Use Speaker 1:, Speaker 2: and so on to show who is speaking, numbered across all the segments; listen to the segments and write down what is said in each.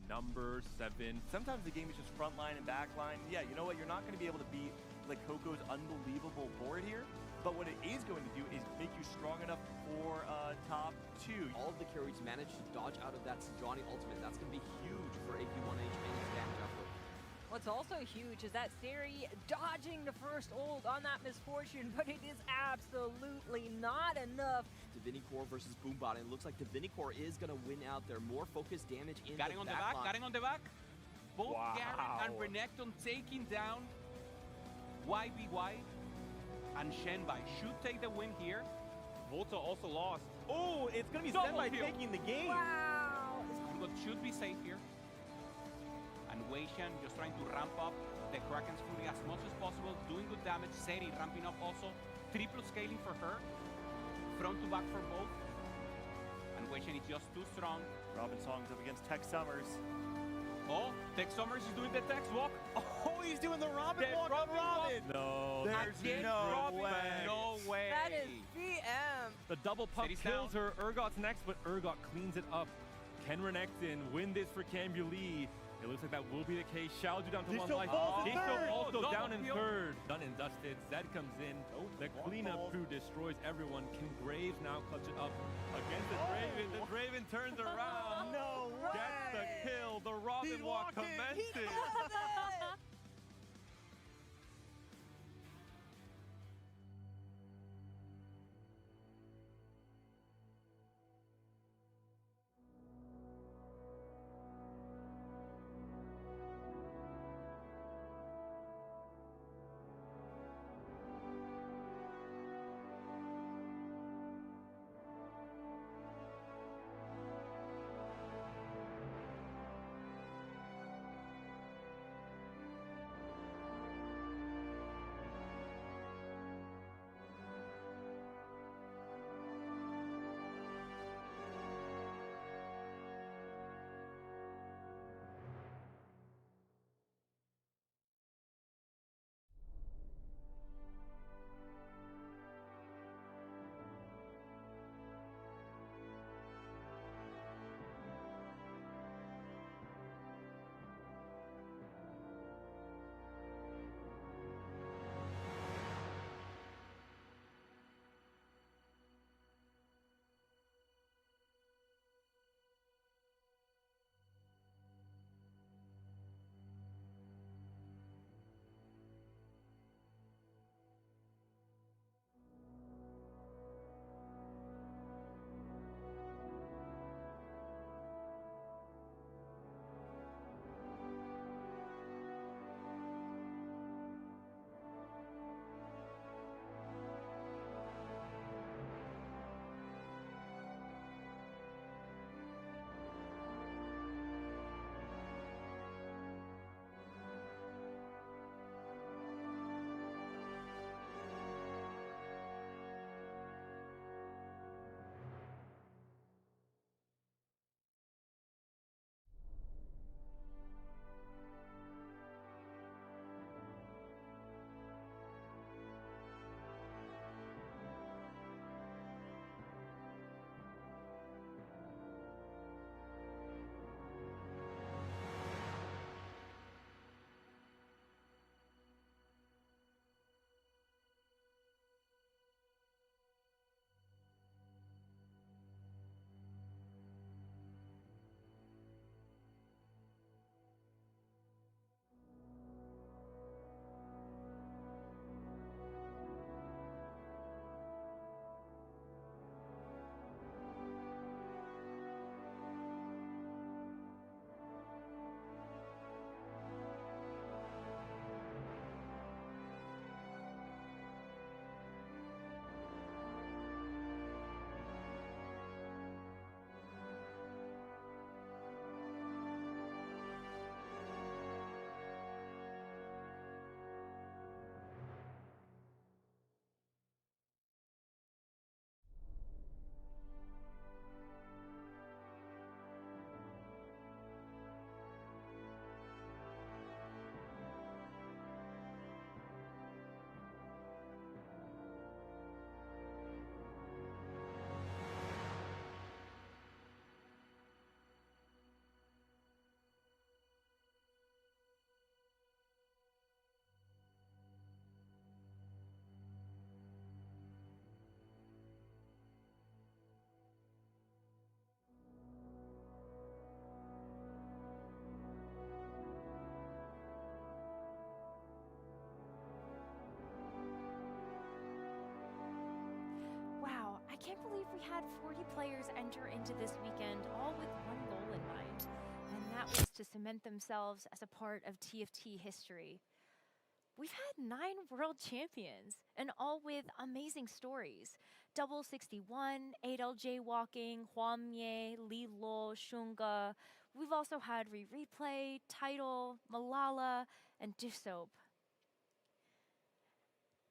Speaker 1: number 7. Sometimes the game is just front line and back line. Yeah, you know what? You're not going to be able to beat like Coco's unbelievable board here. But what it is going to do is make you strong enough for top 2.
Speaker 2: All of the carries managed to dodge out of that Johnny ultimate. That's going to be huge for AP1H and his damage output.
Speaker 3: What's also huge is that Seri dodging the first ult on that Misfortune, but it is absolutely not enough.
Speaker 2: Divinicore versus Boombot, and it looks like Divinicore is going to win out there. More focused damage in
Speaker 4: Garen
Speaker 2: the
Speaker 4: on the back, Garen on the back. Both
Speaker 1: Wow.
Speaker 4: Garen and Renekton taking down YBY, and Shenbai should take the win here.
Speaker 1: Volta also lost. Oh, it's going to be
Speaker 4: Double
Speaker 1: Senbai
Speaker 4: kill.
Speaker 1: taking the game.
Speaker 3: Wow!
Speaker 4: But should be safe here. And Weishan just trying to ramp up the Kraken's Fury as much as possible, doing good damage. Seri ramping up also. Triple scaling for her. Front to back for both. And Weishan is just too strong.
Speaker 1: Robin Song's up against Tech Summers.
Speaker 4: Oh, Tech Summers is doing the Tex walk.
Speaker 1: Oh, he's doing the Robin
Speaker 4: The
Speaker 1: walk
Speaker 4: Robin
Speaker 1: on Robin.
Speaker 4: walk.
Speaker 1: No, there's
Speaker 4: Again,
Speaker 1: no
Speaker 4: Robin.
Speaker 1: way.
Speaker 4: No way.
Speaker 3: That is BM.
Speaker 1: The double puck
Speaker 4: City's
Speaker 1: kills
Speaker 4: down.
Speaker 1: her. Urgot's next, but Urgot cleans it up. Can Renekton win this for Cambulee? It looks like that will be the case. Xiaoju down to
Speaker 5: Disho
Speaker 1: 1 life.
Speaker 5: falls in
Speaker 1: Disho
Speaker 5: third.
Speaker 1: also
Speaker 4: Double
Speaker 1: down in
Speaker 4: kill.
Speaker 1: 3rd. Done and dusted. Zed comes in. The
Speaker 5: one
Speaker 1: cleanup
Speaker 5: falls.
Speaker 1: crew destroys everyone. Can Graves now clutch it up against the Draven? The Draven turns around.
Speaker 5: No way!
Speaker 1: Gets the kill. The Robin
Speaker 5: He's
Speaker 1: walk
Speaker 5: walking.
Speaker 1: commences.
Speaker 3: can't believe we had 40 players enter into this weekend, all with one goal in mind, and that was to cement themselves as a part of TFT history. We've had 9 world champions, and all with amazing stories. Double 61, 8LJ Walking, Hwamye, Lilo, Shunga. We've also had Replay, Title, Malala, and Dishsoap.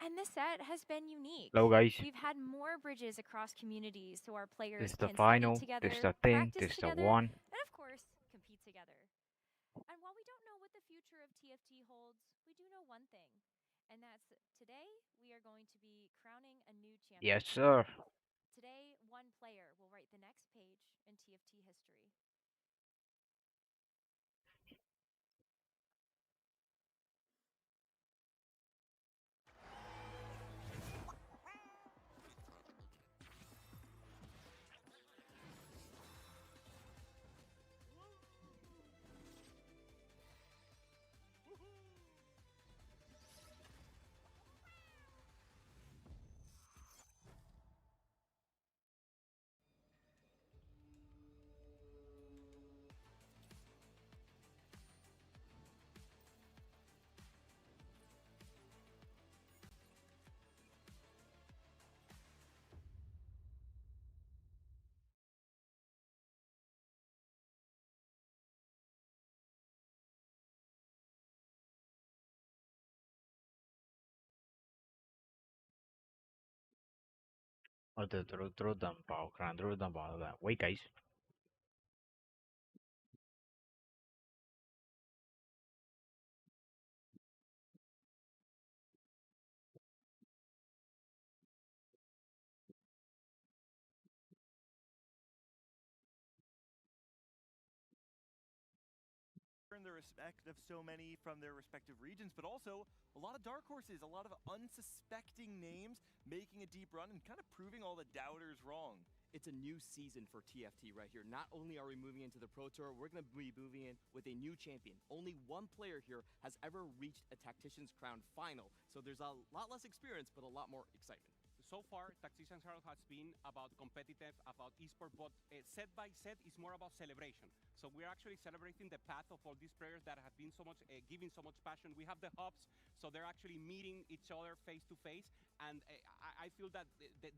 Speaker 3: And this set has been unique.
Speaker 5: Hello guys,
Speaker 3: We've had more bridges across communities so our players
Speaker 5: this is the
Speaker 3: can
Speaker 5: final,
Speaker 3: study together,
Speaker 5: this is the thing,
Speaker 3: practice
Speaker 5: this is the
Speaker 3: together,
Speaker 5: one.
Speaker 3: and of course, compete together. And while we don't know what the future of TFT holds, we do know one thing. And that's today we are going to be crowning a new champion.
Speaker 5: Yes sir.
Speaker 3: Today, one player will write the next page in TFT history.
Speaker 5: Wait guys.
Speaker 1: In the respect of so many from their respective regions, but also a lot of dark horses, a lot of unsuspecting names making a deep run and kind of proving all the doubters wrong.
Speaker 2: It's a new season for TFT right here. Not only are we moving into the Pro Tour, we're going to be moving in with a new champion. Only one player here has ever reached a Tactician's Crown final, so there's a lot less experience, but a lot more excitement.
Speaker 4: So far, Tactician Herald has been about competitive, about esport, but set by set is more about celebration. So we're actually celebrating the path of all these players that have been so much, giving so much passion. We have the hubs, so they're actually meeting each other face to face. And I feel that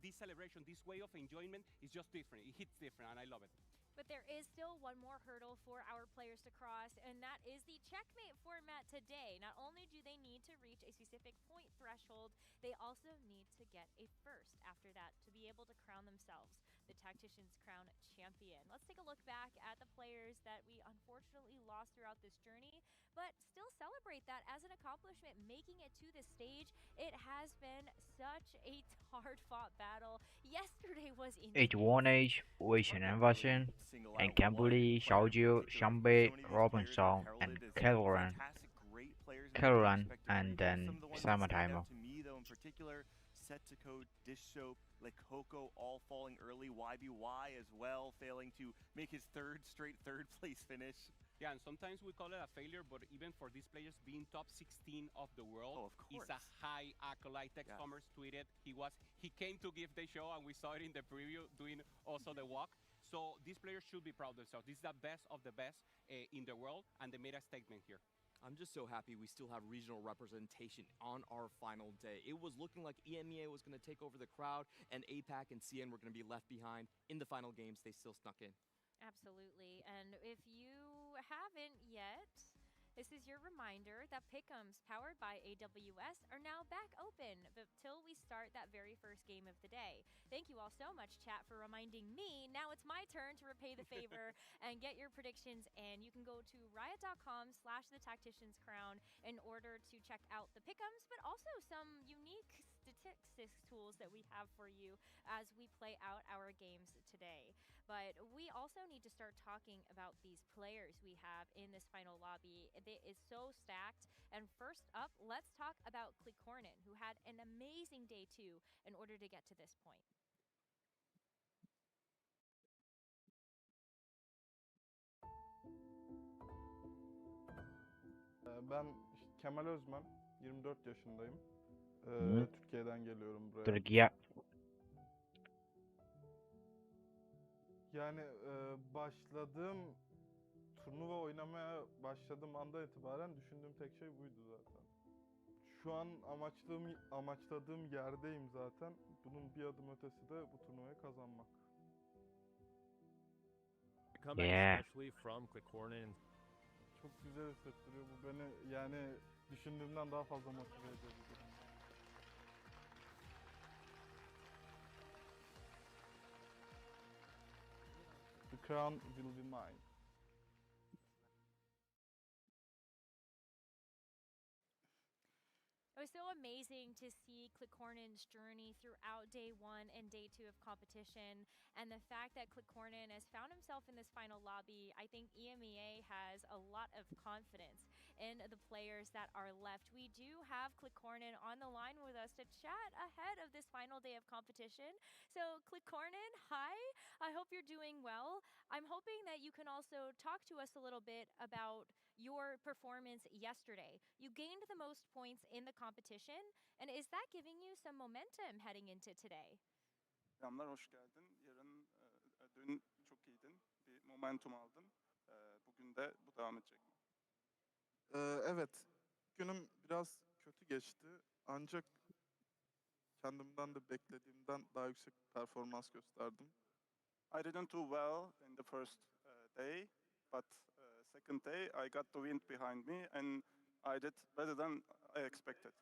Speaker 4: this celebration, this way of enjoyment is just different. It hits different, and I love it.
Speaker 3: But there is still one more hurdle for our players to cross, and that is the checkmate format today. Not only do they need to reach a specific point threshold, they also need to get a first after that to be able to crown themselves the Tactician's Crown champion. Let's take a look back at the players that we unfortunately lost throughout this journey, but still celebrate that as an accomplishment, making it to this stage. It has been such a hard-fought battle. Yesterday was intense.
Speaker 5: H1H, Ocean Invasion, and Camberley, Xiaojiu, Shanbei, Robinson, and Carolan, and then Summertimer.
Speaker 1: To me, though, in particular, Setsuko, Dishsoap, Lekoko all falling early. YBY as well, failing to make his third place finish.
Speaker 4: Yeah, and sometimes we call it a failure, but even for these players being top 16 of the world is a high accolade. Techcommerce tweeted he came to give the show, and we saw it in the preview doing also the walk. So these players should be proud of themselves. This is the best of the best in the world, and they made a statement here.
Speaker 2: I'm just so happy we still have regional representation on our final day. It was looking like EMEA was going to take over the crowd, and APAC and CN were going to be left behind. In the final games, they still snuck in.
Speaker 3: Absolutely. And if you haven't yet, this is your reminder that Pick'ems powered by AWS are now back open until we start that very first game of the day. Thank you all so much, chat, for reminding me. Now it's my turn to repay the favor and get your predictions. And you can go to riot.com/the Tactician's Crown in order to check out the Pick'ems, but also some unique statistics tools that we have for you as we play out our games today. But we also need to start talking about these players we have in this final lobby. It is so stacked. And first up, let's talk about Corin, who had an amazing day too in order to get to this point.
Speaker 6: Ben Kemal Özmen, 24 yaşındayım. Türkiye'den geliyorum buraya.
Speaker 5: Türkiye.
Speaker 6: Yani başladığım turnuva oynamaya başladığım andan itibaren düşündüğüm tek şey buydu zaten. Şu an amaçladığım yerdeyim zaten. Bunun bir adım ötesi de bu turnuvayı kazanmak.
Speaker 7: Comeback
Speaker 5: Yeah.
Speaker 7: especially from Corin.
Speaker 6: Çok güzel hissettiriyor bu beni, yani düşündüğümden daha fazla motive ediyor bu durum. The crown will be mine.
Speaker 3: It was so amazing to see Klikornin's journey throughout day 1 and day 2 of competition, and the fact that Klikornin has found himself in this final lobby. I think EMEA has a lot of confidence in the players that are left. We do have Klikornin on the line with us to chat ahead of this final day of competition. So Klikornin, hi, I hope you're doing well. I'm hoping that you can also talk to us a little bit about your performance yesterday. You gained the most points in the competition, and is that giving you some momentum heading into today?
Speaker 8: Selamlar, hoş geldin. Dün çok iyiydin. Bir momentum aldın. Bugün de bu devam edecek mi?
Speaker 9: Evet, günüm biraz kötü geçti. Ancak kendimden de beklediğimden daha yüksek bir performans gösterdim.
Speaker 8: I didn't do well in the first day, but second day I got the wind behind me and I did better than I expected.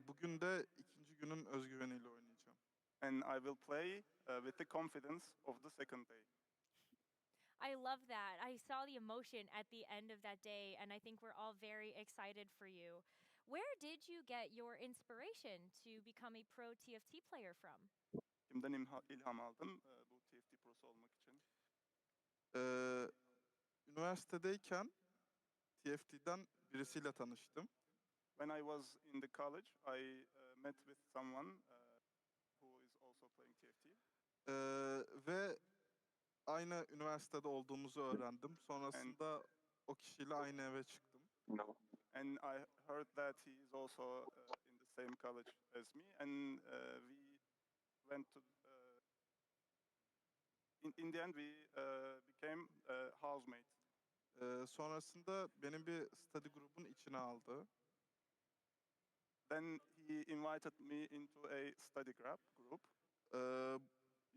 Speaker 9: Bugün de ikinci günün özgüveniyle oynayacağım.
Speaker 8: And I will play with the confidence of the second day.
Speaker 3: I love that. I saw the emotion at the end of that day, and I think we're all very excited for you. Where did you get your inspiration to become a pro TFT player from?
Speaker 8: Kimden ilham aldın bu TFT prosu olmak için?
Speaker 9: Üniversitedeyken TFT'den birisiyle tanıştım.
Speaker 8: When I was in the college, I met with someone who is also playing TFT.
Speaker 9: Ve aynı üniversitede olduğumuzu öğrendim. Sonrasında o kişiyle aynı eve çıktım.
Speaker 8: And I heard that he is also in the same college as me, and we went to. In the end, we became housemates.
Speaker 9: Sonrasında beni bir study grubun içine aldı.
Speaker 8: Then he invited me into a study group.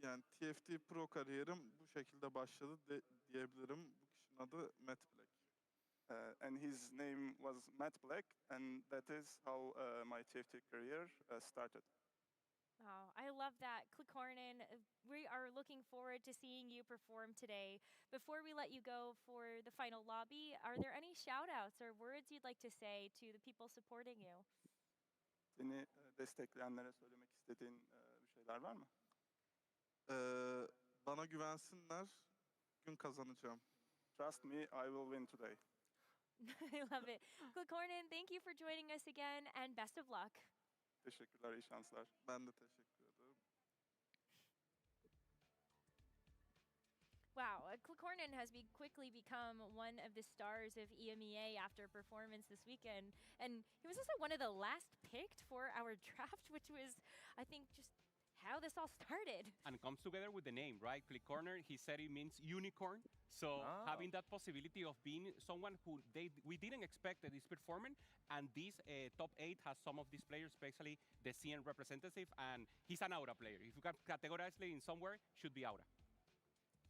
Speaker 9: Yani TFT Pro kariyerim bu şekilde başladı diyebilirim. Bu kişinin adı Matt Black.
Speaker 8: And his name was Matt Black, and that is how my TFT career started.
Speaker 3: Oh, I love that. Klikornin, we are looking forward to seeing you perform today. Before we let you go for the final lobby, are there any shout-outs or words you'd like to say to the people supporting you?
Speaker 8: Seni destekleyenlere söylemek istediğin bir şeyler var mı?
Speaker 9: Bana güvensinler, gün kazanacağım.
Speaker 8: Trust me, I will win today.
Speaker 3: I love it. Klikornin, thank you for joining us again, and best of luck.
Speaker 8: Teşekkürler, iyi şanslar.
Speaker 9: Ben de teşekkür ederim.
Speaker 3: Wow, Klikornin has quickly become one of the stars of EMEA after a performance this weekend. And he was also one of the last picked for our draft, which was, I think, just how this all started.
Speaker 4: And comes together with the name, right? Corner, he said it means unicorn. So having that possibility of being someone who we didn't expect that is performing, and this top 8 has some of these players, especially the CN representative, and he's an Aura player. If you can categorize it in somewhere, should be Aura.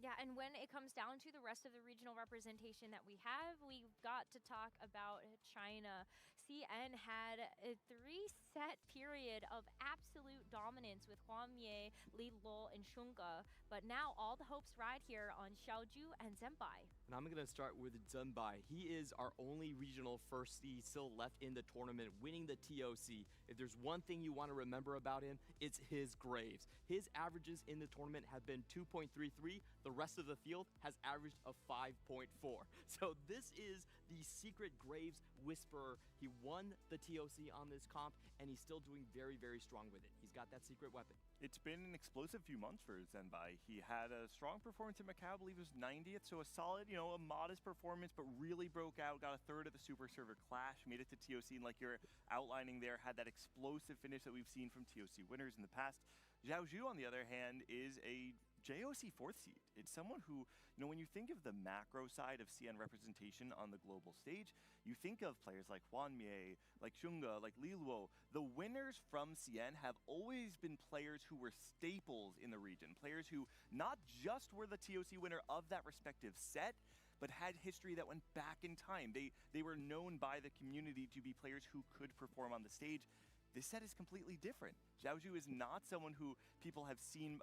Speaker 3: Yeah, and when it comes down to the rest of the regional representation that we have, we've got to talk about China. CN had a 3-set period of absolute dominance with Huamye, Li Luo, and Shunga, but now all the hopes ride here on Xiaoju and Zenbai.
Speaker 2: And I'm going to start with Zenbai. He is our only regional first seed still left in the tournament, winning the TOC. If there's one thing you want to remember about him, it's his graves. His averages in the tournament have been 2.33. The rest of the field has averaged a 5.4. So this is the secret Graves whisperer. He won the TOC on this comp, and he's still doing very, very strong with it. He's got that secret weapon.
Speaker 1: It's been an explosive few months for Zenbai. He had a strong performance in Macau, I believe it was 90th, so a solid, a modest performance, but really broke out, got a third of the Super Server Clash, made it to TOC, and like you're outlining there, had that explosive finish that we've seen from TOC winners in the past. Xiaoju, on the other hand, is a JOC 4th seed. It's someone who, when you think of the macro side of CN representation on the global stage, you think of players like Hwan Mie, like Shunga, like Li Luo. The winners from CN have always been players who were staples in the region, players who not just were the TOC winner of that respective set, but had history that went back in time. They were known by the community to be players who could perform on the stage. This set is completely different. Xiaozhu is not someone who people have seen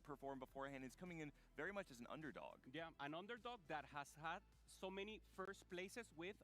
Speaker 1: perform beforehand. He's coming in very much as an underdog.
Speaker 4: Yeah, an underdog that has had so many first places with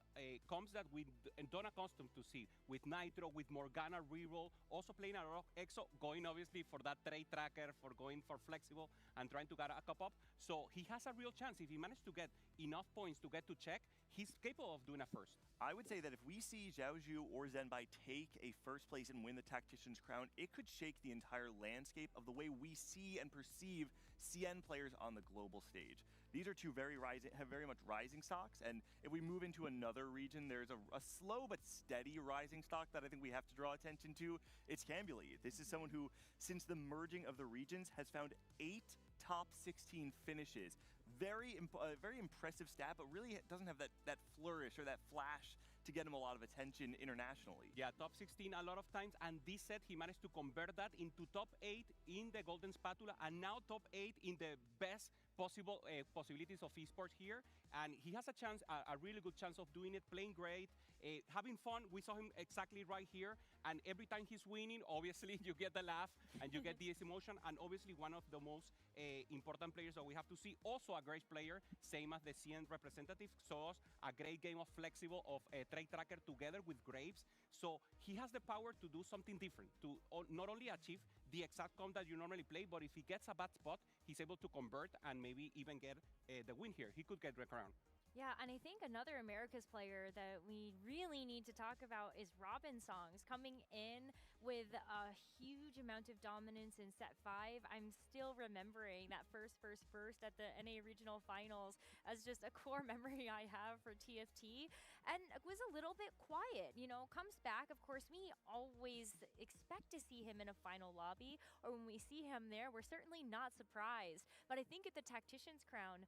Speaker 4: comps that we don't accustomed to see. With Nitro, with Morgana reroll, also playing a lot of EXO, going obviously for that trade tracker, for going for flexible and trying to get a cup up. So he has a real chance. If he managed to get enough points to get to check, he's capable of doing a first.
Speaker 1: I would say that if we see Xiaozhu or Zenbai take a first place and win the Tactician's crown, it could shake the entire landscape of the way we see and perceive CN players on the global stage. These are two very much rising stocks, and if we move into another region, there's a slow but steady rising stock that I think we have to draw attention to. It's Cambuli. This is someone who, since the merging of the regions, has found 8 top 16 finishes. Very impressive stat, but really doesn't have that flourish or that flash to get him a lot of attention internationally.
Speaker 4: Yeah, top 16 a lot of times, and this set he managed to convert that into top 8 in the Golden Spatula, and now top 8 in the best possible possibilities of esports here. And he has a chance, a really good chance of doing it, playing great, having fun. We saw him exactly right here, and every time he's winning, obviously you get the laugh and you get this emotion, and obviously one of the most important players that we have to see. Also a great player, same as the CN representative, saw us a great game of flexible, of trade tracker together with Graves. So he has the power to do something different, to not only achieve the exact comp that you normally play, but if he gets a bad spot, he's able to convert and maybe even get the win here. He could get the crown.
Speaker 3: Yeah, and I think another Americas player that we really need to talk about is Robin Songs, coming in with a huge amount of dominance in set 5. I'm still remembering that first at the NA Regional Finals as just a core memory I have for TFT, and was a little bit quiet, comes back. Of course, we always expect to see him in a final lobby, or when we see him there, we're certainly not surprised. But I think at the Tactician's crown,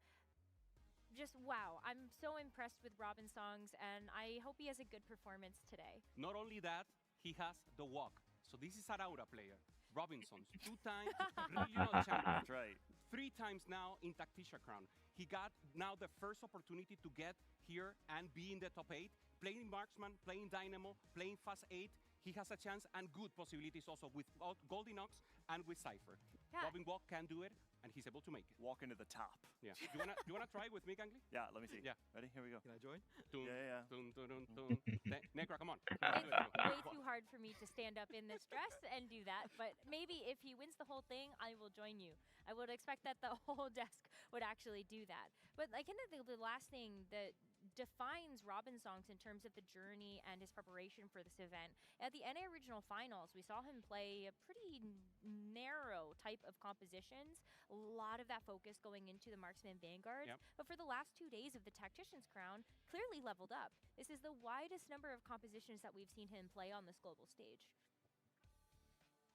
Speaker 3: just wow, I'm so impressed with Robin Songs, and I hope he has a good performance today.
Speaker 4: Not only that, he has the walk. So this is an Aura player. Robinsons, 2 times regional champion.
Speaker 1: That's right.
Speaker 4: 3 times now in Tactician crown. He got now the first opportunity to get here and be in the top 8. Playing Marksman, playing Dynamo, playing Fast 8. He has a chance and good possibilities also with Goldinox and with Cypher.
Speaker 3: Yeah.
Speaker 4: Robin Walk can do it, and he's able to make it.
Speaker 1: Walk into the top.
Speaker 4: Yeah. You wanna try with me, Gangly?
Speaker 1: Yeah, let me see.
Speaker 4: Yeah.
Speaker 1: Ready? Here we go.
Speaker 2: Can I join?
Speaker 4: Dun,
Speaker 1: Yeah.
Speaker 4: dun, dun, dun, dun. Necra, come on.
Speaker 3: It's way too hard for me to stand up in this dress and do that, but maybe if he wins the whole thing, I will join you. I would expect that the whole desk would actually do that. But I think that the last thing that defines Robin Songs in terms of the journey and his preparation for this event. At the NA Regional Finals, we saw him play a pretty narrow type of compositions, a lot of that focus going into the Marksman Vanguards.
Speaker 4: Yep.
Speaker 3: But for the last 2 days of the Tactician's crown, clearly leveled up. This is the widest number of compositions that we've seen him play on this global stage.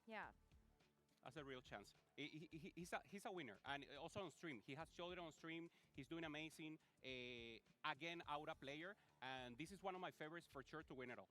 Speaker 3: Yeah.
Speaker 4: That's a real chance. He's a winner, and also on stream. He has showed it on stream. He's doing amazing. Again, Aura player, and this is one of my favorites for sure to win it all.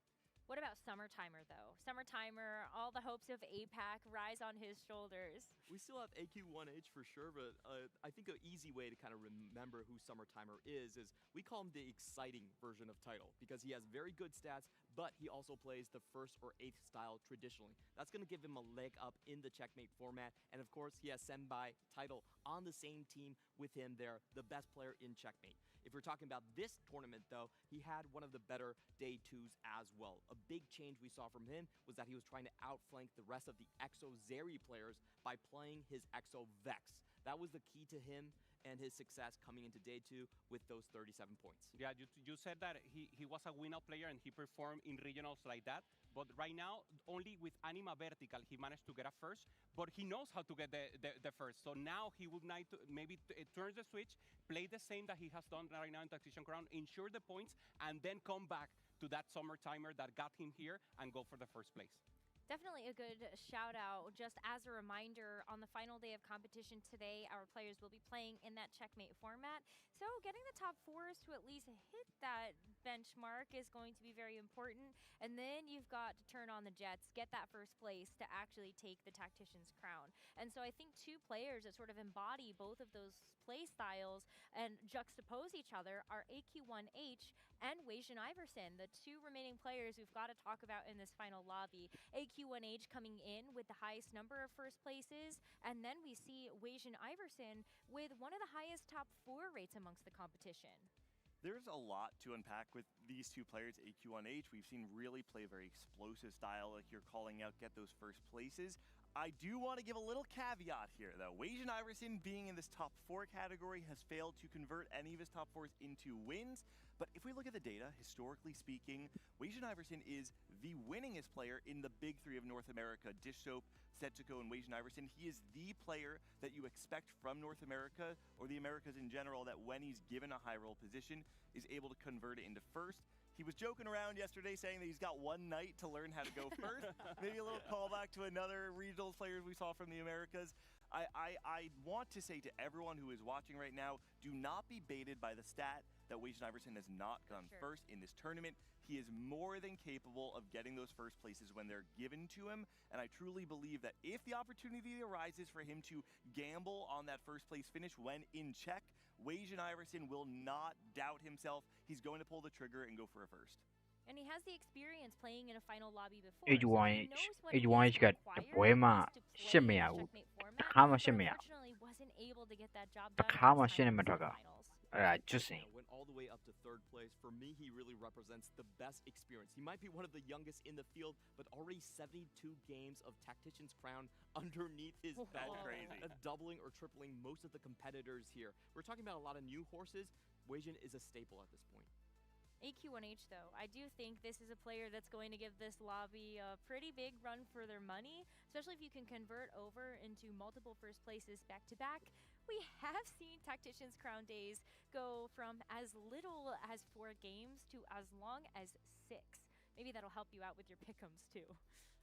Speaker 3: What about Summertimer, though? Summertimer, all the hopes of APAC rise on his shoulders.
Speaker 2: We still have AQ1H for sure, but I think an easy way to kind of remember who Summertimer is we call him the exciting version of Title, because he has very good stats, but he also plays the 1st or 8th style traditionally. That's going to give him a leg up in the checkmate format, and of course, he has Senbai Title on the same team with him there, the best player in checkmate. If we're talking about this tournament, though, he had one of the better day 2s as well. A big change we saw from him was that he was trying to outflank the rest of the EXO Zeri players by playing his EXO Vex. That was the key to him and his success coming into day 2 with those 37 points.
Speaker 4: Yeah, you said that he was a win-out player and he performed in regionals like that. But right now, only with Anima Vertical, he managed to get a first. But he knows how to get the first. So now he would need to maybe turn the switch, play the same that he has done right now in Tactician Crown, ensure the points, and then come back to that Summertimer that got him here and go for the first place.
Speaker 3: Definitely a good shout out. Just as a reminder, on the final day of competition today, our players will be playing in that checkmate format. So getting the top fours to at least hit that benchmark is going to be very important. And then you've got to turn on the jets, get that first place to actually take the tactician's crown. And so I think two players that sort of embody both of those play styles and juxtapose each other are AQ1H and Weijin Iverson, the two remaining players we've got to talk about in this final lobby. AQ1H coming in with the highest number of first places, and then we see Weijin Iverson with one of the highest top 4 rates amongst the competition.
Speaker 1: There's a lot to unpack with these two players, AQ1H. We've seen really play a very explosive style, like you're calling out, get those first places. I do want to give a little caveat here, though. Weijin Iverson, being in this top 4 category, has failed to convert any of his top 4s into wins. But if we look at the data, historically speaking, Weijin Iverson is the winningest player in the big 3 of North America, Dish Soap, Setsuko, and Weijin Iverson. He is the player that you expect from North America, or the Americas in general, that when he's given a high roll position, is able to convert it into first. He was joking around yesterday saying that he's got one night to learn how to go first. Maybe a little callback to another regionals players we saw from the Americas. I want to say to everyone who is watching right now, do not be baited by the stat that Weijin Iverson has not gone first in this tournament. He is more than capable of getting those first places when they're given to him, and I truly believe that if the opportunity arises for him to gamble on that first place finish when in check, Weijin Iverson will not doubt himself. He's going to pull the trigger and go for a first.
Speaker 3: And he has the experience playing in a final lobby before.
Speaker 5: AQ1H ကတပွဲမှာရှစ်မရဘူးတစ်ခါမှရှစ်မရဘူးတစ်ခါမှရှစ်နဲ့မထွက်ကအဲ့ဒါကျွတ်စင်
Speaker 2: Went all the way up to 3rd place. For me, he really represents the best experience. He might be one of the youngest in the field, but already 72 games of Tactician's crown underneath his belt.
Speaker 1: That's crazy.
Speaker 2: Doubling or tripling most of the competitors here. We're talking about a lot of new horses. Weijin is a staple at this point.
Speaker 3: AQ1H, though, I do think this is a player that's going to give this lobby a pretty big run for their money, especially if you can convert over into multiple first places back to back. We have seen Tactician's Crown days go from as little as 4 games to as long as 6. Maybe that'll help you out with your pick'ems too.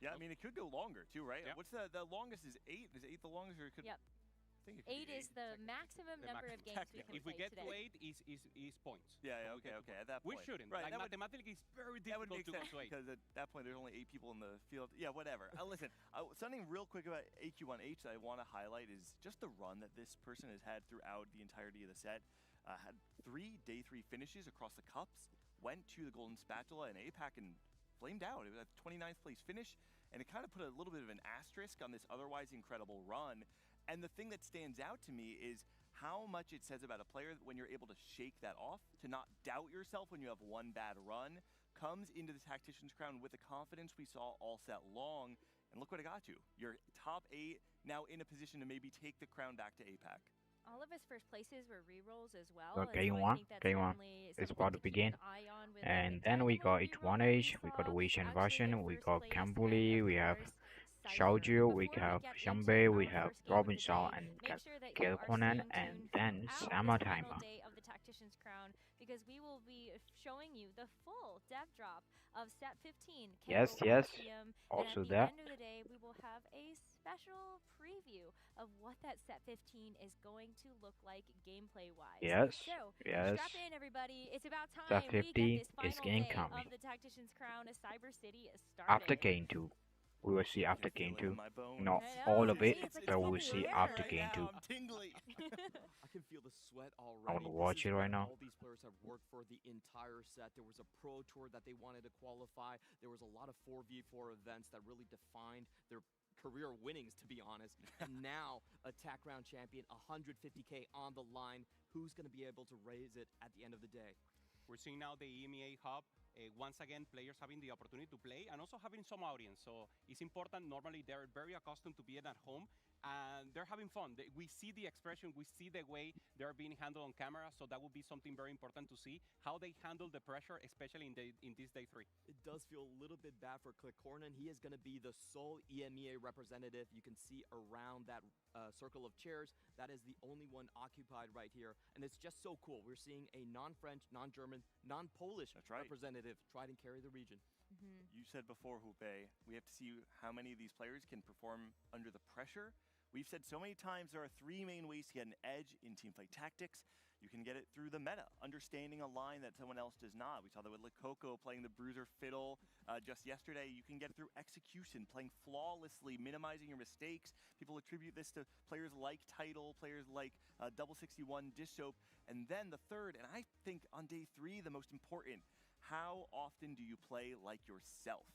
Speaker 1: Yeah, I mean, it could go longer too, right?
Speaker 4: Yep.
Speaker 1: What's the longest is 8? Is 8 the longest, or it could?
Speaker 3: Yep.
Speaker 1: I think it could
Speaker 3: 8
Speaker 1: be
Speaker 3: is the maximum number of games we can
Speaker 4: If we
Speaker 3: play
Speaker 4: get
Speaker 3: today.
Speaker 4: to 8 is points.
Speaker 1: Yeah,
Speaker 4: So we get to
Speaker 1: okay.
Speaker 4: points.
Speaker 1: At that
Speaker 4: We
Speaker 1: point,
Speaker 4: shouldn't.
Speaker 1: Right,
Speaker 4: Like
Speaker 1: that would-
Speaker 4: mathematically, it's very
Speaker 1: that would
Speaker 4: difficult
Speaker 1: make sense
Speaker 4: to 8.
Speaker 1: because at that point there's only 8 people in the field. Yeah, whatever. Listen, something real quick about AQ1H that I want to highlight is just the run that this person has had throughout the entirety of the set. Had 3 day 3 finishes across the cups, went to the Golden Spatula and APAC and flamed out. It was a 29th place finish, and it kind of put a little bit of an asterisk on this otherwise incredible run. And the thing that stands out to me is how much it says about a player when you're able to shake that off, to not doubt yourself when you have one bad run, comes into the Tactician's Crown with the confidence we saw all set long, and look what it got you. You're top 8, now in a position to maybe take the crown back to APAC.
Speaker 3: All of his first places were re-rolls as well.
Speaker 5: Well,
Speaker 3: and
Speaker 5: game
Speaker 3: so I
Speaker 5: one,
Speaker 3: think that's
Speaker 5: game one
Speaker 3: certainly
Speaker 5: is
Speaker 3: something
Speaker 5: about to
Speaker 3: keep
Speaker 5: begin.
Speaker 3: an eye on with
Speaker 5: And
Speaker 3: the
Speaker 5: then we got
Speaker 3: re-roll
Speaker 5: H1H, we got
Speaker 3: saw
Speaker 5: Weijin
Speaker 3: actually
Speaker 5: version,
Speaker 3: in
Speaker 5: we
Speaker 3: first
Speaker 5: got
Speaker 3: place
Speaker 5: Kambuli,
Speaker 3: and,
Speaker 5: we
Speaker 3: of
Speaker 5: have
Speaker 3: course, Cypher.
Speaker 5: Xiaojiu, we
Speaker 3: Before
Speaker 5: have
Speaker 3: get into
Speaker 5: Shambe, we
Speaker 3: our
Speaker 5: have
Speaker 3: first game of
Speaker 5: Robin
Speaker 3: the
Speaker 5: Shaw,
Speaker 3: day,
Speaker 5: and
Speaker 3: make sure that you
Speaker 5: Gail
Speaker 3: are
Speaker 5: Conan,
Speaker 3: staying
Speaker 5: and
Speaker 3: tuned
Speaker 5: then
Speaker 3: throughout
Speaker 5: Summer
Speaker 3: this final
Speaker 5: Timer.
Speaker 3: day of the Tactician's Crown, because we will be showing you the full dev drop of set 15.
Speaker 5: Yes,
Speaker 3: Kempo
Speaker 5: yes.
Speaker 3: Coliseum,
Speaker 5: Also
Speaker 3: and at the
Speaker 5: that.
Speaker 3: end of the day, we will have a special preview of what that set 15 is going to look like gameplay-wise.
Speaker 5: Yes,
Speaker 3: So,
Speaker 5: yes.
Speaker 3: strap in, everybody. It's about time
Speaker 5: Set
Speaker 3: we
Speaker 5: 50
Speaker 3: get this
Speaker 5: is
Speaker 3: final day
Speaker 5: incoming.
Speaker 3: of the Tactician's Crown as Cyber City is started.
Speaker 5: After game 2, we will see after
Speaker 1: I can
Speaker 5: game
Speaker 1: feel it
Speaker 5: 2.
Speaker 1: in my bones.
Speaker 5: Not
Speaker 3: I know,
Speaker 5: all of
Speaker 3: see,
Speaker 5: it,
Speaker 3: it's like
Speaker 5: but
Speaker 3: it's
Speaker 5: we will
Speaker 3: in
Speaker 5: see
Speaker 3: the
Speaker 5: after
Speaker 3: air.
Speaker 5: game 2.
Speaker 1: I'm tingly.
Speaker 2: I can feel the sweat already.
Speaker 5: I want to
Speaker 2: This
Speaker 5: watch
Speaker 2: is
Speaker 5: it right
Speaker 2: what
Speaker 5: now.
Speaker 2: All these players have worked for the entire set. There was a pro tour that they wanted to qualify. There was a lot of 4v4 events that really defined their career winnings, to be honest. And now, a TAC round champion, 150K on the line. Who's going to be able to raise it at the end of the day?
Speaker 4: We're seeing now the EMEA hub. Once again, players having the opportunity to play and also having some audience. So it's important. Normally, they're very accustomed to being at home and they're having fun. We see the expression, we see the way they're being handled on camera. So that would be something very important to see how they handle the pressure, especially in this day 3.
Speaker 2: It does feel a little bit bad for Corin. He is going to be the sole EMEA representative. You can see around that circle of chairs. That is the only one occupied right here. And it's just so cool. We're seeing a non-French, non-German, non-Polish
Speaker 1: That's right.
Speaker 2: representative try to carry the region.
Speaker 1: You said before, Hoope, we have to see how many of these players can perform under the pressure. We've said so many times there are three main ways to get an edge in teamfight tactics. You can get it through the meta, understanding a line that someone else does not. We saw that with Coco playing the Bruiser Fiddle just yesterday. You can get it through execution, playing flawlessly, minimizing your mistakes. People attribute this to players like Tidal, players like Double 61, Dish Soap. And then the third, and I think on day 3, the most important, how often do you play like yourself?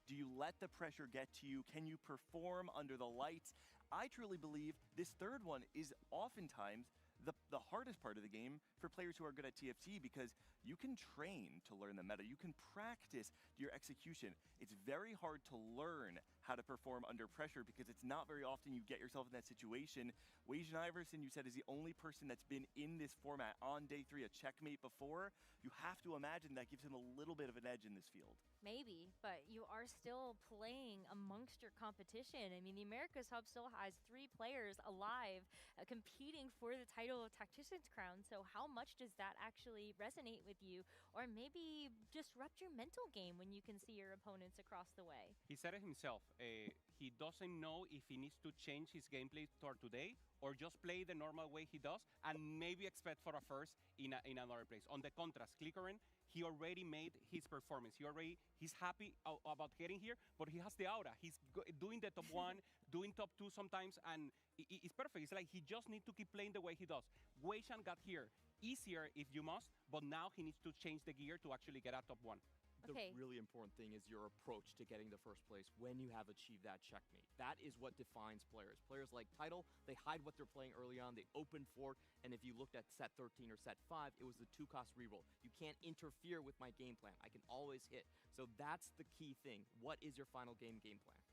Speaker 1: Do you let the pressure get to you? Can you perform under the lights? I truly believe this third one is oftentimes the hardest part of the game for players who are good at TFT, because you can train to learn the meta. You can practice your execution. It's very hard to learn how to perform under pressure because it's not very often you get yourself in that situation. Wajan Iverson, you said, is the only person that's been in this format on day 3, a checkmate before. You have to imagine that gives him a little bit of an edge in this field.
Speaker 3: Maybe, but you are still playing amongst your competition. I mean, the Americas Hub still has 3 players alive competing for the title of Tactician's Crown, so how much does that actually resonate with you, or maybe disrupt your mental game when you can see your opponents across the way?
Speaker 4: He said it himself. He doesn't know if he needs to change his gameplay toward today or just play the normal way he does and maybe expect for a first in another place. On the contrast, Corin, he already made his performance. He's happy about getting here, but he has the aura. He's doing the top 1, doing top 2 sometimes, and it's perfect. It's like he just needs to keep playing the way he does. Wajan got here easier if you must, but now he needs to change the gear to actually get at top 1.
Speaker 2: The really important thing is your approach to getting the first place when you have achieved that checkmate. That is what defines players. Players like Tidal, they hide what they're playing early on, they open for it, and if you looked at set 13 or set 5, it was the 2-cost reroll. You can't interfere with my game plan. I can always hit. So that's the key thing. What is your final game plan?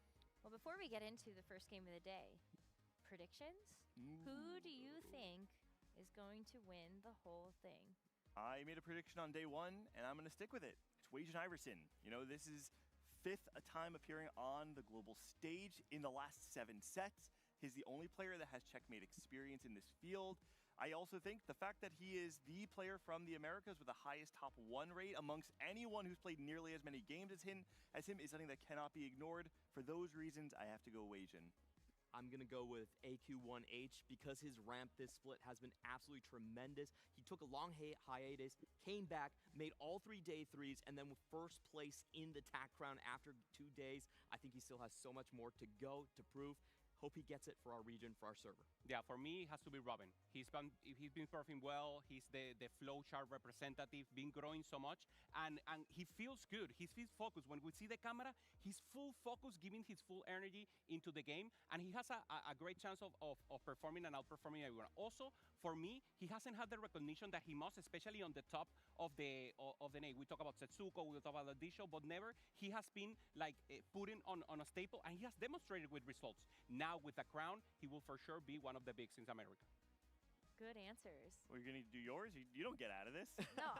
Speaker 3: Well, before we get into the first game of the day, predictions? Who do you think is going to win the whole thing?
Speaker 1: I made a prediction on day 1, and I'm going to stick with it. It's Wajan Iverson. You know, this is 5th time appearing on the global stage in the last 7 sets. He's the only player that has checkmate experience in this field. I also think the fact that he is the player from the Americas with the highest top 1 rate amongst anyone who's played nearly as many games as him is something that cannot be ignored. For those reasons, I have to go Wajan.
Speaker 2: I'm going to go with AQ1H because his ramp this split has been absolutely tremendous. He took a long hiatus, came back, made all 3 day 3s, and then with first place in the TAC Crown after 2 days. I think he still has so much more to go to prove. Hope he gets it for our region, for our server.
Speaker 4: Yeah, for me, it has to be Robin. He's been performing well. He's the flowchart representative, been growing so much, and he feels good. He feels focused. When we see the camera, he's full focus, giving his full energy into the game, and he has a great chance of performing and outperforming everyone. Also, for me, he hasn't had the recognition that he must, especially on the top of the name. We talk about Setsuko, we talk about the Disho, but never he has been like putting on a staple, and he has demonstrated with results. Now with the crown, he will for sure be one of the bigs in America.
Speaker 3: Good answers.
Speaker 1: Well, you're going to do yours? You don't get out of this.
Speaker 3: No.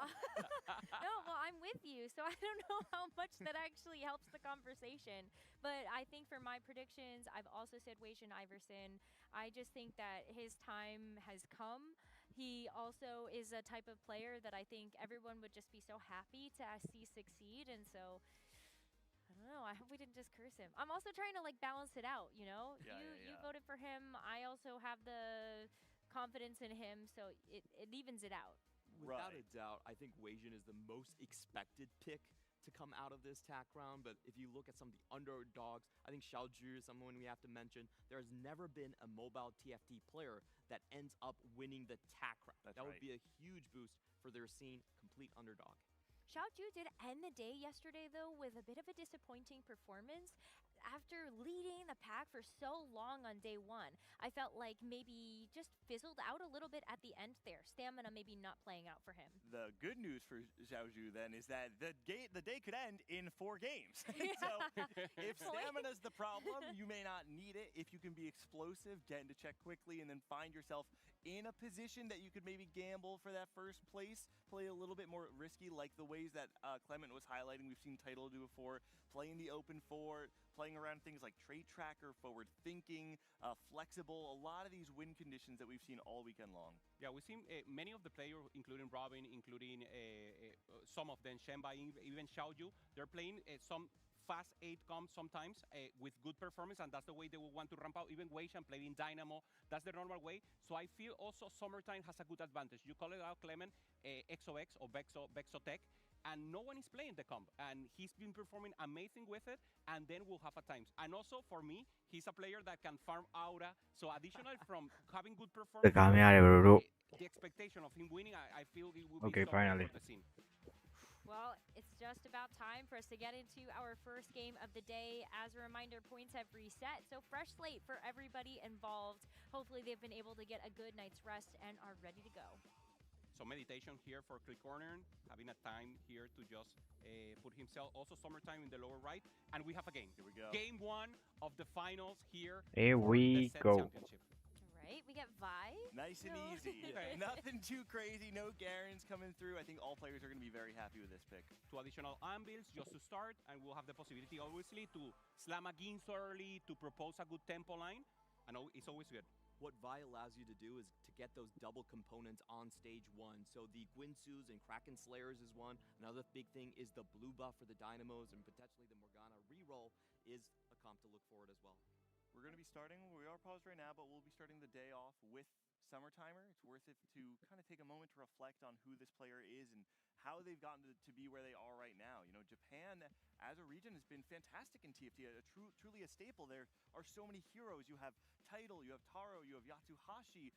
Speaker 3: No, well, I'm with you, so I don't know how much that actually helps the conversation. But I think for my predictions, I've also said Wajan Iverson. I just think that his time has come. He also is a type of player that I think everyone would just be so happy to see succeed, and so I don't know. I hope we didn't just curse him. I'm also trying to like balance it out, you know? You voted for him. I also have the confidence in him, so it evens it out.
Speaker 2: Without a doubt, I think Wajan is the most expected pick to come out of this TAC round, but if you look at some of the underdogs, I think Xiaoju is someone we have to mention. There has never been a mobile TFT player that ends up winning the TAC round. That would be a huge boost for their scene, complete underdog.
Speaker 3: Xiaoju did end the day yesterday, though, with a bit of a disappointing performance. After leading the pack for so long on day 1, I felt like maybe just fizzled out a little bit at the end there. Stamina maybe not playing out for him.
Speaker 1: The good news for Xiaoju then is that the day could end in 4 games. So if stamina's the problem, you may not need it. If you can be explosive, get into check quickly, and then find yourself in a position that you could maybe gamble for that first place, play a little bit more risky, like the ways that Clement was highlighting. We've seen Tidal do before, playing the open 4, playing around things like trait tracker, forward thinking, flexible, a lot of these win conditions that we've seen all weekend long.
Speaker 4: Yeah, we've seen many of the players, including Robin, including some of them, Shenbai, even Xiaoyu, they're playing some fast 8 comps sometimes with good performance, and that's the way they will want to ramp out. Even Weishan played in Dynamo, that's the normal way. So I feel also Summertime has a good advantage. You call it out, Clement, XOX or Vexotech, and no one is playing the comp, and he's been performing amazing with it, and then we'll have at times. And also for me, he's a player that can farm aura, so additional from having good performance, the expectation of him winning, I feel it will be
Speaker 5: finally.
Speaker 4: for the scene.
Speaker 3: Well, it's just about time for us to get into our first game of the day. As a reminder, points have reset, so fresh slate for everybody involved. Hopefully they've been able to get a good night's rest and are ready to go.
Speaker 4: So meditation here for Corin, having a time here to just put himself. Also Summertime in the lower right, and we have a game.
Speaker 1: Here we go.
Speaker 4: Game 1 of the finals here.
Speaker 5: Here we go.
Speaker 3: Right, we get Vi.
Speaker 1: Nice and easy. Nothing too crazy. No Garens coming through. I think all players are going to be very happy with this pick.
Speaker 4: 2 additional anvils just to start, and we'll have the possibility, obviously, to slam a Ginso early, to propose a good tempo line. I know it's always good.
Speaker 2: What Vi allows you to do is to get those double components on stage 1. So the Guinsus and Kraken Slayers is one. Another big thing is the blue buff for the Dynamos, and potentially the Morgana reroll is a comp to look forward as well.
Speaker 1: We're going to be starting, we are paused right now, but we'll be starting the day off with Summertimer. It's worth it to kind of take a moment to reflect on who this player is and how they've gotten to be where they are right now. You know, Japan as a region has been fantastic in TFT, truly a staple. There are so many heroes. You have Tidal, you have Taro, you have Yatsuhashi.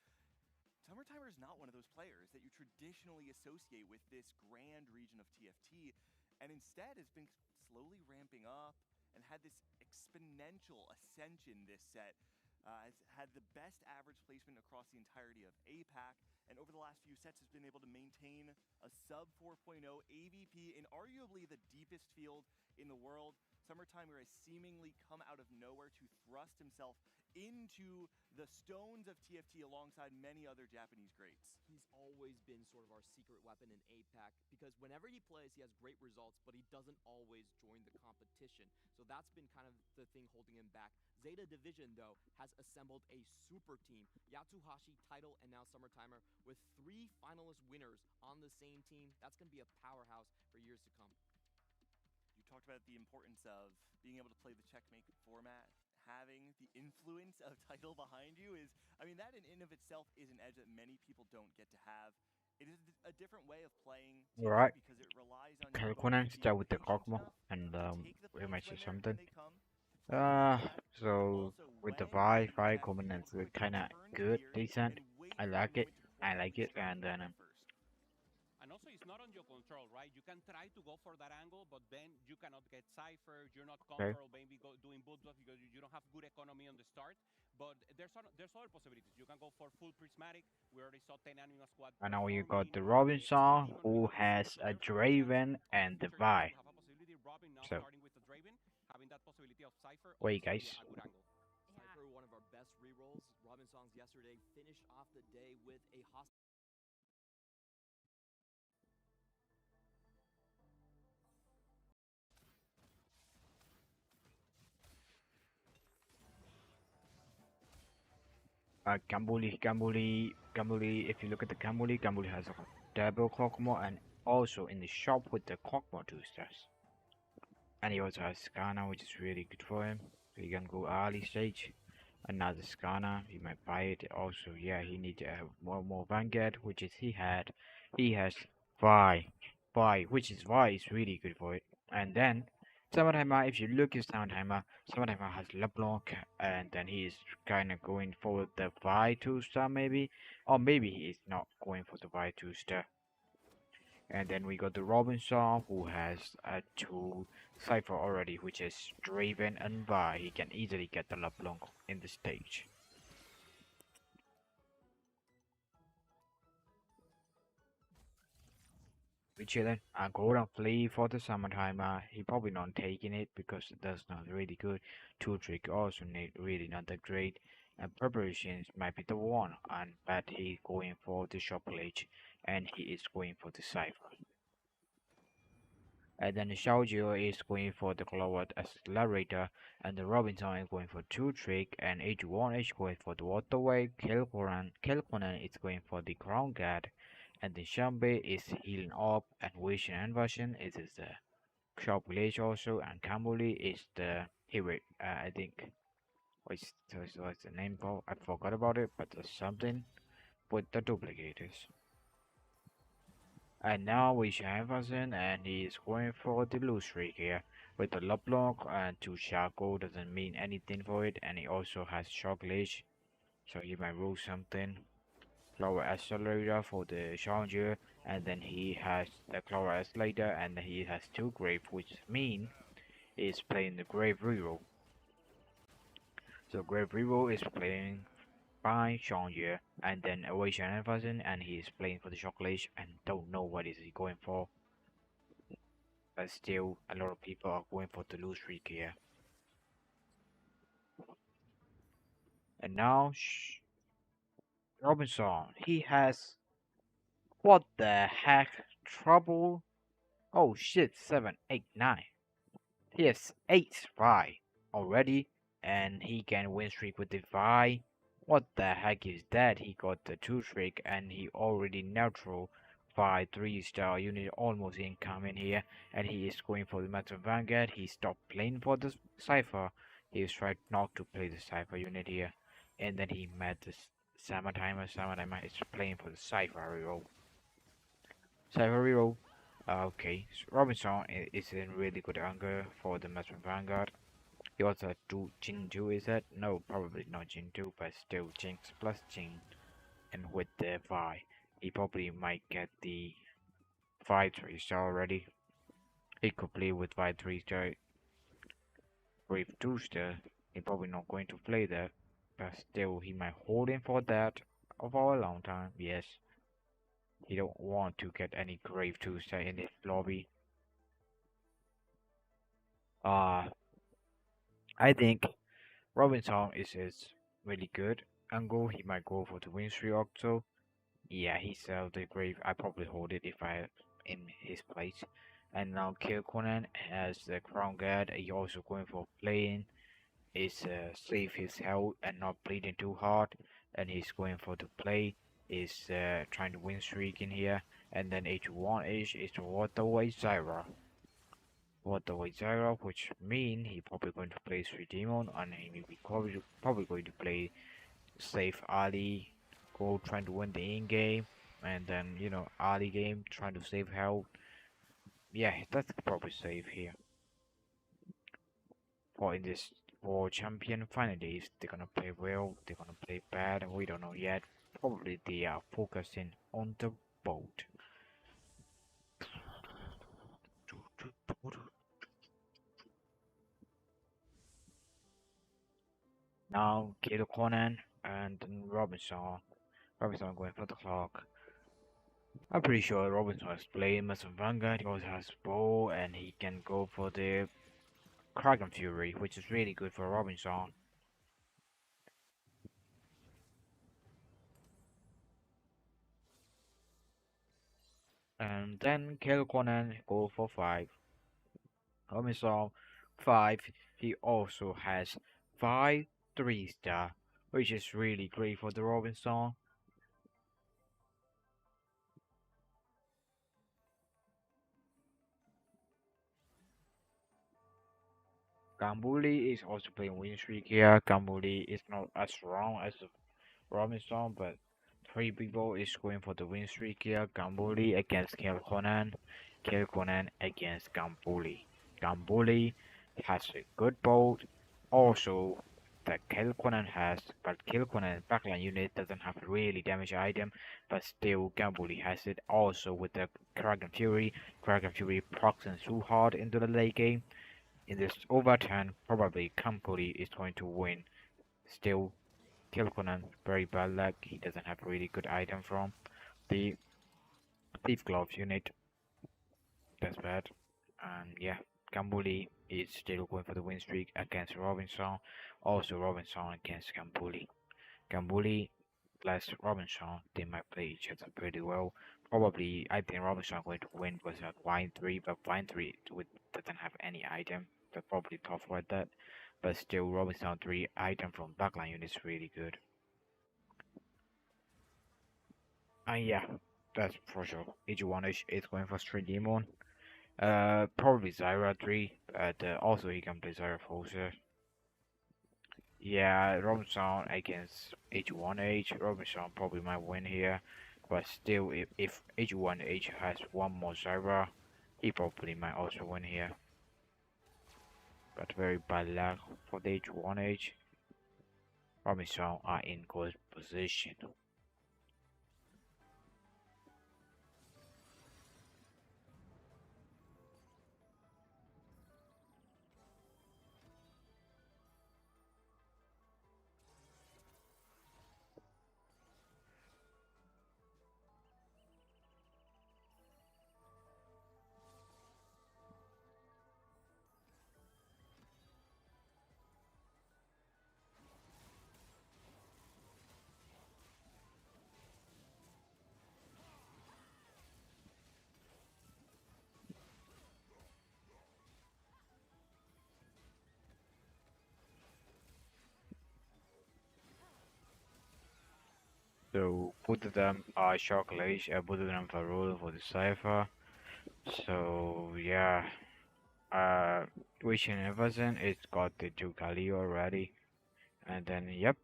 Speaker 1: Summertimer is not one of those players that you traditionally associate with this grand region of TFT, and instead has been slowly ramping up and had this exponential ascension this set. Has had the best average placement across the entirety of APAC, and over the last few sets has been able to maintain a sub 4.0 AVP in arguably the deepest field in the world. Summertimer has seemingly come out of nowhere to thrust himself into the stones of TFT alongside many other Japanese greats.
Speaker 2: He's always been sort of our secret weapon in APAC, because whenever he plays, he has great results, but he doesn't always join the competition. So that's been kind of the thing holding him back. Zeta Division, though, has assembled a super team. Yatsuhashi, Tidal, and now Summertimer with 3 finalist winners on the same team. That's going to be a powerhouse for years to come.
Speaker 1: You talked about the importance of being able to play the checkmate format. Having the influence of Tidal behind you is, I mean, that in of itself is an edge that many people don't get to have. It is a different way of playing
Speaker 5: Right.
Speaker 1: because it relies on
Speaker 5: Conan start with the Kog'Maw, and we might see something. So with the Vi components, it's kind of good, decent. I like it, and then
Speaker 4: And also, it's not on your control, right? You can try to go for that angle, but then you cannot get Cypher. You're not comfortable maybe doing boot buff because you don't have good economy on the start. But there's other possibilities. You can go for full prismatic. We already saw 10 Anima Squad.
Speaker 5: and now you got the Robinson, who has a Draven and the Vi. So wait, guys.
Speaker 2: Cypher, one of our best rerolls. Robin Songs yesterday finished off the day with a hostile.
Speaker 5: Gambuli, if you look at the Gambuli has a double Kog'Maw, and also in the shop with the Kog'Maw 2 stars. And he also has Skana, which is really good for him. So he can go early stage. Another Skana, he might buy it. Also, yeah, he needs to have more Vanguard, which is he has Vi, which is Vi is really good for it. And then Summertimer, if you look at Summertimer has LeBlanc, and then he is kind of going for the Vi 2-star maybe, or maybe he is not going for the Vi 2-star. And then we got the Robinson, who has 2 Cypher already, which is Draven and Vi. He can easily get the LeBlanc in the stage. We chilling. I go and flee for the Summertimer. He probably not taking it because that's not really good. 2 trick also really not that great. And preparations might be the one, and but he going for the shop page, and he is going for the Cypher. And then Xiaojie is going for the Cloud Accelerator, and the Robinson is going for 2 Trick, and H1 is going for the Waterway, Kilkonen is going for the Crown Guard, and then Shambe is healing up, and Vision and Version is the Sharp Village also, and Kambuli is the hero, I think. What's the name called? I forgot about it, but there's something with the duplicators. And now we have Version, and he is going for the blue streak here. With the Loblock and 2 Shaco doesn't mean anything for it, and he also has Shock Leash, so he might rule something. Clover Accelerator for the Challenger, and then he has the Clover Accelerator, and then he has 2 Grave, which mean is playing the Grave Reroll. So Grave Reroll is playing by Challenger, and then Awation Everson, and he is playing for the Shock Leash, and don't know what is he going for. But still, a lot of people are going for the blue streak here. And now, Robinson, he has, what the heck, trouble? Oh shit, 7, 8, 9. He has 8 Vi already, and he can win streak with the Vi. What the heck is that? He got the 2 streak, and he already neutral Vi 3-star unit almost incoming here, and he is going for the Master Vanguard. He stopped playing for the Cypher. He was trying not to play the Cypher unit here, and then he met the Samatimer. Samatimer is playing for the Cypher reroll. Cypher reroll. Okay, so Robinson is in really good angle for the Master Vanguard. He also had Jin 2, is that? No, probably not Jin 2, but still Jinx plus Jin. And with the Vi, he probably might get the Vi 3-star already. He could play with Vi 3-star, Brave 2-star. He probably not going to play that, but still he might hold in for that for a long time, yes. He don't want to get any Grave 2-star in this lobby. I think Robinson is really good angle. He might go for the win streak also. Yeah, he sell the Grave. I probably hold it if I in his place. And now Conan has the Crown Guard. He also going for playing. Is save his health and not bleeding too hard. And he's going for the play. Is trying to win streak in here. And then H1 is the Waterway Zyra. Waterway Zyra, which mean he probably going to play 3 Demon, and he will be probably going to play safe Ali, go trying to win the in game, and then Ali game trying to save health. Yeah, that's probably safe here. For in this World Champion final days, they're gonna play well, they're gonna play bad, we don't know yet. Probably they are focusing on the boat. Now Kato Conan and then Robinson. Robinson going for the clock. I'm pretty sure Robinson has played Master Vanguard. He also has bow, and he can go for the Kraken Fury, which is really good for Robinson. And then Kill Conan go for 5. Robinson 5. He also has 5 3-star, which is really great for the Robinson. Gambuli is also playing win streak here. Gambuli is not as strong as Robinson, but 3 people is going for the win streak here. Gambuli against Kilkonen against Gambuli. Gambuli has a good bolt, also that Kilkonen has, but Kilkonen's backline unit doesn't have a really damage item, but still Gambuli has it also with the Kraken Fury. Kraken Fury procs too hard into the late game. In this overturn, probably Gambuli is going to win. Still, Kilkonen, very bad luck. He doesn't have a really good item from the Thief Gloves unit. That's bad. And yeah, Gambuli is still going for the win streak against Robinson. Also Robinson against Gambuli. Gambuli less Robinson, they might play each other pretty well. Probably, I think Robinson going to win with a Vine 3, but Vine 3 doesn't have any item. They're probably tough with that. But still, Robinson 3 item from backline unit is really good. And yeah, that's for sure. H1H is going for straight demon. Probably Zyra 3, but also he can play Zyra Forcer. Yeah, Robinson against H1H. Robinson probably might win here, but still, if H1H has one more Zyra, he probably might also win here. But very bad luck for the H1H. Robinson are in good position. So both of them are chocolate, both of them for rule for the cipher. So yeah, Wishing Everson, it's got the Jukali already, and then yep.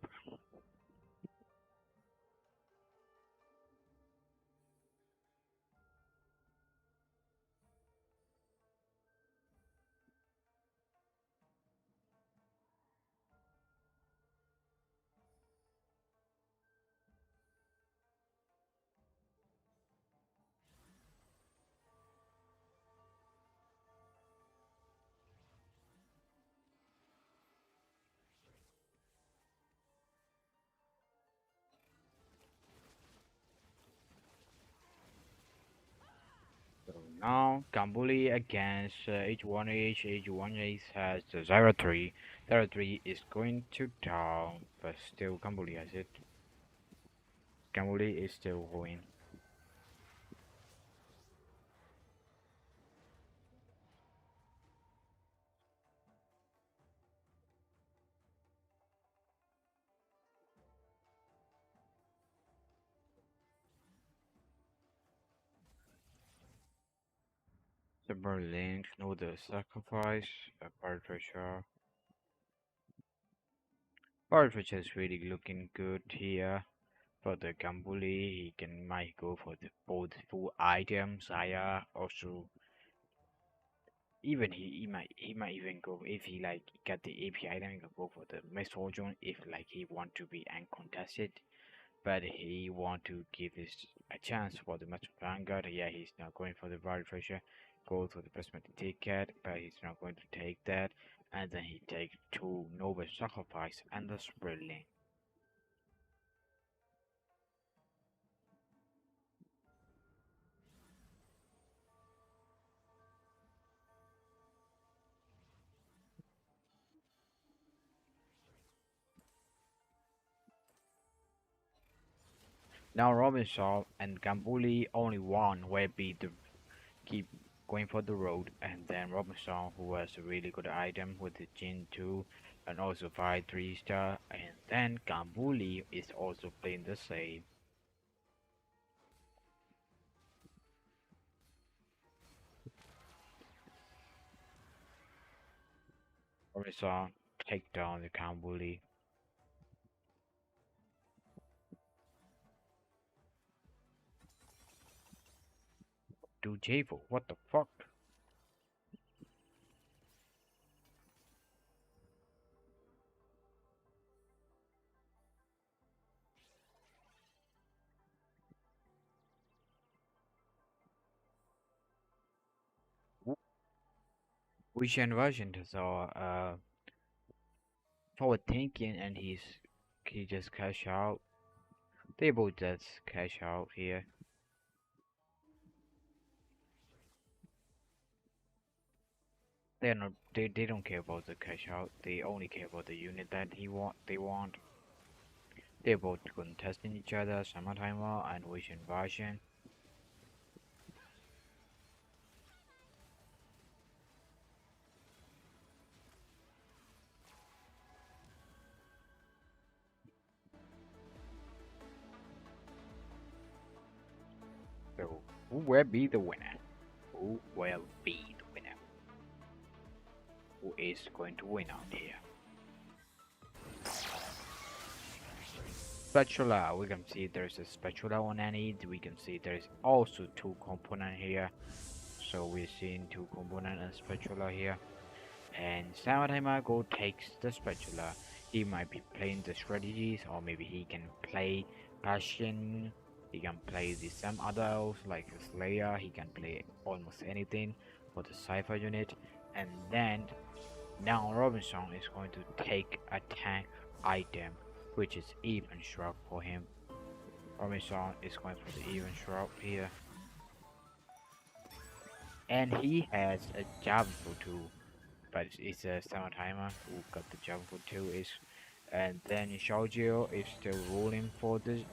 Speaker 5: So now Gambuli against H1H. H1H has the 0-3. 0-3 is going to down, but still Gambuli has it. Gambuli is still going. The Berlin, no the sacrifice, Bartresha. Bartresha is really looking good here. For the Gambuli, he might go for the both full items. Zaya also, even he might even go if he like get the AP item. He can go for the misfortune if like he want to be uncontested, but he want to give this a chance for the match Vanguard. Yeah, he's not going for the Barry Treasure. Go for the placement ticket, but he's not going to take that. And then he takes two Noble Sacrifice and the Sprilling. Now Robinson and Gambuli only one will be the keep going for the road, and then Robinson, who has a really good item with the Jin 2 and also 5 3-star, and then Gambuli is also playing the same. Robinson take down the Gambuli. Do Javo, what the fuck? Which invasion saw forward thinking and he just cash out. They both just cash out here. They're not they don't care about the cash out. They only care about the unit that they want. They're both contesting each other, Summer Timer and Wish Invasion. So, who will be the winner? Who will be the winner? Who is going to win out here? Spatula, we can see there's a spatula on any. We can see there's also two components here. So we're seeing two components and spatula here. And Samataimago takes the spatula. He might be playing the strategies, or maybe he can play passion. He can play some others like Slayer. He can play almost anything for the Cypher unit. And then now Robinson is going to take a tank item, which is even shrub for him. Robinson is going for the even shrub here. And he has a Javelin too, but it's a Summer Timer who got the Javelin too. And then Xiaojio is still ruling for the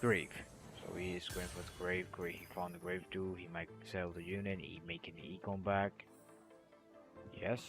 Speaker 5: Grave. So he is going for the Grave. He found the Grave too. He might sell the unit. He making the econ back. Yes.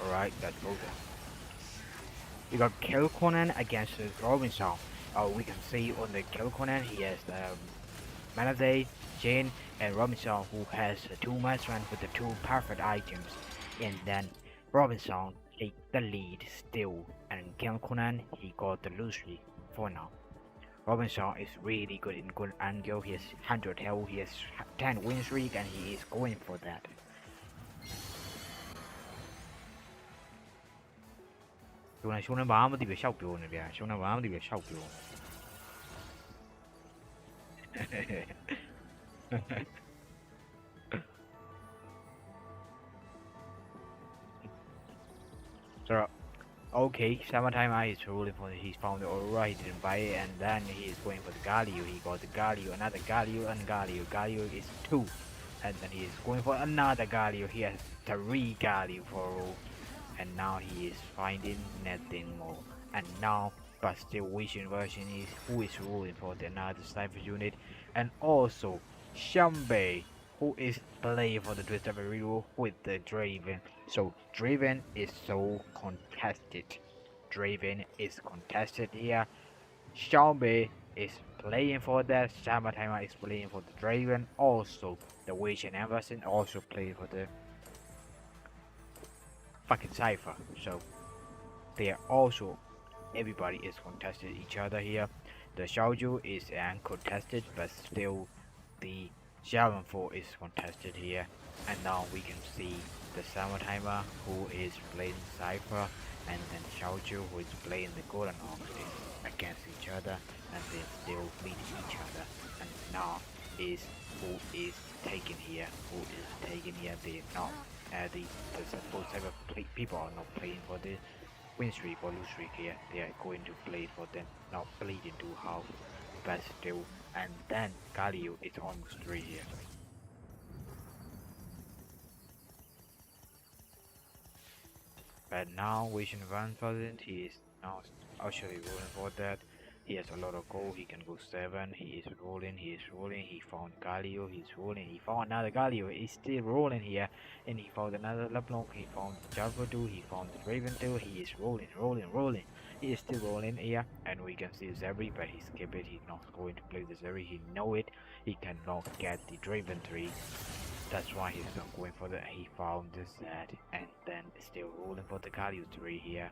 Speaker 5: Alright, that's over. We got Kill Conan against Robinson. We can see on the Kill Conan he has Manade, Jane, and Robinson who has two Masterman with the two perfect items. And then Robinson take the lead still, and Kill Conan he got the Lucy for now. Robinson is really good in good angle. He has 100 health, he has 10 win streak, and he is going for that. Chỗ này xuống bám thì phải sau kiểu này kìa, xuống bám thì phải sau kiểu. So, okay, Summertime is ruling for he's found the aura, he didn't buy it, and then he is going for the Galio. He got the Galio, another Galio, and Galio. Galio is 2, and then he is going for another Galio. He has 3 Galio for all. And now he is finding nothing more. And now, but still Vision version is who is ruling for the another Cypher unit. And also Shambe, who is playing for the Twisted Review with the Draven. So Draven is so contested. Draven is contested here. Shambe is playing for that. Summertime is playing for the Draven. Also the Vision Everson also playing for the fucking Cypher. So they are also, everybody is contested each other here. The Shouju is uncontested, but still the Shaman 4 is contested here. And now we can see the Summertimer who is playing Cypher, and then Shouju who is playing the Golden Ox against each other, and they still meeting each other. And now is who is taken here, they not the suppose people are not playing for this win streak or lose streak here. They are going to play for them, not bleed into half, but still. And then Galio is almost 3 here. But now Vision Van Thousand, he is now actually rolling for that. He has a lot of gold, he can go 7, he is rolling, he found Galio, he's rolling, he found another Galio, he's still rolling here, and he found another LeBlanc, he found Javadu, he found the Raventail, he is rolling, he is still rolling here, and we can see Zebri, but he skipped it, he's not going to play the Zebri, he know it, he cannot get the Draven 3, that's why he's not going for that, he found the Z, and then still rolling for the Galio 3 here.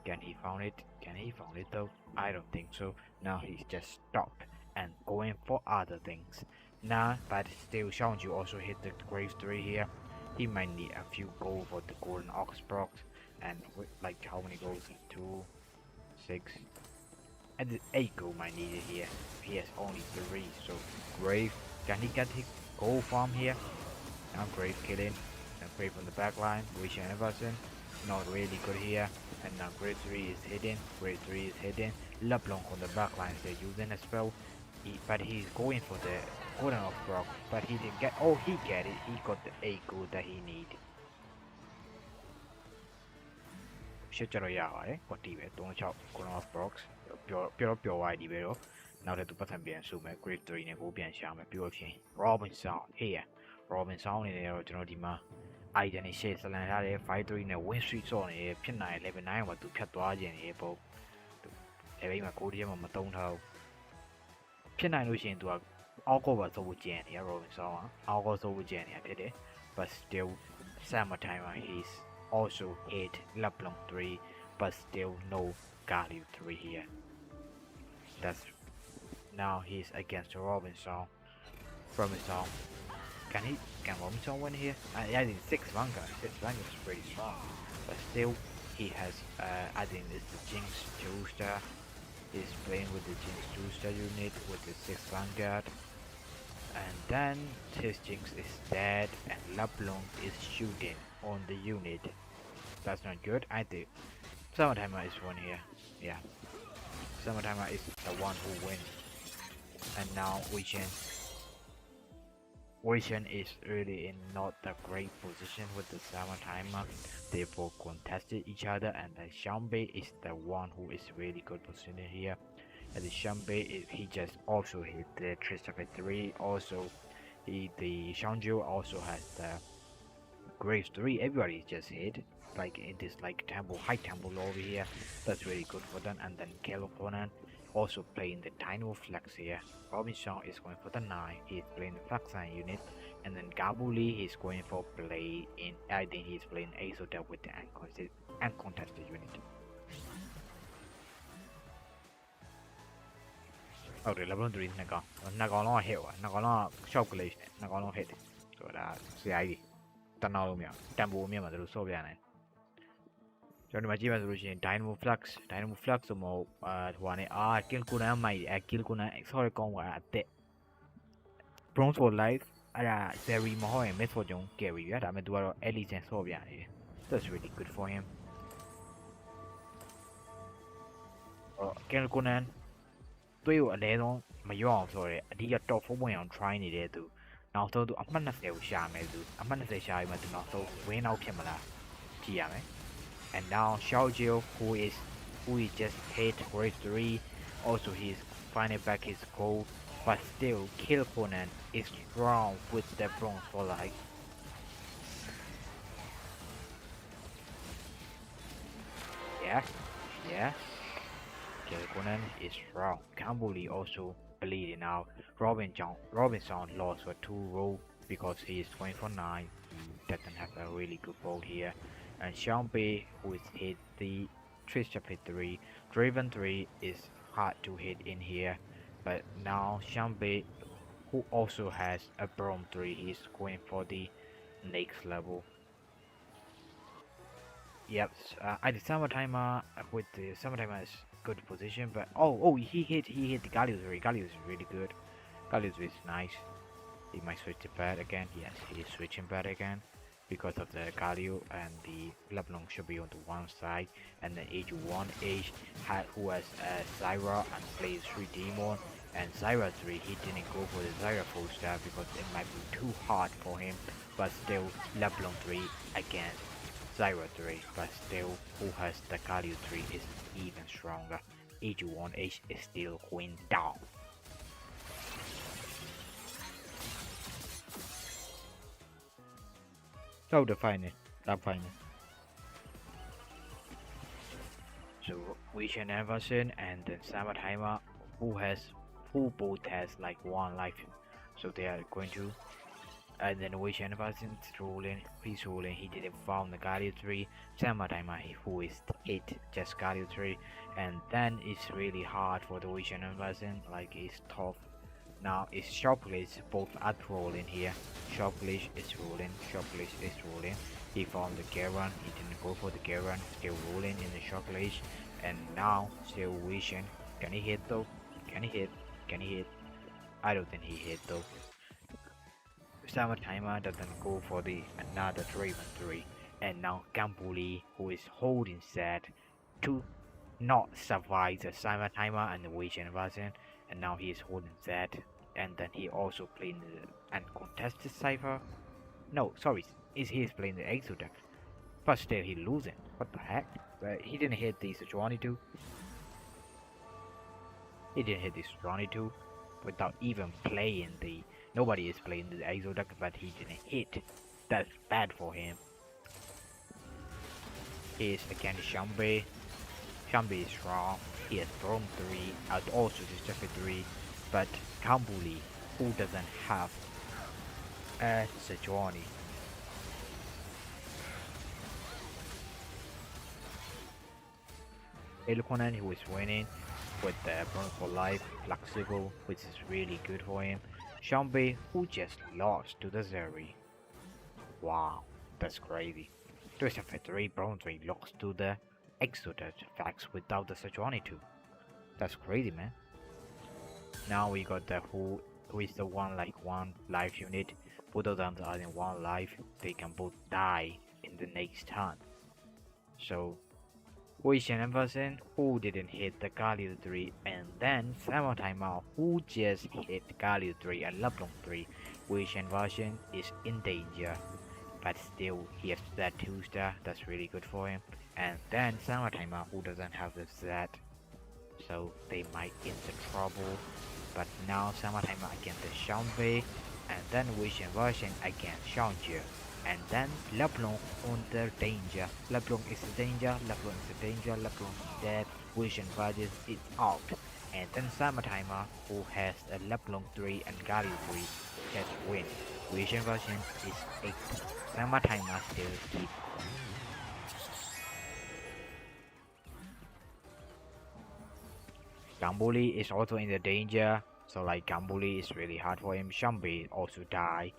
Speaker 5: Can he found it? Can he found it though? I don't think so. Now he's just stopped and going for other things. Nah, but still Xiangju also hit the grave 3 here. He might need a few gold for the golden ox procs. And like how many golds? 2, 6. And 8 gold might need it here. He has only 3, so grave. Can he get his gold farm here? Now grave killing. And grave on the back line. Wish and Everson. Not really good here. And now grade 3 is hidden, LeBlanc on the back line they're using a spell, but he's going for the golden off rock, but he didn't get, oh he get it, he got the 8 gold that he need. ရှစ်ကြတော့ရပါတယ်ဟောတီးပဲ36 golden off rocks ပျော်ဝိုင်းဒီပဲတော့နောက်ထပ်သူပတ်စံပြန်စုမယ် grade 3နဲ့ကိုပြန်ရှာမယ်ပြီးတော့ချင်း Robinson here Robinson နေတယ်တော့ကျွန်တော်ဒီမှာitem နဲ့ share စလန်ထားတယ် 5-3 နဲ့ win streak စော့နေတယ်ဖြစ်နိုင် level 9မှာသူဖြတ်သွားခြင်းနေပုံ level မှာကိုဒီမှာမတုံးထားဘူးဖြစ်နိုင်လို့ရှိရင်သူကအောက်ကောပါစိုးဖို့ကျန်နေရ Robinson ကအောက်ကောစိုးဖို့ကျန်နေရဖြစ်တယ် but still summertime he's also hit LeBlanc 3 but still no Galio 3 here that's now he's against Robinson can Robinson win here? I think 6 Vanguard. 6 Vanguard is pretty strong. But still, he has, I think it's the Jinx 2-star. He's playing with the Jinx 2-star unit with the 6 Vanguard. And then his Jinx is dead and LeBlanc is shooting on the unit. That's not good. I think Summertimer is one here. Yeah. Summertimer is the one who wins. And now Vision is really in not a great position with the Summertimer. They both contested each other, and the Shambe is the one who is really good position here. And the Shambe he just also hit the Tristan 3. Also, the Shangju also has the Graves 3. Everybody just hit. Like it is like temple, high temple over here. That's really good for them. And then California also playing the Dino Flex here. Robinson is going for the 9. He's playing the Flaxine unit. And then Gabuli is going for play in. I think he's playing Azoda with the uncontested unit. Okay, level 3 Nagalon hit. Nagalon shock glitch. Nagalon hit. So that's the idea. Tanalumia. Tambu Mia, the Sovian. ကျွန်တော်ဒီမှာကြည့်မှဆိုလို့ရှိရင် Dynamo Flux ဆိုမို့ဟိုကနေkill ကိုနန်းမိုက်kill ကိုနန်း sorry ကောင်းกว่าအသက် bronze for life အဲ့ဒါ Zeri မဟုတ်ရင် miss for ကျွန် carry ဗျာဒါပေမဲ့သူကတော့ Ellison ဆော့ပြနေတယ် that's really good for him kill ကိုနန်းတွေးကိုအလဲဆုံးမရောအောင်ဆိုရဲအဓိက top 4 ဝင်အောင် try နေတဲ့သူနောက်ဆုံးသူအမှတ်20ကိုရှာမယ်သူအမှတ်20ရှာပြီးမှသူနောက်ဆုံး win out ဖြစ်မလားကြည့်ရမယ်And now Xiaojiu, who is just hit grade 3, also he's finding back his gold, but still Kill Conan is strong with the bronze for life. Yeah. Kill Conan is strong. Kambuli also bleeding out. Robinson lost for 2 rows because he is going for 9. He doesn't have a really good bolt here. And Xiaobi, who is hit the Tristan 3, Draven 3 is hard to hit in here, but now Xiaobi, who also has a Brom 3, he's going for the next level. Yep, I the Summertimer with the Summertimer is good position, but he hit the Galio 3. Galio is really good. Galio is nice. He might switch to bad again. Yes, he is switching bad again. because of the Galio, and the Leblon should be on the one side, and then age 1H who has Zyra and plays 3 Demon, and Zyra 3 he didn't go for the Zyra full star because it might be too hard for him, but still Leblon 3 against Zyra 3, but still who has the Galio 3 is even stronger. Age 1H is still going down. So the final. So Vision Everson and then Sabatheimer who both has like 1 life. So they are going to, and then Vision Everson he's rolling, he didn't found the Galio 3, Sabatheimer who is hit just Galio 3, and then it's really hard for the Vision Everson, like it's tough. Now it's Shoplish both at rolling here. Shoplish is rolling. He found the Garen, he didn't go for the Garen, still rolling in the Shoplish, and now still Vision. Can he hit though? Can he hit? I don't think he hit though. Sabatheimer doesn't go for the another Draven 3, and now Gambuli who is holding set to not survive the Sabatheimer and the Vision version, and now he is holding set, and then he also playing the uncontested Cypher. No, sorry, he's playing the Exodeck, but still he losing. What the heck? He didn't hit the Sejuani 2. He didn't hit the Sejuani 2 without even playing the. Nobody is playing the Exodeck, but he didn't hit. That's bad for him. He is against Shambi. Shambi is strong. He has thrown 3, and also Jeffrey 3, but Kambuli, who doesn't have a Sejuani. Corin, who is winning with the Burn for Life, Flexible, which is really good for him. Shambi, who just lost to the Zeri. Wow, that's crazy. Jeffrey 3, Burn 3 lost to the Exodeck facts without the Sejuani 2. That's crazy, man. Now we got the who is the 1 life unit. Both of them are in 1 life. They can both die in the next turn. So Vision Everson who didn't hit the Galio 3, and then Sabatheimer who just hit Galio 3 and Leblon 3. Vision version is in danger, but still he has that 2-star. That's really good for him. And then Sabatheimer who doesn't have the Z, so they might into trouble. But now Sabatheimer against the Shambi, and then Vision version against Shangji, and then Leblon on the danger. Leblon is a danger. Leblon is dead. Vision version is out, and then Sabatheimer who has a Leblon 3 and Galio 3 just win. Vision version is 8. Sabatheimer still keep. Gambuli is also in the danger, so like Gambuli is really hard for him. Shambi also die.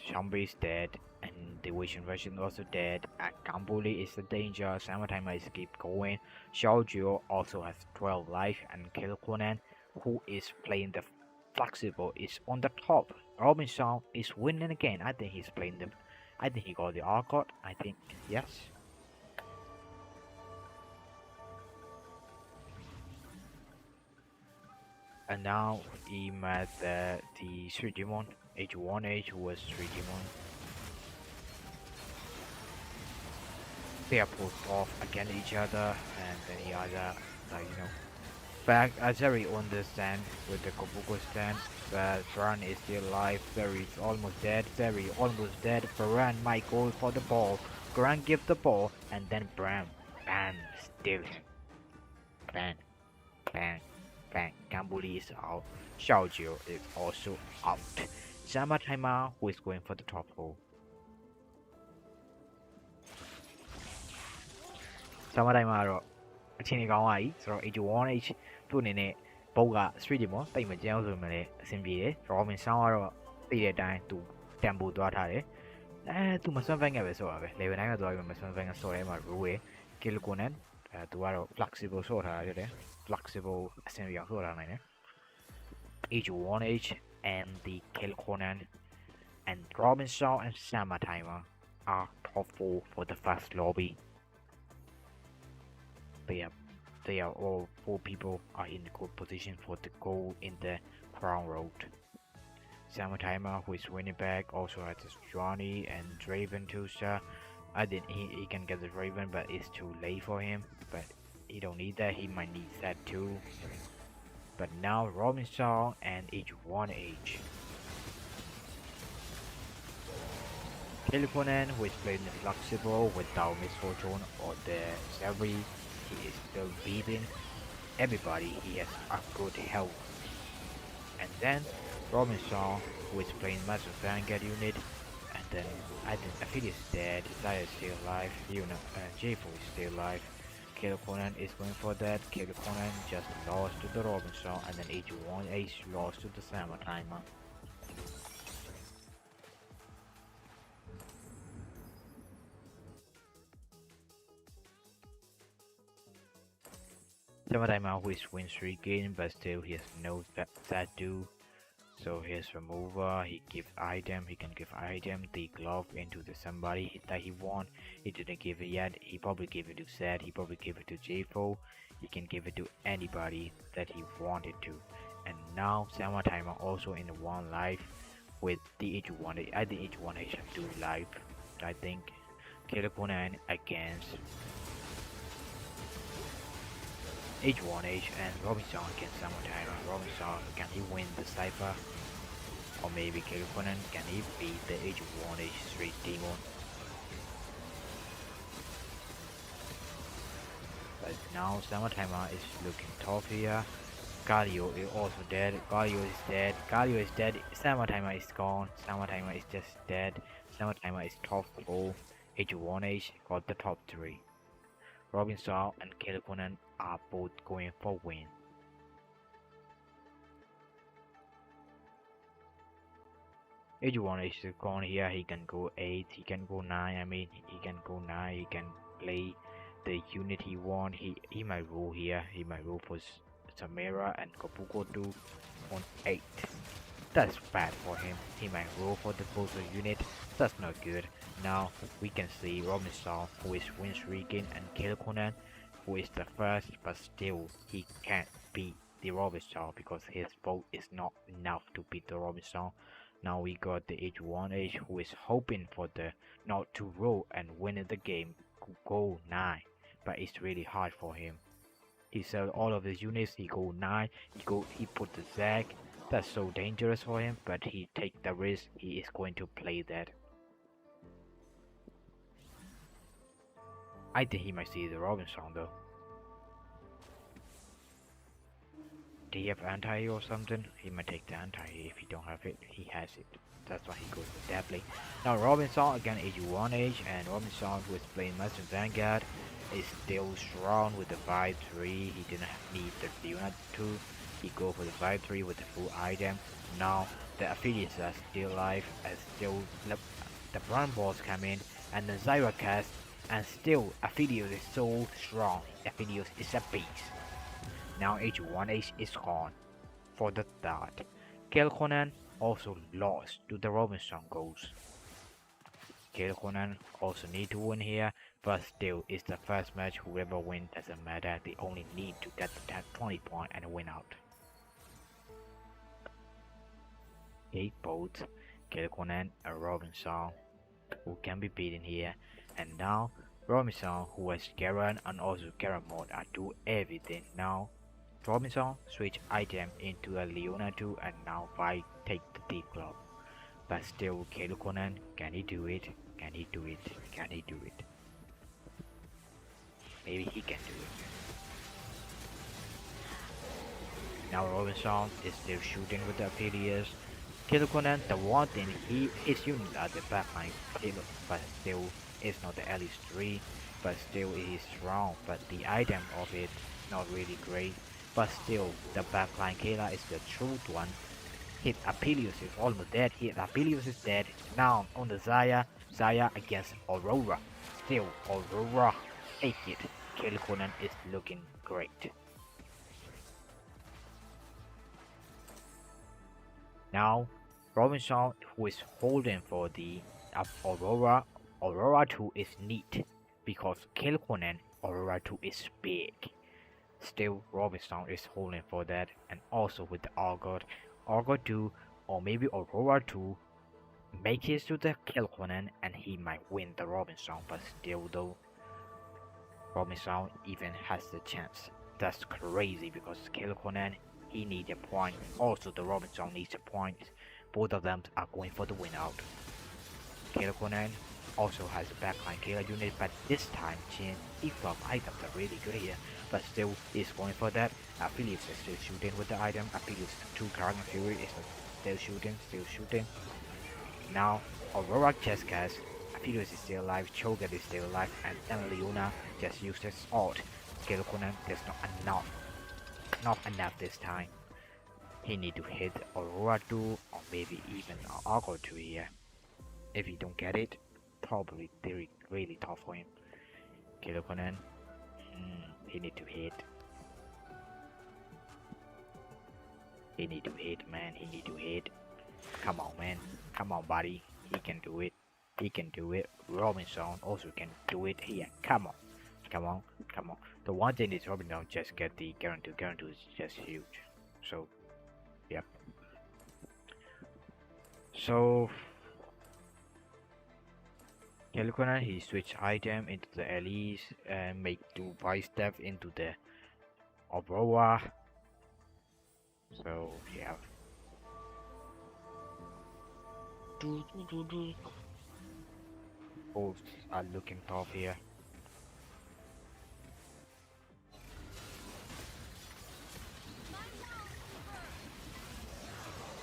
Speaker 5: Shambi is dead, and the Vision version also dead. And Gambuli is the danger. Sabatheimer is keep going. Xiaojiu also has 12 life, and Corin, who is playing the Flexible, is on the top. Robinson is winning again. I think he's playing the. I think he got the Arcot. I think yes. And now he met the 3 Demon, H1H was 3 Demon. They are both off against each other, and then the other, back Azeri on the stand with the Kobuko stand, but Baran is still alive. Zeri is almost dead. Zeri almost dead. Baran might go for the ball. Baran give the ball, and then Bram, bang, still, bang, bang. Gambuli is out. Xiaojiu is also out. Sabatheimer who is going for the top hole. Sabatheimer တော့အချိန်ကြီးကောင်းသွားပြီဆိုတော့ H1H သူ့အနေနဲ့ဘုတ်က street တွေပေါ့တိတ်မကြမ်းဆိုမှလည်းအဆင်ပြေတယ် Robin ဆောင်းကတော့သိတဲ့အတိုင်းသူတန်ပိုသွားထားတယ်သူမဆွမ်းဖန်ကပဲဆော့တာပဲ level 9ကသွားပြီးမဆွမ်းဖန်ကဆော့ထဲမှာ rule ရယ် kill conan သူကတော့ flexible ဆော့ထားတာဖြစ်တယ် flexible အဆင်ပြေအောင်ဆော့ထားနိုင်တယ် H1H and the kill conan and Robin Shaw and Sabatheimer are top 4 for the first lobby. They are all 4 people are in good position for the goal in the crown road. Timer, who is winning back, also has Johnny and Draven too, sir. I think he can get the Draven, but it's too late for him. But he don't need that, he might need that too. But now Robinson and H1H. Kilikonen, who is playing flexible without misfortune or the Savvy, he is still beating everybody. He has a good health. And then Robinson, who is playing Master Vanguard unit, and then I think Affiliate is dead, Zaya is still alive, J4 is still alive. Kilikonen is going for that. Kilikonen just lost to the Robinson, and then H1H lost to the Timer. Timer, who is win streaking, but still he has no that do. So here's remover, he gives item, he can give item, the glove into the somebody that he want. He didn't give it yet, he probably gave it to Zed, he probably gave it to J4, he can give it to anybody that he wanted to. And now Timer also in the 1 life with the H1, I think H1H have 2 life, I think. Kilikonen against H1H and Robinson against Timer. Robinson, can he win the Cypher? Or maybe Kilikonen, can he beat the H1H Street Demon? But now Timer is looking tough here. Galio is also dead. Galio is dead. Galio is dead. Timer is gone. Timer is just dead. Timer is top 4. H1H got the top 3. Robinson and Kilikonen are both going for win. H1H is gone here, he can go 8, he can go 9, I mean he can go 9, he can play the unit he want, he might roll here, he might roll for Samira and Kabuko too on 8. That's bad for him, he might roll for the both unit, that's not good. Now we can see Robinson, who is win streaking, and Kilikonen, who is the first, but still he can't beat the Robinson because his vote is not enough to beat the Robinson. Now we got the H1H, who is hoping for the not to roll and win the game, go 9, but it's really hard for him. He sells all of his units, he go 9, he put the Zag, that's so dangerous for him, but he take the risk, he is going to play that. I think he might see the Robinson though. Do he have anti or something? He might take the anti if he don't have it. He has it. That's why he goes with that play. Now Robinson again H1H, and Robinson, who is playing Master Vanguard, is still strong with the 5-3. He didn't need the Leona 2. He go for the 5-3 with the full item. Now the affiliates are still alive, and still the brown balls come in, and the Zyra cast, and still Affiliate is so strong. Affiliate is a beast. Now H1H is gone for the third. Kilikonen also lost to the Robinson goals. Kilikonen also need to win here, but still it's the first match. Whoever wins doesn't matter. They only need to get the 20 point and win out. 8 votes, Kilikonen and Robinson, who can be beaten here. And now Robinson, who has Corin and also Corin mode, are do everything now. Robinson switch item into a Leona 2 and now take the deep glove. But still Kilikonen, can he do it? Can he do it? Can he do it? Maybe he can do it. Now Robinson is still shooting with the affiliates. Kilikonen, the one thing his units are the backline, but still it's not the Alice 3, but still it is strong, but the item of it not really great. But still, the backline Kayla is the truth one. Hit Apelius is almost dead. Hit Apelius is dead. Now on the Zaya against Aurora. Still, Aurora take it. Kilikonen is looking great. Now, Robinson, who is holding for the Aurora, Aurora 2 is neat because Kill Conan Aurora 2 is big. Still, Robinson is holding for that, and also with the Augur 2 or maybe Aurora 2 make it to the Kill Conan and he might win the Robinson, but still though, Robinson even has the chance. That's crazy because Kill Conan, he needs a point, also the Robinson needs a point. Both of them are going for the win out. Kill Conan also has a backline killer unit, but this time Jin flop items are really good here, but still is going for that. Aphelios is still shooting with the item. Aphelios 2 Dragon Fury is still shooting. Now Aurora just cast. Aphelios is still alive, Cho'Gath is still alive, and Leona just used his ult. Kill Conan, there's not enough this time. He need to hit Aurora 2 or maybe even Augur 2 here. If he don't get it, probably really tough for him. Kill Conan, he need to hit. He need to hit, man. He need to hit. Come on, man. Come on, buddy. He can do it. He can do it. Robinson also can do it here. Come on. Come on. Come on. The one thing is Robinson just get the guarantee. Guarantee is just huge. So, yep. So, Kelkonan, he switch item into the Elise and make do vice step into the Aurora. So, yeah. Both are looking tough here.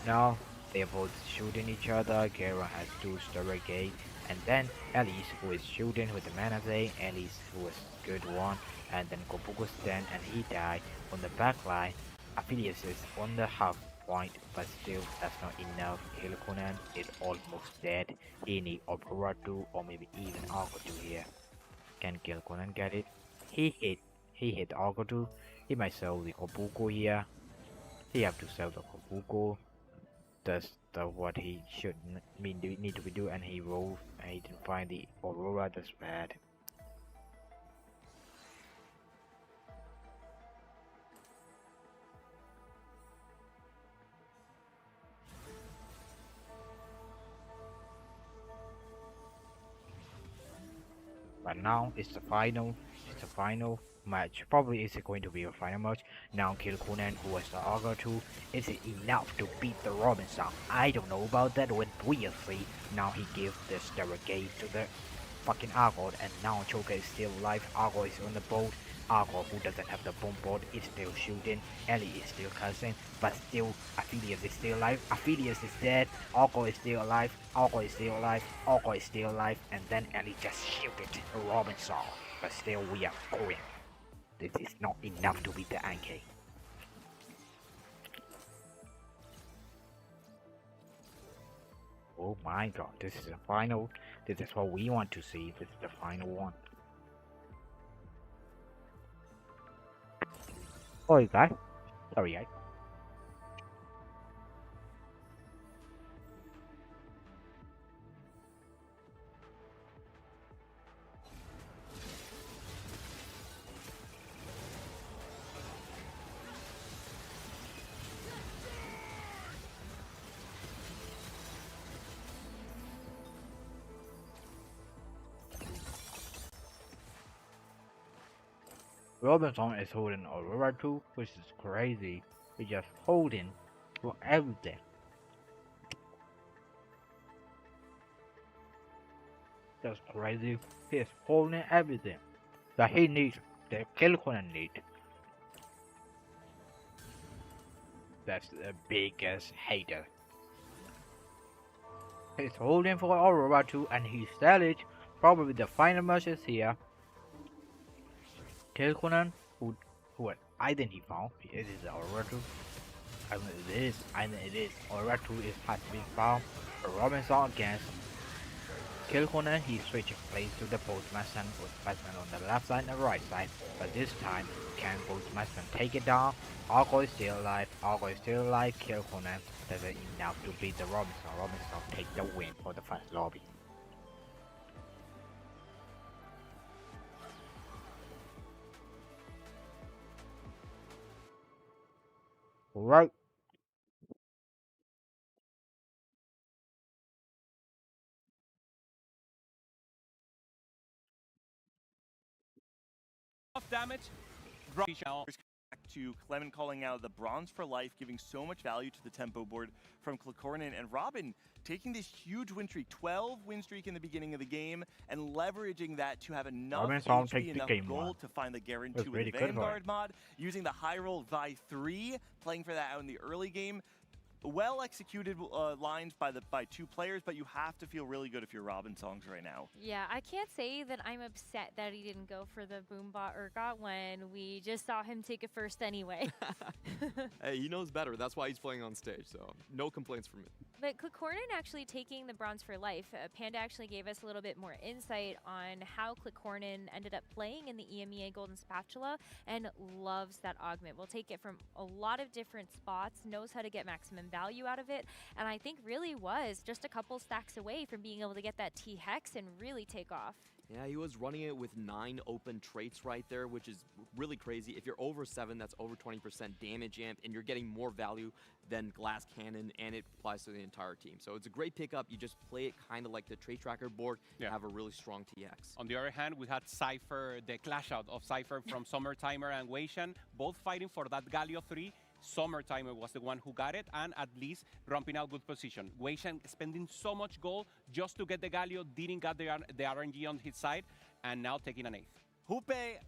Speaker 5: Now they are both shooting each other. Corin has 2 Starry Gate, and then Elise, who is shooting with the Manase. Elise, who is good one, and then Kobuko stand and he died on the back line. Aphelios is on the half point, but still that's not enough. Kill Conan is almost dead. He need Aurora 2 or maybe even Augur 2 here. Can Kill Conan get it? He hit Augur 2. He might sell the Kobuko here. He have to sell the Kobuko. That's what he should need to be doing, and he rolled and he didn't find the Aurora. That's bad. But now it's the final. It's the final match. Probably is it going to be a final match. Now Kill Conan, who was the Augur 2, is it enough to beat the Robinson? I don't know about that. We'll see. Now he gives the Stargate to the fucking Augur, and now Cho'Gath is still alive. Augur is on the boat. Augur, who doesn't have the bomb board, is still shooting. Ellie is still cussing, but still Aphelios is still alive. Aphelios is dead. Augur is still alive. Augur is still alive. Augur is still alive, and then Ellie just shooted Robinson. But still we are going. This is not enough to beat the Anke. Oh my god, this is the final. This is what we want to see. This is the final one. Sorry guys. Sorry guys. Robinson is holding Aurora 2, which is crazy. He's just holding for everything. That's crazy. He's holding everything that he needs, that Kill Conan needs. That's the biggest hater. He's holding for Aurora 2 and he sell it. Probably the final match is here. Kill Conan, who either he found, it is Aurora 2. Either it is Aurora 2 is has been found. Robinson against Kill Conan, he switched place to the Postmaster with Postmaster on the left side and the right side. But this time, can Postmaster take it down? Augur is still alive. Augur is still alive. Kill Conan doesn't enough to beat the Robinson. Robinson take the win for the first lobby. Right.
Speaker 4: Enough damage.
Speaker 1: Back to Clement calling out the bronze for life, giving so much value to the tempo board from Corin, and Robin taking this huge win streak, 12 win streak in the beginning of the game, and leveraging that to have enough
Speaker 5: Robin Song
Speaker 1: HP,
Speaker 5: take the
Speaker 1: enough
Speaker 5: game
Speaker 1: gold
Speaker 5: one.
Speaker 1: to find the Garen
Speaker 5: That's
Speaker 1: 2
Speaker 5: really
Speaker 1: with
Speaker 5: good for
Speaker 1: Vanguard
Speaker 5: him.
Speaker 1: mod, using the high roll Vi 3, playing for that out in the early game. Well executed lines by two players, but you have to feel really good if you're Robin Songs right now.
Speaker 3: Yeah, I can't say that I'm upset that he didn't go for the Boombot Urgot when we just saw him take it first anyway.
Speaker 2: Hey, he knows better. That's why he's playing on stage, so no complaints from me.
Speaker 3: But Corin actually taking the bronze for life, Panda actually gave us a little bit more insight on how Corin ended up playing in the EMEA Golden Spatula and loves that augment. Will take it from a lot of different spots, knows how to get maximum value out of it, and I think really was just a couple stacks away from being able to get that T-Hex and really take off.
Speaker 2: Yeah, he was running it with 9 open traits right there, which is really crazy. If you're over 7, that's over 20% damage amp, and you're getting more value than Glass Cannon, and it applies to the entire team. So it's a great pickup. You just play it kind of like the trait tracker board and have a really strong TX.
Speaker 4: On the other hand, we had Cypher, the clash out of Cypher from Summer Timer and Weishan, both fighting for that Galio 3. Summer Timer was the one who got it, and at least ramping out good position. Weishan spending so much gold just to get the Galio, didn't get the RNG on his side, and now taking an 8th.
Speaker 1: Hoope,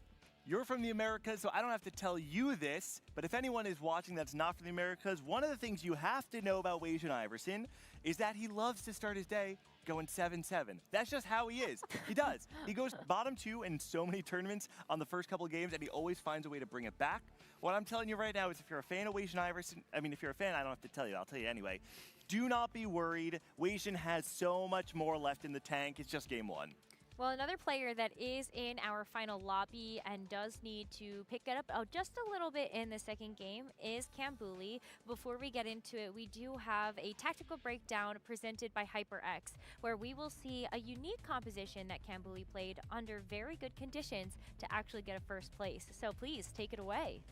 Speaker 1: you're from the Americas, so I don't have to tell you this, but if anyone is watching that's not from the Americas, one of the things you have to know about Weishan Iverson is that he loves to start his day going 7-7. That's just how he is. He does. He goes bottom 2 in so many tournaments on the first couple of games, and he always finds a way to bring it back. What I'm telling you right now is if you're a fan of Weishan Iverson, I mean, if you're a fan, I don't have to tell you. I'll tell you anyway. Do not be worried. Weishan has so much more left in the tank. It's just game 1.
Speaker 3: Well, another player that is in our final lobby and does need to pick it up just a little bit in the second game is Kambuli. Before we get into it, we do have a tactical breakdown presented by HyperX, where we will see a unique composition that Kambuli played under very good conditions to actually get a first place. So please, take it away.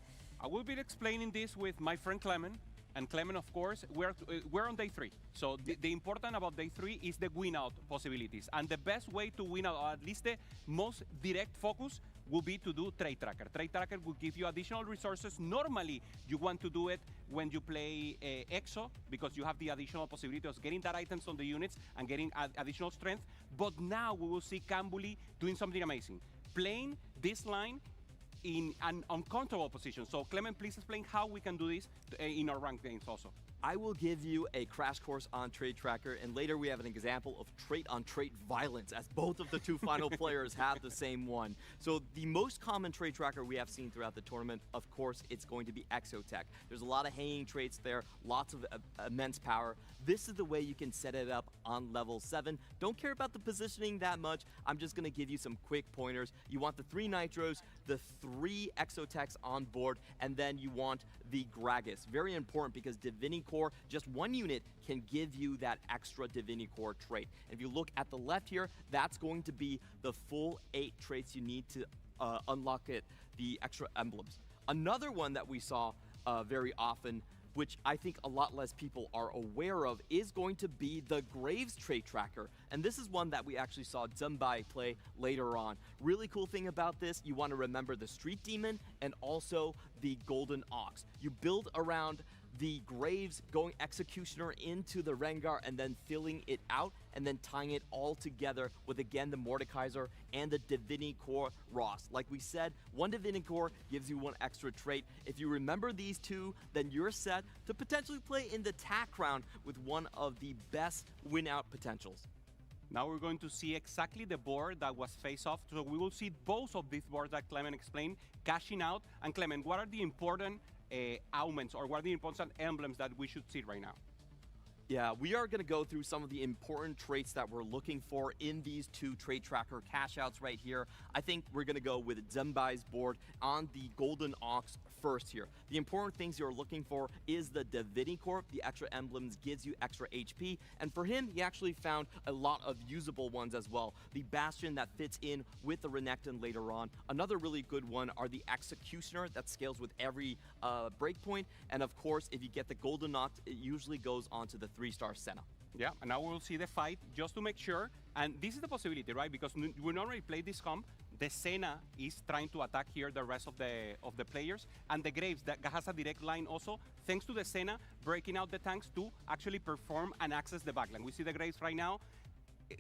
Speaker 4: I will be explaining this with my friend Clement. And Clement, of course, we're on day 3. So the important about day 3 is the win out possibilities. And the best way to win out, or at least the most direct focus, will be to do Trade Tracker. Trade Tracker will give you additional resources. Normally, you want to do it when you play EXO, because you have the additional possibility of getting that items on the units and getting additional strength. But now we will see Kambuli doing something amazing. Playing this line in an uncomfortable position. So Clement, please explain how we can do this in our ranked games also.
Speaker 2: I will give you a crash course on Trade Tracker, and later we have an example of trait-on-trait violence, as both of the two final players have the same one. So the most common Trade Tracker we have seen throughout the tournament, of course, it's going to be Exotech. There's a lot of hanging traits there, lots of immense power. This is the way you can set it up on level 7. Don't care about the positioning that much. I'm just going to give you some quick pointers. You want the 3 Nitros, the 3 Exotechs on board, and then you want the Gragas. Very important because Divinity Core, just 1 unit can give you that extra Divinity Core trait. If you look at the left here, that's going to be the full 8 traits you need to unlock it, the extra emblems. Another one that we saw very often, which I think a lot less people are aware of, is going to be the Graves Trait Tracker. And this is one that we actually saw Zumbai play later on. Really cool thing about this, you want to remember the Street Demon and also the Golden Ox. You build around the Graves, going Executioner into the Rengar and then filling it out and then tying it all together with, again, the Mordekaiser and the Divinity Core Ross. Like we said, 1 Divinity Core gives you 1 extra trait. If you remember these 2, then you're set to potentially play in the TAC round with one of the best win-out potentials.
Speaker 4: Now we're going to see exactly the board that was face-off. So we will see both of these boards that Clement explained cashing out. And Clement, what are the important augments, or what are the important emblems that we should see right now?
Speaker 2: Yeah, we are going to go through some of the important traits that we're looking for in these two trait tracker cash outs right here. I think we're going to go with Zembai's board on the Golden Ox first here. The important things you're looking for is the Divinity Corp. The extra emblems gives you extra HP. And for him, he actually found a lot of usable ones as well. The Bastion that fits in with the Renekton later on. Another really good one are the Executioner that scales with every breakpoint. And of course, if you get the Golden Ox, it usually goes on to the 3-star Senna.
Speaker 4: Yeah, and now we'll see the fight just to make sure. And this is the possibility, right? Because we normally play this comp. The Senna is trying to attack here the rest of the players. And the Graves that has a direct line also, thanks to the Senna breaking out the tanks to actually perform and access the backline. We see the Graves right now.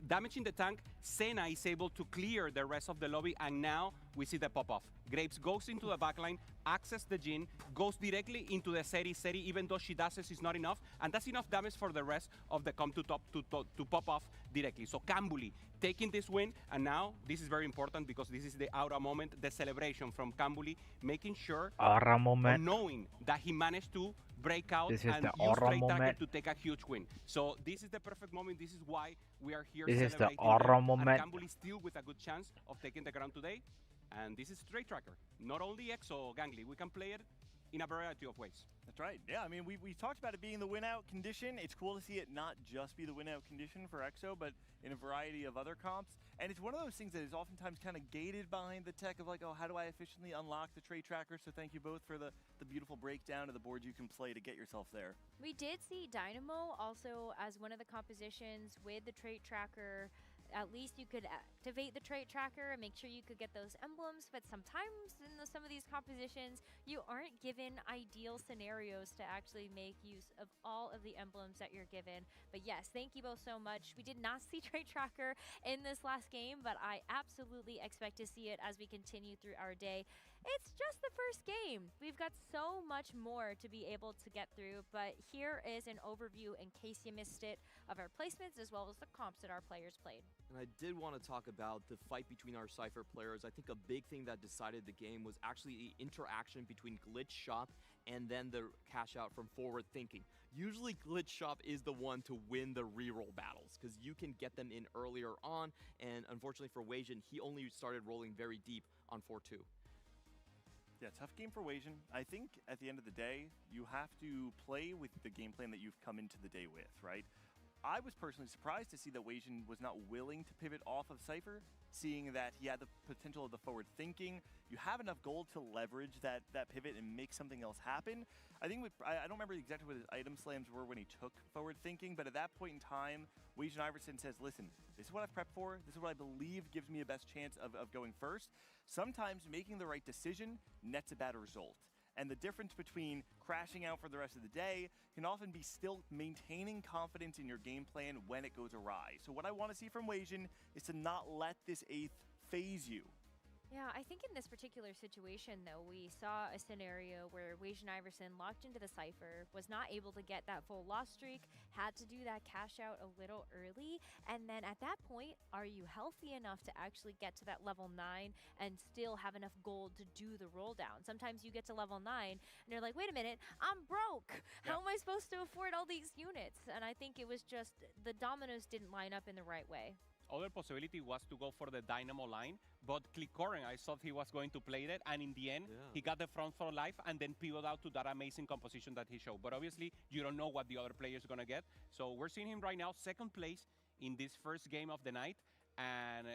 Speaker 4: Damaging the tank, Senna is able to clear the rest of the lobby, and now we see the pop-off. Graves goes into the backline, access the Jhin, goes directly into the Seri. Seri, even though she does is not enough, and that's enough damage for the rest of the comp to pop off directly. So Kambuli taking this win, and now this is very important because this is the aura moment, the celebration from Kambuli, making sure,
Speaker 5: Aura moment.
Speaker 4: knowing that he managed to break out
Speaker 5: This is
Speaker 4: and
Speaker 5: the
Speaker 4: use
Speaker 5: aura
Speaker 4: Trait Tracker
Speaker 5: moment.
Speaker 4: to take a huge win. So this is the perfect moment. This is why we are here
Speaker 5: This is the
Speaker 4: celebrating
Speaker 5: aura
Speaker 4: them.
Speaker 5: moment.
Speaker 4: And Kambuli still with a good chance of taking the ground today. And this is Trait Tracker. Not only Exo Gangly, we can play it in a variety of ways.
Speaker 1: That's right. Yeah, I mean, we talked about it being the win-out condition. It's cool to see it not just be the win-out condition for EXO, but in a variety of other comps. And it's one of those things that is oftentimes kind of gated behind the tech of like, oh, how do I efficiently unlock the trait tracker? So thank you both for the beautiful breakdown of the boards you can play to get yourself there.
Speaker 3: We did see Dynamo also as one of the compositions with the trait tracker. At least you could activate the trait tracker and make sure you could get those emblems, but sometimes in some of these compositions, you aren't given ideal scenarios to actually make use of all of the emblems that you're given. But yes, thank you both so much. We did not see trait tracker in this last game, but I absolutely expect to see it as we continue through our day. It's just the first game. We've got so much more to be able to get through, but here is an overview, in case you missed it, of our placements as well as the comps that our players played.
Speaker 2: And I did want to talk about the fight between our Cypher players. I think a big thing that decided the game was actually the interaction between Glitch Shop and then the cash out from Forward Thinking. Usually Glitch Shop is the one to win the reroll battles because you can get them in earlier on, and unfortunately for Weijin, he only started rolling very deep on 4-2.
Speaker 1: Yeah, tough game for Weijin. I think at the end of the day, you have to play with the game plan that you've come into the day with, right? I was personally surprised to see that Weijin was not willing to pivot off of Cypher, seeing that he had the potential of the forward thinking. You have enough gold to leverage that pivot and make something else happen. I think I don't remember exactly what his item slams were when he took forward thinking, but at that point in time, Weijin Iverson says, listen, this is what I've prepped for. This is what I believe gives me a best chance of going first. Sometimes making the right decision nets a bad result. And the difference between crashing out for the rest of the day can often be still maintaining confidence in your game plan when it goes awry. So what I want to see from Weijin is to not let this 8th phase you.
Speaker 3: Yeah, I think in this particular situation, though, we saw a scenario where Weijin Iverson locked into the Cypher, was not able to get that full loss streak, had to do that cash out a little early, and then at that point, are you healthy enough to actually get to that level 9 and still have enough gold to do the roll down? Sometimes you get to level 9 and you're like, wait a minute, I'm broke. How am I supposed to afford all these units? And I think it was just the dominoes didn't line up in the right way.
Speaker 4: Other possibility was to go for the Dynamo line, but Corin, I thought he was going to play that, and in the end, he got the front for life and then pivot out to that amazing composition that he showed. But obviously, you don't know what the other player is going to get. So we're seeing him right now, second place in this first game of the night. And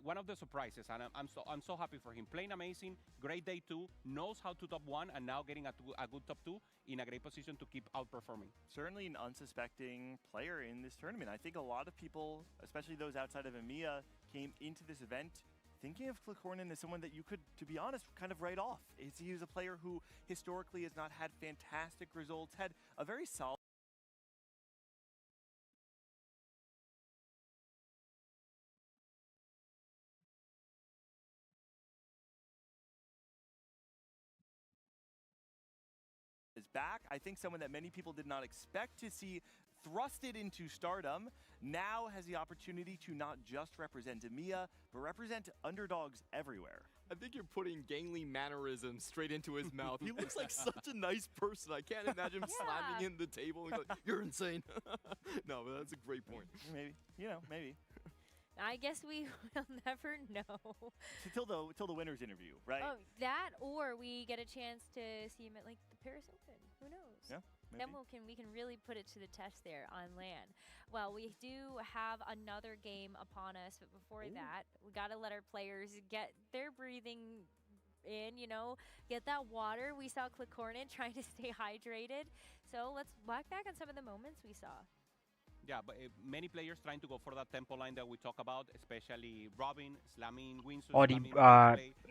Speaker 4: one of the surprises, and I'm so happy for him. Playing amazing, great day 2, knows how to top 1, and now getting a good top 2 in a great position to keep outperforming.
Speaker 1: Certainly an unsuspecting player in this tournament. I think a lot of people, especially those outside of EMEA, came into this event thinking of Corin as someone that you could, to be honest, kind of write off. He was a player who historically has not had fantastic results, had a very solid is back. I think someone that many people did not expect to see thrusted into stardom, now has the opportunity to not just represent EMEA, but represent underdogs everywhere.
Speaker 2: I think you're putting gangly mannerisms straight into his mouth. He looks like such a nice person. I can't imagine him slamming in the table and going, "You're insane." No, but that's a great point.
Speaker 1: Maybe, maybe.
Speaker 3: I guess we will never know.
Speaker 1: Till the winner's interview, right?
Speaker 3: Oh, that, or we get a chance to see him at like the Paris Open. Who knows?
Speaker 1: Yeah, maybe.
Speaker 3: Then we can really put it to the test there on land. Well, we do have another game upon us, but before that, we gotta let our players get their breathing in. Get that water. We saw Corin trying to stay hydrated. So let's walk back on some of the moments we saw.
Speaker 4: Yeah, but many players trying to go for that tempo line that we talk about, especially Robin, slamming Winsu,
Speaker 5: အော်ဒီ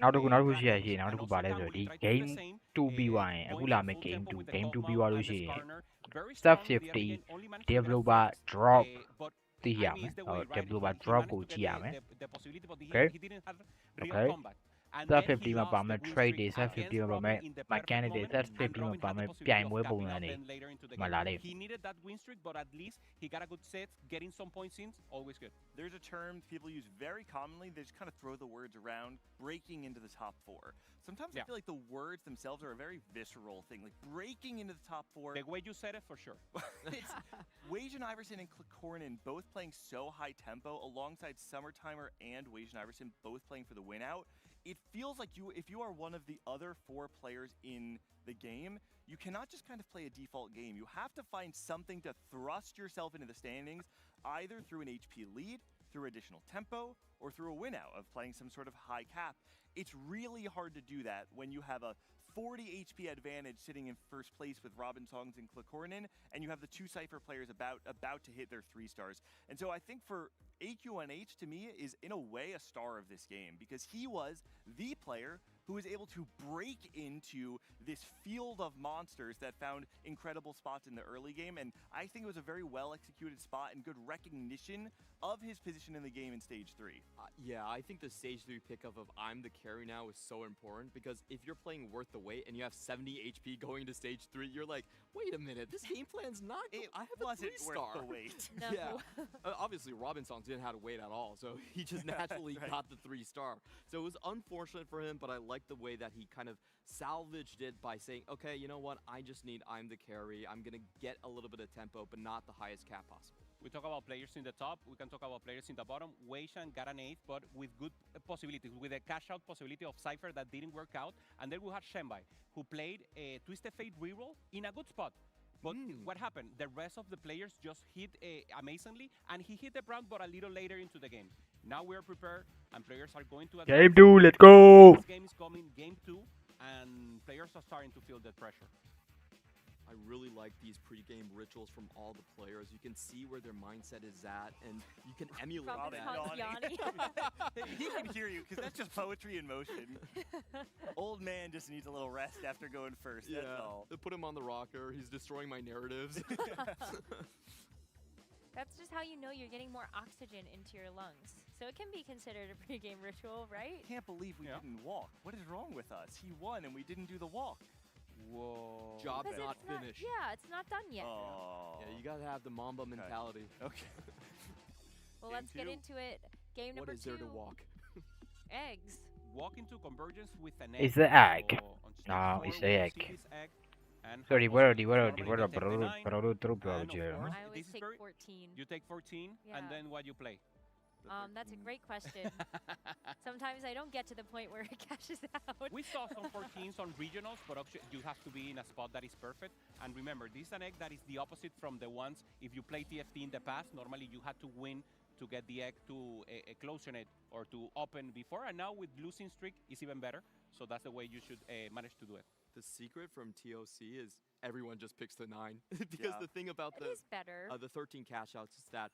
Speaker 5: နောက်တစ်ခုရှိရရှိနောက်တစ်ခုပါလဲဆိုတော့ဒီ game 2ပြီးသွားရင်အခုလာမယ့် game 2ပြီးသွားလို့ရှိရင် step 50 developer drop သိရမယ်ဟို developer drop ကိုကြည့်ရမယ် okay step 50 မှာပါမယ် trade တွေ step 50 မှာပါမယ် mechanic တွေ step 50 မှာပါမယ်ပြိုင်ပွဲပုံစံတွေမလာလိမ့်
Speaker 4: He needed that win streak, but at least he got a good set, getting some points in, always good.
Speaker 1: There's a term people use very commonly. They just kind of throw the words around, breaking into the top 4. Sometimes I feel like the words themselves are a very visceral thing, like breaking into the top 4.
Speaker 4: The way you said it, for sure.
Speaker 1: It's Wajan Iverson and Corin both playing so high tempo, alongside Summertimer and Wajan Iverson both playing for the win out. It feels like if you are one of the other 4 players in the game, you cannot just kind of play a default game. You have to find something to thrust yourself into the standings, either through an HP lead, through additional tempo, or through a win out of playing some sort of high cap. It's really hard to do that when you have a 40 HP advantage sitting in first place with Robin Songs and Corin, and you have the 2 Cypher players about to hit their 3 stars. And so I think for AQNH, to me, is in a way a star of this game, because he was the player who was able to break into this field of monsters that found incredible spots in the early game, and I think it was a very well-executed spot and good recognition of his position in the game in Stage 3.
Speaker 2: Yeah, I think the Stage 3 pickup of I'm the carry now is so important, because if you're playing Worth the Wait and you have 70 HP going to Stage 3, you're like, wait a minute, this game plan's not good. I have a 3-star.
Speaker 1: Worth the wait.
Speaker 3: No.
Speaker 2: Yeah. Obviously, Robin Songs didn't have to wait at all, so he just naturally got the 3-star. So it was unfortunate for him, but I like the way that he kind of salvaged it by saying, okay, you know what, I just need I'm the carry. I'm going to get a little bit of tempo, but not the highest cap possible.
Speaker 4: We talk about players in the top, we can talk about players in the bottom. Weishan got an 8th, but with good possibilities, with a cash out possibility of Cypher that didn't work out. And then we had Shenbai, who played a Twisted Fate reroll in a good spot. But what happened? The rest of the players just hit amazingly, and he hit the brand, but a little later into the game. Now we are prepared, and players are going to advance.
Speaker 5: Game 2, let's go!
Speaker 4: This game is coming, game 2, and players are starting to feel that pressure.
Speaker 2: I really like these pre-game rituals from all the players. You can see where their mindset is at, and you can emulate that.
Speaker 1: He can hear you, because that's just poetry in motion. Old man just needs a little rest after going first, that's all.
Speaker 2: They put him on the rocker. He's destroying my narratives.
Speaker 3: That's just how you know you're getting more oxygen into your lungs. So it can be considered a pre-game ritual, right?
Speaker 1: I can't believe we didn't walk. What is wrong with us? He won, and we didn't do the walk.
Speaker 4: Whoa.
Speaker 2: Job's not finished.
Speaker 3: Yeah, it's not done yet.
Speaker 1: Oh.
Speaker 2: Yeah, you gotta have the Mamba mentality.
Speaker 1: Okay.
Speaker 3: Well,
Speaker 1: Game
Speaker 3: let's get
Speaker 1: 2.
Speaker 3: into it. Game number 2.
Speaker 2: What is there to walk?
Speaker 3: Eggs.
Speaker 4: Walk into convergence with an egg.
Speaker 5: It's the egg. No, it's the egg. Sorry, where are the
Speaker 3: I always take 14.
Speaker 4: You take 14, and then what you play?
Speaker 3: That's a great question. Sometimes I don't get to the point where it cashes out.
Speaker 4: We saw some 14s on regionals, but actually you have to be in a spot that is perfect. And remember, this is an egg that is the opposite from the ones, if you play TFT in the past, normally you had to win to get the egg to closing it or to open before. And now with losing streak, it's even better. So that's the way you should manage to do it.
Speaker 2: The secret from TOC is everyone just picks the 9. Because the thing about the 13 cash outs is that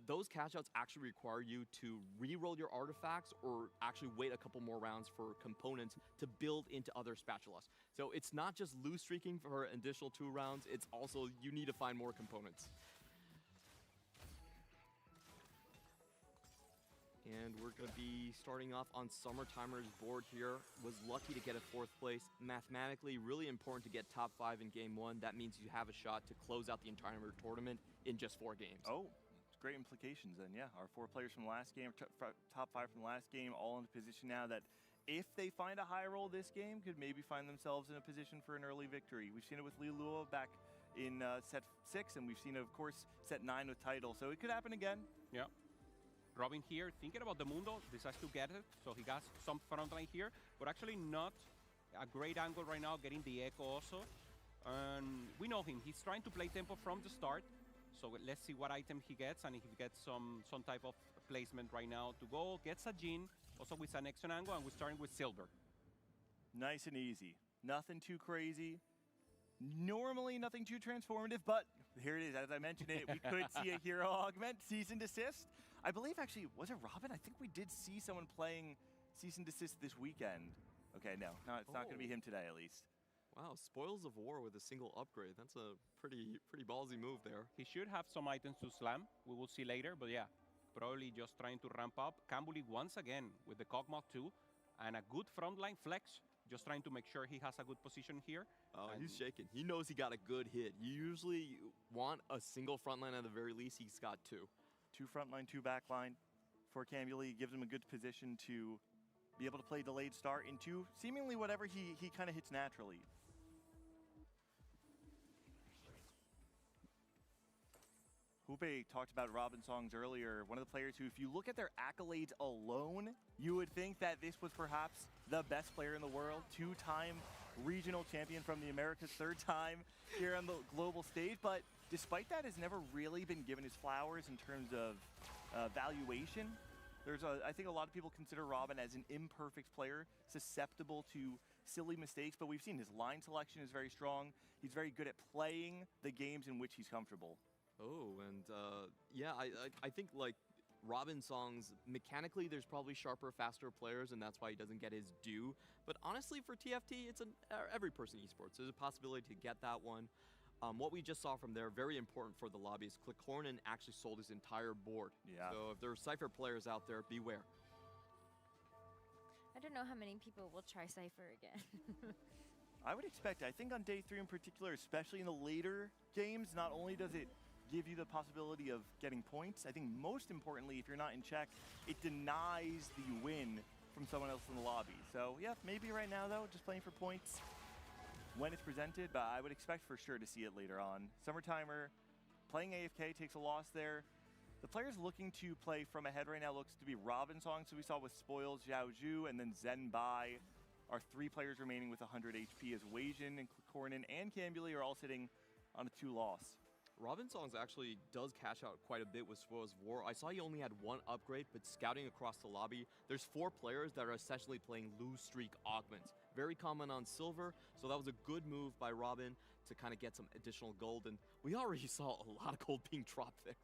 Speaker 2: those cash outs actually require you to re-roll your artifacts or actually wait a couple more rounds for components to build into other spatulas. So it's not just lose streaking for an additional 2 rounds, it's also you need to find more components. And we're going to be starting off on Summertimer's board here. Was lucky to get a 4th place. Mathematically, really important to get top 5 in game 1. That means you have a shot to close out the entire tournament in just 4 games.
Speaker 1: Oh, great implications then, yeah. Our 4 players from the last game, top 5 from the last game, all in a position now that if they find a high roll this game, could maybe find themselves in a position for an early victory. We've seen it with Lilua back in set 6, and we've seen it, of course, set 9 with Title. So it could happen again.
Speaker 4: Yeah. Robin here, thinking about the Mundo, decides to get it, so he got some front line here, but actually not a great angle right now, getting the echo also. And we know him, he's trying to play tempo from the start, so let's see what item he gets, and if he gets some type of placement right now to go, gets a Jin, also with an Exxon angle, and we're starting with Silver.
Speaker 1: Nice and easy, nothing too crazy. Normally nothing too transformative, but here it is. As I mentioned it, we could see a hero augment, cease and desist. I believe actually, was it Robin? I think we did see someone playing cease and desist this weekend. Okay, no, it's not going to be him today at least.
Speaker 2: Wow, Spoils of War with a single upgrade. That's a pretty ballsy move there.
Speaker 4: He should have some items to slam. We will see later, but yeah, probably just trying to ramp up. Kambuli once again with the Cogmog 2 and a good frontline flex. Just trying to make sure he has a good position here.
Speaker 2: Oh, he's shaking. He knows he got a good hit. You usually want a single frontline at the very least. He's got 2.
Speaker 1: 2 frontline, 2 backline for Kambuli. Gives him a good position to be able to play delayed start into seemingly whatever he kind of hits naturally. Hoope talked about Robin Songs earlier, one of the players who, if you look at their accolades alone, you would think that this was perhaps the best player in the world, 2-time regional champion from the Americas, 3rd time here on the global stage, but despite that has never really been given his flowers in terms of valuation. I think a lot of people consider Robin as an imperfect player, susceptible to silly mistakes, but we've seen his line selection is very strong. He's very good at playing the games in which he's comfortable.
Speaker 2: Oh, and yeah, I think like Robin Songs, mechanically there's probably sharper, faster players, and that's why he doesn't get his due. But honestly, for TFT, it's every person esports. There's a possibility to get that one. What we just saw from there, very important for the lobby, is Corin actually sold his entire board.
Speaker 1: Yeah.
Speaker 2: So if there are Cypher players out there, beware.
Speaker 3: I don't know how many people will try Cypher again.
Speaker 1: I would expect, I think on day 3 in particular, especially in the later games, not only does it give you the possibility of getting points, I think most importantly, if you're not in check, it denies the win from someone else in the lobby. So yeah, maybe right now though, just playing for points when it's presented, but I would expect for sure to see it later on. Summertimer playing AFK takes a loss there. The players looking to play from ahead right now looks to be Robin Song, so we saw with Spoils, Xiao Zhu, and then Zen Bai. Our 3 players remaining with 100 HP as Weijin and Corin and Kambuli are all sitting on a 2 loss.
Speaker 2: Robin Songs actually does cash out quite a bit with Spoils of War. I saw he only had 1 upgrade, but scouting across the lobby, there's 4 players that are essentially playing lose streak augments. Very common on Silver, so that was a good move by Robin to kind of get some additional gold, and we already saw a lot of gold being dropped there.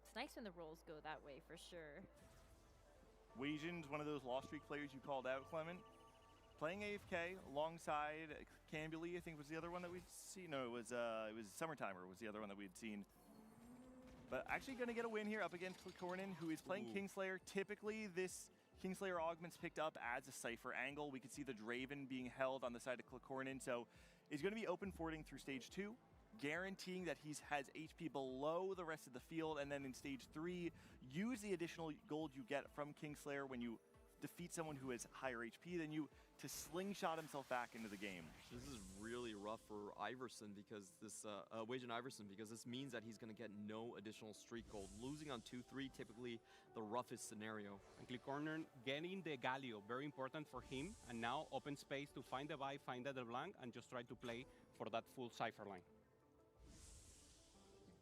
Speaker 3: It's nice when the rolls go that way, for sure.
Speaker 1: Weijin's one of those lost streak players you called out, Clement. Playing AFK alongside Kambuli, I think was the other one that we'd seen. No, it was Summertimer was the other one that we'd seen. But actually going to get a win here up against Corin, who is playing Kingslayer. Typically, this Kingslayer augment's picked up as a Cypher angle. We can see the Draven being held on the side of Corin, so he's going to be open forwarding through stage 2, guaranteeing that he has HP below the rest of the field, and then in stage 3, use the additional gold you get from Kingslayer when you defeat someone who has higher HP than you to slingshot himself back into the game.
Speaker 2: This is really rough for Iverson because this, Weijin Iverson, because this means that he's going to get no additional streak gold. Losing on 2-3, typically the roughest scenario.
Speaker 4: And Corner getting the Galio, very important for him. And now open space to find the buy, find the LeBlanc, and just try to play for that full Cypher line.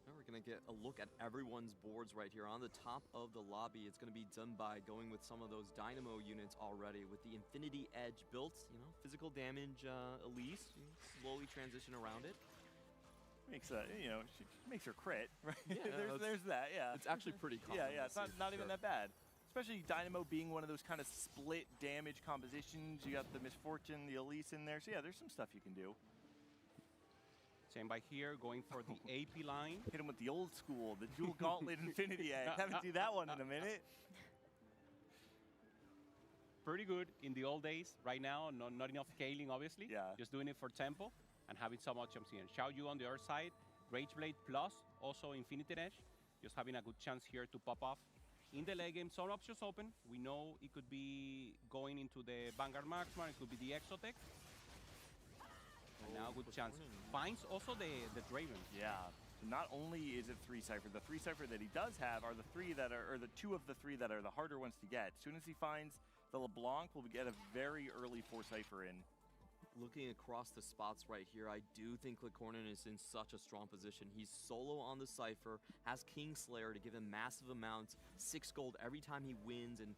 Speaker 2: Now we're going to get a look at everyone's boards right here. On the top of the lobby, it's going to be done by going with some of those Dynamo units already with the Infinity Edge built, you know, physical damage Elise, you know, slowly transition around it.
Speaker 1: Makes you know, she makes her crit, right?
Speaker 2: Yeah,
Speaker 1: there's that, yeah.
Speaker 2: It's actually pretty common.
Speaker 1: Yeah, it's not even that bad. Especially Dynamo being one of those kind of split damage compositions. You got the Misfortune, the Elise in there. So yeah, there's some stuff you can do.
Speaker 4: Same by here, going for the AP line.
Speaker 1: Hit him with the old school, the dual gauntlet Infinity Edge. Haven't seen that one in a minute.
Speaker 4: Pretty good in the old days. Right now, not enough scaling, obviously.
Speaker 1: Yeah.
Speaker 4: Just doing it for tempo and having some options here. Xiaoyu on the other side, Rage Blade plus also Infinity Edge. Just having a good chance here to pop off. In the late game, some options open. We know it could be going into the Vanguard Marksman, it could be the Exotech. And now good chance. Finds also the Draven.
Speaker 1: Yeah. Not only is it 3 Cypher, the 3 Cypher that he does have are the 3 that are, or the 2 of the 3 that are the harder ones to get. As soon as he finds the LeBlanc, we'll get a very early 4 Cypher in.
Speaker 2: Looking across the spots right here, I do think Corin is in such a strong position. He's solo on the Cypher, has Kingslayer to give him massive amounts, 6 gold every time he wins and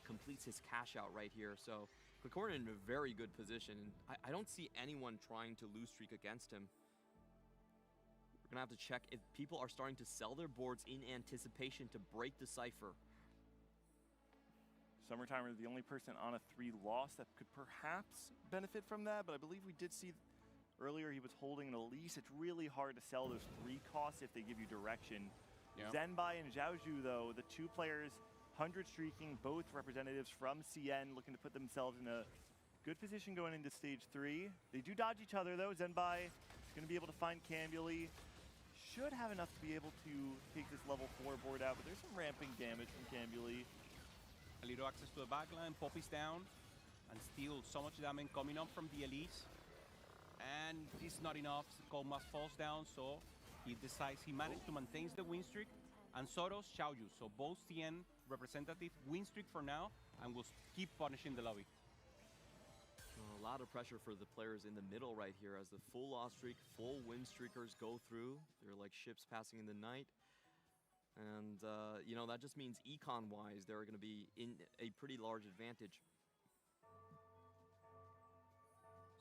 Speaker 2: completes his cash out right here. So Corin in a very good position. I don't see anyone trying to lose streak against him. We're gonna have to check if people are starting to sell their boards in anticipation to break the Cypher.
Speaker 1: Summertimer, the only person on a 3 loss that could perhaps benefit from that, but I believe we did see earlier he was holding an Elise. It's really hard to sell those 3 costs if they give you direction.
Speaker 4: Yeah.
Speaker 1: Zenbai and Xiaoju, though, the 2 players, 100 streaking, both representatives from CN, looking to put themselves in a good position going into stage 3. They do dodge each other, though. Zenbai is going to be able to find Cambuli. Should have enough to be able to take this level 4 board out, but there's some ramping damage from Cambuli.
Speaker 4: A little access to the backline, Poppy's down, and still so much damage coming up from the Elise. And it's not enough, Komas falls down, so he decides he managed to maintain the win streak. And Soros, Xiaoyu, so both CN representative win streak for now, and will keep punishing the lobby.
Speaker 2: A lot of pressure for the players in the middle right here as the full loss streak, full win streakers go through. They're like ships passing in the night. And, you know, that just means econ-wise, they're going to be in a pretty large advantage.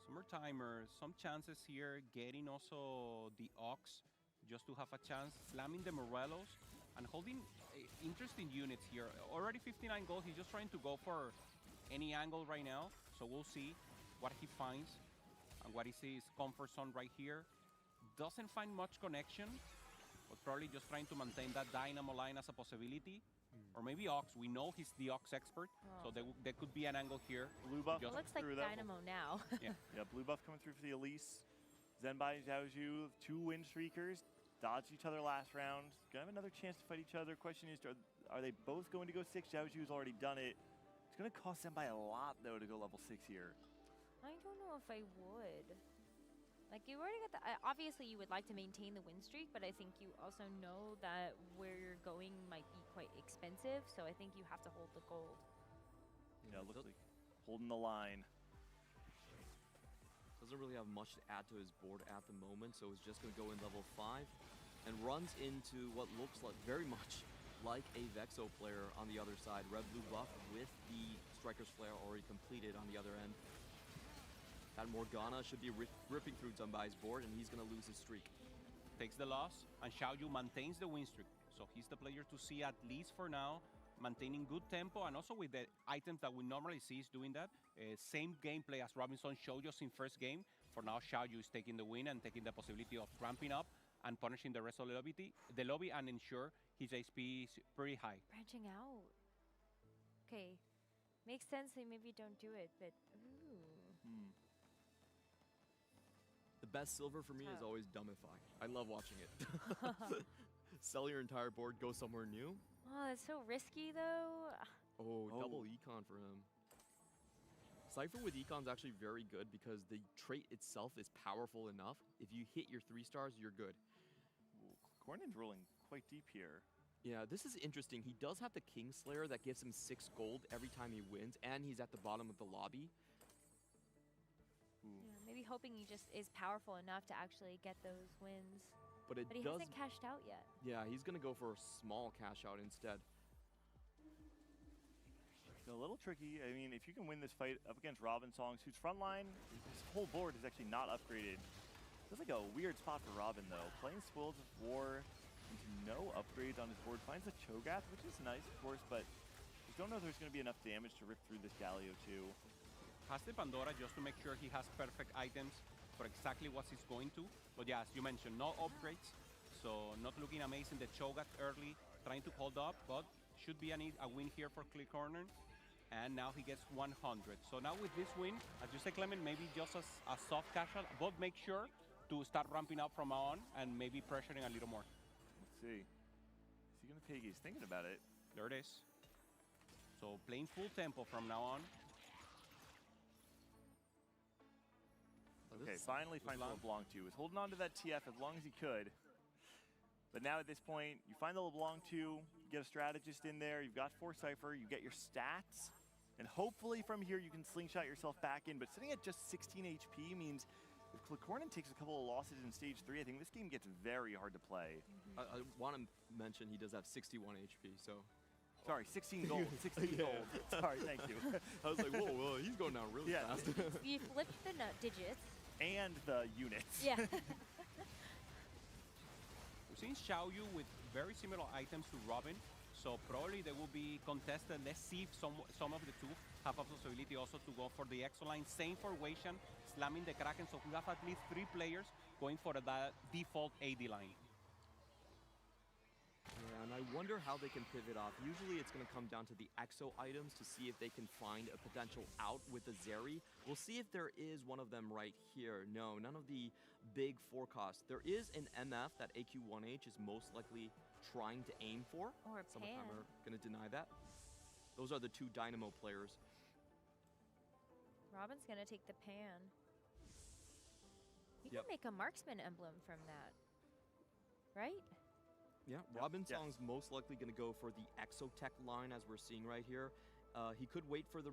Speaker 4: Summertimer, some chances here, getting also the Ox, just to have a chance, slamming the Morelos, and holding interesting units here. Already 59 gold, he's just trying to go for any angle right now, so we'll see what he finds, and what he sees comfort zone right here. Doesn't find much connection, but probably just trying to maintain that Dynamo line as a possibility. Or maybe Ox. We know he's the Ox expert, so there could be an angle here.
Speaker 1: Blue buff
Speaker 3: It looks like
Speaker 1: through
Speaker 3: Dynamo now.
Speaker 4: Yeah.
Speaker 1: Yeah, blue buff coming through for the Elise. Zenbai and Xiaoju, 2 win streakers, dodged each other last round. Gonna have another chance to fight each other. Question is, are they both going to go 6? Xiaoju's already done it. It's gonna cost Zenbai a lot, though, to go level 6 here.
Speaker 3: I don't know if I would. Like, you already got the... obviously, you would like to maintain the win streak, but I think you also know that where you're going might be quite expensive, so I think you have to hold the gold.
Speaker 1: Yeah, it looks like holding the line.
Speaker 2: Doesn't really have much to add to his board at the moment, so he's just going to go in level 5 and runs into what looks like very much like a Vexo player on the other side. Red-blue buff with the Striker's Flare already completed on the other end. That Morgana should be ripping through Zenbai's board, and he's going to lose his streak.
Speaker 4: Takes the loss, and Xiaoyu maintains the win streak. So he's the player to see, at least for now, maintaining good tempo, and also with the items that we normally see is doing that. Same gameplay as Robinson showed us in first game. For now, Xiaoyu is taking the win and taking the possibility of ramping up and punishing the rest of the lobby and ensure his HP is pretty high.
Speaker 3: Branching out. Okay. Makes sense they maybe don't do it, but... ooh.
Speaker 2: The best silver for me is always Dumbify. I love watching it. Sell your entire board, go somewhere new.
Speaker 3: Oh, that's so risky, though.
Speaker 2: Oh, double econ for him. Cypher with econ's actually very good because the trait itself is powerful enough. If you hit your 3 stars, you're good.
Speaker 1: Corin's rolling quite deep here.
Speaker 2: Yeah, this is interesting. He does have the Kingslayer that gives him 6 gold every time he wins, and he's at the bottom of the lobby.
Speaker 3: Yeah, maybe hoping he just is powerful enough to actually get those wins.
Speaker 2: But
Speaker 3: he hasn't cashed out yet.
Speaker 2: Yeah, he's going to go for a small cash out instead.
Speaker 1: A little tricky. I mean, if you can win this fight up against Robin Songs, whose front line, his whole board is actually not upgraded. Feels like a weird spot for Robin, though. Playing Spoils of War, no upgrades on his board. Finds a Cho'Gath, which is nice, of course, but just don't know if there's going to be enough damage to rip through this Galio, too.
Speaker 4: Has the Pandora just to make sure he has perfect items for exactly what he's going to. But yeah, as you mentioned, no upgrades, so not looking amazing. The Cho'Gath early, trying to hold up, but should be a win here for Corin. And now he gets 100. So now with this win, as you say, Clement, maybe just as a soft casual, but make sure to start ramping up from now on and maybe pressuring a little more.
Speaker 1: Let's see. Is he going to take? He's thinking about it.
Speaker 4: There it is. So playing full tempo from now on.
Speaker 1: Okay, finally finds a LeBlanc 2. Was holding on to that TF as long as he could. But now at this point, you find the LeBlanc 2, you get a strategist in there, you've got 4 Cypher, you get your stats, and hopefully from here you can slingshot yourself back in. But sitting at just 16 HP means if Corin takes a couple of losses in stage 3, I think this game gets very hard to play.
Speaker 2: I want to mention he does have 61 HP, so...
Speaker 1: Sorry, 16 gold, 16 gold. Sorry, thank you.
Speaker 2: I was like, whoa, whoa, he's going down really fast.
Speaker 3: You flipped the digits.
Speaker 1: And the units.
Speaker 3: Yeah.
Speaker 4: We've seen Xiaoyu with very similar items to Robin, so probably they will be contested. Let's see if some of the two have a possibility also to go for the EXO line. Same for Weishan, slamming the Kraken, so we have at least 3 players going for the default AD line.
Speaker 2: Yeah, and I wonder how they can pivot off. Usually it's going to come down to the EXO items to see if they can find a potential out with the Zeri. We'll see if there is one of them right here. No, none of the big forecasts. There is an MF that AQ1H is most likely trying to aim for.
Speaker 3: Or
Speaker 2: Some of
Speaker 3: Pan.
Speaker 2: them are going to deny that. Those are the 2 Dynamo players.
Speaker 3: Robin's going to take the Pan. You
Speaker 2: Yep.
Speaker 3: can make a marksman emblem from that. Right?
Speaker 2: Yeah, Robin Song's most likely going to go for the Exotech line, as we're seeing right here. He could wait for the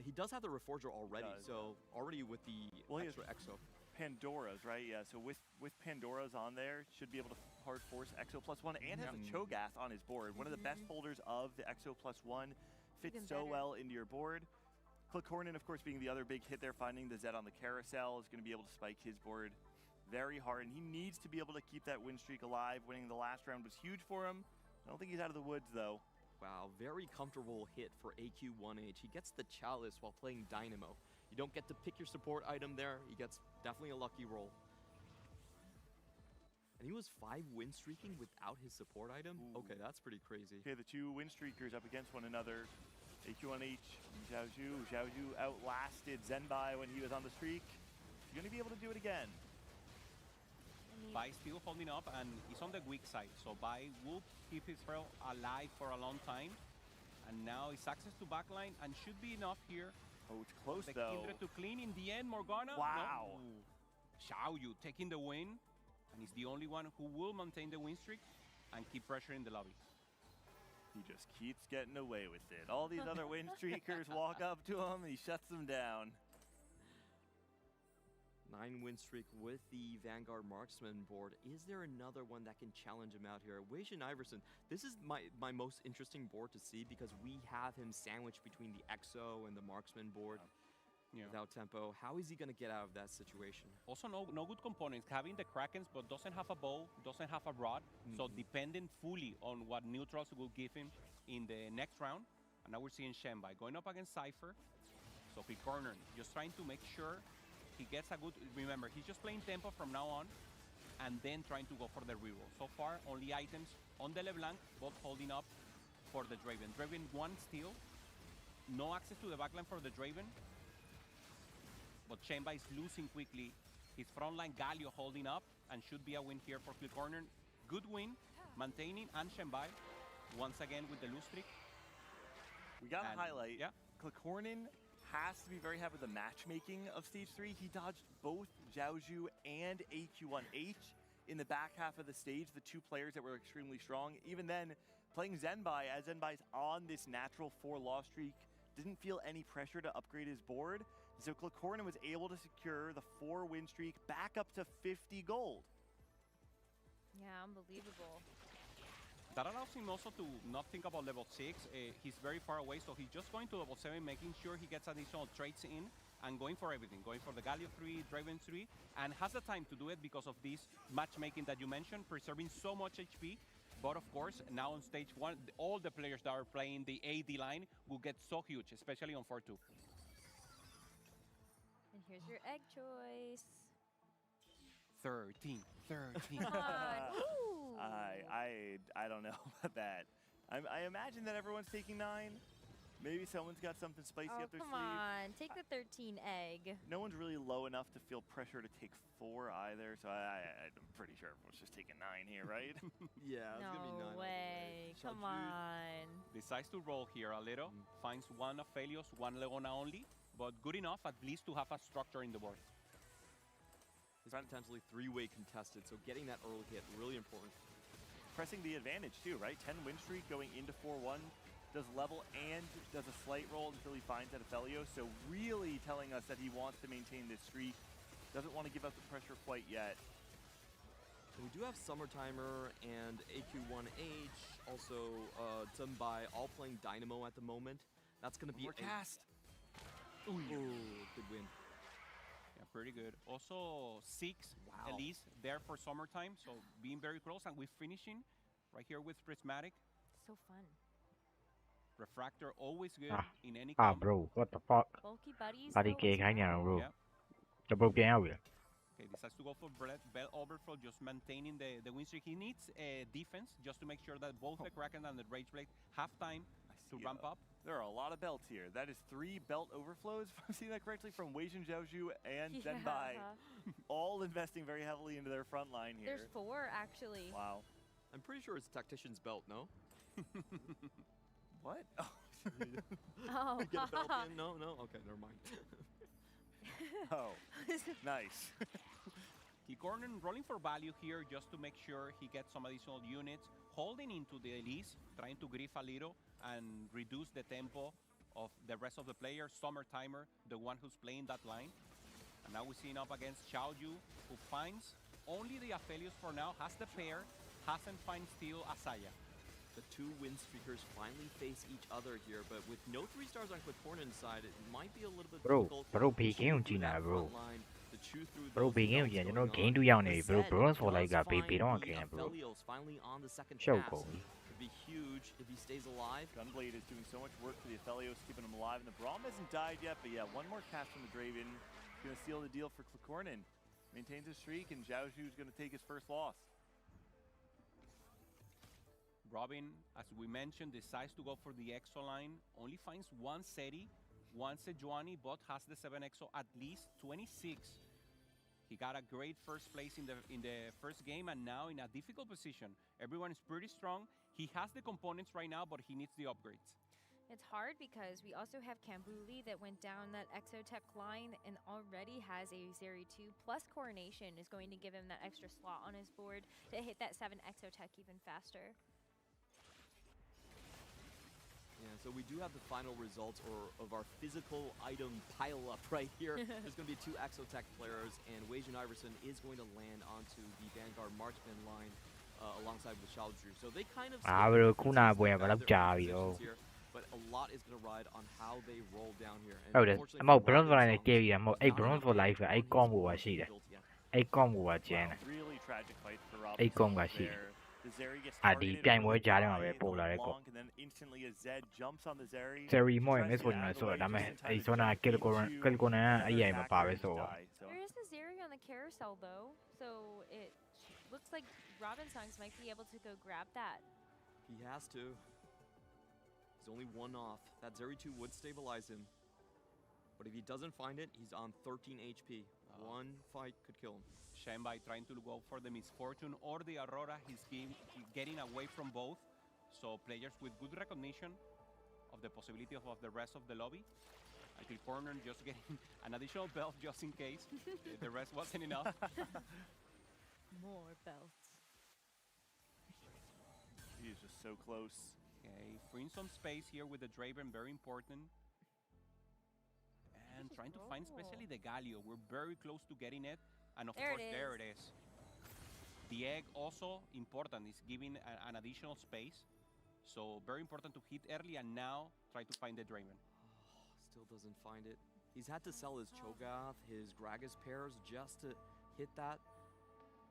Speaker 2: he does have the Reforger already, so already with the extra Exo.
Speaker 1: Pandora's, right? Yeah, so with Pandora's on there, should be able to hard force Exo +1 and has a Cho'Gath on his board. One of the best holders of the Exo +1. Fits
Speaker 3: Even
Speaker 1: so
Speaker 3: better.
Speaker 1: well into your board. Corin, of course, being the other big hit there, finding the Zed on the carousel, is going to be able to spike his board very hard, and he needs to be able to keep that win streak alive. Winning the last round was huge for him. I don't think he's out of the woods, though.
Speaker 2: Wow, very comfortable hit for AQ1H. He gets the Chalice while playing Dynamo. You don't get to pick your support item there. He gets definitely a lucky roll. And he was 5 win streaking without his support item?
Speaker 1: Ooh.
Speaker 2: Okay, that's pretty crazy.
Speaker 1: Okay, the 2 win streakers up against one another. AQ1H, Xiaoyu. Xiaoyu outlasted Zenbai when he was on the streak. He's going to be able to do it again.
Speaker 4: Bai still holding up, and he's on the weak side. So Bai will keep his hero alive for a long time. And now his access to backline, and should be enough here.
Speaker 1: Oh, it's close,
Speaker 4: The
Speaker 1: though.
Speaker 4: Kindred to clean in the end, Morgana.
Speaker 1: Wow.
Speaker 4: No. Xiaoyu taking the win, and he's the only one who will maintain the win streak and keep pressuring the lobby.
Speaker 1: He just keeps getting away with it. All these other win streakers walk up to him, and he shuts them down.
Speaker 2: 9 win streak with the Vanguard Marksman board. Is there another one that can challenge him out here? Weishan Iverson, this is my most interesting board to see because we have him sandwiched between the Exo and the Marksman board without tempo. How is he going to get out of that situation?
Speaker 4: Also, no good components. Having the Krakens, but doesn't have a bow, doesn't have a rod. So dependent fully on what neutrals will give him in the next round. And now we're seeing Shenbai going up against Cypher. So Corin just trying to make sure he gets a good, remember, he's just playing tempo from now on and then trying to go for the reroll. So far, only items on the LeBlanc, both holding up for the Draven. Draven 1 steal, no access to the backline for the Draven, but Shenbai is losing quickly. His frontline Galio holding up and should be a win here for Corin. Good win, maintaining, and Shenbai once again with the lose streak.
Speaker 1: We got to highlight,
Speaker 4: Yeah.
Speaker 1: Corin has to be very happy with the matchmaking of Stage 3. He dodged both Xiaoyu and AQ1H in the back half of the stage, the 2 players that were extremely strong. Even then, playing Zenbai, as Zenbai's on this natural 4-loss streak, didn't feel any pressure to upgrade his board. So Corin was able to secure the 4-win streak back up to 50 gold.
Speaker 3: Yeah, unbelievable.
Speaker 4: That allows him also to not think about level 6. He's very far away, so he's just going to level 7, making sure he gets additional traits in and going for everything. Going for the Galio 3, Draven 3, and has the time to do it because of this matchmaking that you mentioned, preserving so much HP. But of course, now on stage 1, all the players that are playing the AD line will get so huge, especially on 4-2.
Speaker 3: And here's your egg choice.
Speaker 4: 13.
Speaker 3: Come on. Ooh.
Speaker 1: I don't know about that. I imagine that everyone's taking 9. Maybe someone's got something spicy
Speaker 3: Oh,
Speaker 1: up their
Speaker 3: come
Speaker 1: sleeve.
Speaker 3: on. Take the 13 egg.
Speaker 1: No one's really low enough to feel pressure to take 4 either, so I'm pretty sure everyone's just taking 9 here, right?
Speaker 2: Yeah, it's gonna be 9
Speaker 3: No
Speaker 2: all the
Speaker 3: way. Come
Speaker 2: Xiaoju-
Speaker 3: on.
Speaker 4: Decides to roll here a little. Finds one Aphelios, one Leona only, but good enough at least to have a structure in the board.
Speaker 2: It's potentially 3-way contested, so getting that early hit really important.
Speaker 1: Pressing the advantage too, right? 10 win streak going into 4-1. Does level and does a slight roll until he finds that Aphelios. So really telling us that he wants to maintain this streak. Doesn't want to give up the pressure quite yet.
Speaker 2: So we do have Summer Timer and AQ1H, also Zumbai, all playing Dynamo at the moment. That's going to be
Speaker 1: More cast.
Speaker 2: Ooh, good win.
Speaker 4: Yeah, pretty good. Also 6
Speaker 2: Wow.
Speaker 4: Elise there for summertime, so being very close, and we're finishing right here with Prismatic.
Speaker 3: So fun.
Speaker 4: Refractor always good in any
Speaker 5: Ah,
Speaker 4: comp.
Speaker 5: bro, what the fuck?
Speaker 3: Bulky buddies.
Speaker 5: Buddy
Speaker 3: though, as
Speaker 5: cake, hang on,
Speaker 3: well.
Speaker 5: bro.
Speaker 4: Yeah.
Speaker 5: The bro getting out here.
Speaker 4: Okay, decides to go for Bell Overflow, just maintaining the win streak. He needs defense just to make sure that both the Kraken and the Rage Blade have time to ramp up.
Speaker 1: There are a lot of belts here. That is 3 belt overflows, if I'm seeing that correctly, from Weijin Zhaozhu and Zenbai. All investing very heavily into their front line here.
Speaker 3: There's 4, actually.
Speaker 1: Wow.
Speaker 2: I'm pretty sure it's Tactician's belt, no?
Speaker 1: What?
Speaker 3: Oh.
Speaker 2: Get a belt in? No? Okay, never mind.
Speaker 1: Oh, nice.
Speaker 4: Corin rolling for value here just to make sure he gets some additional units, holding into the Elise, trying to grief a little and reduce the tempo of the rest of the players. Summer Timer, the one who's playing that line. And now we're seeing up against Xiaoju, who finds only the Aphelios for now, has the pair, hasn't find still Asaya.
Speaker 2: The 2 win streakers finally face each other here, but with no 3 stars on Corin's side, it might be a little bit difficult.
Speaker 5: Bro,
Speaker 2: to
Speaker 5: peeking
Speaker 2: chew
Speaker 5: on
Speaker 2: through
Speaker 5: Gina,
Speaker 2: that
Speaker 5: bro.
Speaker 2: front line, to chew through
Speaker 5: Bro,
Speaker 2: those
Speaker 5: peeking on
Speaker 2: belts
Speaker 5: Gina, you
Speaker 2: going
Speaker 5: know, game
Speaker 2: on.
Speaker 5: to young
Speaker 2: The
Speaker 5: bro.
Speaker 2: Zed
Speaker 5: Bronze for
Speaker 2: does
Speaker 5: like a baby,
Speaker 2: find
Speaker 5: don't
Speaker 2: the
Speaker 5: care, bro.
Speaker 2: Aphelios finally on the second
Speaker 5: Show
Speaker 2: pass.
Speaker 5: Cole.
Speaker 2: Could be huge if he stays alive.
Speaker 1: Gunblade is doing so much work for the Aphelios, keeping him alive. And the Braum hasn't died yet, but yeah, one more cast from the Draven. Going to seal the deal for Corin. Maintains his streak, and Zhaozhu is going to take his first loss.
Speaker 4: Robin, as we mentioned, decides to go for the EXO line. Only finds one Seri, one Sejuani, but has the 7 EXO at least 26. He got a great first place in the first game, and now in a difficult position. Everyone is pretty strong. He has the components right now, but he needs the upgrades.
Speaker 3: It's hard because we also have Kambuli that went down that Exotech line and already has a Zeri 2, plus Coronation is going to give him that extra slot on his board to hit that 7 Exotech even faster.
Speaker 2: Yeah, so we do have the final results of our physical item pile-up right here. There's going to be 2 Exotech players, and Weijin Iverson is going to land onto the Vanguard Marksman line alongside with Xiaoju. So they kind of
Speaker 5: bro, Kuna boy,
Speaker 2: have
Speaker 5: but
Speaker 2: their
Speaker 5: I'm
Speaker 2: own
Speaker 5: yo.
Speaker 2: positions here, but a lot is going to ride on how they roll down here. And
Speaker 5: Oh, the
Speaker 2: unfortunately
Speaker 5: I'm out
Speaker 2: for
Speaker 5: bronze for
Speaker 2: Robin's
Speaker 5: like
Speaker 2: on,
Speaker 5: Gary, I'm out. Hey,
Speaker 2: not
Speaker 5: bronze
Speaker 2: enough
Speaker 5: for
Speaker 2: damage
Speaker 5: life.
Speaker 2: on
Speaker 5: I
Speaker 2: his
Speaker 5: come
Speaker 2: board
Speaker 5: over,
Speaker 2: to
Speaker 5: see that.
Speaker 2: build yet.
Speaker 5: I come over, Jen.
Speaker 1: Really tragic fight for Robin.
Speaker 5: Hey, come back here.
Speaker 1: The Zeri gets
Speaker 5: Ah, the
Speaker 1: targeted
Speaker 5: time
Speaker 1: early
Speaker 5: we're chatting
Speaker 1: by
Speaker 5: about
Speaker 1: the
Speaker 5: Paul, like,
Speaker 1: LeBlanc, and then instantly a Zed jumps on the Zeri.
Speaker 5: Zeri more
Speaker 1: tries
Speaker 5: miss
Speaker 1: to
Speaker 5: what
Speaker 1: get
Speaker 5: I
Speaker 1: out of the
Speaker 5: saw.
Speaker 1: way
Speaker 5: I'm
Speaker 1: just in time
Speaker 5: a
Speaker 1: to
Speaker 5: son
Speaker 1: jump
Speaker 5: of kill
Speaker 1: into
Speaker 5: Corin,
Speaker 1: another
Speaker 5: I am a
Speaker 1: attacker
Speaker 5: power
Speaker 1: and
Speaker 5: so.
Speaker 1: die.
Speaker 3: There is a Zeri on the carousel though, so it looks like Robin Songs might be able to go grab that.
Speaker 2: He has to. He's only 1 off. That Zeri 2 would stabilize him. But if he doesn't find it, he's on 13 HP. One fight could kill him.
Speaker 4: Shenbai trying to go for the Misfortune or the Aurora. He's getting away from both. So players with good recognition of the possibility of the rest of the lobby. Until Corner just getting an additional belt just in case the rest wasn't enough.
Speaker 3: More belts.
Speaker 1: He's just so close.
Speaker 4: Okay, freeing some space here with the Draven, very important. And trying to find especially the Galio. We're very close to getting it. And of course, there it is. The egg also important. It's giving an additional space. So very important to hit early and now try to find the Draven.
Speaker 2: Still doesn't find it. He's had to sell his Cho'Gath, his Gragas pairs just to hit that.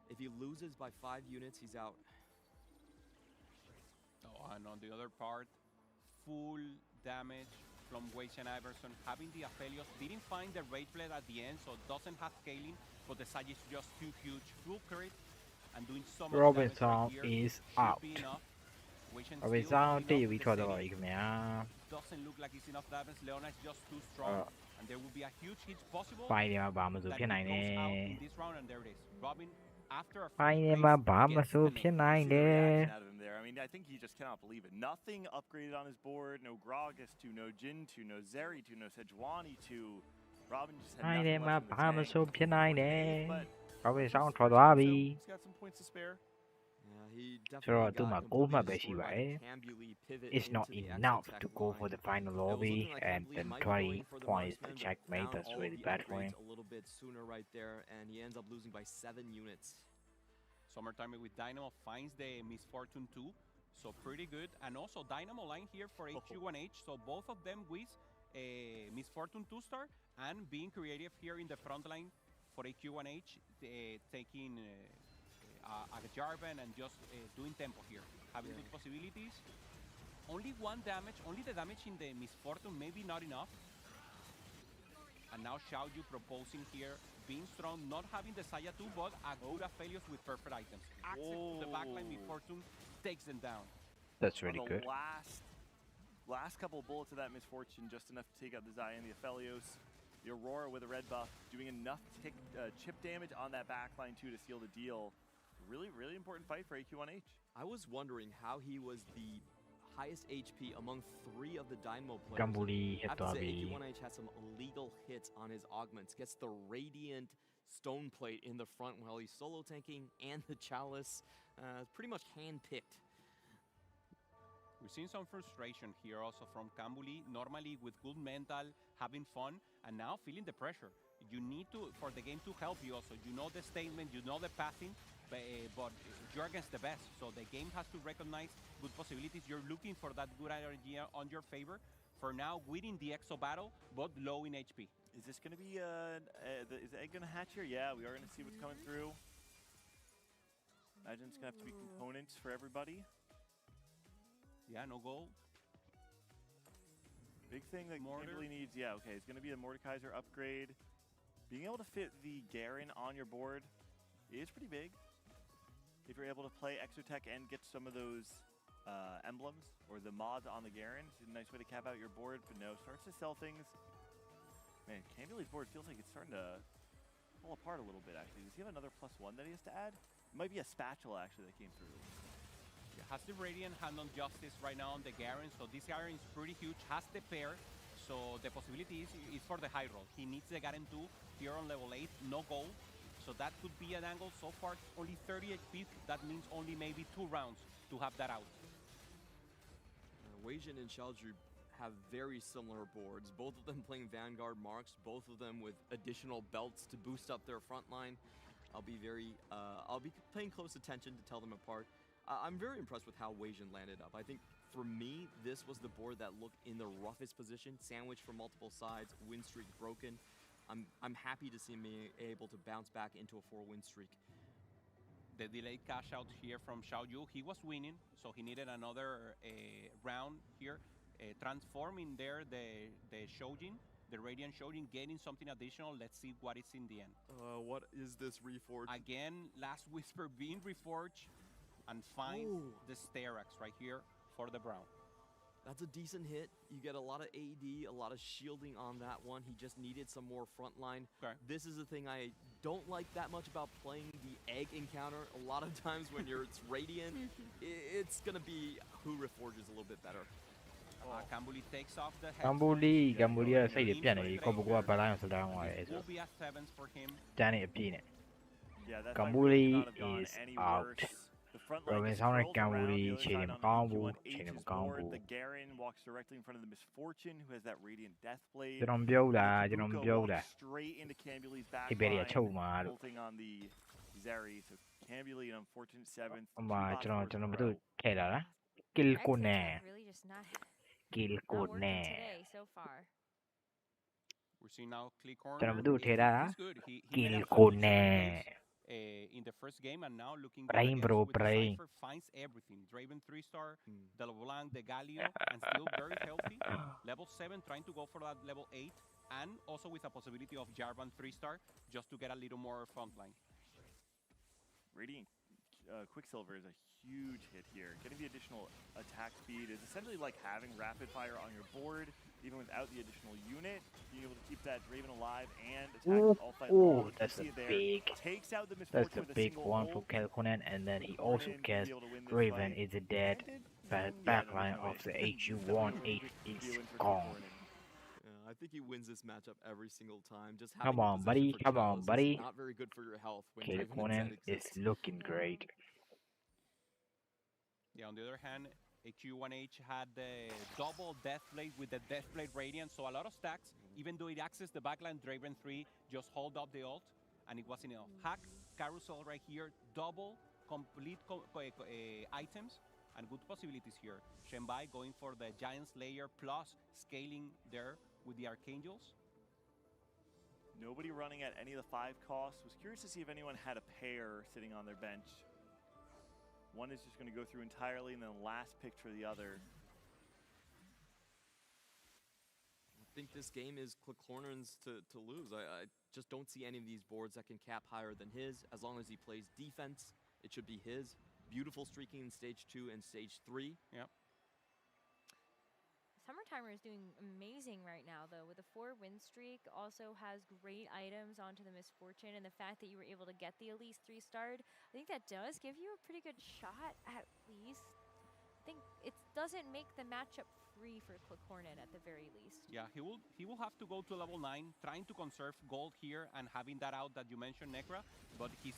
Speaker 2: If he loses by 5 units, he's out.
Speaker 4: Oh, and on the other part, full damage from Weijin Iverson. Having the Aphelios, didn't find the Rage Blade at the end, so doesn't have scaling. but the Saya is just too huge. Full crit and doing so much damage
Speaker 5: Robinson
Speaker 4: right here
Speaker 5: is
Speaker 4: should
Speaker 5: out.
Speaker 4: be enough. Wation still
Speaker 5: Robinson
Speaker 4: holding
Speaker 5: တေ
Speaker 4: up
Speaker 5: ယူပြီး
Speaker 4: the
Speaker 5: ထွက်သွား
Speaker 4: city.
Speaker 5: ပါပြီခင်ဗျာ
Speaker 4: Doesn't look like it's enough damage. Leona is just too strong, and there will be a huge hit possible.
Speaker 5: ဖိုင်ထဲမှာဘာမှမဆို
Speaker 4: That
Speaker 5: ဖြစ်
Speaker 4: he
Speaker 5: နိုင်တယ်
Speaker 4: goes out in this round, and there it is. Robin, after a
Speaker 5: ဖိုင်
Speaker 4: first
Speaker 5: ထဲ
Speaker 4: place,
Speaker 5: မှာဘာမှမ
Speaker 4: gets
Speaker 5: ဆို
Speaker 4: the
Speaker 5: ဖြစ်
Speaker 4: name.
Speaker 5: နိုင်
Speaker 1: See
Speaker 5: တ
Speaker 1: the
Speaker 5: ယ်
Speaker 1: reaction out of him there. I mean, I think he just cannot believe it. Nothing upgraded on his board. No Gragas to, no Jin to, no Zeri to, no Sejuani to. Robin just had
Speaker 5: ဖိုင်
Speaker 1: nothing
Speaker 5: ထဲမှာ
Speaker 1: left in the
Speaker 5: ဘာမှမ
Speaker 1: tank.
Speaker 5: ဆိုဖြစ်နိုင်တယ်
Speaker 1: But
Speaker 5: Robinson
Speaker 1: he's
Speaker 5: ထွက်သွားပြီ
Speaker 1: he's got some points to spare.
Speaker 2: Yeah, he
Speaker 5: ဆိုတော့
Speaker 2: definitely
Speaker 5: သူ့မှာ
Speaker 2: got
Speaker 5: 9 မှတ်
Speaker 2: completely
Speaker 5: ပဲရှိ
Speaker 2: destroyed
Speaker 5: ပါ
Speaker 2: by
Speaker 5: တယ်
Speaker 2: the Cambuli pivot
Speaker 5: It's not
Speaker 2: into the
Speaker 5: enough
Speaker 2: Exotech
Speaker 5: to go for
Speaker 2: line.
Speaker 5: the final
Speaker 2: It was
Speaker 5: lobby
Speaker 2: looking like
Speaker 5: and
Speaker 2: Cambuli
Speaker 5: then
Speaker 2: might be
Speaker 5: 20
Speaker 2: going for the
Speaker 5: points to
Speaker 2: marksman, but
Speaker 5: checkmate.
Speaker 2: found
Speaker 5: That's
Speaker 2: all
Speaker 5: really
Speaker 2: the
Speaker 5: bad for him.
Speaker 2: upgrades a little bit sooner right there, and he ends up losing by 7 units.
Speaker 4: Summertime with Dynamo finds the Misfortune 2, so pretty good. And also Dynamo line here for HQ1H, so both of them with a Misfortune 2-star and being creative here in the front line for HQ1H, taking a Jarvan and just doing tempo here, having good possibilities. Only one damage, only the damage in the Misfortune, maybe not enough. And now Xiaoyu proposing here, being strong, not having the Saya 2, but Agura Aphelios with perfect items. Access to the backline, Misfortune takes them down.
Speaker 5: That's
Speaker 1: On
Speaker 5: really
Speaker 1: the
Speaker 5: good.
Speaker 1: last couple of bullets of that Misfortune, just enough to take out the Xayah and the Aphelios. The Aurora with a red buff, doing enough chip damage on that backline too to seal the deal. Really, really important fight for AQ1H.
Speaker 2: I was wondering how he was the highest HP among 3 of the Dynamo players.
Speaker 5: ကမ်ဘူလီဟစ်
Speaker 2: I have to
Speaker 5: သွား
Speaker 2: say,
Speaker 5: ပြီ
Speaker 2: AQ1H has some illegal hits on his augments. Gets the Radiant Stone Plate in the front while he's solo tanking, and the Chalice. Pretty much hand-picked.
Speaker 4: We've seen some frustration here also from Kambuli, normally with good mental, having fun, and now feeling the pressure. You need to, for the game to help you also. You know the statement, you know the passing, but you're against the best. So the game has to recognize good possibilities. You're looking for that good idea on your favor. For now, winning the EXO battle, but low in HP.
Speaker 1: Is this going to be, is the egg going to hatch here? Yeah, we are going to see what's coming through. Imagine it's going to have to be components for everybody.
Speaker 4: Yeah, no goal.
Speaker 1: Big thing that Kimberly needs, yeah, okay, it's going to be a Mordekaiser upgrade. Being able to fit the Garen on your board is pretty big. If you're able to play Exotech and get some of those emblems or the mods on the Garen, it's a nice way to cap out your board, but no, starts to sell things. Man, Cambuli's board feels like it's starting to fall apart a little bit, actually. Does he have another +1 that he has to add? It might be a spatula, actually, that came through.
Speaker 4: Yeah, has the Radiant hand on Justice right now on the Garen, so this Garen is pretty huge, has the pair, so the possibility is for the high roll. He needs the Garen 2 here on level 8, no gold, so that could be an angle. So far, only 30 HP, that means only maybe 2 rounds to have that out.
Speaker 2: Weijin and Xiaoju have very similar boards, both of them playing Vanguard Marks, both of them with additional belts to boost up their front line. I'll be paying close attention to tell them apart. I'm very impressed with how Weijin landed up. I think for me, this was the board that looked in the roughest position, sandwiched from multiple sides, win streak broken. I'm happy to see him being able to bounce back into a 4-win streak.
Speaker 4: The delayed cash out here from Xiaoyu, he was winning, so he needed another round here. Transforming there the Shojin, the Radiant Shojin, getting something additional. Let's see what it's in the end.
Speaker 2: What is this reforge?
Speaker 4: Again, Last Whisper being reforged and finds the Sterax right here for the Brown.
Speaker 2: That's a decent hit. You get a lot of AD, a lot of shielding on that one. He just needed some more front line.
Speaker 4: Okay.
Speaker 2: This is the thing I don't like that much about playing the egg encounter. A lot of times when it's Radiant, it's going to be who reforges a little bit better.
Speaker 4: Kambuli takes off the head.
Speaker 5: ကမ်ဘူလီကစိတ်တွေပြတ်နေပြီကော့ဘူကဘလိုင်းအောင်စတားသွားတယ်ဆို
Speaker 4: Will be at 7s for him.
Speaker 5: တန်းနေအပြည့်နဲ့
Speaker 1: Yeah, that
Speaker 5: Kambuli
Speaker 1: fight could not have gone
Speaker 5: is
Speaker 1: any
Speaker 5: out.
Speaker 1: worse. The front line
Speaker 5: Robin
Speaker 1: gets
Speaker 5: Sound
Speaker 1: curled
Speaker 5: Kambuli
Speaker 1: around the other
Speaker 5: ချိန်
Speaker 1: side
Speaker 5: နေမ
Speaker 1: on
Speaker 5: ကောင်းဘူး
Speaker 1: AQ1H's
Speaker 5: ချိန်နေမကောင်း
Speaker 1: board.
Speaker 5: ဘူး
Speaker 1: The Garen walks directly in front of the Misfortune, who has that Radiant Deathblade.
Speaker 5: ကျွန်တော်ပြောတာ
Speaker 1: Ibuka
Speaker 5: ကျွန်တော်မပြောဘူးလား
Speaker 1: walks straight into Cambuli's
Speaker 5: ဒီဘယ်တွေက
Speaker 1: backline,
Speaker 5: ချုပ်မှာလို့
Speaker 1: bolting on the Zeri. So Cambuli, an unfortunate 7th.
Speaker 5: ဟိုမှာ
Speaker 1: two
Speaker 5: ကျွန်
Speaker 1: bots
Speaker 5: တော်
Speaker 1: for
Speaker 5: ဘယ်သူ
Speaker 1: Pro.
Speaker 5: ထည့်လာလား kill ကိုနဲ့
Speaker 3: Exotech really just not
Speaker 5: kill ကို
Speaker 3: working
Speaker 5: နဲ့
Speaker 3: today so far.
Speaker 4: We're seeing now Click Corner.
Speaker 5: ကျွန်တော်ဘယ်သူထည့်လာ
Speaker 4: He's good. He
Speaker 5: kill
Speaker 4: made a
Speaker 5: ကို
Speaker 4: huge
Speaker 5: နဲ့
Speaker 4: plays, in the first game, and now looking good
Speaker 5: Brain,
Speaker 4: against
Speaker 5: bro,
Speaker 4: with the
Speaker 5: brain.
Speaker 4: Cypher, finds everything. Draven 3-star, the LeBlanc, the Galio, and still very healthy. Level 7, trying to go for that level 8. and also with a possibility of Jarvan 3-star just to get a little more frontline.
Speaker 1: Radiant Quicksilver is a huge hit here. Getting the additional attack speed is essentially like having rapid fire on your board, even without the additional unit. Being able to keep that Draven alive and attack all fight long.
Speaker 5: That's
Speaker 1: You see
Speaker 5: a
Speaker 1: it there.
Speaker 5: big,
Speaker 1: Takes out the
Speaker 5: that's
Speaker 1: Misfortune
Speaker 5: a
Speaker 1: with a
Speaker 5: big
Speaker 1: single
Speaker 5: one
Speaker 1: ult.
Speaker 5: for Corin, and then he also
Speaker 1: Corin to
Speaker 5: gets
Speaker 1: be able to win this
Speaker 5: Draven
Speaker 1: fight.
Speaker 5: is dead.
Speaker 1: Planted?
Speaker 5: Backline
Speaker 1: no
Speaker 5: of
Speaker 1: way.
Speaker 5: the
Speaker 1: There's no
Speaker 5: HU1
Speaker 1: way
Speaker 5: is
Speaker 1: be a win for
Speaker 5: gone.
Speaker 1: Corin.
Speaker 2: I think he wins this matchup every single time. Just
Speaker 5: Come
Speaker 2: having
Speaker 5: on,
Speaker 2: the
Speaker 5: buddy.
Speaker 2: position for
Speaker 5: Come on,
Speaker 2: Chalice
Speaker 5: buddy.
Speaker 2: is not very good for your health when Draven and
Speaker 5: Corin
Speaker 2: Zed
Speaker 5: is
Speaker 2: exist.
Speaker 5: looking great.
Speaker 4: Yeah, on the other hand, AQ1H had the double Deathblade with the Deathblade Radiant, so a lot of stacks. Even though it accessed the backline, Draven 3 just hold up the ult, and it wasn't enough. Hack, Carousel right here, double, complete items, and good possibilities here. Shenbai going for the Giant Slayer plus scaling there with the Archangels.
Speaker 1: Nobody running at any of the 5 costs. Was curious to see if anyone had a pair sitting on their bench. One is just going to go through entirely, and then last pick for the other.
Speaker 2: I think this game is Corin's to lose. I just don't see any of these boards that can cap higher than his. As long as he plays defense, it should be his. Beautiful streaking in stage 2 and stage 3.
Speaker 4: Yep.
Speaker 3: Summertimer is doing amazing right now, though, with a 4-win streak. Also has great items onto the Misfortune, and the fact that you were able to get the Elise 3-starred, I think that does give you a pretty good shot, at least. I think it doesn't make the matchup free for Corin at the very least.
Speaker 4: Yeah, he will have to go to level 9, trying to conserve gold here and having that out that you mentioned, Necra, but he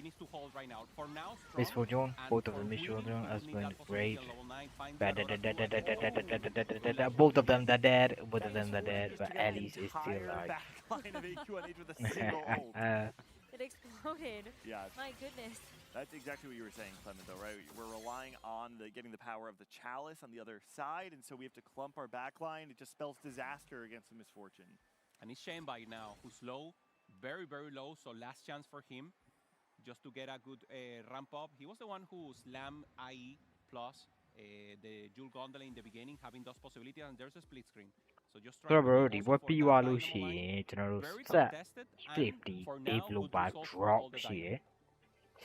Speaker 4: needs to hold right now. For now, strong,
Speaker 5: Misfortune,
Speaker 4: and
Speaker 5: both of
Speaker 4: for
Speaker 5: them
Speaker 4: winning,
Speaker 5: Misfortune
Speaker 4: he
Speaker 5: has
Speaker 4: will need
Speaker 5: been
Speaker 4: that possibility
Speaker 5: great.
Speaker 4: on level 9, find that Aura tool and
Speaker 5: Both of them are dead. Both of them are
Speaker 1: Misfortune
Speaker 5: dead,
Speaker 1: just
Speaker 5: but
Speaker 1: took out the
Speaker 5: Alice is still
Speaker 1: entire
Speaker 5: alive.
Speaker 1: backline of AQ1H with a single ult.
Speaker 3: It exploded.
Speaker 1: Yeah.
Speaker 3: My goodness.
Speaker 1: That's exactly what you were saying, Clement, though, right? We're relying on getting the power of the Chalice on the other side, and so we have to clump our backline. It just spells disaster against the Misfortune.
Speaker 4: And it's Shenbai now, who's low, very, very low, so last chance for him just to get a good ramp up. He was the one who slammed IE plus the Jewel Gondola in the beginning, having those possibilities, and there's a split screen. So just trying to go
Speaker 5: Probably
Speaker 4: also
Speaker 5: what
Speaker 4: for that
Speaker 5: Piwalu
Speaker 4: dynamo line.
Speaker 5: she general
Speaker 4: Very
Speaker 5: set
Speaker 4: contested, and
Speaker 5: 50
Speaker 4: for now, good
Speaker 5: Developer
Speaker 4: results for all
Speaker 5: drop
Speaker 4: the dynamo.
Speaker 5: here.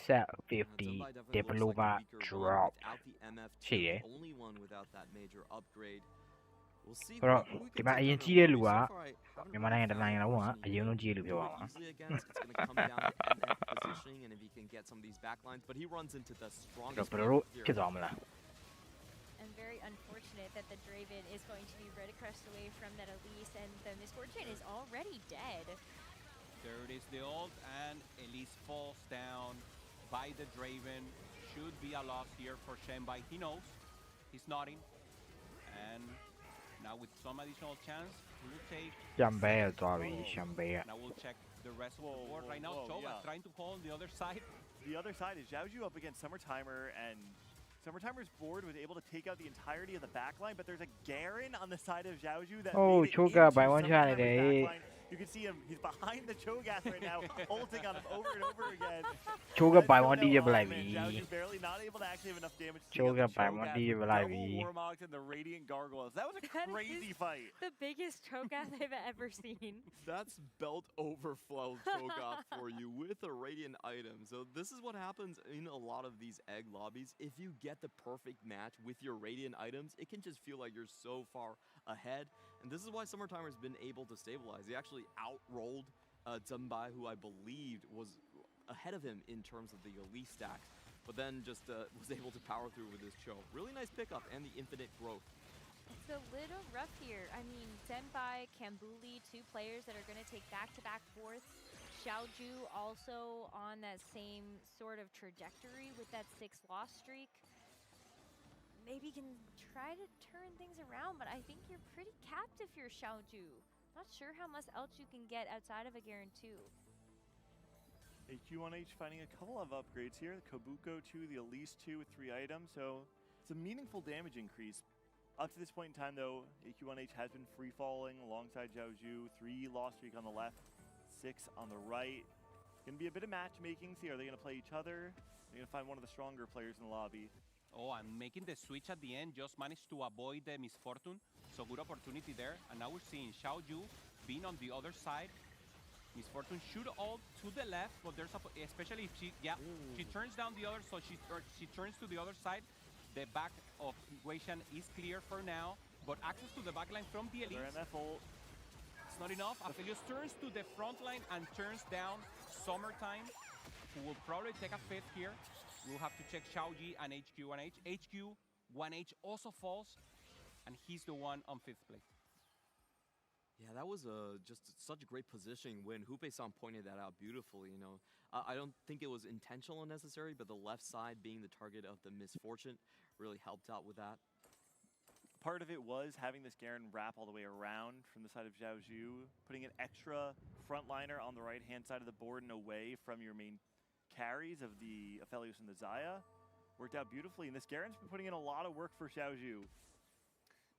Speaker 5: Set
Speaker 2: Zumbai
Speaker 5: 50
Speaker 2: definitely looks like the
Speaker 5: Developer
Speaker 2: weaker one
Speaker 5: drop.
Speaker 2: without the MF2,
Speaker 5: Here.
Speaker 2: the only one without that major upgrade. We'll see
Speaker 5: Rồi,
Speaker 2: who we
Speaker 5: thì
Speaker 2: can
Speaker 5: bạn
Speaker 2: take
Speaker 5: ấy
Speaker 2: down
Speaker 5: chia
Speaker 2: in
Speaker 5: lụa
Speaker 2: lobby.
Speaker 5: á.
Speaker 2: So far, I haven't
Speaker 5: Nhưng mà
Speaker 2: really
Speaker 5: đang
Speaker 2: found
Speaker 5: là
Speaker 2: a
Speaker 5: đúng không ạ?
Speaker 2: person
Speaker 5: Ở dưới nó chia lụa
Speaker 2: do
Speaker 5: hiệu
Speaker 2: it
Speaker 5: quả.
Speaker 2: easily against. It's going to come down to MF positioning and if he can get some of these backlines, but he runs into the
Speaker 5: Rồi,
Speaker 2: strongest
Speaker 5: pero
Speaker 2: player here.
Speaker 5: cái giòm là
Speaker 3: And very unfortunate that the Draven is going to be right across the way from that Elise, and the Misfortune is already dead.
Speaker 4: There it is, the ult, and Elise falls down by the Draven. Should be a loss here for Shenbai. He knows. He's nodding. And now with some additional chance, he will take...
Speaker 5: Chambe rồi, Chambe.
Speaker 4: Now we'll check the rest of the board. Right now, Choga
Speaker 1: yeah.
Speaker 4: trying to hold the other side.
Speaker 1: The other side is Xiaoju up against Summertimer, and Summertimer's board was able to take out the entirety of the backline, but there's a Garen on the side of Xiaoju that
Speaker 5: Oh,
Speaker 1: made it
Speaker 5: Choga
Speaker 1: into
Speaker 5: by one shot
Speaker 1: Summertimer's
Speaker 5: đấy.
Speaker 1: backline. You can see him, he's behind the Cho'Gath right now, ulting on him over and over again.
Speaker 5: Choga
Speaker 1: Let's
Speaker 5: by
Speaker 1: go
Speaker 5: one
Speaker 1: now
Speaker 5: đi
Speaker 1: on,
Speaker 5: lại
Speaker 1: man.
Speaker 5: vì
Speaker 1: Xiaoju barely not able to actually have enough damage to
Speaker 5: Choga
Speaker 1: take out the
Speaker 5: by one
Speaker 1: Cho'Gath
Speaker 5: đi
Speaker 1: with
Speaker 5: lại
Speaker 1: double
Speaker 5: vì
Speaker 1: Warmogs and the Radiant Gargoyles. That was a
Speaker 3: That
Speaker 1: crazy
Speaker 3: is
Speaker 1: fight.
Speaker 3: The biggest Cho'Gath I've ever seen.
Speaker 2: That's belt overflow Cho'Gath for you with a Radiant item. So this is what happens in a lot of these egg lobbies. If you get the perfect match with your Radiant items, it can just feel like you're so far ahead. And this is why Summertimer's been able to stabilize. He actually outrolled Zumbai, who I believed was ahead of him in terms of the Elise stacks, but then just was able to power through with his Cho. Really nice pickup and the infinite growth.
Speaker 3: It's a little rough here. I mean, Zenbai, Kambuli, 2 players that are going to take back-to-back fourths. Xiaoju also on that same sort of trajectory with that 6-loss streak. Maybe can try to turn things around, but I think you're pretty capped if you're Xiaoju. Not sure how much else you can get outside of a Garen 2.
Speaker 1: AQ1H finding a couple of upgrades here. The Kabuko 2, the Elise 2 with 3 items, so it's a meaningful damage increase. Up to this point in time, though, AQ1H has been free-falling alongside Xiaoju. 3 loss streak on the left, 6 on the right. Going to be a bit of matchmaking. See, are they going to play each other? They're going to find one of the stronger players in the lobby.
Speaker 4: Oh, and making the switch at the end, just managed to avoid the misfortune. So good opportunity there. And now we're seeing Xiaoju being on the other side. Misfortune should ult to the left, but there's a, especially if she, she turns down the other, so she turns to the other side. The back of Weishan is clear for now, but access to the backline from the Elite. It's not enough. Aphelios turns to the front line and turns down Summertime, who will probably take a fifth here. We'll have to check Xiaoji and HQ1H. HQ1H also falls, and he's the one on fifth place.
Speaker 2: Yeah, that was just such a great positioning when Hupe-san pointed that out beautifully, you know. I don't think it was intentional or necessary, but the left side being the target of the misfortune really helped out with that.
Speaker 1: Part of it was having this Garen wrap all the way around from the side of Xiaoju, putting an extra frontliner on the right-hand side of the board and away from your main carries of the Aphelios and the Xayah. Worked out beautifully, and this Garen's been putting in a lot of work for Xiaoju.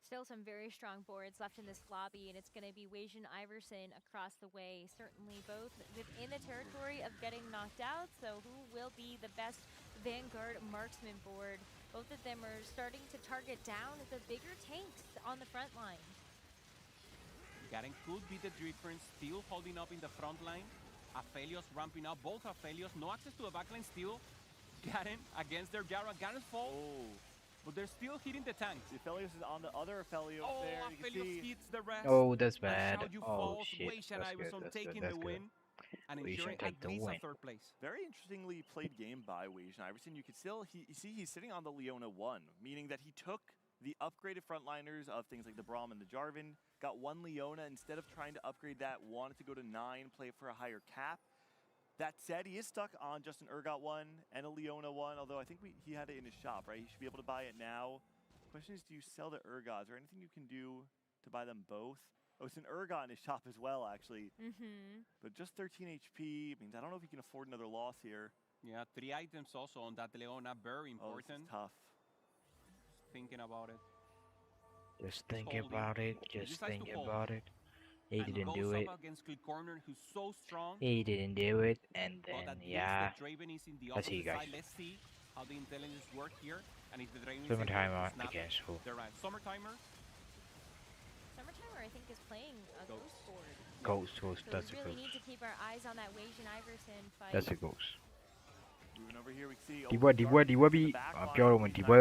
Speaker 3: Still some very strong boards left in this lobby, and it's going to be Weijin Iverson across the way. Certainly both within the territory of getting knocked out, so who will be the best Vanguard marksman board? Both of them are starting to target down the bigger tanks on the front line.
Speaker 4: Garen could be the difference, still holding up in the front line. Aphelios ramping up, both Aphelios, no access to the backline still. Garen against their Jara, Garen's fall. But they're still hitting the tanks.
Speaker 1: The Aphelios is on the other Aphelios there. You can
Speaker 4: Aphelios
Speaker 1: see
Speaker 4: hits the rest.
Speaker 5: Oh, that's bad.
Speaker 4: Xiaoju
Speaker 5: Oh
Speaker 4: falls,
Speaker 5: shit.
Speaker 4: Weishan
Speaker 5: That's good.
Speaker 4: Iverson
Speaker 5: That's
Speaker 4: taking
Speaker 5: good.
Speaker 4: the win and
Speaker 5: Weishan
Speaker 4: ensuring
Speaker 5: take
Speaker 4: at
Speaker 5: the
Speaker 4: least
Speaker 5: win.
Speaker 4: a third place.
Speaker 1: very interestingly played game by Weijin Iverson. You could still, you see he's sitting on the Leona 1, meaning that he took the upgraded frontliners of things like the Braum and the Jarvan, got one Leona, instead of trying to upgrade that, wanted to go to 9, play for a higher cap. That said, he is stuck on just an Urgot 1 and a Leona 1, although I think he had it in his shop, right? He should be able to buy it now. Question is, do you sell the Urgots? Is there anything you can do to buy them both? Oh, it's an Urgot in his shop as well, actually. But just 13 HP means I don't know if he can afford another loss here.
Speaker 4: Yeah, 3 items also on that Leona, very important.
Speaker 1: Oh, this is tough.
Speaker 4: Just thinking about it.
Speaker 5: Just think about it. Just think about it. He
Speaker 4: and
Speaker 5: didn't
Speaker 4: goes
Speaker 5: do it.
Speaker 4: up against Corin, who's so strong.
Speaker 5: He didn't do it, and
Speaker 4: But
Speaker 5: then
Speaker 4: at
Speaker 5: yeah.
Speaker 4: least the Draven is in the
Speaker 5: Let's see,
Speaker 4: opposite
Speaker 5: guys.
Speaker 4: side. Let's see how the intelligence work here. And if the Draven is
Speaker 5: Summertimer
Speaker 4: able to snap
Speaker 5: against who?
Speaker 4: the right. Summertimer.
Speaker 3: Summertimer, I think, is playing a ghost board.
Speaker 5: Ghost,
Speaker 3: So
Speaker 5: that's
Speaker 3: we
Speaker 5: a
Speaker 3: really
Speaker 5: ghost.
Speaker 3: need to keep our eyes on that Weijin Iverson fight.
Speaker 5: That's a ghost.
Speaker 1: Moving over here, we see
Speaker 5: Diwa ပြောလို့မဒီပွဲ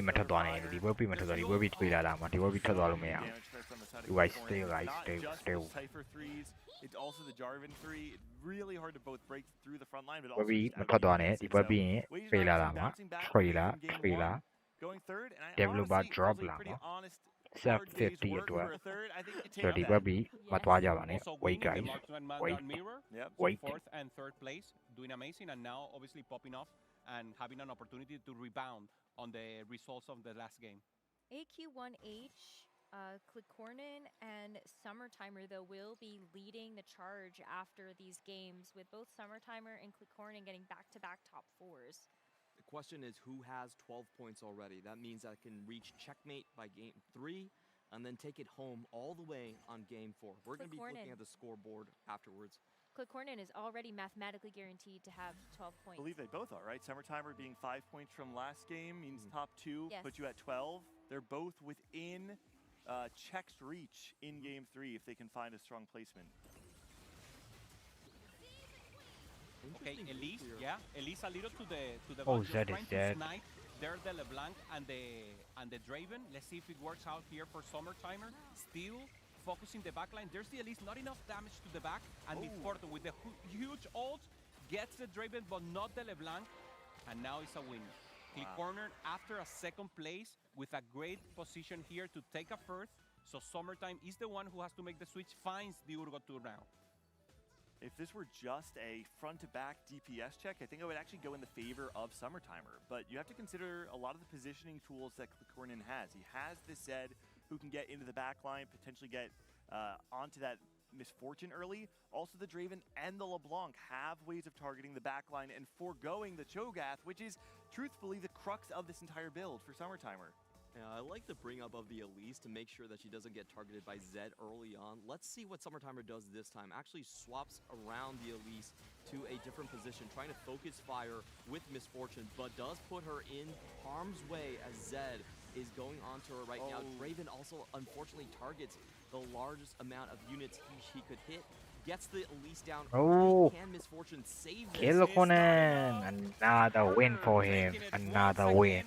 Speaker 5: မထသွားနိုင်ဘူးဒီပွဲပြီးမထသွားဒီပွဲပြီးတွေ့လာမှာဒီပွဲပြီးထသွားလို့မရဘူး You guys stay, guys, stay.
Speaker 1: Cypher threes, it's also the Jarvan 3. It's really hard to both break through the front line, but
Speaker 5: ပွဲ
Speaker 1: also
Speaker 5: ပြီး
Speaker 1: just
Speaker 5: မ
Speaker 1: out
Speaker 5: ထွက်သွားနဲ့
Speaker 1: defense.
Speaker 5: ဒီပွဲ
Speaker 1: So,
Speaker 5: ပြီးရင်
Speaker 1: Weijin
Speaker 5: တွေ့လာ
Speaker 1: Iverson
Speaker 5: တာမှာ
Speaker 1: bouncing back
Speaker 5: ထွေလာ
Speaker 1: from game
Speaker 5: ထွေလာ
Speaker 1: one, going third, and I
Speaker 5: Developer
Speaker 1: honestly,
Speaker 5: drop
Speaker 1: it was a
Speaker 5: လာ
Speaker 1: pretty
Speaker 5: မှာ
Speaker 1: honest
Speaker 5: Sub
Speaker 1: hard day's
Speaker 5: 50
Speaker 1: work
Speaker 5: အတွက်
Speaker 1: for a third. I think you
Speaker 5: ဆို
Speaker 1: take
Speaker 5: ဒီ
Speaker 1: that.
Speaker 5: ပွဲပြီးမသွားကြပါနဲ့
Speaker 4: Also
Speaker 5: wait
Speaker 4: winning the
Speaker 5: guys
Speaker 4: Marksman
Speaker 5: wait
Speaker 4: Mirror.
Speaker 1: Yep.
Speaker 4: So
Speaker 5: Wait.
Speaker 4: fourth and third place, doing amazing, and now obviously popping off and having an opportunity to rebound on the results of the last game.
Speaker 3: AQ1H, Corin, and Summertimer, though, will be leading the charge after these games, with both Summertimer and Corin getting back-to-back top 4s.
Speaker 2: The question is who has 12 points already. That means I can reach checkmate by game 3 and then take it home all the way on game 4. We're going to be looking at the scoreboard afterwards.
Speaker 3: Corin is already mathematically guaranteed to have 12 points.
Speaker 1: I believe they both are, right? Summertimer being 5 points from last game means top 2
Speaker 3: Yes.
Speaker 1: put you at 12. They're both within Check's reach in game 3 if they can find a strong placement.
Speaker 4: Okay, Elise, yeah, Elise a little to the
Speaker 5: Oh,
Speaker 4: back, just
Speaker 5: Zed is
Speaker 4: trying to
Speaker 5: dead.
Speaker 4: snipe there the LeBlanc and the Draven. Let's see if it works out here for Summertimer. Still focusing the backline. There's the Elise, not enough damage to the back, and Misfortune with the huge ult gets the Draven but not the LeBlanc, and now it's a win. Corner after a second place with a great position here to take a first. So Summertime is the one who has to make the switch, finds the Urgot tour now.
Speaker 1: If this were just a front-to-back DPS check, I think I would actually go in the favor of Summertimer. But you have to consider a lot of the positioning tools that Corin has. He has the Zed who can get into the back line, potentially get onto that Misfortune early. Also, the Draven and the LeBlanc have ways of targeting the back line and foregoing the Cho'Gath, which is truthfully the crux of this entire build for Summertimer.
Speaker 2: Yeah, I like the bring up of the Elise to make sure that she doesn't get targeted by Zed early on. Let's see what Summertimer does this time. Actually swaps around the Elise to a different position, trying to focus fire with Misfortune, but does put her in harm's way as Zed is going on to her right now. Draven also unfortunately targets the largest amount of units he could hit. Gets the Elise down.
Speaker 5: Oh.
Speaker 2: Can Misfortune save this?
Speaker 5: Kill Corin. Another win for him. Another win.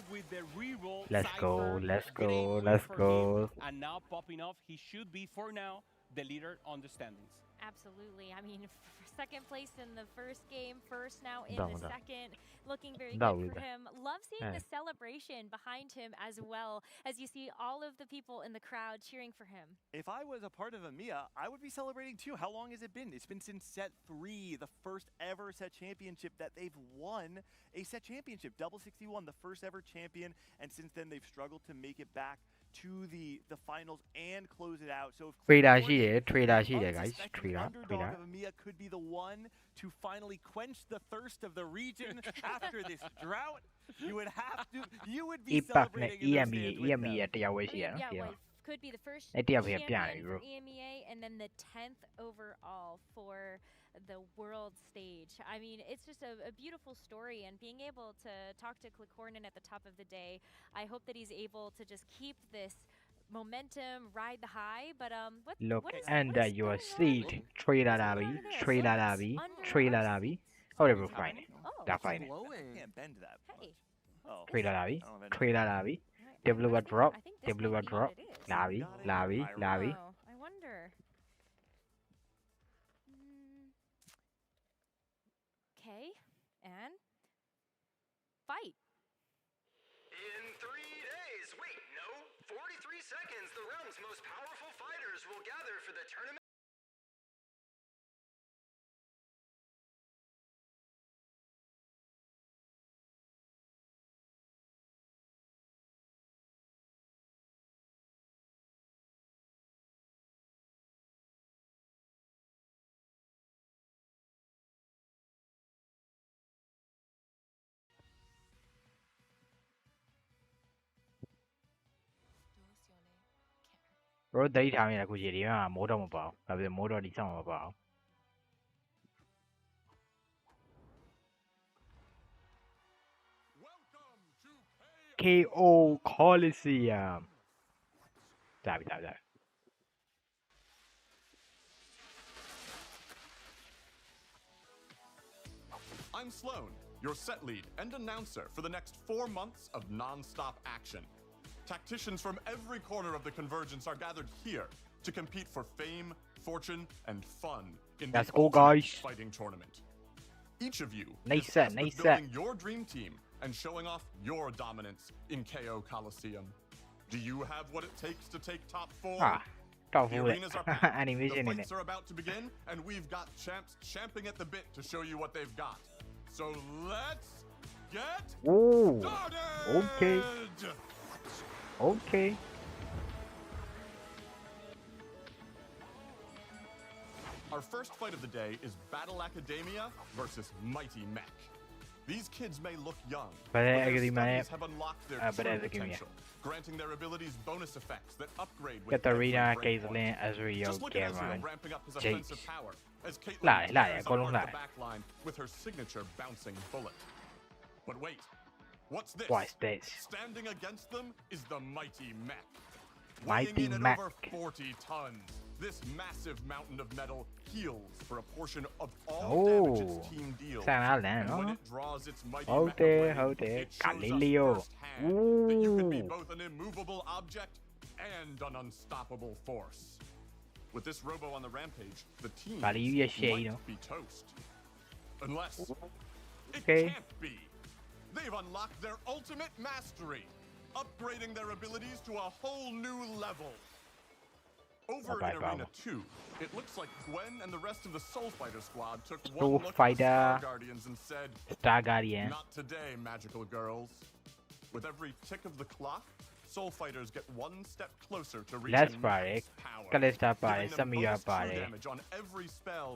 Speaker 5: Let's go. Let's go. Let's go.
Speaker 4: And now popping off, he should be for now the leader on the standings.
Speaker 3: Absolutely. I mean, second place in the first game, first now in
Speaker 5: Double,
Speaker 3: the
Speaker 5: double.
Speaker 3: second. Looking very
Speaker 5: Double,
Speaker 3: good for
Speaker 5: double.
Speaker 3: him. Love seeing
Speaker 5: Yeah.
Speaker 3: the celebration behind him as well, as you see all of the people in the crowd cheering for him.
Speaker 1: If I was a part of EMEA, I would be celebrating too. How long has it been? It's been since set 3, the first ever set championship that they've won a set championship. Double 61, the first ever champion, and since then they've struggled to make it back to the finals and close it out. So if
Speaker 5: Trader
Speaker 1: Corin,
Speaker 5: here, trader
Speaker 1: the
Speaker 5: here, guys.
Speaker 1: unsuspecting
Speaker 5: Trader,
Speaker 1: underdog
Speaker 5: trader.
Speaker 1: of EMEA could be the one to finally quench the thirst of the region after this drought. You would be
Speaker 5: Impact
Speaker 1: celebrating
Speaker 5: နဲ့
Speaker 1: in those stands with
Speaker 5: EMEA
Speaker 1: them.
Speaker 5: တရားဝဲ
Speaker 3: I
Speaker 5: ရှိရ
Speaker 3: mean,
Speaker 5: နော်
Speaker 3: yeah,
Speaker 5: ဒီ
Speaker 3: well,
Speaker 5: မှာ
Speaker 3: it could be the first
Speaker 5: Hey, TFT, yeah,
Speaker 3: champion
Speaker 5: bro.
Speaker 3: for EMEA and then the 10th overall for the world stage. I mean, it's just a beautiful story, and being able to talk to Corin at the top of the day, I hope that he's able to just keep this momentum, ride the high. But
Speaker 5: Look
Speaker 3: what is
Speaker 5: under your
Speaker 3: going on?
Speaker 5: seat. Trader
Speaker 3: What's
Speaker 5: lobby,
Speaker 3: going on there?
Speaker 5: trader
Speaker 3: What's
Speaker 5: lobby,
Speaker 3: under
Speaker 5: trader
Speaker 3: our
Speaker 5: lobby.
Speaker 3: seats?
Speaker 5: However, fine.
Speaker 3: Oh,
Speaker 5: That's fine.
Speaker 2: Glowing.
Speaker 1: Can't bend that
Speaker 3: hey.
Speaker 1: much. Oh,
Speaker 5: Trader lobby,
Speaker 1: I don't have any-
Speaker 5: trader lobby.
Speaker 3: I
Speaker 5: Developer
Speaker 3: think-
Speaker 5: drop,
Speaker 3: I think this
Speaker 5: developer
Speaker 3: might be
Speaker 5: drop.
Speaker 3: what it is.
Speaker 5: Lobby,
Speaker 1: Got it.
Speaker 5: lobby,
Speaker 1: Viral.
Speaker 5: lobby.
Speaker 3: Oh, I wonder. Okay, and fight.
Speaker 10: In 3 days, wait, no, 43 seconds, the realm's most powerful fighters will gather for the tournament.
Speaker 5: Bro တတိထားမိတယ်အခုရေဒီမှာမိုးတော့မပေါ့။ဒါပေမဲ့မိုးတော့ဒီဆောင်မပေါ့။ KO Coliseum ကြာပြီကြာပြီ။
Speaker 11: I'm Sloan, your set lead and announcer for the next 4 months of non-stop action. Tacticians from every corner of the Convergence are gathered here to compete for fame, fortune, and fun in
Speaker 5: Let's
Speaker 11: the
Speaker 5: go,
Speaker 11: ultimate
Speaker 5: guys.
Speaker 11: fighting tournament. Each of you
Speaker 5: Nice
Speaker 11: is
Speaker 5: set,
Speaker 11: tasked with
Speaker 5: nice
Speaker 11: building
Speaker 5: set.
Speaker 11: your dream team and showing off your dominance in KO Coliseum. Do you have what it takes to take top 4?
Speaker 5: တောက်
Speaker 11: The
Speaker 5: ဘူးလေ
Speaker 11: arenas are packed, the
Speaker 5: animation နေနဲ့
Speaker 11: fights are about to begin, and we've got champs champing at the bit to show you what they've got. So let's get
Speaker 5: Ooh
Speaker 11: started!
Speaker 5: Okay Okay
Speaker 11: Our first fight of the day is Battle Academia versus Mighty Mech. These kids may look young, but
Speaker 5: Battle
Speaker 11: their
Speaker 5: Academia,
Speaker 11: studies have unlocked their
Speaker 5: Battle
Speaker 11: true
Speaker 5: Academia.
Speaker 11: potential, granting their abilities bonus effects that upgrade with
Speaker 5: Katarina
Speaker 11: every breakpoint.
Speaker 5: Caitlyn Ezreal
Speaker 11: Just look at Ezreal
Speaker 5: Cameron
Speaker 11: ramping up his
Speaker 5: Jace
Speaker 11: offensive power as Caitlyn
Speaker 5: Lại, lại,
Speaker 11: tears
Speaker 5: có
Speaker 11: apart
Speaker 5: luôn
Speaker 11: the
Speaker 5: lại.
Speaker 11: back line with her signature bouncing bullet. But wait, what's this?
Speaker 5: What's this?
Speaker 11: Standing against them is the Mighty Mech.
Speaker 5: Mighty
Speaker 11: Weighing in at
Speaker 5: Mech.
Speaker 11: over 40 tons, this massive mountain of metal heals for a portion of all damage its
Speaker 5: Oh
Speaker 11: team deals.
Speaker 5: ဆန်လာတယ်
Speaker 11: And when
Speaker 5: နော်
Speaker 11: it draws its mighty
Speaker 5: ဟုတ်
Speaker 11: mech
Speaker 5: တယ်
Speaker 11: away,
Speaker 5: ဟုတ်တယ်
Speaker 11: it
Speaker 5: ကာ
Speaker 11: shows
Speaker 5: လီ
Speaker 11: us
Speaker 5: လီယို
Speaker 11: firsthand that you can be both an immovable object and an unstoppable force. With this robo on the rampage, the team
Speaker 5: Vale, you just say,
Speaker 11: might
Speaker 5: you know.
Speaker 11: be toast. Unless it
Speaker 5: Okay.
Speaker 11: can't be. They've unlocked their ultimate mastery, upgrading their abilities to a whole new level. Over
Speaker 5: Bye-bye,
Speaker 11: in Arena
Speaker 5: Baba.
Speaker 11: 2, it looks like Gwen and the rest of the Soul Fighter squad took one
Speaker 5: Soul
Speaker 11: look at the
Speaker 5: Fighter.
Speaker 11: Star Guardians and said,
Speaker 5: Star Guardian
Speaker 11: "Not today, magical girls." With every tick of the clock, Soul Fighters get one step closer to reaching
Speaker 5: Let's buy
Speaker 11: max
Speaker 5: it.
Speaker 11: power,
Speaker 5: Kalista
Speaker 11: giving
Speaker 5: ပါတယ်
Speaker 11: them
Speaker 5: Samira
Speaker 11: bonus true
Speaker 5: ပါတယ်
Speaker 11: damage on every spell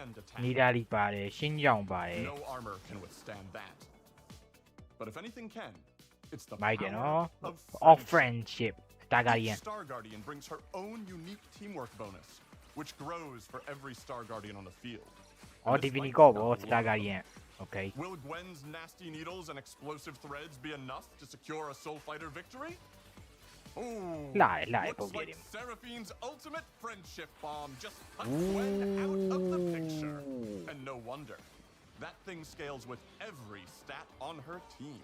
Speaker 11: and attack.
Speaker 5: နီဒါလီပါတယ်ရှင်းကြောင်ပါတယ်
Speaker 11: No armor can withstand that. But if anything can, It's the
Speaker 5: မိုက်တယ်
Speaker 11: power
Speaker 5: နော်
Speaker 11: of
Speaker 5: of
Speaker 11: friendship.
Speaker 5: friendship Star
Speaker 11: Each
Speaker 5: Guardian
Speaker 11: Star Guardian brings her own unique teamwork bonus, which grows for every Star Guardian on the field.
Speaker 5: အော်
Speaker 11: And this
Speaker 5: Divinity
Speaker 11: might
Speaker 5: ကော
Speaker 11: not
Speaker 5: ဘော
Speaker 11: be
Speaker 5: Star
Speaker 11: one of them.
Speaker 5: Guardian Okay
Speaker 11: Will Gwen's nasty needles and explosive threads be enough to secure a Soul Fighter victory? Ooh,
Speaker 5: လှတယ်လှတယ်
Speaker 11: looks
Speaker 5: ပုံပြ
Speaker 11: like
Speaker 5: တယ်
Speaker 11: Seraphine's ultimate friendship bomb just put Gwen out of the picture. And no wonder. That thing scales with every stat on her team.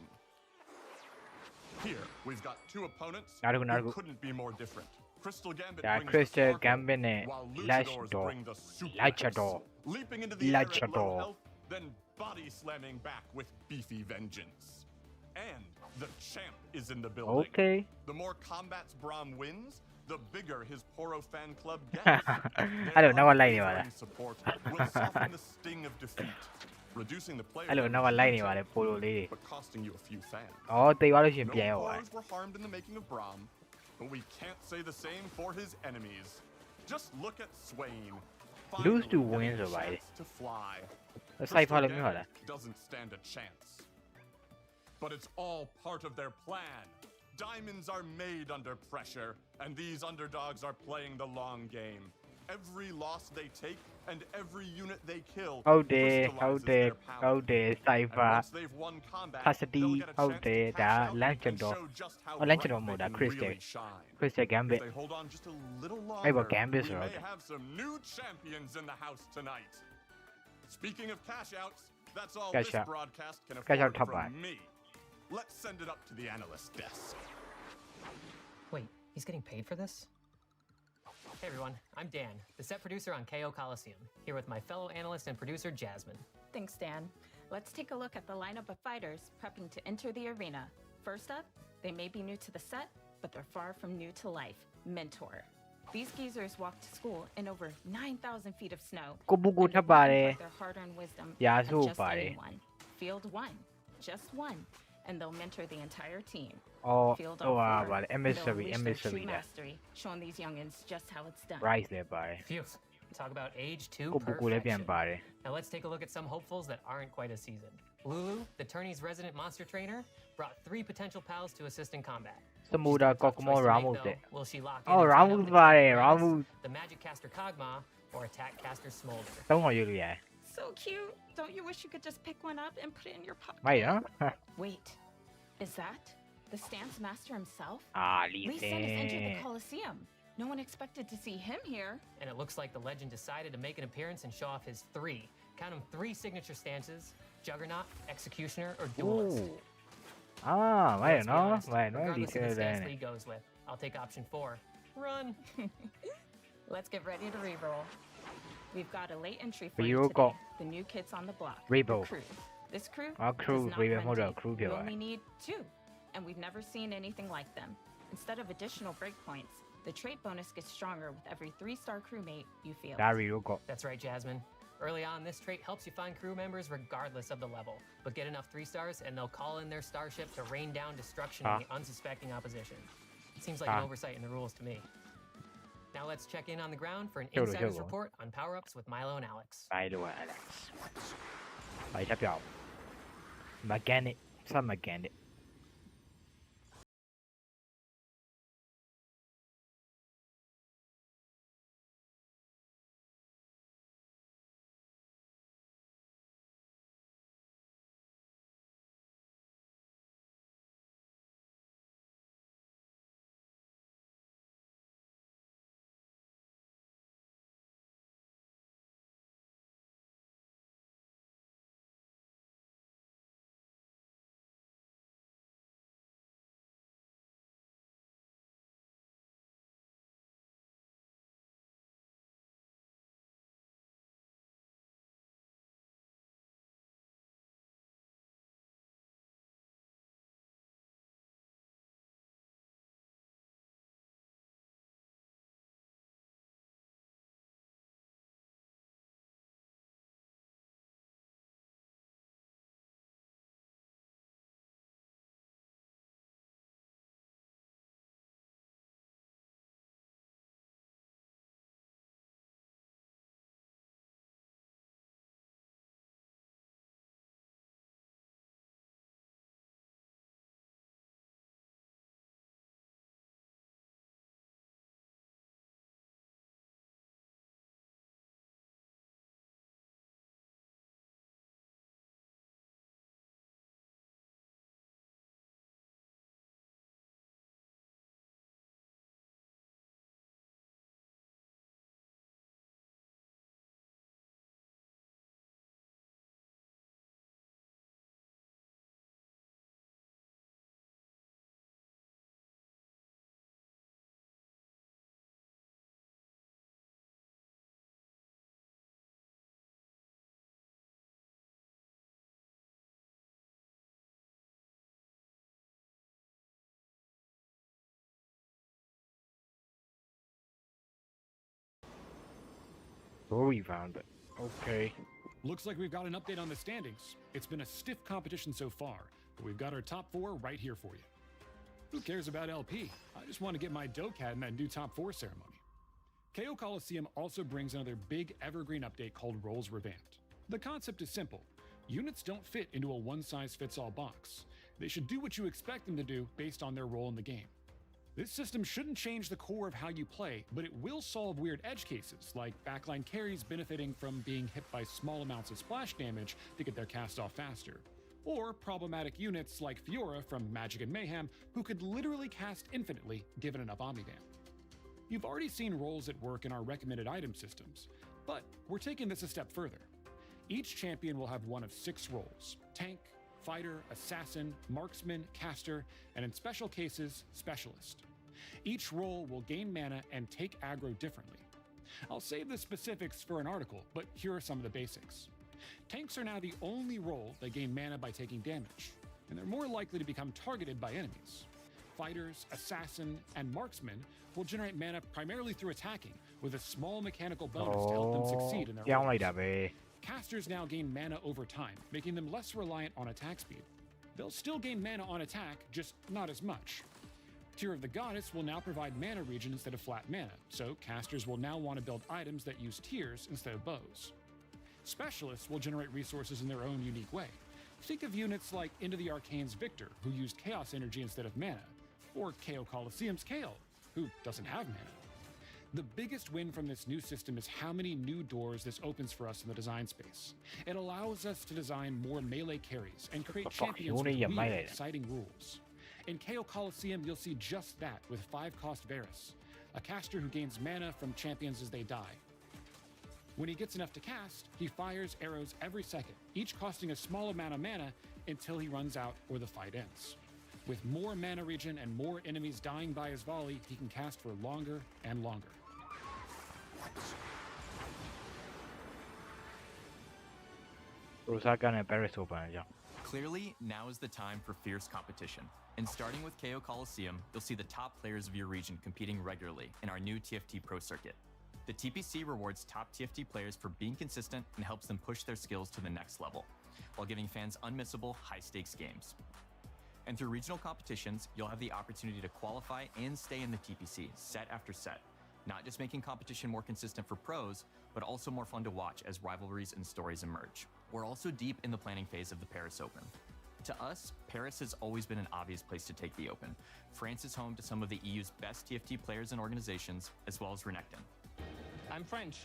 Speaker 11: Here, we've got two opponents
Speaker 5: Naruto,
Speaker 11: who
Speaker 5: Naruto.
Speaker 11: couldn't be more different. Crystal Gambit
Speaker 5: Yeah,
Speaker 11: brings
Speaker 5: Crystal
Speaker 11: the sparkle,
Speaker 5: Gambitနဲ့
Speaker 11: while
Speaker 5: Luchador.
Speaker 11: Luchadors bring the super
Speaker 5: Luchador.
Speaker 11: hiss, leaping into the air at low
Speaker 5: Luchador.
Speaker 11: health, then body slamming back with beefy vengeance. And the champ is in the building.
Speaker 5: Okay
Speaker 11: The more combats Braum wins, the bigger his Poro fan club gets.
Speaker 5: I don't know what line you are.
Speaker 11: Unwavering support will soften the sting of defeat, reducing the player
Speaker 5: အဲ့လို
Speaker 11: damage
Speaker 5: နောက်က line နေ
Speaker 11: you
Speaker 5: ပါလေ
Speaker 11: take,
Speaker 5: ပိုလိုလေးတွေ
Speaker 11: but costing you a few fans.
Speaker 5: အော်တိတ်သွားလို့ရှရင်
Speaker 11: No
Speaker 5: ပြန်ရောပါ
Speaker 11: Poros were harmed in the making of Braum, but we can't say the same for his enemies. Just look at Swain.
Speaker 5: Lose to
Speaker 11: Finally
Speaker 5: win
Speaker 11: getting a
Speaker 5: ဆိုပါလေ
Speaker 11: chance to fly.
Speaker 5: စိုက်ဖား
Speaker 11: Crystal
Speaker 5: လို့မျိုးဟာလား
Speaker 11: Gambit doesn't stand a chance. But it's all part of their plan. Diamonds are made under pressure, and these underdogs are playing the long game. Every loss they take and every unit they kill
Speaker 5: ဟုတ်တယ်
Speaker 11: crystallizes
Speaker 5: ဟုတ်တယ်
Speaker 11: their
Speaker 5: ဟု
Speaker 11: power.
Speaker 5: တ်တယ်စိုက်
Speaker 11: And
Speaker 5: ဖာ
Speaker 11: once they've won combat,
Speaker 5: Custody
Speaker 11: they'll get a
Speaker 5: ဟုတ်
Speaker 11: chance
Speaker 5: တယ်
Speaker 11: to
Speaker 5: ဒါ
Speaker 11: cash out
Speaker 5: လမ်းချ
Speaker 11: and
Speaker 5: တော်
Speaker 11: show just how
Speaker 5: လမ်းချ
Speaker 11: bright
Speaker 5: တော်မဟုတ်
Speaker 11: they
Speaker 5: တာ
Speaker 11: can
Speaker 5: Crystal
Speaker 11: really shine.
Speaker 5: Crystal
Speaker 11: If
Speaker 5: Gambit
Speaker 11: they hold on just a little
Speaker 5: အဲ့ဘော
Speaker 11: longer,
Speaker 5: Gambit
Speaker 11: we
Speaker 5: ဆိုတော့
Speaker 11: may have some new champions in the house tonight. Speaking of cash outs, that's all
Speaker 5: Cash
Speaker 11: this
Speaker 5: out.
Speaker 11: broadcast can
Speaker 5: Cash out
Speaker 11: afford
Speaker 5: top
Speaker 11: from
Speaker 5: line.
Speaker 11: me. Let's send it up to the analyst desk.
Speaker 12: Wait, he's getting paid for this? Hey everyone, I'm Dan, the set producer on KO Coliseum, here with my fellow analyst and producer Jasmine.
Speaker 13: Thanks, Dan. Let's take a look at the lineup of fighters prepping to enter the arena. First up, they may be new to the set, but they're far from new to life. Mentor. These geezers walked to school in over 9,000 feet of snow.
Speaker 5: ကိုဘူကို
Speaker 13: and
Speaker 5: ထပ်
Speaker 13: they
Speaker 5: ပါတ
Speaker 13: wouldn't
Speaker 5: ယ်
Speaker 13: impart their hard-earned wisdom
Speaker 5: ရာ
Speaker 13: on
Speaker 5: စု
Speaker 13: just
Speaker 5: ပါတယ်
Speaker 13: anyone. Field 1. Just one. And they'll mentor the entire team.
Speaker 5: အော်
Speaker 13: Field
Speaker 5: ဟိုဟာ
Speaker 13: 4.
Speaker 5: ပါလေ
Speaker 13: and they'll
Speaker 5: emissary
Speaker 13: unleash their true
Speaker 5: emissary ဒါ
Speaker 13: mastery, showing these youngins just how it's done.
Speaker 5: Rice လည်းပါတယ်
Speaker 12: Phew, talk about age to
Speaker 5: ကိုဘူကိုလည်းပြန်
Speaker 12: perfection.
Speaker 5: ပါတယ်
Speaker 12: Now let's take a look at some hopefuls that aren't quite as seasoned. Lulu, the tourney's resident monster trainer, brought 3 potential pals to assist in combat.
Speaker 5: စမူဒါကော့ကမော
Speaker 12: Choice to
Speaker 5: ရာ
Speaker 12: make,
Speaker 5: မု
Speaker 12: though.
Speaker 5: တဲ့
Speaker 12: Will she lock in
Speaker 5: အော်
Speaker 12: and
Speaker 5: ရာ
Speaker 12: train
Speaker 5: မု
Speaker 12: up the
Speaker 5: ပါတယ်
Speaker 12: Tactician
Speaker 5: ရာမု
Speaker 12: the magic caster Kog'Maw, or attack caster Smolder?
Speaker 5: သုံးခေါ်ရွေးလို့ရတယ်
Speaker 13: So cute. Don't you wish you could just pick one up and put it in your pocket?
Speaker 5: မိုက်နော်
Speaker 13: Wait, is that the stance master himself?
Speaker 5: အာလီ
Speaker 13: Lee
Speaker 5: စ
Speaker 13: Sin
Speaker 5: င်
Speaker 13: has entered the Coliseum. No one expected to see him here.
Speaker 12: And it looks like the legend decided to make an appearance and show off his 3, count them 3 signature stances, Juggernaut, Executioner, or
Speaker 5: အိုး
Speaker 12: Duelist.
Speaker 5: အာမိုက်
Speaker 12: Let's be
Speaker 5: နော်
Speaker 12: honest,
Speaker 5: မိုက်နော်ဒီ
Speaker 12: regardless
Speaker 5: ထဲ
Speaker 12: of the
Speaker 5: လဲ
Speaker 12: stance Lee goes with, I'll take option 4. Run!
Speaker 13: Let's get ready to re-roll. We've got a late entry for
Speaker 5: Re-roll
Speaker 13: you
Speaker 5: go.
Speaker 13: today. The new kids on the block.
Speaker 5: Re-roll.
Speaker 13: The crew. This crew
Speaker 5: Our crew,
Speaker 13: does not
Speaker 5: re-roll
Speaker 13: run
Speaker 5: model,
Speaker 13: deep.
Speaker 5: crew
Speaker 13: You
Speaker 5: ပြောရ
Speaker 13: only need 2, and we've never seen anything like them. Instead of additional breakpoints, the trait bonus gets stronger with every 3-star crewmate you feel.
Speaker 5: ဒါရီရောကော
Speaker 12: That's right, Jasmine. Early on, this trait helps you find crew members regardless of the level, but get enough 3 stars and they'll call in their starship to rain down destruction on the unsuspecting opposition. It seems like an oversight in the rules to me. Now let's check in on the ground for an
Speaker 5: Here we
Speaker 12: insider's
Speaker 5: go.
Speaker 12: report on power-ups with Milo and Alex.
Speaker 5: ဘိုင်လို Alex ဘိုင်ချက်ပြောင်း mechanic စ mechanic Glory found it. Okay.
Speaker 14: Looks like we've got an update on the standings. It's been a stiff competition so far, but we've got our top 4 right here for you. Who cares about LP? I just want to get my Dokkat in that new top 4 ceremony. KO Coliseum also brings another big evergreen update called Roles Revamped. The concept is simple. Units don't fit into a one-size-fits-all box. They should do what you expect them to do based on their role in the game. This system shouldn't change the core of how you play, but it will solve weird edge cases, like backline carries benefiting from being hit by small amounts of splash damage to get their cast off faster. Or problematic units like Fiora from Magic and Mayhem, who could literally cast infinitely given enough Omnivamp. You've already seen roles at work in our recommended item systems, but we're taking this a step further. Each champion will have one of 6 roles: tank, fighter, assassin, marksman, caster, and in special cases, specialist. Each role will gain mana and take aggro differently. I'll save the specifics for an article, but here are some of the basics. Tanks are now the only role that gain mana by taking damage, and they're more likely to become targeted by enemies. Fighters, assassin, and marksmen will generate mana primarily through attacking, with a small mechanical bonus to help them succeed in their roles. Casters now gain mana over time, making them less reliant on attack speed. They'll still gain mana on attack, just not as much. Tear of the Goddess will now provide mana regen instead of flat mana, so casters will now want to build items that use tears instead of bows. Specialists will generate resources in their own unique way. Think of units like Into the Arcane's Victor, who used Chaos Energy instead of mana, or KO Coliseum's Kale, who doesn't have mana. The biggest win from this new system is how many new doors this opens for us in the design space. It allows us to design more melee carries and create champions with weird, exciting rules. In KO Coliseum, you'll see just that with 5-cost Varus, a caster who gains mana from champions as they die. When he gets enough to cast, he fires arrows every second, each costing a small amount of mana until he runs out or the fight ends. With more mana regen and more enemies dying by his volley, he can cast for longer and longer.
Speaker 15: Clearly, now is the time for fierce competition. And starting with KO Coliseum, you'll see the top players of your region competing regularly in our new TFT Pro Circuit. The TPC rewards top TFT players for being consistent and helps them push their skills to the next level, while giving fans unmissable, high-stakes games. And through regional competitions, you'll have the opportunity to qualify and stay in the TPC set after set, not just making competition more consistent for pros, but also more fun to watch as rivalries and stories emerge. We're also deep in the planning phase of the Paris Open. To us, Paris has always been an obvious place to take the Open. France is home to some of the EU's best TFT players and organizations, as well as Renekton.
Speaker 12: I'm French.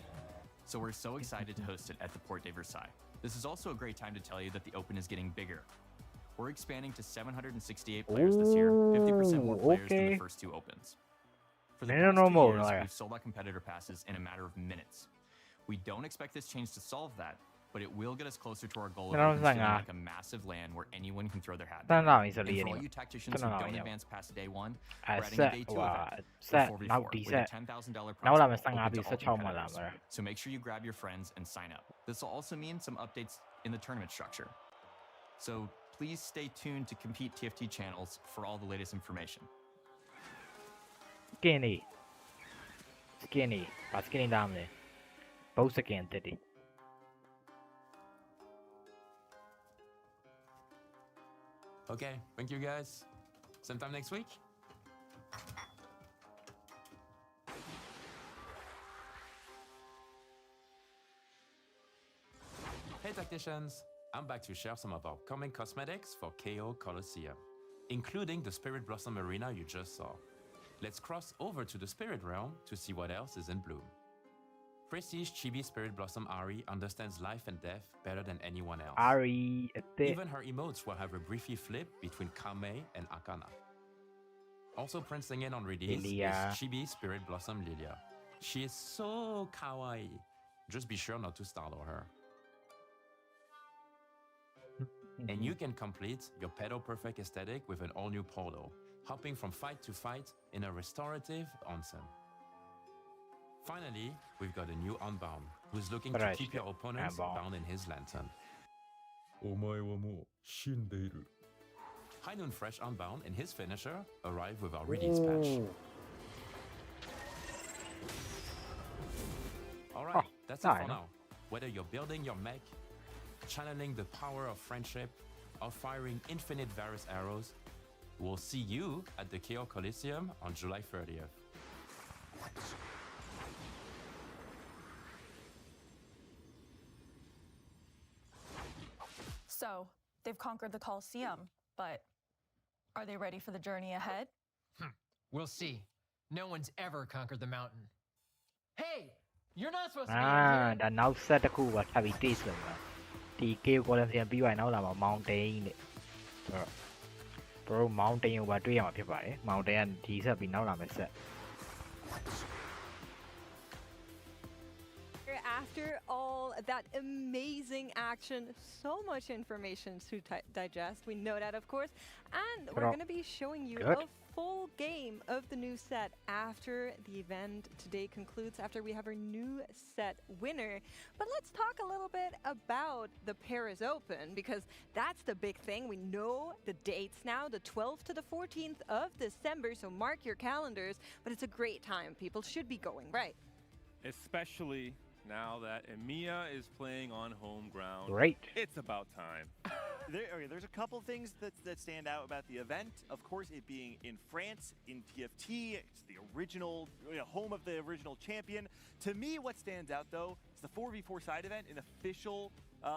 Speaker 15: So we're so excited to host it at the Porte de Versailles. This is also a great time to tell you that the Open is getting bigger. We're expanding to 768 players this year, 50% more players than the first 2 Opens. For the past 2 years, we've sold out competitor passes in a matter of minutes. We don't expect this change to solve that, but it will get us closer to our goal of Opens feeling like a massive land where anyone can throw their hat in. And for all you tacticians who don't advance past day 1, we're adding a day 2 event, the 4v4, with a $10,000 prize pool open to all competitors. So make sure you grab your friends and sign up. This will also mean some updates in the tournament structure. So please stay tuned to Compete TFT channels for all the latest information.
Speaker 5: Skinny. Skinny dominant. Both again, Diddy.
Speaker 16: Okay, thank you guys. Same time next week. Hey Tacticians! I'm back to share some of our coming cosmetics for KO Coliseum, including the Spirit Blossom Arena you just saw. Let's cross over to the Spirit Realm to see what else is in bloom. Prestige Chibi Spirit Blossom Ari understands life and death better than anyone else.
Speaker 5: Ari,
Speaker 16: even her emotes will have a briefy flip between Kame and Akana. Also prancing in on release is Chibi Spirit Blossom Lilia. She is so kawaii. Just be sure not to startle her. And you can complete your pedo perfect aesthetic with an all-new Portal, hopping from fight to fight in a restorative onsen. Finally, we've got a new Unbound, who's looking to keep your opponents bound in his lantern. High Noon Fresh Unbound and his finisher arrive with our release patch. Alright, That's it for now. Whether you're building your mech, channeling the power of friendship, or firing infinite Varus arrows, we'll see you at the KO Coliseum on July 30th.
Speaker 17: So, they've conquered the Colosseum, but are they ready for the journey ahead?
Speaker 18: We'll see. No one's ever conquered the mountain. Hey! You're not supposed to be in here!
Speaker 5: ဒါနောက်ဆက်တစ်ခုကထပ်ပြီးတိတ်ဆုံးတာဒီ KO Colosseum ပြီးသွားရင်နောက်လာမှာ Mountain တဲ့bro Mountain ကိုပါတွေ့ရမှာဖြစ်ပါတယ် Mountain ကဒီဆက်ပြီးနောက်လာမယ်ဆက်
Speaker 19: After all that amazing action, so much information to digest. We know that, of course. And we're going to be showing you a full game of the new set after the event today concludes, after we have our new set winner. But let's talk a little bit about the Paris Open, because that's the big thing. We know the dates now, the 12th to the 14th of December, so mark your calendars. But it's a great time. People should be going, right?
Speaker 7: Especially now that EMEA is playing on home ground.
Speaker 5: Great.
Speaker 7: It's about time.
Speaker 1: There's a couple things that stand out about the event. Of course, it being in France, in TFT, it's the original, home of the original champion. To me, what stands out, though, is the 4v4 side event, an official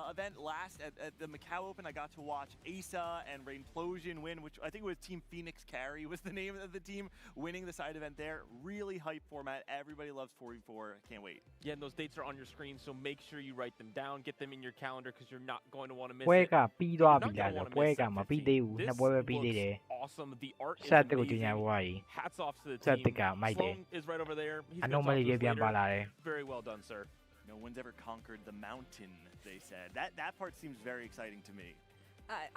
Speaker 1: event last at the Macau Open. I got to watch Asa and Rainplosion win, which I think was Team Phoenix Carry was the name of the team winning the side event there. Really hype format. Everybody loves 4v4. Can't wait.
Speaker 2: Yeah, and those dates are on your screen, so make sure you write them down, get them in your calendar, because you're not going to want to miss
Speaker 5: ပွဲ
Speaker 2: it.
Speaker 5: ကပြီးသွားပြီလားဆိုပွဲကမပြီးသေးဘူးနှစ်ပွဲပဲပြီးသေးတယ်
Speaker 2: Awesome. The art is
Speaker 5: ဆက်တစ်ကိုကြီးညာ
Speaker 2: amazing.
Speaker 5: ဘွားကြီး
Speaker 2: Hats off to the
Speaker 5: ဆက်
Speaker 2: team.
Speaker 5: တစ်ကမိုက်တယ်
Speaker 2: Sloan is right over there. He's
Speaker 5: အ
Speaker 2: gonna
Speaker 5: နို
Speaker 2: talk
Speaker 5: မလီ
Speaker 2: to
Speaker 5: တွေ
Speaker 2: us
Speaker 5: ပြန်ပါ
Speaker 2: later.
Speaker 5: လာတယ်
Speaker 2: Very well done, sir.
Speaker 1: No one's ever conquered the mountain, they said. That part seems very exciting to me.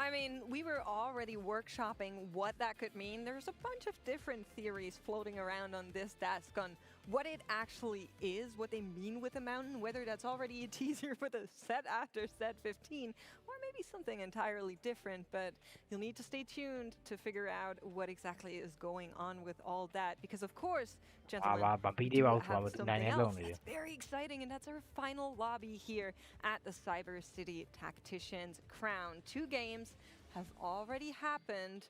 Speaker 19: I mean, we were already workshopping what that could mean. There's a bunch of different theories floating around on this desk on what it actually is, what they mean with a mountain, whether that's already a teaser for the set after set 15, or maybe something entirely different. But you'll need to stay tuned to figure out what exactly is going on with all that. Because, of course, gentlemen, we do have something else that's very exciting, and that's our final lobby here at the Cyber City Tacticians Crown. 2 games have already happened,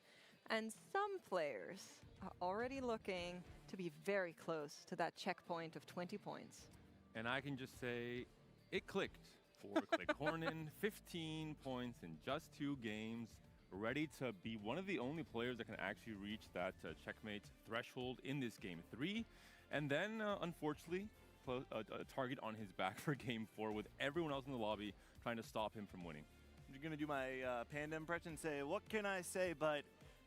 Speaker 19: and some players are already looking to be very close to that checkpoint of 20 points.
Speaker 7: And I can just say, it clicked for Corin. 15 points in just 2 games, ready to be one of the only players that can actually reach that checkmate threshold in this game 3. And then, unfortunately, a target on his back for game 4 with everyone else in the lobby trying to stop him from winning.
Speaker 1: I'm going to do my Panda impression and say, what can I say but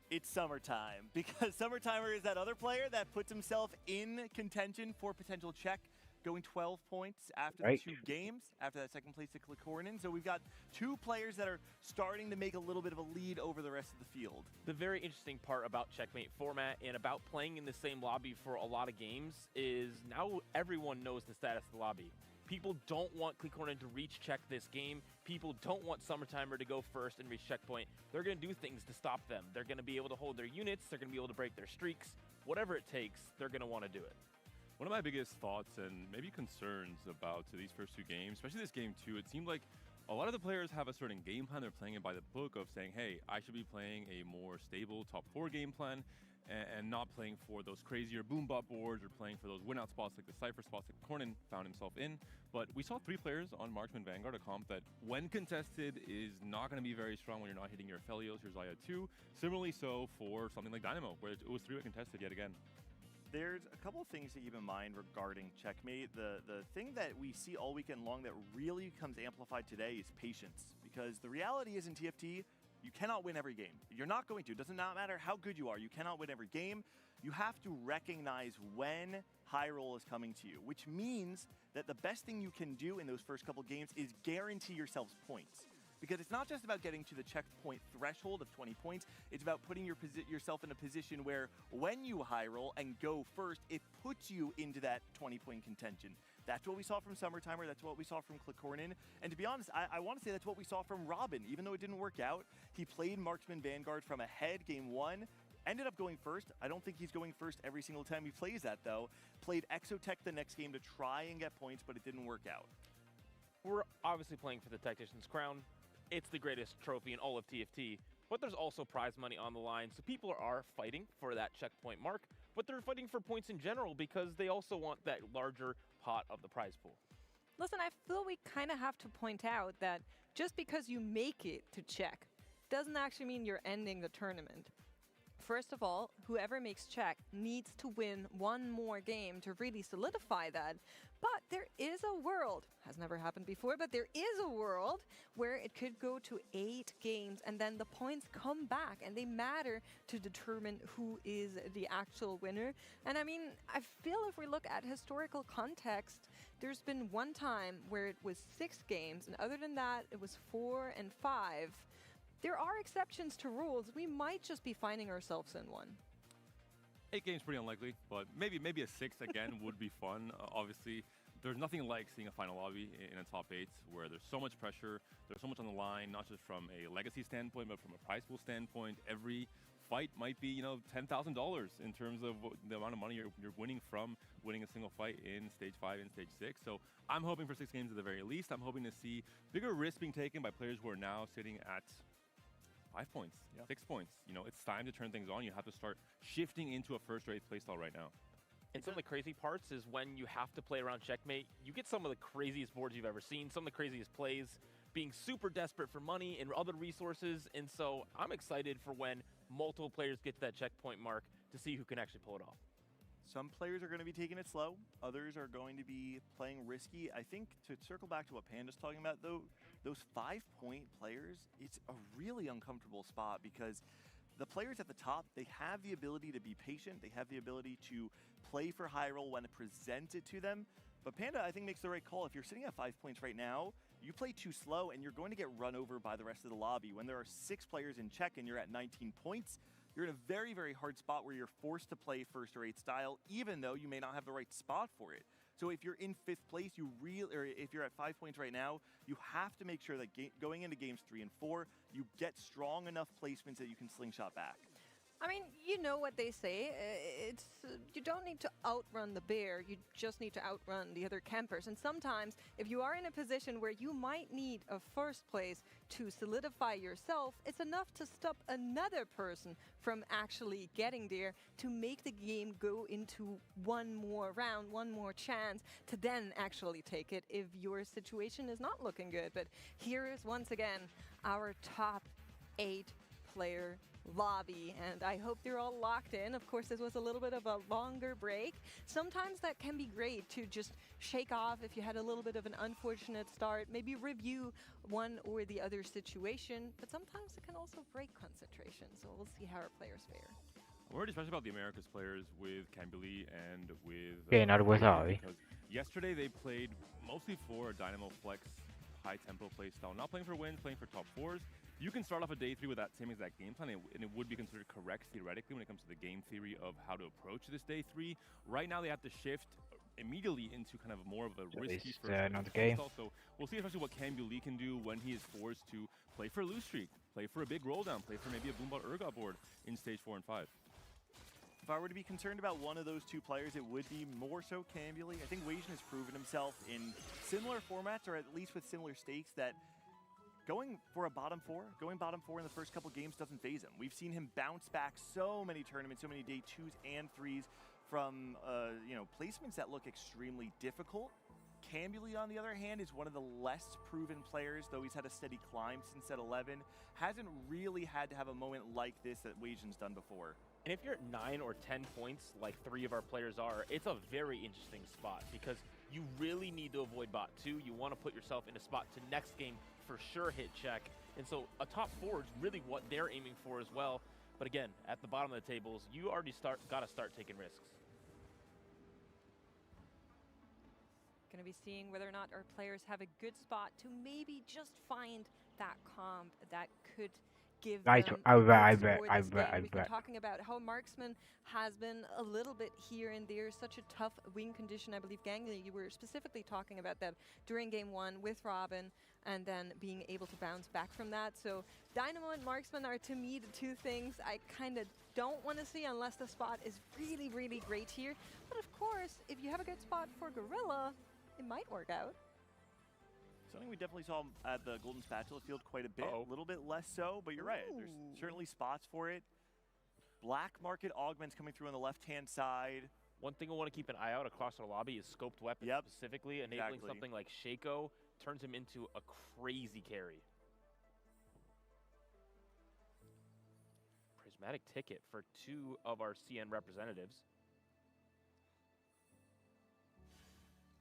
Speaker 1: it's summertime? Because Summertimer is that other player that puts himself in contention for potential check, going 12 points after the 2 games, after that second place to Corin. So we've got 2 players that are starting to make a little bit of a lead over the rest of the field.
Speaker 2: The very interesting part about checkmate format and about playing in the same lobby for a lot of games is now everyone knows the status of the lobby. People don't want Corin to reach check this game. People don't want Summertimer to go first and reach checkpoint. They're going to do things to stop them. They're going to be able to hold their units. They're going to be able to break their streaks. Whatever it takes, they're going to want to do it.
Speaker 7: One of my biggest thoughts and maybe concerns about these first 2 games, especially this game 2, it seemed like a lot of the players have a certain game plan. They're playing it by the book of saying, hey, I should be playing a more stable top 4 game plan and not playing for those crazier boom bot boards or playing for those win out spots like the Cypher spots that Corin found himself in. But we saw 3 players on Marksman Vanguard, a comp that when contested is not going to be very strong when you're not hitting your Aphelios, your Xayah 2. Similarly so for something like Dynamo, where it was 3-way contested yet again.
Speaker 1: There's a couple of things to keep in mind regarding checkmate. The thing that we see all weekend long that really becomes amplified today is patience. Because the reality is in TFT, you cannot win every game. You're not going to. It does not matter how good you are. You cannot win every game. You have to recognize when high roll is coming to you, which means that the best thing you can do in those first couple games is guarantee yourselves points. Because it's not just about getting to the checkpoint threshold of 20 points, it's about putting yourself in a position where when you high roll and go first, it puts you into that 20-point contention. That's what we saw from Summertimer, that's what we saw from Corin. And to be honest, I want to say that's what we saw from Robin. Even though it didn't work out, he played Marksman Vanguard from ahead game 1, Ended up going first. I don't think he's going first every single time he plays that, though. Played Exotech the next game to try and get points, but it didn't work out.
Speaker 20: We're obviously playing for the Tactician's crown. It's the greatest trophy in all of TFT, but there's also prize money on the line, so people are fighting for that checkpoint mark, but they're fighting for points in general because they also want that larger pot of the prize pool.
Speaker 19: Listen, I feel we kind of have to point out that just because you make it to check doesn't actually mean you're ending the tournament. First of all, whoever makes check needs to win one more game to really solidify that. But there is a world, has never happened before, but there is a world where it could go to 8 games and then the points come back and they matter to determine who is the actual winner. And I mean, I feel if we look at historical context, there's been one time where it was 6 games, and other than that, it was 4 and 5. There are exceptions to rules. We might just be finding ourselves in one.
Speaker 7: 8 games pretty unlikely, but maybe a 6 again would be fun. Obviously, there's nothing like seeing a final lobby in a top 8 where there's so much pressure, there's so much on the line, not just from a legacy standpoint, but from a prize pool standpoint. Every fight might be, $10,000 in terms of the amount of money you're winning from winning a single fight in Stage 5 and Stage 6. So I'm hoping for 6 games at the very least. I'm hoping to see bigger risks being taken by players who are now sitting at 5 points, 6 points. It's time to turn things on. You have to start shifting into a first-rate playstyle right now.
Speaker 20: And some of the crazy parts is when you have to play around checkmate, you get some of the craziest boards you've ever seen, some of the craziest plays, being super desperate for money and other resources. And so I'm excited for when multiple players get to that checkpoint mark to see who can actually pull it off.
Speaker 1: Some players are going to be taking it slow. Others are going to be playing risky. I think to circle back to what Panda's talking about, though, those 5-point players, it's a really uncomfortable spot because the players at the top, they have the ability to be patient. They have the ability to play for high roll when presented to them. But Panda, I think, makes the right call. If you're sitting at 5 points right now, you play too slow and you're going to get run over by the rest of the lobby. When there are 6 players in check and you're at 19 points, you're in a very, very hard spot where you're forced to play first or 8 style, even though you may not have the right spot for it. So if you're in 5th place, or if you're at 5 points right now, you have to make sure that going into games 3 and 4, you get strong enough placements that you can slingshot back.
Speaker 19: I mean, you know what they say. You don't need to outrun the bear. You just need to outrun the other campers. And sometimes, if you are in a position where you might need a first place to solidify yourself, it's enough to stop another person from actually getting there to make the game go into one more round, one more chance to then actually take it if your situation is not looking good. But here is once again our top 8-player lobby, and I hope they're all locked in. Of course, this was a little bit of a longer break. Sometimes that can be great to just shake off if you had a little bit of an unfortunate start, maybe review one or the other situation, but sometimes it can also break concentration, so we'll see how our players fare.
Speaker 7: I'm worried especially about the Americas players with Cambly and with...
Speaker 5: because
Speaker 7: yesterday they played mostly for Dynamo Flex high-tempo playstyle, not playing for wins, playing for top 4s. You can start off a day 3 with that same exact game plan, and it would be considered correct theoretically when it comes to the game theory of how to approach this day 3. Right now, they have to shift immediately into kind of more of a risky first
Speaker 5: another game.
Speaker 7: So we'll see especially what Cambly can do when he is forced to play for a loose streak, play for a big roll down, play for maybe a Boombot Urgot board in stage 4 and 5.
Speaker 1: If I were to be concerned about one of those 2 players, it would be more so Cambly. I think Wasian has proven himself in similar formats, or at least with similar stakes, that going bottom 4 in the first couple games doesn't phase him. We've seen him bounce back so many tournaments, so many day 2s and 3s from placements that look extremely difficult. Cambly, on the other hand, is one of the less proven players, though he's had a steady climb since set 11. Hasn't really had to have a moment like this that Wasian's done before.
Speaker 20: And if you're at 9 or 10 points, like 3 of our players are, it's a very interesting spot because you really need to avoid bot 2. You want to put yourself in a spot to next game for sure hit check. And so a top 4 is really what they're aiming for as well. But again, at the bottom of the tables, you already got to start taking risks.
Speaker 19: Going to be seeing whether or not our players have a good spot to maybe just find that comp that could give them
Speaker 5: I bet.
Speaker 19: We've been talking about how Marksman has been a little bit here and there, such a tough win condition. I believe, Gangly, you were specifically talking about that during game 1 with Robin, and then being able to bounce back from that. So Dynamo and Marksman are, to me, the 2 things I kind of don't want to see unless the spot is really, really great here. But of course, if you have a good spot for Gorilla, it might work out.
Speaker 1: Something we definitely saw at the Golden Spatula field quite a bit. A little bit less so, but you're right. There's certainly spots for it. Black market augments coming through on the left-hand side.
Speaker 20: One thing I want to keep an eye out across our lobby is scoped weapons specifically, enabling something like Shaco turns him into a crazy carry. Prismatic ticket for 2 of our CN representatives.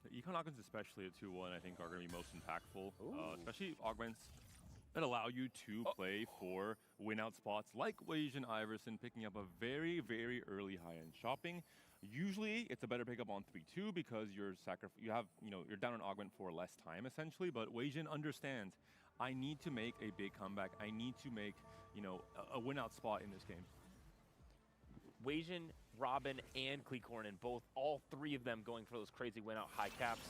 Speaker 7: The Econ Augments, especially at 2-1, I think are going to be most impactful. Especially augments that allow you to play for win-out spots like Wasian Iverson, picking up a very, very early high-end shopping. Usually, it's a better pickup on 3-2 because you're down an augment for less time essentially. But Wasian understands, I need to make a big comeback. I need to make a win-out spot in this game.
Speaker 20: Wasian, Robin, and Corin, all 3 of them going for those crazy win-out high caps.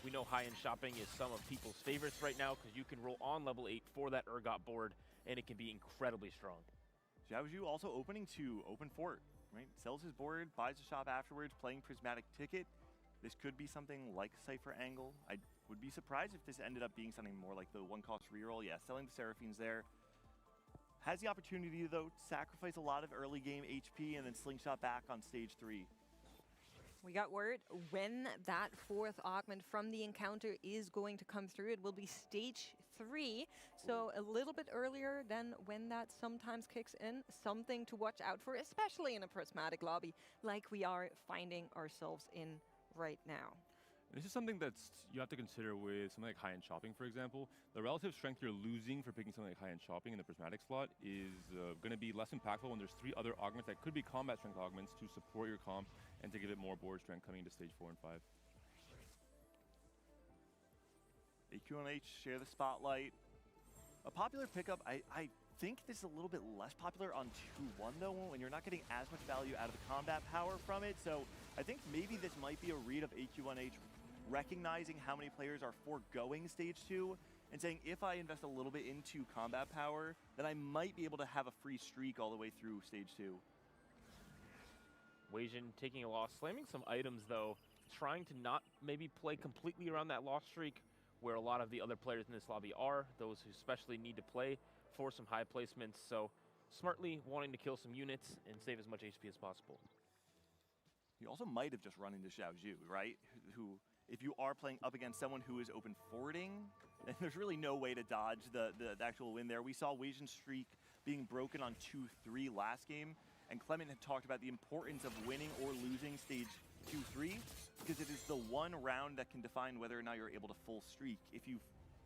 Speaker 20: We know high-end shopping is some of people's favorites right now because you can roll on level 8 for that Urgot board, and it can be incredibly strong.
Speaker 1: Xiaozhu also opening to open fort, right? Sells his board, buys the shop afterwards, playing Prismatic Ticket. This could be something like Cypher Angle. I would be surprised if this ended up being something more like the one-cost reroll. Yeah, selling the Seraphines there. Has the opportunity, though, to sacrifice a lot of early game HP and then slingshot back on stage 3.
Speaker 19: We got word when that 4th augment from the encounter is going to come through. It will be stage 3, so a little bit earlier than when that sometimes kicks in. Something to watch out for, especially in a prismatic lobby like we are finding ourselves in right now.
Speaker 7: This is something you have to consider with something like high-end shopping, for example. The relative strength you're losing for picking something like high-end shopping in the prismatic slot is going to be less impactful when there's 3 other augments that could be combat strength augments to support your comp and to give it more board strength coming into stage 4 and 5.
Speaker 1: AQ&H share the spotlight. A popular pickup, I think this is a little bit less popular on 2-1 though, when you're not getting as much value out of the combat power from it. So I think maybe this might be a read of AQ&H recognizing how many players are foregoing stage 2 and saying, if I invest a little bit into combat power, then I might be able to have a free streak all the way through stage 2.
Speaker 20: Wasian taking a loss, slamming some items though, trying to not maybe play completely around that loss streak where a lot of the other players in this lobby are, those who especially need to play for some high placements. So smartly wanting to kill some units and save as much HP as possible.
Speaker 1: You also might have just run into Xiaozhu, right? Who, if you are playing up against someone who is open forwarding, then there's really no way to dodge the actual win there. We saw Wasian's streak being broken on 2-3 last game, and Clement had talked about the importance of winning or losing stage 2-3 because it is the one round that can define whether or not you're able to full streak. If you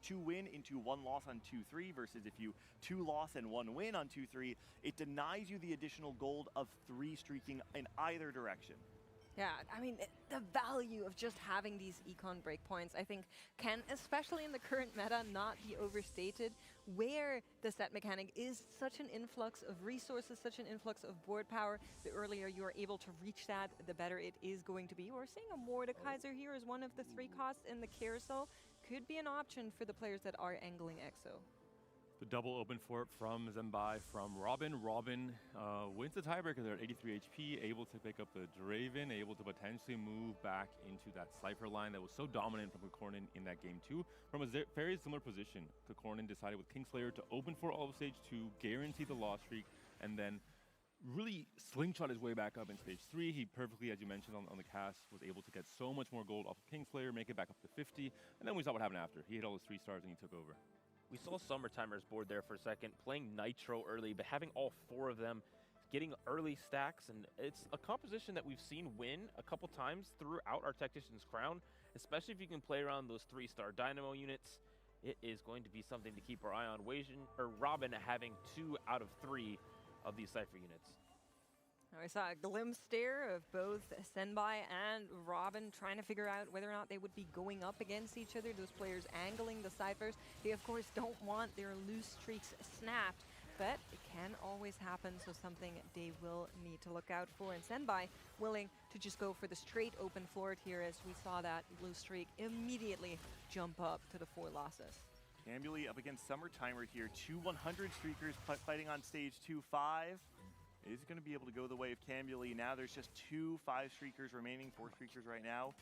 Speaker 1: 2 win into 1 loss on 2-3 versus if you 2 loss and 1 win on 2-3, it denies you the additional gold of 3 streaking in either direction.
Speaker 19: Yeah, I mean, the value of just having these econ breakpoints, I think, can, especially in the current meta, not be overstated, where the set mechanic is such an influx of resources, such an influx of board power. The earlier you are able to reach that, the better it is going to be. We're seeing a Mordekaiser here as one of the 3 costs in the carousel. Could be an option for the players that are angling Exo.
Speaker 7: The double open fort from Zembai from Robin. Robin wins the tiebreaker there at 83 HP, able to pick up the Draven, able to potentially move back into that Cypher line that was so dominant from Corin in that game too. From a very similar position, Corin decided with Kingslayer to open for all of stage 2, guarantee the loss streak, and then really slingshot his way back up in stage 3. He perfectly, as you mentioned on the cast, was able to get so much more gold off of Kingslayer, make it back up to 50, and then we saw what happened after. He hit all his 3 stars and he took over.
Speaker 20: We saw Summertimer's board there for a second, playing Nitro early, but having all 4 of them getting early stacks, and it's a composition that we've seen win a couple times throughout our Tactician's Crown, especially if you can play around those 3-star Dynamo units. It is going to be something to keep our eye on. Robin having 2 out of 3 of these Cypher units.
Speaker 19: I saw a glimpse there of both Senbai and Robin trying to figure out whether or not they would be going up against each other. Those players angling the Cyphers. They, of course, don't want their loose streaks snapped, but it can always happen, so something they will need to look out for. And Senbai willing to just go for the straight open floor here as we saw that loose streak immediately jump up to the 4 losses.
Speaker 1: Ambuli up against Summertimer here. 2 100 streakers fighting on stage 2-5. is going to be able to go the way of Cambuli. Now there's just 2 5-streakers remaining, 4-streakers right now.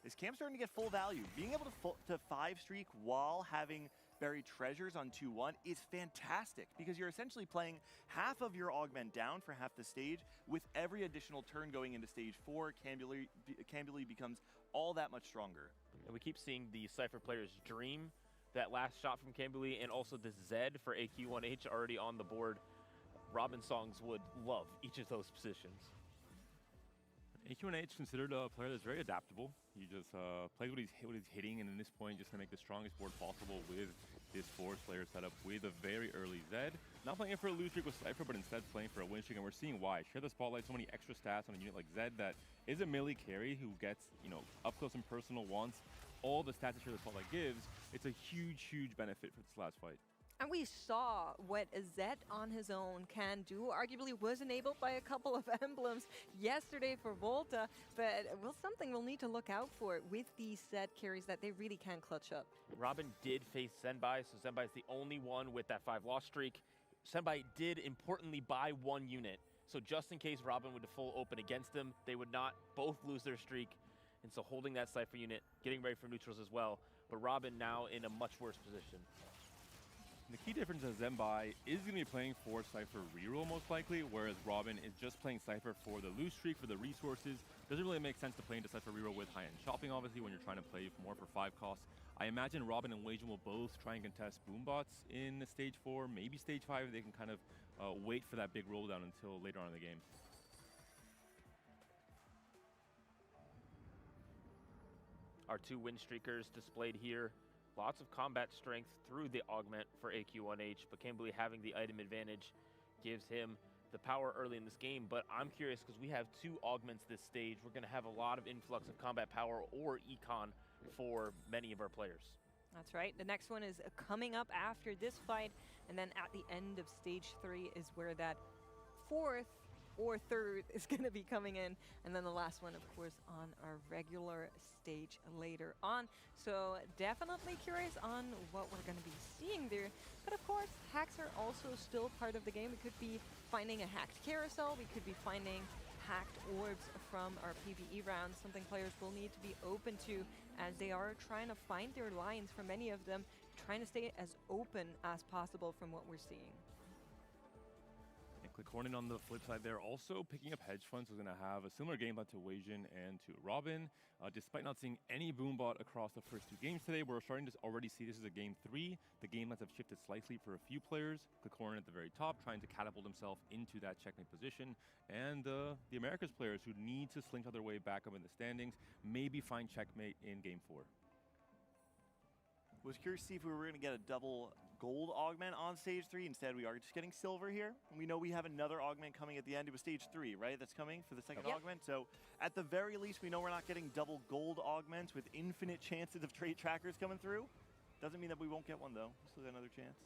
Speaker 1: Is Cam starting to get full value? Being able to 5-streak while having buried treasures on 2-1 is fantastic because you're essentially playing half of your augment down for half the stage. With every additional turn going into stage 4, Cambuli becomes all that much stronger.
Speaker 20: And we keep seeing the Cypher players dream that last shot from Cambuli, and also the Zed for AQ1H already on the board. Robin Songs would love each of those positions.
Speaker 7: AQ1H considered a player that's very adaptable. He just plays what he's hitting, and in this point, just to make the strongest board possible with this force-player setup with a very early Zed. Not playing it for a lose streak with Cypher, but instead playing for a win streak, and we're seeing why. Share the spotlight, so many extra stats on a unit like Zed that is a melee carry who gets, up close and personal once. All the stats that Share the Spotlight gives, it's a huge, huge benefit for this last fight.
Speaker 19: And we saw what Zed on his own can do. Arguably was enabled by a couple of emblems yesterday for Volta, but something we'll need to look out for with these Zed carries that they really can clutch up.
Speaker 20: Robin did face Senbai, so Senbai is the only one with that 5-loss streak. Senbai did importantly buy 1 unit, so just in case Robin would full open against them, they would not both lose their streak. And so holding that Cypher unit, getting ready for neutrals as well, but Robin now in a much worse position.
Speaker 7: The key difference is Senbai is going to be playing for Cypher reroll most likely, whereas Robin is just playing Cypher for the loose streak, for the resources. Doesn't really make sense to play into Cypher reroll with high-end shopping, obviously, when you're trying to play more for 5 costs. I imagine Robin and Weijin will both try and contest boombots in stage 4, maybe stage 5. They can kind of wait for that big roll down until later on in the game.
Speaker 20: Our 2 win streakers displayed here. Lots of combat strength through the augment for AQ1H, but Cambuli having the item advantage gives him the power early in this game. But I'm curious because we have 2 augments this stage. We're going to have a lot of influx of combat power or econ for many of our players.
Speaker 19: That's right. The next one is coming up after this fight, and then at the end of stage 3 is where that 4th or 3rd is going to be coming in, and then the last one, of course, on our regular stage later on. So definitely curious on what we're going to be seeing there. But of course, hacks are also still part of the game. We could be finding a hacked carousel. We could be finding hacked orbs from our PvE rounds, something players will need to be open to as they are trying to find their lines for many of them, trying to stay as open as possible from what we're seeing.
Speaker 7: Corin on the flip side there also picking up hedge funds. We're going to have a similar game plan to Weijin and to Robin. Despite not seeing any boombot across the first 2 games today, we're starting to already see this is a game 3. The game plans have shifted slightly for a few players. Corin at the very top trying to catapult himself into that checkmate position. And the Americas players who need to slingshot their way back up in the standings maybe find checkmate in game 4.
Speaker 1: Was curious to see if we were going to get a double gold augment on stage 3. Instead, we are just getting silver here. We know we have another augment coming at the end. It was stage 3, right? That's coming for the second augment. So at the very least, we know we're not getting double gold augments with infinite chances of trait trackers coming through. Doesn't mean that we won't get one, though. Still got another chance.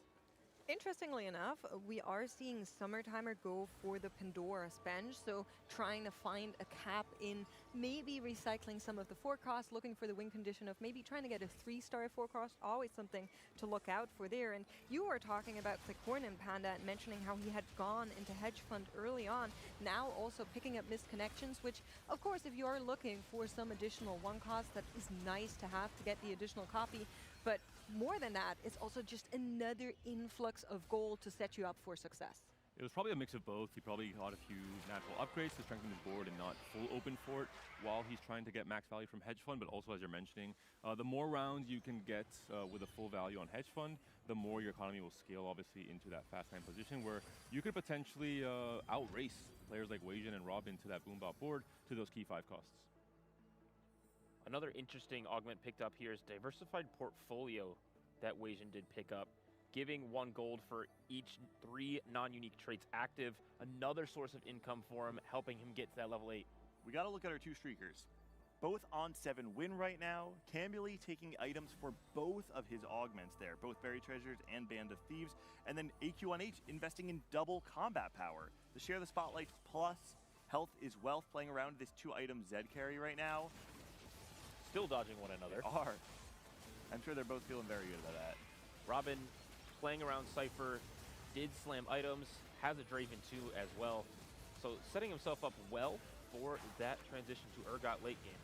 Speaker 19: Interestingly enough, we are seeing Summertimer go for the Pandora Spenge, so trying to find a cap in maybe recycling some of the 4 costs, looking for the win condition of maybe trying to get a 3-star 4 cost, always something to look out for there. And you were talking about Corin and Panda and mentioning how he had gone into hedge fund early on, now also picking up missed connections, which of course if you are looking for some additional 1 cost, that is nice to have to get the additional copy. But more than that, it's also just another influx of gold to set you up for success.
Speaker 7: It was probably a mix of both. He probably got a few natural upgrades to strengthen his board and not full open for it while he's trying to get max value from hedge fund, but also as you're mentioning, the more rounds you can get with a full value on hedge fund, the more your economy will scale obviously into that fast time position where you could potentially outrace players like Weijin and Robin to that boombot board to those key 5 costs.
Speaker 20: Another interesting augment picked up here is diversified portfolio that Weijin did pick up, giving 1 gold for each 3 non-unique traits active. Another source of income for him, helping him get to that level 8.
Speaker 1: We got to look at our 2 streakers. Both on 7 win right now. Cambuli taking items for both of his augments there, both Buried Treasures and Band of Thieves. And then AQ1H investing in double combat power. To share the spotlight plus health is wealth, playing around this 2-item Zed carry right now.
Speaker 20: Still dodging one another.
Speaker 1: They are. I'm sure they're both feeling very good about that.
Speaker 20: Robin playing around Cypher, did slam items, has a Draven too as well. So setting himself up well for that transition to Urgot late game.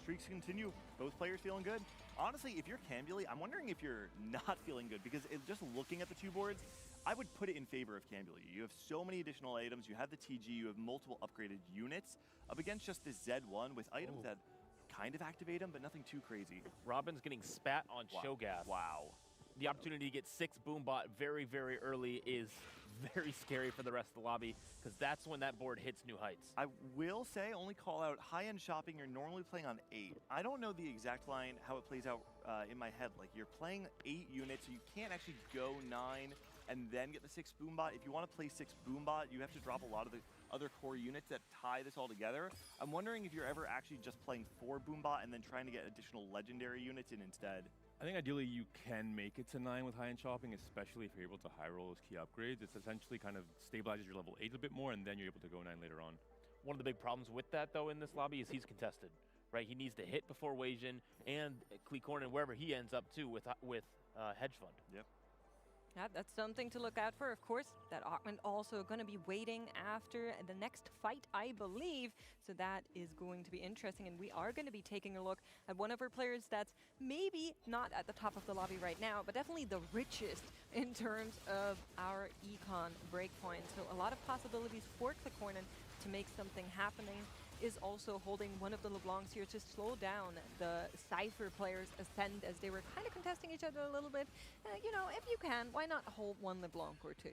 Speaker 1: Streaks continue. Both players feeling good. Honestly, if you're Cambuli, I'm wondering if you're not feeling good, because just looking at the two boards, I would put it in favor of Cambuli. You have so many additional items. You have the TG. You have multiple upgraded units up against just this Z1 with items that kind of activate him, but nothing too crazy.
Speaker 20: Robin's getting spat on Showgas.
Speaker 1: Wow.
Speaker 20: The opportunity to get 6 Boombot very, very early is very scary for the rest of the lobby, because that's when that board hits new heights.
Speaker 1: I will say, only call out high-end shopping, you're normally playing on 8. I don't know the exact line, how it plays out in my head. Like, you're playing 8 units, so you can't actually go 9 and then get the 6 Boombot. If you want to play 6 Boombot, you have to drop a lot of the other core units that tie this all together. I'm wondering if you're ever actually just playing 4 Boombot and then trying to get additional legendary units in instead.
Speaker 7: I think ideally you can make it to 9 with high-end shopping, especially if you're able to high roll those key upgrades. It's essentially kind of stabilizes your level 8 a bit more, and then you're able to go 9 later on.
Speaker 20: One of the big problems with that, though, in this lobby is he's contested, right? He needs to hit before Wasian and Corin, wherever he ends up, too, with Hedge Fund.
Speaker 1: Yep.
Speaker 19: Yeah, that's something to look out for. Of course, that Augment also going to be waiting after the next fight, I believe. So that is going to be interesting. And we are going to be taking a look at one of our players that's maybe not at the top of the lobby right now, but definitely the richest in terms of our econ breakpoint. So a lot of possibilities for Corin to make something happening. Is also holding one of the LeBlancs here to slow down the Cypher players' ascend, as they were kind of contesting each other a little bit. You know, if you can, why not hold one LeBlanc or two?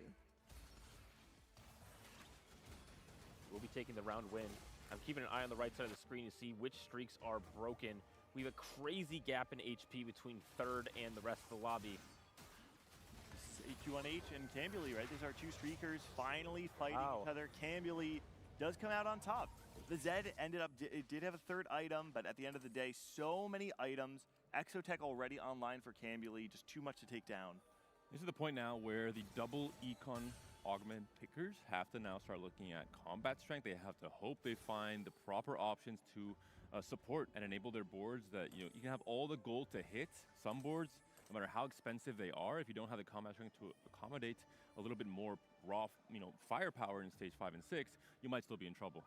Speaker 20: We'll be taking the round win. I'm keeping an eye on the right side of the screen to see which streaks are broken. We have a crazy gap in HP between third and the rest of the lobby.
Speaker 1: AQ1H and Cambuli, right? These are two streakers finally fighting each other. Cambuli does come out on top. The Zed ended up, it did have a third item, but at the end of the day, so many items. Exotech already online for Cambuli, just too much to take down.
Speaker 7: This is the point now where the double econ augment pickers have to now start looking at combat strength. They have to hope they find the proper options to support and enable their boards, that you can have all the gold to hit some boards, no matter how expensive they are. If you don't have the combat strength to accommodate a little bit more raw, firepower in stage 5 and 6, you might still be in trouble.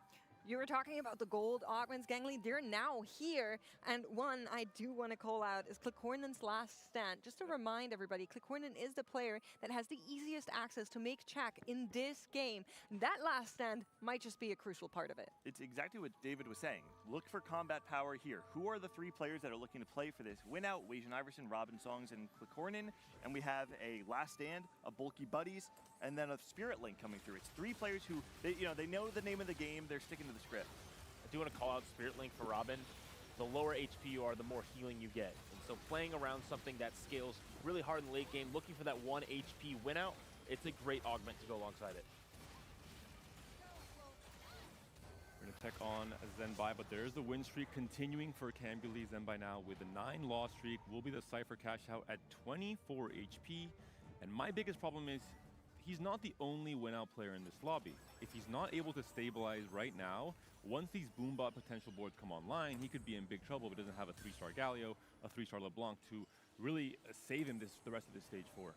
Speaker 19: You were talking about the gold augments, Gangly. They're now here. And one I do want to call out is Corin's last stand. Just to remind everybody, Corin is the player that has the easiest access to make check in this game. That last stand might just be a crucial part of it.
Speaker 1: It's exactly what David was saying. Look for combat power here. Who are the 3 players that are looking to play for this? Win out, Wasian Iverson, Robin Songs, and Corin. And we have a last stand, a bulky buddies, and then a Spirit Link coming through. It's 3 players who, they know the name of the game. They're sticking to the script.
Speaker 20: I do want to call out Spirit Link for Robin. The lower HP you are, the more healing you get. And so playing around something that scales really hard in the late game, looking for that 1 HP win out, it's a great augment to go alongside it.
Speaker 7: We're going to check on Zenbai, but there's the win streak continuing for Cambuli. Zenbai now with a 9-loss streak will be the Cypher cash out at 24 HP. And my biggest problem is he's not the only win-out player in this lobby. If he's not able to stabilize right now, once these Boombot potential boards come online, he could be in big trouble if he doesn't have a 3-star Galio, a 3-star LeBlanc to really save him the rest of this stage 4.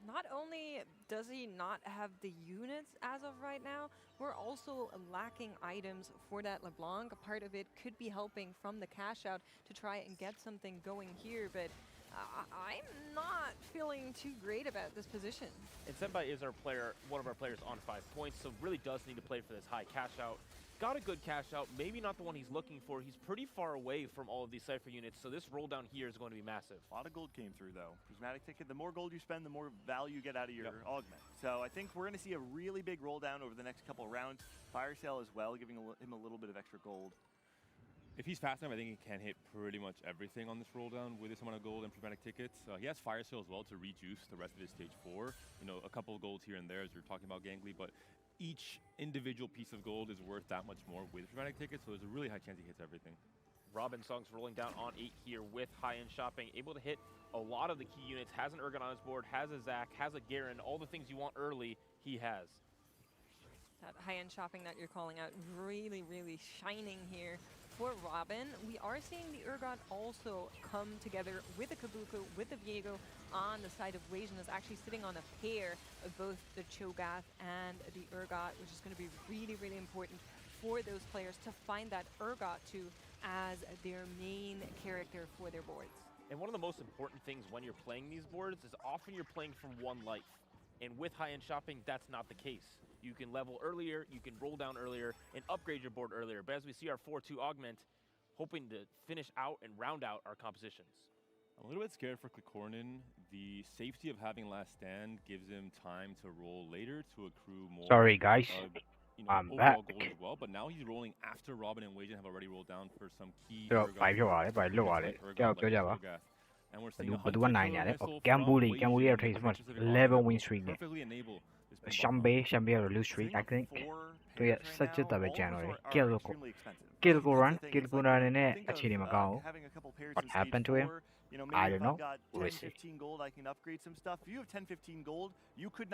Speaker 19: Not only does he not have the units as of right now, we're also lacking items for that LeBlanc. A part of it could be helping from the cash out to try and get something going here, but I'm not feeling too great about this position.
Speaker 20: And Senpai is our player, one of our players on 5 points, so really does need to play for this high cash out. Got a good cash out, maybe not the one he's looking for. He's pretty far away from all of these Cypher units, so this roll down here is going to be massive.
Speaker 1: A lot of gold came through, though. Prismatic Ticket, the more gold you spend, the more value you get out of your augment. So I think we're going to see a really big roll down over the next couple of rounds. Fire Sale as well, giving him a little bit of extra gold.
Speaker 7: If he's fast enough, I think he can hit pretty much everything on this roll down with this amount of gold and prismatic tickets. He has Fire Sale as well to rejuice the rest of his stage 4. A couple of golds here and there as you're talking about Gangly, but each individual piece of gold is worth that much more with prismatic tickets, so there's a really high chance he hits everything.
Speaker 20: Robin Song's rolling down on 8 here with high-end shopping, able to hit a lot of the key units, has an Urgot on his board, has a Zac, has a Garen, all the things you want early, he has.
Speaker 19: That high-end shopping that you're calling out really, really shining here for Robin. We are seeing the Urgot also come together with the Kabuko, with the Viego on the side of Wasian, is actually sitting on a pair of both the Cho'Gath and the Urgot, which is going to be really, really important for those players to find that Urgot too as their main character for their boards.
Speaker 20: And one of the most important things when you're playing these boards is often you're playing from one life. And with high-end shopping, that's not the case. You can level earlier, you can roll down earlier, and upgrade your board earlier. But as we see our 4-2 augment, hoping to finish out and round out our compositions.
Speaker 7: I'm a little bit scared for Corin. The safety of having last stand gives him time to roll later to accrue more.
Speaker 5: Sorry, guys. I'm back.
Speaker 7: Gold as well, but now he's rolling after Robin and Wasian have already rolled down for some key.
Speaker 5: 擺咗話咧，擺碌話咧，之後佢就話。
Speaker 7: And we're
Speaker 5: 不
Speaker 7: seeing
Speaker 5: 過9年咧，Gambuli有 trace much 11 win streak 嘅。Shambe有 lose streak I think。對啊，實質特別正咯。Kill個 run 咧，一次年咪夠。What happened to him? I don't know. We'll see.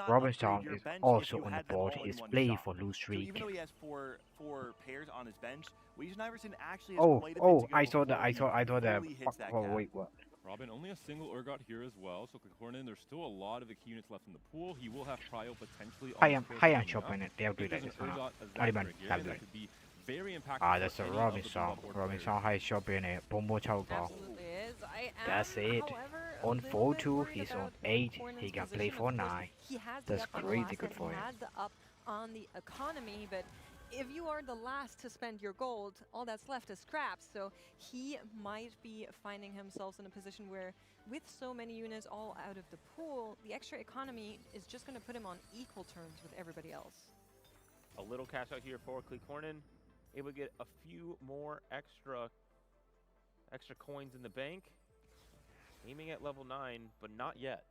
Speaker 5: Robin's song is also on the board. He's playing for lose streak.
Speaker 1: Even though he has four pairs on his bench, Wasian Iverson actually has
Speaker 5: Oh,
Speaker 1: quite a bit to go
Speaker 5: I saw
Speaker 1: before
Speaker 5: that.
Speaker 1: he
Speaker 5: I saw that.
Speaker 1: fully hits that
Speaker 5: Oh,
Speaker 1: cap.
Speaker 5: wait, what?
Speaker 7: Robin, only a single Urgot here as well, so Corin, there's still a lot of the key units left in the pool. He will have Prio potentially on
Speaker 5: High on shopping it. They'll do that. Not even
Speaker 7: that could be very impactful.
Speaker 5: Ah, that's a Robin song. Robin song high shopping it. Bombo Chow Ball. That's it. On 4-2, he's on 8. He can play for 9. That's crazy good for him.
Speaker 19: He had the up on the economy, but if you are the last to spend your gold, all that's left is scraps. So he might be finding himself in a position where, with so many units all out of the pool, the extra economy is just going to put him on equal terms with everybody else.
Speaker 20: A little cash out here for Corin, able to get a few more extra coins in the bank. Aiming at level 9, but not yet.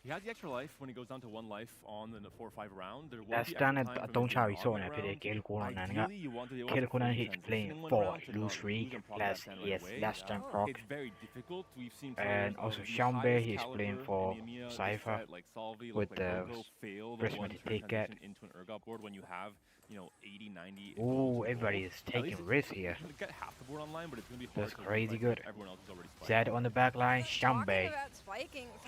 Speaker 7: He has the extra life when he goes down to 1 life on the 4-5 round. There will
Speaker 5: That's
Speaker 7: be
Speaker 5: done
Speaker 7: extra
Speaker 5: at
Speaker 7: time from
Speaker 5: Don't
Speaker 7: his
Speaker 5: Charlie
Speaker 7: augment
Speaker 5: Sona
Speaker 7: round.
Speaker 5: Pide Kill Conan.
Speaker 7: Ideally, you want to be able
Speaker 5: Kill
Speaker 7: to
Speaker 5: Conan
Speaker 7: fully
Speaker 5: he's
Speaker 7: transition
Speaker 5: playing
Speaker 7: in one
Speaker 5: 4
Speaker 7: round to
Speaker 5: lose
Speaker 7: not
Speaker 5: streak.
Speaker 7: lose and proc
Speaker 5: Less
Speaker 7: that stand right
Speaker 5: yes,
Speaker 7: away.
Speaker 5: last time proc.
Speaker 7: It's very difficult. We've seen
Speaker 5: And
Speaker 7: players
Speaker 5: also
Speaker 7: of the
Speaker 5: Shambe
Speaker 7: highest
Speaker 5: he's
Speaker 7: caliber
Speaker 5: playing
Speaker 7: in
Speaker 5: for
Speaker 7: the EMEA this
Speaker 5: Cypher
Speaker 7: set, like Salvi,
Speaker 5: with
Speaker 7: like
Speaker 5: the
Speaker 7: Gogo, fail the
Speaker 5: first
Speaker 7: one
Speaker 5: minute
Speaker 7: turn
Speaker 5: ticket.
Speaker 7: transition into an Urgot board when you have, 80, 90.
Speaker 5: Ooh, everybody is taking risks here.
Speaker 7: Get half the board online, but it's going to be
Speaker 5: That's
Speaker 7: hard
Speaker 5: crazy good.
Speaker 7: everyone else is already
Speaker 5: Zed on the back line, Shambe.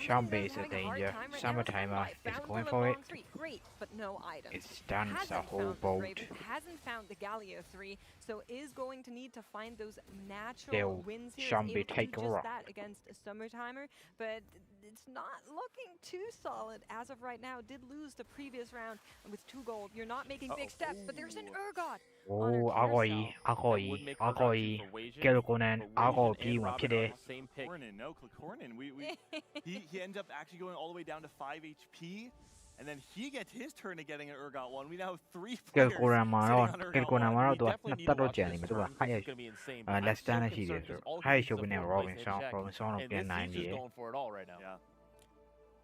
Speaker 19: Shambe
Speaker 5: is a danger. Summertimer is going for it.
Speaker 19: Great, but no items.
Speaker 5: It's done the
Speaker 19: Hasn't
Speaker 5: whole
Speaker 19: found the
Speaker 5: boat.
Speaker 19: Brave, hasn't found the Galio 3, so is going to need to find those natural
Speaker 5: They'll
Speaker 19: wins here.
Speaker 5: Shambe
Speaker 19: Is able to
Speaker 5: take
Speaker 19: do
Speaker 5: a
Speaker 19: just
Speaker 5: rock.
Speaker 19: that against a Summertimer, but it's not looking too solid as of right now. Did lose the previous round with 2 gold. You're not making big steps, but there's an Urgot.
Speaker 5: Oh, Agoi. Kill Conan, Agoi, one today.
Speaker 1: Corin, no, Corin. He ends up actually going all the way down to 5 HP, and then he gets his turn of getting an Urgot 1. We now have 3
Speaker 5: Kill
Speaker 1: players
Speaker 5: Conan Maro,
Speaker 1: sitting on
Speaker 5: Kill
Speaker 1: Urgot
Speaker 5: Conan
Speaker 1: 1.
Speaker 5: Maro, do not touch anime. Do a less than a series. High should be named Robinson of the 90.
Speaker 20: Going for it all right now.
Speaker 1: Yeah.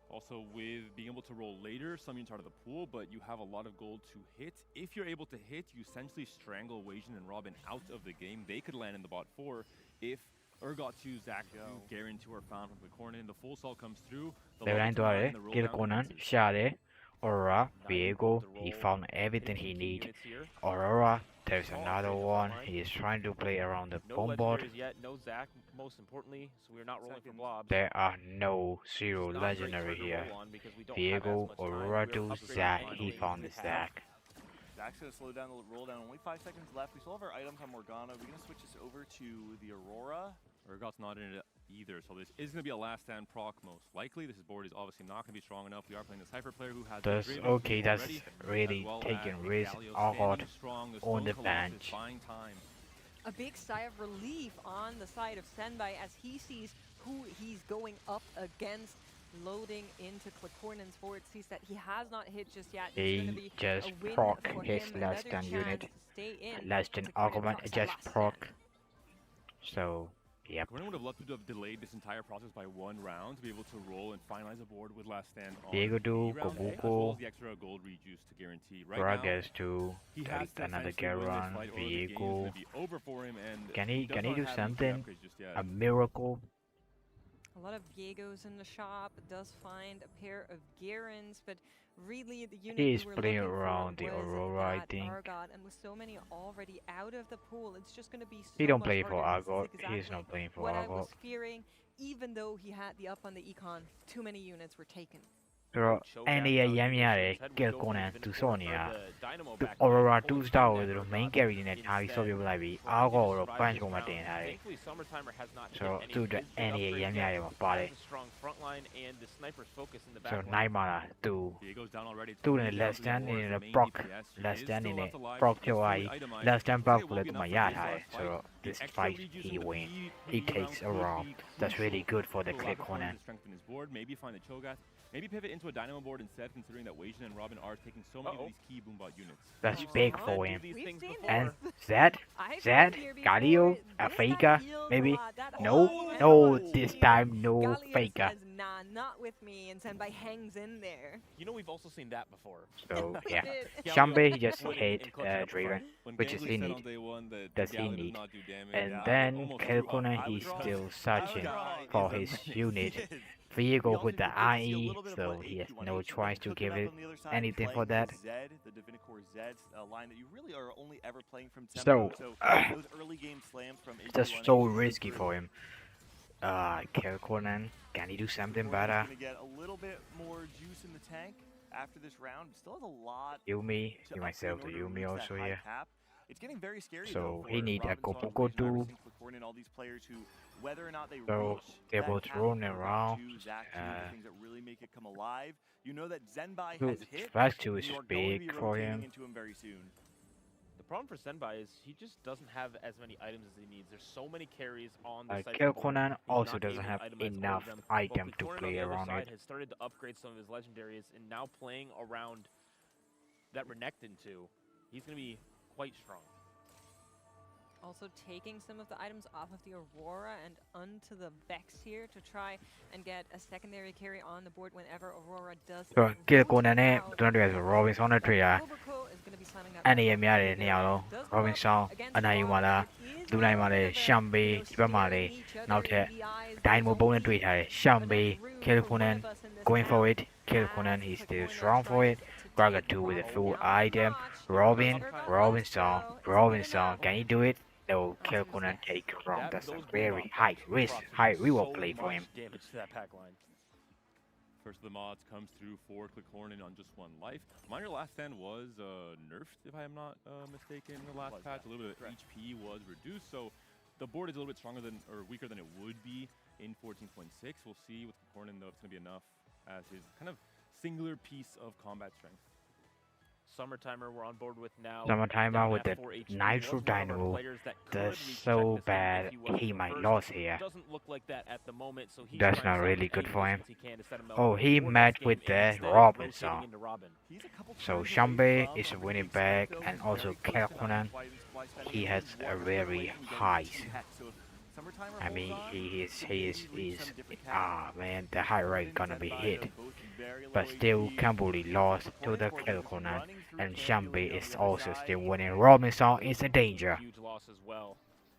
Speaker 7: Also, with being able to roll later, some units out of the pool, but you have a lot of gold to hit. If you're able to hit, you essentially strangle Wasian and Robin out of the game. They could land in the bot 4 if Urgot 2, Zach 2, Garen 2 are found from the corner. The full salt comes through.
Speaker 5: Kill Conan, Shade, Aurora, Viego, he found everything he needs. Aurora, there's another one. He is trying to play around the bomb board.
Speaker 20: Yet, no Zach, most importantly, so we're not rolling for blobs.
Speaker 5: There are no 0 legendary here. Viego, Aurora to Zach, he found the Zach.
Speaker 1: Zach's going to slow down the roll down. Only 5 seconds left. We still have our items on Morgana. We're going to switch this over to the Aurora.
Speaker 7: Urgot's not in it either, so this is going to be a last stand proc most likely. This board is obviously not going to be strong enough. We are playing the Cypher player who has
Speaker 5: that's okay, that's really taking risk. Agod on the bench.
Speaker 19: A big sigh of relief on the side of Senbai as he sees who he's going up against. Loading into Corin's board, sees that he has not hit just yet.
Speaker 5: He just proc his less than unit. Less than argument, just proc. So, yep.
Speaker 7: Corin would have loved to have delayed this entire process by 1 round to be able to roll and finalize a board with last stand on
Speaker 5: Viego do,
Speaker 7: as well
Speaker 5: Gobuko,
Speaker 7: as the extra gold rejuice to guarantee. Right
Speaker 5: Bragas
Speaker 7: now,
Speaker 5: to
Speaker 7: he
Speaker 5: get
Speaker 7: has to
Speaker 5: another
Speaker 7: essentially win this
Speaker 5: Garon,
Speaker 7: fight or the game is
Speaker 5: Viego.
Speaker 7: gonna be over for him, and
Speaker 5: Can he
Speaker 7: does not
Speaker 5: do
Speaker 7: have any
Speaker 5: something?
Speaker 7: upgrades just yet.
Speaker 5: A miracle?
Speaker 19: A lot of Viegos in the shop. Does find a pair of Garens, but really the unit
Speaker 5: He is
Speaker 19: we were
Speaker 5: playing
Speaker 19: looking
Speaker 5: around
Speaker 19: for
Speaker 5: the
Speaker 19: was
Speaker 5: Aurora, I
Speaker 19: that
Speaker 5: think.
Speaker 19: Argot, and with so many already out of the pool, it's just going to be
Speaker 5: He
Speaker 19: so
Speaker 5: don't
Speaker 19: much
Speaker 5: play for
Speaker 19: harder.
Speaker 5: Argot.
Speaker 19: This is
Speaker 5: He is
Speaker 19: exactly
Speaker 5: not playing for
Speaker 19: what I
Speaker 5: Argot.
Speaker 19: was fearing. Even though he had the up on the econ, too many units were taken.
Speaker 5: Pero any yamyare ke konan tu sonia tu Aurora tu star with the main carry in it how so you like be Argot or punch ko matin hai.
Speaker 20: Thankfully, Summertimer has not hit
Speaker 5: So
Speaker 20: any
Speaker 5: to
Speaker 20: of
Speaker 5: the
Speaker 20: his big
Speaker 5: any
Speaker 20: upgrades
Speaker 5: yamyare
Speaker 20: yet.
Speaker 5: ma
Speaker 20: Has
Speaker 5: pare.
Speaker 20: a strong front line and the sniper's focus in the
Speaker 5: So
Speaker 20: back line.
Speaker 5: 9 mana to
Speaker 7: Diego's down already.
Speaker 5: to
Speaker 7: Totally
Speaker 5: the
Speaker 7: down
Speaker 5: less
Speaker 7: to the
Speaker 5: than
Speaker 7: war as
Speaker 5: in
Speaker 7: the
Speaker 5: a
Speaker 7: main
Speaker 5: proc
Speaker 7: DPS. He
Speaker 5: less
Speaker 7: is
Speaker 5: than
Speaker 7: still
Speaker 5: in a
Speaker 7: left alive.
Speaker 5: proc
Speaker 7: He's fully
Speaker 5: to
Speaker 7: itemized.
Speaker 5: less than
Speaker 7: Looks like
Speaker 5: proc
Speaker 7: it will
Speaker 5: with
Speaker 7: be enough
Speaker 5: my
Speaker 7: for
Speaker 5: yard
Speaker 7: this
Speaker 5: high.
Speaker 7: fight.
Speaker 5: So
Speaker 7: The
Speaker 5: this
Speaker 7: extra
Speaker 5: fight
Speaker 7: rejuice
Speaker 5: he
Speaker 7: into
Speaker 5: win.
Speaker 7: PvE
Speaker 5: He
Speaker 7: rounds
Speaker 5: takes a
Speaker 7: could
Speaker 5: round.
Speaker 7: be
Speaker 5: That's really
Speaker 7: crucial
Speaker 5: good for the
Speaker 7: to allow
Speaker 5: click
Speaker 7: Corin
Speaker 5: Conan.
Speaker 7: to strengthen his board. Maybe find a Cho'Gath. Maybe pivot into a Dynamo board instead, considering that Weijin and Robin are taking so many of these key Boombot units.
Speaker 5: That's
Speaker 7: We've
Speaker 5: big
Speaker 7: seen
Speaker 5: for
Speaker 7: Zed
Speaker 5: him.
Speaker 7: do these things before.
Speaker 5: And Zed,
Speaker 19: I've
Speaker 5: Zed,
Speaker 19: been here
Speaker 5: Galio,
Speaker 19: before.
Speaker 5: a
Speaker 19: This guy
Speaker 5: faker,
Speaker 19: heals a
Speaker 5: maybe?
Speaker 19: lot. That
Speaker 5: No,
Speaker 19: whole
Speaker 5: no,
Speaker 19: ambush
Speaker 5: this
Speaker 19: here.
Speaker 5: time no
Speaker 19: Galio
Speaker 5: faker.
Speaker 19: says, nah, not with me, and Senpai hangs in there.
Speaker 20: You know, we've also seen that before.
Speaker 5: So
Speaker 19: We
Speaker 5: yeah,
Speaker 19: did.
Speaker 5: Shambe he just
Speaker 20: winning
Speaker 5: hit
Speaker 20: and clutching up the
Speaker 5: Draven,
Speaker 20: fight.
Speaker 7: When
Speaker 5: which is
Speaker 7: Gangly
Speaker 5: he
Speaker 7: said
Speaker 5: need.
Speaker 7: on day one that
Speaker 5: Does he
Speaker 7: Galley does
Speaker 5: need?
Speaker 7: not do damage,
Speaker 5: And
Speaker 7: yeah, I
Speaker 5: then
Speaker 7: almost threw up.
Speaker 5: Kelkonen
Speaker 7: I
Speaker 5: he's
Speaker 7: was wrong.
Speaker 5: still
Speaker 7: I was
Speaker 5: searching
Speaker 7: wrong.
Speaker 5: for
Speaker 7: He's a
Speaker 5: his
Speaker 7: menace.
Speaker 5: unit.
Speaker 7: He is.
Speaker 5: Viego
Speaker 1: also
Speaker 5: with the
Speaker 1: you get to see a
Speaker 5: IE,
Speaker 1: little bit of
Speaker 5: so
Speaker 1: what
Speaker 5: he has
Speaker 1: AQ on
Speaker 5: no
Speaker 1: H2
Speaker 5: choice to
Speaker 1: cooking
Speaker 5: give
Speaker 1: up
Speaker 5: it
Speaker 1: on the other side,
Speaker 5: anything for
Speaker 1: playing
Speaker 5: that.
Speaker 1: the Zed, the Divinicore Zed, a line that you really are only ever playing from
Speaker 5: So,
Speaker 1: Tempo. So those early game slams from AQ
Speaker 5: just
Speaker 1: on
Speaker 5: so
Speaker 1: H is
Speaker 5: risky
Speaker 1: brutal.
Speaker 5: for him. Kelkonen, can he do something
Speaker 1: Corin is
Speaker 5: better?
Speaker 1: going to get a little bit more juice in the tank after this round. Still has a lot
Speaker 5: Yumi,
Speaker 1: to
Speaker 5: you
Speaker 1: upgrade
Speaker 5: myself
Speaker 1: in
Speaker 5: to
Speaker 1: order to
Speaker 5: Yumi
Speaker 1: reach
Speaker 5: also
Speaker 1: that high
Speaker 5: here.
Speaker 1: cap. It's getting very scary
Speaker 5: So
Speaker 1: though
Speaker 5: he
Speaker 1: for
Speaker 5: need a
Speaker 1: Robin Song,
Speaker 5: Gopuko
Speaker 1: Vision,
Speaker 5: too.
Speaker 1: Iverson, Corin, and all these players who, whether or not they
Speaker 5: So
Speaker 1: reach
Speaker 5: they're
Speaker 1: that
Speaker 5: both
Speaker 1: cap
Speaker 5: running
Speaker 1: of
Speaker 5: around.
Speaker 1: 2, Zach 2, the things that really make it come alive. You know that Zenbai
Speaker 5: So
Speaker 1: has hit,
Speaker 5: Flash 2
Speaker 1: and
Speaker 5: is
Speaker 1: you are going to be
Speaker 5: big for
Speaker 1: rotating
Speaker 5: him.
Speaker 1: into him very soon.
Speaker 20: The problem for Senbai is he just doesn't have as many items as he needs. There's so many carries on the side.
Speaker 5: Kelkonen
Speaker 20: He's
Speaker 5: also
Speaker 20: not
Speaker 5: doesn't
Speaker 20: able to
Speaker 5: have
Speaker 20: itemize all of
Speaker 5: enough
Speaker 20: them.
Speaker 5: item
Speaker 20: But
Speaker 5: to
Speaker 20: Corin
Speaker 5: play
Speaker 20: on the other
Speaker 5: around
Speaker 20: side
Speaker 5: it.
Speaker 20: has started to upgrade some of his legendaries and now playing around that Renekton too. He's going to be quite strong.
Speaker 19: Also taking some of the items off of the Aurora and onto the Vex here to try and get a secondary carry on the board whenever Aurora does.
Speaker 5: So Kelkonen tunatuya Robinson tree any yamyare nialo Robinson anayumala Dunai male Shambe Jibamale now te Dynamo bone and tweet Shambe Kelkonen going for it. Kelkonen he's still strong for it. Graga 2 with a full item. Robinson, can he do it? No, Kelkonen take wrong. That's a very high risk, high reward play for him.
Speaker 20: Damage to that pack line.
Speaker 7: First of the mods comes through for Clickcorn on just 1 life. Minor last stand was nerfed, if I am not mistaken, in the last patch. A little bit of HP was reduced, so the board is a little bit stronger than, or weaker than it would be in 14.6. We'll see with Clickcorn though if it's going to be enough as his kind of singular piece of combat strength.
Speaker 20: Summertimer we're on board with now.
Speaker 5: Summertimer with the Nitro Dynamo. That's so bad. He might lose here.
Speaker 20: Doesn't look like that at the moment, so he's
Speaker 5: That's not really good for him. Oh, he met with the Robinson. So Shambe is winning back, and also Kelkonen. He has a very high. I mean, he is man, the high rate gonna be hit. But still, Kambuli lost to the Kelkonen, and Shambe is also still winning. Robinson is in danger.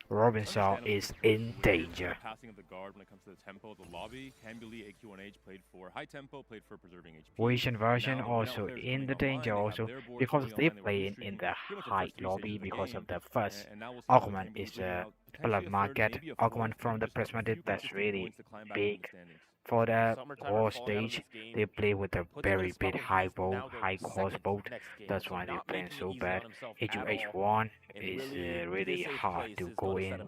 Speaker 5: Robinson is in danger.
Speaker 7: Passing of the guard when it comes to the tempo of the lobby. Kambuli, AQ1H played for high tempo, played for preserving HP.
Speaker 5: Asian version also in the danger also because they play in the high lobby because of the first argument is the blood market argument from the prismatic. That's really big. For the war stage, they play with a very big high bow, high cost boat. That's why they're playing so bad. H1 is really hard to go in.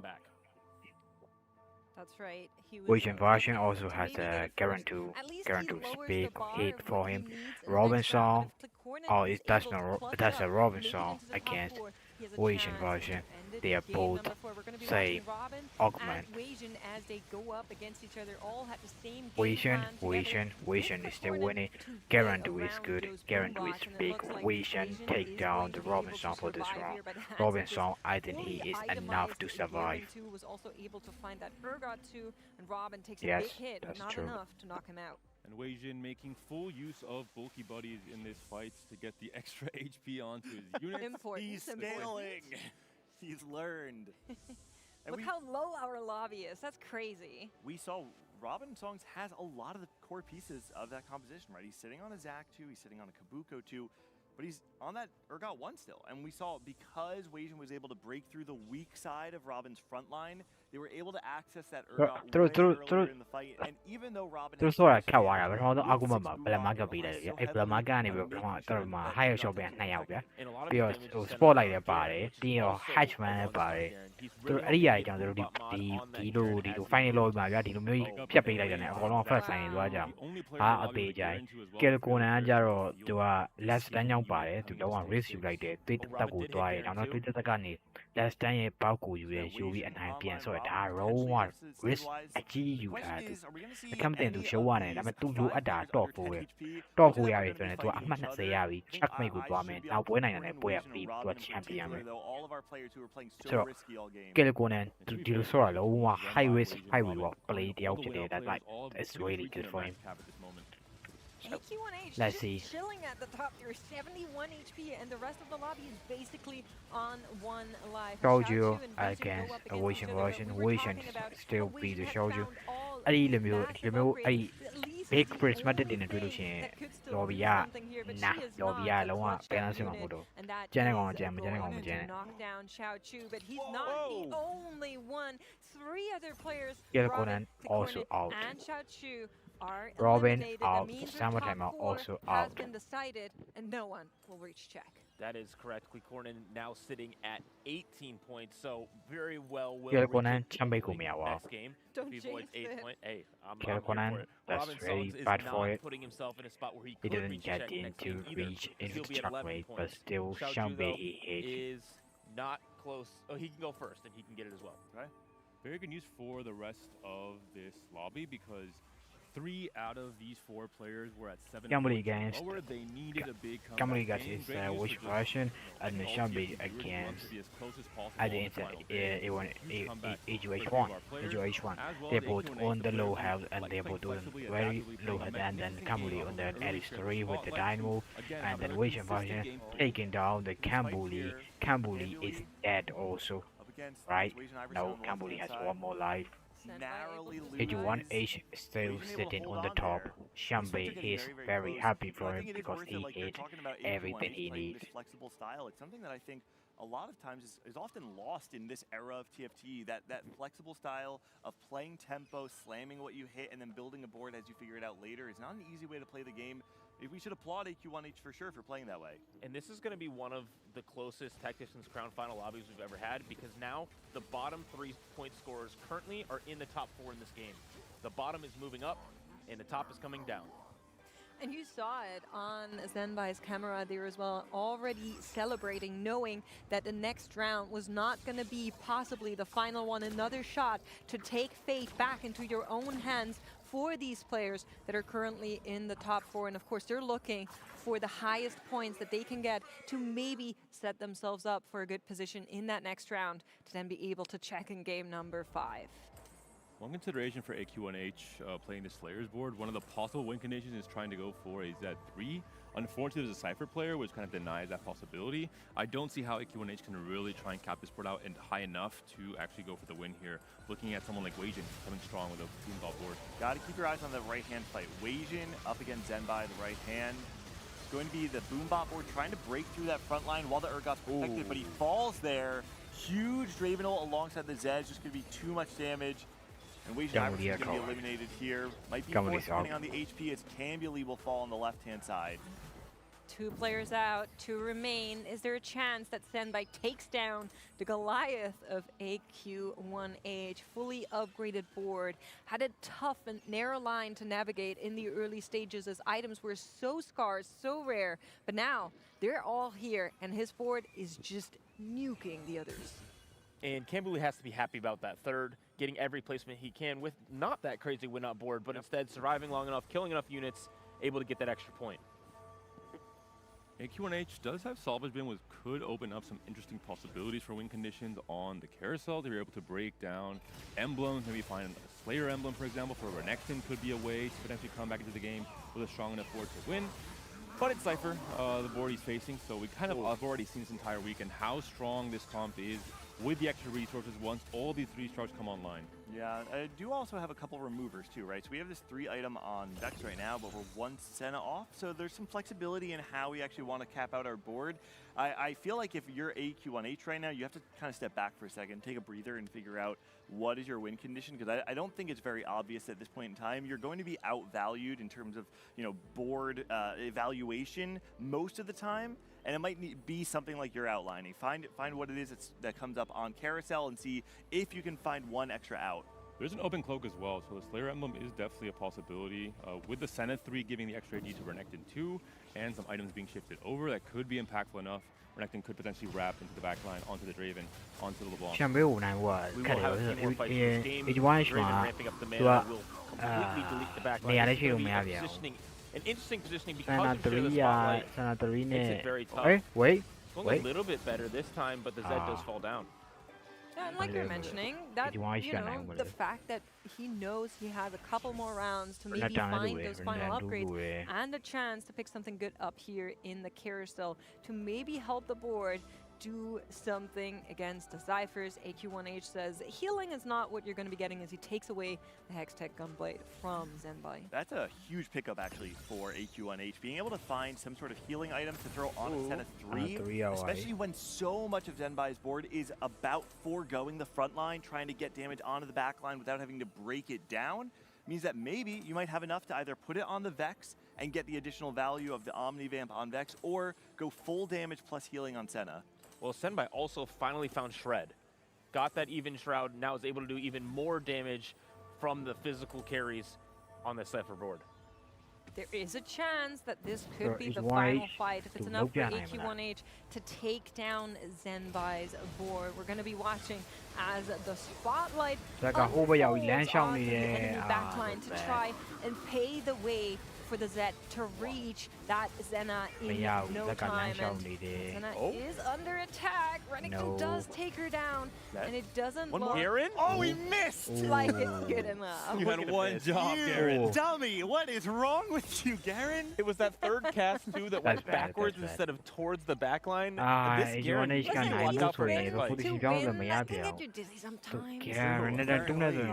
Speaker 19: That's right.
Speaker 5: Asian version also has a guarantee big hit for him. Robinson, that's a Robinson against Asian version. They are both same augment. Asian is still winning. Guarantee is good. Guarantee is big. Asian take down the Robinson for this round. Robinson, I think he is enough to survive. Yes, that's true.
Speaker 7: And Weijin making full use of bulky buddies in this fight to get the extra HP onto his units.
Speaker 1: He's scaling. He's learned.
Speaker 19: Look how low our lobby is. That's crazy.
Speaker 1: We saw Robin Songs has a lot of the core pieces of that composition, right? He's sitting on a Zac 2, he's sitting on a Kabuko 2, but he's on that Urgot 1 still. And we saw because Weijin was able to break through the weak side of Robin's front line, they were able to access that Urgot way earlier in the fight. And even though Robin
Speaker 5: သူ
Speaker 1: has
Speaker 5: ဆိုတာ
Speaker 1: so
Speaker 5: ခတ်
Speaker 1: much
Speaker 5: သွားတာပဲကျွန်တော်တို့
Speaker 1: with
Speaker 5: argument
Speaker 1: six
Speaker 5: မှာ
Speaker 1: boom
Speaker 5: black
Speaker 1: bot,
Speaker 5: market
Speaker 1: they
Speaker 5: ပေးလိုက်
Speaker 1: rely
Speaker 5: တယ်
Speaker 1: so
Speaker 5: အဲ့ black
Speaker 1: heavily
Speaker 5: market ကနေပြီး
Speaker 1: on
Speaker 5: တော့
Speaker 1: making
Speaker 5: တော်
Speaker 1: sure
Speaker 5: မှာ
Speaker 1: that
Speaker 5: higher
Speaker 1: Urgot
Speaker 5: shot ပြန်
Speaker 1: doesn't
Speaker 5: 2 ယောက်ဗျာ
Speaker 20: And a lot of
Speaker 5: ပြီး
Speaker 20: his
Speaker 5: တော့
Speaker 20: damage
Speaker 5: ဟို
Speaker 20: is centered
Speaker 5: spotlight
Speaker 20: around
Speaker 5: လည်းပါတယ်
Speaker 20: Garen, which is
Speaker 5: ပြီးတော့
Speaker 20: also
Speaker 5: hatchman
Speaker 20: a
Speaker 5: လည်း
Speaker 20: one-shot
Speaker 5: ပါတယ်
Speaker 20: Garen. He's
Speaker 5: သူ
Speaker 20: really
Speaker 5: အဲ့ဒီ
Speaker 20: hoping
Speaker 5: ຢာ
Speaker 20: to
Speaker 5: ကြီး
Speaker 20: get
Speaker 5: ကျွန်တော်
Speaker 20: boom
Speaker 5: တို့
Speaker 20: bot mod on that
Speaker 5: ဒီလို
Speaker 20: Garen
Speaker 5: ဒီ
Speaker 20: as
Speaker 5: လို
Speaker 20: he
Speaker 5: final
Speaker 20: moves.
Speaker 5: load မှာဗျာဒီလိုမျိုးဖြတ်ပေးလိုက်တယ်ねအကုန်လုံး first sign သွားကြအောင်ဟာအသေးကြိုင် kill corner ကကြတော့သူက last stand ရောက်ပါတယ်သူလုံးဝ risk ယူလိုက်တယ်တွေးတက်ကိုသွားတယ်နောက်တော့တွေးတက်ကနေ last stand ရဲ့ဘောက်ကိုယူရဲယူပြီးအနိုင်ပြန်ဆိုတော့ဒါလုံးဝ risk အကြီးယူထားတယ်အခမ်းတင်သူ show ရတယ်ဒါပေမဲ့သူလိုအပ်တာ top 4ပဲ top 4ရပြီဆိုရင်သူကအမှတ်20ရပြီ check mate ကိုသွားမယ်နောက်ပွဲနိုင်တယ်ပွဲရပြီးသူက champion ပဲဆိုတော့ kill corner ဒီလိုဆိုတာလုံးဝ high risk high reward play တယောက်ဖြစ်တယ် that like it's really good for him
Speaker 19: AQ1H
Speaker 5: Let's
Speaker 19: just
Speaker 5: see.
Speaker 19: chilling at the top there, 71 HP, and the rest of the lobby is basically on 1 life.
Speaker 5: Told
Speaker 19: Shao
Speaker 5: you
Speaker 19: Chu and Vision
Speaker 5: against
Speaker 19: go up
Speaker 5: a
Speaker 19: against
Speaker 5: Wishing
Speaker 19: each other,
Speaker 5: version
Speaker 19: but we were
Speaker 5: Wishing
Speaker 19: talking about
Speaker 5: still
Speaker 19: how
Speaker 5: be
Speaker 19: Wishing
Speaker 5: the
Speaker 19: had
Speaker 5: soldier
Speaker 19: found all
Speaker 5: အဲ့ဒီ
Speaker 19: these
Speaker 5: လိုမျိုး
Speaker 19: massive
Speaker 5: ဒီလိုမျိုး
Speaker 19: upgrades.
Speaker 5: အဲ့
Speaker 19: At least
Speaker 5: big
Speaker 19: it's the
Speaker 5: Chris မတက်တ
Speaker 19: only
Speaker 5: င်နေတွေ့လို့
Speaker 19: thing
Speaker 5: ရှိရင်
Speaker 19: that could still
Speaker 5: lobby
Speaker 19: do
Speaker 5: က
Speaker 19: something here, but
Speaker 5: nah
Speaker 19: she is
Speaker 5: lobby က
Speaker 19: not a
Speaker 5: လုံးဝ
Speaker 19: clutch
Speaker 5: ပြန်
Speaker 19: up
Speaker 5: ဆင်းမှာ
Speaker 19: unit,
Speaker 5: မဟုတ်တော့
Speaker 19: and that
Speaker 5: ကျန်တဲ့ကောင်က
Speaker 19: is
Speaker 5: ကျန်မကျန်တဲ့ကောင်မ
Speaker 19: going
Speaker 5: ကျန်
Speaker 19: to knock down Shao Chu, but he's not the only one. 3 other players,
Speaker 5: Kill
Speaker 19: Robin,
Speaker 5: Conan also
Speaker 19: Corin,
Speaker 5: out.
Speaker 19: and Shao Chu are
Speaker 5: Robin
Speaker 19: eliminated. That
Speaker 5: out.
Speaker 19: means our
Speaker 5: Summertime
Speaker 19: top 4
Speaker 5: also
Speaker 19: has
Speaker 5: out.
Speaker 19: been decided, and no one will reach check.
Speaker 20: That is correct. Corin now sitting at 18 points, so very well will
Speaker 5: Kill
Speaker 20: reach
Speaker 5: Conan
Speaker 20: it
Speaker 5: 참배 구매하와.
Speaker 20: next game.
Speaker 19: Don't
Speaker 20: If he avoids
Speaker 19: jinx
Speaker 20: 8
Speaker 19: it.
Speaker 20: point, hey, I'm
Speaker 5: Kill
Speaker 20: here
Speaker 5: Conan,
Speaker 20: for it.
Speaker 5: that's
Speaker 20: Robin
Speaker 5: very
Speaker 20: Songs is
Speaker 5: bad
Speaker 20: not
Speaker 5: for it.
Speaker 20: putting himself in a spot where he
Speaker 5: He
Speaker 20: could
Speaker 5: didn't
Speaker 20: reach
Speaker 5: get
Speaker 20: check next
Speaker 5: into
Speaker 20: game either.
Speaker 5: reach into
Speaker 20: He'll
Speaker 5: the
Speaker 20: be at 11
Speaker 5: checkmate,
Speaker 20: points.
Speaker 5: but still
Speaker 20: Shao Chu,
Speaker 5: Shambe
Speaker 20: though,
Speaker 5: he hit.
Speaker 20: is not close. Oh, he can go first, and he can get it as well.
Speaker 7: Right. Very good news for the rest of this lobby because 3 out of these 4 players were at 7
Speaker 5: Gambling
Speaker 7: points
Speaker 5: against
Speaker 7: lower. They needed a big comeback
Speaker 5: Gambling
Speaker 7: game.
Speaker 5: against
Speaker 7: Great news
Speaker 5: which
Speaker 7: for just
Speaker 5: version and
Speaker 7: all
Speaker 5: Shambe
Speaker 7: TFT viewers who want
Speaker 5: against
Speaker 7: to be as close as possible
Speaker 5: at the
Speaker 7: on
Speaker 5: inside
Speaker 7: final day.
Speaker 5: AGH1
Speaker 7: for three of our players,
Speaker 5: AGH1
Speaker 7: as well
Speaker 5: they
Speaker 7: as
Speaker 5: both
Speaker 7: AQ1H,
Speaker 5: on the low
Speaker 7: players
Speaker 5: health
Speaker 7: who
Speaker 5: and
Speaker 7: like
Speaker 5: they
Speaker 7: playing
Speaker 5: both doing
Speaker 7: flexibly,
Speaker 5: very
Speaker 7: adaptively,
Speaker 5: low
Speaker 7: playing
Speaker 5: health and then
Speaker 7: magnificent
Speaker 5: Camuli
Speaker 7: game
Speaker 5: on the
Speaker 7: early turn
Speaker 5: LS3
Speaker 7: into
Speaker 5: with the
Speaker 7: spotlight.
Speaker 5: Dynamo
Speaker 7: Again,
Speaker 5: and then
Speaker 7: another
Speaker 5: Vision
Speaker 7: consistent
Speaker 5: version
Speaker 7: game for
Speaker 5: taking down the Cambuli.
Speaker 7: here.
Speaker 5: Cambuli is dead also, right? Now Cambuli has 1 more life.
Speaker 1: narrowly
Speaker 5: AG1H still sitting on the top. Shambe is very happy for him because he hit everything he needs.
Speaker 1: This flexible style, it's something that I think a lot of times is often lost in this era of TFT, that flexible style of playing tempo, slamming what you hit, and then building a board as you figure it out later is not an easy way to play the game. We should applaud AQ1H for sure for playing that way.
Speaker 20: And this is going to be one of the closest Tacticians Crown Final lobbies we've ever had because now the bottom 3 point scorers currently are in the top 4 in this game. The bottom is moving up and the top is coming down.
Speaker 19: And you saw it on Zenbai's camera there as well, already celebrating, knowing that the next round was not going to be possibly the final one, another shot to take fate back into your own hands for these players that are currently in the top 4. And of course, they're looking for the highest points that they can get to maybe set themselves up for a good position in that next round to then be able to check in game number 5.
Speaker 7: One consideration for AQ1H playing the Slayer's board, one of the possible win conditions is trying to go for a Z3. Unfortunately, there's a Cypher player, which kind of denies that possibility. I don't see how AQ1H can really try and cap this board out and high enough to actually go for the win here. Looking at someone like Weijin coming strong with a Boomball board.
Speaker 1: Got to keep your eyes on the right-hand fight. Weijin up against Zenbai, the right hand. It's going to be the Boombot board trying to break through that front line while the Urgot's protected, but he falls there. Huge Draven ult alongside the Zed, just going to be too much damage. And Weijin Iverson's going to be eliminated here. Might be forced depending on the HP as Cambuli will fall on the left-hand side.
Speaker 19: 2 players out, 2 remain. Is there a chance that Zenbai takes down the Goliath of AQ1H? Fully upgraded board. Had a tough and narrow line to navigate in the early stages as items were so scarce, so rare. But now, they're all here, and his board is just nuking the others.
Speaker 20: And Cambuli has to be happy about that third, getting every placement he can with not that crazy win-up board, but instead surviving long enough, killing enough units, able to get that extra point.
Speaker 7: AQ1H does have Salvage Bin, which could open up some interesting possibilities for win conditions on the carousel. They were able to break down emblems, maybe find a Slayer emblem, for example, for Renekton could be a way to potentially come back into the game with a strong enough board to win. But it's Cypher, the board he's facing, so we kind of have already seen this entire weekend how strong this comp is with the extra resources once all these 3 stars come online.
Speaker 1: Yeah, I do also have a couple removers too, right? So we have this 3-item on Vex right now, but we're 1 Senna off, so there's some flexibility in how we actually want to cap out our board. I feel like if you're AQ1H right now, you have to kind of step back for a second, take a breather, and figure out what is your win condition, because I don't think it's very obvious at this point in time. You're going to be outvalued in terms of, you know, board evaluation most of the time, and it might be something like you're outlining. Find what it is that comes up on Carousel and see if you can find one extra out.
Speaker 7: There's an open cloak as well, so the Slayer Emblem is definitely a possibility. With the Senna 3 giving the extra AD to Renekton 2, and some items being shifted over, that could be impactful enough. Renekton could potentially wrap into the backline, onto the Draven, onto the LeBlanc.
Speaker 5: 像没有难过，
Speaker 20: We
Speaker 5: 看
Speaker 20: will
Speaker 5: 到
Speaker 20: have a few more fights in this game.
Speaker 5: 一关
Speaker 20: Draven
Speaker 5: 嘛，
Speaker 20: ramping up the
Speaker 5: 对
Speaker 20: mana
Speaker 5: 吧
Speaker 20: will completely delete the backline.
Speaker 5: 没
Speaker 20: This
Speaker 5: 去
Speaker 20: is
Speaker 5: 用
Speaker 20: gonna
Speaker 5: 没
Speaker 20: be
Speaker 5: 下
Speaker 20: a
Speaker 5: 掉。
Speaker 20: an interesting positioning
Speaker 5: 三
Speaker 20: because
Speaker 5: 那
Speaker 20: of share the
Speaker 5: 3啊，
Speaker 20: spotlight.
Speaker 5: 三那3
Speaker 20: Makes
Speaker 5: 呢
Speaker 20: it very？ tough.
Speaker 5: 哎，喂
Speaker 20: It's going
Speaker 5: 喂
Speaker 20: a little bit better this time, but the Zed does fall down.
Speaker 19: Yeah, and like you're mentioning, that, you know, the fact that he knows he has a couple more rounds to maybe find those final upgrades and a chance to pick something good up here in the carousel to maybe help the board do something against the Cyphers. AQ1H says healing is not what you're going to be getting as he takes away the Hextech Gunblade from Zenbai.
Speaker 1: That's a huge pickup actually for AQ1H. Being able to find some sort of healing item to throw on a Senna 3, especially when so much of Zenbai's board is about foregoing the front line, trying to get damage onto the back line without having to break it down, means that maybe you might have enough to either put it on the Vex and get the additional value of the Omnivamp on Vex, or go full damage plus healing on Senna.
Speaker 20: Well, Senbai also finally found Shred. Got that even Shroud, now is able to do even more damage from the physical carries on the Cypher board.
Speaker 19: There is a chance that this could be the final fight if it's enough for AQ1H to take down Zenbai's board. We're going to be watching as the spotlight unfolds onto the enemy backline to try and pay the way for the Zed to reach that Zena in no time. And Zena is under attack. Renekton does take her down, and it doesn't look
Speaker 20: Garen?
Speaker 1: Oh, he missed!
Speaker 19: like it's good enough.
Speaker 20: You had one job, Garen.
Speaker 1: Dummy, what is wrong with you, Garen?
Speaker 20: It was that third cast, too, that went backwards instead of towards the backline. This Garen
Speaker 5: AQ1H
Speaker 20: doesn't watch out for
Speaker 5: 那个副队标的没压掉。
Speaker 20: But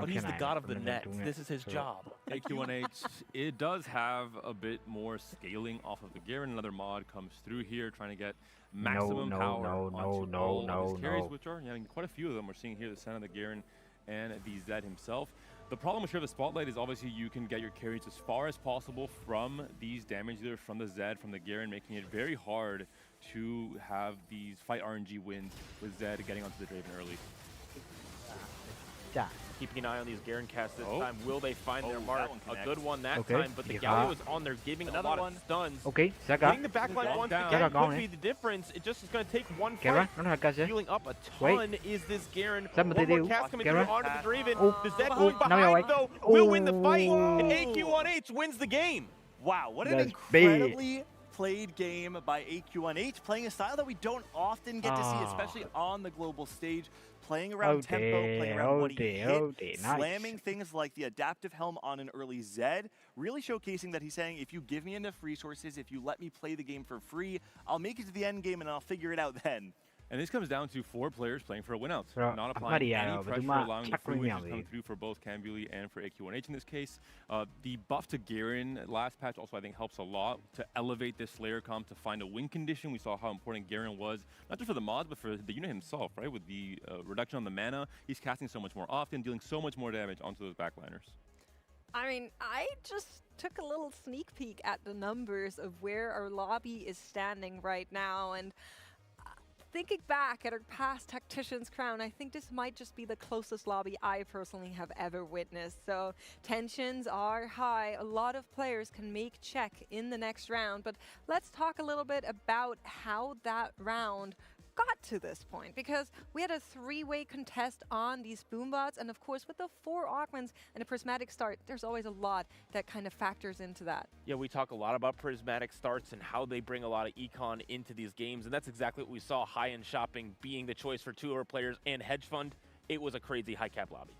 Speaker 20: he's the god of the net. This is his job.
Speaker 7: AQ1H, it does have a bit more scaling off of the Garen. Another mod comes through here trying to get maximum power onto all of his carries, which are quite a few of them. We're seeing here the Senna, the Garen, and the Zed himself. The problem with Share the Spotlight is obviously you can get your carries as far as possible from these damage dealers, from the Zed, from the Garen, making it very hard to have these fight RNG wins with Zed getting onto the Draven early.
Speaker 20: Keeping an eye on these Garen casts this time. Will they find their mark? A good one that
Speaker 5: Okay.
Speaker 20: time, but the Galio was on there giving a lot of stuns.
Speaker 5: Okay,
Speaker 20: Getting the backline once again could be the difference. It just is going to take one fight. Healing up a ton is this Garen. One more cast coming through onto the Draven. The Zed going behind though will win the fight, and AQ1H wins the game.
Speaker 1: Wow, what an incredibly played game by AQ1H, playing a style that we don't often get to see, especially on the global stage. Playing around tempo, playing around what he hit, slamming things like the adaptive helm on an early Zed, really showcasing that he's saying, if you give me enough resources, if you let me play the game for free, I'll make it to the end game and I'll figure it out then.
Speaker 7: And this comes down to 4 players playing for a win-out, not applying any pressure, allowing the free wins to come through for both Cambuli and for AQ1H in this case. The buff to Garen last patch also I think helps a lot to elevate this Slayer comp to find a win condition. We saw how important Garen was, not just for the mods, but for the unit himself, right? With the reduction on the mana, he's casting so much more often, dealing so much more damage onto those backliners.
Speaker 19: I mean, I just took a little sneak peek at the numbers of where our lobby is standing right now, and thinking back at our past Tactician's Crown, I think this might just be the closest lobby I personally have ever witnessed. So tensions are high. A lot of players can make check in the next round, but let's talk a little bit about how that round got to this point, because we had a 3-way contest on these boombots, and of course with the 4 Augments and a prismatic start, there's always a lot that kind of factors into that.
Speaker 20: Yeah, we talk a lot about prismatic starts and how they bring a lot of econ into these games, and that's exactly what we saw high-end shopping being the choice for 2 of our players and hedge fund. It was a crazy high cap lobby.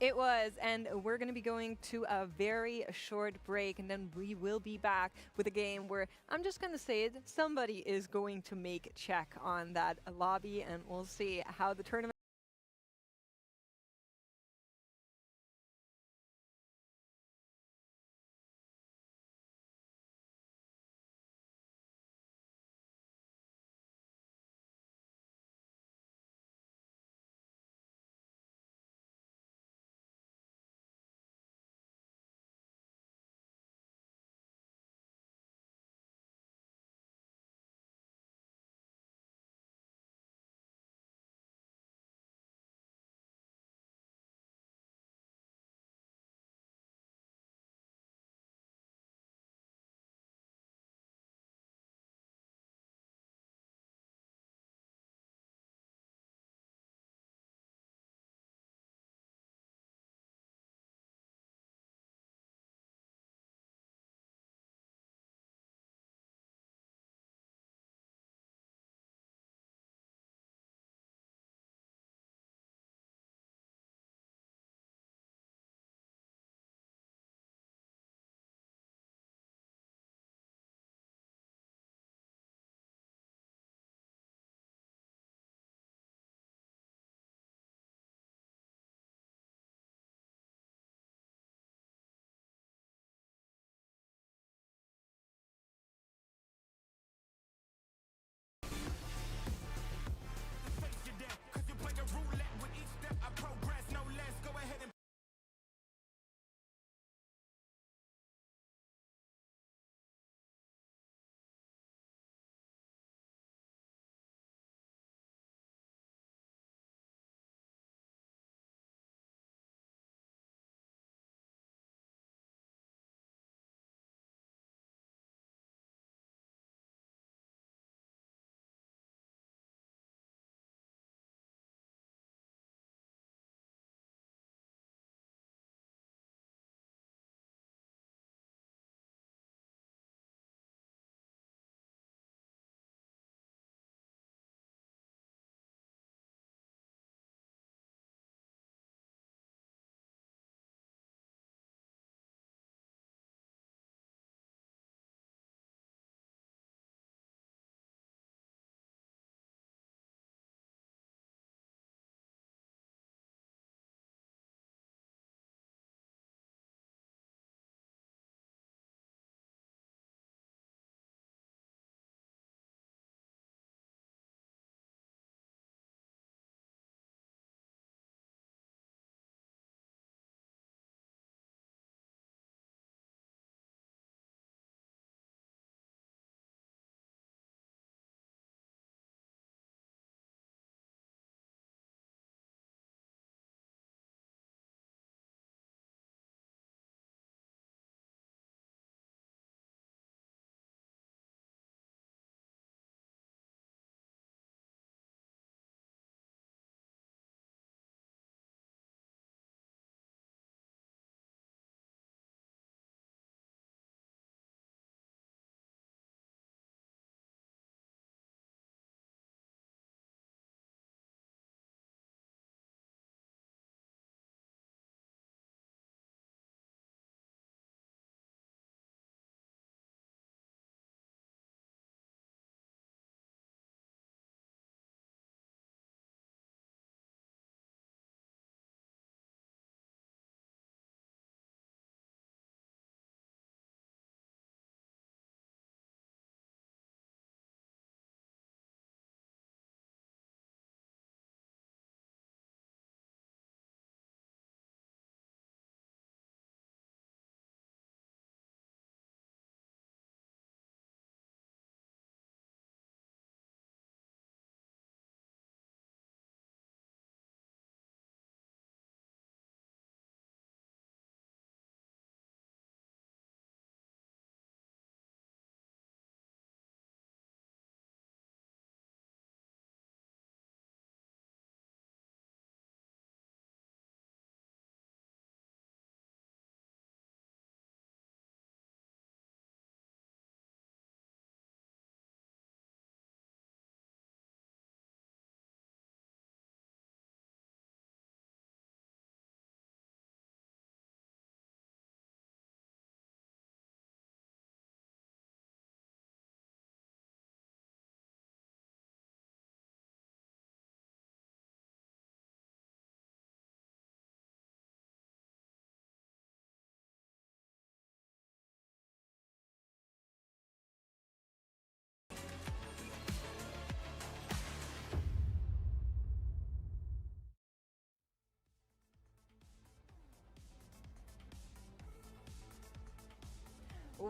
Speaker 19: It was, and we're going to be going to a very short break, and then we will be back with a game where I'm just going to say it, somebody is going to make check on that lobby, and we'll see how the tournament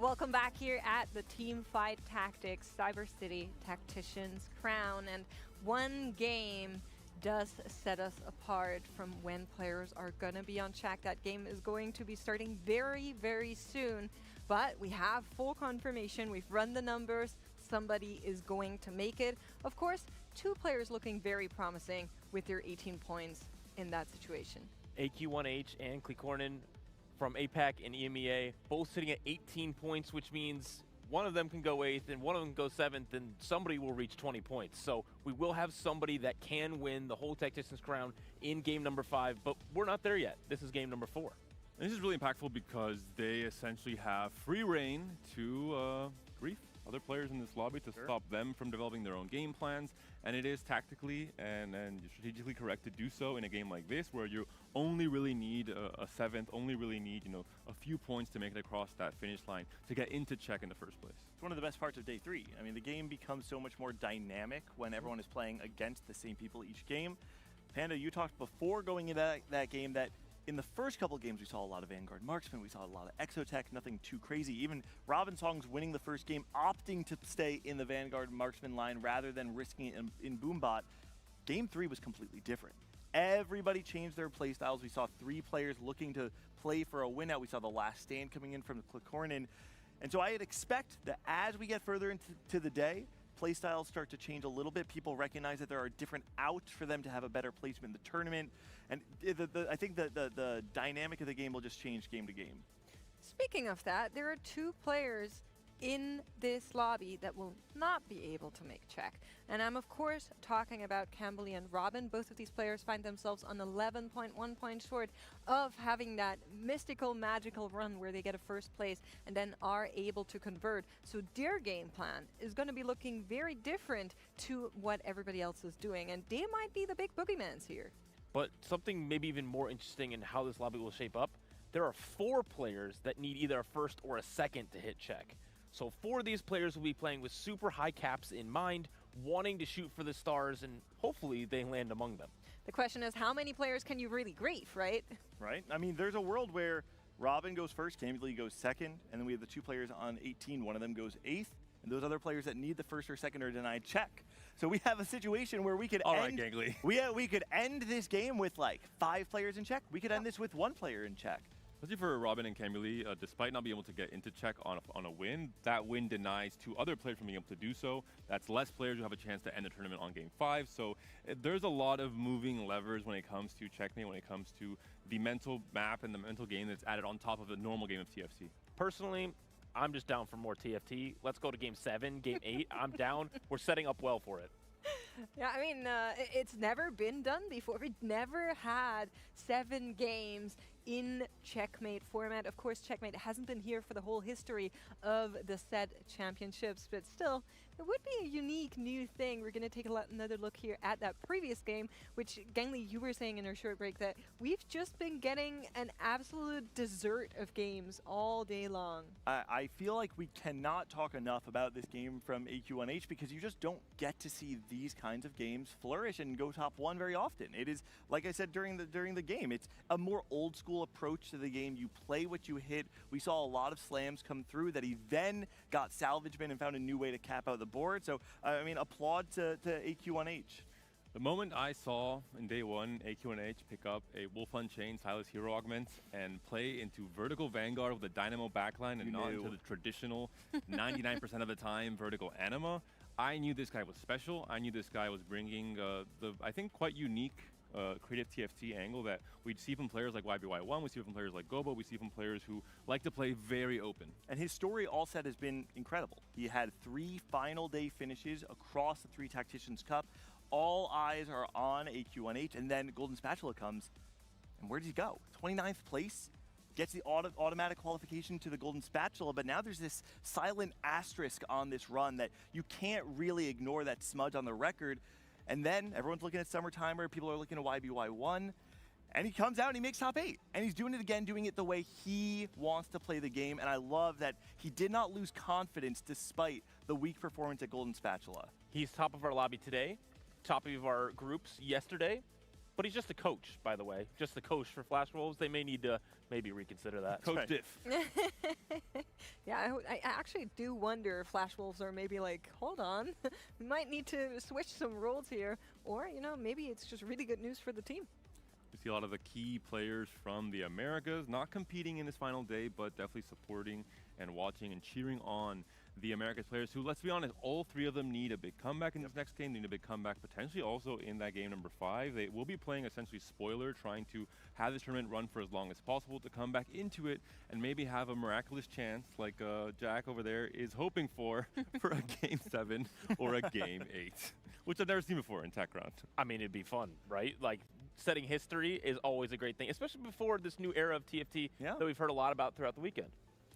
Speaker 19: Welcome back here at the Team Fight Tactics Cyber City Tacticians Crown. And one game does set us apart from when players are going to be on check. That game is going to be starting very, very soon. But we have full confirmation. We've run the numbers. Somebody is going to make it. Of course, 2 players looking very promising with their 18 points in that situation.
Speaker 20: AQ1H and Corin from APAC and EMEA, both sitting at 18 points, which means one of them can go 8th and one of them goes 7th, and somebody will reach 20 points. So we will have somebody that can win the whole Tacticians Crown in game number 5, but we're not there yet. This is game number 4.
Speaker 7: And this is really impactful because they essentially have free reign to grief other players in this lobby to stop them from developing their own game plans. And it is tactically and strategically correct to do so in a game like this, where you only really need a 7th, only really need, a few points to make it across that finish line to get into check in the first place.
Speaker 1: It's one of the best parts of day 3. I mean, the game becomes so much more dynamic when everyone is playing against the same people each game. Panda, you talked before going into that game that in the first couple of games, we saw a lot of Vanguard Marksman, we saw a lot of Exotech, nothing too crazy. Even Robin Song's winning the first game, opting to stay in the Vanguard Marksman line rather than risking it in Boombot. Game 3 was completely different. Everybody changed their play styles. We saw 3 players looking to play for a win out. We saw the last stand coming in from Corin. And so I'd expect that as we get further into the day, play styles start to change a little bit. People recognize that there are different outs for them to have a better placement in the tournament. And I think the dynamic of the game will just change game to game.
Speaker 19: Speaking of that, there are 2 players in this lobby that will not be able to make check. And I'm of course talking about Camberley and Robin. Both of these players find themselves on 11.1 points short of having that mystical, magical run where they get a first place and then are able to convert. So their game plan is going to be looking very different to what everybody else is doing. And they might be the big boogeymans here.
Speaker 20: But something maybe even more interesting in how this lobby will shape up, there are 4 players that need either a first or a second to hit check. So 4 of these players will be playing with super high caps in mind, wanting to shoot for the stars, and hopefully they land among them.
Speaker 19: The question is, how many players can you really grief, right?
Speaker 1: Right. I mean, there's a world where Robin goes first, Camberley goes second, and then we have the 2 players on 18. One of them goes 8th, and those other players that need the first or second are denied check. So we have a situation where we could we could end this game with like 5 players in check. We could end this with 1 player in check.
Speaker 7: Especially for Robin and Camberley, despite not being able to get into check on a win, that win denies 2 other players from being able to do so. That's less players who have a chance to end the tournament on game 5. So there's a lot of moving levers when it comes to checkmate, when it comes to the mental map and the mental game that's added on top of the normal game of TFT.
Speaker 20: Personally, I'm just down for more TFT. Let's go to game 7, game 8. I'm down. We're setting up well for it.
Speaker 19: Yeah, I mean, it's never been done before. We've never had 7 games in checkmate format. Of course, checkmate hasn't been here for the whole history of the set championships, but still, it would be a unique new thing. We're going to take another look here at that previous game, which, Gangly, you were saying in our short break that we've just been getting an absolute dessert of games all day long.
Speaker 1: I feel like we cannot talk enough about this game from AQ1H because you just don't get to see these kinds of games flourish and go top 1 very often. It is, like I said during the game, it's a more old school approach to the game. You play what you hit. We saw a lot of slams come through that he then got salvagement and found a new way to cap out the board. So, I mean, applaud to AQ1H.
Speaker 7: The moment I saw in day 1 AQ1H pick up a Wolf Unchained Silas Hero Augment and play into vertical Vanguard with a Dynamo backline and not into the traditional 99% of the time vertical Anima, I knew this guy was special. I knew this guy was bringing the, I think, quite unique creative TFT angle that we'd see from players like YBY1, we see from players like Gobo, we see from players who like to play very open.
Speaker 1: And his story all set has been incredible. He had 3 final day finishes across the 3 Tacticians Cup. All eyes are on AQ1H, and then Golden Spatula comes, and where does he go? 29th place, gets the automatic qualification to the Golden Spatula, but now there's this silent asterisk on this run that you can't really ignore, that smudge on the record. And then everyone's looking at Summertimer, people are looking at YBY1, and he comes out and he makes top 8. And he's doing it again, doing it the way he wants to play the game, and I love that he did not lose confidence despite the weak performance at Golden Spatula.
Speaker 20: He's top of our lobby today, top of our groups yesterday. But he's just a coach, by the way. Just the coach for Flash Wolves. They may need to maybe reconsider that.
Speaker 1: Coach Diff.
Speaker 19: Yeah, I actually do wonder if Flash Wolves are maybe like, hold on, we might need to switch some roles here. Or, you know, maybe it's just really good news for the team.
Speaker 7: We see a lot of the key players from the Americas not competing in this final day, but definitely supporting and watching and cheering on the Americas players who, let's be honest, all three of them need a big comeback in this next game. They need a big comeback potentially also in that game number 5. They will be playing essentially spoiler, trying to have this tournament run for as long as possible to come back into it and maybe have a miraculous chance like Jack over there is hoping for a game 7 or a game 8, which I've never seen before in Tech Round.
Speaker 20: I mean, it'd be fun, right? Like, setting history is always a great thing, especially before this new era of TFT that we've heard a lot about throughout the weekend.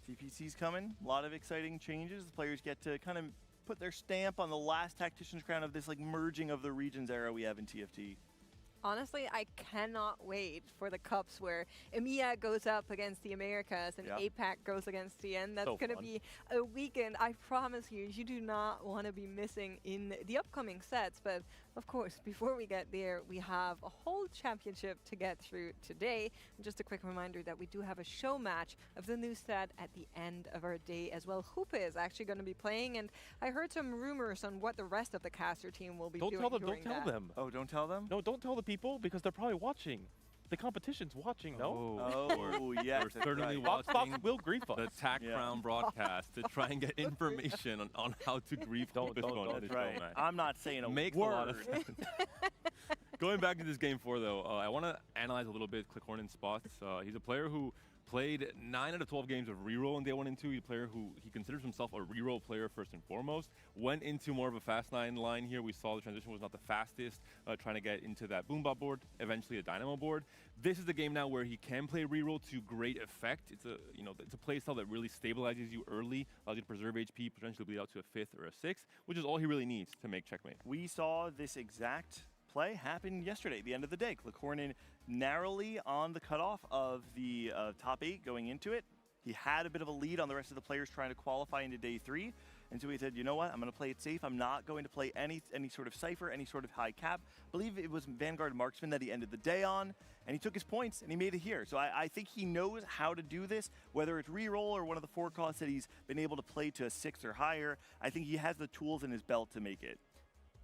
Speaker 1: TPC's coming, a lot of exciting changes. The players get to kind of put their stamp on the last Tactician's Crown of this like merging of the regions era we have in TFT.
Speaker 19: Honestly, I cannot wait for the cups where EMEA goes up against the Americas and APAC goes against TN. That's going to be a weekend. I promise you do not want to be missing in the upcoming sets. But of course, before we get there, we have a whole championship to get through today. And just a quick reminder that we do have a show match of the new set at the end of our day as well. Hoopa is actually going to be playing, and I heard some rumors on what the rest of the caster team will be doing.
Speaker 20: Don't tell them.
Speaker 1: Oh, don't tell them?
Speaker 20: No, don't tell the people because they're probably watching. The competition's watching, no?
Speaker 1: Oh, yes.
Speaker 7: We're certainly
Speaker 20: Fox
Speaker 7: watching
Speaker 20: will grief us.
Speaker 7: the Tac Crown broadcast to try and get information on how to grief
Speaker 20: don't.
Speaker 7: That's
Speaker 1: right. I'm not saying a
Speaker 7: Makes
Speaker 1: word.
Speaker 7: a lot of sense. Going back to this game 4, though, I want to analyze a little bit Corin's spots. He's a player who played 9 out of 12 games of reroll in day 1 and 2. He's a player who he considers himself a reroll player first and foremost. Went into more of a fast 9 line here. We saw the transition was not the fastest, trying to get into that boom bot board, eventually a dynamo board. This is the game now where he can play reroll to great effect. It's a it's a play style that really stabilizes you early, allows you to preserve HP, potentially bleed out to a 5th or a 6th, which is all he really needs to make checkmate.
Speaker 1: We saw this exact play happen yesterday, at the end of the day. Corin narrowly on the cutoff of the top 8 going into it. He had a bit of a lead on the rest of the players trying to qualify into day 3. And so he said, you know what, I'm going to play it safe. I'm not going to play any sort of Cypher, any sort of high cap. I believe it was Vanguard Marksman that he ended the day on. And he took his points and he made it here. So I think he knows how to do this, whether it's reroll or one of the 4 costs that he's been able to play to a 6 or higher. I think he has the tools in his belt to make it.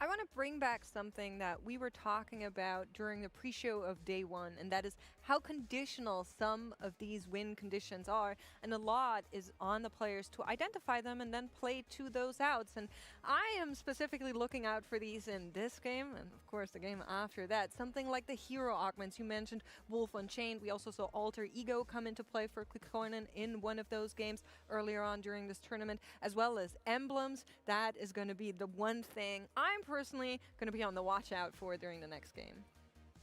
Speaker 19: I want to bring back something that we were talking about during the pre-show of day 1, and that is how conditional some of these win conditions are, and a lot is on the players to identify them and then play to those outs. And I am specifically looking out for these in this game, and of course the game after that. Something like the hero augments. You mentioned Wolf Unchained. We also saw Alter Ego come into play for Corin in one of those games earlier on during this tournament, as well as emblems. That is going to be the one thing I'm personally going to be on the watch out for during the next game.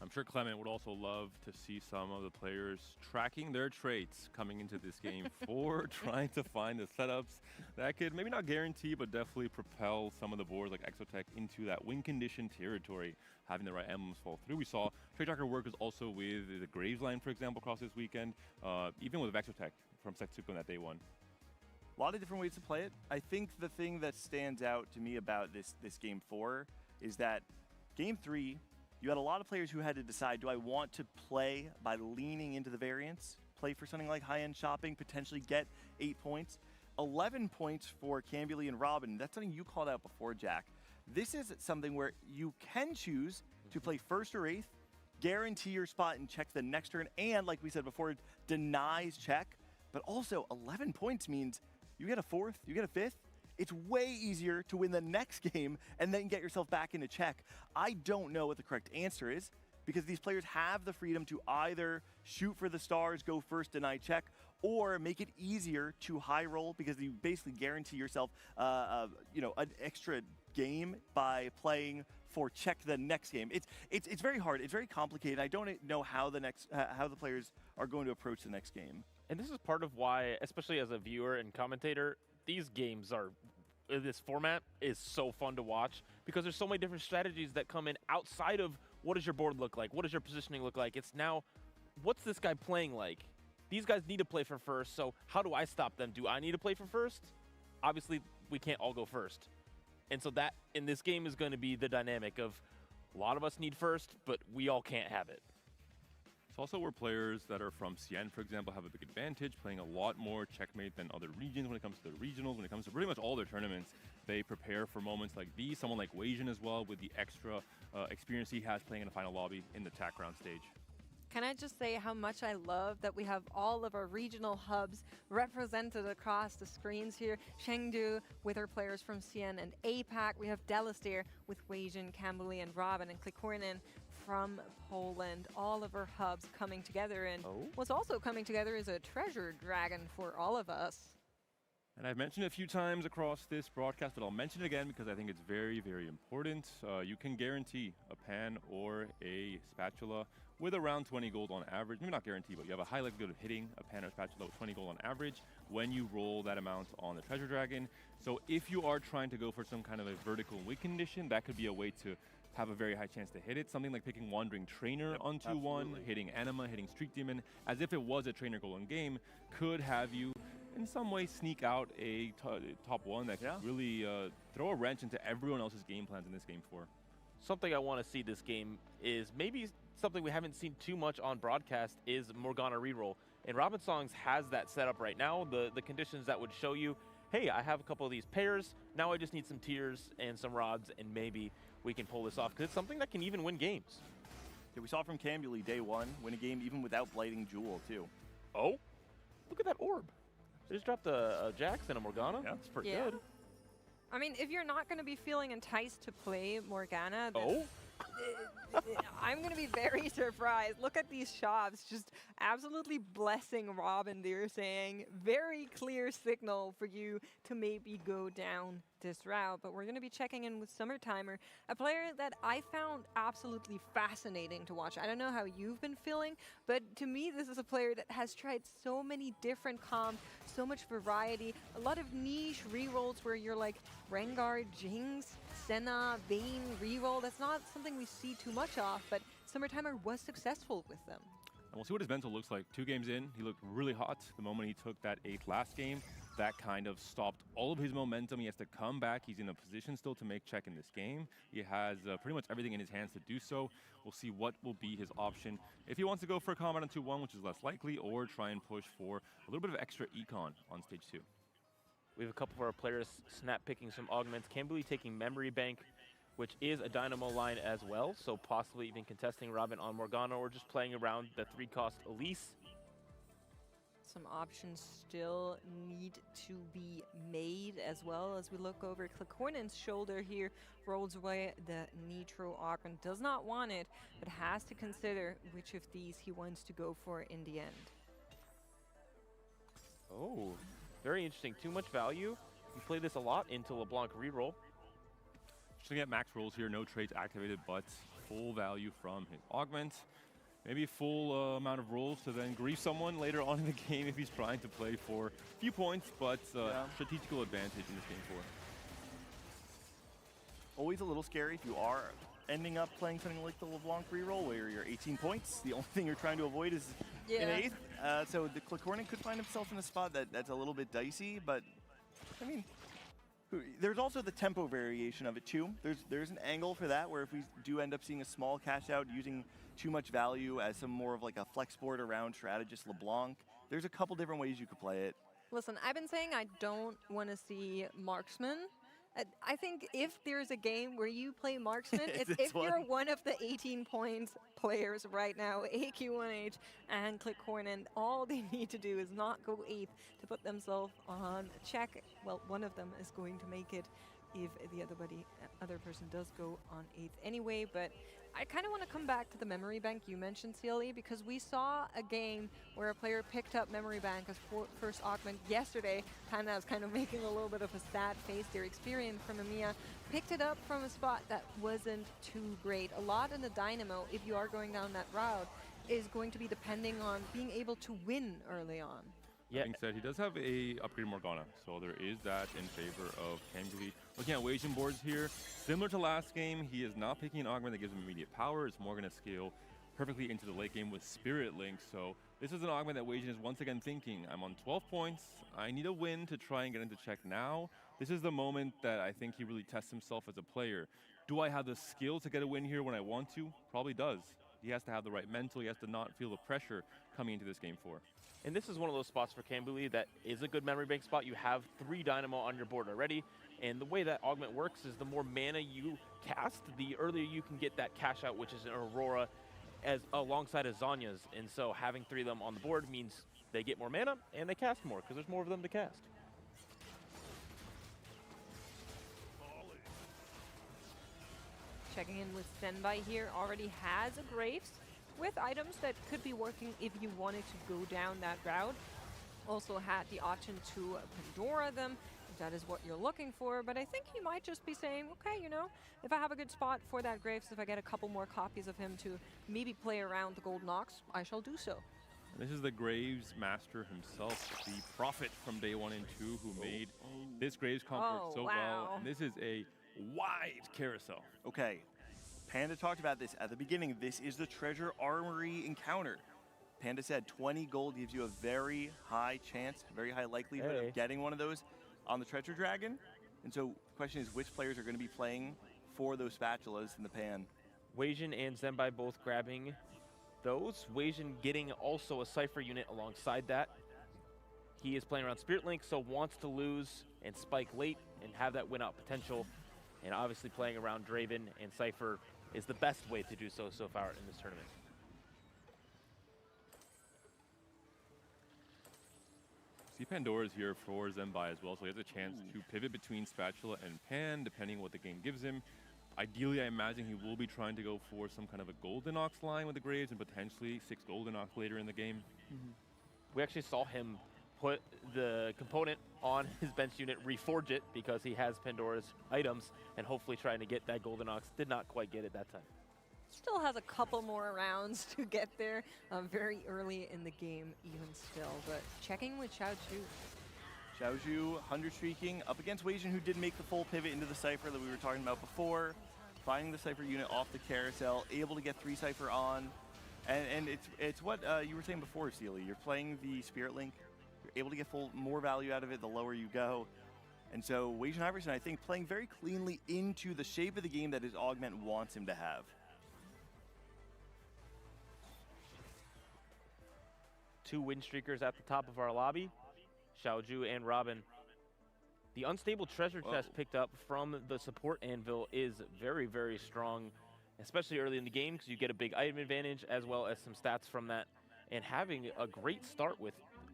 Speaker 7: I'm sure Clement would also love to see some of the players tracking their traits coming into this game for trying to find the setups that could maybe not guarantee, but definitely propel some of the boards like Exotech into that win condition territory, having the right emblems fall through. We saw Trade Tracker workers also with the Graves line, for example, across this weekend, even with Exotech from Setsuko in that day 1.
Speaker 1: A lot of different ways to play it. I think the thing that stands out to me about this game 4 is that game 3, you had a lot of players who had to decide, do I want to play by leaning into the variance, play for something like high-end shopping, potentially get 8 points? 11 points for Cambuly and Robin. That's something you called out before, Jack. This is something where you can choose to play 1st or 8th, guarantee your spot and check the next turn, and like we said before, denies check. But also 11 points means you get a 4th, you get a 5th. It's way easier to win the next game and then get yourself back into check. I don't know what the correct answer is because these players have the freedom to either shoot for the stars, go first, deny check, or make it easier to high roll because you basically guarantee yourself, an extra game by playing for check the next game. It's very hard. It's very complicated. I don't know how the players are going to approach the next game.
Speaker 20: And this is part of why, especially as a viewer and commentator, these games are, this format is so fun to watch because there's so many different strategies that come in outside of what does your board look like? What does your positioning look like? It's now, what's this guy playing like? These guys need to play for first, so how do I stop them? Do I need to play for first? Obviously, we can't all go first. And so that, in this game, is going to be the dynamic of A lot of us need first, but we all can't have it.
Speaker 7: It's also where players that are from CN, for example, have a big advantage, playing a lot more checkmate than other regions when it comes to the regionals, when it comes to pretty much all their tournaments. They prepare for moments like these. Someone like Weijin as well, with the extra experience he has playing in a final lobby in the TAC round stage.
Speaker 19: Can I just say how much I love that we have all of our regional hubs represented across the screens here. Chengdu with our players from CN and APAC. We have Delistere with Weijin, Cambly, and Robin, and Klikornin from Poland. All of our hubs coming together, and what's also coming together is a treasure dragon for all of us.
Speaker 7: And I've mentioned it a few times across this broadcast, but I'll mention it again because I think it's very, very important. You can guarantee a pan or a spatula with around 20 gold on average. Maybe not guarantee, but you have a high likelihood of hitting a pan or spatula with 20 gold on average when you roll that amount on the treasure dragon. So if you are trying to go for some kind of a vertical win condition, that could be a way to have a very high chance to hit it. Something like picking Wandering Trainer on 2-1, hitting Anima, hitting Streak Demon, as if it was a trainer goal in game, could have you in some way sneak out a top one that could really throw a wrench into everyone else's game plans in this game 4.
Speaker 20: Something I want to see this game is maybe something we haven't seen too much on broadcast is Morgana reroll. And Robin Songs has that set up right now, the conditions that would show you, hey, I have a couple of these pairs, now I just need some tiers and some rods, and maybe we can pull this off, because it's something that can even win games.
Speaker 1: Yeah, we saw from Cambly day 1 win a game even without Blighting Jewel, too.
Speaker 20: Oh, look at that orb. They just dropped a Jax and a Morgana. Yeah, that's pretty good.
Speaker 19: I mean, if you're not going to be feeling enticed to play Morgana, then I'm going to be very surprised. Look at these shops, just absolutely blessing Robin there, saying very clear signal for you to maybe go down this route. But we're going to be checking in with Summertimer, a player that I found absolutely fascinating to watch. I don't know how you've been feeling, but to me, this is a player that has tried so many different comps, so much variety, a lot of niche rerolls where you're like Rengar, Jinx, Senna, Vayne reroll. That's not something we see too much of, but Summertimer was successful with them.
Speaker 7: And we'll see what his mental looks like. 2 games in, he looked really hot. The moment he took that 8th last game, that kind of stopped all of his momentum. He has to come back. He's in a position still to make check in this game. He has pretty much everything in his hands to do so. We'll see what will be his option. If he wants to go for a combat on 2-1, which is less likely, or try and push for a little bit of extra econ on stage 2.
Speaker 20: We have a couple of our players snap picking some augments. Cambly taking Memory Bank, which is a Dynamo line as well, so possibly even contesting Robin on Morgana or just playing around the 3-cost Elise.
Speaker 19: Some options still need to be made, as well as we look over Klikornin's shoulder here. Rolls away the Nitro Augment. Does not want it, but has to consider which of these he wants to go for in the end.
Speaker 20: Oh, very interesting. Too much value. You play this a lot into LeBlanc reroll.
Speaker 7: Just to get max rolls here, no trades activated, but full value from his augment. Maybe full amount of rolls to then grief someone later on in the game if he's trying to play for a few points, but strategical advantage in this game 4.
Speaker 1: Always a little scary if you are ending up playing something like the LeBlanc reroll where you're 18 points. The only thing you're trying to avoid is an 8th. So the Klikornin could find himself in a spot that's a little bit dicey, but I mean, there's also the tempo variation of it too. There's an angle for that where if we do end up seeing a small cash out using too much value as some more of like a flex board around strategist LeBlanc, there's a couple different ways you could play it.
Speaker 19: Listen, I've been saying I don't want to see marksman. I think if there's a game where you play marksman, it's if you're one of the 18 points players right now, AQ1H and Klikornin, all they need to do is not go 8th to put themselves on check. Well, one of them is going to make it if the other person does go on 8th anyway, but I kind of want to come back to the memory bank you mentioned, CLE, because we saw a game where a player picked up memory bank as first augment yesterday. Panda was kind of making a little bit of a sad face there. Experience from EMEA picked it up from a spot that wasn't too great. A lot in the Dynamo, if you are going down that route, is going to be depending on being able to win early on.
Speaker 7: That being said, he does have a upgraded Morgana, so there is that in favor of Cambly. Looking at Weijin boards here, similar to last game, he is not picking an augment that gives him immediate power. It's more going to scale perfectly into the late game with Spirit Link. So this is an augment that Weijin is once again thinking, I'm on 12 points, I need a win to try and get into check now. This is the moment that I think he really tests himself as a player. Do I have the skill to get a win here when I want to? Probably does. He has to have the right mental. He has to not feel the pressure coming into this game 4.
Speaker 20: And this is one of those spots for Kambuli that is a good memory bank spot. You have 3 Dynamo on your board already. And the way that Augment works is the more mana you cast, the earlier you can get that cash out, which is an Aurora as alongside of Zanya's. And so having 3 of them on the board means they get more mana and they cast more because there's more of them to cast.
Speaker 19: Checking in with Senbai here, already has a Graves with items that could be working if you wanted to go down that route. Also had the option to Pandora them, if that is what you're looking for, but I think he might just be saying, okay, you know, if I have a good spot for that Graves, if I get a couple more copies of him to maybe play around the Golden Ox, I shall do so.
Speaker 7: This is the Graves master himself, the prophet from day 1 and 2 who made this Graves comp work so well. And this is a wide carousel.
Speaker 1: Okay, Panda talked about this at the beginning. This is the Treasure Armory encounter. Panda said 20 gold gives you a very high chance, very high likelihood of getting one of those on the Treasure Dragon. And so the question is, which players are going to be playing for those spatulas in the pan?
Speaker 20: Weijin and Zenbai both grabbing those. Weijin getting also a Cypher unit alongside that. He is playing around Spirit Link, so wants to lose and spike late and have that win out potential. And obviously playing around Draven and Cypher is the best way to do so far in this tournament.
Speaker 7: See Pandora's here for Zenbai as well, so he has a chance to pivot between Spatula and Pan, depending on what the game gives him. Ideally, I imagine he will be trying to go for some kind of a Golden Ox line with the Graves and potentially 6 Golden Ox later in the game.
Speaker 20: We actually saw him put the component on his bench unit, reforge it because he has Pandora's items, and hopefully trying to get that Golden Ox. Did not quite get it that time.
Speaker 19: Still has a couple more rounds to get there, very early in the game even still, but checking with Xiaozhu.
Speaker 1: Xiaozhu 100 streaking up against Weijin, who did make the full pivot into the Cypher that we were talking about before. Finding the Cypher unit off the carousel, able to get 3 Cypher on. And it's what you were saying before, Sealy. You're playing the Spirit Link. You're able to get more value out of it the lower you go. And so Weijin Iverson, I think, playing very cleanly into the shape of the game that his Augment wants him to have.
Speaker 20: 2 win streakers at the top of our lobby, Xiaozhu and Robin. The unstable treasure chest picked up from the support anvil is very, very strong, especially early in the game, because you get a big item advantage as well as some stats from that, and having a great start with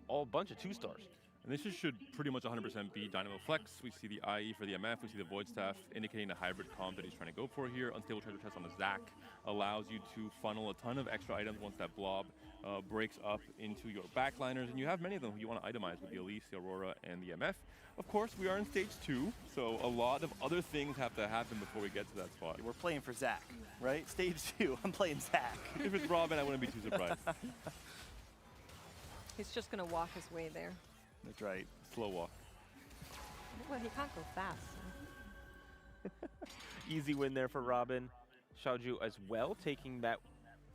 Speaker 20: a bunch of 2 stars.
Speaker 7: And this should pretty much 100% be Dynamo Flex. We see the IE for the MF, we see the Void Staff, indicating the hybrid comp that he's trying to go for here. Unstable Treasure Chest on the Zac allows you to funnel a ton of extra items once that blob breaks up into your backliners, and you have many of them who you want to itemize with the Elise, the Aurora, and the MF. Of course, we are in stage 2, so a lot of other things have to happen before we get to that spot.
Speaker 1: We're playing for Zac, right? Stage 2, I'm playing Zac.
Speaker 7: If it's Robin, I wouldn't be too surprised.
Speaker 19: He's just going to walk his way there.
Speaker 1: That's right.
Speaker 7: Slow walk.
Speaker 19: Well, he can't go fast.
Speaker 20: Easy win there for Robin. Xiaozhu as well, taking that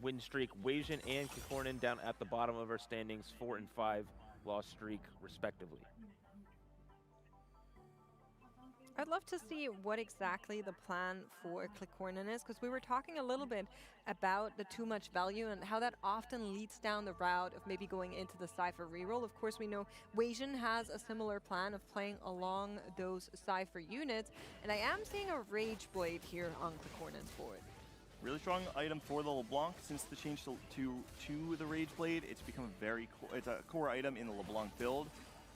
Speaker 20: win streak. Weijin and Corin down at the bottom of our standings, 4 and 5 loss streak, respectively.
Speaker 19: I'd love to see what exactly the plan for Corin is, because we were talking a little bit about the too much value and how that often leads down the route of maybe going into the Cypher reroll. Of course, we know Weijin has a similar plan of playing along those Cypher units, and I am seeing a Rage Blade here on Corin's board.
Speaker 1: Really strong item for the LeBlanc. Since the change to the Rage Blade, it's become it's a core item in the LeBlanc build.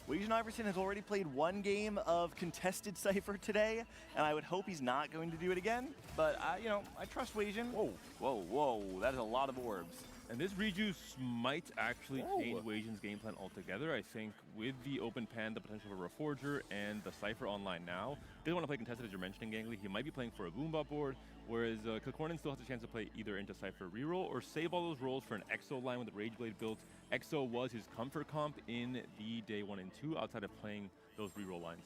Speaker 1: Weijin Iverson has already played 1 game of contested Cypher today, and I would hope he's not going to do it again. But you know, I trust Weijin. Whoa, whoa, whoa! That is a lot of orbs.
Speaker 7: And this rejuice might actually change Weijin's game plan altogether. I think with the open pan, the potential for a Reforger, and the Cypher online now, they don't want to play contested as you're mentioning, Gangly. He might be playing for a Boombot board, whereas Corin still has a chance to play either into Cypher reroll or save all those rolls for an Exo line with the Rage Blade built. Exo was his comfort comp in the day 1 and 2 outside of playing those reroll lines.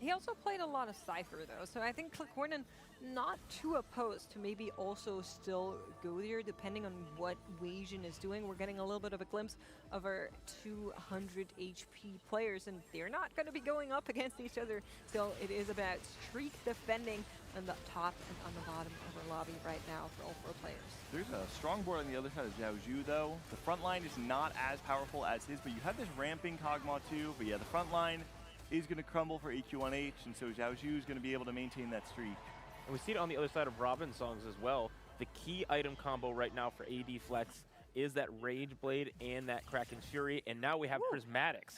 Speaker 19: He also played a lot of Cypher though, so I think Corin not too opposed to maybe also still go there depending on what Weijin is doing. We're getting a little bit of a glimpse of our 200 HP players, and they're not going to be going up against each other. So it is about streak defending on the top and on the bottom of our lobby right now for all 4 players.
Speaker 1: There's a strong board on the other side of Zhaozhou though. The front line is not as powerful as his, but you have this ramping Kog'Maw too. But yeah, the front line is going to crumble for AQ1H, and so Zhaozhou is going to be able to maintain that streak.
Speaker 20: And we see it on the other side of Robin's songs as well. The key item combo right now for AD Flex is that Rage Blade and that Kraken's Fury, and now we have Prismatics.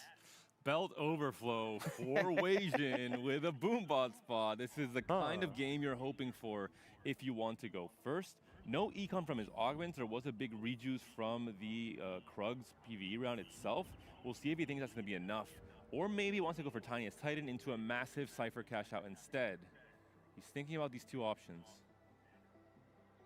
Speaker 7: Belt overflow for Weijin with a boombot spot. This is the kind of game you're hoping for if you want to go first. No econ from his augments. There was a big rejuice from the Krug's PvE round itself. We'll see if he thinks that's going to be enough. Or maybe he wants to go for Tiniest Titan into a massive Cypher cash out instead. He's thinking about these 2 options.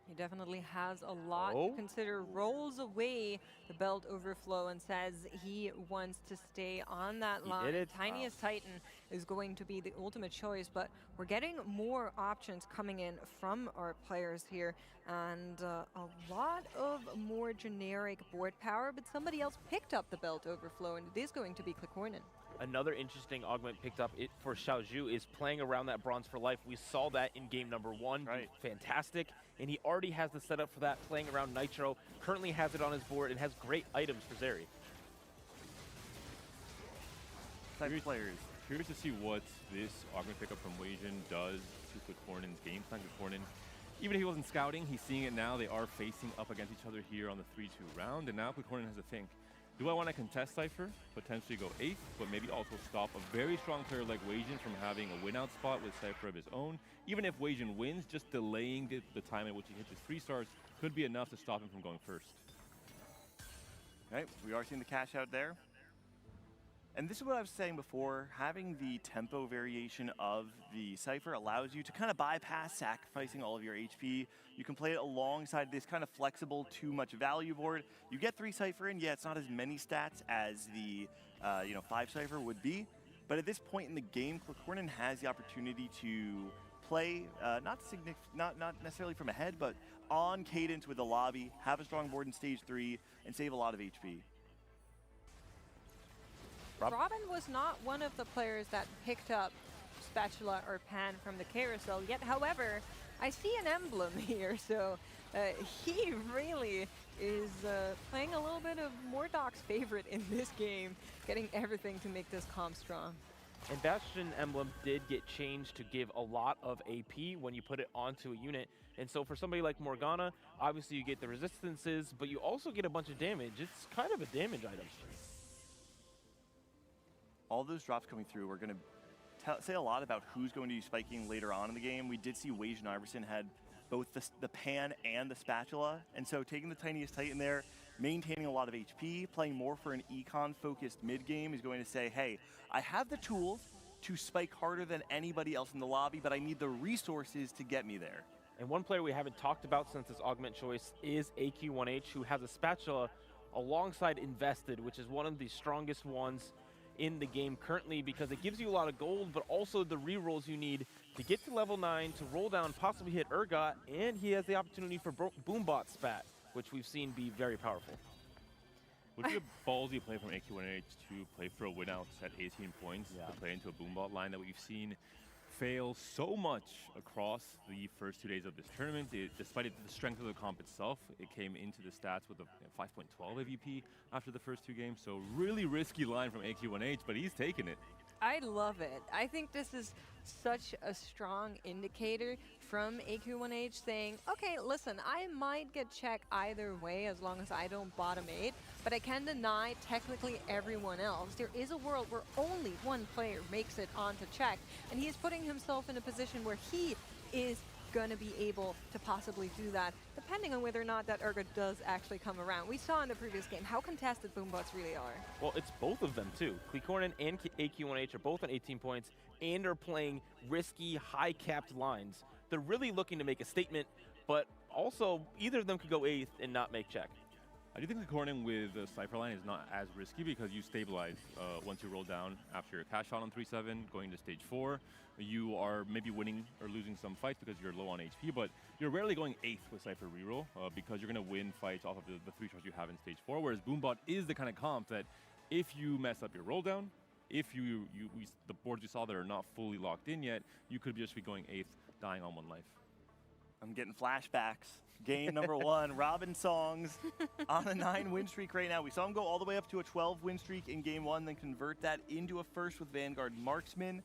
Speaker 19: He definitely has a lot to consider. Rolls away the belt overflow and says he wants to stay on that line. Tiniest Titan is going to be the ultimate choice, but we're getting more options coming in from our players here, and a lot of more generic board power, but somebody else picked up the belt overflow, and it is going to be Corin.
Speaker 20: Another interesting augment picked up for Zhaozhou is playing around that Bronze for Life. We saw that in game number 1. Right. Fantastic. And he already has the setup for that, playing around Nitro. Currently has it on his board and has great items for Zeri.
Speaker 7: Curious to see what this augment pickup from Weijin does to Corin's game plan. Corin, even if he wasn't scouting, he's seeing it now. They are facing up against each other here on the 3-2 round. And now Corin has to think, do I want to contest Cypher, potentially go 8th, but maybe also stop a very strong player like Weijin from having a win-out spot with Cypher of his own? Even if Weijin wins, just delaying the time at which he hits his 3 stars could be enough to stop him from going first.
Speaker 1: Right, we are seeing the cash out there. And this is what I was saying before, having the tempo variation of the Cypher allows you to kind of bypass sacrificing all of your HP. You can play it alongside this kind of flexible, too much value board. You get 3 Cypher in, yeah, it's not as many stats as the 5 Cypher would be, but at this point in the game, Corin has the opportunity to play, not necessarily from ahead, but on cadence with the lobby, have a strong board in stage 3, and save a lot of HP.
Speaker 19: Robin was not one of the players that picked up Spatula or Pan from the carousel yet. However, I see an emblem here, so he really is playing a little bit of Mordoc's favorite in this game, getting everything to make this comp strong.
Speaker 20: And Bastion emblem did get changed to give a lot of AP when you put it onto a unit. And so for somebody like Morgana, obviously you get the resistances, but you also get a bunch of damage. It's kind of a damage item.
Speaker 1: All those drops coming through are going to say a lot about who's going to be spiking later on in the game. We did see Weijin Iverson had both the Pan and the Spatula, and so taking the Tiniest Titan there, maintaining a lot of HP, playing more for an econ-focused mid-game is going to say, hey, I have the tools to spike harder than anybody else in the lobby, but I need the resources to get me there.
Speaker 20: And one player we haven't talked about since this augment choice is AQ1H, who has a Spatula alongside Invested, which is one of the strongest ones in the game currently because it gives you a lot of gold, but also the rerolls you need to get to level 9, to roll down, possibly hit Urgot, and he has the opportunity for Boombot Spat, which we've seen be very powerful.
Speaker 7: Would be a ballsy play from AQ1H to play for a win out at 18 points, to play into a Boombot line that we've seen fail so much across the first 2 days of this tournament. Despite the strength of the comp itself, it came into the stats with a 5.12 AVP after the first 2 games. So really risky line from AQ1H, but he's taking it.
Speaker 19: I love it. I think this is such a strong indicator from AQ1H saying, okay, listen, I might get checked either way as long as I don't bottom 8, but I can deny technically everyone else. There is a world where only one player makes it onto check, and he's putting himself in a position where he is going to be able to possibly do that, depending on whether or not that Urgot does actually come around. We saw in the previous game how contested Boombots really are.
Speaker 20: Well, it's both of them too. Corin and AQ1H are both on 18 points and are playing risky, high-capped lines. They're really looking to make a statement, but also either of them could go 8th and not make check.
Speaker 7: I do think the Corin with the Cypher line is not as risky because you stabilize once you roll down after your cash shot on 3-7, going to stage 4. You are maybe winning or losing some fights because you're low on HP, but you're rarely going 8th with Cypher reroll because you're going to win fights off of the 3 stars you have in stage 4, whereas Boombot is the kind of comp that if you mess up your roll down, if the boards you saw that are not fully locked in yet, you could just be going 8th, dying on 1 life.
Speaker 1: I'm getting flashbacks. Game number 1, Robin Songs on a 9 win streak right now. We saw him go all the way up to a 12 win streak in game 1, then convert that into a first with Vanguard Marksman.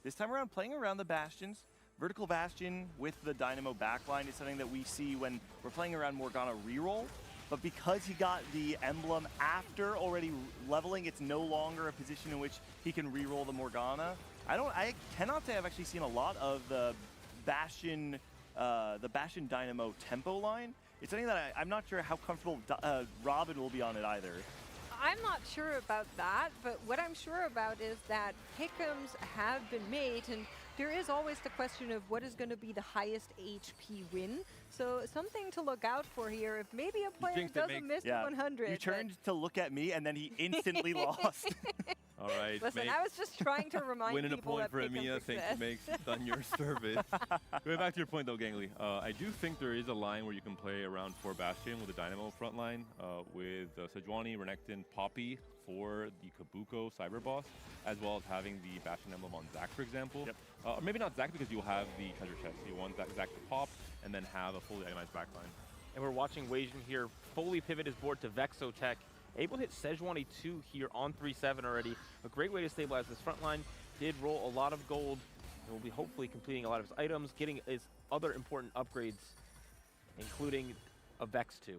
Speaker 1: This time around, playing around the Bastions. Vertical Bastion with the Dynamo backline is something that we see when we're playing around Morgana reroll. But because he got the emblem after already leveling, it's no longer a position in which he can reroll the Morgana. I cannot say I've actually seen a lot of the Bastion Dynamo tempo line. It's something that I'm not sure how comfortable Robin will be on it either.
Speaker 19: I'm not sure about that, but what I'm sure about is that pick'ems have been made, and there is always the question of what is going to be the highest HP win. So something to look out for here. If maybe a player doesn't miss the 100.
Speaker 1: You turned to look at me, and then he instantly lost.
Speaker 7: All right.
Speaker 19: Listen, I was just trying to remind
Speaker 7: winning
Speaker 19: people
Speaker 7: a point
Speaker 19: that
Speaker 7: for Emiya. Thank you, Makes done your service. Going back to your point, though, Gangly, I do think there is a line where you can play around 4 Bastion with a Dynamo front line with Sejuani, Renekton, Poppy for the Kabuko Cyber Boss, as well as having the Bastion emblem on Zac, for example.
Speaker 1: Yep.
Speaker 7: Or maybe not Zac because you'll have the treasure chest. You want Zac to pop and then have a fully itemized backline.
Speaker 20: And we're watching Weijin here fully pivot his board to Vexotech. Able to hit Sejuani 2 here on 3-7 already. A great way to stabilize this front line. Did roll a lot of gold and will be hopefully completing a lot of his items, getting his other important upgrades, including a Vex 2.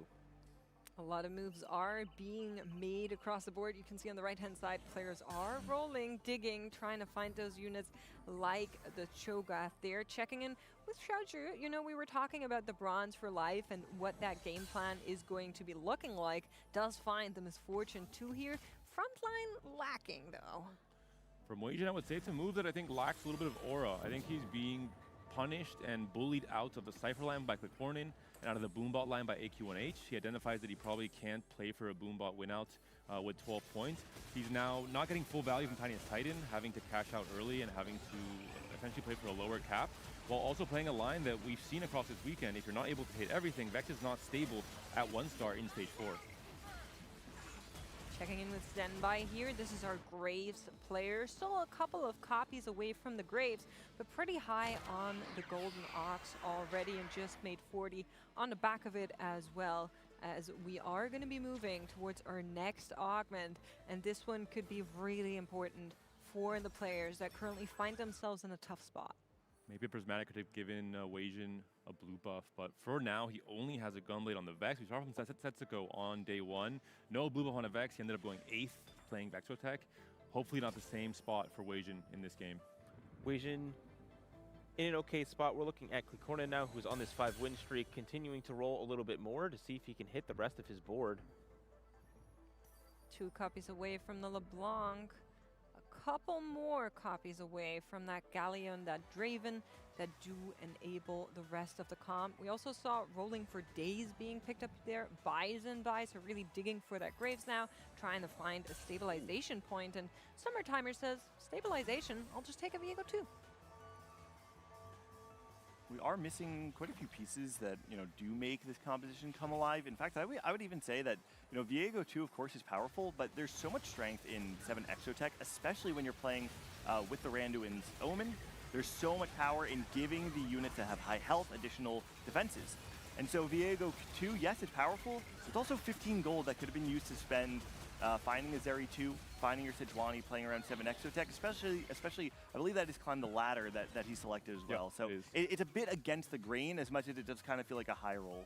Speaker 19: A lot of moves are being made across the board. You can see on the right-hand side, players are rolling, digging, trying to find those units like the Cho'Gath there. Checking in with Xiaozhu. You know, we were talking about the Bronze for Life and what that game plan is going to be looking like. Does find the Misfortune 2 here. Frontline lacking, though.
Speaker 7: From Weijin, I would say it's a move that I think lacks a little bit of aura. I think he's being punished and bullied out of the Cypher line by Corin and out of the Boombot line by AQ1H. He identifies that he probably can't play for a Boombot winout with 12 points. He's now not getting full value from Tiniest Titan, having to cash out early and having to essentially play for a lower cap, while also playing a line that we've seen across this weekend. If you're not able to hit everything, Vex is not stable at 1 star in stage 4.
Speaker 19: Checking in with Zenbai here. This is our Graves player. Still a couple of copies away from the Graves, but pretty high on the Golden Ox already, and just made 40 on the back of it as well, as we are going to be moving towards our next augment, and this one could be really important for the players that currently find themselves in a tough spot.
Speaker 7: Maybe Prismatic could have given Weijin a blue buff, but for now, he only has a Gunblade on the Vex. We saw from Setsuko on day 1. No blue buff on a Vex. He ended up going 8th playing Vexotech. Hopefully not the same spot for Weijin in this game.
Speaker 20: Weijin in an okay spot. We're looking at Corin now, who's on this 5-win streak, continuing to roll a little bit more to see if he can hit the rest of his board.
Speaker 19: 2 copies away from the LeBlanc. Couple more copies away from that Galleon, that Draven, that do enable the rest of the comp. We also saw Rolling for Days being picked up there by Zenbai, so really digging for that Graves now, trying to find a stabilization point. And Summertimer says, stabilization, I'll just take a Viego too.
Speaker 1: We are missing quite a few pieces that, you know, do make this composition come alive. In fact, I would even say that, you know, Viego 2, of course, is powerful, but there's so much strength in 7 Exotech, especially when you're playing with the Randuin's Omen. There's so much power in giving the unit to have high health, additional defenses. And so Viego 2, yes, it's powerful. It's also 15 gold that could have been used to spend finding a Zeri 2, finding your Sejuani, playing around 7 Exotech, especially I believe that is Climb the Ladder that he selected as well. So it's a bit against the grain as much as it does kind of feel like a high roll.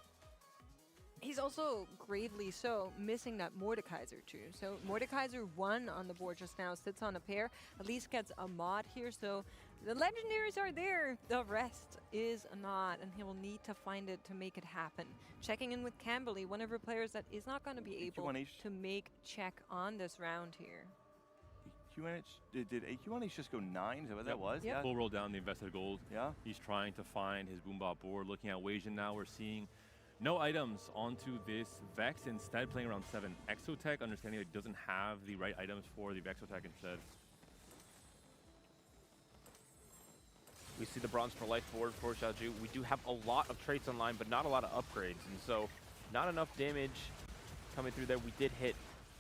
Speaker 19: He's also gravely so missing that Mordekaiser too. So Mordekaiser 1 on the board just now, sits on a pair, at least gets a mod here. So the legendaries are there, the rest is not, and he will need to find it to make it happen. Checking in with Camberley, one of our players that is not going to be able to make check on this round here.
Speaker 1: Did AQ1H just go 9? Is that what that was?
Speaker 7: Yeah. Full roll down the invested gold.
Speaker 1: Yeah.
Speaker 7: He's trying to find his Boombot board. Looking at Weijin now, we're seeing No items onto this Vex, instead playing around 7 Exotech, understanding that it doesn't have the right items for the Vexotech instead.
Speaker 20: We see the bronze for life board for Xiaoju. We do have a lot of traits online, but not a lot of upgrades, and so not enough damage coming through there. We did hit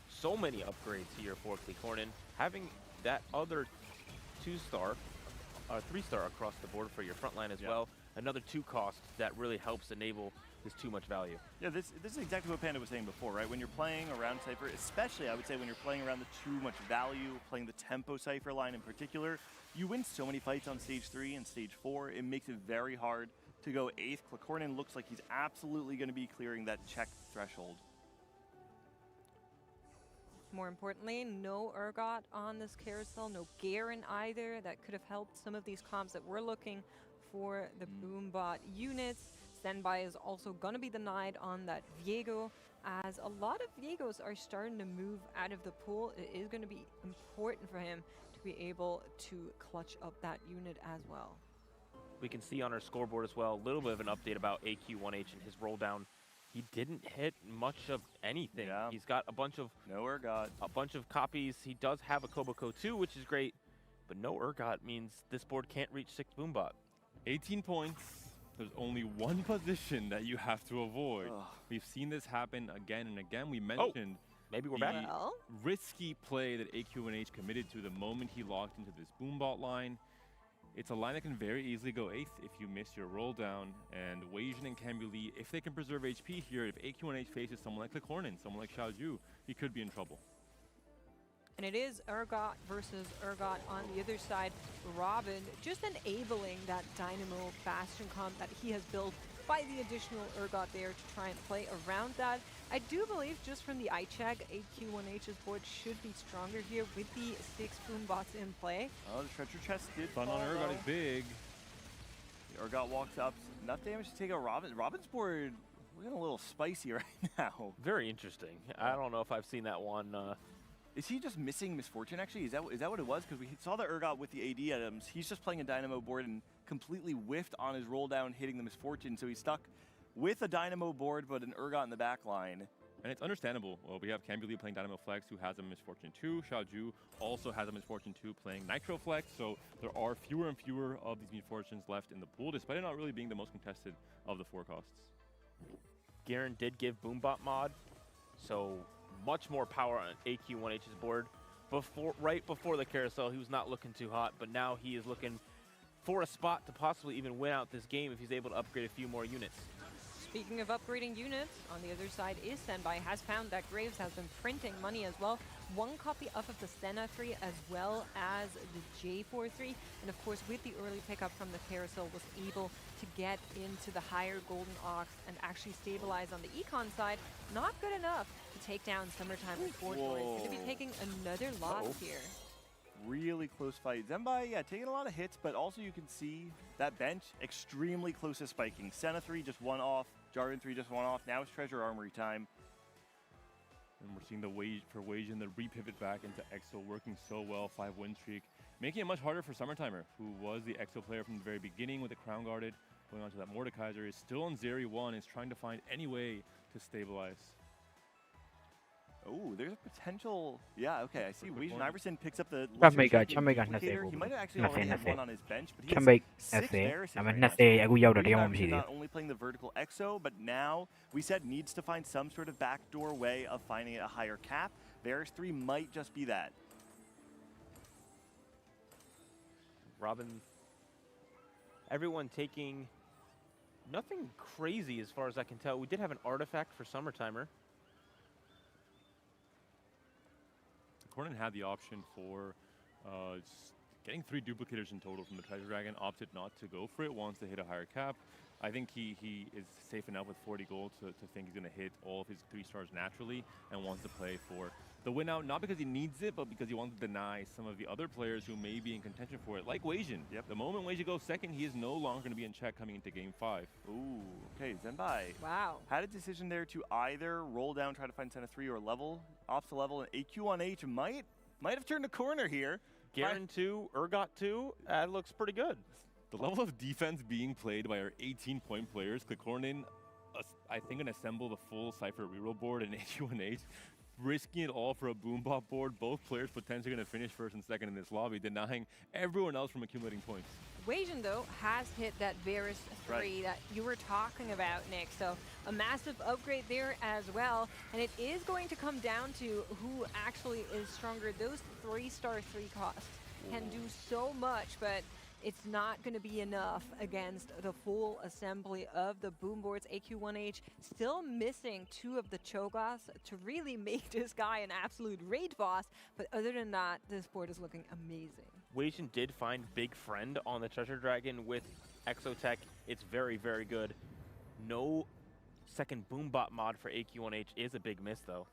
Speaker 20: so many upgrades here for Corin. Having that other 2-star, 3-star across the board for your front line as well. Another 2 cost that really helps enable this too much value.
Speaker 1: Yeah, this is exactly what Panda was saying before, right? When you're playing around Cypher, especially I would say when you're playing around the too much value, playing the tempo Cypher line in particular, you win so many fights on stage 3 and stage 4, it makes it very hard to go 8th. Corin looks like he's absolutely going to be clearing that check threshold.
Speaker 19: More importantly, no Urgot on this carousel, no Garen either. That could have helped some of these comps that we're looking for the Boombot units. Senbai is also going to be denied on that Viego, as a lot of Viegos are starting to move out of the pool. It is going to be important for him to be able to clutch up that unit as well.
Speaker 20: We can see on our scoreboard as well a little bit of an update about AQ1H and his roll down. He didn't hit much of anything.
Speaker 1: Yeah.
Speaker 20: He's got a bunch of a bunch of copies. He does have a Koboko 2, which is great, but no Urgot means this board can't reach 6th Boombot.
Speaker 7: 18 points. There's only one position that you have to avoid. We've seen this happen again and again. We mentioned
Speaker 20: maybe we're
Speaker 7: the
Speaker 20: back.
Speaker 7: risky play that AQ1H committed to the moment he locked into this Boombot line. It's a line that can very easily go 8th if you miss your roll down. And Weijin and Cambuly, if they can preserve HP here, if AQ1H faces someone like Corin, someone like Xiaoju, he could be in trouble.
Speaker 19: And it is Urgot versus Urgot on the other side. Robin just enabling that Dynamo Bastion comp that he has built by the additional Urgot there to try and play around that. I do believe just from the eye check, AQ1H's board should be stronger here with the 6 Boombots in play.
Speaker 1: Oh, the treasure chest did
Speaker 7: Fun
Speaker 1: fall,
Speaker 7: on Urgot
Speaker 1: though.
Speaker 7: is big.
Speaker 1: Urgot walks up, enough damage to take out Robin. Robin's board looking a little spicy right now.
Speaker 20: Very interesting. I don't know if I've seen that one.
Speaker 1: Is he just missing Misfortune, actually? Is that what it was? Because we saw the Urgot with the AD items. He's just playing a Dynamo board and completely whiffed on his roll down, hitting the Misfortune. So he's stuck with a Dynamo board, but an Urgot in the back line.
Speaker 7: And it's understandable. Well, we have Cambuly playing Dynamo Flex, who has a Misfortune 2. Xiaoju also has a Misfortune 2 playing Nitro Flex. So there are fewer and fewer of these Misfortunes left in the pool, despite it not really being the most contested of the 4 costs.
Speaker 20: Garen did give Boombot mod, so much more power on AQ1H's board. Right before the carousel, he was not looking too hot, but now he is looking for a spot to possibly even win out this game if he's able to upgrade a few more units.
Speaker 19: Speaking of upgrading units, on the other side is Senbai, has found that Graves has been printing money as well. 1 copy up of the Senna 3 as well as the J4 3. And of course, with the early pickup from the carousel, was able to get into the higher Golden Ox and actually stabilize on the Econ side. Not good enough to take down Summertime, unfortunately. He's going to be taking another loss here.
Speaker 1: Really close fight. Senbai, yeah, taking a lot of hits, but also you can see that bench extremely close to spiking. Senna 3 just 1 off, Jarvan 3 just 1 off. Now it's Treasure Armory time.
Speaker 7: And we're seeing the Weijin, the repivot back into EXO working so well, 5-win streak, making it much harder for Summertimer, who was the EXO player from the very beginning with the Crown Guarded, going on to that Mordekaiser, is still on Zeri 1, is trying to find any way to stabilize.
Speaker 1: Oh, there's a potential. Yeah, okay, I see. Weijin Iverson picks up the.
Speaker 5: Champion
Speaker 1: Duplicator. He might have actually already have one on his bench, but he
Speaker 5: Champion
Speaker 1: has 6 Varus right now. Not only playing the vertical EXO, but now we said needs to find some sort of backdoor way of finding a higher cap. Varus 3 might just be that.
Speaker 20: Robin, everyone taking nothing crazy as far as I can tell. We did have an artifact for Summertimer.
Speaker 7: Corin had the option for getting 3 duplicators in total from the Treasure Dragon, opted not to go for it, wants to hit a higher cap. I think he is safe enough with 40 gold to think he's going to hit all of his 3 stars naturally and wants to play for the win out, not because he needs it, but because he wants to deny some of the other players who may be in contention for it, like Weijin.
Speaker 1: Yep.
Speaker 7: The moment Weijin goes second, he is no longer going to be in check coming into Game 5.
Speaker 1: Ooh, okay, Senbai.
Speaker 19: Wow.
Speaker 1: Had a decision there to either roll down, try to find Senna 3, or level, ops to level, and AQ1H might have turned a corner here.
Speaker 20: Garen 2, Urgot 2, that looks pretty good.
Speaker 7: The level of defense being played by our 18-point players, Corin, I think, going to assemble the full Cypher reroll board in AQ1H, risking it all for a Boombot board. Both players potentially going to finish first and second in this lobby, denying everyone else from accumulating points.
Speaker 19: Weijin, though, has hit that Varus 3 that you were talking about, Nick. So a massive upgrade there as well. And it is going to come down to who actually is stronger. Those 3-star 3 costs can do so much, but it's not going to be enough against the full assembly of the boom boards. AQ1H still missing 2 of the Cho'Gaths to really make this guy an absolute raid boss. But other than that, this board is looking amazing.
Speaker 20: Weijin did find Big Friend on the Treasure Dragon with Exotech. It's very, very good. No second Boombot mod for AQ1H is a big miss, though.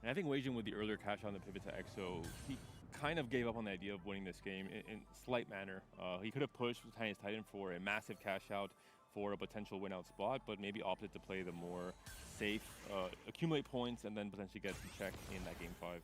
Speaker 7: And I think Weijin, with the earlier cash on the pivot to Exo, he kind of gave up on the idea of winning this game in slight manner. He could have pushed Tiniest Titan for a massive cash out for a potential win out spot, but maybe opted to play the more safe, accumulate points, and then potentially get some check in that game 5.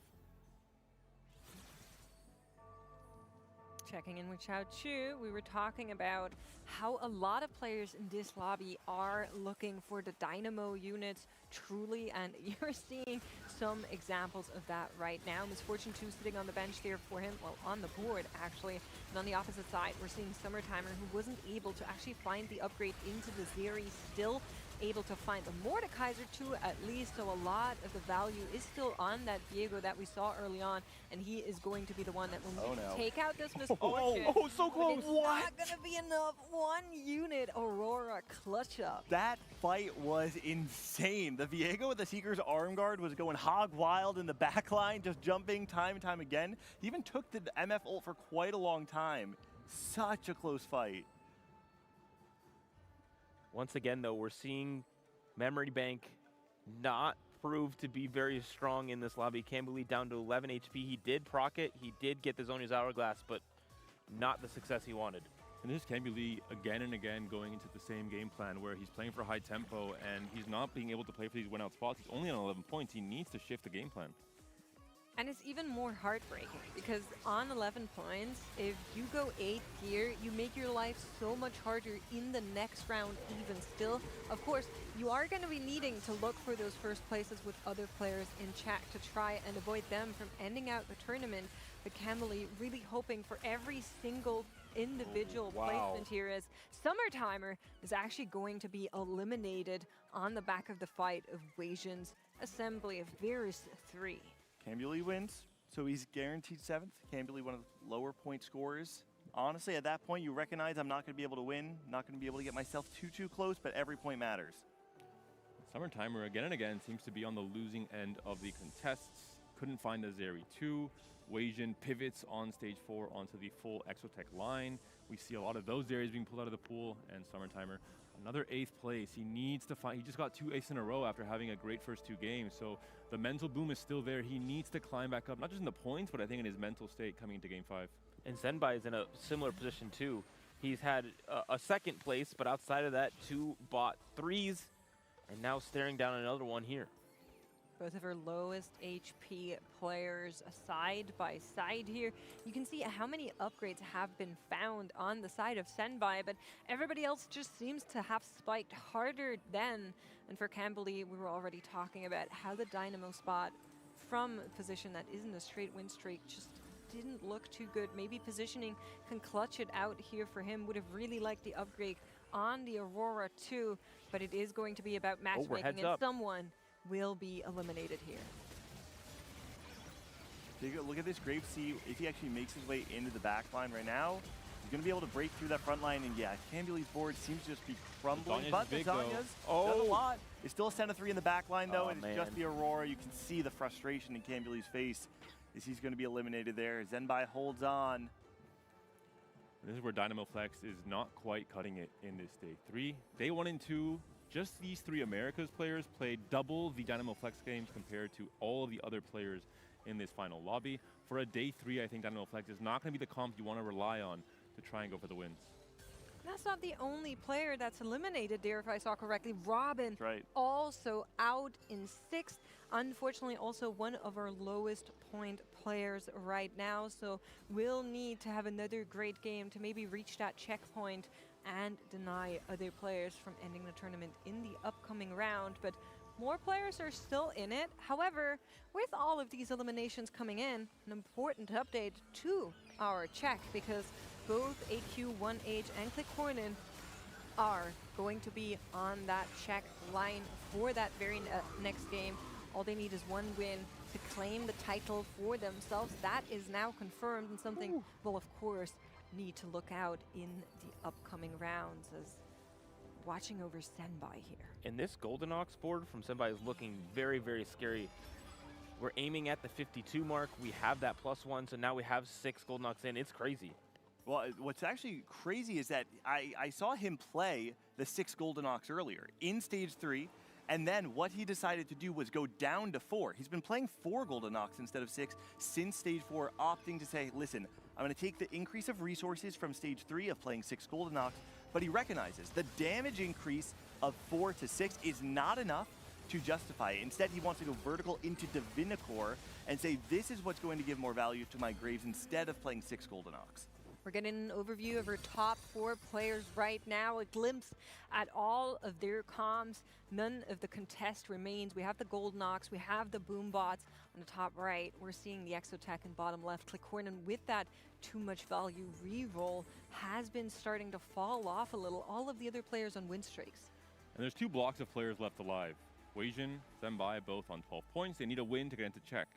Speaker 19: Checking in with Xiao Chu, we were talking about how a lot of players in this lobby are looking for the Dynamo units truly, and you're seeing some examples of that right now. Misfortune 2 sitting on the bench there for him, well, on the board actually. And on the opposite side, we're seeing Summertimer, who wasn't able to actually find the upgrade into the Zeri, still able to find the Mordekaiser too, at least. So a lot of the value is still on that Viego that we saw early on, and he is going to be the one that will take out this Misfortune.
Speaker 1: Oh, so close.
Speaker 19: It's not going to be enough. 1 unit Aurora clutch up.
Speaker 1: That fight was insane. The Viego with the Seeker's arm guard was going hog wild in the back line, just jumping time and time again. He even took the MF ult for quite a long time. Such a close fight.
Speaker 20: Once again, though, we're seeing Memory Bank not prove to be very strong in this lobby. Camberley down to 11 HP. He did proc it. He did get the Zhonya's Hourglass, but not the success he wanted.
Speaker 7: And this is Camberley again and again going into the same game plan where he's playing for high tempo and he's not being able to play for these win-out spots. He's only on 11 points. He needs to shift the game plan.
Speaker 19: And it's even more heartbreaking because on 11 points, if you go 8th here, you make your life so much harder in the next round even still. Of course, you are going to be needing to look for those first places with other players in chat to try and avoid them from ending out the tournament. But Camberley really hoping for every single individual placement here, as Summertimer is actually going to be eliminated on the back of the fight of Weijin's assembly of Varus 3.
Speaker 1: Camberley wins, so he's guaranteed 7th. Camberley, one of the lower point scorers. Honestly, at that point, you recognize I'm not going to be able to win, not going to be able to get myself too close, but every point matters.
Speaker 7: Summertimer, again and again, seems to be on the losing end of the contests. Couldn't find a Zeri 2. Weijin pivots on stage 4 onto the full Exotech line. We see a lot of those Zeris being pulled out of the pool, and Summertimer, another 8th place. He needs to find, he just got 2 8s in a row after having a great first 2 games. So the mental boom is still there. He needs to climb back up, not just in the points, but I think in his mental state coming into game 5.
Speaker 20: And Zenbai is in a similar position too. He's had a 2nd place, but outside of that, 2 bot 3s, and now staring down another one here.
Speaker 19: Both of our lowest HP players side by side here. You can see how many upgrades have been found on the side of Senbai, but everybody else just seems to have spiked harder than. And for Camberley, we were already talking about how the Dynamo spot from a position that isn't a straight win streak just didn't look too good. Maybe positioning can clutch it out here for him. Would have really liked the upgrade on the Aurora too, but it is going to be about matchmaking, and someone will be eliminated here.
Speaker 1: Take a look at this Grave, see if he actually makes his way into the back line right now. He's going to be able to break through that front line, and yeah, Camberley's board seems to just be crumbling. But the Zhonya's does a lot. It's still a center 3 in the back line though, and it's just the Aurora. You can see the frustration in Camberley's face as he's going to be eliminated there. Zenbai holds on.
Speaker 7: This is where Dynamo Flex is not quite cutting it in this day 3. Day 1 and 2, just these 3 Americas players played double the Dynamo Flex games compared to all of the other players in this final lobby. For a day 3, I think Dynamo Flex is not going to be the comp you want to rely on to try and go for the wins.
Speaker 19: That's not the only player that's eliminated there, if I saw correctly. Robin also out in 6th. Unfortunately, also one of our lowest point players right now, so we'll need to have another great game to maybe reach that checkpoint and deny other players from ending the tournament in the upcoming round. But more players are still in it. However, with all of these eliminations coming in, an important update to our check, because both AQ1H and Corin are going to be on that check line for that very next game. All they need is one win to claim the title for themselves. That is now confirmed, and something we'll of course need to look out in the upcoming rounds, as watching over Senbai here.
Speaker 20: And this Golden Ox board from Senbai is looking very, very scary. We're aiming at the 52 mark. We have that +1, so now we have 6 Golden Ox in. It's crazy.
Speaker 1: Well, what's actually crazy is that I saw him play the 6 Golden Ox earlier in Stage 3, and then what he decided to do was go down to 4. He's been playing 4 Golden Ox instead of 6 since Stage 4, opting to say, listen, I'm going to take the increase of resources from Stage 3 of playing 6 Golden Ox, but he recognizes the damage increase of 4 to 6 is not enough to justify it. Instead, he wants to go vertical into Divinicore and say, this is what's going to give more value to my Graves instead of playing 6 Golden Ox.
Speaker 19: We're getting an overview of our top 4 players right now, a glimpse at all of their comms. None of the contest remains. We have the Golden Ox, we have the Boombots on the top right. We're seeing the Exotech in bottom left. Corin, with that too much value reroll, has been starting to fall off a little. All of the other players on win streaks.
Speaker 7: And there's 2 blocks of players left alive. Weijin, Senbai, both on 12 points. They need a win to get into check.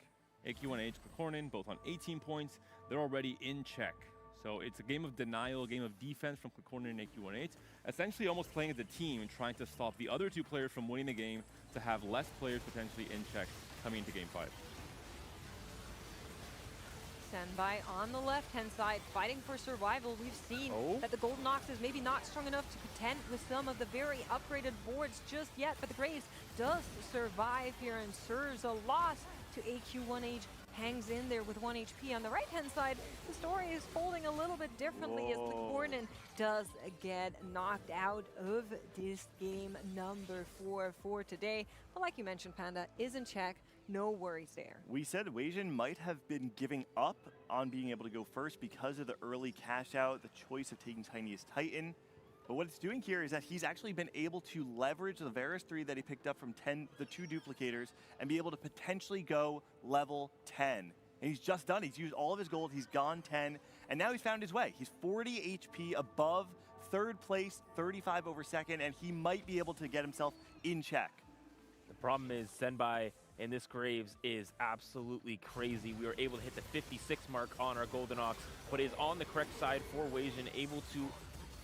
Speaker 7: AQ1H, Corin, both on 18 points. They're already in check. So it's a game of denial, a game of defense from Corin and AQ1H, essentially almost playing as a team and trying to stop the other 2 players from winning the game to have less players potentially in check coming into Game 5.
Speaker 19: Senbai on the left-hand side, fighting for survival. We've seen that the Golden Ox is maybe not strong enough to contend with some of the very upgraded boards just yet, but the Graves does survive here and serves a loss to AQ1H. Hangs in there with 1 HP. On the right-hand side, the story is folding a little bit differently as Corin does get knocked out of this game number 4 for today. But like you mentioned, Panda is in check. No worries there.
Speaker 1: We said Weijin might have been giving up on being able to go first because of the early cash out, the choice of taking Tiniest Titan. But what it's doing here is that he's actually been able to leverage the Varus 3 that he picked up from the 2 duplicators and be able to potentially go level 10. And he's just done. He's used all of his gold. He's gone 10. And now he's found his way. He's 40 HP above 3rd place, 35 over 2nd, and he might be able to get himself in check.
Speaker 20: The problem is Senbai and this Graves is absolutely crazy. We were able to hit the 56 mark on our Golden Ox, but is on the correct side for Weijin, able to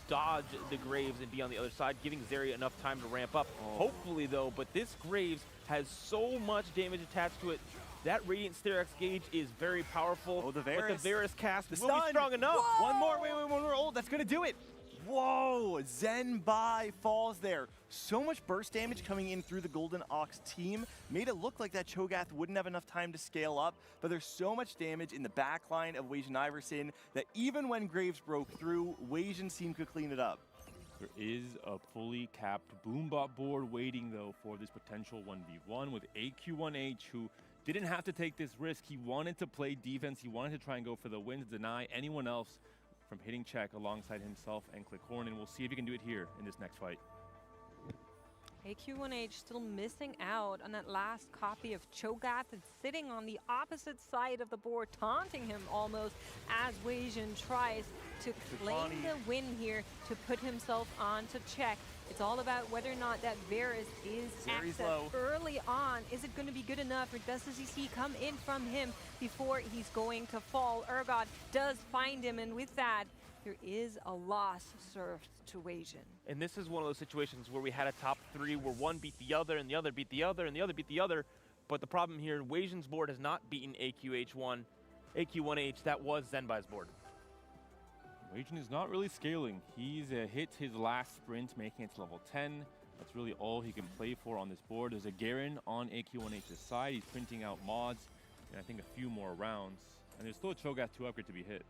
Speaker 20: dodge the Graves and be on the other side, giving Zarya enough time to ramp up. Hopefully though, but this Graves has so much damage attached to it. That Radiant Sterex gauge is very powerful.
Speaker 1: The Varus.
Speaker 20: But the Varus cast will
Speaker 1: stun.
Speaker 20: be strong enough.
Speaker 1: Whoa! One more ult. That's gonna do it. Whoa, Senbai falls there. So much burst damage coming in through the Golden Ox team. Made it look like that Cho'Gath wouldn't have enough time to scale up, but there's so much damage in the backline of Weijin Iverson that even when Graves broke through, Weijin's team could clean it up.
Speaker 7: There is a fully capped Boombot board waiting though for this potential 1v1 with AQ1H, who didn't have to take this risk. He wanted to play defense. He wanted to try and go for the win to deny anyone else from hitting check alongside himself and Corin, and we'll see if he can do it here in this next fight.
Speaker 19: AQ1H still missing out on that last copy of Cho'Gath. It's sitting on the opposite side of the board, taunting him almost as Weijin tries to claim the win here to put himself on to check. It's all about whether or not that Varus is accessed early on. Is it going to be good enough, or does the CC come in from him before he's going to fall? Urgot does find him, and with that, there is a loss served to Weijin.
Speaker 20: And this is one of those situations where we had a top 3 where one beat the other, and the other beat the other, and the other beat the other. But the problem here, Weijin's board has not beaten AQ1H. That was Senbai's board.
Speaker 7: Weijin is not really scaling. He's hit his last sprint, making it to level 10. That's really all he can play for on this board. There's a Garen on AQ1H's side. He's printing out mods, and I think a few more rounds. And there's still a Cho'Gath 2 upgrade to be hit.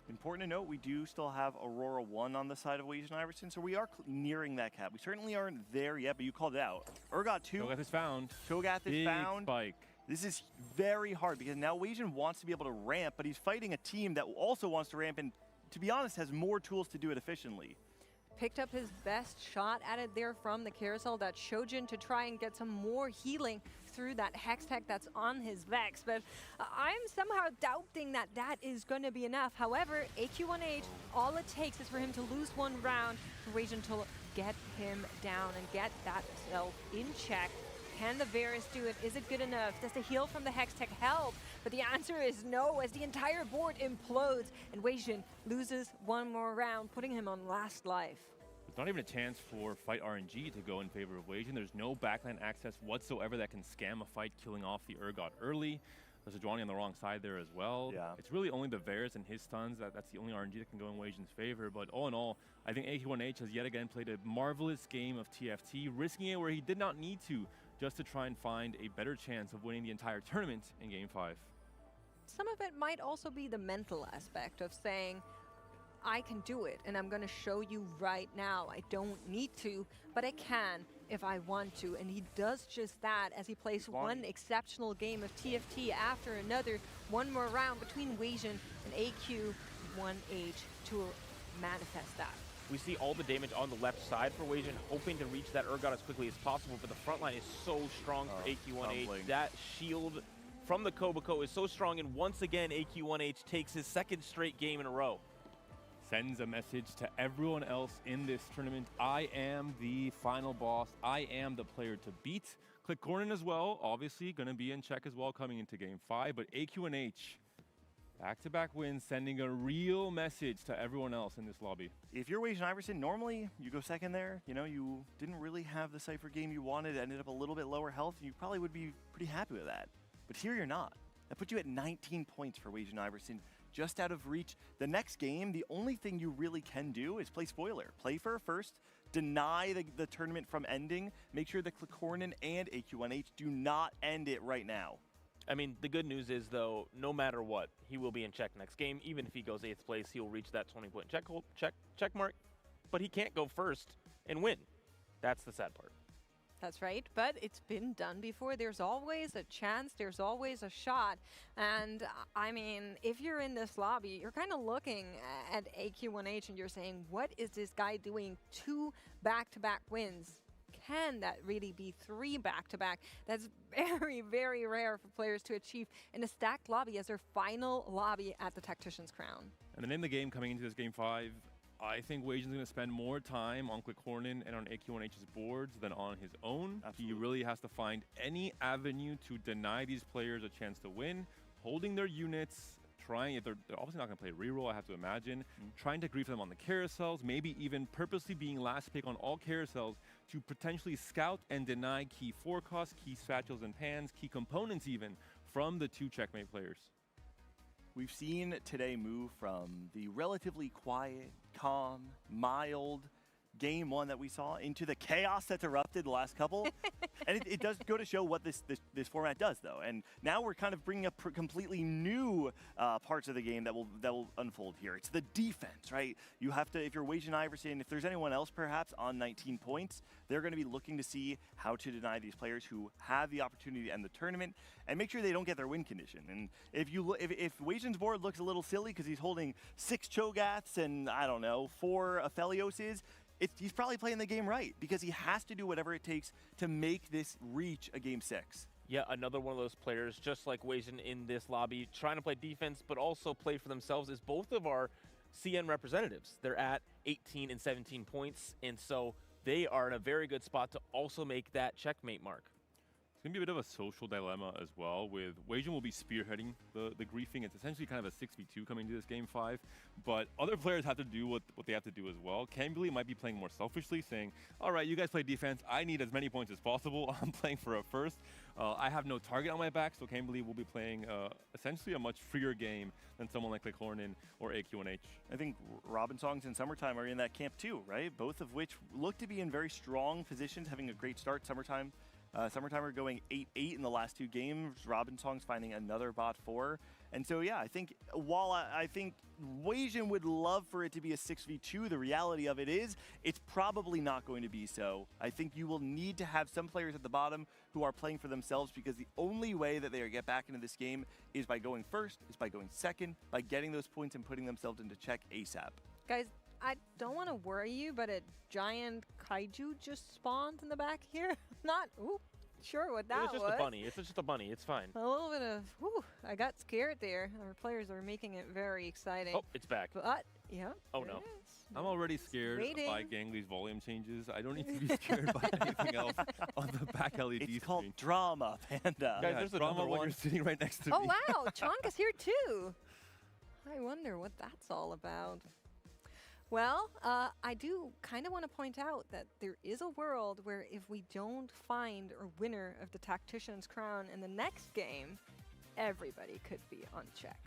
Speaker 1: Important to note, we do still have Aurora 1 on the side of Weijin Iverson, so we are nearing that cap. We certainly aren't there yet, but you called it out. Urgot 2.
Speaker 7: Cho'Gath is found.
Speaker 1: Cho'Gath is found.
Speaker 7: Spike.
Speaker 1: This is very hard because now Weijin wants to be able to ramp, but he's fighting a team that also wants to ramp and, to be honest, has more tools to do it efficiently.
Speaker 19: Picked up his best shot at it there from the carousel, that Shojin, to try and get some more healing through that Hex Tech that's on his Vex. But I'm somehow doubting that that is going to be enough. However, AQ1H, all it takes is for him to lose one round for Weijin to get him down and get that self in check. Can the Varus do it? Is it good enough? Does the heal from the Hex Tech help? But the answer is no, as the entire board implodes and Weijin loses one more round, putting him on last life.
Speaker 7: There's not even a chance for fight RNG to go in favor of Weijin. There's no backline access whatsoever that can scam a fight, killing off the Urgot early. There's a Sejuani on the wrong side there as well.
Speaker 1: Yeah.
Speaker 7: It's really only the Varus and his stuns that's the only RNG that can go in Weijin's favor. But all in all, I think AQ1H has yet again played a marvelous game of TFT, risking it where he did not need to, just to try and find a better chance of winning the entire tournament in Game 5.
Speaker 19: Some of it might also be the mental aspect of saying, I can do it, and I'm going to show you right now. I don't need to, but I can if I want to. And he does just that as he plays one exceptional game of TFT after another. One more round between Weijin and AQ1H to manifest that.
Speaker 20: We see all the damage on the left side for Weijin, hoping to reach that Urgot as quickly as possible, but the front line is so strong for AQ1H.
Speaker 1: Crumbling.
Speaker 20: That shield from the Koboko is so strong, and once again, AQ1H takes his second straight game in a row.
Speaker 7: Sends a message to everyone else in this tournament. I am the final boss. I am the player to beat. Corin as well, obviously going to be in check as well coming into Game 5, but AQ1H, back-to-back wins, sending a real message to everyone else in this lobby.
Speaker 1: If you're Weijin Iverson, normally you go second there. You know, you didn't really have the Cypher game you wanted, ended up a little bit lower health, and you probably would be pretty happy with that. But here you're not. That put you at 19 points for Weijin Iverson, just out of reach. The next game, the only thing you really can do is play spoiler. Play for a first, deny the tournament from ending, make sure that Corin and AQ1H do not end it right now.
Speaker 20: I mean, the good news is, though, no matter what, he will be in check next game. Even if he goes 8th place, he'll reach that 20-point check mark. But he can't go first and win. That's the sad part.
Speaker 19: That's right, but it's been done before. There's always a chance, there's always a shot. And I mean, if you're in this lobby, you're kind of looking at AQ1H and you're saying, what is this guy doing? 2 back-to-back wins. Can that really be 3 back-to-back? That's very, very rare for players to achieve in a stacked lobby as their final lobby at the Tactician's Crown.
Speaker 7: And then in the game coming into this Game 5, I think Weijin's going to spend more time on Corin and on AQ1H's boards than on his own. Absolutely. He really has to find any avenue to deny these players a chance to win, holding their units, trying, if they're obviously not going to play reroll, I have to imagine, trying to grief them on the carousels, maybe even purposely being last pick on all carousels to potentially scout and deny key forecasts, key satchels and pans, key components even, from the 2 checkmate players.
Speaker 1: We've seen today move from the relatively quiet, calm, mild Game 1 that we saw into the chaos that's erupted the last couple. And it does go to show what this format does, though. And now we're kind of bringing up completely new parts of the game that will unfold here. It's the defense, right? You have to, if you're Weijin Iverson, if there's anyone else perhaps on 19 points, they're going to be looking to see how to deny these players who have the opportunity to end the tournament and make sure they don't get their win condition. And if Weijin's board looks a little silly because he's holding 6 Cho'Gaths and, I don't know, 4 Aphelioses, he's probably playing the game right because he has to do whatever it takes to make this reach a Game 6.
Speaker 20: Yeah, another one of those players, just like Weijin in this lobby, trying to play defense but also play for themselves, is both of our CN representatives. They're at 18 and 17 points, and so they are in a very good spot to also make that checkmate mark.
Speaker 7: It's going to be a bit of a social dilemma as well, with Weijin will be spearheading the griefing. It's essentially kind of a 6v2 coming to this Game 5, but other players have to do what they have to do as well. Camberley might be playing more selfishly, saying, all right, you guys play defense. I need as many points as possible. I'm playing for a first. I have no target on my back, so Camberley will be playing essentially a much freer game than someone like Corin or AQ1H.
Speaker 1: I think Robin Songs and Summertime are in that camp too, right? Both of which look to be in very strong positions, having a great start. Summertimer going 8-8 in the last 2 games. Robin Songs finding another bot 4. And so, yeah, I think while I think Weijin would love for it to be a 6v2, the reality of it is it's probably not going to be so. I think you will need to have some players at the bottom who are playing for themselves, because the only way that they get back into this game is by going first, is by going second, by getting those points and putting themselves into check ASAP.
Speaker 19: Guys, I don't want to worry you, but a giant kaiju just spawned in the back here. Not sure what that was.
Speaker 20: It's just a bunny. It's just a bunny. It's fine.
Speaker 19: A little bit of, I got scared there. Our players are making it very exciting.
Speaker 20: Oh, it's back.
Speaker 19: But, yeah.
Speaker 20: Oh, no.
Speaker 7: I'm already scared
Speaker 19: Waiting.
Speaker 7: by Gangli's volume changes. I don't need to be scared by anything else on the back LED
Speaker 1: It's
Speaker 7: screen.
Speaker 1: called drama, Panda.
Speaker 20: Guys, there's
Speaker 7: drama
Speaker 20: another
Speaker 7: when
Speaker 20: one.
Speaker 7: you're sitting right next to
Speaker 19: Oh,
Speaker 7: me.
Speaker 19: wow. Chonk is here, too. I wonder what that's all about. Well, I do kind of want to point out that there is a world where if we don't find a winner of the Tactician's crown in the next game, everybody could be on check.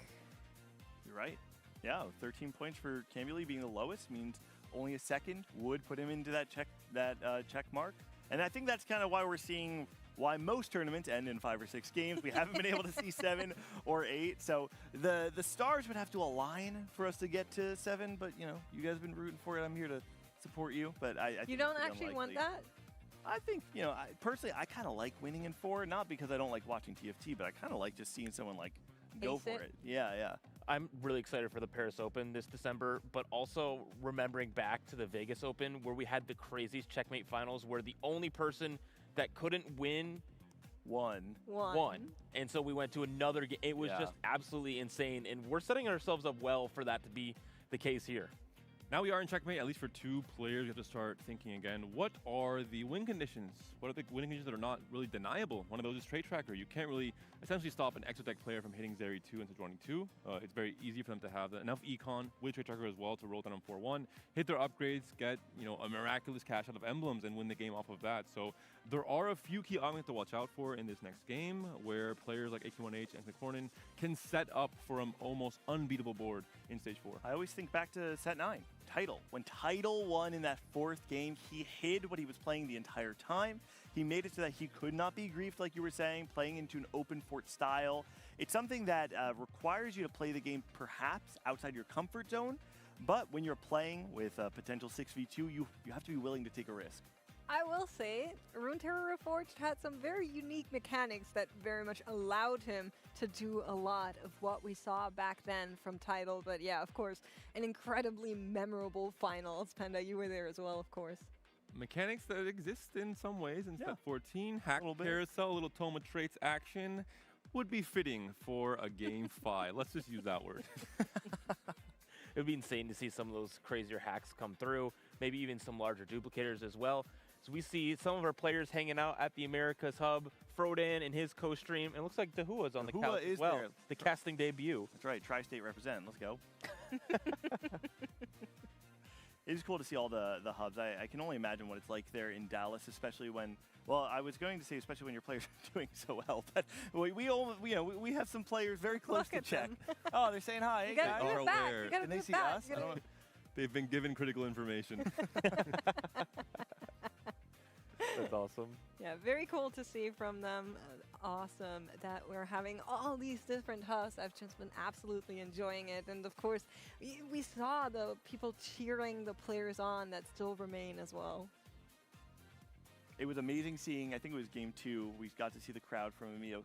Speaker 1: You're right. Yeah, 13 points for Camuli being the lowest means only a second would put him into that check mark. And I think that's kind of why we're seeing why most tournaments end in 5 or 6 games. We haven't been able to see 7 or 8. So the stars would have to align for us to get to 7. But, you know, you guys have been rooting for it. I'm here to support you. But I think
Speaker 19: You don't
Speaker 1: it's pretty
Speaker 19: actually want
Speaker 1: unlikely.
Speaker 19: that?
Speaker 1: I think, you know, personally, I kind of like winning in 4. Not because I don't like watching TFT, but I kind of like just seeing someone, like, go
Speaker 19: Ace
Speaker 1: for
Speaker 19: it.
Speaker 1: it. Yeah.
Speaker 20: I'm really excited for the Paris Open this December, but also remembering back to the Vegas Open where we had the craziest checkmate finals where the only person that couldn't win
Speaker 1: won.
Speaker 20: And so we went to another game. It was just absolutely insane, and we're setting ourselves up well for that to be the case here.
Speaker 7: Now we are in checkmate, at least for 2 players. We have to start thinking again. What are the win conditions? What are the win conditions that are not really deniable? One of those is Trade Tracker. You can't really essentially stop an Exotech player from hitting Zeri 2 into running 2. It's very easy for them to have enough econ with Trade Tracker as well to roll down on 4-1, hit their upgrades, get a miraculous cash out of emblems, and win the game off of that. So there are a few key items to watch out for in this next game where players like AK1H and Corin can set up for an almost unbeatable board in Stage 4.
Speaker 1: I always think back to Set 9. Title. When Title won in that 4th game, he hid what he was playing the entire time. He made it so that he could not be griefed, like you were saying, playing into an open fort style. It's something that requires you to play the game perhaps outside your comfort zone, but when you're playing with a potential 6v2, you have to be willing to take a risk.
Speaker 19: I will say, Runeterra Reforged had some very unique mechanics that very much allowed him to do a lot of what we saw back then from Tidal. But yeah, of course, an incredibly memorable finals. Panda, you were there as well, of course.
Speaker 7: Mechanics that exist in some ways in Step 14. Hack Carousel, little Toma Traits action would be fitting for a Game 5. Let's just use that word.
Speaker 20: It would be insane to see some of those crazier hacks come through, maybe even some larger duplicators as well. So we see some of our players hanging out at the Americas Hub. Frodan and his co-stream. It looks like Dahua's on the couch as well.
Speaker 1: There.
Speaker 20: The casting debut.
Speaker 1: That's right. Tri-State represent. Let's go. It is cool to see all the hubs. I can only imagine what it's like there in Dallas, especially when, well, I was going to say especially when your players are doing so well, but we have some players very close to check. Oh, they're saying hi.
Speaker 19: You gotta give it back. You gotta
Speaker 1: Can they
Speaker 19: give it
Speaker 1: see
Speaker 19: back.
Speaker 1: us?
Speaker 19: You gotta-
Speaker 7: They've been given critical information.
Speaker 20: That's awesome.
Speaker 19: Yeah, very cool to see from them. Awesome that we're having all these different hubs. I've just been absolutely enjoying it. And of course, we saw the people cheering the players on that still remain as well.
Speaker 1: It was amazing seeing, I think it was game 2, we got to see the crowd from Amiya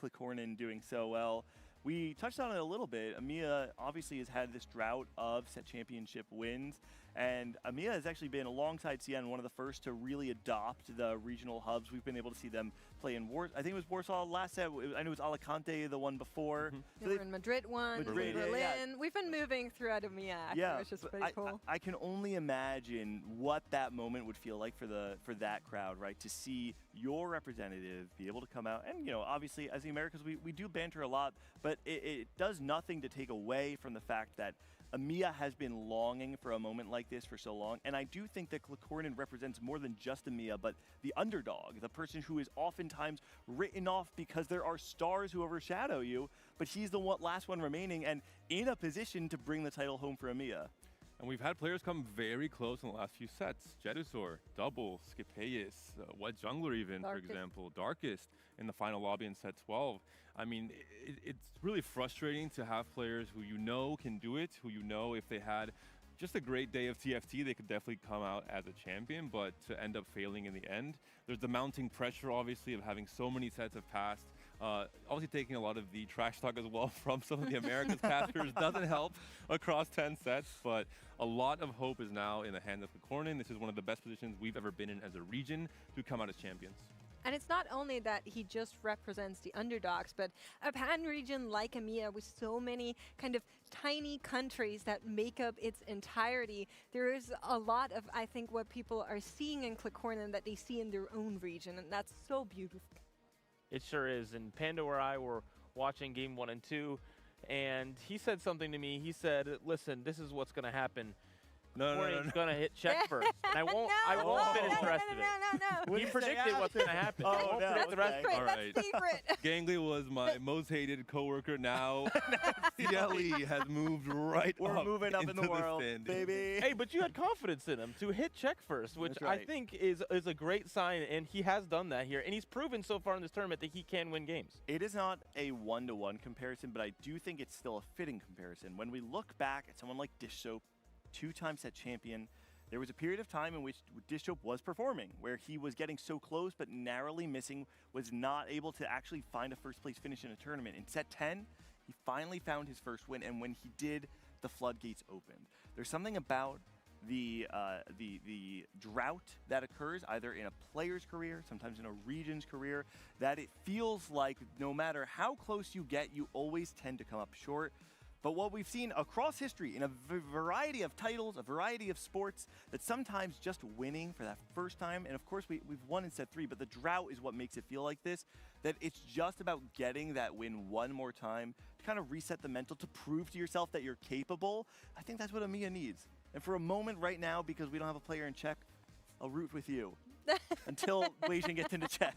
Speaker 1: Clicornin doing so well. We touched on it a little bit. Amiya obviously has had this drought of set championship wins, and Amiya has actually been, alongside CN, one of the first to really adopt the regional hubs. We've been able to see them play in I think it was Warsaw last set. I know it was Alicante the one before.
Speaker 19: So we were in Madrid once,
Speaker 1: Madrid,
Speaker 19: Berlin.
Speaker 1: yeah.
Speaker 19: We've been moving throughout Amiya, which is pretty cool.
Speaker 1: I can only imagine what that moment would feel like for that crowd, right? To see your representative be able to come out, and obviously as the Americans, we do banter a lot, but it does nothing to take away from the fact that Amiya has been longing for a moment like this for so long, and I do think that Clicornin represents more than just Amiya, but the underdog, the person who is oftentimes written off because there are stars who overshadow you, but he's the last one remaining and in a position to bring the title home for Amiya.
Speaker 7: And we've had players come very close in the last few sets. Jedusor, Double, Skipeus, Wet Jungler even, for example, Darkest in the final lobby in set 12. I mean, it's really frustrating to have players who you know can do it, who you know if they had just a great day of TFT, they could definitely come out as a champion, but to end up failing in the end. There's the mounting pressure, obviously, of having so many sets have passed. Obviously taking a lot of the trash talk as well from some of the Americas casters doesn't help across 10 sets, but a lot of hope is now in the hands of Corin. This is one of the best positions we've ever been in as a region to come out as champions.
Speaker 19: And it's not only that he just represents the underdogs, but a pan-region like EMEA with so many kind of tiny countries that make up its entirety, there is a lot of, I think, what people are seeing in Corin that they see in their own region, and that's so beautiful.
Speaker 20: It sure is. And Panda or I were watching game 1 and 2, and he said something to me. He said, listen, this is what's going to happen. Corin's gonna hit check first, and I won't finish the rest of it. He predicted what's gonna happen. I won't predict the rest of it.
Speaker 7: All right. Gangly was my most hated coworker. Now CLE has moved right
Speaker 1: We're
Speaker 7: up
Speaker 1: moving up in
Speaker 7: into
Speaker 1: the world,
Speaker 7: standings.
Speaker 1: baby.
Speaker 20: Hey, but you had confidence in him to hit check first, which I think is a great sign, and he has done that here, and he's proven so far in this tournament that he can win games.
Speaker 1: It is not a one-to-one comparison, but I do think it's still a fitting comparison. When we look back at someone like Dish Soap, 2-time set champion, there was a period of time in which Dish Soap was performing, where he was getting so close but narrowly missing, was not able to actually find a first place finish in a tournament. In set 10, he finally found his first win, and when he did, the floodgates opened. There's something about the drought that occurs either in a player's career, sometimes in a region's career, that it feels like no matter how close you get, you always tend to come up short. But what we've seen across history in a variety of titles, a variety of sports, that sometimes just winning for that first time, and of course we've won in set 3, but the drought is what makes it feel like this, that it's just about getting that win one more time to kind of reset the mental, to prove to yourself that you're capable. I think that's what EMEA needs. And for a moment right now, because we don't have a player in check, I'll root with you until Weijin gets into check.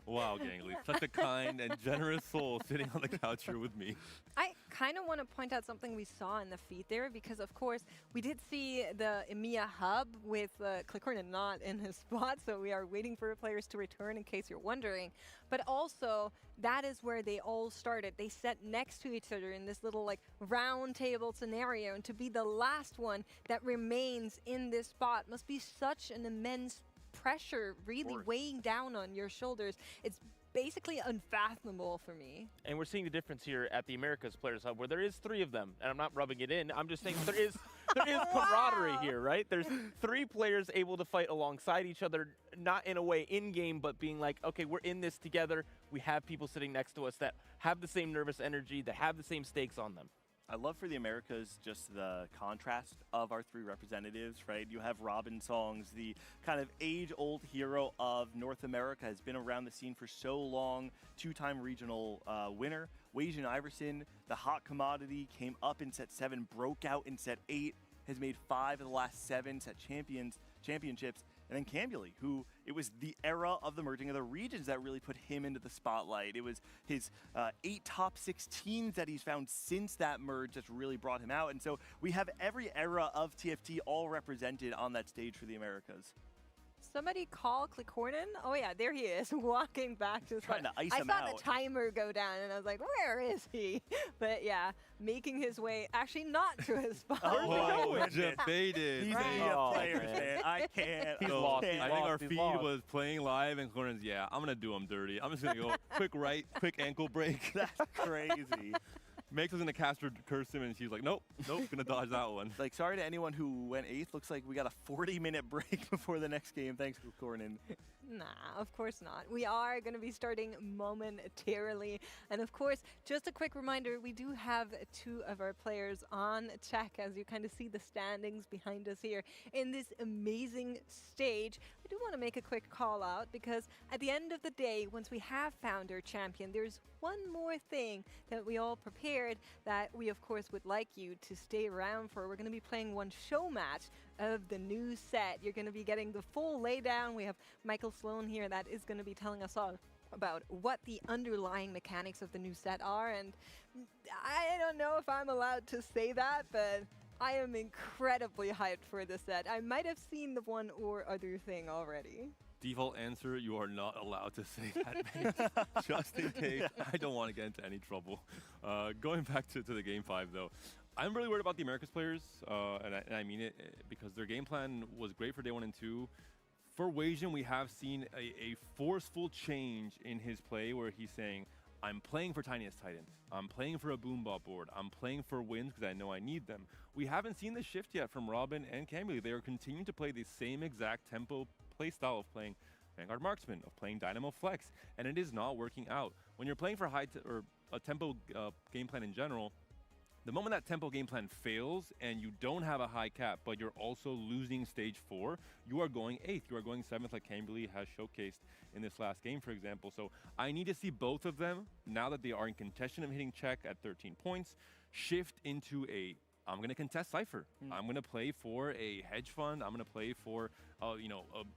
Speaker 7: Wow, Gangly, such a kind and generous soul sitting on the couch here with me.
Speaker 19: I kind of want to point out something we saw in the feed there, because of course we did see the EMEA hub with Corin not in his spot, so we are waiting for players to return in case you're wondering. But also, that is where they all started. They sat next to each other in this little like round table scenario, and to be the last one that remains in this spot must be such an immense pressure really weighing down on your shoulders. It's basically unfathomable for me.
Speaker 20: And we're seeing the difference here at the Americas Players Hub, where there is 3 of them, and I'm not rubbing it in. I'm just saying there is camaraderie here, right? There's 3 players able to fight alongside each other, not in a way in-game, but being like, okay, we're in this together. We have people sitting next to us that have the same nervous energy, that have the same stakes on them.
Speaker 1: I love for the Americas just the contrast of our 3 representatives, right? You have Robin Songs, the kind of age-old hero of North America, has been around the scene for so long, 2-time regional winner. Weijin Iverson, the hot commodity, came up in set 7, broke out in set 8, has made 5 of the last 7 set championships. And then Cambly, who it was the era of the merging of the regions that really put him into the spotlight. It was his 8 top 16s that he's found since that merge that's really brought him out. And so we have every era of TFT all represented on that stage for the Americas.
Speaker 19: Somebody call Corin? Oh yeah, there he is, walking back to the spot. I saw the timer go down, and I was like, where is he? But yeah, making his way, actually not to his spot.
Speaker 7: Debated.
Speaker 1: These EMEA players, man. I can't.
Speaker 7: He's lost. I think our feed was playing live, and Corin's, yeah, I'm going to do him dirty. I'm just going to go quick right, quick ankle break.
Speaker 1: That's crazy.
Speaker 7: Makes us in the caster curse him, and she's like, nope, gonna dodge that one.
Speaker 1: Like, sorry to anyone who went 8th. Looks like we got a 40-minute break before the next game. Thanks, Corin.
Speaker 19: Nah, of course not. We are going to be starting momentarily. And of course, just a quick reminder, we do have 2 of our players on check, as you kind of see the standings behind us here in this amazing stage. I do want to make a quick call out, because at the end of the day, once we have found our champion, there's one more thing that we all prepared that we of course would like you to stay around for. We're going to be playing one show match of the new set. You're going to be getting the full laydown. We have Michael Sloan here that is going to be telling us all about what the underlying mechanics of the new set are, and I don't know if I'm allowed to say that, but I am incredibly hyped for this set. I might have seen the one or other thing already.
Speaker 7: Default answer, you are not allowed to say that, mate. Just in case. I don't want to get into any trouble. Going back to the game 5, though. I'm really worried about the Americas players, and I mean it, because their game plan was great for day 1 and 2. For Weijin, we have seen a forceful change in his play where he's saying, I'm playing for Tiniest Titan. I'm playing for a Boombot board. I'm playing for wins because I know I need them. We haven't seen the shift yet from Robin and Camille. They are continuing to play the same exact tempo play style of playing Vanguard Marksman, of playing Dynamo Flex, and it is not working out. When you're playing for or a tempo game plan in general, the moment that tempo game plan fails and you don't have a high cap, but you're also losing stage 4, you are going 8th, you are going 7th, like Camberley has showcased in this last game, for example. So I need to see both of them, now that they are in contention of hitting check at 13 points, shift into I'm going to contest Cypher. I'm going to play for a hedge fund. I'm going to play for, a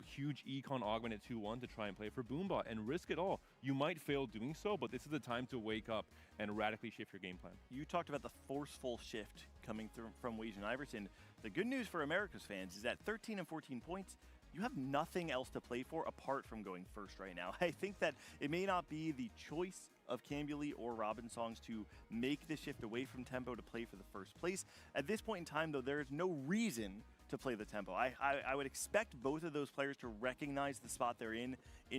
Speaker 7: huge econ augment at 2-1 to try and play for Boombot and risk it all. You might fail doing so, but this is the time to wake up and radically shift your game plan.
Speaker 1: You talked about the forceful shift coming through from Weijin Iverson. The good news for America's fans is that 13 and 14 points, you have nothing else to play for apart from going first right now. I think that it may not be the choice of Camberley or Robin Songs to make the shift away from tempo to play for the first place. At this point in time, though, there is no reason to play the tempo. I would expect both of those players to recognize the spot they're in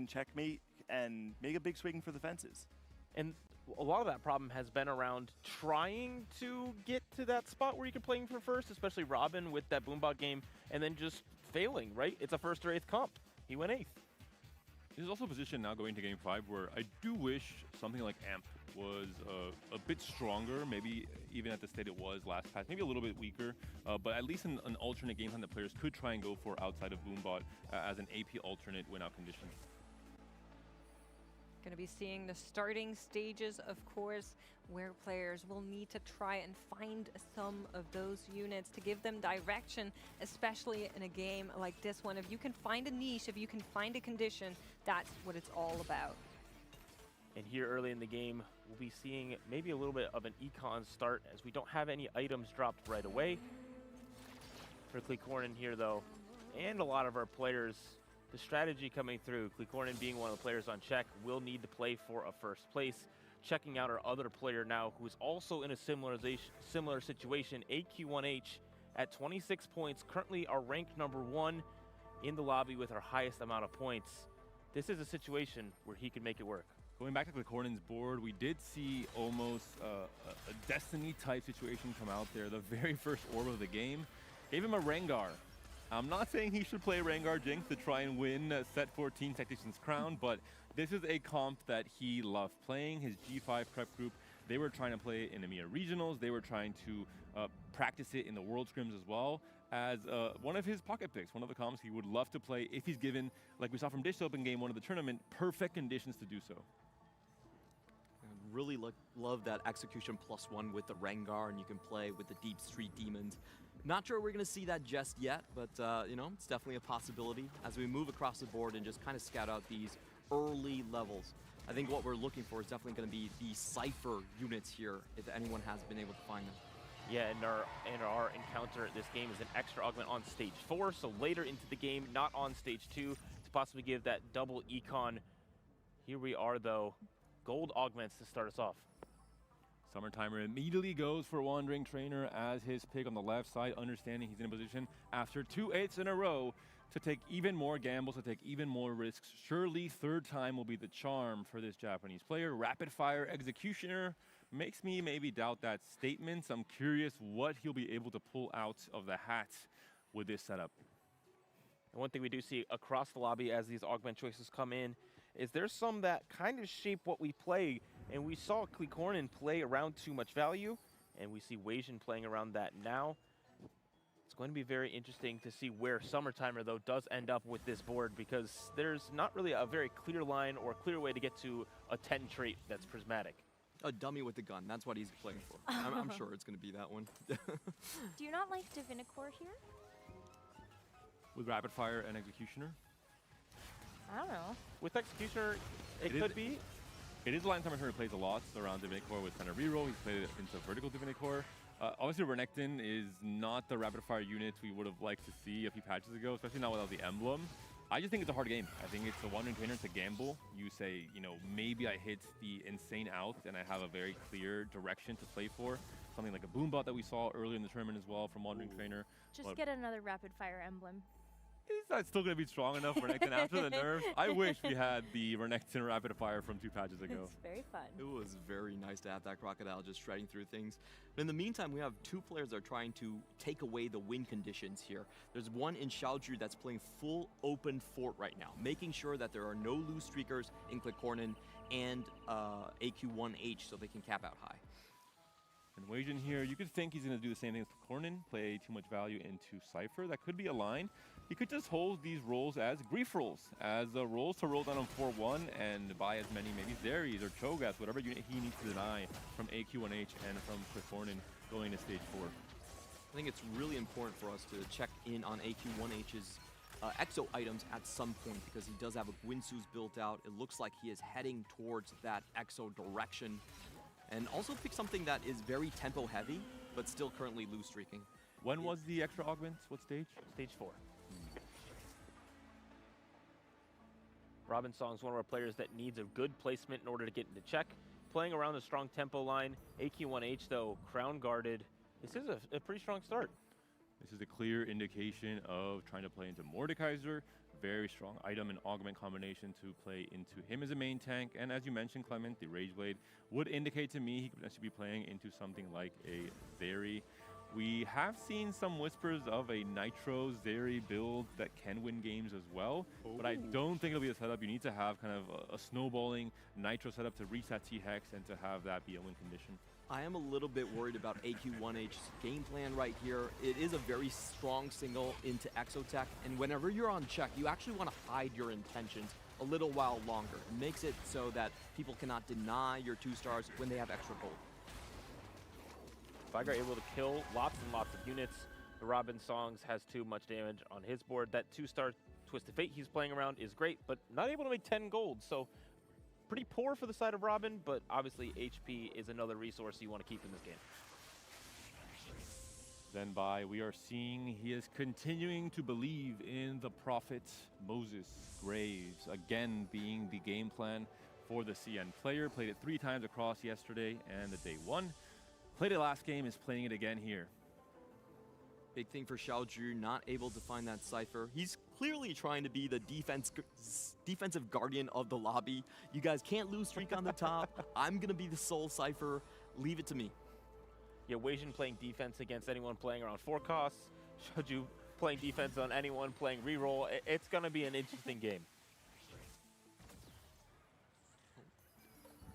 Speaker 1: checkmate and make a big swing for the fences.
Speaker 20: And a lot of that problem has been around trying to get to that spot where you can play for first, especially Robin with that Boombot game, and then just failing, right? It's a first or 8th comp. He went 8th.
Speaker 7: This is also a position now going to game 5 where I do wish something like AMP was a bit stronger, maybe even at the state it was last patch, maybe a little bit weaker, but at least an alternate game plan that players could try and go for outside of Boombot as an AP alternate win-out condition.
Speaker 19: Going to be seeing the starting stages, of course, where players will need to try and find some of those units to give them direction, especially in a game like this one. If you can find a niche, if you can find a condition, that's what it's all about.
Speaker 20: And here early in the game, we'll be seeing maybe a little bit of an econ start as we don't have any items dropped right away. For Corin here, though, and a lot of our players, the strategy coming through, Corin being one of the players on check, will need to play for a first place. Checking out our other player now, who is also in a similar situation, AQ1H at 26 points, currently our ranked #1 in the lobby with our highest amount of points. This is a situation where he can make it work.
Speaker 7: Going back to Corin's board, we did see almost a Destiny-type situation come out there. The very first orb of the game gave him a Rengar. I'm not saying he should play Rengar Jinx to try and win set 14 Tactician's crown, but this is a comp that he loved playing. His G5 prep group, they were trying to play it in EMEA regionals. They were trying to practice it in the World Scrims as well as one of his pocket picks, one of the comps he would love to play if he's given, like we saw from Dish Soap in game 1 of the tournament, perfect conditions to do so.
Speaker 21: Really love that execution +1 with the Rengar, and you can play with the Deep Street Demons. Not sure we're going to see that just yet, but it's definitely a possibility as we move across the board and just kind of scout out these early levels. I think what we're looking for is definitely going to be the Cypher units here, if anyone has been able to find them.
Speaker 20: Yeah, and our encounter this game is an extra augment on stage 4, so later into the game, not on stage 2, to possibly give that double econ. Here we are, though. Gold augments to start us off.
Speaker 7: Summertimer immediately goes for Wandering Trainer as his pick on the left side, understanding he's in a position after 2 8s in a row to take even more gambles, to take even more risks. Surely third time will be the charm for this Japanese player. Rapid Fire Executioner makes me maybe doubt that statement. I'm curious what he'll be able to pull out of the hat with this setup.
Speaker 20: And one thing we do see across the lobby as these augment choices come in is there's some that kind of shape what we play, and we saw Corin play around too much value, and we see Weijin playing around that now. It's going to be very interesting to see where Summertimer, though, does end up with this board, because there's not really a very clear line or clear way to get to a 10 trait that's prismatic.
Speaker 21: A dummy with a gun, that's what he's playing for. I'm sure it's going to be that one.
Speaker 3: Do you not like Divinicore here?
Speaker 7: With Rapid Fire and Executioner?
Speaker 3: I don't know.
Speaker 20: With Executioner, it could be.
Speaker 7: It is a line Summertimer plays a lot around Divinicore with center reroll. He's played it into vertical Divinicore. Obviously, Renekton is not the rapid-fire unit we would have liked to see a few patches ago, especially not without the emblem. I just think it's a hard game. I think it's a Wandering Trainer. It's a gamble. You say, you know, maybe I hit the insane out and I have a very clear direction to play for. Something like a Boombot that we saw earlier in the tournament as well from Wandering Trainer.
Speaker 3: Just get another rapid fire emblem.
Speaker 7: Is that still going to be strong enough for Renekton after the nerf? I wish we had the Renekton rapid fire from 2 patches ago.
Speaker 3: It's very fun.
Speaker 21: It was very nice to have that Crocodile just shredding through things. But in the meantime, we have 2 players that are trying to take away the win conditions here. There's one in Xiaozhu that's playing full open fort right now, making sure that there are no loose streakers in Corin and AQ1H so they can cap out high.
Speaker 7: And Weijin here, you could think he's going to do the same thing as Corin, play too much value into Cypher. That could be a line. He could just hold these rolls as grief rolls, as rolls to roll down on 4-1 and buy as many maybe Zeris or Cho'Gaths, whatever unit he needs to deny from AQ1H and from Corin going to stage 4.
Speaker 21: I think it's really important for us to check in on AQ1H's Exo items at some point because he does have a Guinsoo's built out. It looks like he is heading towards that Exo direction. And also pick something that is very tempo heavy, but still currently loose streaking.
Speaker 7: When was the extra augment? What stage?
Speaker 20: Stage 4. Robin Song's one of our players that needs a good placement in order to get into check. Playing around the strong tempo line. AQ1H, though, crown guarded. This is a pretty strong start.
Speaker 7: This is a clear indication of trying to play into Mordekaiser. Very strong item and augment combination to play into him as a main tank. And as you mentioned, Clement, the Rage Blade would indicate to me he could potentially be playing into something like a Zeri. We have seen some whispers of a Nitro Zeri build that can win games as well, but I don't think it'll be a setup. You need to have kind of a snowballing Nitro setup to reach that T-Hex and to have that be a win condition.
Speaker 21: I am a little bit worried about AQ1H's game plan right here. It is a very strong single into Exotech, and whenever you're on check, you actually want to hide your intentions a little while longer. It makes it so that people cannot deny your 2 stars when they have extra gold.
Speaker 20: Vigar able to kill lots and lots of units. The Robin Songs has too much damage on his board. That 2-star Twisted Fate he's playing around is great, but not able to make 10 gold, so pretty poor for the side of Robin, but obviously HP is another resource you want to keep in this game.
Speaker 7: Then we are seeing he is continuing to believe in the Prophet Moses Graves, again being the game plan for the CN player. Played it 3 times across yesterday and the day 1. Played it last game, is playing it again here.
Speaker 21: Big thing for Xiaozhu, not able to find that Cypher. He's clearly trying to be the defensive guardian of the lobby. You guys can't lose streak on the top. I'm going to be the sole Cypher. Leave it to me.
Speaker 20: Yeah, Weijin playing defense against anyone playing around 4 costs. Xiaozhu playing defense on anyone playing reroll. It's going to be an interesting game.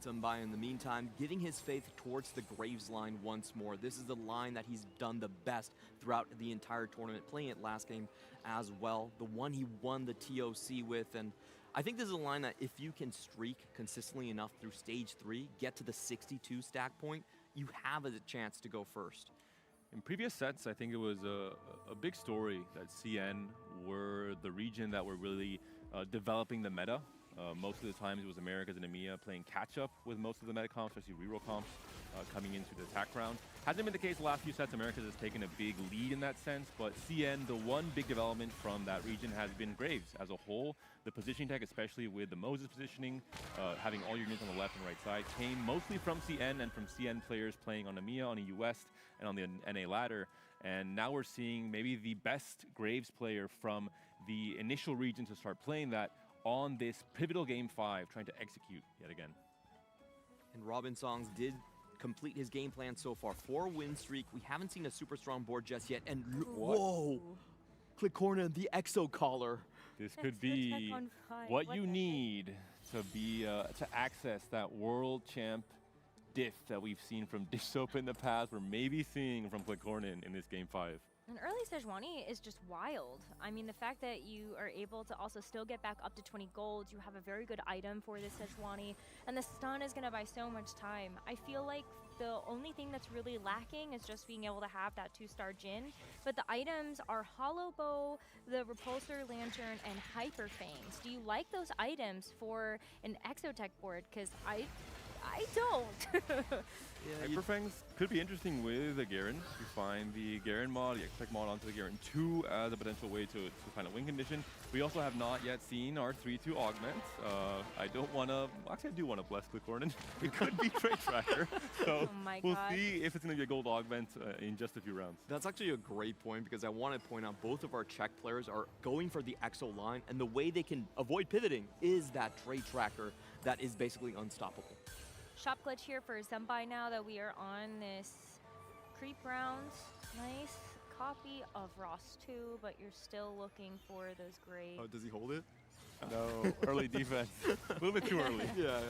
Speaker 21: Tumbai, in the meantime, giving his faith towards the Graves line once more. This is the line that he's done the best throughout the entire tournament, playing it last game as well. The one he won the TOC with, and I think this is a line that if you can streak consistently enough through stage 3, get to the 62 stack point, you have a chance to go first.
Speaker 7: In previous sets, I think it was a big story that CN were the region that were really developing the meta. Most of the times it was Americas and EMEA playing catch-up with most of the meta comps, especially reroll comps, coming into the attack round. Hasn't been the case the last few sets. Americas has taken a big lead in that sense, but CN, the one big development from that region has been Graves as a whole. The positioning tech, especially with the Moses positioning, having all your units on the left and right side, came mostly from CN and from CN players playing on EMEA, on EU West, and on the NA ladder. And now we're seeing maybe the best Graves player from the initial region to start playing that on this pivotal game 5, trying to execute yet again.
Speaker 21: And Robin Songs did complete his game plan so far. 4-win streak. We haven't seen a super strong board just yet. And whoa! Click corner, the Exo Collar.
Speaker 7: This could be what you need to be to access that world champ diff that we've seen from Dish Soap in the past. We're maybe seeing from Click Corner in this game 5.
Speaker 3: An early Sejuani is just wild. I mean, the fact that you are able to also still get back up to 20 gold, you have a very good item for this Sejuani, and the stun is going to buy so much time. I feel like the only thing that's really lacking is just being able to have that 2-star Jin, but the items are Hollow Bow, the Repulsor Lantern, and Hyper Fangs. Do you like those items for an Exotech board? Because I don't.
Speaker 7: Hyperfangs could be interesting with the Garen. You find the Garen mod, the X-Tech mod onto the Garen 2 as a potential way to find a win condition. We also have not yet seen our 3-2 augment. I don't want to, actually I do want to bless Corin. It could be Trade Tracker. So we'll see if it's going to be a gold augment in just a few rounds.
Speaker 21: That's actually a great point because I want to point out both of our Czech players are going for the EXO line, and the way they can avoid pivoting is that Trade Tracker that is basically unstoppable.
Speaker 3: Shop glitch here for Zembai now that we are on this creep round. Nice copy of Ross 2, but you're still looking for those great...
Speaker 21: Oh, does he hold it?
Speaker 7: No, early defense. A little bit too early.
Speaker 21: Yeah.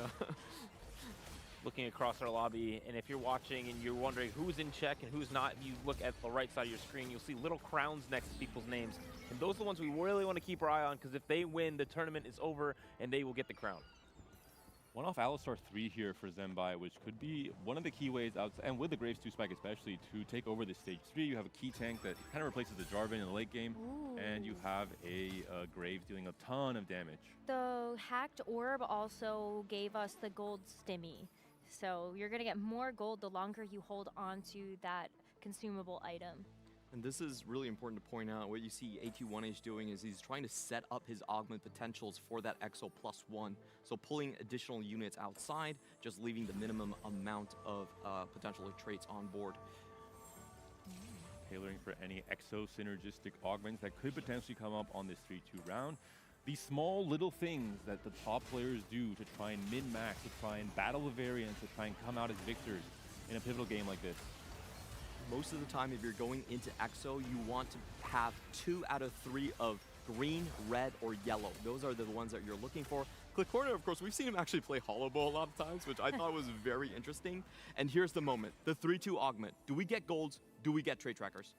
Speaker 20: Looking across our lobby, and if you're watching and you're wondering who's in check and who's not, if you look at the right side of your screen, you'll see little crowns next to people's names. And those are the ones we really want to keep our eye on, because if they win, the tournament is over and they will get the crown.
Speaker 7: One off Alistar 3 here for Zembai, which could be one of the key ways out, and with the Graves 2 spike especially, to take over this stage 3. You have a key tank that kind of replaces the Jarvan in the late game, and you have a Graves dealing a ton of damage.
Speaker 3: The hacked orb also gave us the gold stimmy. So you're going to get more gold the longer you hold on to that consumable item.
Speaker 21: And this is really important to point out. What you see AT1H doing is he's trying to set up his augment potentials for that EXO +1. So pulling additional units outside, just leaving the minimum amount of potential traits on board.
Speaker 7: Tailoring for any EXO synergistic augments that could potentially come up on this 3-2 round. These small little things that the top players do to try and min-max, to try and battle the variance, to try and come out as victors in a pivotal game like this.
Speaker 21: Most of the time, if you're going into EXO, you want to have 2 out of 3 of green, red, or yellow. Those are the ones that you're looking for. Corin, of course, we've seen him actually play Hollow Bow a lot of times, which I thought was very interesting. And here's the moment, the 3-2 augment. Do we get golds? Do we get trade trackers?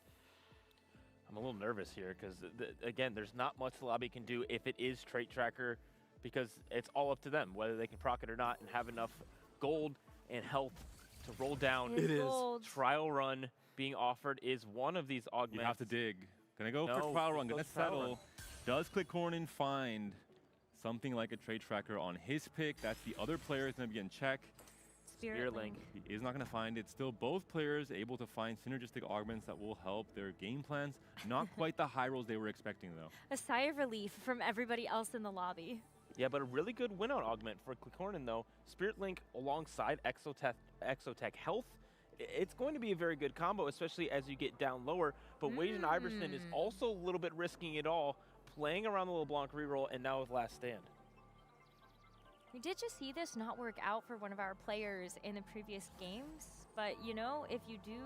Speaker 20: I'm a little nervous here because, again, there's not much the lobby can do if it is Trait Tracker, because it's all up to them whether they can proc it or not and have enough gold and health to roll down.
Speaker 21: It is.
Speaker 20: Trial Run being offered is one of these augments.
Speaker 7: You have to dig. Gonna go for Trial Run, gonna settle. Does Corin find something like a Trade Tracker on his pick? That's the other player is gonna be in check.
Speaker 3: Spirit Link.
Speaker 7: He is not going to find it. Still, both players able to find synergistic augments that will help their game plans. Not quite the high rolls they were expecting, though.
Speaker 3: A sigh of relief from everybody else in the lobby.
Speaker 20: Yeah, but a really good win-out augment for Corin, though. Spirit Link alongside Exotech Health. It's going to be a very good combo, especially as you get down lower. But Wade and Iverson is also a little bit risking it all, playing around the LeBlanc reroll, and now with Last Stand.
Speaker 3: We did just see this not work out for one of our players in the previous games, but you know, if you do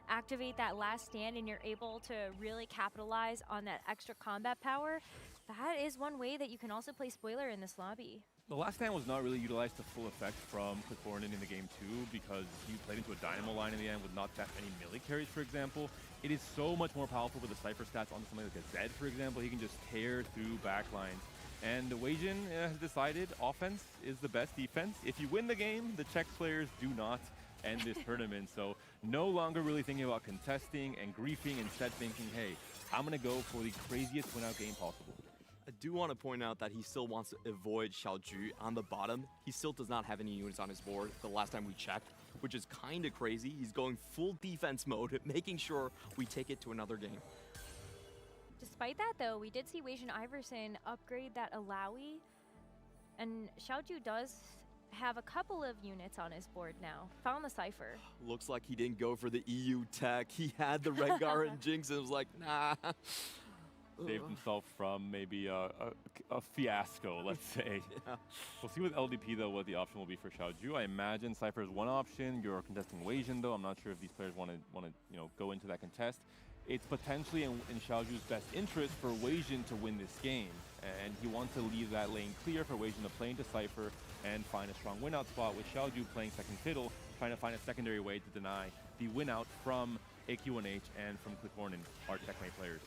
Speaker 3: activate that Last Stand and you're able to really capitalize on that extra combat power, that is one way that you can also play spoiler in this lobby.
Speaker 7: The Last Stand was not really utilized to full effect from Corin in the game 2 because he played into a Dynamo line in the end with not that many melee carries, for example. It is so much more powerful with the Cypher stats on something like a Zed, for example. He can just tear through backlines. And Weijin has decided offense is the best defense. If you win the game, the Czech players do not end this tournament. So no longer really thinking about contesting and griefing, instead thinking, hey, I'm going to go for the craziest win-out game possible.
Speaker 21: I do want to point out that he still wants to avoid Xiaoju on the bottom. He still does not have any units on his board the last time we checked, which is kind of crazy. He's going full defense mode, making sure we take it to another game.
Speaker 3: Despite that, though, we did see Wade and Iverson upgrade that Alawi, and Xiaoju does have a couple of units on his board now. Found the Cypher.
Speaker 21: Looks like he didn't go for the EU tech. He had the Rengar and Jinx and was like, nah.
Speaker 7: Saved himself from maybe a fiasco, let's say.
Speaker 21: Yeah.
Speaker 7: We'll see with LDP, though, what the option will be for Xiaoju. I imagine Cypher is one option. You're contesting Weijin, though. I'm not sure if these players want to go into that contest. It's potentially in Xiaoju's best interest for Weijin to win this game, and he wants to leave that lane clear for Weijin to play into Cypher and find a strong win-out spot, with Xiaoju playing second fiddle, trying to find a secondary way to deny the win-out from AQ1H and from Corin, our checkmate players.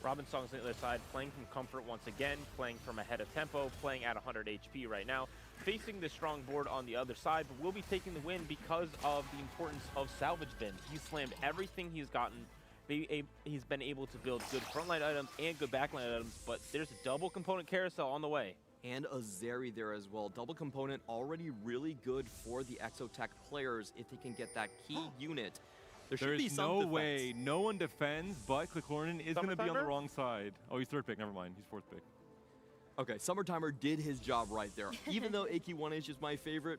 Speaker 20: Robin Song's on the other side, playing from comfort once again, playing from ahead of tempo, playing at 100 HP right now, facing the strong board on the other side, but will be taking the win because of the importance of salvage bin. He's slammed everything he's gotten. He's been able to build good frontline items and good backline items, but there's a double component carousel on the way.
Speaker 21: and a Zeri there as well. Double component already really good for the Exotech players if they can get that key unit. There should be some
Speaker 7: no
Speaker 21: defense.
Speaker 7: way. No one defends, but Corin is going to be on the wrong side. Oh, he's third pick. Never mind. He's fourth pick.
Speaker 21: Okay, Summertimer did his job right there. Even though AQ1H is my favorite,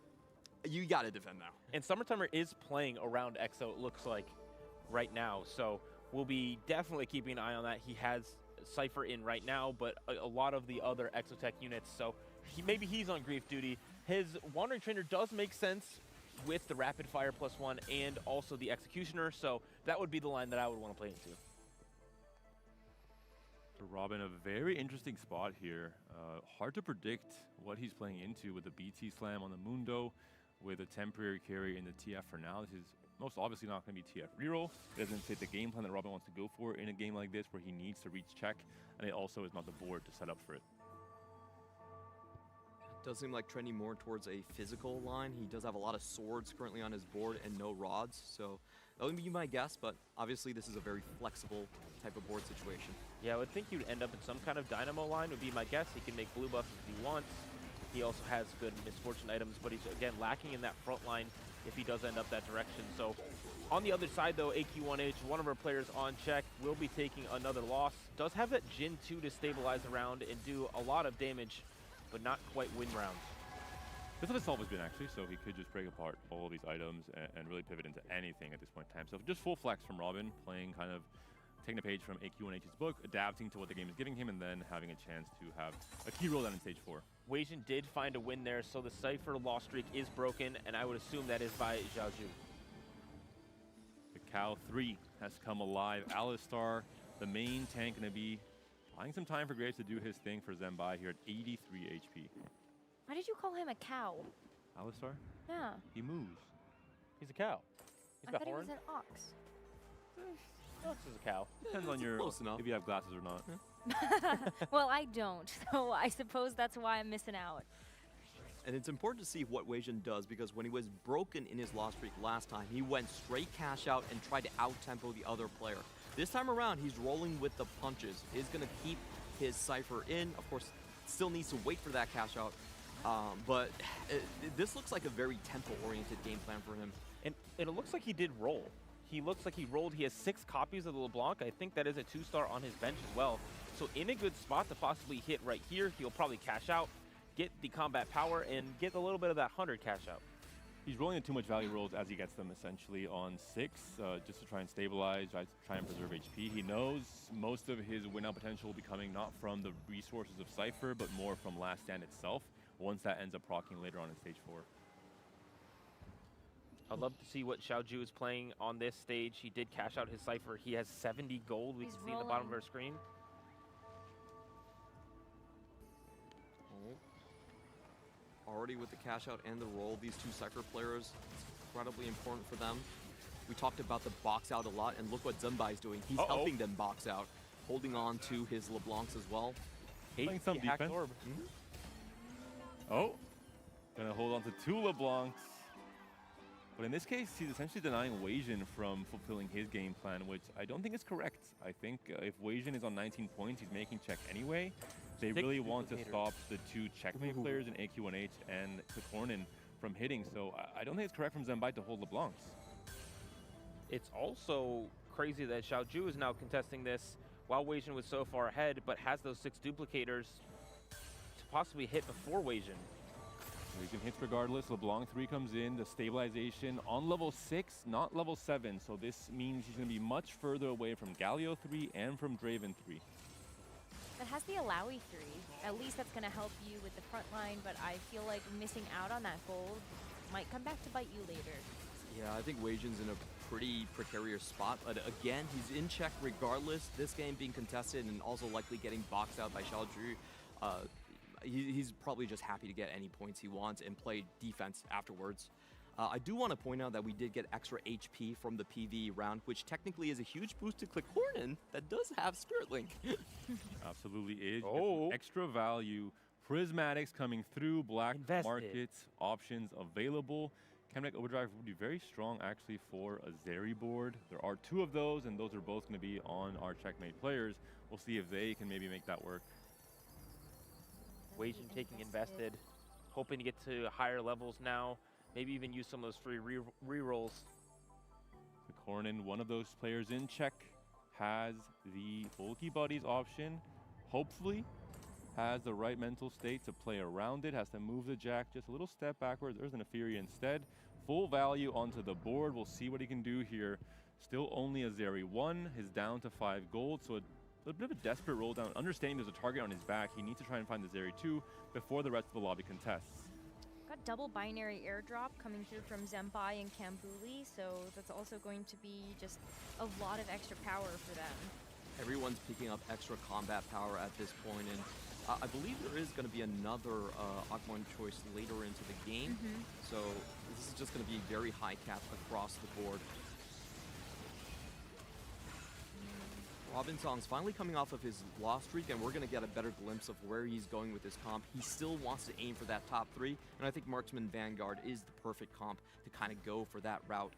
Speaker 21: you got to defend now.
Speaker 20: And Summertimer is playing around Exo, it looks like, right now. So we'll be definitely keeping an eye on that. He has Cypher in right now, but a lot of the other Exotech units, so maybe he's on grief duty. His Wandering Trainer does make sense with the Rapid Fire +1 and also the Executioner, so that would be the line that I would want to play into.
Speaker 7: So Robin, a very interesting spot here. Hard to predict what he's playing into with the BT Slam on the Mundo, with a temporary carry in the TF for now. This is most obviously not going to be TF reroll. It doesn't fit the game plan that Robin wants to go for in a game like this where he needs to reach check, and it also is not the board to set up for it.
Speaker 21: Does seem like trending more towards a physical line. He does have a lot of swords currently on his board and no rods, so that would be my guess, but obviously this is a very flexible type of board situation.
Speaker 20: Yeah, I would think you'd end up in some kind of Dynamo line would be my guess. He can make blue buffs if he wants. He also has good Misfortune items, but he's, again, lacking in that front line if he does end up that direction. So on the other side, though, AQ1H, one of our players on check, will be taking another loss. Does have that Jin 2 to stabilize around and do a lot of damage, but not quite win rounds.
Speaker 7: This is what it's always been, actually, so he could just break apart all of these items and really pivot into anything at this point in time. So just full flex from Robin, playing kind of taking a page from AQ1H's book, adapting to what the game is giving him, and then having a chance to have a key roll down in stage 4.
Speaker 20: Weijin did find a win there, so the Cypher loss streak is broken, and I would assume that is by Xiaoju.
Speaker 7: The Cow 3 has come alive. Alistar, the main tank, going to be buying some time for Graves to do his thing for Zembai here at 83 HP.
Speaker 3: Why did you call him a cow?
Speaker 7: Alistar?
Speaker 3: Yeah.
Speaker 7: He moves.
Speaker 20: He's a cow. He's
Speaker 3: I
Speaker 20: got
Speaker 3: thought
Speaker 20: horn.
Speaker 3: he was an ox.
Speaker 20: Ox is a cow.
Speaker 7: Depends on your if you have glasses or not.
Speaker 3: Well, I don't, so I suppose that's why I'm missing out.
Speaker 21: And it's important to see what Weijin does, because when he was broken in his loss streak last time, he went straight cash out and tried to out-tempo the other player. This time around, he's rolling with the punches. He's going to keep his Cypher in. Of course, still needs to wait for that cash out. But this looks like a very tempo-oriented game plan for him.
Speaker 20: And it looks like he did roll. He looks like he rolled. He has 6 copies of the LeBlanc. I think that is a 2-star on his bench as well. So in a good spot to possibly hit right here. He'll probably cash out, get the combat power, and get a little bit of that 100 cash out.
Speaker 7: He's rolling too much value rolls as he gets them essentially on 6, just to try and stabilize, try and preserve HP. He knows most of his win out potential will be coming not from the resources of Cypher, but more from Last Stand itself, once that ends up proccing later on in stage 4.
Speaker 20: I'd love to see what Xiaoju is playing on this stage. He did cash out his Cypher. He has 70 gold, we can see in the bottom of our screen.
Speaker 21: Already with the cash out and the roll, these two Cypher players, it's incredibly important for them. We talked about the box out a lot, and look what Zembai is doing. He's helping them box out, holding on to his LeBlancs as well.
Speaker 7: Playing some defense. Oh, gonna hold on to 2 LeBlancs. But in this case, he's essentially denying Weijin from fulfilling his game plan, which I don't think is correct. I think if Weijin is on 19 points, he's making check anyway. They really want to stop the 2 checkmate players in AQ1H and Corin from hitting, so I don't think it's correct from Zembai to hold LeBlancs.
Speaker 20: It's also crazy that Xiaoju is now contesting this while Weijin was so far ahead, but has those 6 duplicators to possibly hit before Weijin.
Speaker 7: Weijin hits regardless. LeBlanc 3 comes in, the stabilization on level 6, not level 7, so this means he's going to be much further away from Galio 3 and from Draven 3.
Speaker 3: It has the Alawi 3. At least that's going to help you with the front line, but I feel like missing out on that gold might come back to bite you later.
Speaker 21: Yeah, I think Weijin's in a pretty precarious spot, but again, he's in check regardless. This game being contested and also likely getting boxed out by Xiaoju. He's probably just happy to get any points he wants and play defense afterwards. I do want to point out that we did get extra HP from the PV round, which technically is a huge boost to Corin that does have Spirit Link.
Speaker 7: Absolutely is. Extra value. Prismatics coming through, black markets, options available. Chemtech Overdrive would be very strong actually for a Zeri board. There are 2 of those, and those are both going to be on our checkmate players. We'll see if they can maybe make that work.
Speaker 20: Weijin taking invested, hoping to get to higher levels now. Maybe even use some of those free re-rolls.
Speaker 7: Corin, one of those players in check, has the bulky buddies option. Hopefully has the right mental state to play around it, has to move the jack just a little step backwards. There's an Etheria instead. Full value onto the board. We'll see what he can do here. Still only a Zeri 1. He's down to 5 gold, so a little bit of a desperate roll down. Understanding there's a target on his back, he needs to try and find the Zeri 2 before the rest of the lobby contests.
Speaker 3: Got double binary airdrop coming through from Zembai and Kambuli, so that's also going to be just a lot of extra power for them.
Speaker 21: Everyone's picking up extra combat power at this point, and I believe there is going to be another Agumon choice later into the game, so this is just going to be very high cap across the board. Robin Song's finally coming off of his loss streak, and we're going to get a better glimpse of where he's going with this comp. He still wants to aim for that top 3, and I think Marksman Vanguard is the perfect comp to kind of go for that route.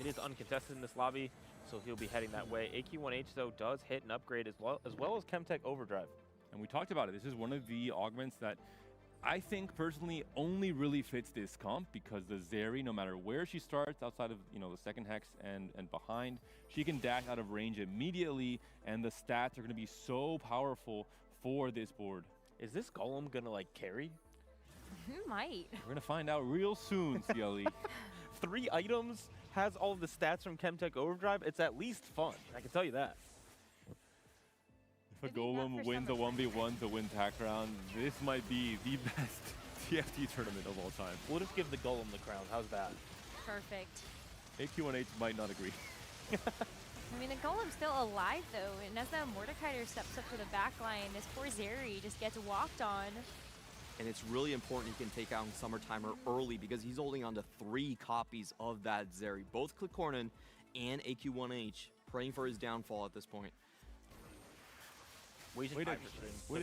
Speaker 20: It is uncontested in this lobby, so he'll be heading that way. AQ1H, though, does hit an upgrade as well as Chemtech Overdrive.
Speaker 7: And we talked about it. This is one of the augments that I think personally only really fits this comp, because the Zeri, no matter where she starts outside of the second hex and behind, she can dash out of range immediately, and the stats are going to be so powerful for this board.
Speaker 20: Is this Golem going to like carry?
Speaker 3: Who might?
Speaker 7: We're going to find out real soon, CLE.
Speaker 20: 3 items, has all of the stats from Chemtech Overdrive. It's at least fun, I can tell you that.
Speaker 7: If a Golem wins a 1v1 to win Tac round, this might be the best TFT tournament of all time.
Speaker 20: We'll just give the Golem the crown. How's that?
Speaker 3: Perfect.
Speaker 7: AQ1H might not agree.
Speaker 3: I mean, the Golem's still alive, though, and as that Mordekaiser steps up for the backline, this poor Zeri just gets walked on.
Speaker 21: And it's really important he can take out Summertimer early, because he's holding on to 3 copies of that Zeri. Both Clicornin and AQ1H praying for his downfall at this point.
Speaker 7: Way to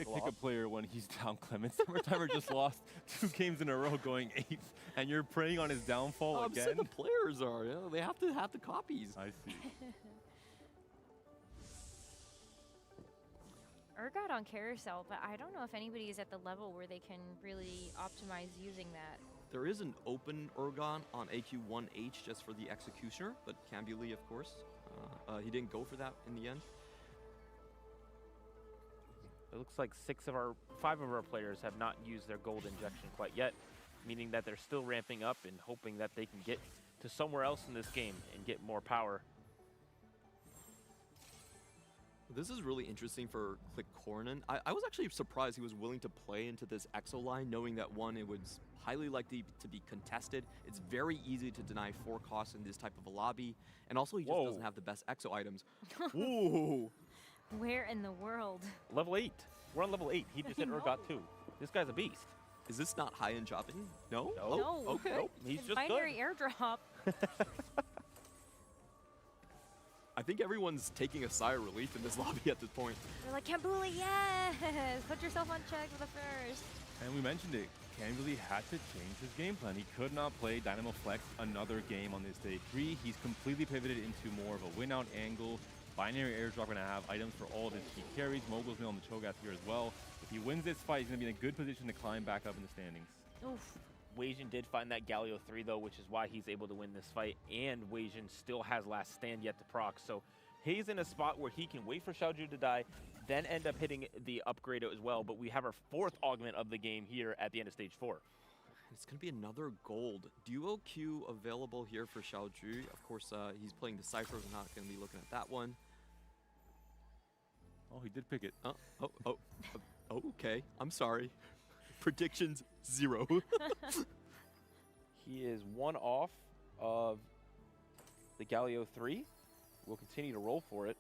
Speaker 7: kick a player when he's down, Clement. Summertimer just lost 2 games in a row going 8th, and you're preying on his downfall again?
Speaker 21: I'm the players are. You know, they have to have the copies.
Speaker 7: I see.
Speaker 3: Urgot on Carousel, but I don't know if anybody is at the level where they can really optimize using that.
Speaker 21: There is an open Urgon on AQ1H just for the Executioner, but Kambuli, of course. He didn't go for that in the end.
Speaker 20: It looks like 5 of our players have not used their gold injection quite yet, meaning that they're still ramping up and hoping that they can get to somewhere else in this game and get more power.
Speaker 21: This is really interesting for Clicornin. I was actually surprised he was willing to play into this Exo line, knowing that, one, it was highly likely to be contested. It's very easy to deny 4 costs in this type of a lobby, and also he just doesn't have the best Exo items. Ooh!
Speaker 3: Where in the world?
Speaker 20: Level 8. We're on level 8. He just hit Urgot too. This guy's a beast.
Speaker 21: Is this not high-end chopping? No?
Speaker 20: No.
Speaker 21: Oh, okay.
Speaker 20: Nope. He's
Speaker 3: It's
Speaker 20: just
Speaker 3: binary
Speaker 20: good.
Speaker 3: airdrop.
Speaker 21: I think everyone's taking a sigh of relief in this lobby at this point.
Speaker 3: They're like, Kambuli, yes! Put yourself on check for the first.
Speaker 7: And we mentioned it. Kambuli had to change his game plan. He could not play Dynamo Flex another game on this day 3. He's completely pivoted into more of a win-out angle. Binary airdrop going to have items for all of his key carries. Mogul's Mill on the Cho'Gath here as well. If he wins this fight, he's going to be in a good position to climb back up in the standings.
Speaker 3: Oof.
Speaker 20: Weijin did find that Galio 3, though, which is why he's able to win this fight. And Weijin still has last stand yet to proc. So he's in a spot where he can wait for Xiaoju to die, then end up hitting the upgrade as well. But we have our 4th augment of the game here at the end of stage 4.
Speaker 21: It's going to be another gold. Duo Q available here for Xiaoju. Of course, he's playing the Cypher. We're not going to be looking at that one.
Speaker 7: Oh, he did pick it.
Speaker 21: Okay. I'm sorry. Predictions 0.
Speaker 20: He is 1 off of the Galio 3. We'll continue to roll for it.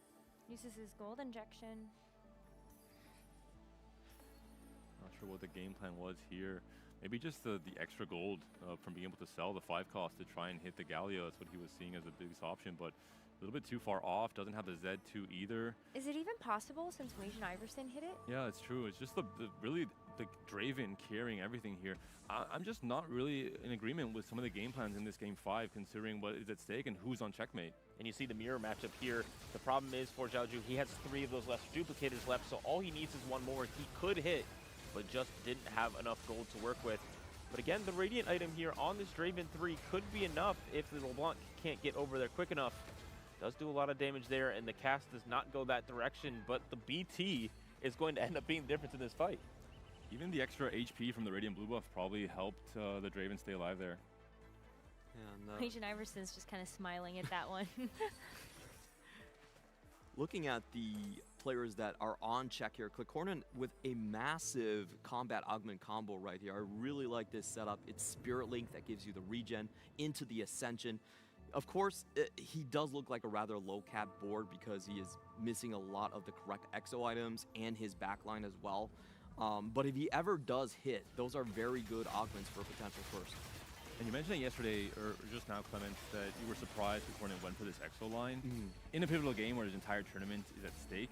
Speaker 3: Uses his gold injection.
Speaker 7: Not sure what the game plan was here. Maybe just the extra gold from being able to sell the 5 cost to try and hit the Galio. That's what he was seeing as the biggest option, but a little bit too far off. Doesn't have the Z2 either.
Speaker 3: Is it even possible since Weijin Iverson hit it?
Speaker 7: Yeah, it's true. It's just really the Draven carrying everything here. I'm just not really in agreement with some of the game plans in this game 5, considering what is at stake and who's on checkmate.
Speaker 20: And you see the mirror matchup here. The problem is for Xiaoju, he has 3 of those less duplicators left, so all he needs is 1 more. He could hit but just didn't have enough gold to work with. But again, the Radiant item here on this Draven 3 could be enough if the LeBlanc can't get over there quick enough. Does do a lot of damage there, and the cast does not go that direction, but the BT is going to end up being the difference in this fight.
Speaker 7: Even the extra HP from the Radiant blue buff probably helped the Draven stay alive there.
Speaker 21: And,
Speaker 3: Agent Iverson's just kind of smiling at that one.
Speaker 21: looking at the players that are on check here, Corin with a massive combat augment combo right here. I really like this setup. It's Spirit Link that gives you the regen into the Ascension. Of course, he does look like a rather low cap board because he is missing a lot of the correct exo items and his backline as well. But if he ever does hit, those are very good augments for a potential first.
Speaker 7: And you mentioned it yesterday, or just now, Clements, that you were surprised that Corin went for this exo line in a pivotal game where his entire tournament is at stake.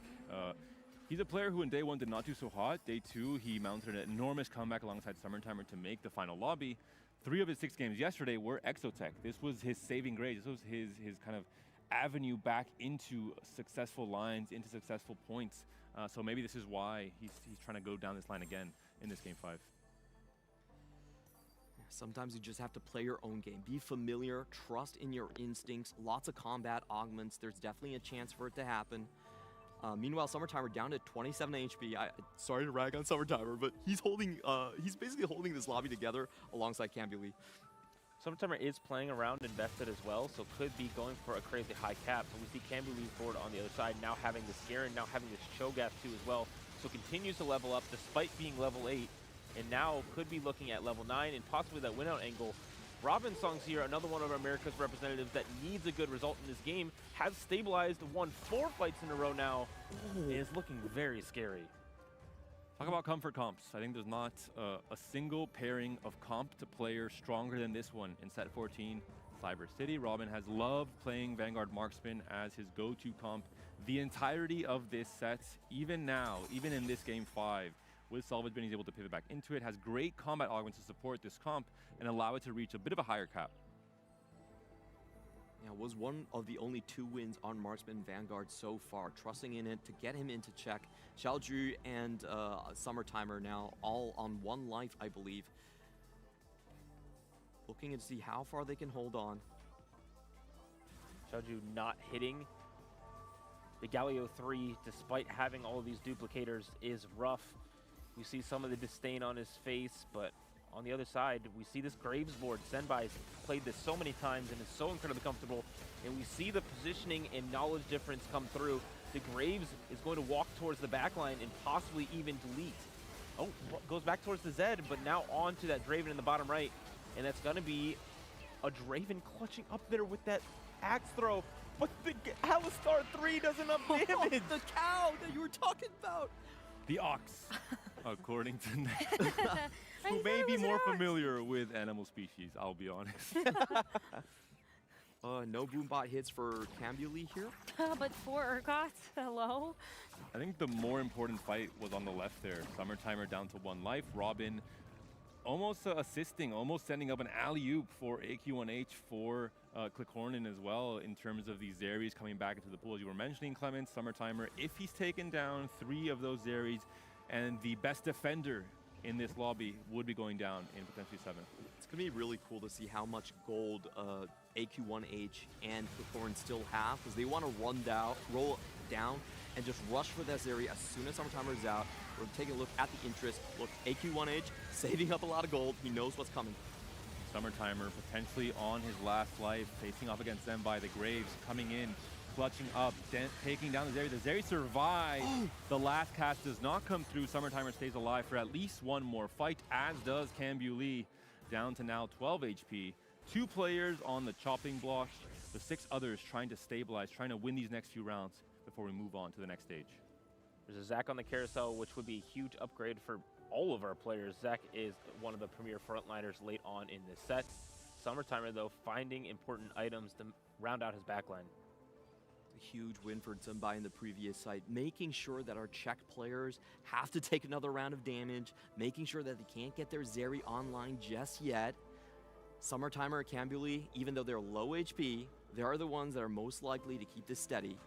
Speaker 7: He's a player who in day one did not do so hot. Day two, he mounted an enormous comeback alongside Summertimer to make the final lobby. 3 of his 6 games yesterday were Exotech. This was his saving grace. This was his kind of avenue back into successful lines, into successful points. So maybe this is why he's trying to go down this line again in this game 5.
Speaker 21: Sometimes you just have to play your own game. Be familiar, trust in your instincts, lots of combat augments. There's definitely a chance for it to happen. Meanwhile, Summertimer down to 27 HP. Sorry to rag on Summertimer, but he's basically holding this lobby together alongside Cambuly.
Speaker 20: Summertimer is playing around invested as well, so could be going for a crazy high cap. So we see Cambuly's board on the other side, now having this Garen, now having this Cho'Gath too as well. So continues to level up despite being level 8, and now could be looking at level 9 and possibly that win out angle. Robinsong's here, another one of America's representatives that needs a good result in this game, has stabilized, won 4 fights in a row now. It is looking very scary.
Speaker 7: Talk about comfort comps. I think there's not a single pairing of comp to player stronger than this one in set 14, Cyber City. Robin has loved playing Vanguard Marksman as his go-to comp the entirety of this set, even now, even in this game 5. With Salvage Bin, he's able to pivot back into it, has great combat augments to support this comp and allow it to reach a bit of a higher cap.
Speaker 21: Yeah, was one of the only 2 wins on Marksman Vanguard so far, trusting in it to get him into check. Xiaoju and Summertimer now all on 1 life, I believe. Looking to see how far they can hold on.
Speaker 20: Xiaoju not hitting. The Galio 3, despite having all of these duplicators, is rough. We see some of the disdain on his face, but on the other side, we see this Graves board. Senbai's played this so many times and is so incredibly comfortable, and we see the positioning and knowledge difference come through. The Graves is going to walk towards the backline and possibly even delete. Oh, goes back towards the Zed, but now on to that Draven in the bottom right, and that's going to be a Draven clutching up there with that axe throw, but the Alistar 3 does enough damage.
Speaker 21: The cow that you were talking about.
Speaker 7: The ox, according to Nick, who may be more familiar with animal species, I'll be honest.
Speaker 21: No Boombot hits for Cambuly here.
Speaker 3: But 4 Urgots, hello?
Speaker 7: I think the more important fight was on the left there. Summertimer down to 1 life. Robin almost assisting, almost sending up an alley-oop for AQ1H for Corin as well in terms of these Zeries coming back into the pool. As you were mentioning, Clements, Summertimer, if he's taken down 3 of those Zeries, and the best defender in this lobby would be going down in potentially 7.
Speaker 21: It's going to be really cool to see how much gold AQ1H and Corin still have, because they want to roll down and just rush for that Zeri as soon as Summertimer is out. We're taking a look at the interest. Look, AQ1H saving up a lot of gold. He knows what's coming.
Speaker 7: Summertimer potentially on his last life, facing off against Zenbai. The Graves coming in, clutching up, taking down the Zeri. The Zeri survives. The last cast does not come through. Summertimer stays alive for at least 1 more fight, as does Cambuly, down to now 12 HP. 2 players on the chopping block. The 6 others trying to stabilize, trying to win these next few rounds before we move on to the next stage.
Speaker 20: There's a Zac on the carousel, which would be a huge upgrade for all of our players. Zac is one of the premier frontliners late on in this set. Summertimer, though, finding important items to round out his backline.
Speaker 21: A huge win for Zenbai in the previous site, making sure that our Czech players have to take another round of damage, making sure that they can't get their Zeri online just yet. Summertimer and Cambuly, even though they're low HP, they are the ones that are most likely to keep this steady.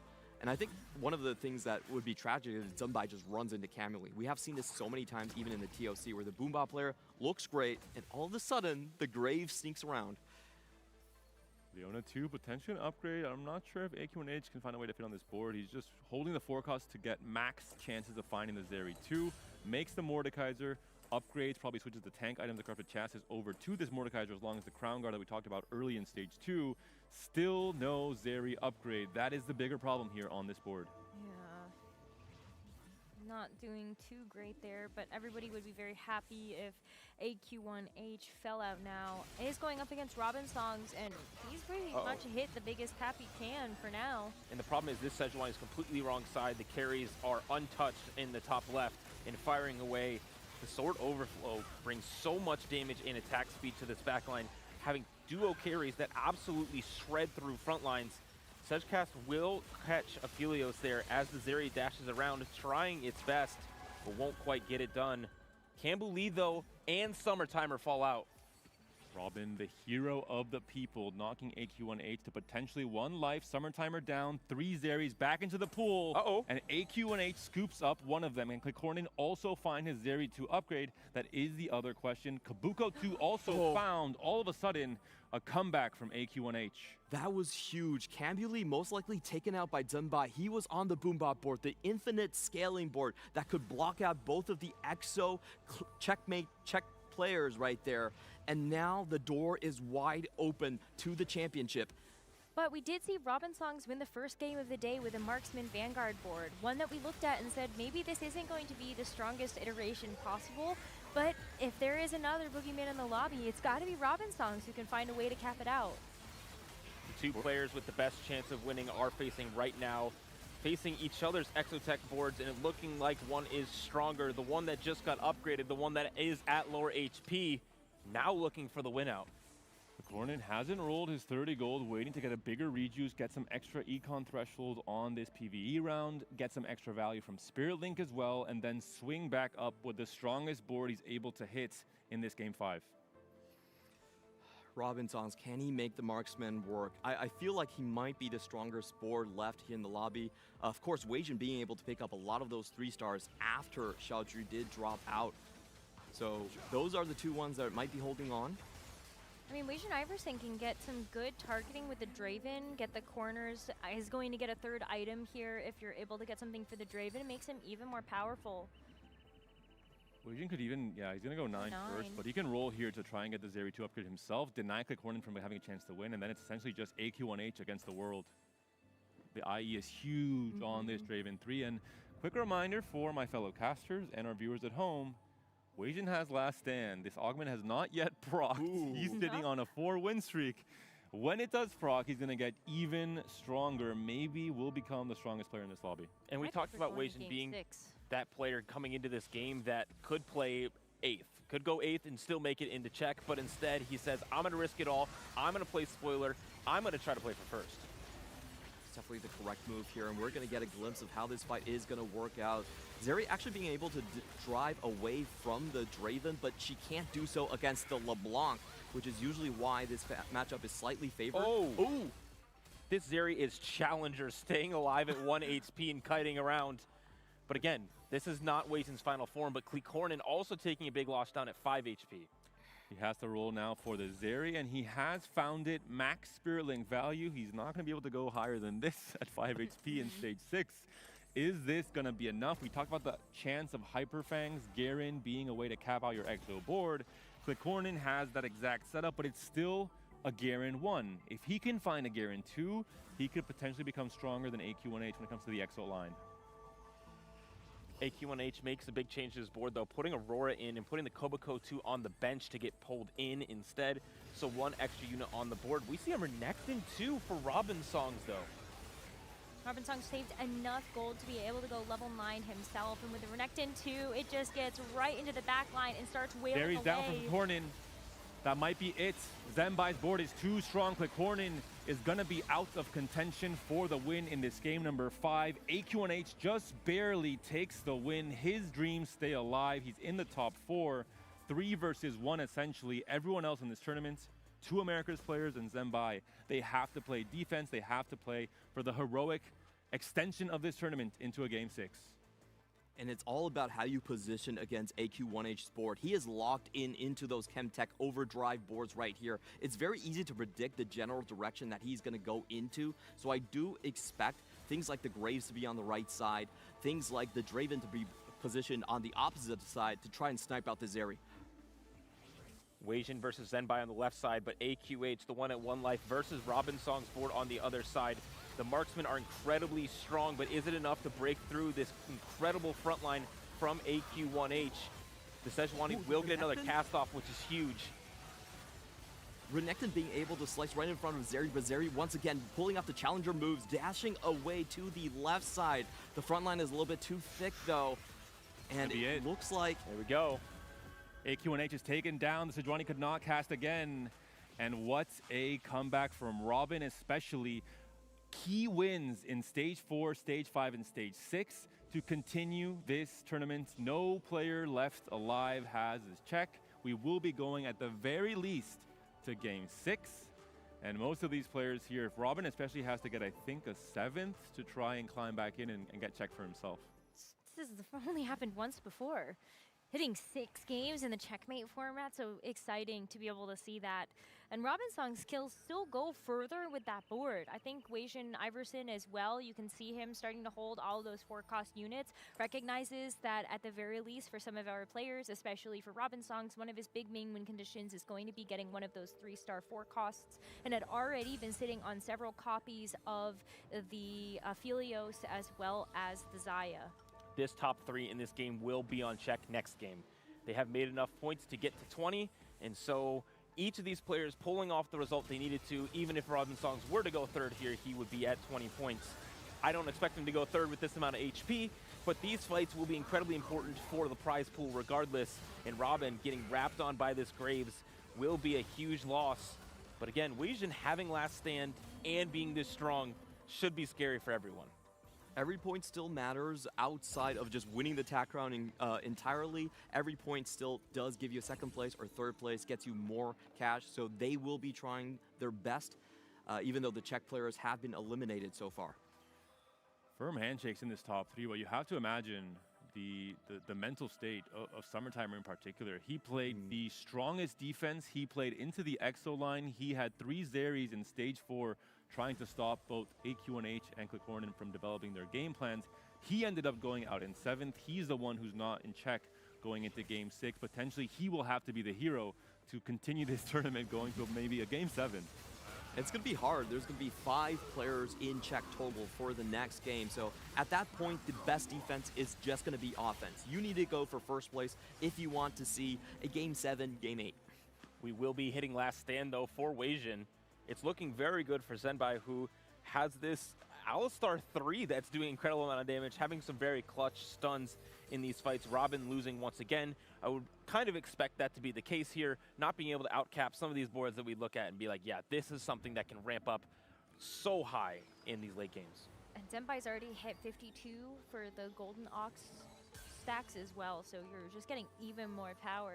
Speaker 21: And I think one of the things that would be tragic is Zumbai just runs into Camuli. We have seen this so many times, even in the TOC, where the Boombot player looks great, and all of a sudden, the Grave sneaks around.
Speaker 7: Leona 2, potential upgrade. I'm not sure if AQ1H can find a way to fit on this board. He's just holding the forecast to get max chances of finding the Zeri 2. Makes the Mordekaiser. Upgrades, probably switches the tank items, the Corrupted Chassis over to this Mordekaiser as long as the Crown Guard that we talked about early in Stage 2. Still no Zeri upgrade. That is the bigger problem here on this board.
Speaker 3: Yeah. Not doing too great there, but everybody would be very happy if AQ1H fell out now. He's going up against Robin Songs, and he's pretty much hit the biggest cap he can for now.
Speaker 20: And the problem is this Sejuani is completely wrong side. The carries are untouched in the top left and firing away. The Sword Overflow brings so much damage and attack speed to this backline, having duo carries that absolutely shred through front lines. Sejcast will catch Aphelios there as the Zeri dashes around, trying its best, but won't quite get it done. Campbell Lee, though, and Summertimer fall out.
Speaker 7: Robin, the hero of the people, knocking AQ1H to potentially 1 life. Summertimer down, 3 Zeris back into the pool. And AQ1H scoops up one of them. And Corin also find his Zeri 2 upgrade. That is the other question. Kabuko 2 also found, all of a sudden, a comeback from AQ1H.
Speaker 21: That was huge. Cambuli most likely taken out by Zumbai. He was on the Boombot board, the infinite scaling board that could block out both of the EXO checkmate check players right there. And now the door is wide open to the championship.
Speaker 3: But we did see Robin Songs win the first game of the day with a Marksman Vanguard board, one that we looked at and said maybe this isn't going to be the strongest iteration possible, but if there is another boogeyman in the lobby, it's got to be Robin Songs who can find a way to cap it out.
Speaker 20: The 2 players with the best chance of winning are facing right now, facing each other's Exotech boards, and it looking like one is stronger. The one that just got upgraded, the one that is at lower HP, now looking for the win out.
Speaker 7: Corin hasn't rolled his 30 gold, waiting to get a bigger rejuice, get some extra econ threshold on this PvE round, get some extra value from Spirit Link as well, and then swing back up with the strongest board he's able to hit in this Game 5.
Speaker 21: Robin Songs, can he make the Marksman work? I feel like he might be the strongest board left here in the lobby. Of course, Weijin being able to pick up a lot of those 3 stars after Xiaozhu did drop out. So those are the 2 ones that might be holding on.
Speaker 3: I mean, Weijin Iverson can get some good targeting with the Draven, get the corners. He's going to get a 3rd item here. If you're able to get something for the Draven, it makes him even more powerful.
Speaker 7: Weijin could even, he's going to go 9 first, but he can roll here to try and get the Zeri 2 upgrade himself, deny Corin from having a chance to win, and then it's essentially just AQ1H against the world. The IE is huge on this Draven 3, and quick reminder for my fellow casters and our viewers at home, Weijin has last stand. This augment has not yet procced. He's sitting on a 4-win streak. When it does proc, he's going to get even stronger. Maybe will become the strongest player in this lobby.
Speaker 20: And we talked about Weijin being that player coming into this game that could play 8th. Could go 8th and still make it into check, but instead he says, I'm going to risk it all. I'm going to play spoiler. I'm going to try to play for first.
Speaker 21: It's definitely the correct move here, and we're going to get a glimpse of how this fight is going to work out. Zeri actually being able to drive away from the Draven, but she can't do so against the LeBlanc, which is usually why this matchup is slightly favored.
Speaker 20: Ooh! This Zeri is challenger, staying alive at 1 HP and kiting around. But again, this is not Weijin's final form, but Corin also taking a big loss down at 5 HP.
Speaker 7: He has to roll now for the Zeri, and he has found it max Spirit Link value. He's not going to be able to go higher than this at 5 HP in Stage 6. Is this going to be enough? We talked about the chance of Hyperfangs, Garen being a way to cap out your EXO board. Corin has that exact setup, but it's still a Garen 1. If he can find a Garen 2, he could potentially become stronger than AQ1H when it comes to the EXO line.
Speaker 20: AQ1H makes a big change to his board, though, putting Aurora in and putting the Koboko 2 on the bench to get pulled in instead. So 1 extra unit on the board. We see a Renekton 2 for Robin Songs, though.
Speaker 3: Robin Songs saved enough gold to be able to go level 9 himself, and with the Renekton 2, it just gets right into the back line and starts wailing away.
Speaker 7: Zeri's down from Corin. That might be it. Zembai's board is too strong. Corin is going to be out of contention for the win in this game number 5. AQ1H just barely takes the win. His dreams stay alive. He's in the top 4. 3 versus 1 essentially. Everyone else in this tournament, 2 Americas players and Zembai, they have to play defense. They have to play for the heroic extension of this tournament into a Game 6.
Speaker 21: And it's all about how you position against AQ1H Sport. He is locked into those Chemtech overdrive boards right here. It's very easy to predict the general direction that he's going to go into. So I do expect things like the Graves to be on the right side, things like the Draven to be positioned on the opposite side to try and snipe out the Zeri.
Speaker 20: Weijin versus Zenbai on the left side, but AQH, the one at one life, versus Robin Song's board on the other side. The marksmen are incredibly strong, but is it enough to break through this incredible front line from AQ1H? The Sejuani will get another cast off, which is huge.
Speaker 21: Renekton being able to slice right in front of Zeri, but Zeri once again pulling off the challenger moves, dashing away to the left side. The front line is a little bit too thick though, and it looks like...
Speaker 20: There we go.
Speaker 7: AQ1H is taken down. The Sejuani could not cast again. And what a comeback from Robin, especially. Key wins in Stage 4, Stage 5, and Stage 6 to continue this tournament. No player left alive has his check. We will be going at the very least to Game 6. And most of these players here, if Robin especially has to get, I think, a 7th to try and climb back in and get check for himself.
Speaker 3: This has only happened once before. Hitting 6 games in the checkmate format, so exciting to be able to see that. And Robin Song's skills still go further with that board. I think Weijin Iverson as well, you can see him starting to hold all those 4-cost units, recognizes that at the very least for some of our players, especially for Robin Songs, one of his big main win conditions is going to be getting one of those 3-star 4-costs, and had already been sitting on several copies of the Philios as well as the Zaya.
Speaker 20: This top 3 in this game will be on check next game. They have made enough points to get to 20, and so each of these players pulling off the result they needed to, even if Robin Songs were to go third here, he would be at 20 points. I don't expect him to go third with this amount of HP, but these fights will be incredibly important for the prize pool regardless, and Robin getting wrapped on by this Graves will be a huge loss. But again, Weijin having last stand and being this strong should be scary for everyone.
Speaker 21: Every point still matters outside of just winning the TAC round entirely. Every point still does give you a 2nd place or 3rd place, gets you more cash. So they will be trying their best, even though the Czech players have been eliminated so far.
Speaker 7: Firm handshakes in this top 3, but you have to imagine the mental state of Summertimer in particular. He played the strongest defense. He played into the EXO line. He had 3 Zeris in Stage 4, trying to stop both AQ1H and Corin from developing their game plans. He ended up going out in 7th. He's the one who's not in check going into Game 6. Potentially, he will have to be the hero to continue this tournament going to maybe a Game 7.
Speaker 21: It's going to be hard. There's going to be 5 players in check total for the next game. So at that point, the best defense is just going to be offense. You need to go for 1st place if you want to see a Game 7, Game 8.
Speaker 20: We will be hitting last stand, though, for Weijin. It's looking very good for Zenbai, who has this Alistar 3 that's doing an incredible amount of damage, having some very clutch stuns in these fights. Robin losing once again. I would kind of expect that to be the case here, not being able to outcap some of these boards that we look at and be like, yeah, this is something that can ramp up so high in these late games.
Speaker 3: And Zenbai's already hit 52 for the Golden Ox stacks as well, so you're just getting even more power.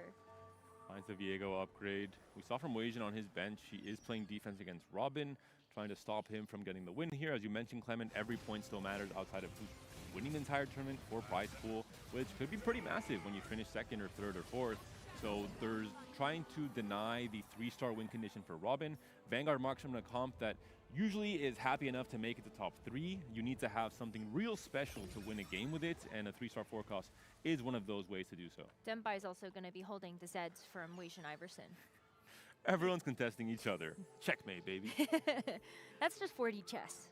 Speaker 7: Finds the Viego upgrade. We saw from Weijin on his bench, he is playing defense against Robin, trying to stop him from getting the win here. As you mentioned, Clement, every point still matters outside of who's winning the entire tournament for prize pool, which could be pretty massive when you finish 2nd or 3rd or 4th. So there's trying to deny the 3-star win condition for Robin. Vanguard marksman, a comp that usually is happy enough to make it to top 3. You need to have something real special to win a game with it, and a 3-star 4-cost is one of those ways to do so.
Speaker 3: Zenbai is also going to be holding the Zeds from Weijin Iverson.
Speaker 7: Everyone's contesting each other. Checkmate, baby.
Speaker 3: That's just 4D chess.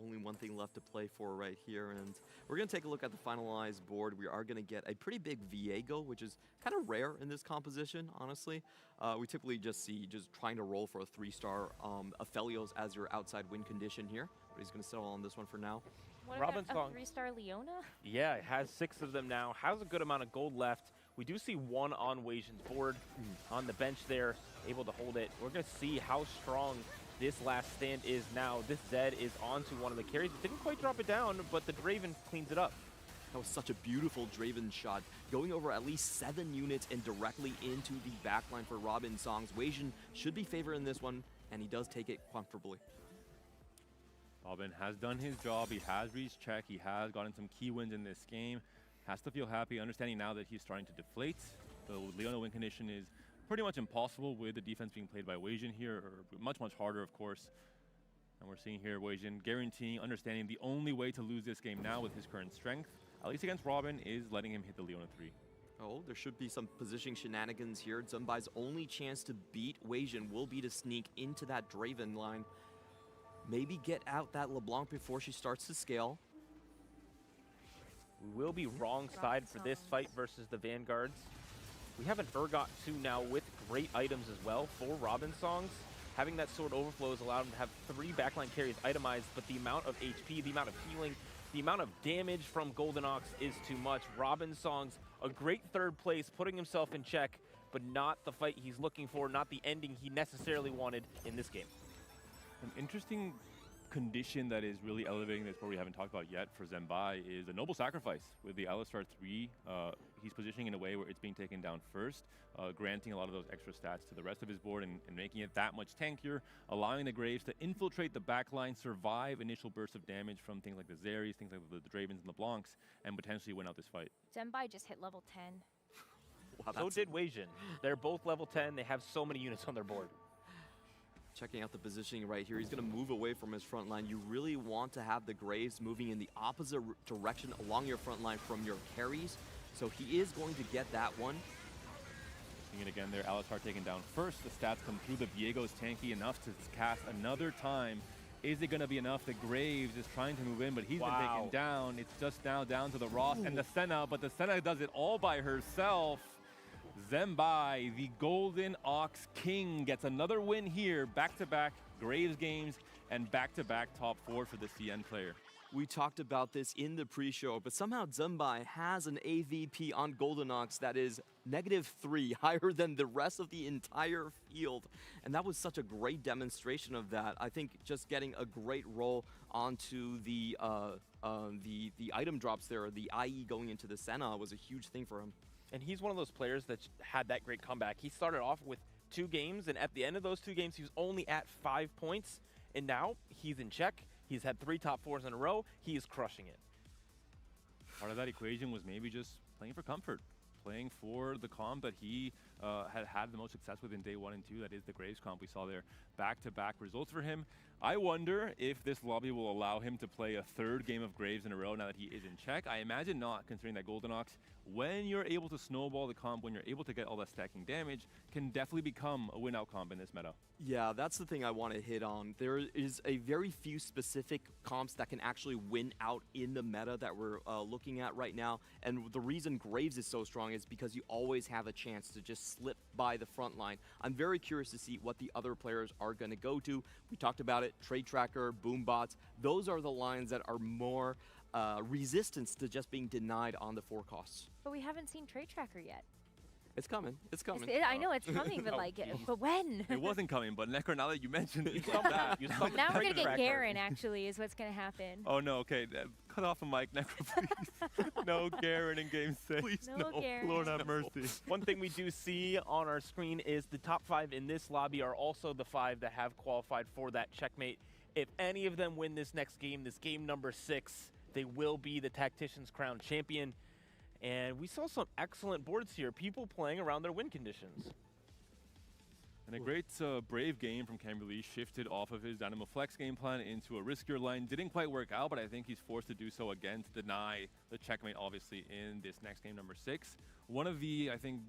Speaker 21: Only one thing left to play for right here, and we're going to take a look at the finalized board. We are going to get a pretty big Viego, which is kind of rare in this composition, honestly. We typically just see trying to roll for a 3-star Aphelios as your outside win condition here, but he's going to settle on this one for now.
Speaker 3: What
Speaker 20: Robin
Speaker 3: about a 3-star Leona?
Speaker 20: Yeah, it has 6 of them now. Has a good amount of gold left. We do see 1 on Weijin's board on the bench there, able to hold it. We're going to see how strong this last stand is now. This Zed is onto one of the carries. It didn't quite drop it down, but the Draven cleans it up.
Speaker 21: That was such a beautiful Draven shot, going over at least 7 units and directly into the backline for Robin Songs. Weijin should be favored in this one, and he does take it comfortably.
Speaker 7: Robin has done his job. He has reached check. He has gotten some key wins in this game. Has to feel happy, understanding now that he's starting to deflate. The Leona win condition is pretty much impossible with the defense being played by Weijin here, or much harder, of course. And we're seeing here Weijin guaranteeing, understanding the only way to lose this game now with his current strength, at least against Robin, is letting him hit the Leona 3.
Speaker 21: Oh, there should be some positioning shenanigans here. Zunbai's only chance to beat Weijin will be to sneak into that Draven line. Maybe get out that LeBlanc before she starts to scale.
Speaker 20: We will be wrong side for this fight versus the Vanguards. We have an Urgot 2 now with great items as well for Robin Songs. Having that sword overflow has allowed him to have 3 backline carries itemized, but the amount of HP, the amount of healing, the amount of damage from Golden Ox is too much. Robin Songs, a great third place, putting himself in check, but not the fight he's looking for, not the ending he necessarily wanted in this game.
Speaker 7: An interesting condition that is really elevating this, what we haven't talked about yet for Zunbai, is a Noble Sacrifice. With the Alistar 3, he's positioning in a way where it's being taken down first, granting a lot of those extra stats to the rest of his board and making it that much tankier, allowing the Graves to infiltrate the backline, survive initial bursts of damage from things like the Zeris, things like the Dravens and the Blancs, and potentially win out this fight.
Speaker 3: Zunbai just hit level 10.
Speaker 20: Wow, so did Weijin. They're both level 10. They have so many units on their board.
Speaker 21: Checking out the positioning right here. He's going to move away from his front line. You really want to have the Graves moving in the opposite direction along your front line from your carries. So he is going to get that one.
Speaker 7: Seeing it again there, Alistar taken down first. The stats come through. The Viego's tanky enough to cast another time. Is it going to be enough? The Graves is trying to move in, but he's been taken down. It's just now down to the Ross and the Senna, but the Senna does it all by herself. Zunbai, the Golden Ox King, gets another win here. Back-to-back Graves games and back-to-back top 4 for the CN player.
Speaker 21: We talked about this in the pre-show, but somehow Zunbai has an AVP on Golden Ox that is -3, higher than the rest of the entire field. And that was such a great demonstration of that. I think just getting a great roll onto the item drops there, the IE going into the Senna, was a huge thing for him.
Speaker 20: And he's one of those players that had that great comeback. He started off with 2 games, and at the end of those 2 games, he was only at 5 points. And now he's in check. He's had 3 top 4s in a row. He is crushing it.
Speaker 7: Part of that equation was maybe just playing for comfort, playing for the comp that he had the most success with in day 1 and 2. That is the Graves comp we saw there. Back-to-back results for him. I wonder if this lobby will allow him to play a 3rd game of Graves in a row now that he is in check. I imagine not, considering that Golden Ox, when you're able to snowball the comp, when you're able to get all that stacking damage, can definitely become a win-out comp in this meta.
Speaker 21: Yeah, that's the thing I want to hit on. There is a very few specific comps that can actually win out in the meta that we're looking at right now. And the reason Graves is so strong is because you always have a chance to just slip by the front line. I'm very curious to see what the other players are going to go to. We talked about it, Trade Tracker, Boombots. Those are the lines that are more resistance to just being denied on the 4 costs.
Speaker 3: But we haven't seen Trade Tracker yet.
Speaker 21: It's coming. It's coming.
Speaker 3: I know it's coming, but but when?
Speaker 7: It wasn't coming, but Necro, now that you mentioned it,
Speaker 3: now we're gonna get Garen. Actually, is what's gonna happen.
Speaker 7: Oh no! Okay, cut off the mic, Necro, please. No Garen in Game 6.
Speaker 20: Please
Speaker 3: no. Garen.
Speaker 7: Lord have mercy.
Speaker 20: One thing we do see on our screen is the top 5 in this lobby are also the 5 that have qualified for that checkmate. If any of them win this next game, this game number 6, they will be the Tacticians crowned champion. And we saw some excellent boards here, people playing around their win conditions.
Speaker 7: And a great Brave game from Camberley, shifted off of his Dynamo Flex game plan into a riskier line. Didn't quite work out, but I think he's forced to do so again to deny the checkmate, obviously, in this next game number 6. One of the, I think,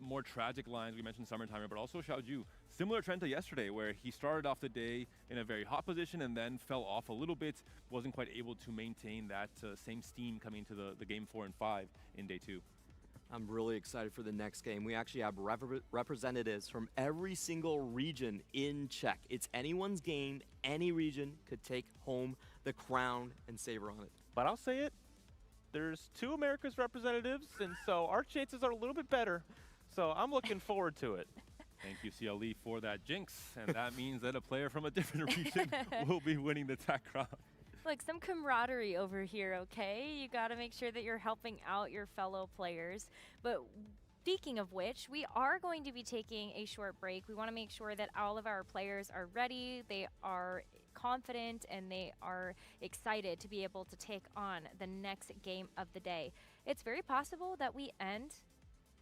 Speaker 7: more tragic lines, we mentioned Summertime, but also Xiaoju. Similar trend to yesterday, where he started off the day in a very hot position and then fell off a little bit, wasn't quite able to maintain that same steam coming into the game 4 and 5 in day 2.
Speaker 21: I'm really excited for the next game. We actually have representatives from every single region in check. It's anyone's game. Any region could take home the crown and savor on it.
Speaker 20: But I'll say it, there's 2 America's representatives, and so our chances are a little bit better. So I'm looking forward to it.
Speaker 7: Thank you, CLE, for that jinx. And that means that a player from a different region will be winning the TAC crown.
Speaker 3: Look, some camaraderie over here, okay? You got to make sure that you're helping out your fellow players. But speaking of which, we are going to be taking a short break. We want to make sure that all of our players are ready. They are confident and they are excited to be able to take on the next game of the day. It's very possible that we end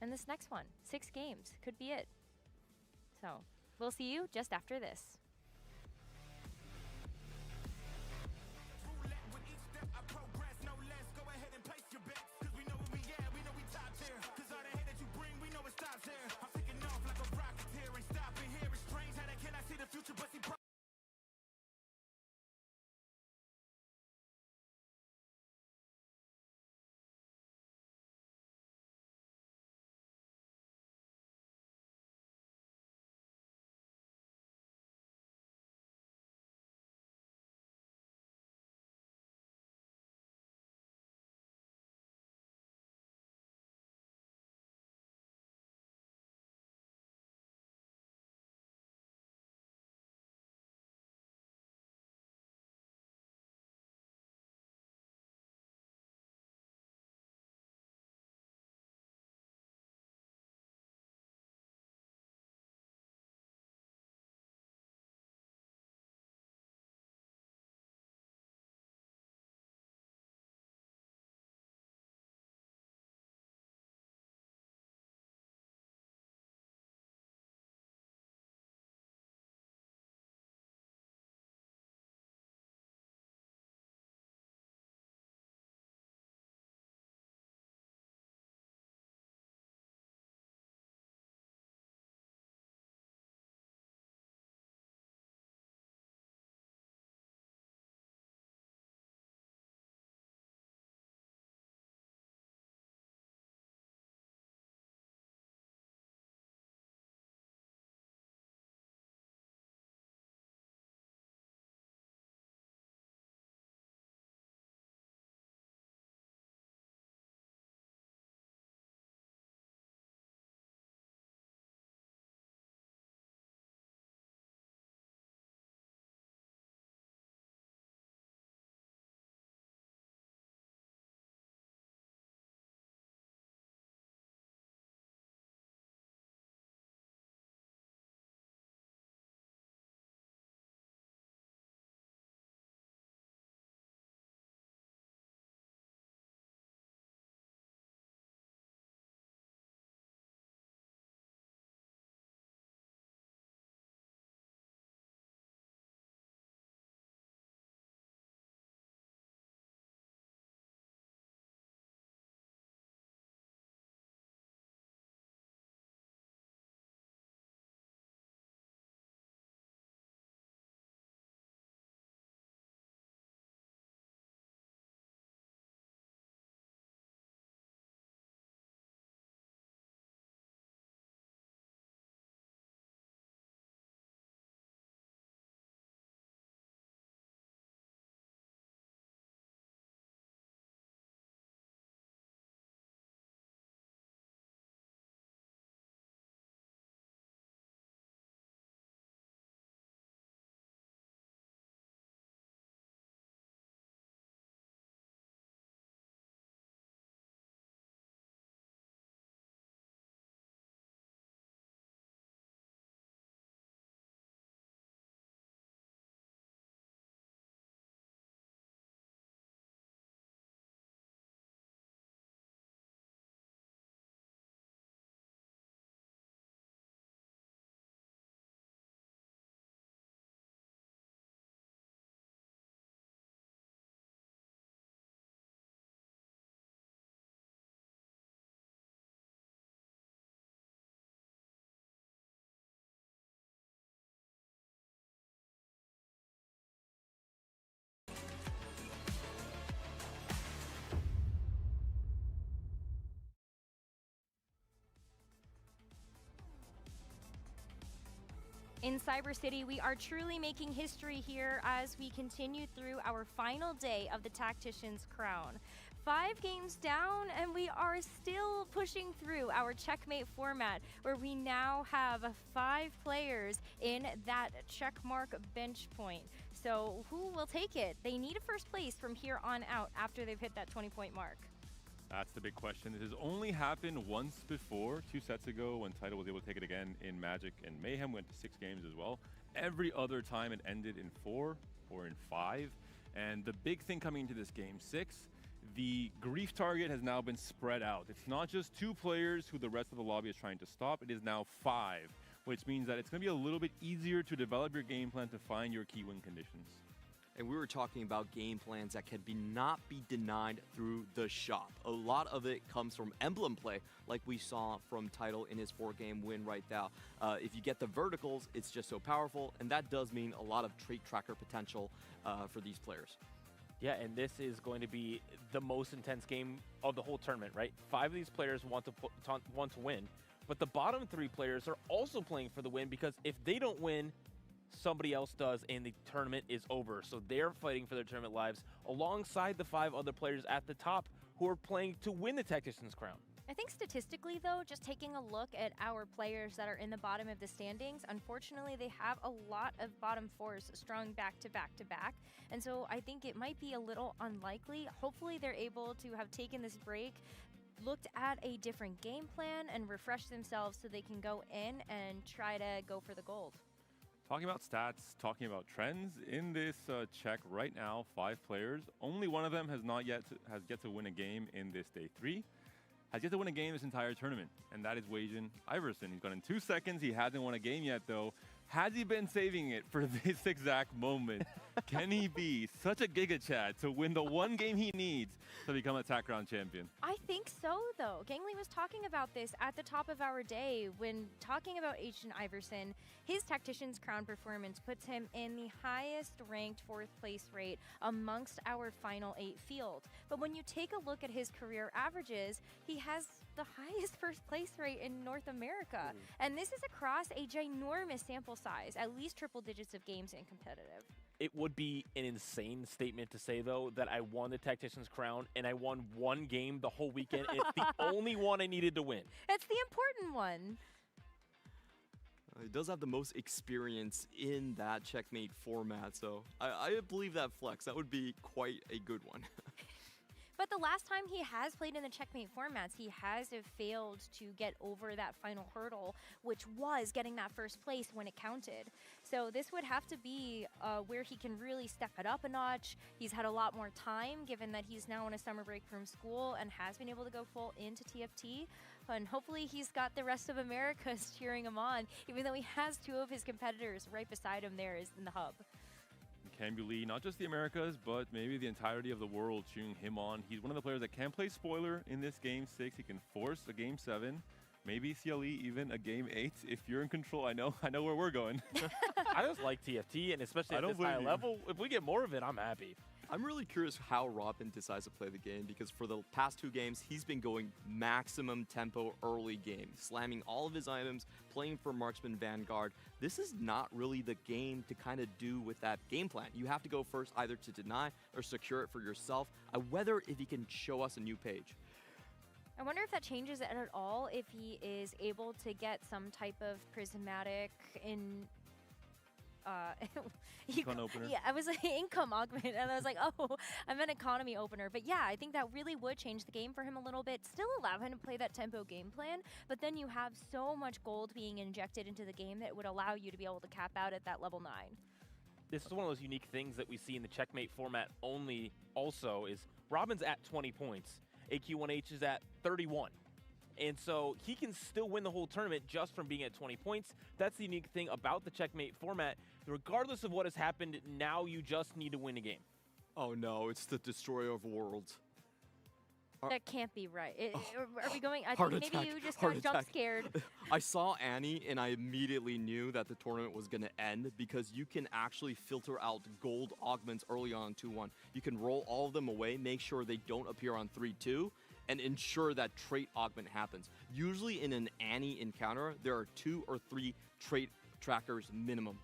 Speaker 3: in this next one. 6 games could be it. So we'll see you just after this. In Cyber City, we are truly making history here as we continue through our final day of the Tactician's Crown. 5 games down, and we are still pushing through our checkmate format, where we now have 5 players in that checkmark bench point. So who will take it? They need a first place from here on out after they've hit that 20-point mark.
Speaker 7: That's the big question. This has only happened once before, 2 sets ago, when Tidal was able to take it again in Magic, and Mayhem went to 6 games as well. Every other time it ended in 4 4 and 5. And the big thing coming into this game 6, the grief target has now been spread out. It's not just 2 players who the rest of the lobby is trying to stop, it is now 5, which means that it's going to be a little bit easier to develop your game plan to find your key win conditions.
Speaker 21: And we were talking about game plans that can not be denied through the shop. A lot of it comes from emblem play, like we saw from Tidal in his 4-game win right now. If you get the verticals, it's just so powerful, and that does mean a lot of trait tracker potential for these players.
Speaker 20: Yeah, and this is going to be the most intense game of the whole tournament, right? 5 of these players want to win, but the bottom 3 players are also playing for the win, because if they don't win, somebody else does, and the tournament is over. So they're fighting for their tournament lives alongside the 5 other players at the top who are playing to win the Tactician's crown.
Speaker 3: I think statistically, though, just taking a look at our players that are in the bottom of the standings, unfortunately, they have a lot of bottom 4s strung back to back to back. And so I think it might be a little unlikely. Hopefully, they're able to have taken this break, looked at a different game plan, and refreshed themselves so they can go in and try to go for the gold.
Speaker 7: Talking about stats, talking about trends, in this check right now, 5 players, only one of them has yet to win a game in this day 3. Has yet to win a game this entire tournament, and that is Wajan Iverson. He's gone in 2 seconds. He hasn't won a game yet, though. Has he been saving it for this exact moment? Can he be such a Giga Chad to win the one game he needs to become a TAC Crown champion?
Speaker 3: I think so, though. Gangley was talking about this at the top of our day when talking about Wajan Iverson. His Tactician's Crown performance puts him in the highest ranked 4th place rate amongst our final 8 field. But when you take a look at his career averages, he has the highest 1st place rate in North America. And this is across a ginormous sample size, at least triple digits of games in competitive.
Speaker 20: It would be an insane statement to say, though, that I won the Tactician's crown and I won 1 game the whole weekend. It's the only one I needed to win.
Speaker 3: It's the important one.
Speaker 21: He does have the most experience in that checkmate format, so I believe that flex. That would be quite a good one.
Speaker 3: But the last time he has played in the checkmate formats, he has failed to get over that final hurdle, which was getting that 1st place when it counted. So this would have to be where he can really step it up a notch. He's had a lot more time, given that he's now on a summer break from school and has been able to go full into TFT. And hopefully he's got the rest of America cheering him on, even though he has 2 of his competitors right beside him there is in the hub.
Speaker 7: Can believe not just the Americas, but maybe the entirety of the world cheering him on. He's one of the players that can play spoiler in this game 6. He can force a game 7, maybe CLE even a game 8 if you're in control. I know where we're going.
Speaker 20: I just like TFT, and especially at this high level, if we get more of it, I'm happy.
Speaker 21: I'm really curious how Robin decides to play the game, because for the past 2 games, he's been going maximum tempo early game, slamming all of his items, playing for Marksman Vanguard. This is not really the game to kind of do with that game plan. You have to go first either to deny or secure it for yourself. I wonder if he can show us a new page.
Speaker 3: I wonder if that changes it at all, if he is able to get some type of prismatic in...
Speaker 7: Econ opener.
Speaker 3: Yeah, I was like income augment, and I was like, oh, I'm an economy opener. But yeah, I think that really would change the game for him a little bit. Still allow him to play that tempo game plan, but then you have so much gold being injected into the game that would allow you to be able to cap out at that level 9.
Speaker 20: This is one of those unique things that we see in the checkmate format only also is Robin's at 20 points. AQ1H is at 31. And so he can still win the whole tournament just from being at 20 points. That's the unique thing about the checkmate format. Regardless of what has happened, now you just need to win a game.
Speaker 21: Oh no, it's the destroyer of worlds.
Speaker 3: That can't be right. Are we going? I
Speaker 21: Heart
Speaker 3: think maybe
Speaker 21: attack,
Speaker 3: you just
Speaker 21: heart
Speaker 3: got jump
Speaker 21: attack.
Speaker 3: scared.
Speaker 21: I saw Annie and I immediately knew that the tournament was going to end, because you can actually filter out gold augments early on 2-1. You can roll all of them away, make sure they don't appear on 3-2, and ensure that trait augment happens. Usually in an Annie encounter, there are 2 or 3 trait trackers minimum.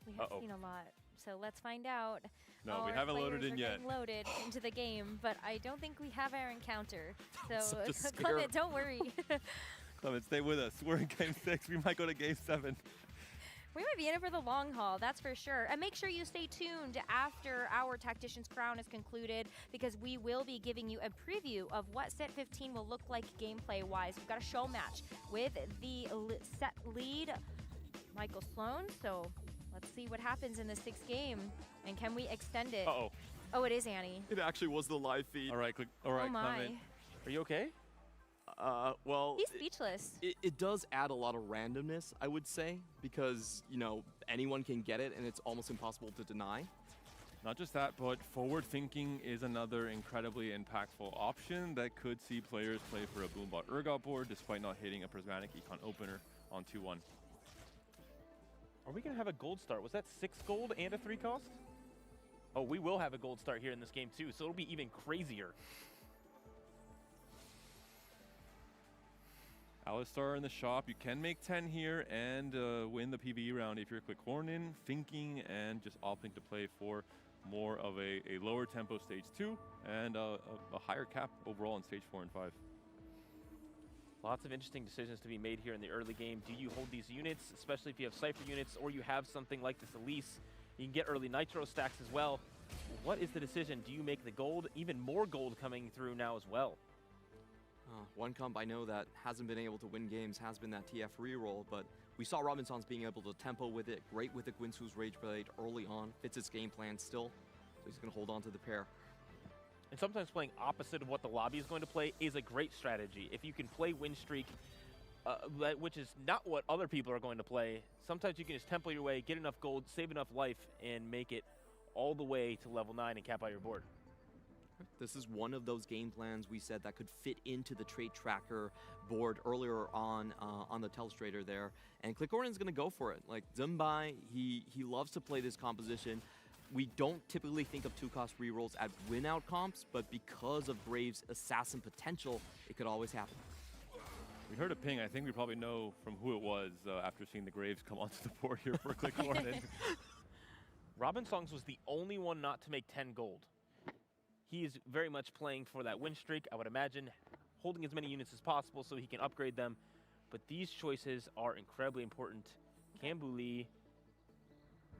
Speaker 3: We have seen a lot, so let's find out.
Speaker 7: No, we haven't loaded in yet.
Speaker 3: Loaded into the game, but I don't think we have our encounter. So
Speaker 21: Such a scare.
Speaker 3: Clement, don't worry.
Speaker 7: Clement, stay with us. We're in game 6. We might go to game 7.
Speaker 3: We might be in it for the long haul, that's for sure. And make sure you stay tuned after our Tactician's Crown is concluded, because we will be giving you a preview of what set 15 will look like gameplay-wise. We've got a show match with the set lead, Michael Sloan. So Let's see what happens in the 6th game, and can we extend it?
Speaker 20: Uh-oh.
Speaker 3: Oh, it is Annie.
Speaker 21: It actually was the live feed.
Speaker 7: All right, all right,
Speaker 3: Oh my.
Speaker 7: Clement.
Speaker 20: Are you okay?
Speaker 21: Well,
Speaker 3: He's speechless.
Speaker 21: it does add a lot of randomness, I would say, because, you know, anyone can get it and it's almost impossible to deny.
Speaker 7: Not just that, but forward thinking is another incredibly impactful option that could see players play for a Boombot Urgot board despite not hitting a Prismatic Econ opener on 2-1.
Speaker 20: Are we going to have a gold start? Was that 6 gold and a 3 cost? Oh, we will have a gold start here in this game too, so it'll be even crazier.
Speaker 7: Alistar in the shop. You can make 10 here and win the PvE round if you're Corin, thinking and just opting to play for more of a lower tempo stage 2 and a higher cap overall in stage 4 and 5.
Speaker 20: Lots of interesting decisions to be made here in the early game. Do you hold these units, especially if you have Cypher units, or you have something like this Elise? You can get early Nitro stacks as well. What is the decision? Do you make the gold? Even more gold coming through now as well.
Speaker 21: One comp I know that hasn't been able to win games has been that TF reroll, but we saw Robinson's being able to tempo with it, great with the Gwinsu's Rage Blade early on, fits its game plan still, so he's going to hold on to the pair.
Speaker 20: And sometimes playing opposite of what the lobby is going to play is a great strategy. If you can play Win Streak, which is not what other people are going to play, sometimes you can just tempo your way, get enough gold, save enough life, and make it all the way to level 9 and cap out your board.
Speaker 21: This is one of those game plans we said that could fit into the trait tracker board earlier on the Telestrator there. And Corin's going to go for it. Like Zumbai, he loves to play this composition. We don't typically think of 2-cost rerolls at win-out comps, but because of Graves' assassin potential, it could always happen.
Speaker 7: We heard a ping. I think we probably know from who it was after seeing the Graves come onto the board here for Corin.
Speaker 20: Robinson's was the only one not to make 10 gold. He is very much playing for that win streak, I would imagine, holding as many units as possible so he can upgrade them. But these choices are incredibly important. Kambuli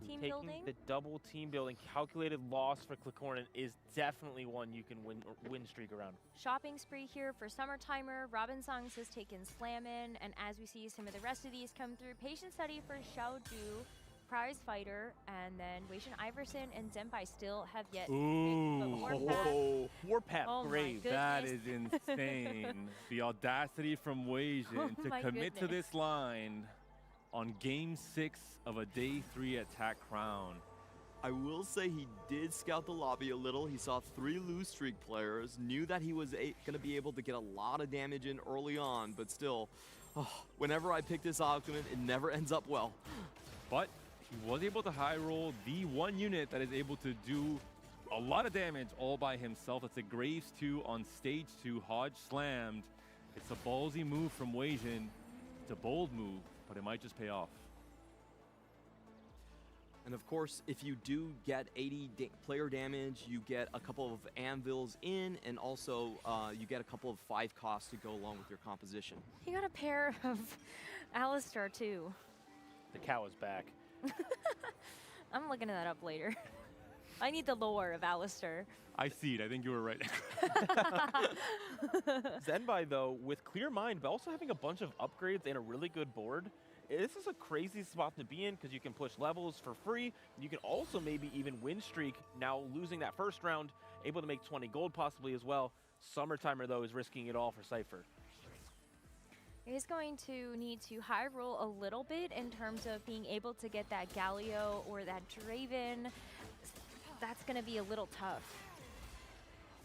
Speaker 3: Team
Speaker 20: taking
Speaker 3: building?
Speaker 20: the double team building. Calculated loss for Corin is definitely one you can win streak around.
Speaker 3: Shopping spree here for Summertimer. Robinson's has taken Slammin', and as we see some of the rest of these come through, Patient Study for Xiaodu, Prize Fighter, and then Weishan Iverson and Zenpai still have yet to pick,
Speaker 20: Warpath
Speaker 3: Oh my
Speaker 20: Grave.
Speaker 7: That
Speaker 3: goodness.
Speaker 7: is insane. The audacity from Weijin
Speaker 3: Oh
Speaker 7: to
Speaker 3: my
Speaker 7: commit to
Speaker 3: goodness.
Speaker 7: this line on game 6 of a day 3 attack crown.
Speaker 21: I will say he did scout the lobby a little. He saw 3 lose streak players, knew that he was going to be able to get a lot of damage in early on, but still, whenever I pick this opponent, it never ends up well.
Speaker 7: But he was able to high roll the one unit that is able to do a lot of damage all by himself. It's a Graves 2 on stage 2. Hodge slammed. It's a ballsy move from Weijin. It's a bold move, but it might just pay off.
Speaker 21: And of course, if you do get 80 player damage, you get a couple of anvils in, and also you get a couple of 5 costs to go along with your composition.
Speaker 3: He got a pair of Alistar too.
Speaker 20: The cow is back.
Speaker 3: I'm looking that up later. I need the lore of Alistar.
Speaker 7: I see it. I think you were right.
Speaker 20: Zenbai, though, with clear mind, but also having a bunch of upgrades and a really good board, this is a crazy spot to be in because you can push levels for free. You can also maybe even win streak. Now losing that first round, able to make 20 gold possibly as well. Summertimer, though, is risking it all for Cypher.
Speaker 3: He's going to need to high roll a little bit in terms of being able to get that Galio or that Draven. That's going to be a little tough.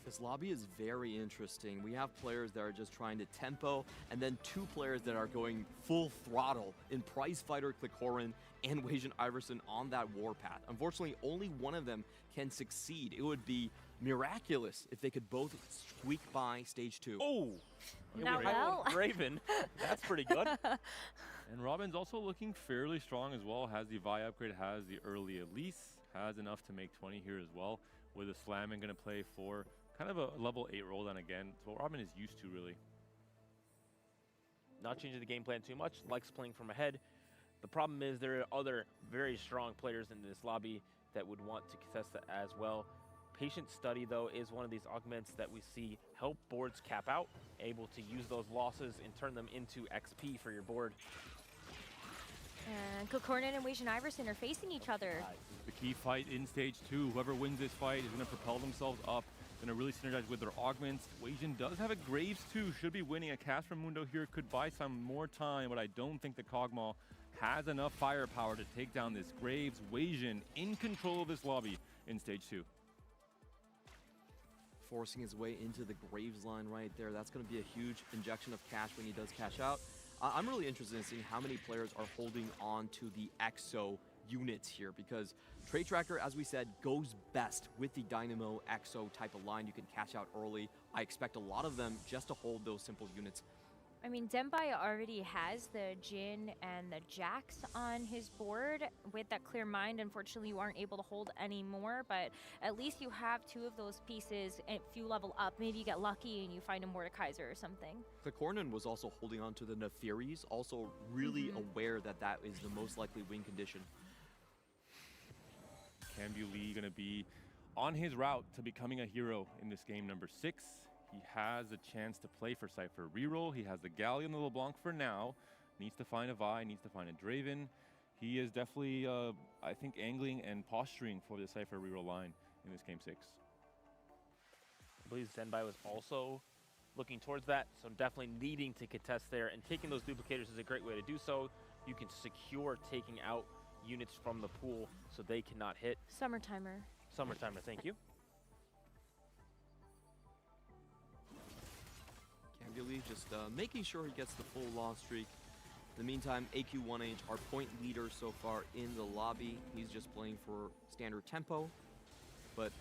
Speaker 21: This lobby is very interesting. We have players that are just trying to tempo, and then 2 players that are going full throttle in Prize Fighter, Corin, and Weijin Iverson on that warpath. Unfortunately, only one of them can succeed. It would be miraculous if they could both squeak by stage 2.
Speaker 20: Oh!
Speaker 3: Not well.
Speaker 20: Raven. That's pretty good.
Speaker 7: And Robin's also looking fairly strong as well. Has the Vi upgrade, has the early Elise, has enough to make 20 here as well. With a slamming going to play for kind of a level 8 roll down again. It's what Robin is used to, really.
Speaker 20: Not changing the game plan too much, likes playing from ahead. The problem is there are other very strong players in this lobby that would want to contest that as well. Patient Study, though, is one of these augments that we see help boards cap out, able to use those losses and turn them into XP for your board.
Speaker 3: And Corin and Wasian Iverson are facing each other.
Speaker 7: The key fight in stage 2. Whoever wins this fight is going to propel themselves up. Going to really synergize with their augments. Wasian does have a Graves too. Should be winning. A cast from Mundo here could buy some more time, but I don't think the Kog'Maw has enough firepower to take down this Graves. Wasian in control of this lobby in stage 2.
Speaker 21: Forcing his way into the Graves line right there. That's going to be a huge injection of cash when he does cash out. I'm really interested in seeing how many players are holding on to the EXO units here, because Trade Tracker, as we said, goes best with the Dynamo EXO type of line. You can cash out early. I expect a lot of them just to hold those simple units.
Speaker 3: I mean, Dembai already has the Jin and the Jax on his board. With that clear mind, unfortunately, you aren't able to hold any more, but at least you have 2 of those pieces. If you level up, maybe you get lucky and you find a Mordekaiser or something.
Speaker 21: The Corin was also holding on to the Nefiris, also really aware that that is the most likely win condition.
Speaker 7: Cambulee going to be on his route to becoming a hero in this game number 6. He has a chance to play for Cypher reroll. He has the Galleon and the LeBlanc for now. Needs to find a Vi, needs to find a Draven. He is definitely, I think, angling and posturing for the Cypher reroll line in this game 6.
Speaker 20: I believe Zenbai was also looking towards that, so definitely needing to contest there, and taking those duplicators is a great way to do so. You can secure taking out units from the pool so they cannot hit.
Speaker 3: Summertimer.
Speaker 20: Summertimer, thank you.
Speaker 21: Cambulee just making sure he gets the full loss streak. In the meantime, AQ1H, our point leader so far in the lobby. He's just playing for standard tempo, but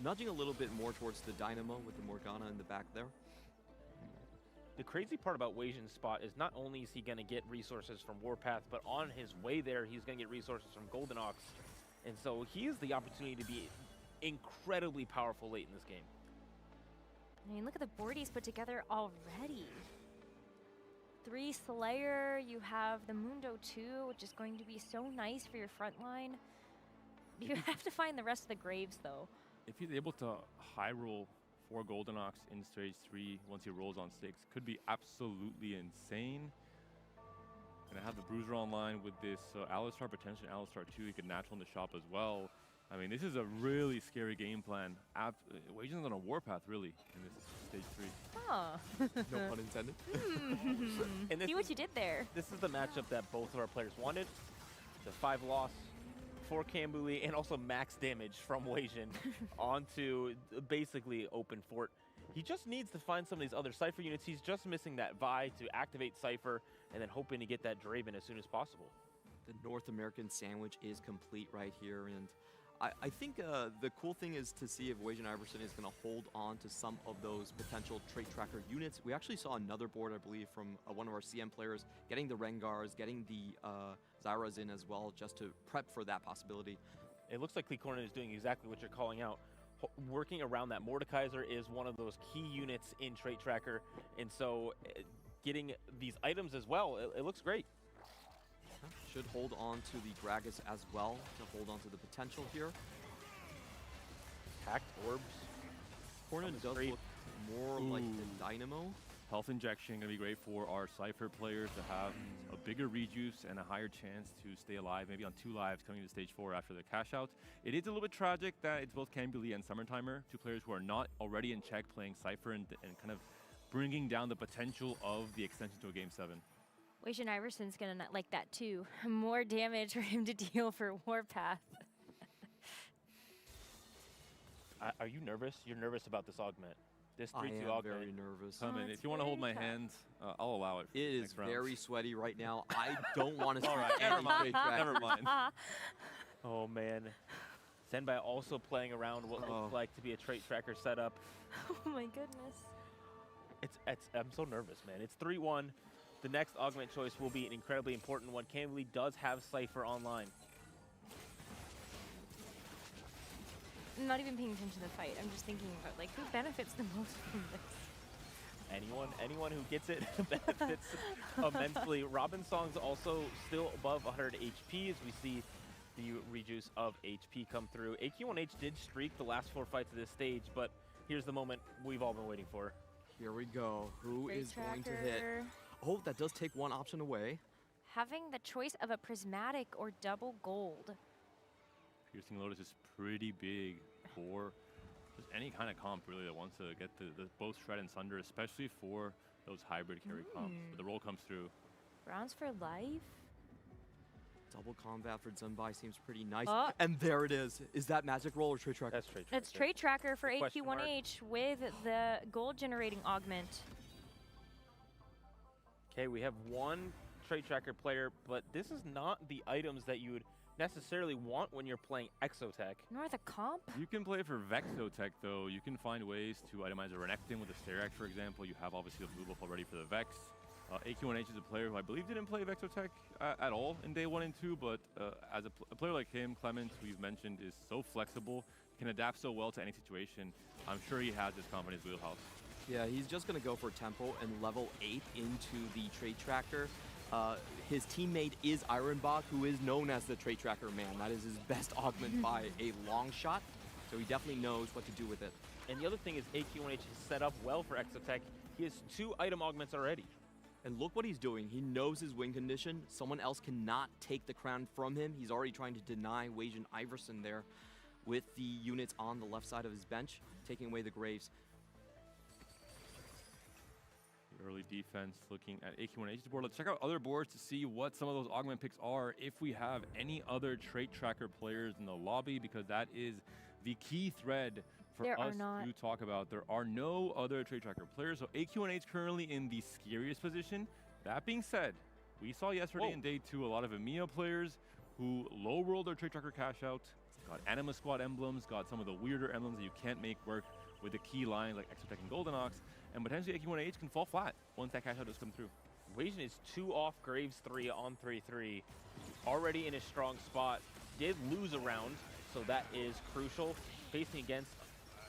Speaker 21: nudging a little bit more towards the Dynamo with the Morgana in the back there.
Speaker 20: The crazy part about Wasian's spot is not only is he going to get resources from Warpath, but on his way there, he's going to get resources from Golden Ox. And so he has the opportunity to be incredibly powerful late in this game.
Speaker 3: I mean, look at the board he's put together already. 3 Slayer, you have the Mundo 2, which is going to be so nice for your front line. You have to find the rest of the Graves, though.
Speaker 7: If he's able to high roll 4 Golden Ox in stage 3 once he rolls on 6, could be absolutely insane. Gonna have the Bruiser online with this Alistar, potentially Alistar 2. He could natural in the shop as well. I mean, this is a really scary game plan. Wasian's on a warpath, really, in this stage 3.
Speaker 3: Oh.
Speaker 21: No pun intended.
Speaker 20: And
Speaker 3: See what you did there.
Speaker 20: This is the matchup that both of our players wanted. The 5 loss for Cambulee, and also max damage from Wasian onto basically open fort. He just needs to find some of these other Cypher units. He's just missing that Vi to activate Cypher, and then hoping to get that Draven as soon as possible.
Speaker 21: The North American sandwich is complete right here, and I think the cool thing is to see if Wasian Iverson is going to hold on to some of those potential Trait Tracker units. We actually saw another board, I believe, from one of our CM players, getting the Rengars, getting the Zyras in as well, just to prep for that possibility.
Speaker 20: It looks like Corin is doing exactly what you're calling out. Working around that. Mordekaiser is one of those key units in Trait Tracker, and so getting these items as well, it looks great.
Speaker 21: Should hold on to the Gragas as well to hold on to the potential here.
Speaker 20: Hacked orbs.
Speaker 21: Corin does look more like the Dynamo.
Speaker 7: Health injection going to be great for our Cypher players to have a bigger rejuice and a higher chance to stay alive, maybe on 2 lives coming to stage 4 after the cash out. It is a little bit tragic that it's both Cambulee and Summertimer, 2 players who are not already in check playing Cypher and kind of bringing down the potential of the extension to a game 7.
Speaker 3: Wasian Iverson's gonna not like that too. More damage for him to deal for Warpath.
Speaker 20: Are you nervous? You're nervous about this augment. This 3-2
Speaker 21: I am
Speaker 20: augment.
Speaker 21: very nervous.
Speaker 7: If you want to hold my hand, I'll allow it.
Speaker 21: It is very sweaty right now. I don't want to see
Speaker 7: never mind. Never mind.
Speaker 20: Oh man. Zenbai also playing around what looks like to be a Trait Tracker setup.
Speaker 3: Oh my goodness.
Speaker 20: I'm so nervous, man. It's 3-1. The next augment choice will be an incredibly important one. Cambulee does have Cypher online.
Speaker 3: I'm not even paying attention to the fight. I'm just thinking about, like, who benefits the most from this?
Speaker 20: Anyone who gets it benefits immensely. Robin Song's also still above 100 HP as we see the rejuice of HP come through. AQ1H did streak the last 4 fights of this stage, but here's the moment we've all been waiting for.
Speaker 21: Here we go. Who
Speaker 3: Trait
Speaker 21: is going to hit?
Speaker 3: Tracker.
Speaker 21: Oh, that does take one option away.
Speaker 3: having the choice of a prismatic or double gold.
Speaker 7: Piercing Lotus is pretty big for just any kind of comp, really, that wants to get the both Shred and Sunder, especially for those hybrid carry comps. But the roll comes through.
Speaker 3: Bronze for life?
Speaker 21: Double combat for Zunbai seems pretty nice.
Speaker 3: Oh.
Speaker 21: And there it is. Is that Magic Roll or Trait Tracker?
Speaker 20: That's Trait Tracker.
Speaker 3: It's Trait Tracker for
Speaker 20: Question mark.
Speaker 3: AQ1H with the gold generating augment.
Speaker 20: Okay, we have one Trait Tracker player, but this is not the items that you would necessarily want when you're playing Exotech.
Speaker 3: Nor the comp?
Speaker 7: You can play for Vexotech, though. You can find ways to itemize a Renekton with a Sterak, for example. You have, obviously, the blue buff already for the Vex. AQ1H is a player who I believe didn't play Vexotech at all in day 1 and 2, but as a player like him, Clement, who you've mentioned, is so flexible, can adapt so well to any situation. I'm sure he has this comp in his wheelhouse.
Speaker 21: Yeah, he's just going to go for tempo and level 8 into the Trait Tracker. His teammate is Ironbach, who is known as the Trait Tracker man. That is his best augment by a long shot, so he definitely knows what to do with it.
Speaker 20: And the other thing is AQ1H is set up well for Exotech. He has 2 item augments already.
Speaker 21: And look what he's doing. He knows his win condition. Someone else cannot take the crown from him. He's already trying to deny Wajan Iverson there with the units on the left side of his bench, taking away the Graves.
Speaker 7: The early defense looking at AQ1H's board. Let's check out other boards to see what some of those augment picks are, if we have any other Trait Tracker players in the lobby, because that is the key thread for us to talk about. There are no other Trait Tracker players, so AQ1H currently in the scariest position. That being said, we saw yesterday in day 2 a lot of EMEA players who low-rolled their Trait Tracker cash out, got Anima Squad emblems, got some of the weirder emblems that you can't make work with the key line like Exotech and Golden Ox, and potentially AQ1H can fall flat once that cash out does come through.
Speaker 20: Wajan is 2 off Graves 3 on 3-3, already in a strong spot. Did lose a round, so that is crucial. Facing against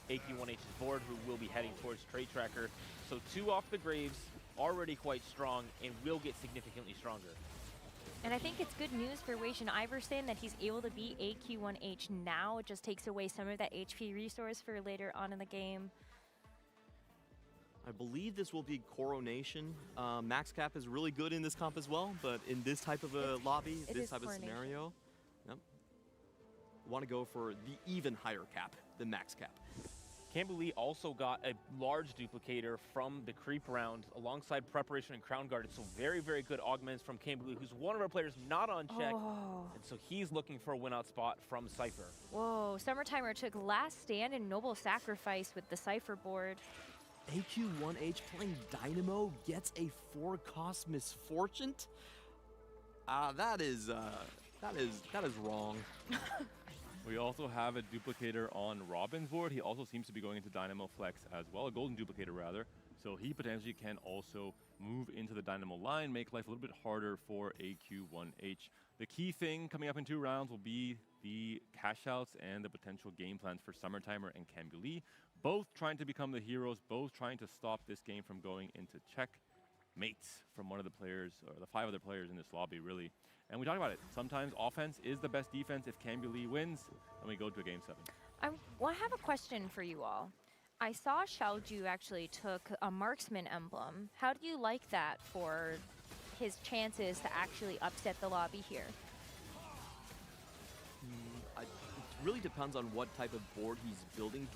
Speaker 20: AQ1H's board, who will be heading towards Trait Tracker. So 2 off the Graves, already quite strong, and will get significantly stronger.
Speaker 3: And I think it's good news for Wajan Iverson that he's able to beat AQ1H now. It just takes away some of that HP resource for later on in the game.
Speaker 21: I believe this will be Coronation. Max Cap is really good in this comp as well, but in this type of a lobby, this type of scenario, want to go for the even higher cap than Max Cap.
Speaker 20: Camberley also got a large duplicator from the creep round alongside Preparation and Crown Guard. So very, very good augments from Camberley, who's one of our players not on check. And so he's looking for a win-out spot from Cypher.
Speaker 3: Whoa, Summertimer took Last Stand and Noble Sacrifice with the Cypher board.
Speaker 21: AQ1H playing Dynamo gets a 4-cost Misfortune? That is wrong.
Speaker 7: We also have a duplicator on Robin's board. He also seems to be going into Dynamo Flex as well, a golden duplicator rather. So he potentially can also move into the Dynamo line, make life a little bit harder for AQ1H. The key thing coming up in 2 rounds will be the cash outs and the potential game plans for Summertimer and Cambulee. Both trying to become the heroes, both trying to stop this game from going into checkmate from one of the players, or the 5 other players in this lobby, really. And we talked about it. Sometimes offense is the best defense if Cambulee wins, and we go to a game 7.
Speaker 3: I have a question for you all. I saw Xiaoju actually took a marksman emblem. How do you like that for his chances to actually upset the lobby here?
Speaker 21: It really depends on what type of board he's building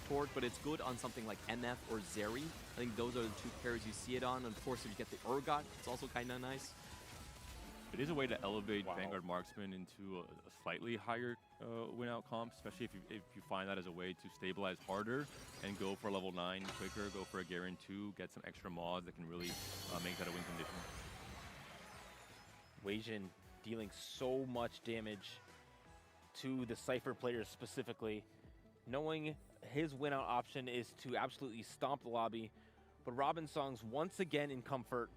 Speaker 21: toward, but it's good on something like NF or Zeri. I think those are the 2 pairs you see it on. Of course, if you get the Urgot, it's also kind of nice.
Speaker 7: It is a way to elevate Vanguard Marksman into a slightly higher win-out comp, especially if you find that as a way to stabilize harder and go for level 9 quicker, go for a Garen 2, get some extra mods that can really make that a win condition.
Speaker 20: Wajan dealing so much damage to the Cypher players specifically, knowing his win-out option is to absolutely stomp the lobby. But Robin Song's once again in comfort,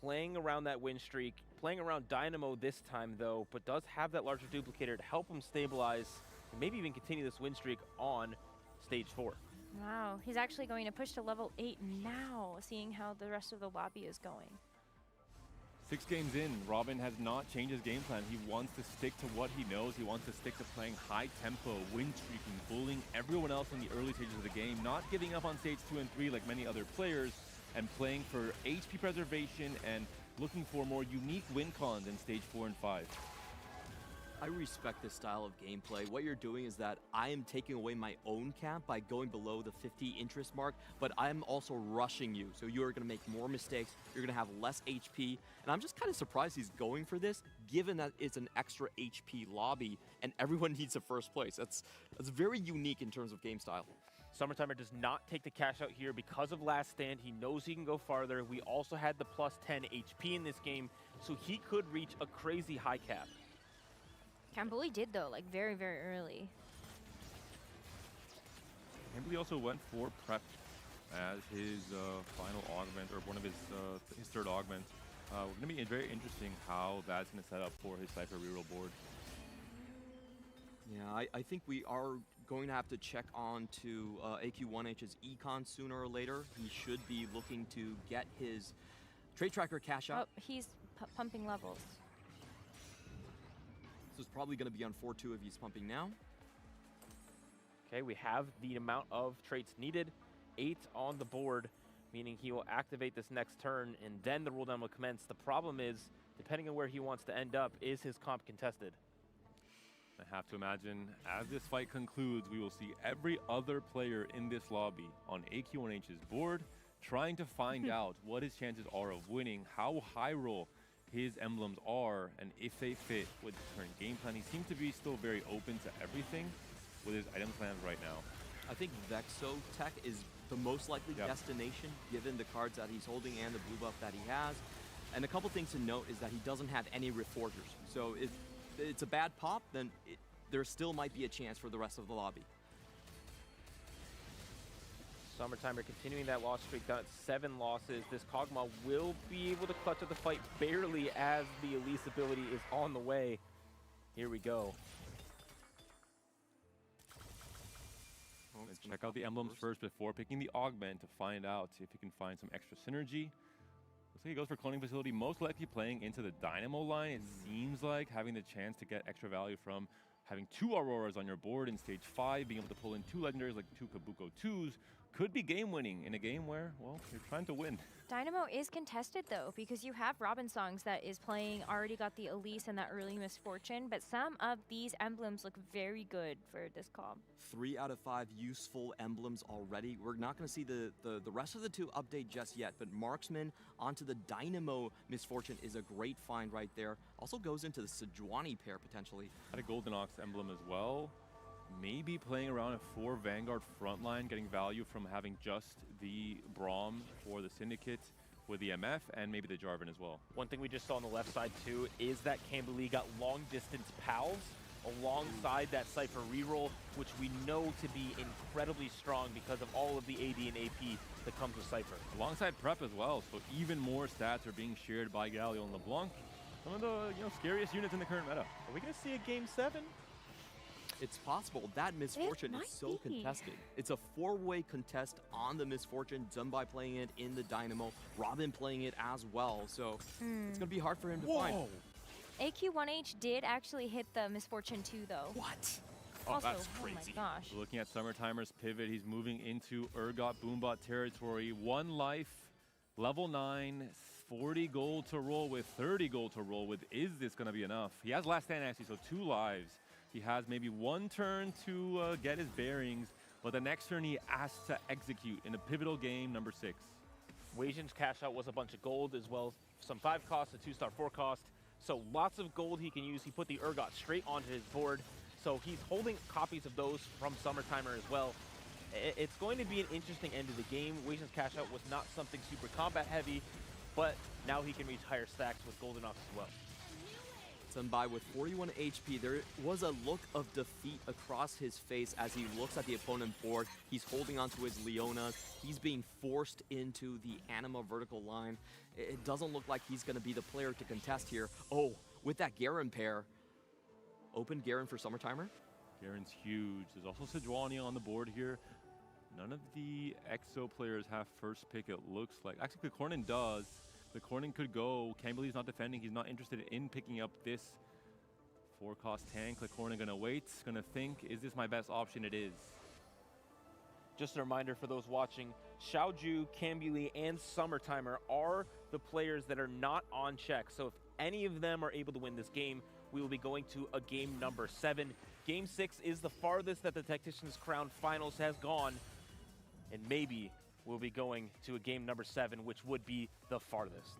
Speaker 20: playing around that win streak, playing around Dynamo this time though, but does have that larger duplicator to help him stabilize and maybe even continue this win streak on stage 4.
Speaker 3: Wow, he's actually going to push to level 8 now, seeing how the rest of the lobby is going.
Speaker 7: 6 games in, Robin has not changed his game plan. He wants to stick to what he knows. He wants to stick to playing high tempo, win streaking, bullying everyone else in the early stages of the game, not giving up on stage 2 and 3 like many other players, and playing for HP preservation and looking for more unique win cons in stage 4 and 5.
Speaker 21: I respect this style of gameplay. What you're doing is that I am taking away my own cap by going below the 50 interest mark, but I'm also rushing you. So you're going to make more mistakes. You're going to have less HP. And I'm just kind of surprised he's going for this, given that it's an extra HP lobby and everyone needs a first place. That's very unique in terms of game style.
Speaker 20: Summertimer does not take the cash out here because of last stand. He knows he can go farther. We also had the plus 10 HP in this game, so he could reach a crazy high cap.
Speaker 3: Camboli did though, like very, very early.
Speaker 7: Camboli also went for prep as his final augment, or one of his third augment. Going to be very interesting how that's going to set up for his Cypher reroll board.
Speaker 21: Yeah, I think we are going to have to check on to AQ1H's econ sooner or later. He should be looking to get his trade tracker cash out.
Speaker 3: Oh, he's pumping levels.
Speaker 21: So it's probably going to be on 4-2 if he's pumping now.
Speaker 20: Okay, we have the amount of traits needed. 8 on the board, meaning he will activate this next turn, and then the rule down will commence. The problem is, depending on where he wants to end up, is his comp contested?
Speaker 7: I have to imagine, as this fight concludes, we will see every other player in this lobby on AQ1H's board trying to find out what his chances are of winning, how high roll his emblems are, and if they fit with the current game plan. He seems to be still very open to everything with his item plans right now.
Speaker 21: I think Vexo Tech is the most likely destination given the cards that he's holding and the blue buff that he has. And a couple things to note is that he doesn't have any Reforgers. So if it's a bad pop, then there still might be a chance for the rest of the lobby.
Speaker 20: Summertimer continuing that loss streak down at 7 losses. This Kog'Maw will be able to clutch at the fight barely as the Elise ability is on the way. Here we go.
Speaker 7: Let's check out the emblems first before picking the augment to find out if he can find some extra synergy. Looks like he goes for cloning facility, most likely playing into the Dynamo line. It seems like having the chance to get extra value from having 2 Auroras on your board in stage 5, being able to pull in 2 legendaries like 2 Kabuko 2s, could be game winning in a game where, well, you're trying to win.
Speaker 3: Dynamo is contested though, because you have Robin Songs that is playing, already got the Elise and that early Misfortune, but some of these emblems look very good for this comp.
Speaker 21: 3 out of 5 useful emblems already. We're not going to see the rest of the 2 update just yet, but Marksman onto the Dynamo Misfortune is a great find right there. Also goes into the Sejuani pair potentially.
Speaker 7: Had a Golden Ox emblem as well. Maybe playing around a 4 Vanguard frontline, getting value from having just the Braum for the Syndicate with the MF and maybe the Jarvan as well.
Speaker 20: One thing we just saw on the left side too is that Camboli got long distance pals alongside that Cypher reroll, which we know to be incredibly strong because of all of the AD and AP that comes with Cypher.
Speaker 7: Alongside prep as well, so even more stats are being shared by Galio and LeBlanc. Some of the scariest units in the current meta.
Speaker 20: Are we going to see a game 7?
Speaker 21: It's possible. That Misfortune is so contested. It's a 4-way contest on the Misfortune. Zumbai playing it in the Dynamo. Robin playing it as well. So it's going to be hard for him to find.
Speaker 3: AQ1H did actually hit the Misfortune 2 though.
Speaker 21: What?
Speaker 7: Oh,
Speaker 3: also,
Speaker 7: that's crazy.
Speaker 3: Oh my gosh.
Speaker 7: Looking at Summertimer's pivot, he's moving into Urgot Boombot territory. 1 life, level 9, 40 gold to roll with, 30 gold to roll with. Is this going to be enough? He has last stand actually, so 2 lives. He has maybe 1 turn to get his bearings, but the next turn he has to execute in a pivotal game, number 6.
Speaker 20: Wei Jin's cash out was a bunch of gold as well as some 5 cost, a 2-star 4 cost. So lots of gold he can use. He put the Urgot straight onto his board. So he's holding copies of those from Summertimer as well. It's going to be an interesting end of the game. Wei Jin's cash out was not something super combat heavy, but now he can reach higher stacks with Golden Ox as well.
Speaker 21: Zumbai with 41 HP. There was a look of defeat across his face as he looks at the opponent board. He's holding onto his Leonas. He's being forced into the Anima vertical line. It doesn't look like he's going to be the player to contest here. Oh, with that Garen pair. Open Garen for Summertimer.
Speaker 7: Garen's huge. There's also Sejuani on the board here. None of the EXO players have first pick, it looks like. Actually, Corin does. The Corin could go. Camboli's not defending. He's not interested in picking up this 4-cost tank. Corin gonna wait, gonna think, is this my best option? It is.
Speaker 20: Just a reminder for those watching, Xiaoju, Cambuli, and Summertimer are the players that are not on check. So if any of them are able to win this game, we will be going to a game number 7. Game 6 is the farthest that the Tacticians Crown Finals has gone, and maybe we'll be going to a game number 7, which would be the farthest.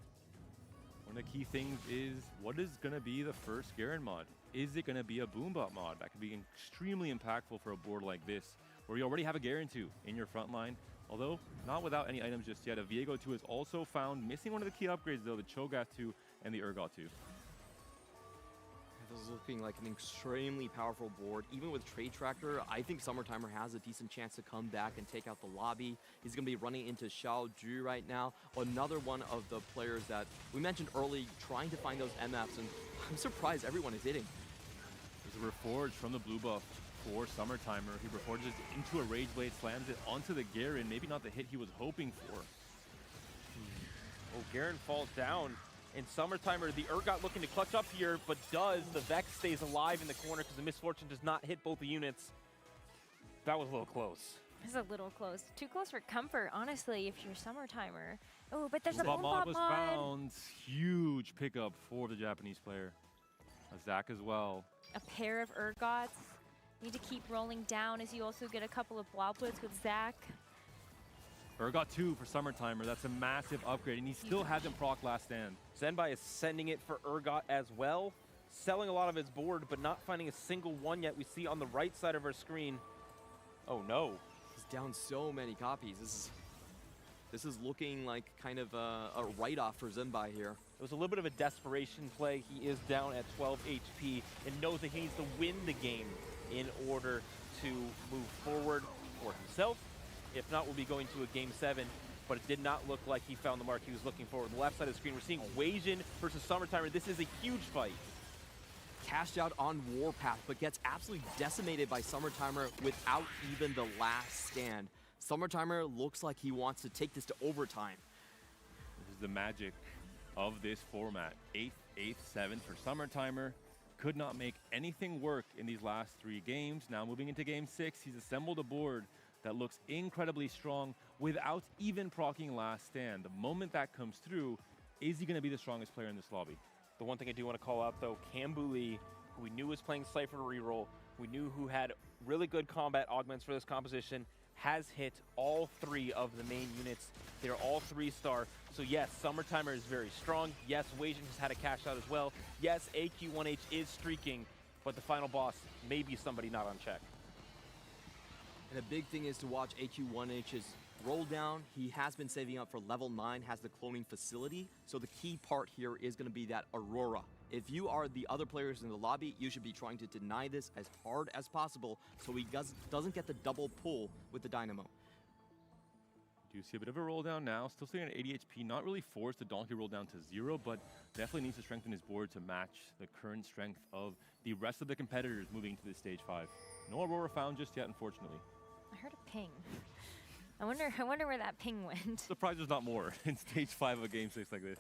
Speaker 7: One of the key things is, what is going to be the first Garen mod? Is it going to be a Boombot mod? That could be extremely impactful for a board like this, where you already have a Garen 2 in your front line, although not without any items just yet. A Viego 2 is also found, missing one of the key upgrades though, the Cho'Gath 2 and the Urgot 2.
Speaker 21: This is looking like an extremely powerful board. Even with Trade Tracker, I think Summertimer has a decent chance to come back and take out the lobby. He's going to be running into Xiaoju right now. Another one of the players that we mentioned early, trying to find those MFs, and I'm surprised everyone is hitting.
Speaker 7: There's a Reforge from the blue buff for Summertimer. He Reforges into a Rage Blade, slams it onto the Garen. Maybe not the hit he was hoping for.
Speaker 20: Oh, Garen falls down. And Summertimer, the Urgot looking to clutch up here, but does. The Vex stays alive in the corner because the Misfortune does not hit both the units. That was a little close.
Speaker 3: This is a little close. Too close for comfort, honestly, if you're Summertimer. Oh, but there's a
Speaker 7: Boombot mod
Speaker 3: Boombot
Speaker 7: was
Speaker 3: mod.
Speaker 7: found. Huge pickup for the Japanese player. A Zac as well.
Speaker 3: A pair of Urgots. Need to keep rolling down as you also get a couple of Bloblets with Zac.
Speaker 7: Urgot 2 for Summertimer. That's a massive upgrade, and he still hasn't proc Last Stand.
Speaker 20: Zenbai is sending it for Urgot as well, selling a lot of his board, but not finding a single one yet. We see on the right side of our screen. Oh no.
Speaker 21: He's down so many copies. This is looking like kind of a write-off for Zenbai here.
Speaker 20: It was a little bit of a desperation play. He is down at 12 HP and knows that he needs to win the game in order to move forward for himself. If not, we'll be going to a game 7, but it did not look like he found the mark he was looking for. On the left side of the screen, we're seeing Weijin versus Summertimer. This is a huge fight.
Speaker 21: Cashed out on Warpath, but gets absolutely decimated by Summertimer without even the Last Stand. Summertimer looks like he wants to take this to overtime.
Speaker 7: This is the magic of this format. 8th, 8th, 7th for Summertimer. Could not make anything work in these last 3 games. Now moving into game 6, he's assembled a board that looks incredibly strong without even proccing Last Stand. The moment that comes through, is he going to be the strongest player in this lobby?
Speaker 20: The one thing I do want to call out though, Cambuli, who we knew was playing Cypher reroll, we knew who had really good combat augments for this composition, has hit all 3 of the main units. They're all 3-star. So yes, Summertimer is very strong. Yes, Weijin has had a cash out as well. Yes, AQ1H is streaking, but the final boss may be somebody not on check.
Speaker 21: And a big thing is to watch AQ1H's roll down. He has been saving up for level 9, has the cloning facility. So the key part here is going to be that Aurora. If you are the other players in the lobby, you should be trying to deny this as hard as possible so he doesn't get the double pull with the Dynamo.
Speaker 7: Do you see a bit of a roll down now? Still sitting at 80 HP. Not really forced the Donkey roll down to 0, but definitely needs to strengthen his board to match the current strength of the rest of the competitors moving into the stage 5. No Aurora found just yet, unfortunately.
Speaker 3: I heard a ping. I wonder where that ping went.
Speaker 7: Surprised there's not more in stage 5 of a game 6 like this.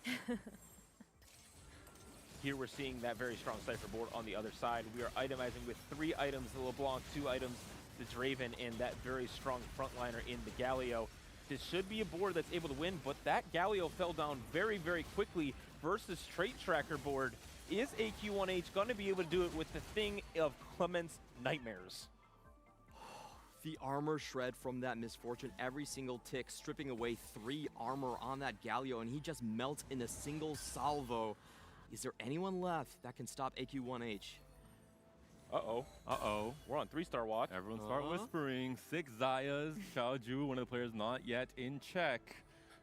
Speaker 20: Here we're seeing that very strong Cypher board on the other side. We are itemizing with 3 items, the LeBlanc, 2 items, the Draven, and that very strong frontliner in the Galio. This should be a board that's able to win, but that Galio fell down very, very quickly versus Trait Tracker board. Is AQ1H going to be able to do it with the thing of Clement's nightmares?
Speaker 21: The armor shred from that Misfortune, every single tick, stripping away 3 armor on that Galio, and he just melts in a single salvo. Is there anyone left that can stop AQ1H?
Speaker 20: Uh-oh. Uh-oh. We're on 3-star watch.
Speaker 7: Everyone start whispering. 6 Zayas. Xiaoju, one of the players not yet in check,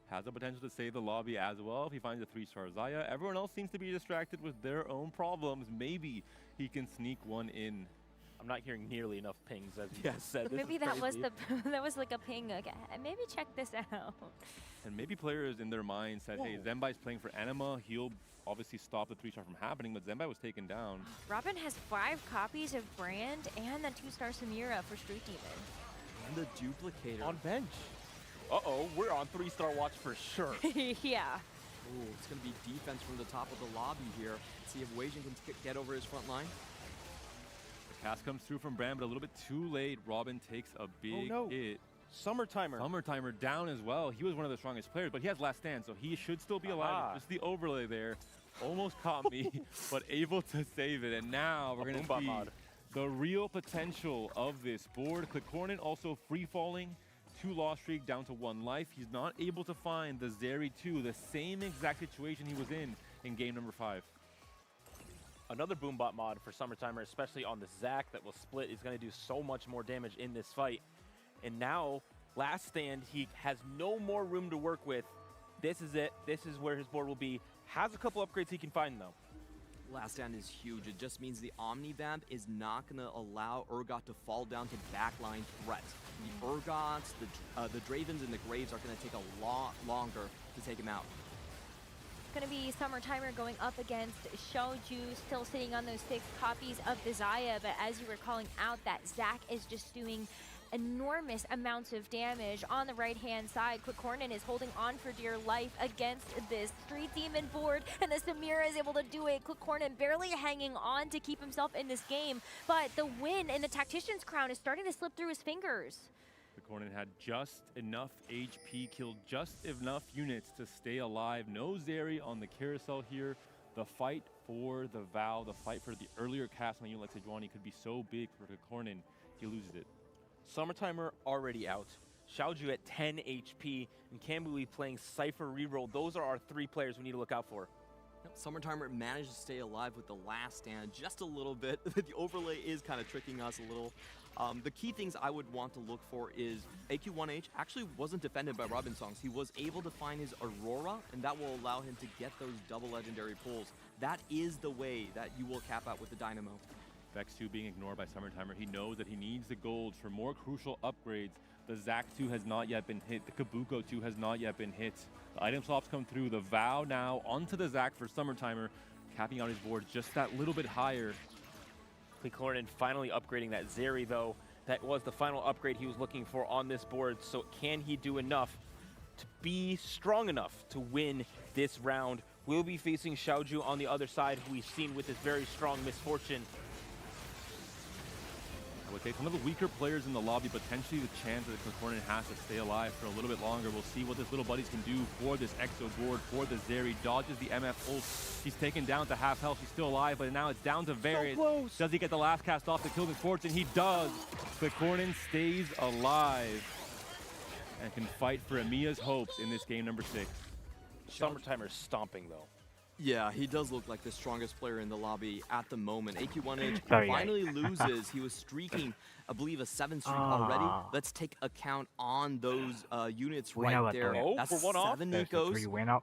Speaker 7: has the potential to save the lobby as well if he finds a 3-star Zaya. Everyone else seems to be distracted with their own problems. Maybe he can sneak one in.
Speaker 20: I'm not hearing nearly enough pings, as you just said.
Speaker 3: Maybe that was that was like a ping. Okay, maybe check this out.
Speaker 7: And maybe players in their mind said, hey, Zenbai's playing for Anima. He'll obviously stop the 3-star from happening, but Zenbai was taken down.
Speaker 3: Robin has 5 copies of Brand and the 2-star Samira for Street Demon.
Speaker 21: And the Duplicator.
Speaker 20: On bench. Uh-oh, we're on 3-star watch for sure.
Speaker 3: Yeah.
Speaker 21: Ooh, it's going to be defense from the top of the lobby here. See if Weijin can get over his front line.
Speaker 7: The cast comes through from Brand, but a little bit too late. Robin takes a big hit. Summertimer down as well. He was one of the strongest players, but he has last stand, so he should still be alive. Just the overlay there almost caught me, but able to save it. And now we're going to see the real potential of this board. Corin also free-falling. 2 loss streak down to 1 life. He's not able to find the Zeri 2, the same exact situation he was in game number 5.
Speaker 20: Another Boombot mod for Summertimer, especially on the Zac that will split, is going to do so much more damage in this fight. And now, last stand, he has no more room to work with. This is it. This is where his board will be. Has a couple upgrades he can find, though.
Speaker 21: Last stand is huge. It just means the Omni Vamp is not going to allow Urgot to fall down to backline threat. The Urgots, the Dravens, and the Graves are going to take a lot longer to take him out.
Speaker 3: Going to be Summertimer going up against Shoju, still sitting on those 6 copies of the Zaya, but as you were calling out, that Zac is just doing enormous amounts of damage on the right-hand side. Corin is holding on for dear life against this Street Demon board, and the Samira is able to do it. Corin barely hanging on to keep himself in this game, but the win in the Tactician's crown is starting to slip through his fingers.
Speaker 7: Corin had just enough HP, killed just enough units to stay alive. No Zeri on the carousel here. The fight for the Vow, the fight for the earlier cast on a unit like Sejuani could be so big for Corin. He loses it.
Speaker 20: Summertimer already out. Xiaoju at 10 HP, and Kambui playing Cypher reroll. Those are our 3 players we need to look out for.
Speaker 21: Summertimer managed to stay alive with the last stand just a little bit. The overlay is kind of tricking us a little. The key things I would want to look for is AQ1H actually wasn't defended by Robin Songs. He was able to find his Aurora, and that will allow him to get those double legendary pulls. That is the way that you will cap out with the Dynamo.
Speaker 7: Vex 2 being ignored by Summertimer. He knows that he needs the golds for more crucial upgrades. The Zac 2 has not yet been hit. The Kabuko 2 has not yet been hit. The item swaps come through. The Vow now onto the Zac for Summertimer, capping out his board just that little bit higher.
Speaker 20: Corin finally upgrading that Zeri, though. That was the final upgrade he was looking for on this board. So can he do enough to be strong enough to win this round? We'll be facing Xiaoju on the other side, who we've seen with this very strong Misfortune.
Speaker 7: I would say some of the weaker players in the lobby, potentially the chance that Corin has to stay alive for a little bit longer. We'll see what this little buddies can do for this Exo board, for the Zeri. Dodges the MF ult. He's taken down to half health. He's still alive, but now it's down to Various. So does he get the last cast off to kill Misfortune? He does. Corin stays alive and can fight for Emiya's hopes in this game number 6.
Speaker 20: Summertimer's stomping, though.
Speaker 21: Yeah, he does look like the strongest player in the lobby at the moment. AQ1H finally loses. He was streaking, I believe, a 7 streak already. Let's take account on those units right there. That's
Speaker 5: for
Speaker 21: 7 Nikos.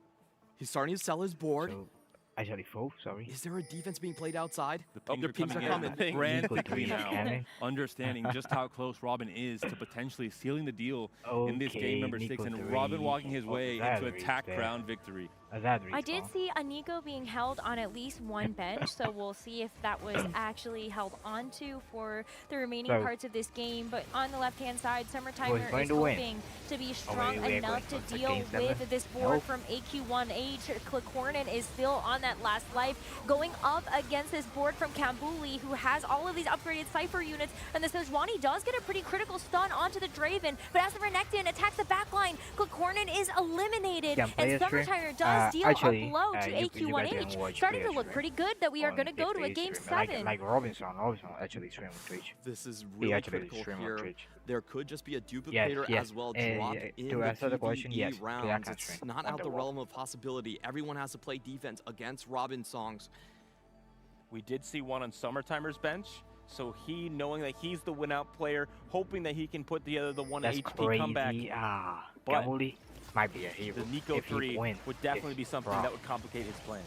Speaker 21: He's starting to sell his board.
Speaker 5: So, actually 4, sorry.
Speaker 21: Is there a defense being played outside?
Speaker 7: The pings are coming frantically now, understanding just how close Robin is to potentially sealing the deal in this game number 6, and Robin walking his way into a TAC crown victory.
Speaker 3: I did see a Nico being held on at least 1 bench, so we'll see if that was actually held onto for the remaining parts of this game. But on the left-hand side, Summertimer is hoping to be strong enough to deal with this board from AQ1H. Corin is still on that last life, going up against this board from Kambui, who has all of these upgraded Cypher units, and the Sejuani does get a pretty critical stun onto the Draven, but as the Renekton attacks the backline, Corin is eliminated, and Summertimer does deal a blow to AQ1H. Starting to look pretty good that we are going to go to a game 7.
Speaker 5: Like Robinson actually stream on Twitch.
Speaker 21: This is really critical here. There could just be a duplicator as well dropped in the PvE rounds. It's not out the realm of possibility. Everyone has to play defense against Robin Songs.
Speaker 20: We did see one on Summertimer's bench, so he, knowing that he's the win-out player, hoping that he can put together the 1 HP comeback.
Speaker 5: But might be a hero.
Speaker 20: The Nico 3 would definitely be something that would complicate his plans.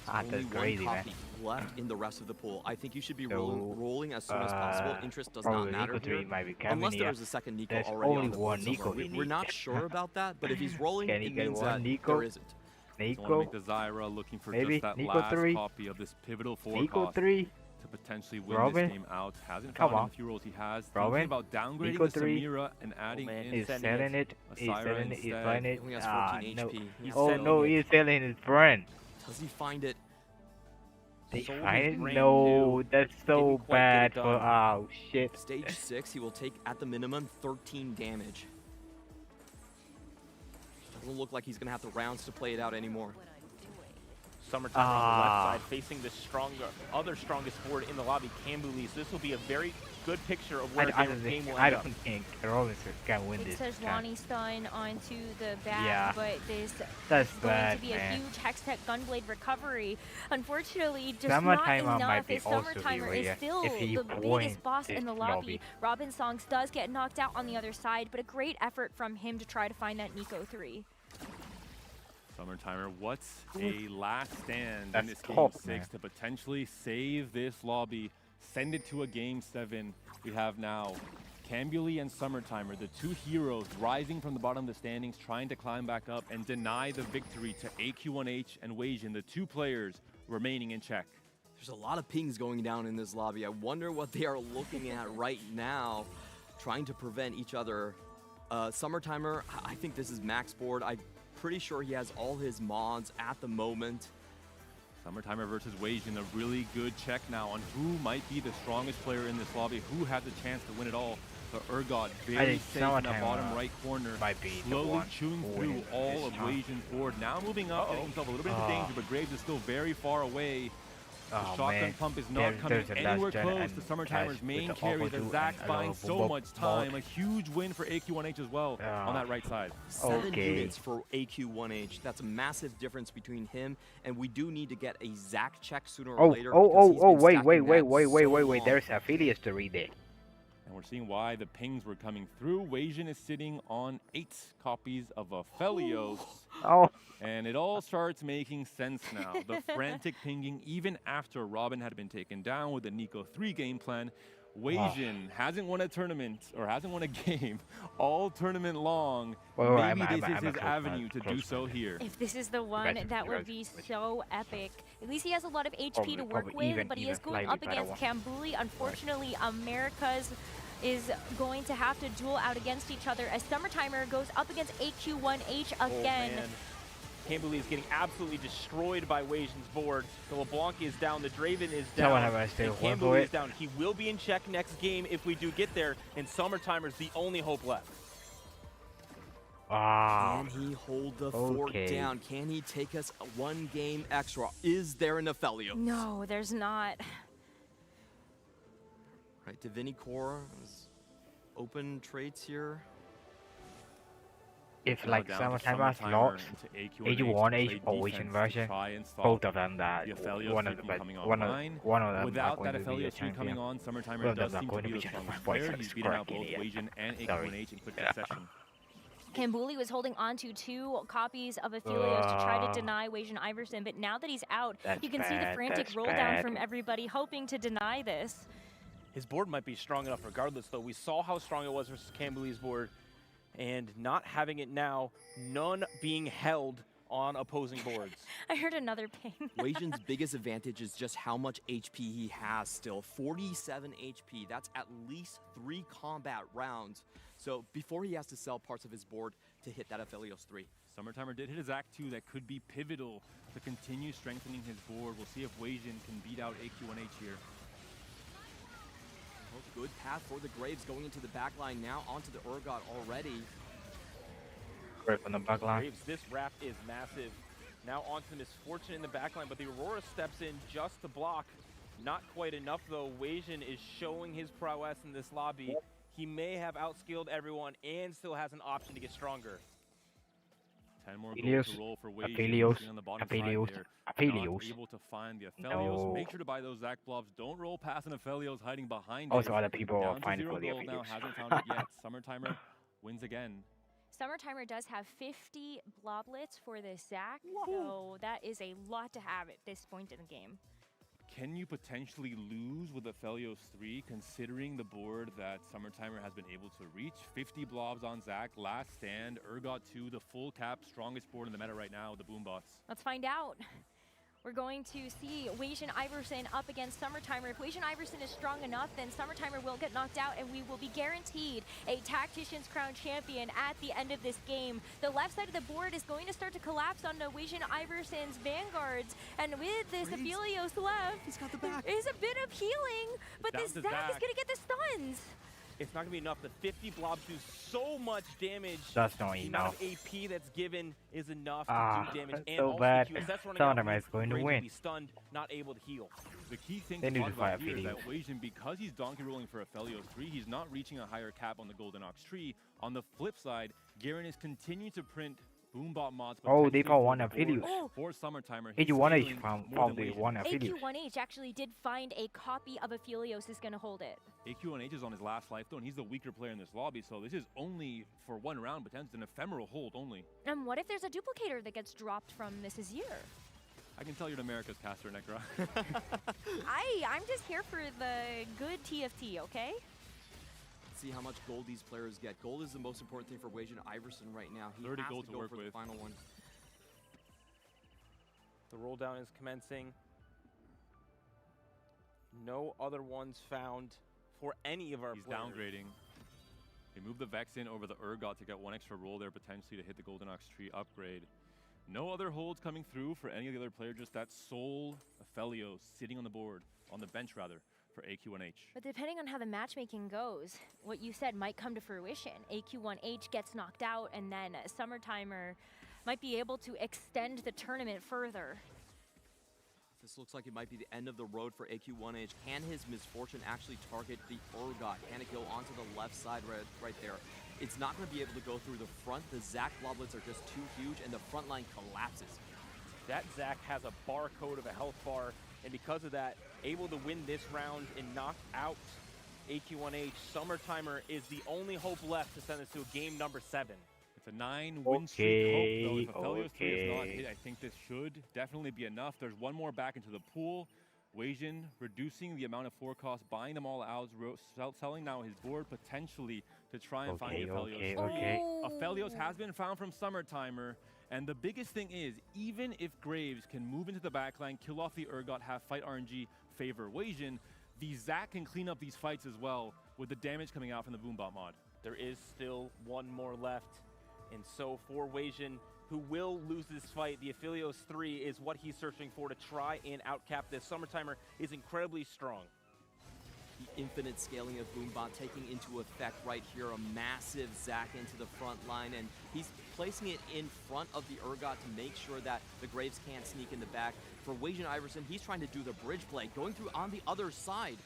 Speaker 21: Only one copy left in the rest of the pool. I think you should be rolling as soon as possible. Interest does not matter here, unless there is a second Nico already on the board somewhere. We're not sure about that, but if he's rolling, it means that there isn't.
Speaker 7: Nico, make the Zyra looking for just that last copy of this pivotal 4 cost to potentially win this game out. Hasn't found a few rolls he has. Thinking about downgrading the Samira and adding in
Speaker 5: he's selling it. He's selling it. He's buying it.
Speaker 21: He has 14 HP.
Speaker 5: Oh no, he's selling his friend.
Speaker 21: Does he find it?
Speaker 5: They
Speaker 20: sold his
Speaker 5: fight?
Speaker 20: brain
Speaker 5: No,
Speaker 20: new,
Speaker 5: that's so
Speaker 20: didn't quite get it
Speaker 5: bad for.
Speaker 20: done.
Speaker 5: Oh shit.
Speaker 21: Stage 6, he will take at the minimum 13 damage. Doesn't look like he's going to have the rounds to play it out anymore.
Speaker 20: Summertime on the left side, facing the other strongest board in the lobby, Cambouli. So this will be a very good picture of where
Speaker 5: I
Speaker 20: their game will
Speaker 5: I
Speaker 20: end
Speaker 5: don't
Speaker 20: up.
Speaker 5: think Rollins can win
Speaker 3: It
Speaker 5: this.
Speaker 3: says Ronnie Stein onto the back,
Speaker 5: Yeah.
Speaker 3: but this
Speaker 5: That's
Speaker 3: is going
Speaker 5: bad,
Speaker 3: to be
Speaker 5: man.
Speaker 3: a huge Hextech Gunblade recovery. Unfortunately, just
Speaker 5: Summertimer
Speaker 3: not
Speaker 5: might
Speaker 3: enough.
Speaker 5: be
Speaker 3: His
Speaker 5: also
Speaker 3: Summertimer
Speaker 5: here,
Speaker 3: is still
Speaker 5: if he
Speaker 3: the
Speaker 5: won
Speaker 3: biggest boss in the
Speaker 5: this
Speaker 3: lobby.
Speaker 5: lobby.
Speaker 3: Robin Songs does get knocked out on the other side, but a great effort from him to try to find that Nico 3.
Speaker 7: Summertimer, what's a last stand
Speaker 5: That's
Speaker 7: in this game
Speaker 5: tough,
Speaker 7: 6
Speaker 5: man.
Speaker 7: to potentially save this lobby, send it to a game 7. We have now Cambouli and Summertimer, the two heroes rising from the bottom of the standings, trying to climb back up and deny the victory to AQ1H and Weijin, the two players remaining in check.
Speaker 21: There's a lot of pings going down in this lobby. I wonder what they are looking at right now, trying to prevent each other. Summertimer, I think this is max board. I'm pretty sure he has all his mods at the moment.
Speaker 7: Summertimer versus Weijin, a really good check now on who might be the strongest player in this lobby, who has a chance to win it all. But Urgot very safe in that bottom right corner, slowly chewing through all of Weijin's board. Now moving up, getting himself a little bit into danger, but Graves is still very far away. The shotgun pump is not coming anywhere close to Summertimer's main carry. The Zax buying so much time. A huge win for AQ1H as well on that right side.
Speaker 21: 7 units for AQ1H. That's a massive difference between him, and we do need to get a Zac check sooner or later.
Speaker 5: Wait. There's affiliates to read there.
Speaker 7: And we're seeing why the pings were coming through. Weijin is sitting on 8 copies of Aphelios.
Speaker 5: Oh.
Speaker 7: And it all starts making sense now. The frantic pinging, even after Robin had been taken down with the Nico 3 game plan. Weijin hasn't won a tournament, or hasn't won a game, all tournament long. Maybe this is his avenue to do so here.
Speaker 3: If this is the one, that would be so epic. At least he has a lot of HP to work with, but he is going up against Cambouli. Unfortunately, America's is going to have to duel out against each other as Summertimer goes up against AQ1H again.
Speaker 20: Oh, man. Cambouli is getting absolutely destroyed by Weijin's board. The LeBlanc is down, the Draven is down, and Cambouli is down. He will be in check next game if we do get there, and Summertimer's the only hope left.
Speaker 21: Can he hold the fort down? Can he take us one game extra? Is there an Aphelios?
Speaker 3: No, there's not.
Speaker 21: Right, Divini Core, open traits here.
Speaker 5: If like Summertimer's lost, AQ1H or Weijin version, both of them that one of them
Speaker 7: Without
Speaker 5: are
Speaker 7: that
Speaker 5: going to be a
Speaker 7: Aphelios 3
Speaker 5: champion.
Speaker 7: coming on, Summertimer does seem to be the strongest player. He's beaten out both Weijin and AQ1H in quick succession.
Speaker 3: Cambouli was holding on to 2 copies of Aphelios to try to deny Weijin Iverson, but now that he's out, you can see the frantic roll down from everybody hoping to deny this.
Speaker 20: His board might be strong enough regardless, though. We saw how strong it was versus Cambouli's board, and not having it now, none being held on opposing boards.
Speaker 3: I heard another ping.
Speaker 21: Weijin's biggest advantage is just how much HP he has still. 47 HP. That's at least 3 combat rounds. So before he has to sell parts of his board to hit that Aphelios 3.
Speaker 7: Summertimer did hit his Act 2 that could be pivotal to continue strengthening his board. We'll see if Weijin can beat out AQ1H here.
Speaker 21: Good path for the Graves going into the back line now onto the Urgot already.
Speaker 5: Great from the back line.
Speaker 20: Graves, this wrap is massive. Now onto the Misfortune in the back line, but the Aurora steps in just to block. Not quite enough though. Weijin is showing his prowess in this lobby. He may have outskilled everyone and still has an option to get stronger.
Speaker 7: 10 more gold to roll for Weijin on the bottom side there. Not able to find the Aphelios. Make sure to buy those Zac blobs. Don't roll past an Aphelios hiding behind
Speaker 5: Also,
Speaker 7: you.
Speaker 5: other people are finding for the
Speaker 7: gold now,
Speaker 5: Aphelios.
Speaker 7: hasn't found it yet. Summertimer wins again.
Speaker 3: Summertimer does have 50 bloblets for this Zac, so that is a lot to have at this point in the game.
Speaker 7: Can you potentially lose with Aphelios 3 considering the board that Summertimer has been able to reach? 50 blobs on Zac, last stand, Urgot 2, the full cap, strongest board in the meta right now, the Boombots.
Speaker 3: Let's find out. we're going to see Weijin Iverson up against Summertimer. If Weijin Iverson is strong enough, then Summertimer will get knocked out, and we will be guaranteed a Tactician's Crown champion at the end of this game. The left side of the board is going to start to collapse onto Weijin Iverson's vanguards, and with this Aphelios left,
Speaker 20: he's got the back.
Speaker 3: Is a bit of healing, but this Zac is going to get the stuns.
Speaker 20: It's not going to be enough. The 50 blobs do so much damage.
Speaker 5: That's not
Speaker 20: the
Speaker 5: enough.
Speaker 20: amount of AP that's given is enough to do damage.
Speaker 5: That's
Speaker 20: And
Speaker 5: so
Speaker 20: also
Speaker 5: bad.
Speaker 20: the QSS running
Speaker 5: Summertimer
Speaker 20: out
Speaker 5: is going to
Speaker 20: Graves will
Speaker 5: win.
Speaker 20: be stunned, not able to heal.
Speaker 7: The key thing
Speaker 5: They
Speaker 7: to
Speaker 5: need
Speaker 7: talk
Speaker 5: to fight
Speaker 7: about here is
Speaker 5: Aphelios.
Speaker 7: that Weijin, because he's donkey rolling for Aphelios 3, he's not reaching a higher cap on the Golden Ox tree. On the flip side, Garen is continuing to print Boombot mods.
Speaker 5: Oh, they
Speaker 7: potentially
Speaker 5: found
Speaker 7: for
Speaker 5: one
Speaker 7: the
Speaker 5: Aphelios.
Speaker 7: board For Summertimer, he's
Speaker 5: AQ1H
Speaker 7: scaling
Speaker 5: found
Speaker 7: more than
Speaker 5: the
Speaker 7: Weijin.
Speaker 5: one Aphelios.
Speaker 3: AQ1H actually did find a copy of Aphelios is going to hold it.
Speaker 7: AQ1H is on his last life though, and he's the weaker player in this lobby, so this is only for one round, but it's an ephemeral hold only.
Speaker 3: And what if there's a duplicator that gets dropped from Mrs. Year?
Speaker 7: I can tell you're an America's caster, Necra.
Speaker 3: I'm just here for the good TFT, okay?
Speaker 21: See how much gold these players get. Gold is the most important thing for Weijin Iverson right now. He
Speaker 7: 30
Speaker 21: has
Speaker 7: gold
Speaker 21: to
Speaker 7: to
Speaker 21: go
Speaker 7: work
Speaker 21: for the
Speaker 7: with.
Speaker 21: final one.
Speaker 20: The roll down is commencing. No other ones found for any of our
Speaker 7: He's
Speaker 20: players.
Speaker 7: downgrading. They move the Vex in over the Urgot to get one extra roll there potentially to hit the Golden Ox tree upgrade. No other holds coming through for any of the other players, just that sole Aphelios sitting on the board, on the bench rather, for AQ1H.
Speaker 3: But depending on how the matchmaking goes, what you said might come to fruition. AQ1H gets knocked out, and then Summertimer might be able to extend the tournament further.
Speaker 21: This looks like it might be the end of the road for AQ1H. Can his misfortune actually target the Urgot? Can it go onto the left side right there? It's not going to be able to go through the front. The Zac bloblets are just too huge, and the front line collapses.
Speaker 20: That Zac has a barcode of a health bar, and because of that, able to win this round and knock out AQ1H. Summertimer is the only hope left to send us to a game number 7.
Speaker 7: It's a 9-win streak hope, though. If Aphelios 3 is not hit, I think this should definitely be enough. There's one more back into the pool. Weijin reducing the amount of forecast, buying them all out, selling now his board potentially to try and find the Aphelios. Aphelios has been found from Summertimer, and the biggest thing is, even if Graves can move into the backline, kill off the Urgot, have fight RNG favor Weijin, the Zac can clean up these fights as well with the damage coming out from the Boombot mod.
Speaker 20: There is still one more left, and so for Weijin, who will lose this fight, the Aphelios 3 is what he's searching for to try and outcap this. Summertimer is incredibly strong.
Speaker 21: The infinite scaling of Boombot taking into effect right here. A massive Zac into the front line, and he's placing it in front of the Urgot to make sure that the Graves can't sneak in the back. For Weijin Iverson, he's trying to do the bridge play, going through on the other side.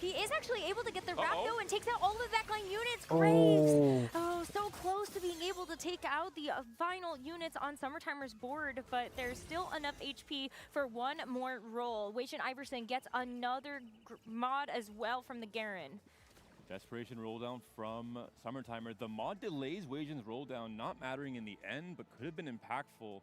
Speaker 3: He is actually able to get the Rapto and takes out all of the backline units. Graves! Oh, so close to being able to take out the final units on Summertimer's board, but there's still enough HP for one more roll. Weijin Iverson gets another mod as well from the Garen.
Speaker 7: Desperation roll down from Summertimer. The mod delays Weijin's roll down, not mattering in the end, but could have been impactful.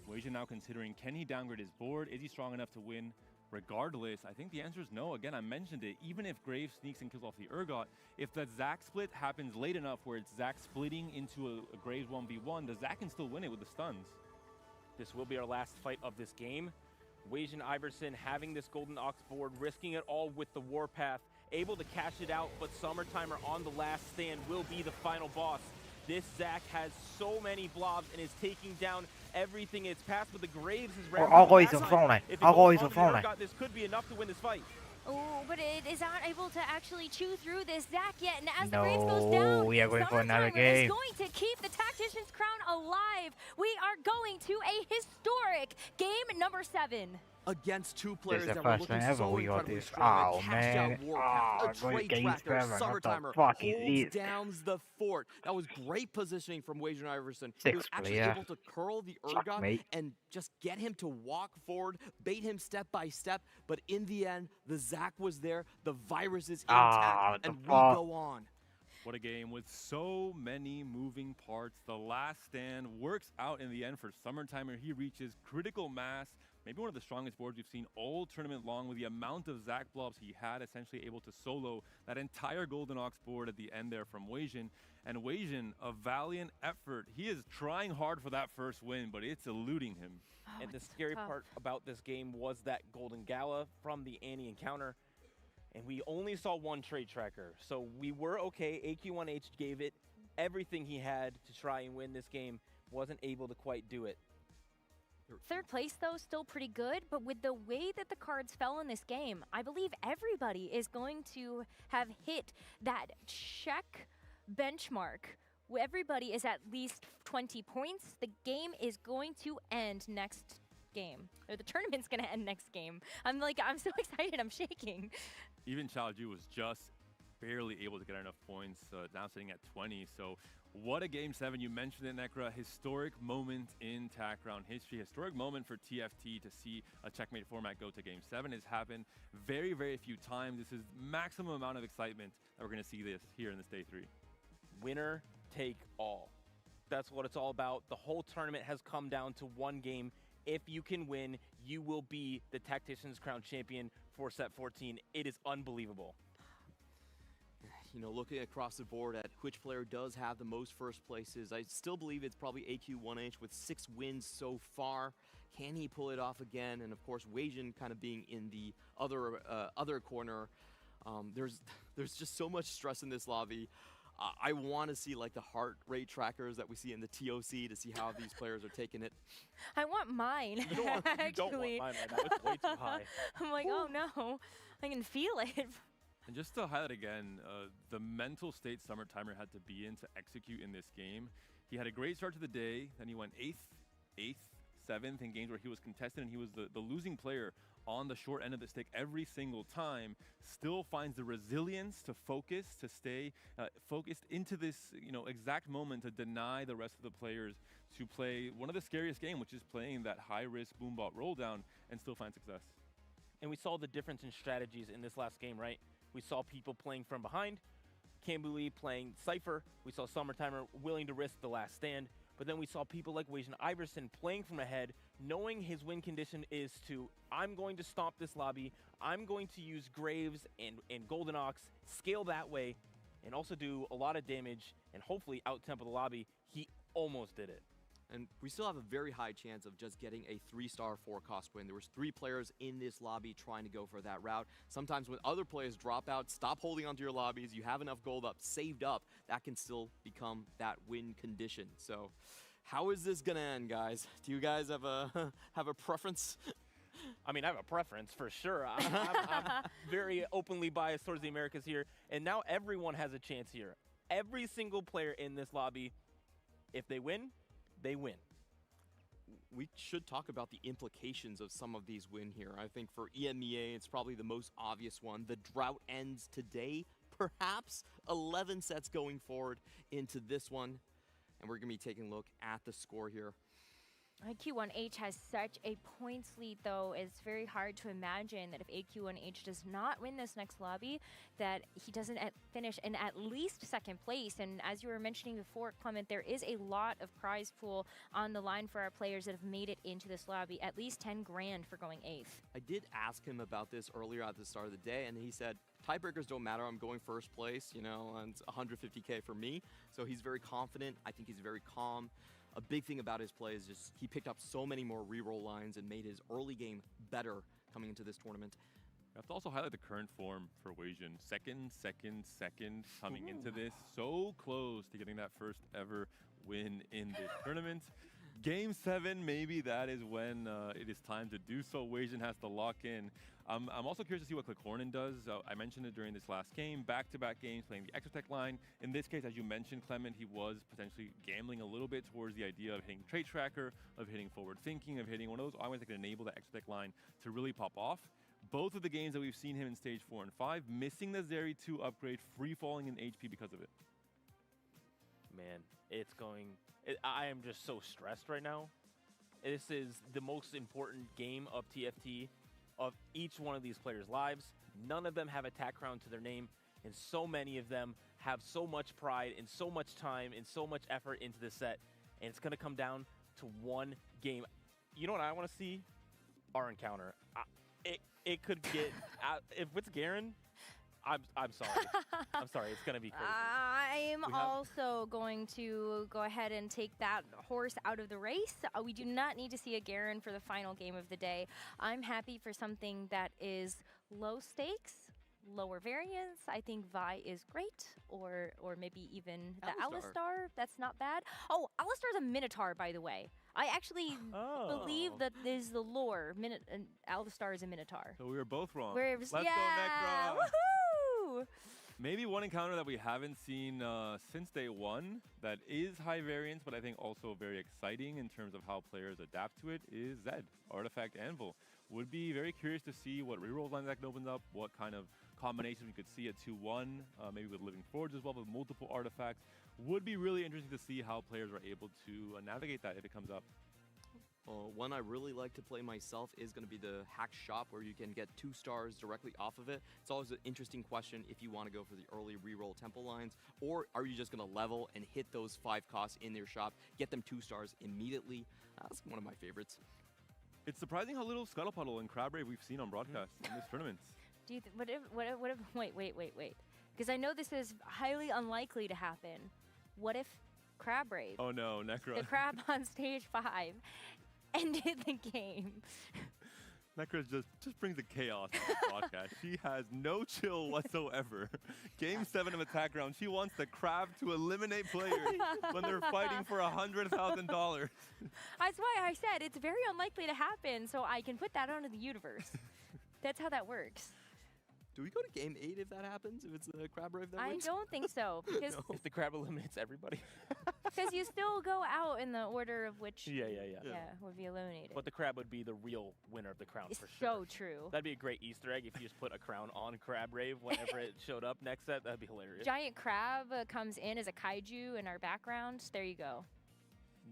Speaker 7: Weijin now considering, can he downgrade his board? Is he strong enough to win? Regardless, I think the answer is no. Again, I mentioned it. Even if Graves sneaks and kills off the Urgot, if the Zac split happens late enough where it's Zac splitting into a Graves 1v1, the Zac can still win it with the stuns.
Speaker 20: This will be our last fight of this game. Weijin Iverson having this Golden Ox board, risking it all with the Warpath, able to cash it out, but Summertimer on the last stand will be the final boss. This Zac has so many blobs and is taking down everything in its path, but the Graves is this could be enough to win this fight.
Speaker 3: Oh, but it is not able to actually chew through this Zac yet, and as the Graves goes down,
Speaker 5: we are going for another
Speaker 3: Summertimer
Speaker 5: game.
Speaker 3: is going to keep the Tactician's crown alive. We are going to a historic game number 7.
Speaker 21: Against two players
Speaker 5: This is the
Speaker 21: that were
Speaker 5: first
Speaker 21: looking
Speaker 5: time ever
Speaker 21: so
Speaker 5: we got
Speaker 21: incredibly
Speaker 5: this.
Speaker 21: strong.
Speaker 5: Oh,
Speaker 21: A cashed
Speaker 5: man.
Speaker 21: out Warpath, a
Speaker 5: going
Speaker 21: trade
Speaker 5: against
Speaker 21: tracker,
Speaker 5: Trevor. What the
Speaker 21: Summertimer
Speaker 5: fuck is
Speaker 21: holds
Speaker 5: this?
Speaker 21: down the fort. That was great positioning from Weijin Iverson. He was
Speaker 5: Sixth
Speaker 21: actually
Speaker 5: player.
Speaker 21: able to curl the Urgot
Speaker 5: Checkmate.
Speaker 21: and just get him to walk forward, bait him step by step. But in the end, the Zac was there, the virus is intact, and we go on.
Speaker 7: What a game with so many moving parts. The last stand works out in the end for Summertimer. He reaches critical mass, maybe one of the strongest boards we've seen all tournament long, with the amount of Zac blobs he had, essentially able to solo that entire Golden Ox board at the end there from Weijin. And Weijin, a valiant effort. He is trying hard for that first win, but it's eluding him.
Speaker 20: And the scary part about this game was that Golden Gala from the Annie encounter. And we only saw one trade tracker. So we were okay. AQ1H gave it everything he had to try and win this game. Wasn't able to quite do it.
Speaker 3: Third place, though, still pretty good, but with the way that the cards fell in this game, I believe everybody is going to have hit that check benchmark. Everybody is at least 20 points. The game is going to end next game, or the tournament's going to end next game. I'm so excited, I'm shaking.
Speaker 7: Even Xiaoju was just barely able to get enough points, now sitting at 20. So what a Game 7. You mentioned it, Necra. Historic moment in TAC round history. Historic moment for TFT to see a checkmate format go to Game 7. Has happened very, very few times. This is maximum amount of excitement that we're going to see this here in this Day 3.
Speaker 20: Winner take all. That's what it's all about. The whole tournament has come down to one game. If you can win, you will be the Tacticians Crown Champion for Set 14. It is unbelievable.
Speaker 21: You know, looking across the board at which player does have the most first places, I still believe it's probably AQ1H with 6 wins so far. Can he pull it off again? And of course, Weijin kind of being in the other corner. There's just so much stress in this lobby. I want to see like the heart rate trackers that we see in the TOC to see how these players are taking it.
Speaker 3: I want mine.
Speaker 20: You don't want mine right now. It's way too high.
Speaker 3: I'm like, oh no, I can feel it.
Speaker 7: And just to highlight again, the mental state Summer Timer had to be in to execute in this game. He had a great start to the day, then he went 8th, 7th in games where he was contested, and he was the losing player on the short end of the stick every single time. Still finds the resilience to focus, to stay focused into this exact moment to deny the rest of the players to play one of the scariest games, which is playing that high-risk boombot roll down and still find success.
Speaker 20: And we saw the difference in strategies in this last game, right? We saw people playing from behind, Kambuli playing Cypher. We saw Summer Timer willing to risk the last stand. But then we saw people like Weijin Iverson playing from ahead, knowing his win condition is to, I'm going to stomp this lobby, I'm going to use Graves and Golden Ox, scale that way, and also do a lot of damage and hopefully out-tempo the lobby. He almost did it.
Speaker 21: And we still have a very high chance of just getting a 3-star 4-cost win. There was 3 players in this lobby trying to go for that route. Sometimes when other players drop out, stop holding onto your lobbies, you have enough gold up, saved up, that can still become that win condition. So how is this gonna end, guys? Do you guys have a preference?
Speaker 20: I mean, I have a preference for sure. I'm very openly biased towards the Americas here. And now everyone has a chance here. Every single player in this lobby, if they win, they win.
Speaker 21: We should talk about the implications of some of these wins here. I think for EMEA, it's probably the most obvious one. The drought ends today, perhaps 11 sets going forward into this one. And we're going to be taking a look at the score here.
Speaker 3: AQ1H has such a points lead, though. It's very hard to imagine that if AQ1H does not win this next lobby, that he doesn't finish in at least 2nd place. And as you were mentioning before, Clement, there is a lot of prize pool on the line for our players that have made it into this lobby. At least 10 grand for going 8th.
Speaker 21: I did ask him about this earlier at the start of the day, and he said, tiebreakers don't matter. I'm going 1st place, and it's 150K for me. So he's very confident. I think he's very calm. A big thing about his play is just he picked up so many more reroll lines and made his early game better coming into this tournament.
Speaker 7: I have to also highlight the current form for Weijin. Second coming into this. So close to getting that first ever win in this tournament. Game 7, maybe that is when it is time to do so. Weijin has to lock in. I'm also curious to see what Corin does. I mentioned it during this last game, back-to-back games playing the Exotech line. In this case, as you mentioned, Clement, he was potentially gambling a little bit towards the idea of hitting Trait Tracker, of hitting Forward Thinking, of hitting one of those always that can enable the Exotech line to really pop off. Both of the games that we've seen him in Stage 4 and 5, missing the Zeri 2 upgrade, free-falling in HP because of it.
Speaker 20: Man, I am just so stressed right now. This is the most important game of TFT of each one of these players' lives. None of them have a TAC crown to their name, and so many of them have so much pride and so much time and so much effort into this set, and it's going to come down to one game. You know what I want to see? our encounter. It could get if it's Garen. I'm sorry. I'm sorry. It's gonna be crazy.
Speaker 3: I'm also going to go ahead and take that horse out of the race. We do not need to see a Garen for the final game of the day. I'm happy for something that is low stakes, lower variance. I think Vi is great, or maybe even the Alistar. That's not bad. Oh, Alistar's a Minotaur, by the way. I actually believe that is the lore. Alistar is a Minotaur.
Speaker 7: So we were both wrong.
Speaker 3: Let's
Speaker 7: go, Necra!
Speaker 3: Woohoo!
Speaker 7: Maybe one encounter that we haven't seen since day one that is high variance, but I think also very exciting in terms of how players adapt to it is Zed, Artifact Anvil. Would be very curious to see what reroll lines that can open up, what kind of combinations we could see at 2-1, maybe with Living Forge as well, with multiple artifacts. Would be really interesting to see how players are able to navigate that if it comes up.
Speaker 21: One I really like to play myself is going to be the hack shop, where you can get 2 stars directly off of it. It's always an interesting question if you want to go for the early reroll temple lines, or are you just going to level and hit those 5 costs in their shop, get them 2 stars immediately. That's one of my favorites.
Speaker 7: It's surprising how little Scuttlepuddle and Crabbrave we've seen on broadcast in this tournament.
Speaker 3: Do you wait. Because I know this is highly unlikely to happen. What if Crabbrave?
Speaker 7: Oh no, Necra.
Speaker 3: The crab on stage 5 ended the game.
Speaker 7: Necra just brings the chaos to the podcast. She has no chill whatsoever. Game 7 of Attack Round, she wants the crab to eliminate players when they're fighting for $100,000.
Speaker 3: That's why I said it's very unlikely to happen, so I can put that onto the universe. That's how that works.
Speaker 21: Do we go to game 8 if that happens? If it's the Crabbrave that wins?
Speaker 3: I don't think so. Because
Speaker 20: if the crab eliminates everybody.
Speaker 3: Because you still go out in the order of which
Speaker 20: Yeah,
Speaker 3: would be eliminated.
Speaker 20: But the crab would be the real winner of the crown
Speaker 3: It's
Speaker 20: for sure.
Speaker 3: so true.
Speaker 20: That'd be a great Easter egg if you just put a crown on Crabbrave whenever it showed up next set. That'd be hilarious.
Speaker 3: Giant crab comes in as a kaiju in our background. There you go.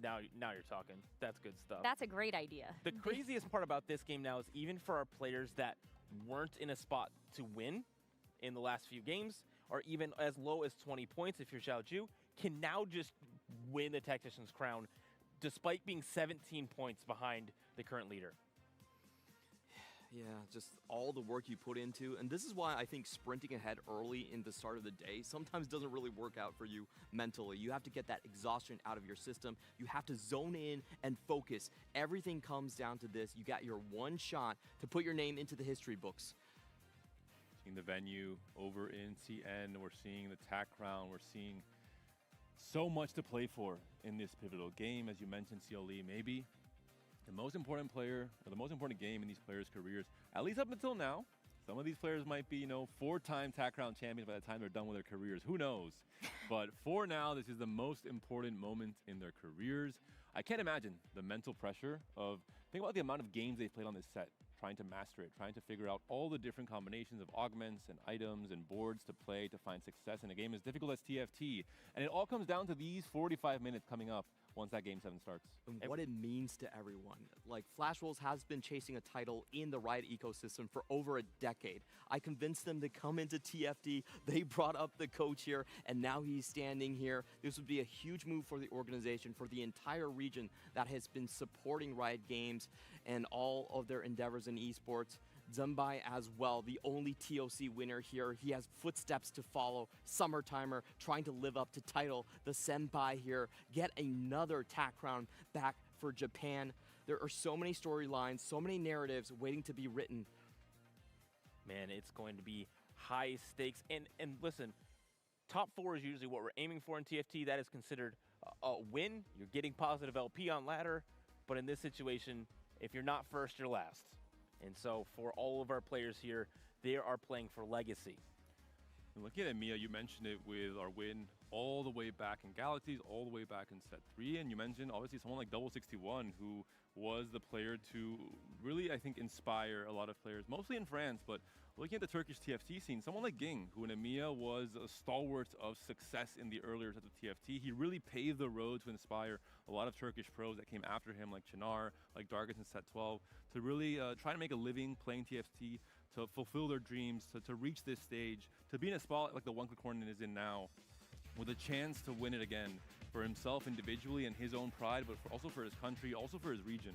Speaker 20: Now you're talking. That's good stuff.
Speaker 3: That's a great idea.
Speaker 20: The craziest part about this game now is even for our players that weren't in a spot to win in the last few games, or even as low as 20 points if you're Xiao Ju, can now just win the Tactician's crown despite being 17 points behind the current leader.
Speaker 21: Yeah, just all the work you put into, and this is why I think sprinting ahead early in the start of the day sometimes doesn't really work out for you mentally. You have to get that exhaustion out of your system. You have to zone in and focus. Everything comes down to this. You got your one shot to put your name into the history books.
Speaker 7: Seeing the venue over in CN, we're seeing the TAC crown, we're seeing so much to play for in this pivotal game. As you mentioned, CLE, maybe the most important player, or the most important game in these players' careers, at least up until now. Some of these players might be, 4-time TAC crown champions by the time they're done with their careers. Who knows? But for now, this is the most important moment in their careers. I can't imagine the mental pressure of, think about the amount of games they've played on this set, trying to master it, trying to figure out all the different combinations of augments and items and boards to play to find success in a game as difficult as TFT. And it all comes down to these 45 minutes coming up once that Game 7 starts.
Speaker 21: And what it means to everyone. Like, Flash Wolves has been chasing a title in the Riot ecosystem for over a decade. I convinced them to come into TFT. They brought up the coach here, and now he's standing here. This would be a huge move for the organization, for the entire region that has been supporting Riot Games and all of their endeavors in esports. Zumbai as well, the only TOC winner here. He has footsteps to follow. Summertimer trying to live up to title. The Senpai here, get another TAC crown back for Japan. There are so many storylines, so many narratives waiting to be written.
Speaker 20: Man, it's going to be high stakes. And listen, top 4 is usually what we're aiming for in TFT. That is considered a win. You're getting positive LP on ladder. But in this situation, if you're not first, you're last. And so for all of our players here, they are playing for legacy.
Speaker 7: And looking at Mia, you mentioned it with our win all the way back in Galaxies, all the way back in set 3. And you mentioned, obviously, someone like Double 61, who was the player to really, I think, inspire a lot of players, mostly in France, but looking at the Turkish TFT scene, someone like Ging, who in EMEA was a stalwart of success in the earlier sets of TFT, he really paved the road to inspire a lot of Turkish pros that came after him, like Chinar, like Dargis in set 12, to really try to make a living playing TFT, to fulfill their dreams, to reach this stage, to be in a spot like the one Corin is in now, with a chance to win it again for himself individually and his own pride, but also for his country, also for his region.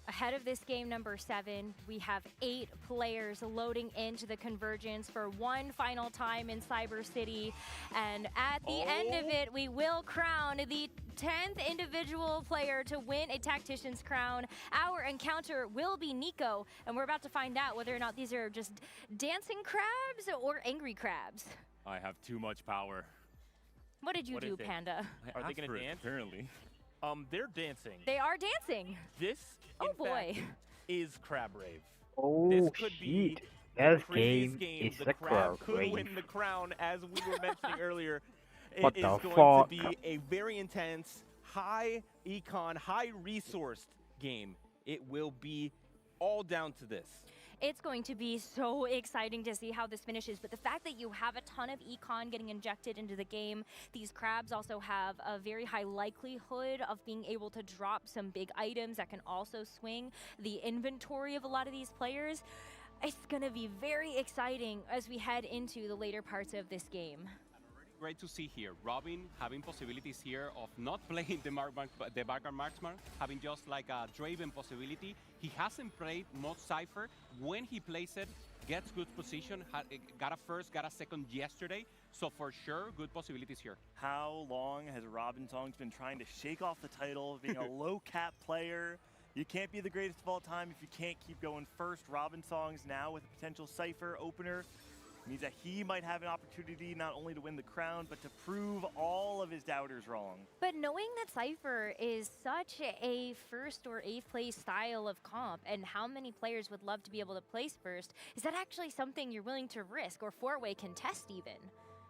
Speaker 3: Ahead of this game number 7, we have 8 players loading into the Convergence for one final time in Cyber City. And at the end of it, we will crown the 10th individual player to win a Tactician's crown. Our encounter will be Nico, and we're about to find out whether or not these are just dancing crabs or angry crabs.
Speaker 7: I have too much power.
Speaker 3: What did you do, Panda?
Speaker 20: Are they going to dance?
Speaker 7: Apparently.
Speaker 20: They're dancing.
Speaker 3: They are dancing.
Speaker 20: This,
Speaker 3: oh
Speaker 20: in
Speaker 3: boy,
Speaker 20: fact, is Crab Rave.
Speaker 5: Oh,
Speaker 20: This could be
Speaker 5: This
Speaker 20: the previous
Speaker 5: game is
Speaker 20: the
Speaker 5: a
Speaker 20: Crab could
Speaker 5: rave.
Speaker 20: win the crown, as we were mentioning earlier.
Speaker 5: What
Speaker 20: It is
Speaker 5: the
Speaker 20: going
Speaker 5: fuck?
Speaker 20: to be a very intense, high econ, high resourced game. It will be all down to this.
Speaker 3: it's going to be so exciting to see how this finishes. But the fact that you have a ton of econ getting injected into the game, these crabs also have a very high likelihood of being able to drop some big items that can also swing the inventory of a lot of these players. It's going to be very exciting as we head into the later parts of this game.
Speaker 4: Great to see here. Robin having possibilities here of not playing the Vanguard Marksman, having just like a Draven possibility. He hasn't played much Cypher. When he plays it, gets good position, got a first, got a second yesterday. So for sure, good possibilities here.
Speaker 1: How long has Robin Songs been trying to shake off the title of being a low cap player? You can't be the greatest of all time if you can't keep going first. Robin Songs now with a potential Cypher opener means that he might have an opportunity not only to win the crown, but to prove all of his doubters wrong.
Speaker 3: But knowing that Cypher is such a first or 8th place style of comp, and how many players would love to be able to place first, is that actually something you're willing to risk or 4-way contest even?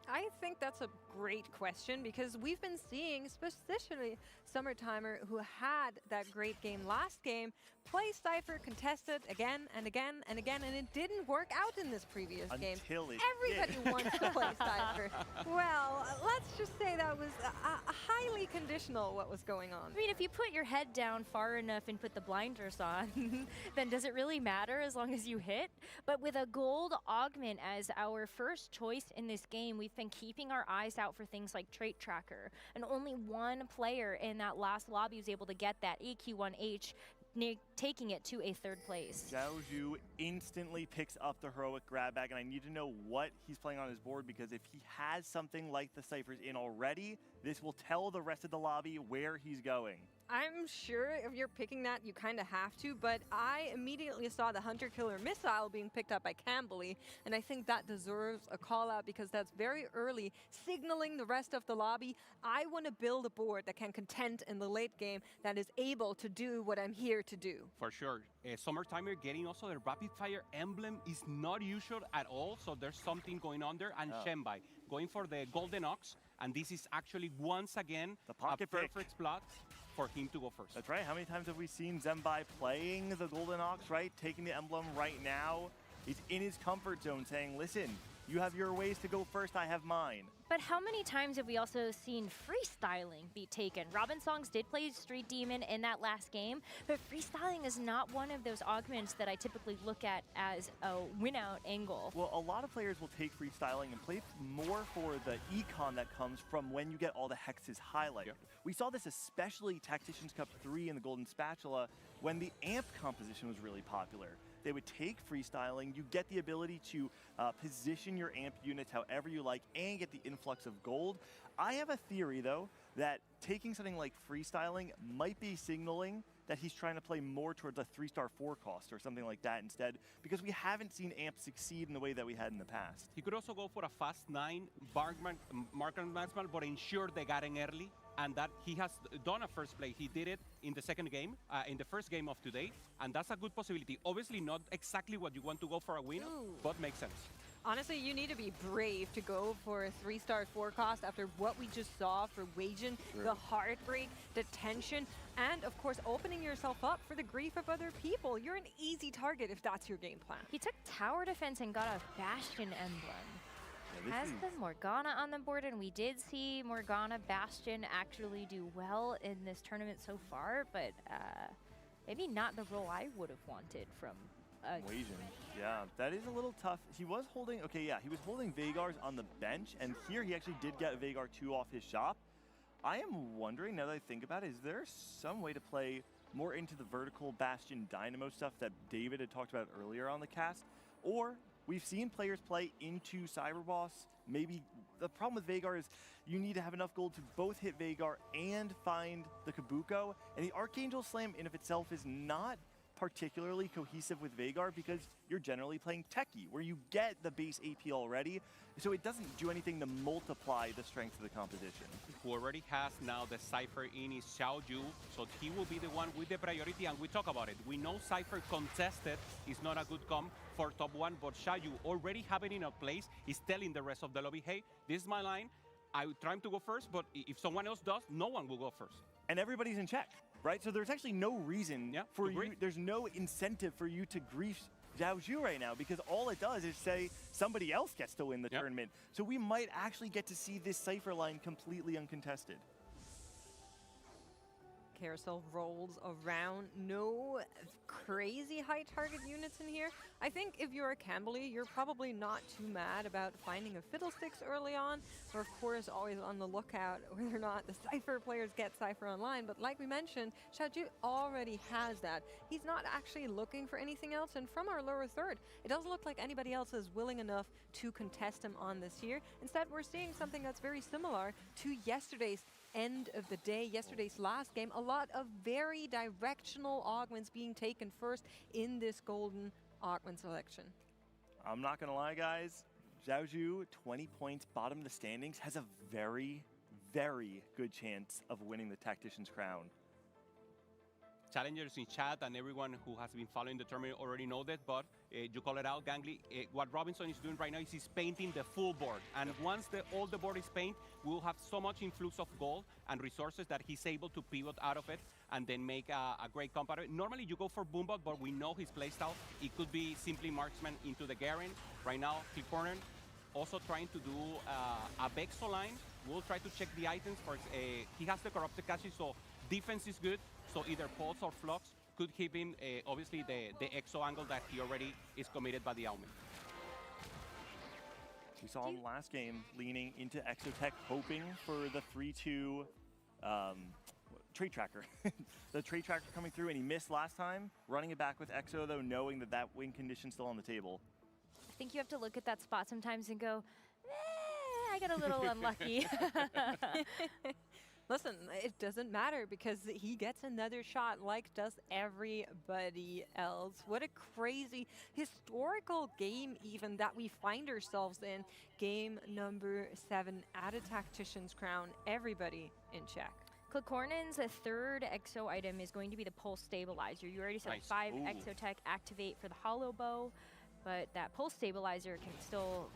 Speaker 19: I think that's a great question, because we've been seeing, especially Summertimer, who had that great game last game, play Cypher contested again and again and again, and it didn't work out in this previous game. Everybody wants to play Cypher. Well, let's just say that was highly conditional what was going on.
Speaker 3: I mean, if you put your head down far enough and put the blinders on, then does it really matter as long as you hit? But with a gold augment as our first choice in this game, we've been keeping our eyes out for things like Trait Tracker, and only one player in that last lobby was able to get that EQ1H, taking it to a 3rd place.
Speaker 1: Zhaozhu instantly picks up the heroic grab bag, and I need to know what he's playing on his board, because if he has something like the Cyphers in already, this will tell the rest of the lobby where he's going.
Speaker 19: I'm sure if you're picking that, you kind of have to, but I immediately saw the Hunter Killer missile being picked up by Campbelly, and I think that deserves a call out, because that's very early, signaling the rest of the lobby, I want to build a board that can contend in the late game, that is able to do what I'm here to do.
Speaker 4: For sure. Summertimer getting also the rapid fire emblem is not usual at all, so there's something going on there. And Shenbai going for the Golden Ox, and this is actually once again
Speaker 1: the pocket
Speaker 4: a perfect spot for him to go first.
Speaker 1: That's right. How many times have we seen Zembai playing the Golden Ox, right? Taking the emblem right now. He's in his comfort zone saying, listen, you have your ways to go first, I have mine.
Speaker 3: But how many times have we also seen freestyling be taken? Robin Songs did play Street Demon in that last game, but freestyling is not one of those augments that I typically look at as a win-out angle.
Speaker 1: Well, a lot of players will take freestyling and play more for the econ that comes from when you get all the hexes highlighted. We saw this especially Tacticians Cup 3 in the Golden Spatula when the amp composition was really popular. They would take freestyling, you get the ability to position your amp units however you like and get the influx of gold. I have a theory though, that taking something like freestyling might be signaling that he's trying to play more towards a 3-star 4 cost or something like that instead, because we haven't seen amp succeed in the way that we had in the past.
Speaker 4: He could also go for a fast 9 Marksman, but ensure they got in early, and that he has done a first play. He did it in the second game, in the first game of today, and that's a good possibility. Obviously not exactly what you want to go for a win, but makes sense.
Speaker 19: Honestly, you need to be brave to go for a 3-star 4 cost after what we just saw for Weijin, the heartbreak, the tension, and of course opening yourself up for the grief of other people. You're an easy target if that's your game plan.
Speaker 3: He took tower defense and got a Bastion emblem. Has the Morgana on the board, and we did see Morgana Bastion actually do well in this tournament so far, but maybe not the role I would have wanted from
Speaker 1: Weijin. Yeah, that is a little tough. He was holding, he was holding Veigar's on the bench, and here he actually did get Veigar 2 off his shop. I am wondering, now that I think about it, is there some way to play more into the vertical Bastion Dynamo stuff that David had talked about earlier on the cast, or we've seen players play into Cyberboss. Maybe the problem with Veigar is you need to have enough gold to both hit Veigar and find the Kabuko, and the Archangel Slam in of itself is not particularly cohesive with Veigar because you're generally playing Techie, where you get the base AP already, so it doesn't do anything to multiply the strength of the composition.
Speaker 4: Who already has now the Cypher in is Xiaoju, so he will be the one with the priority, and we talk about it. We know Cypher contested is not a good comp for top 1, but Xiaoju already having it in a place is telling the rest of the lobby, hey, this is my line, I'm trying to go first, but if someone else does, no one will go first.
Speaker 1: And everybody's in check, right? So there's actually no reason for you, there's no incentive for you to grief Zhao Zhu right now, because all it does is say somebody else gets to win the tournament. So we might actually get to see this Cypher line completely uncontested.
Speaker 19: Carousel rolls around. No crazy high target units in here. I think if you're a Camberley, you're probably not too mad about finding a Fiddlesticks early on. We're of course always on the lookout whether or not the Cypher players get Cypher online, but like we mentioned, Xiaoju already has that. He's not actually looking for anything else, and from our lower third, it doesn't look like anybody else is willing enough to contest him on this here. Instead, we're seeing something that's very similar to yesterday's end of the day, yesterday's last game. A lot of very directional augments being taken first in this golden augment selection.
Speaker 1: I'm not gonna lie, guys. Zhao Zhu, 20 points, bottom of the standings, has a very, very good chance of winning the Tactician's crown.
Speaker 4: Challengers in chat and everyone who has been following the tournament already know that, but you call it out, Gangly. What Robinson is doing right now is he's painting the full board. And once all the board is painted, we'll have so much influx of gold and resources that he's able to pivot out of it and then make a great comp out of it. Normally you go for Boombot, but we know his playstyle. It could be simply marksman into the Garen. Right now, Corin also trying to do a Vexo line. We'll try to check the items. He has the Corrupted Cache, so defense is good. So either Pulse or Flux could keep in, obviously, the EXO angle that he already is committed by the Augment.
Speaker 1: We saw him last game leaning into Exotech, hoping for the 3-2 trade tracker. The trade tracker coming through, and he missed last time. Running it back with Exo, though, knowing that that win condition's still on the table.
Speaker 3: I think you have to look at that spot sometimes and go, I got a little unlucky.
Speaker 19: Listen, it doesn't matter because he gets another shot like does everybody else. What a crazy historical game even that we find ourselves in. Game number 7 at a Tactician's crown. Everybody in check.
Speaker 3: Corin's third exo item is going to be the Pulse Stabilizer. You already said 5 Exotech activate for the Hollow Bow, but that Pulse Stabilizer can still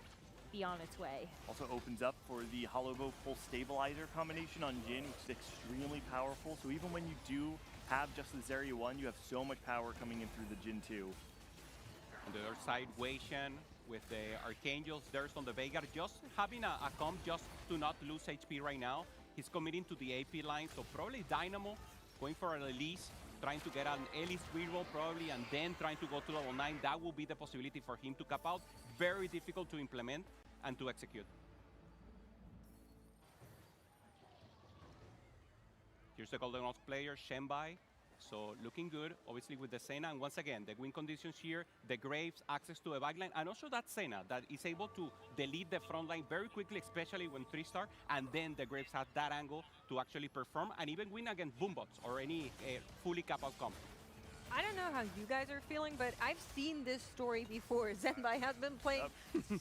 Speaker 3: be on its way.
Speaker 1: Also opens up for the Hollow Bow Pulse Stabilizer combination on Jhin, which is extremely powerful. So even when you do have just the Zarya 1, you have so much power coming in through the Jhin 2.
Speaker 4: On the other side, Wei Shen with the Archangels, there's on the Veigar, just having a comp just to not lose HP right now. He's committing to the AP line, so probably Dynamo going for an Elise, trying to get an Elise reroll probably, and then trying to go to level 9. That will be the possibility for him to cap out. Very difficult to implement and to execute. Here's the Golden Ox player, Shenbai. So looking good, obviously with the Senna. And once again, the win conditions here, the Graves, access to a backline, and also that Senna that is able to delete the front line very quickly, especially when 3-star, and then the Graves has that angle to actually perform and even win against Boombots or any fully cap-out comp.
Speaker 19: I don't know how you guys are feeling, but I've seen this story before. Zenbai has been playing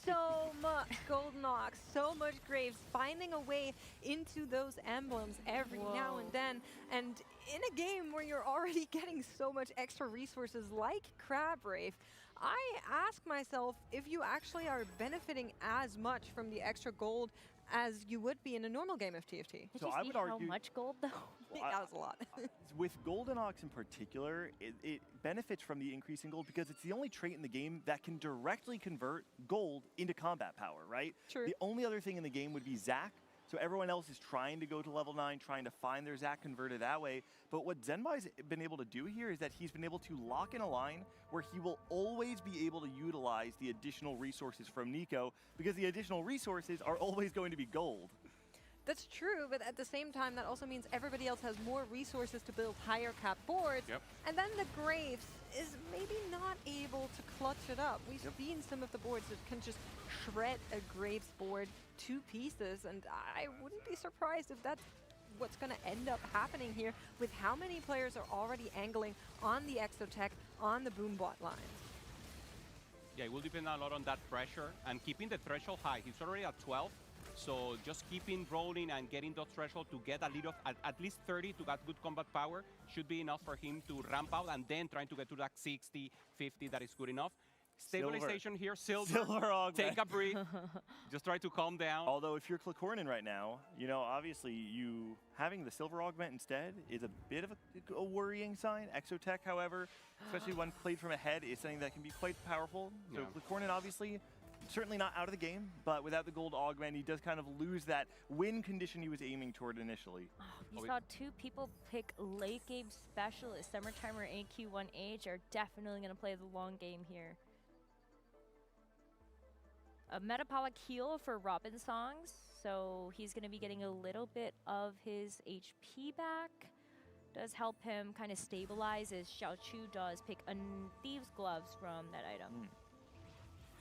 Speaker 19: so much Golden Ox, so much Graves, finding a way into those emblems every now and then. And in a game where you're already getting so much extra resources like Crab Wraith, I ask myself if you actually are benefiting as much from the extra gold as you would be in a normal game of TFT.
Speaker 3: Did you see how much gold, though?
Speaker 19: That was a lot.
Speaker 1: With Golden Ox in particular, it benefits from the increase in gold because it's the only trait in the game that can directly convert gold into combat power, right?
Speaker 19: True.
Speaker 1: The only other thing in the game would be Zac. So everyone else is trying to go to level 9, trying to find their Zac converted that way. But what Zenbai's been able to do here is that he's been able to lock in a line where he will always be able to utilize the additional resources from Nico, because the additional resources are always going to be gold.
Speaker 19: That's true, but at the same time, that also means everybody else has more resources to build higher cap boards.
Speaker 7: Yep.
Speaker 19: And then the Graves is maybe not able to clutch it up. We've seen some of the boards that can just shred a Graves board to pieces, and I wouldn't be surprised if that's what's going to end up happening here with how many players are already angling on the Exotech, on the Boombot lines.
Speaker 4: Yeah, it will depend a lot on that pressure and keeping the threshold high. He's already at 12. So just keeping rolling and getting those threshold to get a little, at least 30 to get good combat power should be enough for him to ramp out, and then trying to get to that 60, 50, that is good enough. Stabilization here, silver
Speaker 1: augment.
Speaker 4: Take a breath. Just try to calm down.
Speaker 1: Although if you're Corin right now, you know, obviously you having the silver augment instead is a bit of a worrying sign. Exotech, however, especially when played from ahead, is something that can be quite powerful. So Corin obviously certainly not out of the game, but without the gold augment, he does kind of lose that win condition he was aiming toward initially.
Speaker 3: You saw two people pick late game specialists. Summertimer and AQ1H are definitely going to play the long game here. A metabolic heal for Robin Songs, so he's going to be getting a little bit of his HP back. Does help him kind of stabilize as Xiao Chu does pick a Thieves Gloves from that item.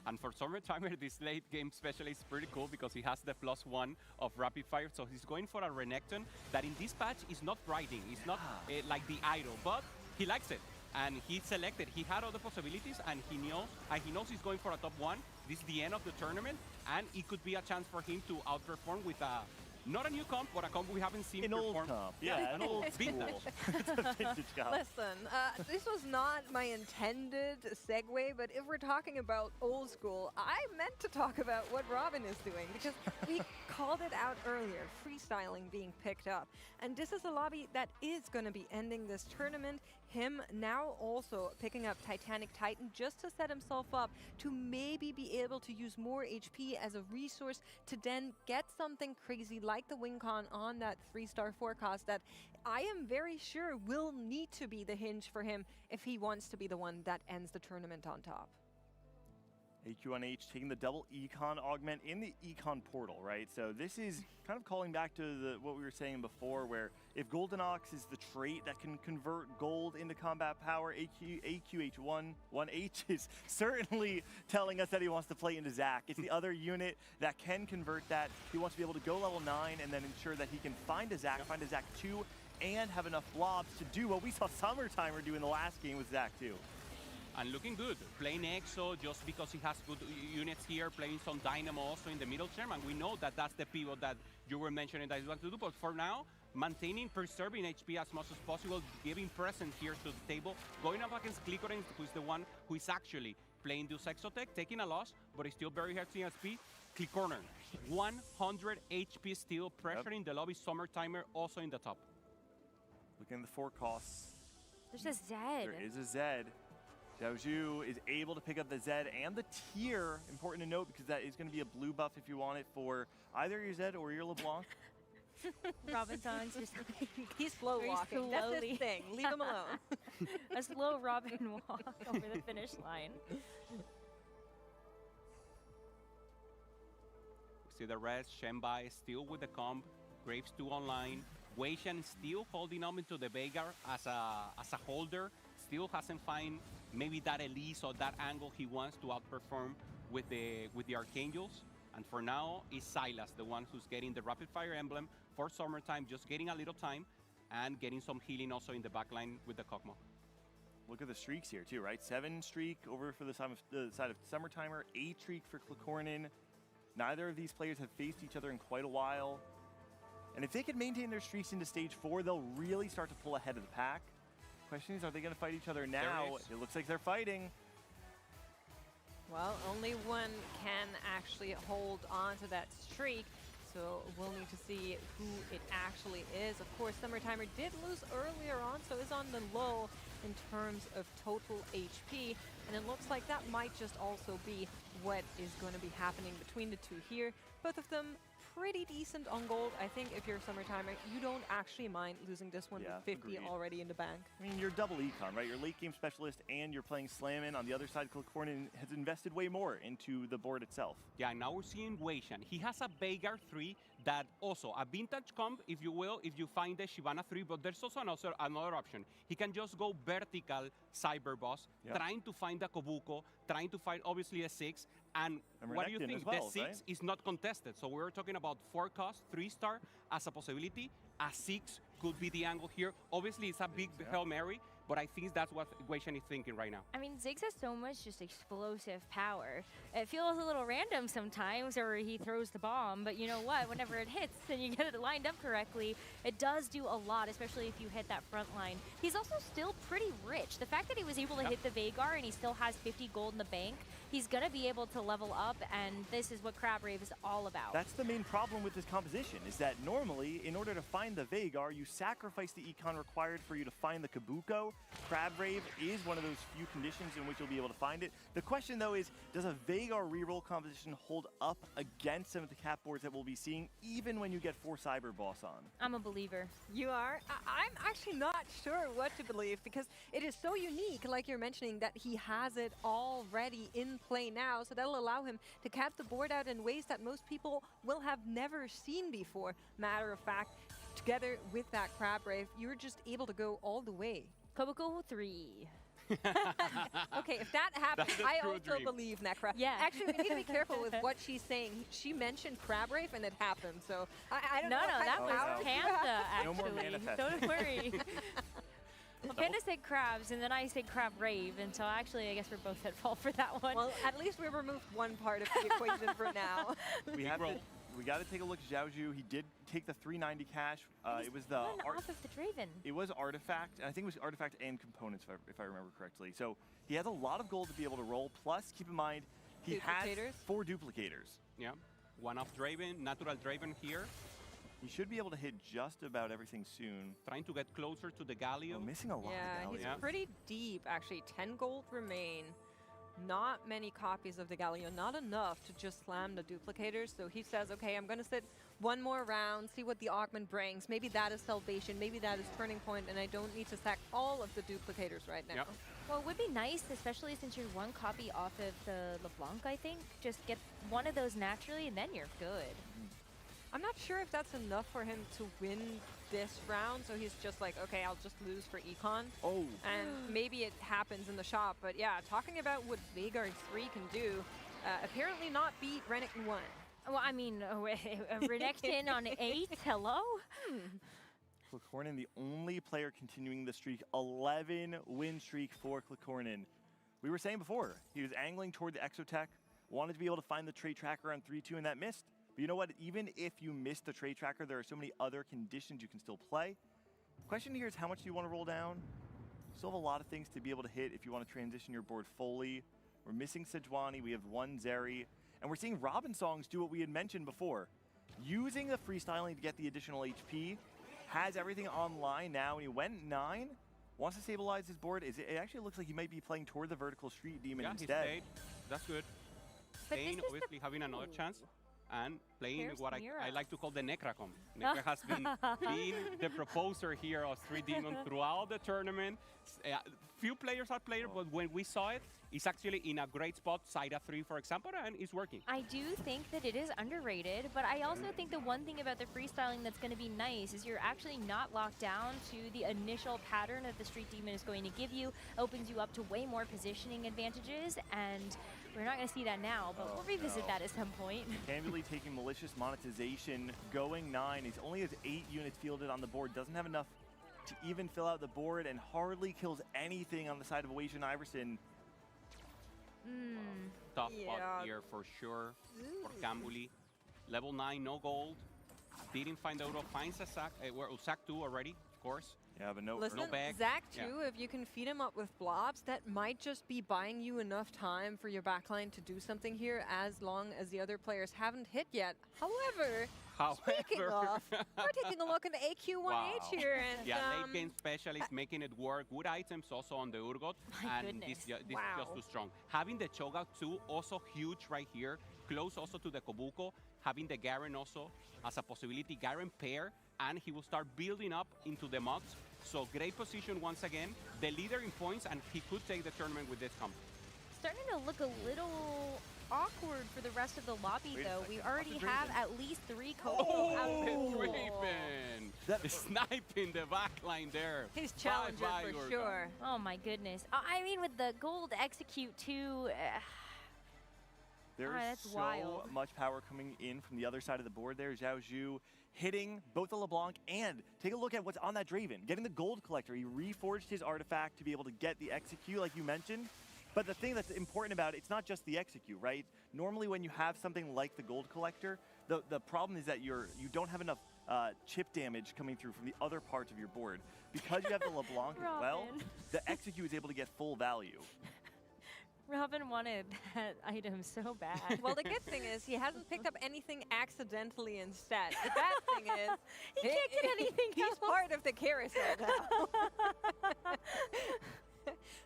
Speaker 4: And for Summertimer, this late game specialist is pretty cool because he has the +1 of rapid fire. So he's going for a Renekton that in this patch is not riding. It's not like the idol, but he likes it. And he selected, he had other possibilities, and he knows he's going for a top 1. This is the end of the tournament, and it could be a chance for him to outperform with a, not a new comp, but a comp we haven't seen perform.
Speaker 1: An old comp, yeah, an old school. It's a vintage comp.
Speaker 19: Listen, this was not my intended segue, but if we're talking about old school, I meant to talk about what Robin is doing, because we called it out earlier, freestyling being picked up. And this is a lobby that is going to be ending this tournament. Him now also picking up Titanic Titan just to set himself up to maybe be able to use more HP as a resource to then get something crazy like the WinCon on that 3-star forecast that I am very sure will need to be the hinge for him if he wants to be the one that ends the tournament on top.
Speaker 1: AQ1H taking the double Econ augment in the Econ portal, right? So this is kind of calling back to what we were saying before, where if Golden Ox is the trait that can convert gold into combat power, AQH1H is certainly telling us that he wants to play into Zac. It's the other unit that can convert that. He wants to be able to go level 9 and then ensure that he can find a Zac 2, and have enough blobs to do what we saw Summertimer do in the last game with Zac 2.
Speaker 4: And looking good, playing EXO just because he has good units here, playing some Dynamo also in the middle term, and we know that that's the pivot that you were mentioning that you want to do, but for now, maintaining, preserving HP as much as possible, giving presence here to the table, going up against Corin, who is the one who is actually playing this Exotech, taking a loss, but he's still very healthy in SP. Corin, 100 HP still, pressuring the lobby, Summertimer also in the top.
Speaker 1: Looking at the forecasts.
Speaker 3: There's a Zed.
Speaker 1: There is a Zed. Xiaoju is able to pick up the Zed and the tier, important to note, because that is going to be a blue buff if you want it for either your Zed or your LeBlanc.
Speaker 3: Robin Songs just
Speaker 19: he's slow walking. That's his thing. Leave him alone.
Speaker 3: A slow Robin walk over the finish line.
Speaker 4: See the rest, Shenbai still with the comp, Graves 2 online, Wei Shan still holding on into the Veigar as a holder, still hasn't found maybe that Elise or that angle he wants to outperform with the Archangels. And for now, is Silas, the one who's getting the rapid fire emblem for Summertime, just getting a little time and getting some healing also in the backline with the Kog'Maw.
Speaker 1: Look at the streaks here too, right? 7 streak over for the side of Summertimer, 8 streak for Corin. Neither of these players have faced each other in quite a while. And if they can maintain their streaks into stage 4, they'll really start to pull ahead of the pack. Question is, are they going to fight each other now? It looks like they're fighting.
Speaker 19: Well, only one can actually hold on to that streak, so we'll need to see who it actually is. Of course, Summertimer did lose earlier on, so is on the low in terms of total HP, and it looks like that might just also be what is going to be happening between the two here. Both of them pretty decent on gold. I think if you're a Summertimer, you don't actually mind losing this one with 50 already in the bank.
Speaker 1: I mean, you're double econ, right? You're late game specialist and you're playing Slammin'. On the other side, Corin has invested way more into the board itself.
Speaker 4: Yeah, now we're seeing Wei Shan. He has a Veigar 3 that also a vintage comp, if you will, if you find the Shyvana 3, but there's also another option. He can just go vertical Cyber Boss, trying to find the Kobuko, trying to find obviously a 6, and what do you
Speaker 1: Renekton
Speaker 4: think?
Speaker 1: as well,
Speaker 4: The 6
Speaker 1: right?
Speaker 4: is not contested, so we're talking about 4 cost, 3-star as a possibility. A 6 could be the angle here. Obviously, it's a big Hail Mary, but I think that's what Weishan is thinking right now.
Speaker 3: I mean, Ziggs has so much just explosive power. It feels a little random sometimes, or he throws the bomb, but you know what? Whenever it hits and you get it lined up correctly, it does do a lot, especially if you hit that front line. He's also still pretty rich. The fact that he was able to hit the Veigar and he still has 50 gold in the bank, he's going to be able to level up, and this is what Crab Rave is all about.
Speaker 1: That's the main problem with this composition, is that normally, in order to find the Veigar, you sacrifice the econ required for you to find the Kabuko. Crab Rave is one of those few conditions in which you'll be able to find it. The question, though, is does a Veigar reroll composition hold up against some of the cap boards that we'll be seeing, even when you get 4 Cyber Boss on?
Speaker 3: I'm a believer.
Speaker 19: You are? I'm actually not sure what to believe, because it is so unique, like you're mentioning, that he has it already in play now, so that'll allow him to cap the board out in ways that most people will have never seen before. Matter of fact, together with that Crab Rave, you're just able to go all the way.
Speaker 3: Kobuko 3.
Speaker 19: Okay, if that happens,
Speaker 4: That's a
Speaker 19: I
Speaker 4: true
Speaker 19: also
Speaker 4: dream.
Speaker 19: believe Necra.
Speaker 3: Yeah.
Speaker 19: Actually, we need to be careful with what she's saying. She mentioned Crab Rave and it happened, so I don't
Speaker 3: No,
Speaker 19: know. what kind
Speaker 3: that
Speaker 19: of
Speaker 3: was
Speaker 19: powers you
Speaker 3: Panda,
Speaker 19: have.
Speaker 1: No more
Speaker 3: actually.
Speaker 1: manifesting.
Speaker 3: Don't worry. Well, Panda said crabs, and then I said Crab Rave, and so actually I guess we're both at fault for that one.
Speaker 19: Well, at least we removed one part of the equation for now.
Speaker 1: We got to take a look at Xiaoju. He did take the 390 cash. It was the
Speaker 3: one off of the Draven.
Speaker 1: It was Artifact, and I think it was Artifact and Components, if I remember correctly. So he has a lot of gold to be able to roll. Plus, keep in mind, he has
Speaker 19: Duplicators?
Speaker 1: 4 duplicators.
Speaker 4: Yeah, one off Draven, natural Draven here.
Speaker 1: He should be able to hit just about everything soon.
Speaker 4: Trying to get closer to the Galio.
Speaker 1: Oh, missing a lot
Speaker 19: Yeah,
Speaker 1: of
Speaker 19: he's
Speaker 1: Galio.
Speaker 19: pretty deep, actually. 10 gold remain. Not many copies of the Galio, not enough to just slam the duplicators. So he says, okay, I'm going to sit one more round, see what the augment brings. Maybe that is salvation, maybe that is turning point, and I don't need to sack all of the duplicators right now.
Speaker 4: Yep.
Speaker 3: Well, it would be nice, especially since you're 1 copy off of the LeBlanc, I think. Just get one of those naturally, and then you're good.
Speaker 19: I'm not sure if that's enough for him to win this round, so he's just like, okay, I'll just lose for econ.
Speaker 1: Oh.
Speaker 19: And maybe it happens in the shop, but yeah, talking about what Veigar 3 can do, apparently not beat Renekton 1.
Speaker 3: Well, I mean, Renekton on 8, hello?
Speaker 1: Klikornin, the only player continuing the streak, 11 win streak for Klikornin. We were saying before, he was angling toward the Exotech, wanted to be able to find the trade tracker on 3-2, and that missed. But you know what? Even if you miss the trade tracker, there are so many other conditions you can still play. The question here is how much do you want to roll down? Still have a lot of things to be able to hit if you want to transition your board fully. We're missing Sejuani, we have 1 Zeri, and we're seeing Robin Songs do what we had mentioned before. Using the freestyling to get the additional HP, has everything online now, and he went 9. Wants to stabilize his board. It actually looks like he might be playing toward the vertical street demon instead.
Speaker 4: He stayed. That's good.
Speaker 3: But this
Speaker 4: Staying,
Speaker 3: is
Speaker 4: obviously having another chance. And playing
Speaker 3: Here's
Speaker 4: what I
Speaker 3: Mira.
Speaker 4: like to call the Necracom. Necra has been the proposer here of 3 Demon throughout the tournament. Few players have played it, but when we saw it, it's actually in a great spot, side of 3, for example, and it's working.
Speaker 3: I do think that it is underrated, but I also think the one thing about the freestyling that's going to be nice is you're actually not locked down to the initial pattern that the Street Demon is going to give you. Opens you up to way more positioning advantages, and we're not going to see that now, but we'll revisit that at some point.
Speaker 1: Candidly taking malicious monetization, going 9. He only has 8 units fielded on the board, doesn't have enough to even fill out the board, and hardly kills anything on the side of Awasian Iverson.
Speaker 4: Tough spot here for sure for Gambuli. Level 9, no gold. Didn't find Oro, finds a sack. Sack 2 already, of course.
Speaker 1: Yeah, but no,
Speaker 19: Listen,
Speaker 4: no bag.
Speaker 19: Zach too, if you can feed him up with blobs, that might just be buying you enough time for your backline to do something here as long as the other players haven't hit yet. However, speaking of, we're taking a look at the AQ1H here. And,
Speaker 4: yeah, late game specialist making it work. Good items also on the Urgot.
Speaker 3: My
Speaker 4: and
Speaker 3: goodness.
Speaker 4: this is
Speaker 19: Wow.
Speaker 4: just too strong. Having the Cho'Gath too, also huge right here. Close also to the Kobuko. Having the Garen also as a possibility. Garen pair, and he will start building up into the mods. So great position once again. The leader in points, and he could take the tournament with this comp.
Speaker 3: starting to look a little awkward for the rest of the lobby, though. We already have at least 3 Coco out of the pool.
Speaker 4: Draven! Sniping the backline there.
Speaker 19: He's challenger for sure.
Speaker 3: Oh my goodness. I mean, with the gold execute too.
Speaker 1: There's
Speaker 3: that's
Speaker 1: so
Speaker 3: wild.
Speaker 1: much power coming in from the other side of the board there. Zhao Zhu hitting both the LeBlanc, and take a look at what's on that Draven. Getting the gold collector. He reforged his artifact to be able to get the execute like you mentioned. But the thing that's important about it, it's not just the execute, right? Normally when you have something like the gold collector, the problem is that you don't have enough chip damage coming through from the other parts of your board. Because you have the LeBlanc as well, the execute is able to get full value.
Speaker 3: Robin wanted that item so bad.
Speaker 19: Well, the good thing is he hasn't picked up anything accidentally instead. The bad thing is
Speaker 3: he can't get anything
Speaker 19: He's part of the carousel now.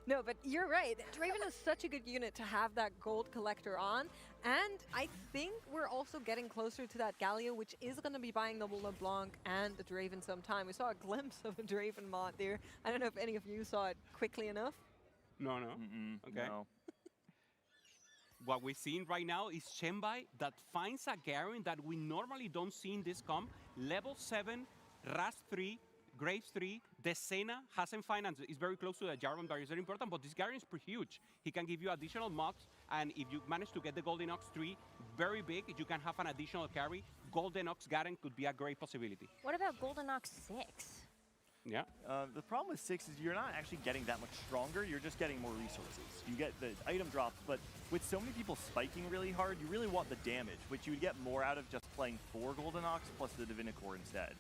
Speaker 19: No, but you're right. Draven is such a good unit to have that gold collector on. And I think we're also getting closer to that Galio, which is going to be buying the LeBlanc and the Draven sometime. We saw a glimpse of a Draven mod there. I don't know if any of you saw it quickly enough.
Speaker 4: No. Okay.
Speaker 1: No.
Speaker 4: What we're seeing right now is Shenbai that finds a Garen that we normally don't see in this comp. Level 7, Ras 3, Graves 3, the Senna hasn't financed. It's very close to the Jarvan, that is very important, but this Garen is pretty huge. He can give you additional mods, and if you manage to get the Golden Ox 3, very big, you can have an additional carry. Golden Ox Garen could be a great possibility.
Speaker 3: What about Golden Ox 6?
Speaker 4: Yeah.
Speaker 1: The problem with 6 is you're not actually getting that much stronger, you're just getting more resources. You get the item drops, but with so many people spiking really hard, you really want the damage, which you would get more out of just playing 4 Golden Ox plus the Divinicore instead.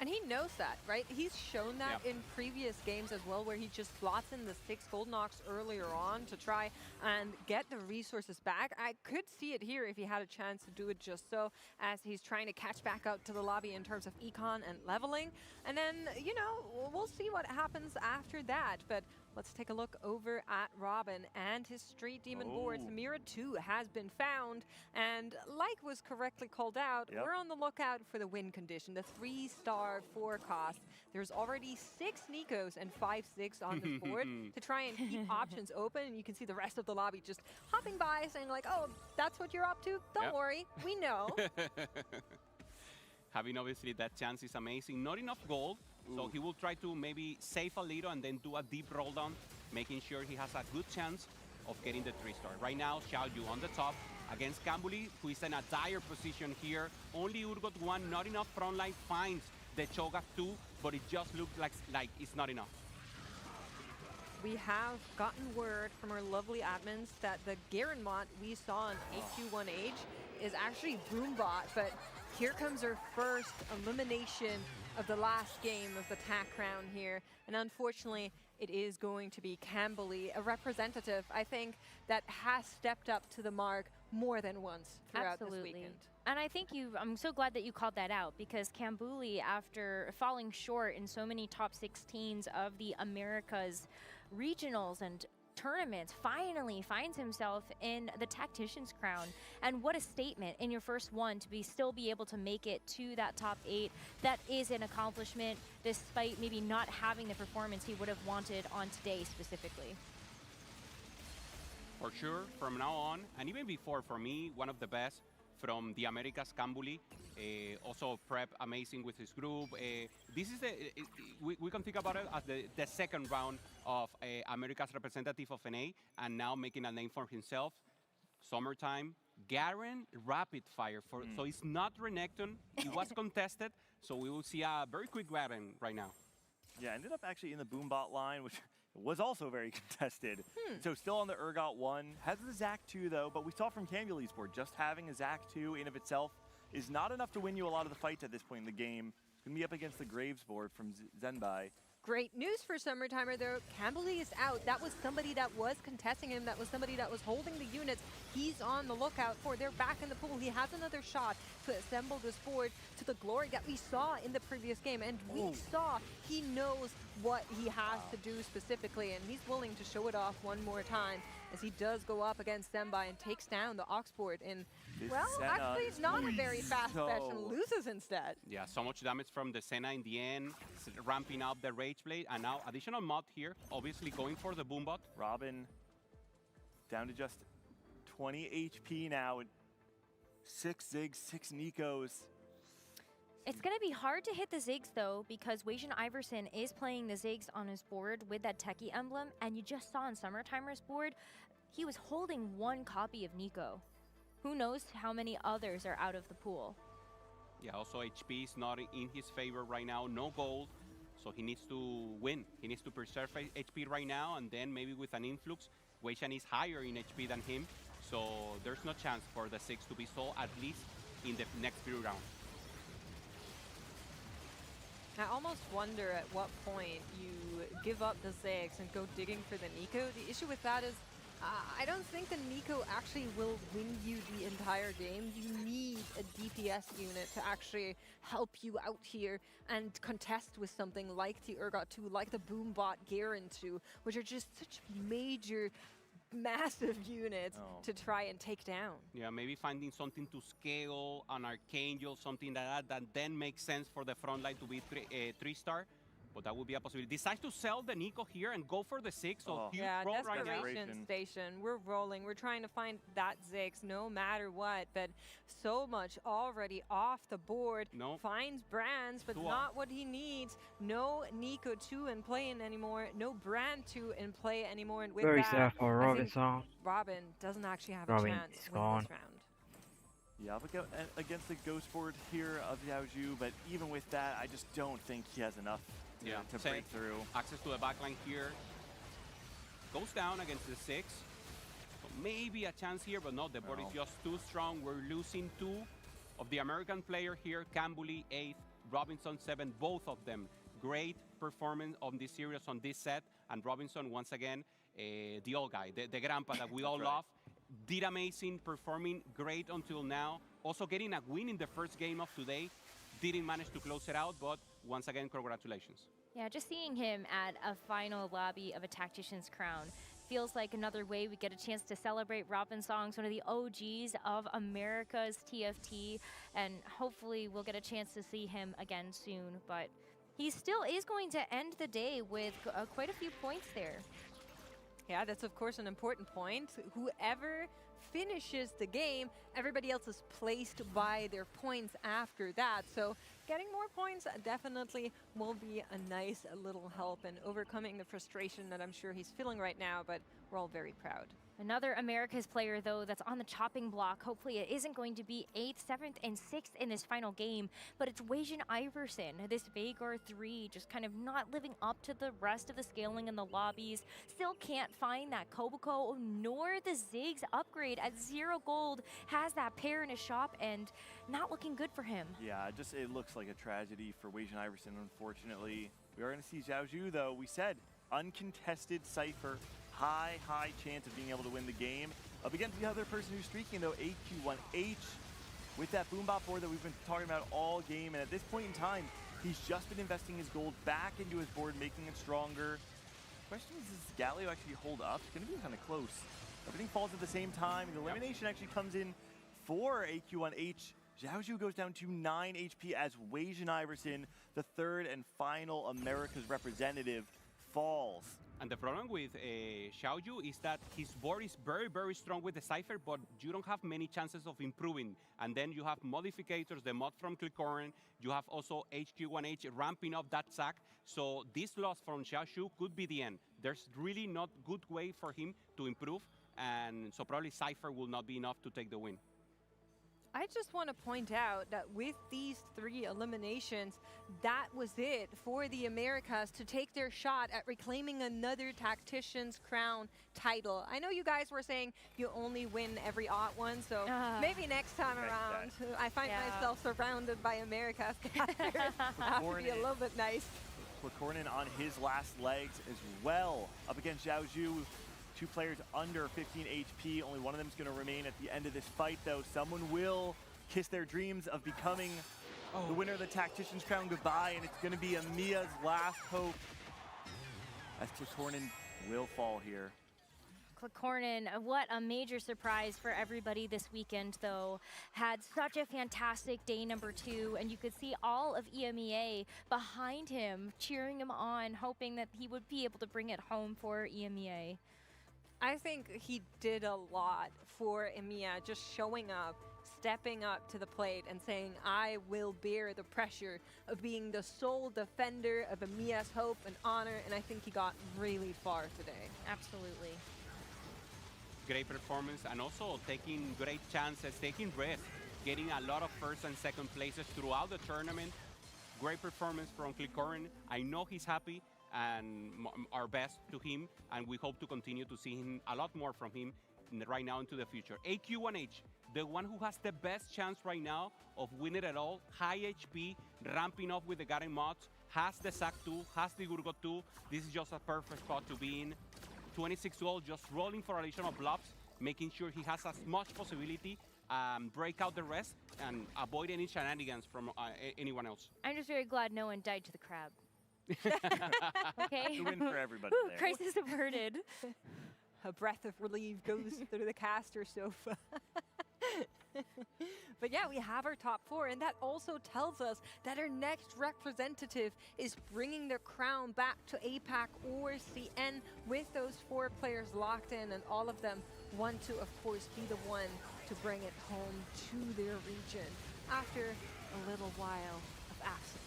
Speaker 19: And he knows that, right? He's shown that in previous games as well, where he just slots in the 6 Golden Ox earlier on to try and get the resources back. I could see it here if he had a chance to do it just so, as he's trying to catch back out to the lobby in terms of econ and leveling. And then, you know, we'll see what happens after that. But let's take a look over at Robin and his Street Demon board. Samira 2 has been found, and like was correctly called out, we're on the lookout for the win condition, the 3-star 4 cost. There's already 6 Nikos and 5-6 on this board to try and keep options open, and you can see the rest of the lobby just hopping by saying like, oh, that's what you're up to? Don't worry, we know.
Speaker 4: Having obviously that chance is amazing. Not enough gold, so he will try to maybe save a little and then do a deep roll down, making sure he has a good chance of getting the 3-star. Right now, Xiaoyu on the top against Kambuli, who is in a dire position here. Only Urgot 1, not enough front line, finds the Cho'Gath 2, but it just looks like it's not enough.
Speaker 19: We have gotten word from our lovely admins that the Garen mod we saw in AQ1H is actually Boombot, but here comes our first elimination of the last game of the TAC crown here. And unfortunately, it is going to be Kambuli, a representative, I think, that has stepped up to the mark more than once throughout this weekend.
Speaker 3: And I think I'm so glad that you called that out, because Kambuli, after falling short in so many top 16s of the Americas regionals and tournaments, finally finds himself in the Tactician's crown. And what a statement in your first one to still be able to make it to that top 8. That is an accomplishment, despite maybe not having the performance he would have wanted on today specifically.
Speaker 4: For sure, from now on, and even before, for me, one of the best from the Americas, Kambuli. Also prep amazing with his group. This is we can think about it as the second round of America's representative of NA, and now making a name for himself. Summertime, Garen rapid fire so it's not Renekton. It was contested, so we will see a very quick Garen right now.
Speaker 1: Yeah, ended up actually in the Boombot line, which was also very contested. So still on the Urgot 1, has the Zac 2 though, but we saw from Kambuli's board, just having a Zac 2 in of itself is not enough to win you a lot of the fights at this point in the game. It's going to be up against the Graves board from Zenbai.
Speaker 19: Great news for Summertimer though. Kambuli is out. That was somebody that was contesting him. That was somebody that was holding the units. He's on the lookout for. They're back in the pool. He has another shot to assemble this board to the glory that we saw in the previous game. And we saw he knows what he has to do specifically, and he's willing to show it off one more time as he does go up against Zenbai and takes down the Ox board in, well, actually it's not a very fast fetch and loses instead.
Speaker 4: Yeah, so much damage from the Senna in the end, ramping up the Rage Blade, and now additional mod here, obviously going for the Boombot.
Speaker 1: Robin down to just 20 HP now, and 6 Ziggs, 6 Nikos.
Speaker 3: It's going to be hard to hit the Ziggs, though, because Wajan Iverson is playing the Ziggs on his board with that Techie emblem, and you just saw on Summertimer's board, he was holding 1 copy of Nico. Who knows how many others are out of the pool.
Speaker 4: Yeah, also HP is not in his favor right now, no gold, so he needs to win. He needs to preserve HP right now, and then maybe with an influx, Wajan is higher in HP than him, so there's no chance for the 6 to be sold, at least in the next few rounds.
Speaker 19: I almost wonder at what point you give up the Ziggs and go digging for the Nico. The issue with that is I don't think the Nico actually will win you the entire game. You need a DPS unit to actually help you out here and contest with something like the Urgot 2, like the Boombot Garen 2, which are just such major, massive units to try and take down.
Speaker 4: Yeah, maybe finding something to scale, an Archangel, something like that, that then makes sense for the front line to be 3-star. But that would be a possibility. Decides to sell the Nico here and go for the 6. So huge roll right now.
Speaker 19: Desperation station. We're rolling. We're trying to find that Ziggs no matter what. But so much already off the board. Finds Brands, but not what he needs. No Nico 2 in play anymore. No Brand 2 in play anymore. And with
Speaker 5: Very
Speaker 19: that,
Speaker 5: sad for
Speaker 19: I
Speaker 5: Robinson.
Speaker 19: think Robin doesn't actually have a
Speaker 5: Robin
Speaker 19: chance
Speaker 5: is
Speaker 19: to win
Speaker 5: gone.
Speaker 19: this round.
Speaker 1: Yeah, up against the ghost board here of Xiaozhu, but even with that, I just don't think he has enough to break through.
Speaker 4: Access to the backline here. Goes down against the 6. So maybe a chance here, but no, the board is just too strong. We're losing 2 of the American player here. Cambuli 8th, Robinson 7th, both of them. Great performance on this series, on this set. And Robinson, once again, the old guy, the grandpa that we all love. Did amazing, performing great until now. Also getting a win in the first game of today. Didn't manage to close it out, but once again, congratulations.
Speaker 3: Yeah, just seeing him at a final lobby of a Tactician's Crown feels like another way we get a chance to celebrate Robin Songs, one of the OGs of America's TFT, and hopefully we'll get a chance to see him again soon. But he still is going to end the day with quite a few points there.
Speaker 19: Yeah, that's of course an important point. Whoever finishes the game, everybody else is placed by their points after that. So getting more points definitely will be a nice little help in overcoming the frustration that I'm sure he's feeling right now, but we're all very proud.
Speaker 3: Another America's player, though, that's on the chopping block. Hopefully it isn't going to be 8th, 7th, and 6th in this final game, but it's Wajan Iverson. This Vagar 3 just kind of not living up to the rest of the scaling in the lobbies. Still can't find that Koboko nor the Ziggs upgrade at 0 gold. Has that pair in his shop and not looking good for him.
Speaker 1: Yeah, it looks like a tragedy for Wajan Iverson, unfortunately. We are going to see Xiaozhu, though. We said uncontested Cypher. High chance of being able to win the game. Up against the other person who's streaking, though, AQ1H, with that Boombot board that we've been talking about all game. And at this point in time, he's just been investing his gold back into his board, making it stronger. Question is, does Galio actually hold up? It's going to be kind of close. Everything falls at the same time. The elimination actually comes in for AQ1H. Xiaozhu goes down to 9 HP as Wajan Iverson, the 3rd and final America's representative, falls.
Speaker 4: And the problem with Xiaozhu is that his board is very, very strong with the Cypher, but you don't have many chances of improving. And then you have modificators, the mod from Corin. You have also HQ1H ramping up that sack. So this loss from Xiaozhu could be the end. There's really not good way for him to improve. And so probably Cypher will not be enough to take the win.
Speaker 19: I just want to point out that with these 3 eliminations, that was it for the Americas to take their shot at reclaiming another Tactician's Crown title. I know you guys were saying you only win every odd one, so maybe next time around. I find myself surrounded by Americas. I have to be a little bit nice.
Speaker 1: Corin on his last legs as well. Up against Xiaozhu. 2 players under 15 HP. Only one of them is going to remain at the end of this fight, though. Someone will kiss their dreams of becoming the winner of the Tactician's Crown goodbye, and it's going to be Amia's last hope. As Corin will fall here.
Speaker 3: Corin, what a major surprise for everybody this weekend, though. Had such a fantastic day number 2, and you could see all of EMEA behind him, cheering him on, hoping that he would be able to bring it home for EMEA.
Speaker 19: I think he did a lot for EMEA, just showing up, stepping up to the plate and saying, I will bear the pressure of being the sole defender of EMEA's hope and honor, and I think he got really far today.
Speaker 3: Absolutely.
Speaker 4: Great performance, and also taking great chances, taking risks, getting a lot of first and second places throughout the tournament. Great performance from Corin. I know he's happy, and our best to him, and we hope to continue to see him a lot more from him right now into the future. AQ1H, the one who has the best chance right now of winning it all, high HP, ramping up with the Garen mods, has the Zac 2, has the Urgot 2. This is just a perfect spot to be in. 26 gold, just rolling for additional blobs, making sure he has as much possibility, break out the rest, and avoid any shenanigans from anyone else.
Speaker 3: I'm just very glad no one died to the crab. Okay.
Speaker 1: The win for everybody
Speaker 3: Whew,
Speaker 1: there.
Speaker 3: crisis averted.
Speaker 19: A breath of relief goes through the caster sofa. But yeah, we have our top 4, and that also tells us that our next representative is bringing their crown back to APAC or CN with those 4 players locked in, and all of them want to, of course, be the one to bring it home to their region after a little while of absence.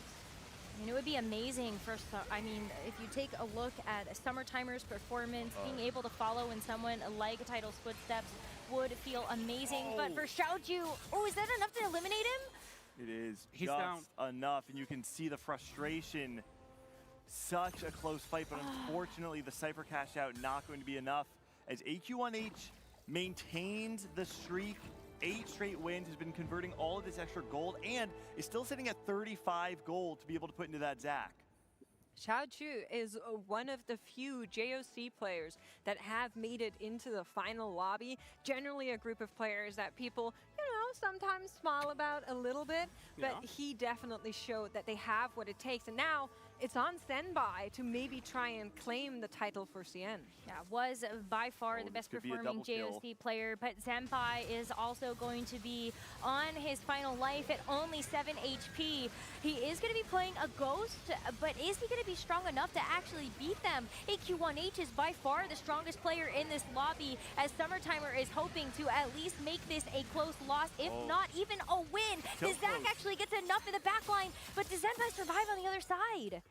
Speaker 3: And it would be amazing for, I mean, if you take a look at Summertimer's performance, being able to follow in someone like Title's footsteps would feel amazing. But for Xiaoju, is that enough to eliminate him?
Speaker 1: It is
Speaker 4: He's
Speaker 1: just
Speaker 4: down.
Speaker 1: enough, and you can see the frustration. Such a close fight, but unfortunately the Cypher cash out not going to be enough as AQ1H maintains the streak. 8 straight wins, has been converting all of this extra gold, and is still sitting at 35 gold to be able to put into that Zac.
Speaker 19: Xiaoju is one of the few JOC players that have made it into the final lobby. Generally a group of players that people, sometimes smile about a little bit, but he definitely showed that they have what it takes. And now it's on Senbai to maybe try and claim the title for CN.
Speaker 3: Yeah, was by far the best performing JOC player, but Senpai is also going to be on his final life at only 7 HP. He is going to be playing a Ghost, but is he going to be strong enough to actually beat them? AQ1H is by far the strongest player in this lobby, as Summertimer is hoping to at least make this a close loss, if not even a win. The Zac actually gets enough in the backline, but does Senpai survive on the other side?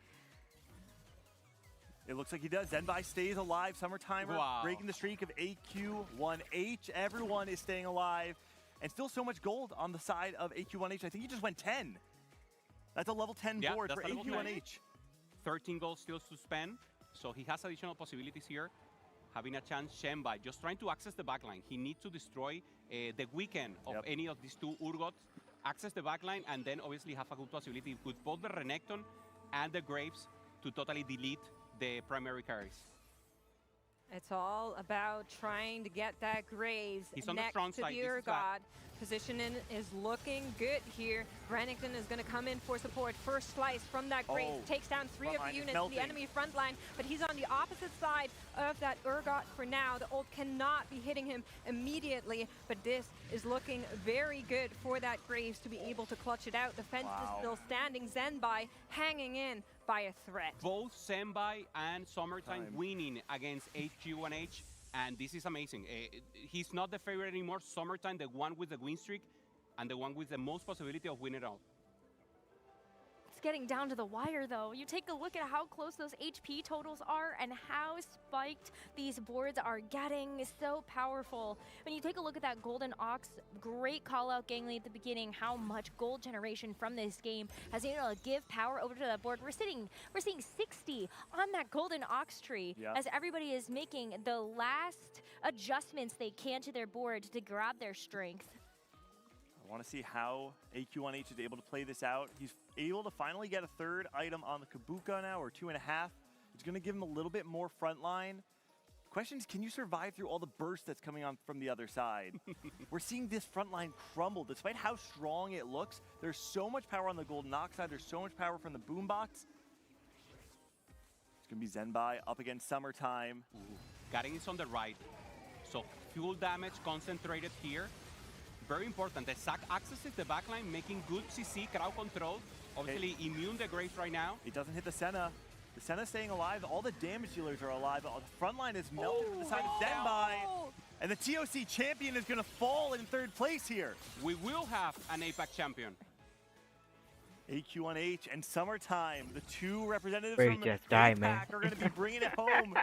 Speaker 1: It looks like he does. Zenbai stays alive. Summertimer breaking the streak of AQ1H. Everyone is staying alive. And still so much gold on the side of AQ1H. I think he just went 10. That's a level 10 board for AQ1H.
Speaker 4: 13 gold still to spend, so he has additional possibilities here. Having a chance, Shenbai, just trying to access the backline. He needs to destroy the weekend of any of these 2 Urgots, access the backline, and then obviously have a good possibility with both the Renekton and the Graves to totally delete the primary carries.
Speaker 19: It's all about trying to get that Graves
Speaker 4: He's on the
Speaker 19: next
Speaker 4: strong
Speaker 19: to
Speaker 4: side.
Speaker 19: the Urgot. Positioning is looking good here. Renekton is going to come in for support. First slice from that Graves takes down 3 of the units in the enemy front line, but he's on the opposite side of that Urgot for now. The ult cannot be hitting him immediately, but this is looking very good for that Graves to be able to clutch it out. The fence is still standing. Zenbai hanging in by a threat.
Speaker 4: Both Senbai and Summertime winning against AQ1H, and this is amazing. He's not the favorite anymore. Summertime, the one with the win streak, and the one with the most possibility of winning it all.
Speaker 3: It's getting down to the wire, though. You take a look at how close those HP totals are and how spiked these boards are getting. So powerful. When you take a look at that Golden Ox, great call out Gangly at the beginning, how much gold generation from this game has been able to give power over to that board. We're seeing 60 on that Golden Ox tree as everybody is making the last adjustments they can to their board to grab their strength.
Speaker 1: I want to see how AQ1H is able to play this out. He's able to finally get a 3rd item on the Kabuka now, or 2.5. It's going to give him a little bit more front line. Question is, can you survive through all the burst that's coming on from the other side? We're seeing this front line crumble. Despite how strong it looks, there's so much power on the Golden Ox side. There's so much power from the Boombox. It's going to be Zenbai up against Summertime.
Speaker 4: Garen is on the right, so full damage concentrated here. Very important. The Zac accesses the backline, making good CC, crowd control. Obviously immune the Graves right now.
Speaker 1: He doesn't hit the Senna. The Senna staying alive. All the damage dealers are alive. The front line is melted to the side of Zenbai. And the TOC champion is going to fall in third place here.
Speaker 4: We will have an APAC champion.
Speaker 1: AQ1H and Summertime, the two representatives
Speaker 5: Wait,
Speaker 1: from
Speaker 5: just die,
Speaker 1: APAC
Speaker 5: man.
Speaker 1: are going to be bringing it home.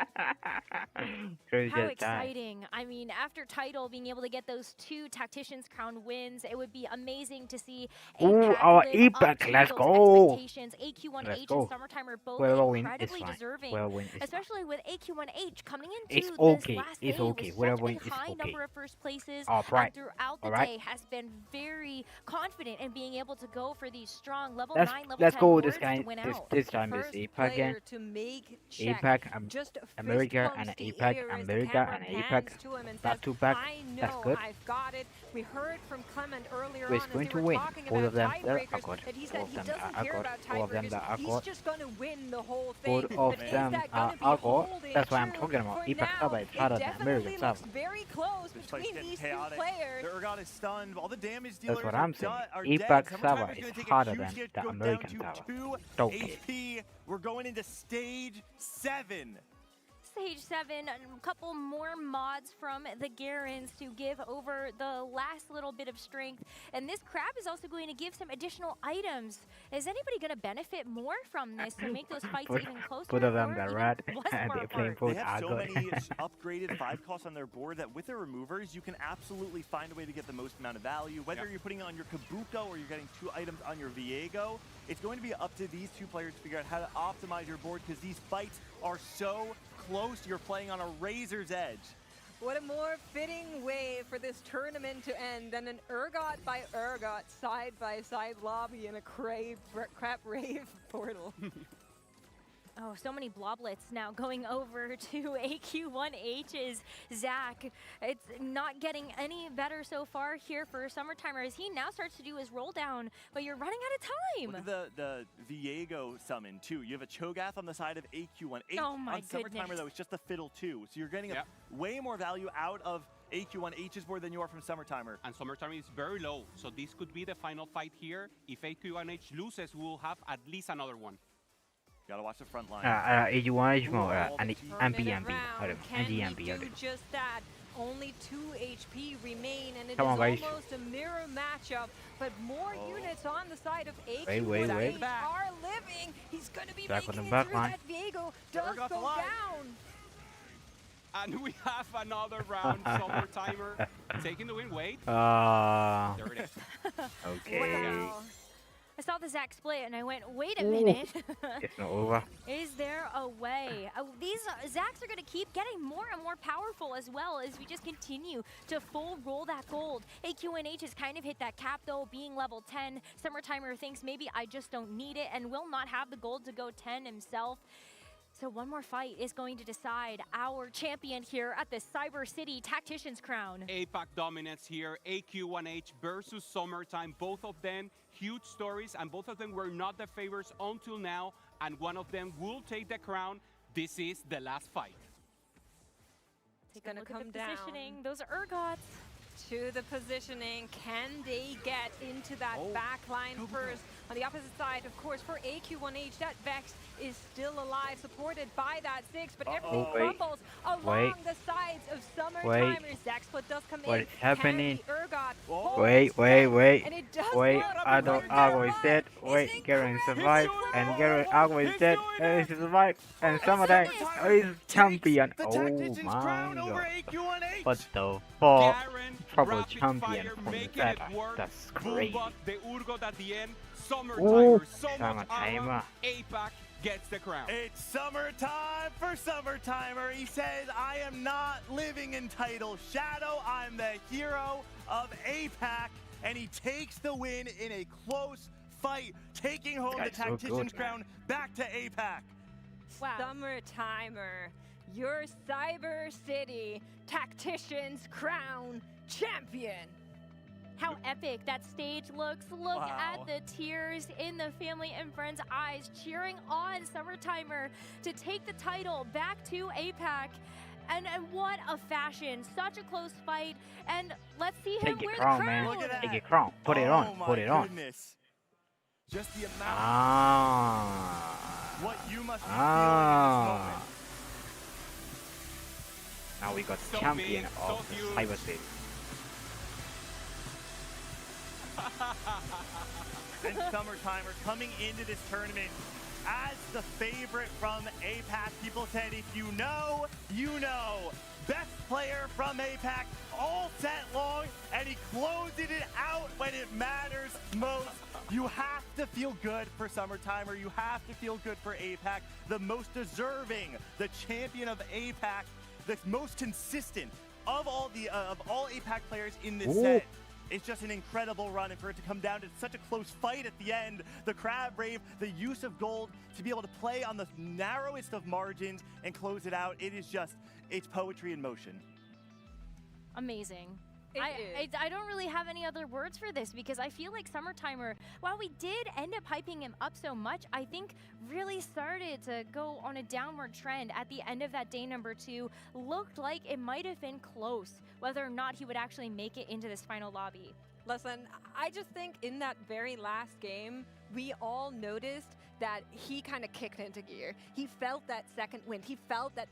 Speaker 3: How exciting. I mean, after Title being able to get those 2 Tacticians Crown wins, it would be amazing to see
Speaker 5: Ooh,
Speaker 3: APAC
Speaker 5: our
Speaker 3: live up
Speaker 5: APAC,
Speaker 3: to
Speaker 5: let's
Speaker 3: those
Speaker 5: go.
Speaker 3: expectations. AQ1H
Speaker 5: Let's
Speaker 3: and
Speaker 5: go.
Speaker 3: Summertime are both
Speaker 5: Well, win is
Speaker 3: incredibly
Speaker 5: fine.
Speaker 3: deserving,
Speaker 5: Well, win is fine.
Speaker 3: especially with AQ1H coming into
Speaker 5: It's
Speaker 3: this
Speaker 5: okay.
Speaker 3: last
Speaker 5: It's
Speaker 3: day
Speaker 5: okay.
Speaker 3: with
Speaker 5: Well,
Speaker 3: such
Speaker 5: win
Speaker 3: a
Speaker 5: is
Speaker 3: high
Speaker 5: okay.
Speaker 3: number of first places,
Speaker 5: All right.
Speaker 3: and throughout the
Speaker 5: All right.
Speaker 3: day has been very confident in being able to go for these strong level
Speaker 5: Let's
Speaker 3: 9, level
Speaker 5: let's
Speaker 3: 10
Speaker 5: go
Speaker 3: boards
Speaker 5: this guy.
Speaker 3: to win out.
Speaker 5: This time is
Speaker 19: First
Speaker 5: APAC again.
Speaker 19: player to make check.
Speaker 5: APAC,
Speaker 19: Just
Speaker 5: America
Speaker 19: fist
Speaker 5: and
Speaker 19: pumps the
Speaker 5: APAC,
Speaker 19: air as the
Speaker 5: America
Speaker 19: camera
Speaker 5: and
Speaker 19: pans
Speaker 5: APAC,
Speaker 19: to him and
Speaker 5: back
Speaker 19: says,
Speaker 5: to back.
Speaker 19: I
Speaker 5: That's
Speaker 19: know
Speaker 5: good.
Speaker 19: I've got it. We heard from Clement earlier
Speaker 5: Who's
Speaker 19: on
Speaker 5: going
Speaker 19: as
Speaker 5: to
Speaker 19: they were
Speaker 5: win?
Speaker 19: talking
Speaker 5: Both
Speaker 19: about
Speaker 5: of them there are
Speaker 19: tiebreakers
Speaker 5: good.
Speaker 19: that he
Speaker 5: All
Speaker 19: said
Speaker 5: of
Speaker 19: he
Speaker 5: them
Speaker 19: doesn't
Speaker 5: are
Speaker 19: care
Speaker 5: good.
Speaker 19: about
Speaker 5: All of them
Speaker 19: tiebreakers.
Speaker 5: that are
Speaker 19: He's
Speaker 5: good.
Speaker 19: just going to win the whole thing.
Speaker 5: Both of
Speaker 19: But is
Speaker 5: them
Speaker 19: that
Speaker 5: are
Speaker 19: going to be
Speaker 5: good.
Speaker 19: holding
Speaker 5: That's what I'm
Speaker 19: true
Speaker 5: talking about.
Speaker 19: for
Speaker 5: APAC
Speaker 19: now?
Speaker 5: Saba is
Speaker 19: It
Speaker 5: harder than
Speaker 19: definitely
Speaker 5: American
Speaker 19: looks
Speaker 5: Saba.
Speaker 19: very close
Speaker 1: This fight's
Speaker 19: between
Speaker 1: getting
Speaker 19: these
Speaker 1: chaotic.
Speaker 19: two players.
Speaker 1: The Urgot is stunned. All the damage dealers
Speaker 5: That's what I'm saying.
Speaker 1: are
Speaker 5: APAC
Speaker 1: dead.
Speaker 5: Saba
Speaker 1: Summertime
Speaker 5: is
Speaker 1: going to take
Speaker 5: harder
Speaker 1: a huge
Speaker 5: than
Speaker 1: hit,
Speaker 5: the
Speaker 1: go
Speaker 5: American
Speaker 1: down
Speaker 5: Saba.
Speaker 1: to 2
Speaker 5: Don't care.
Speaker 1: HP. We're going into stage 7.
Speaker 3: Stage 7, a couple more mods from the Garens to give over the last little bit of strength. And this crab is also going to give some additional items. Is anybody going to benefit more from this to make those fights even closer?
Speaker 5: Both of them
Speaker 3: or
Speaker 5: got
Speaker 3: even
Speaker 5: red
Speaker 3: less
Speaker 5: and
Speaker 3: far
Speaker 5: they're playing
Speaker 3: apart?
Speaker 5: both
Speaker 1: They have
Speaker 5: are
Speaker 1: so
Speaker 5: good.
Speaker 1: many upgraded 5 costs on their board that with their removers, you can absolutely find a way to get the most amount of value. Whether you're putting it on your Kabuko or you're getting 2 items on your Viego, it's going to be up to these 2 players to figure out how to optimize your board because these fights are so close. You're playing on a razor's edge.
Speaker 19: What a more fitting way for this tournament to end than an Urgot by Urgot side-by-side lobby in a crap rave portal.
Speaker 3: Oh, so many bloblets now going over to AQ1H's Zach. It's not getting any better so far here for Summertimer as he now starts to do his roll down, but you're running out of time.
Speaker 1: Look at the Viego summon too. You have a Cho'Gath on the side of AQ1H.
Speaker 3: Oh my
Speaker 1: on Summertimer
Speaker 3: goodness.
Speaker 1: though, it's just the Fiddle 2. So you're getting way more value out of AQ1H's board than you are from Summertimer.
Speaker 4: And Summertimer is very low, so this could be the final fight here. If AQ1H loses, we'll have at least another one.
Speaker 1: Gotta watch the front line.
Speaker 5: AQ1H more
Speaker 19: Turn
Speaker 5: MPMB.
Speaker 19: it around. Can he
Speaker 5: NGMB.
Speaker 19: do just that? Only 2 HP remain, and it
Speaker 5: Come
Speaker 19: is
Speaker 5: on, guys.
Speaker 19: almost a mirror matchup. But more units on the side of AQ1H
Speaker 5: Wait.
Speaker 19: are living. He's going to be
Speaker 5: Back on
Speaker 19: making
Speaker 5: the
Speaker 19: it
Speaker 5: back
Speaker 19: through.
Speaker 5: line.
Speaker 19: That Viego does
Speaker 1: Urgot's
Speaker 19: go
Speaker 1: alive.
Speaker 19: down.
Speaker 4: And we have another round. Summertimer taking the win. Wait. There it is.
Speaker 5: Okay.
Speaker 3: Wow. I saw the Zach split and I went, wait a
Speaker 5: Ooh.
Speaker 3: minute.
Speaker 5: It's not over.
Speaker 3: Is there a way? These Zachs are going to keep getting more and more powerful as well as we just continue to full roll that gold. AQ1H has kind of hit that cap though, being level 10. Summertimer thinks maybe I just don't need it and will not have the gold to go 10 himself. So one more fight is going to decide our champion here at the Cyber City Tactician's Crown.
Speaker 4: APAC dominance here. AQ1H versus Summertime. Both of them huge stories, and both of them were not the favorites until now, and one of them will take the crown. This is the last fight.
Speaker 19: It's going to come down.
Speaker 3: Positioning. Those are Urgots.
Speaker 19: To the positioning. Can they get into that back line first? On the opposite side, of course, for AQ1H, that Vex is still alive, supported by that 6, but everything crumbles along the sides of Summertimer. Zexplit does come in.
Speaker 5: What is happening?
Speaker 19: Wait.
Speaker 5: Wait.
Speaker 19: And it does
Speaker 5: Argo is dead. Wait, Garen survived. And Garen Argo is dead. And he survived. And Summertime is champion. Oh my god. What the fuck? Trouble champion from the Zeta. That's crazy.
Speaker 4: The Urgot at the end.
Speaker 5: Ooh,
Speaker 4: Summertimer, so much armor. APAC gets the crown.
Speaker 1: It's summertime for Summertimer. He says, I am not living in title shadow. I'm the hero of APAC. And he takes the win in a close fight, taking home the Tactician's crown back to APAC.
Speaker 3: Wow.
Speaker 19: Summertimer, your Cyber City Tactician's crown champion.
Speaker 3: How epic that stage looks. Look at the tears in the family and friends' eyes cheering on Summertimer to take the title back to APAC. And what a fashion. Such a close fight. And let's see him wear the crown.
Speaker 5: Man.
Speaker 1: Look at that.
Speaker 5: Take your crown. Put it on. Put it on.
Speaker 1: Just the amount. what you must be feeling in this
Speaker 5: Ah.
Speaker 1: moment.
Speaker 5: Now we got
Speaker 4: So
Speaker 5: champion
Speaker 4: big, so
Speaker 5: of the
Speaker 4: huge.
Speaker 5: Cyber City.
Speaker 1: And Summertimer coming into this tournament as the favorite from APAC. People said, if you know, you know. Best player from APAC all set long, and he closed it out when it matters most. You have to feel good for Summertimer. You have to feel good for APAC. The most deserving, the champion of APAC, the most consistent of all APAC players in this set. It's just an incredible run, and for it to come down to such a close fight at the end, the Crab Rave, the use of gold to be able to play on the narrowest of margins and close it out, it's poetry in motion.
Speaker 3: Amazing.
Speaker 19: It is.
Speaker 3: I don't really have any other words for this because I feel like Summertimer, while we did end up hyping him up so much, I think really started to go on a downward trend at the end of that day number 2. Looked like it might have been close whether or not he would actually make it into this final lobby.
Speaker 19: Listen, I just think in that very last game, we all noticed that he kind of kicked into gear. He felt that second wind. He felt that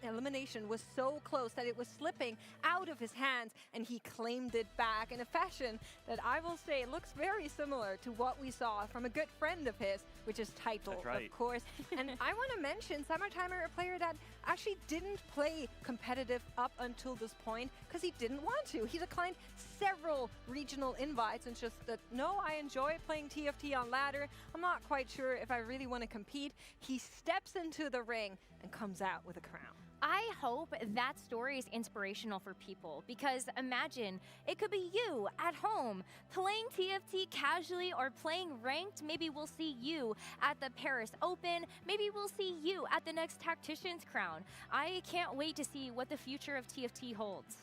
Speaker 19: elimination was so close that it was slipping out of his hands, and he claimed it back in a fashion that I will say looks very similar to what we saw from a good friend of his, which is Title,
Speaker 1: That's right.
Speaker 19: of course. And I want to mention Summertimer, a player that actually didn't play competitive up until this point because he didn't want to. He declined several regional invites and just that, no, I enjoy playing TFT on ladder. I'm not quite sure if I really want to compete. He steps into the ring and comes out with a crown.
Speaker 3: I hope that story is inspirational for people because imagine it could be you at home playing TFT casually or playing ranked. Maybe we'll see you at the Paris Open. Maybe we'll see you at the next Tactician's crown. I can't wait to see what the future of TFT holds.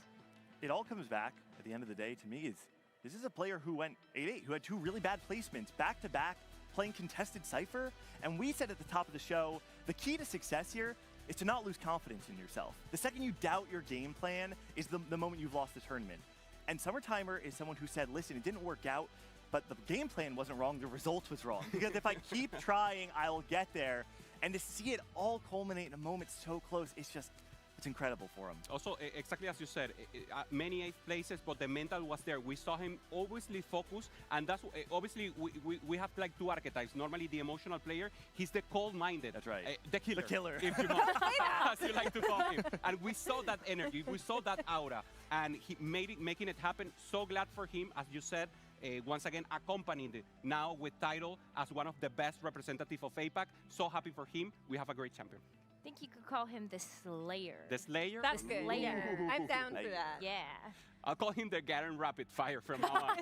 Speaker 1: It all comes back at the end of the day to me is this is a player who went 8-8, who had 2 really bad placements back-to-back, playing contested Cypher. And we said at the top of the show, the key to success here is to not lose confidence in yourself. The second you doubt your game plan is the moment you've lost the tournament. And Summertimer is someone who said, listen, it didn't work out, but the game plan wasn't wrong, the result was wrong. Because if I keep trying, I'll get there. And to see it all culminate in a moment so close, it's incredible for him.
Speaker 4: Also, exactly as you said, many 8th places, but the mental was there. We saw him obviously focused, and that's obviously we have like 2 archetypes. Normally, the emotional player, he's the cold-minded.
Speaker 1: That's right.
Speaker 4: The killer.
Speaker 1: The killer.
Speaker 4: If you want, as you like to call him. And we saw that energy, we saw that aura, and he making it happen. So glad for him, as you said. Once again, accompanied now with Title as one of the best representative of APAC. So happy for him. We have a great champion.
Speaker 3: I think you could call him the Slayer.
Speaker 4: The Slayer?
Speaker 19: That's
Speaker 3: The
Speaker 19: good.
Speaker 3: Slayer.
Speaker 19: I'm down for that.
Speaker 3: Yeah.
Speaker 4: I'll call him the Garen Rapid Fire from now on.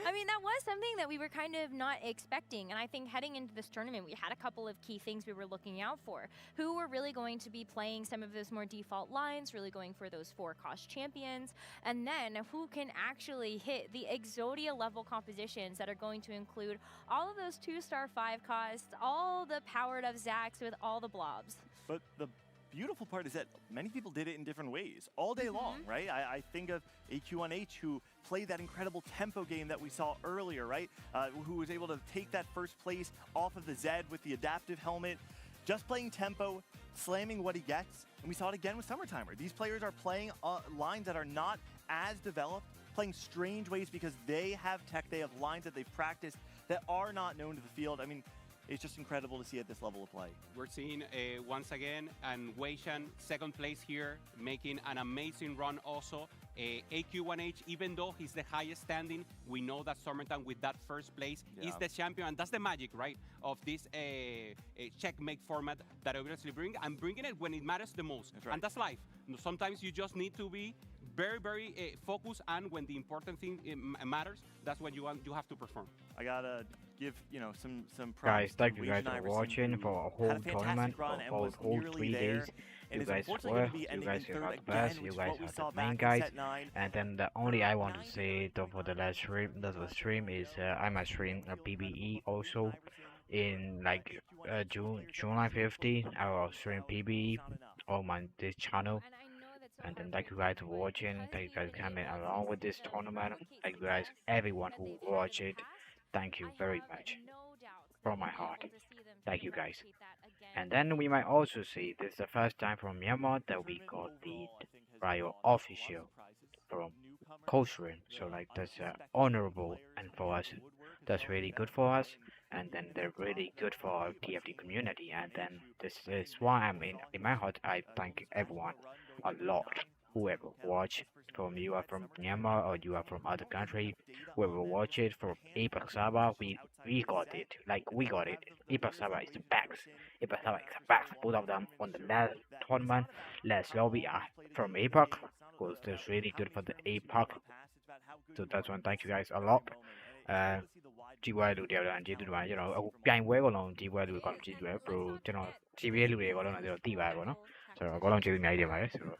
Speaker 3: I mean, that was something that we were kind of not expecting. And I think heading into this tournament, we had a couple of key things we were looking out for. Who were really going to be playing some of those more default lines, really going for those 4-cost champions. And then who can actually hit the Exodia level compositions that are going to include all of those 2-star 5 costs, all the powered up Zax with all the blobs.
Speaker 1: But the beautiful part is that many people did it in different ways all day long, right? I think of AQ1H, who played that incredible tempo game that we saw earlier, right? Who was able to take that first place off of the Zed with the adaptive helmet, just playing tempo, slamming what he gets. And we saw it again with Summertimer. These players are playing lines that are not as developed, playing strange ways because they have tech, they have lines that they've practiced that are not known to the field. I mean, it's just incredible to see at this level of play.
Speaker 4: We're seeing once again, and Weishan, 2nd place here, making an amazing run also. AQ1H, even though he's the highest standing, we know that Summertime with that first place is the champion, and that's the magic, right, of this checkmate format that obviously bringing it when it matters the most.
Speaker 1: That's right.
Speaker 4: And that's life. Sometimes you just need to be very, very focused, and when the important thing matters, that's when you have to perform.
Speaker 1: I gotta give some props.
Speaker 5: Guys, thank
Speaker 1: to
Speaker 5: you guys
Speaker 1: Weishan
Speaker 5: for
Speaker 1: Iverson,
Speaker 5: watching for a
Speaker 1: had
Speaker 5: whole
Speaker 1: fantastic
Speaker 5: tournament,
Speaker 1: run
Speaker 5: for
Speaker 1: and
Speaker 5: a
Speaker 1: was
Speaker 5: whole
Speaker 1: nearly
Speaker 5: 3
Speaker 1: there,
Speaker 5: days.
Speaker 1: and
Speaker 5: You
Speaker 1: is
Speaker 5: guys
Speaker 1: unfortunately
Speaker 5: were,
Speaker 1: gonna be
Speaker 5: you
Speaker 1: ending
Speaker 5: guys
Speaker 1: in
Speaker 5: are
Speaker 1: third
Speaker 5: the best,
Speaker 1: again,
Speaker 5: you
Speaker 1: which is
Speaker 5: guys
Speaker 1: what we
Speaker 5: are
Speaker 1: saw
Speaker 5: the main
Speaker 1: back in
Speaker 5: guys.
Speaker 1: set 9.
Speaker 5: And then the only I want to say for the last stream is I might stream a PBE also in like July 15. I will stream PBE on this channel. And then thank you guys for watching, thank you guys coming along with this tournament, thank you guys everyone who watched it, thank you very much from my heart. Thank you guys. And then we might also see this is the first time from Myanmar that we got the Riot official from Corin. So like that's honorable, and for us that's really good for us. And then they're really good for our TFT community. And then this is why I mean in my heart I thank everyone a lot. Whoever watch from you are from Myanmar or you are from other country, whoever watch it from Apex Saba, we got it. Like we got it. Apex Saba is the best. Apex Saba is the best. Both of them on the last tournament, last lobby are from Apex. Because that's really good for the Apex. So that's one. Thank you guys a lot. ကြည့်ပွဲလူတယောက်လည်းကျေးဇူးတင်ပါတယ်ကျွန်တော်အခုပြိုင်ပွဲကတော့ကြည့်ပွဲလူကောင်ကြည့်တယ် pro ကျွန်တော် CBA လူတွေအကုန်လုံးလည်းကျွန်တော်သိပါတယ်ပေါ့နော်ဆိုတော့အကုန်လုံးကျေးဇူးအများကြီးတင်ပါတယ်ဆိုတော့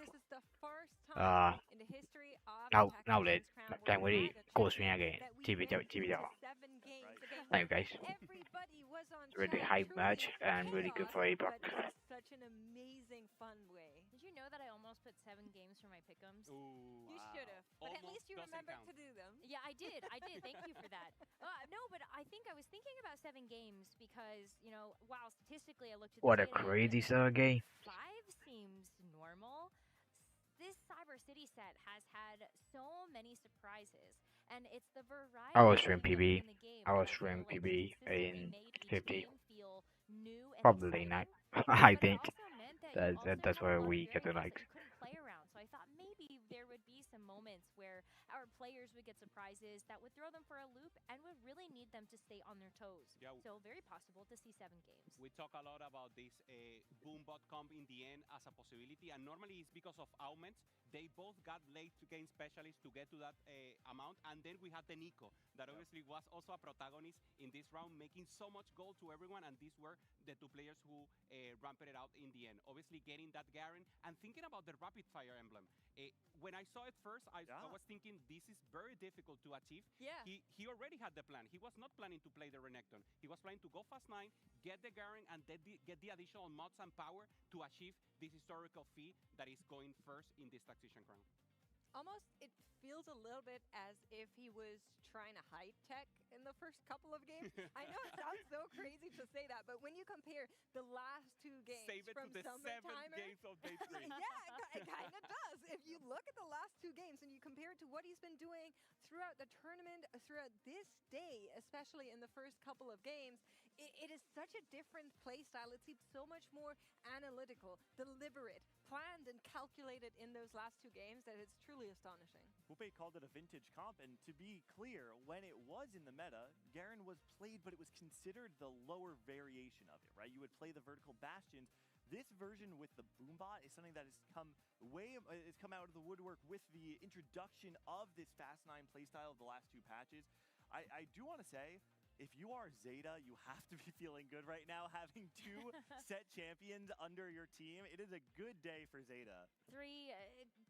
Speaker 5: နောက်လည်းပြိုင်ပွဲတွေကိုဆွေးရခဲ့ကြည့်ပြကြအောင် Thank you guys really high match and really good for Apex
Speaker 19: such an amazing fun way.
Speaker 3: Did you know that I almost put 7 games for my pick'ems?
Speaker 19: Ooh, you should have, but at least you remembered to do them.
Speaker 3: Yeah, I did. Thank you for that. No, but I think I was thinking about 7 games because, you know, while statistically I looked at
Speaker 5: what a crazy game.
Speaker 3: 5 seems normal. This Cyber City set has had so many surprises, and it's the variety.
Speaker 5: I was stream PB. I was stream PB in 50. Probably not. I think that's where we get to like.
Speaker 3: Play around, so I thought maybe there would be some moments where our players would get surprises that would throw them for a loop and would really need them to stay on their toes.
Speaker 4: Yeah.
Speaker 3: So very possible to see 7 games.
Speaker 4: We talk a lot about this boom bot comp in the end as a possibility, and normally it's because of augments. They both got late to gain specialists to get to that amount, and then we had the Nico that obviously was also a protagonist in this round, making so much gold to everyone, and these were the 2 players who ramped it out in the end. Obviously getting that Garen and thinking about the rapid fire emblem. When I saw it first, I was thinking this is very difficult to achieve.
Speaker 19: Yeah.
Speaker 4: He already had the plan. He was not planning to play the Renekton. He was planning to go fast 9, get the Garen, and then get the additional mods and power to achieve this historical feat that is going first in this Tactician crown.
Speaker 19: Almost, it feels a little bit as if he was trying to hide tech in the first couple of games. I know it sounds so crazy to say that, but when you compare the last 2 games
Speaker 4: Save it
Speaker 19: from
Speaker 4: to the 7 games of day 3.
Speaker 19: Yeah, it kind of does. If you look at the last 2 games and you compare it to what he's been doing throughout the tournament, throughout this day, especially in the first couple of games, it is such a different play style. It seems so much more analytical, deliberate, planned and calculated in those last 2 games that it's truly astonishing.
Speaker 1: Pupe called it a vintage comp, and to be clear, when it was in the meta, Garen was played, but it was considered the lower variation of it, right? You would play the vertical bastions. This version with the Boombot is something that has come out of the woodwork with the introduction of this Fast 9 playstyle of the last 2 patches. I do want to say, if you are Zeta, you have to be feeling good right now, having 2 set champions under your team. It is a good day for Zeta.
Speaker 3: 3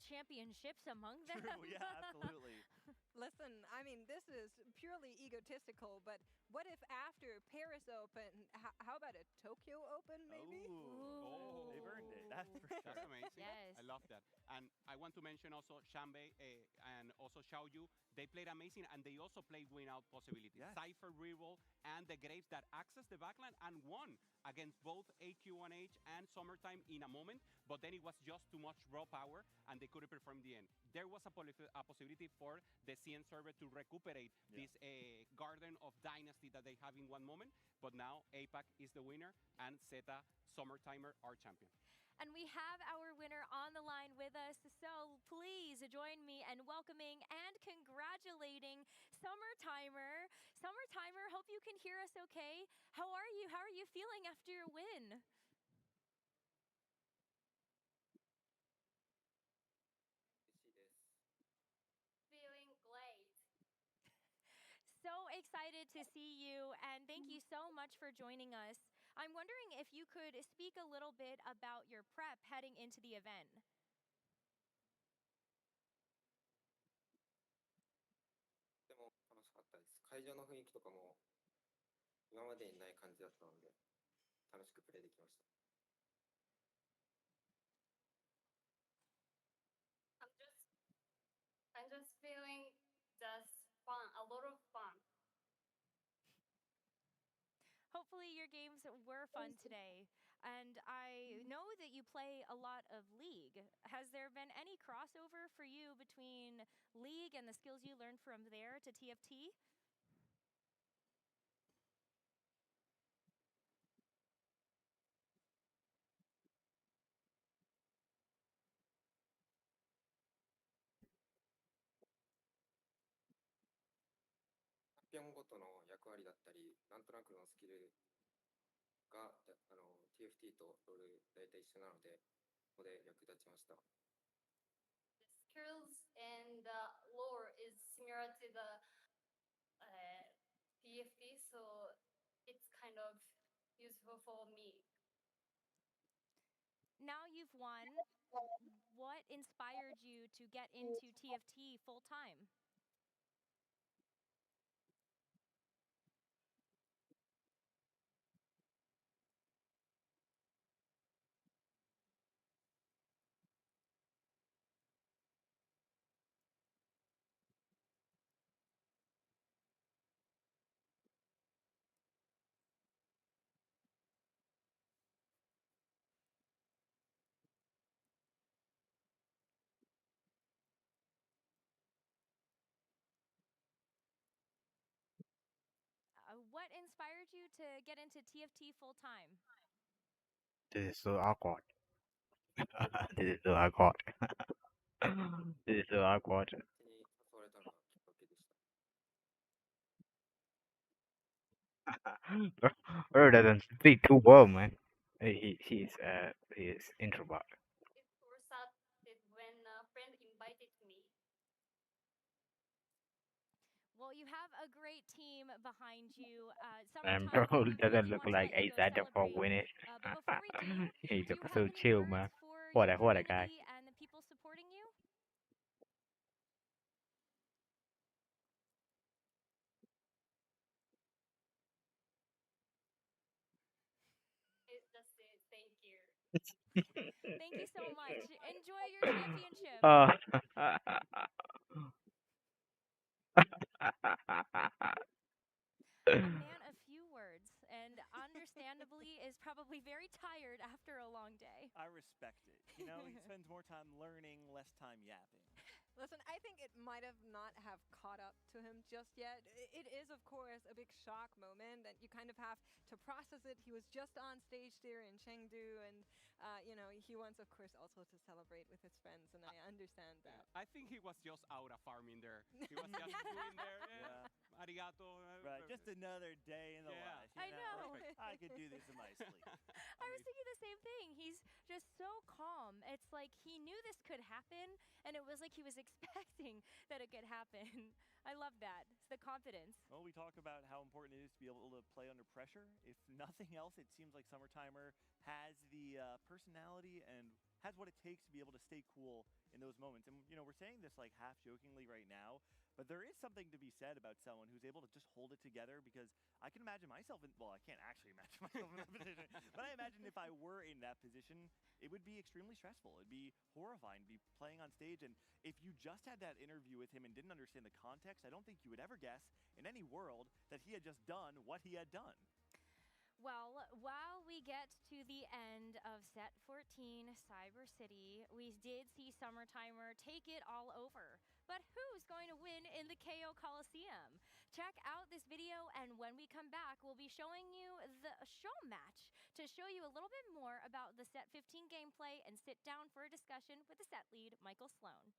Speaker 3: championships among them.
Speaker 1: True, yeah, absolutely.
Speaker 19: Listen, I mean, this is purely egotistical, but what if after Paris Open, how about a Tokyo Open, maybe?
Speaker 4: Oh,
Speaker 1: they've earned it. That's
Speaker 4: amazing.
Speaker 3: Yes.
Speaker 4: I love that. And I want to mention also Shanbei and also Xiaoyu. They played amazing, and they also played win-out possibilities.
Speaker 1: Yes.
Speaker 4: Cypher reroll and the Graves that accessed the backline and won against both AQ1H and Summertime in a moment, but then it was just too much raw power, and they couldn't perform the end. There was a possibility for the CN server to recuperate this Garden of Dynasty that they have in one moment, but now APAC is the winner, and Zeta Summertimer are champion.
Speaker 3: And we have our winner on the line with us, so please join me in welcoming and congratulating Summertimer. Summertimer, hope you can hear us okay. How are you? How are you feeling after your win?
Speaker 6: Feeling great.
Speaker 3: So excited to see you, and thank you so much for joining us. I'm wondering if you could speak a little bit about your prep heading into the event.
Speaker 6: とても楽しかったです。会場の雰囲気とかも今までにない感じだったので楽しくプレイできました。I'm just feeling just fun, a lot of fun.
Speaker 3: hopefully your games were fun today. And I know that you play a lot of League. Has there been any crossover for you between League and the skills you learned from there to TFT?
Speaker 6: チャンピオンごとの役割だったり、なんとなくのスキルがTFT とロール大体一緒なので、ここで役立ちました。
Speaker 8: The skills and the lore is similar to the TFT, so it's kind of useful for me.
Speaker 3: Now you've won. What inspired you to get into TFT full time? What inspired you to get into TFT full time?
Speaker 5: This is so awkward. This is so awkward. This is so awkward.
Speaker 6: に誘われたのがきっかけでした。
Speaker 5: Bro doesn't speak too well, man. He's introvert.
Speaker 8: It started when a friend invited me.
Speaker 3: Well, you have a great team behind you.
Speaker 5: And
Speaker 3: Summertime
Speaker 5: bro
Speaker 3: really
Speaker 5: doesn't look
Speaker 3: wants to
Speaker 5: like
Speaker 3: let you
Speaker 5: a
Speaker 3: go
Speaker 5: Zada for
Speaker 3: celebrate.
Speaker 5: winning.
Speaker 3: But before we do,
Speaker 5: He
Speaker 3: do you
Speaker 5: looks
Speaker 3: have
Speaker 5: so
Speaker 3: any
Speaker 5: chill,
Speaker 3: words
Speaker 5: man.
Speaker 3: for
Speaker 5: What
Speaker 3: your
Speaker 5: a guy.
Speaker 3: community and the people supporting you?
Speaker 8: It just says thank you.
Speaker 3: Thank you so much. Enjoy your championship. A man of few words, and understandably is probably very tired after a long day.
Speaker 1: I respect it. You know, he spends more time learning, less time yapping.
Speaker 19: Listen, I think it might have not have caught up to him just yet. It is, of course, a big shock moment, and you kind of have to process it. He was just on stage there in Chengdu, and he wants, of course, also to celebrate with his friends, and I understand that.
Speaker 4: I think he was just out of farming there. He was just doing there.
Speaker 1: Yeah.
Speaker 4: Arigato.
Speaker 1: Right, just another day in the life.
Speaker 3: I know.
Speaker 1: Like, I could do this in my sleep.
Speaker 3: I was thinking the same thing. He's just so calm. It's like he knew this could happen, and it was like he was expecting that it could happen. I love that. It's the confidence.
Speaker 1: Well, we talk about how important it is to be able to play under pressure. If nothing else, it seems like Summertimer has the personality and has what it takes to be able to stay cool in those moments. And, we're saying this like half jokingly right now, but there is something to be said about someone who's able to just hold it together, because I can imagine myself well, I can't actually imagine myself in that position, but I imagine if I were in that position, it would be extremely stressful. It'd be horrifying to be playing on stage. And if you just had that interview with him and didn't understand the context, I don't think you would ever guess in any world that he had just done what he had done.
Speaker 3: Well, while we get to the end of set 14, Cyber City, we did see Summertimer take it all over. But who's going to win in the KO Coliseum? Check out this video, and when we come back, we'll be showing you the show match to show you a little bit more about the set 15 gameplay and sit down for a discussion with the set lead, Michael Sloan.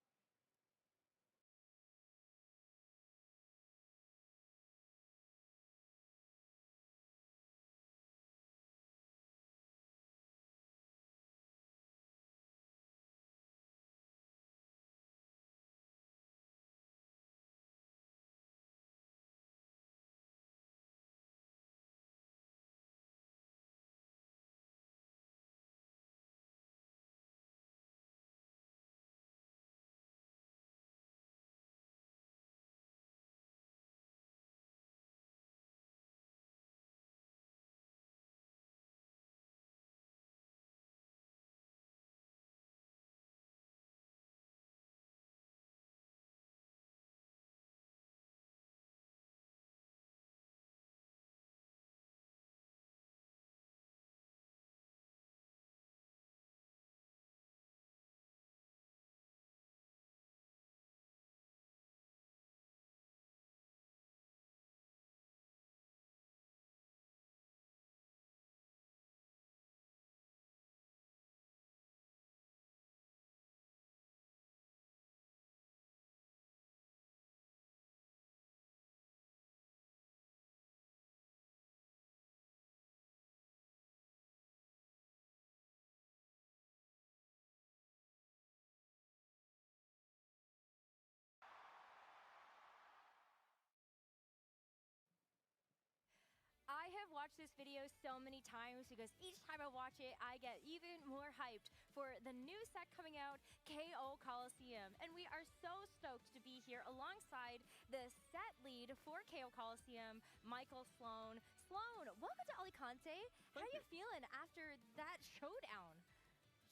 Speaker 3: watched this video so many times because each time I watch it, I get even more hyped for the new set coming out, KO Coliseum. And we are so stoked to be here alongside the set lead for KO Coliseum, Michael Sloan. Sloan, welcome to Alicante. How are you feeling after that showdown?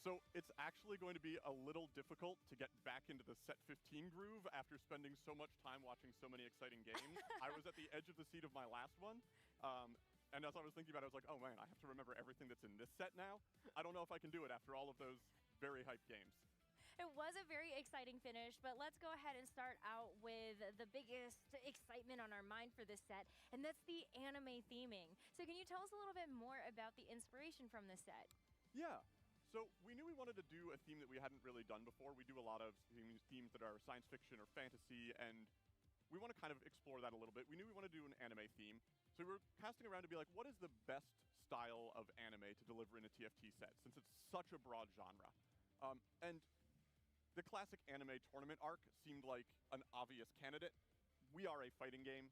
Speaker 9: So it's actually going to be a little difficult to get back into the set 15 groove after spending so much time watching so many exciting games. I was at the edge of the seat of my last one. And as I was thinking about it, I was like, oh man, I have to remember everything that's in this set now. I don't know if I can do it after all of those very hyped games.
Speaker 3: It was a very exciting finish, but let's go ahead and start out with the biggest excitement on our mind for this set, and that's the anime theming. So can you tell us a little bit more about the inspiration from this set?
Speaker 9: Yeah. So we knew we wanted to do a theme that we hadn't really done before. We do a lot of themes that are science fiction or fantasy, and we want to kind of explore that a little bit. We knew we wanted to do an anime theme, so we were casting around to be like, what is the best style of anime to deliver in a TFT set, since it's such a broad genre? And the classic anime tournament arc seemed like an obvious candidate. We are a fighting game,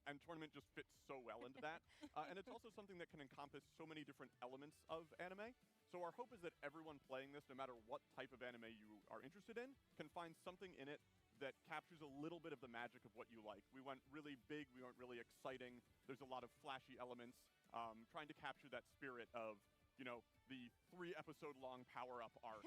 Speaker 9: and tournament just fits so well into that. And it's also something that can encompass so many different elements of anime. So our hope is that everyone playing this, no matter what type of anime you are interested in, can find something in it that captures a little bit of the magic of what you like. We went really big, we went really exciting. There's a lot of flashy elements, trying to capture that spirit of, you know, the 3-episode-long power-up arc,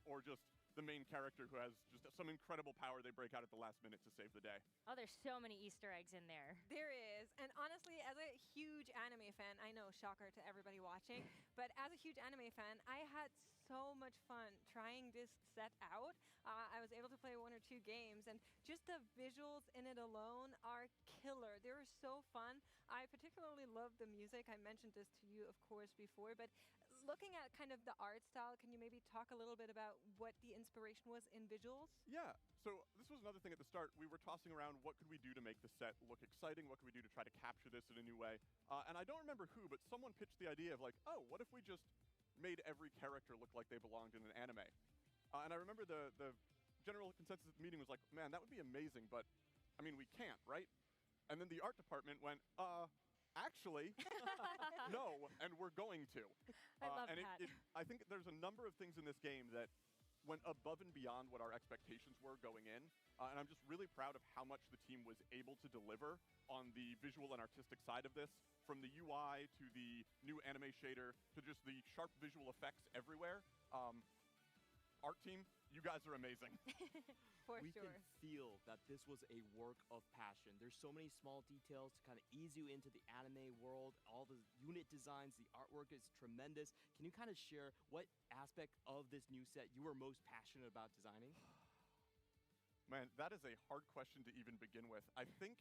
Speaker 9: or just the main character who has just some incredible power they break out at the last minute to save the day.
Speaker 3: Oh, there's so many Easter eggs in there.
Speaker 19: There is. And honestly, as a huge anime fan, I know, shocker to everybody watching, but as a huge anime fan, I had so much fun trying this set out. I was able to play 1 or 2 games, and just the visuals in it alone are killer. They were so fun. I particularly love the music. I mentioned this to you, of course, before, but looking at kind of the art style, can you maybe talk a little bit about what the inspiration was in visuals?
Speaker 9: Yeah, so this was another thing at the start. We were tossing around what could we do to make the set look exciting, what could we do to try to capture this in a new way. And I don't remember who, but someone pitched the idea of like, oh, what if we just made every character look like they belonged in an anime? And I remember the general consensus at the meeting was like, man, that would be amazing, but I mean, we can't, right? And then the art department went, actually, no, and we're going to.
Speaker 3: I love
Speaker 9: and
Speaker 3: that.
Speaker 9: I think there's a number of things in this game that went above and beyond what our expectations were going in. And I'm just really proud of how much the team was able to deliver on the visual and artistic side of this, from the UI to the new anime shader to just the sharp visual effects everywhere. Art team, you guys are amazing.
Speaker 2: We can feel that this was a work of passion. There's so many small details to kind of ease you into the anime world. All the unit designs, the artwork is tremendous. Can you kind of share what aspect of this new set you were most passionate about designing?
Speaker 9: Man, that is a hard question to even begin with. I think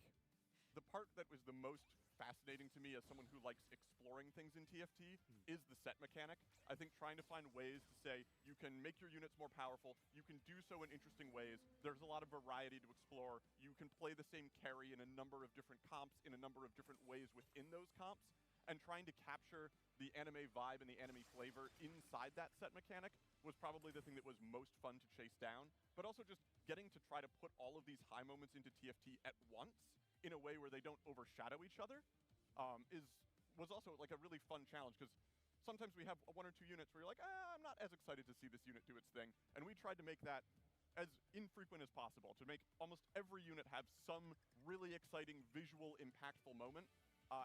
Speaker 9: the part that was the most fascinating to me as someone who likes exploring things in TFT is the set mechanic. I think trying to find ways to say you can make your units more powerful, you can do so in interesting ways. There's a lot of variety to explore. You can play the same carry in a number of different comps, in a number of different ways within those comps, and trying to capture the anime vibe and the anime flavor inside that set mechanic was probably the thing that was most fun to chase down. But also just getting to try to put all of these high moments into TFT at once in a way where they don't overshadow each other was also like a really fun challenge, because sometimes we have 1 or 2 units where you're like, I'm not as excited to see this unit do its thing. And we tried to make that as infrequent as possible, to make almost every unit have some really exciting visual impactful moment.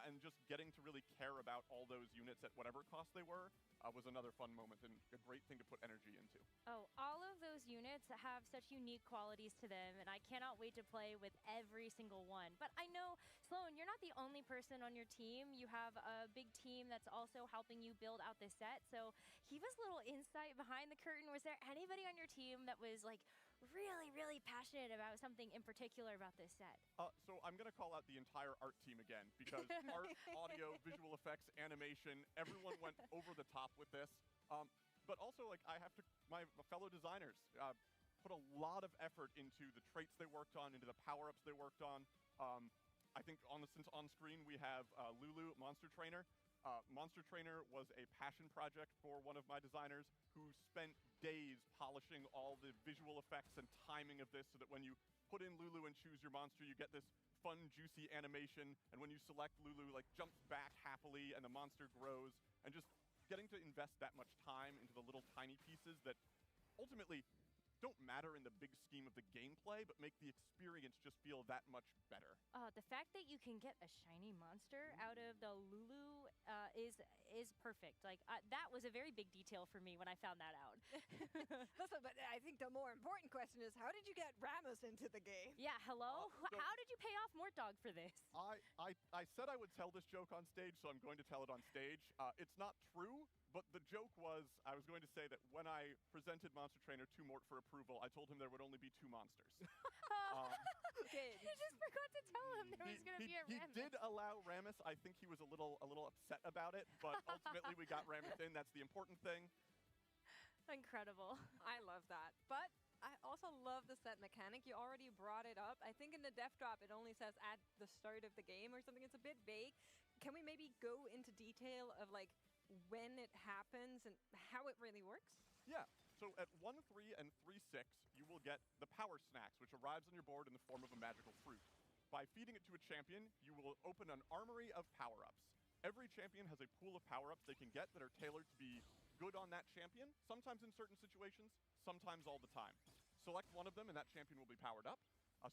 Speaker 9: And just getting to really care about all those units at whatever cost they were was another fun moment and a great thing to put energy into.
Speaker 3: Oh, all of those units have such unique qualities to them, and I cannot wait to play with every single one. But I know, Sloan, you're not the only person on your team. You have a big team that's also helping you build out this set. So give us a little insight behind the curtain. Was there anybody on your team that was like really, really passionate about something in particular about this set?
Speaker 9: So I'm going to call out the entire art team again, because art, audio, visual effects, animation, everyone went over the top with this. But also, like, I have to, my fellow designers put a lot of effort into the traits they worked on, into the power-ups they worked on. I think since on screen we have Lulu, Monster Trainer. Monster Trainer was a passion project for one of my designers who spent days polishing all the visual effects and timing of this so that when you put in Lulu and choose your monster, you get this fun, juicy animation, and when you select Lulu, like, jumps back happily and the monster grows, and just getting to invest that much time into the little tiny pieces that ultimately don't matter in the big scheme of the gameplay, but make the experience just feel that much better.
Speaker 3: The fact that you can get a shiny monster out of the Lulu is perfect. Like, that was a very big detail for me when I found that out.
Speaker 19: Listen, but I think the more important question is, how did you get Rammus into the game?
Speaker 3: Yeah, hello? How did you pay off Mortdog for this?
Speaker 9: I said I would tell this joke on stage, so I'm going to tell it on stage. It's not true, but the joke was, I was going to say that when I presented Monster Trainer to Mort for approval, I told him there would only be 2 monsters.
Speaker 3: You just forgot to tell him there was going to be a
Speaker 9: He
Speaker 3: Rammus.
Speaker 9: did allow Rammus. I think he was a little upset about it, but ultimately we got Rammus in. That's the important thing.
Speaker 3: Incredible.
Speaker 19: I love that. But I also love the set mechanic. You already brought it up. I think in the death drop it only says at the start of the game or something. It's a bit vague. Can we maybe go into detail of like when it happens and how it really works?
Speaker 9: Yeah. So at 1-3 and 3-6, you will get the Power Snacks, which arrives on your board in the form of a magical fruit. By feeding it to a champion, you will open an armory of power-ups. Every champion has a pool of power-ups they can get that are tailored to be good on that champion, sometimes in certain situations, sometimes all the time. Select one of them and that champion will be powered up.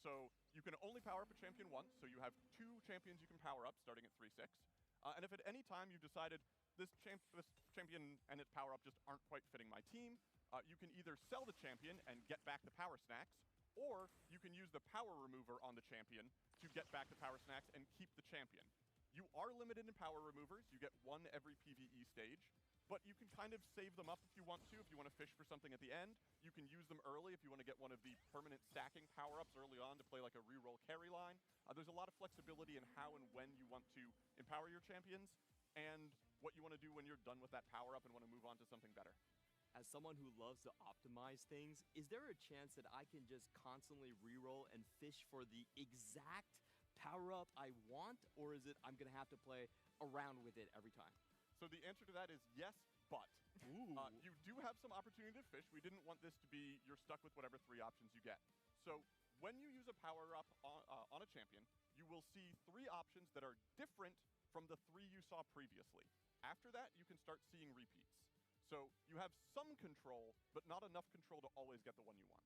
Speaker 9: So you can only power up a champion once, so you have 2 champions you can power up starting at 3-6. And if at any time you've decided this champion and its power-up just aren't quite fitting my team, you can either sell the champion and get back the power snacks, or you can use the power remover on the champion to get back the power snacks and keep the champion. You are limited in power removers. You get 1 every PvE stage, but you can kind of save them up if you want to. If you want to fish for something at the end, you can use them early if you want to get one of the permanent stacking power-ups early on to play like a reroll carry line. There's a lot of flexibility in how and when you want to empower your champions, and what you want to do when you're done with that power-up and want to move on to something better.
Speaker 21: As someone who loves to optimize things, is there a chance that I can just constantly reroll and fish for the exact power-up I want, or is it I'm going to have to play around with it every time?
Speaker 9: So the answer to that is yes, but you do have some opportunity to fish. We didn't want this to be you're stuck with whatever 3 options you get. So when you use a power-up on a champion, you will see 3 options that are different from the 3 you saw previously. After that, you can start seeing repeats. So you have some control, but not enough control to always get the one you want.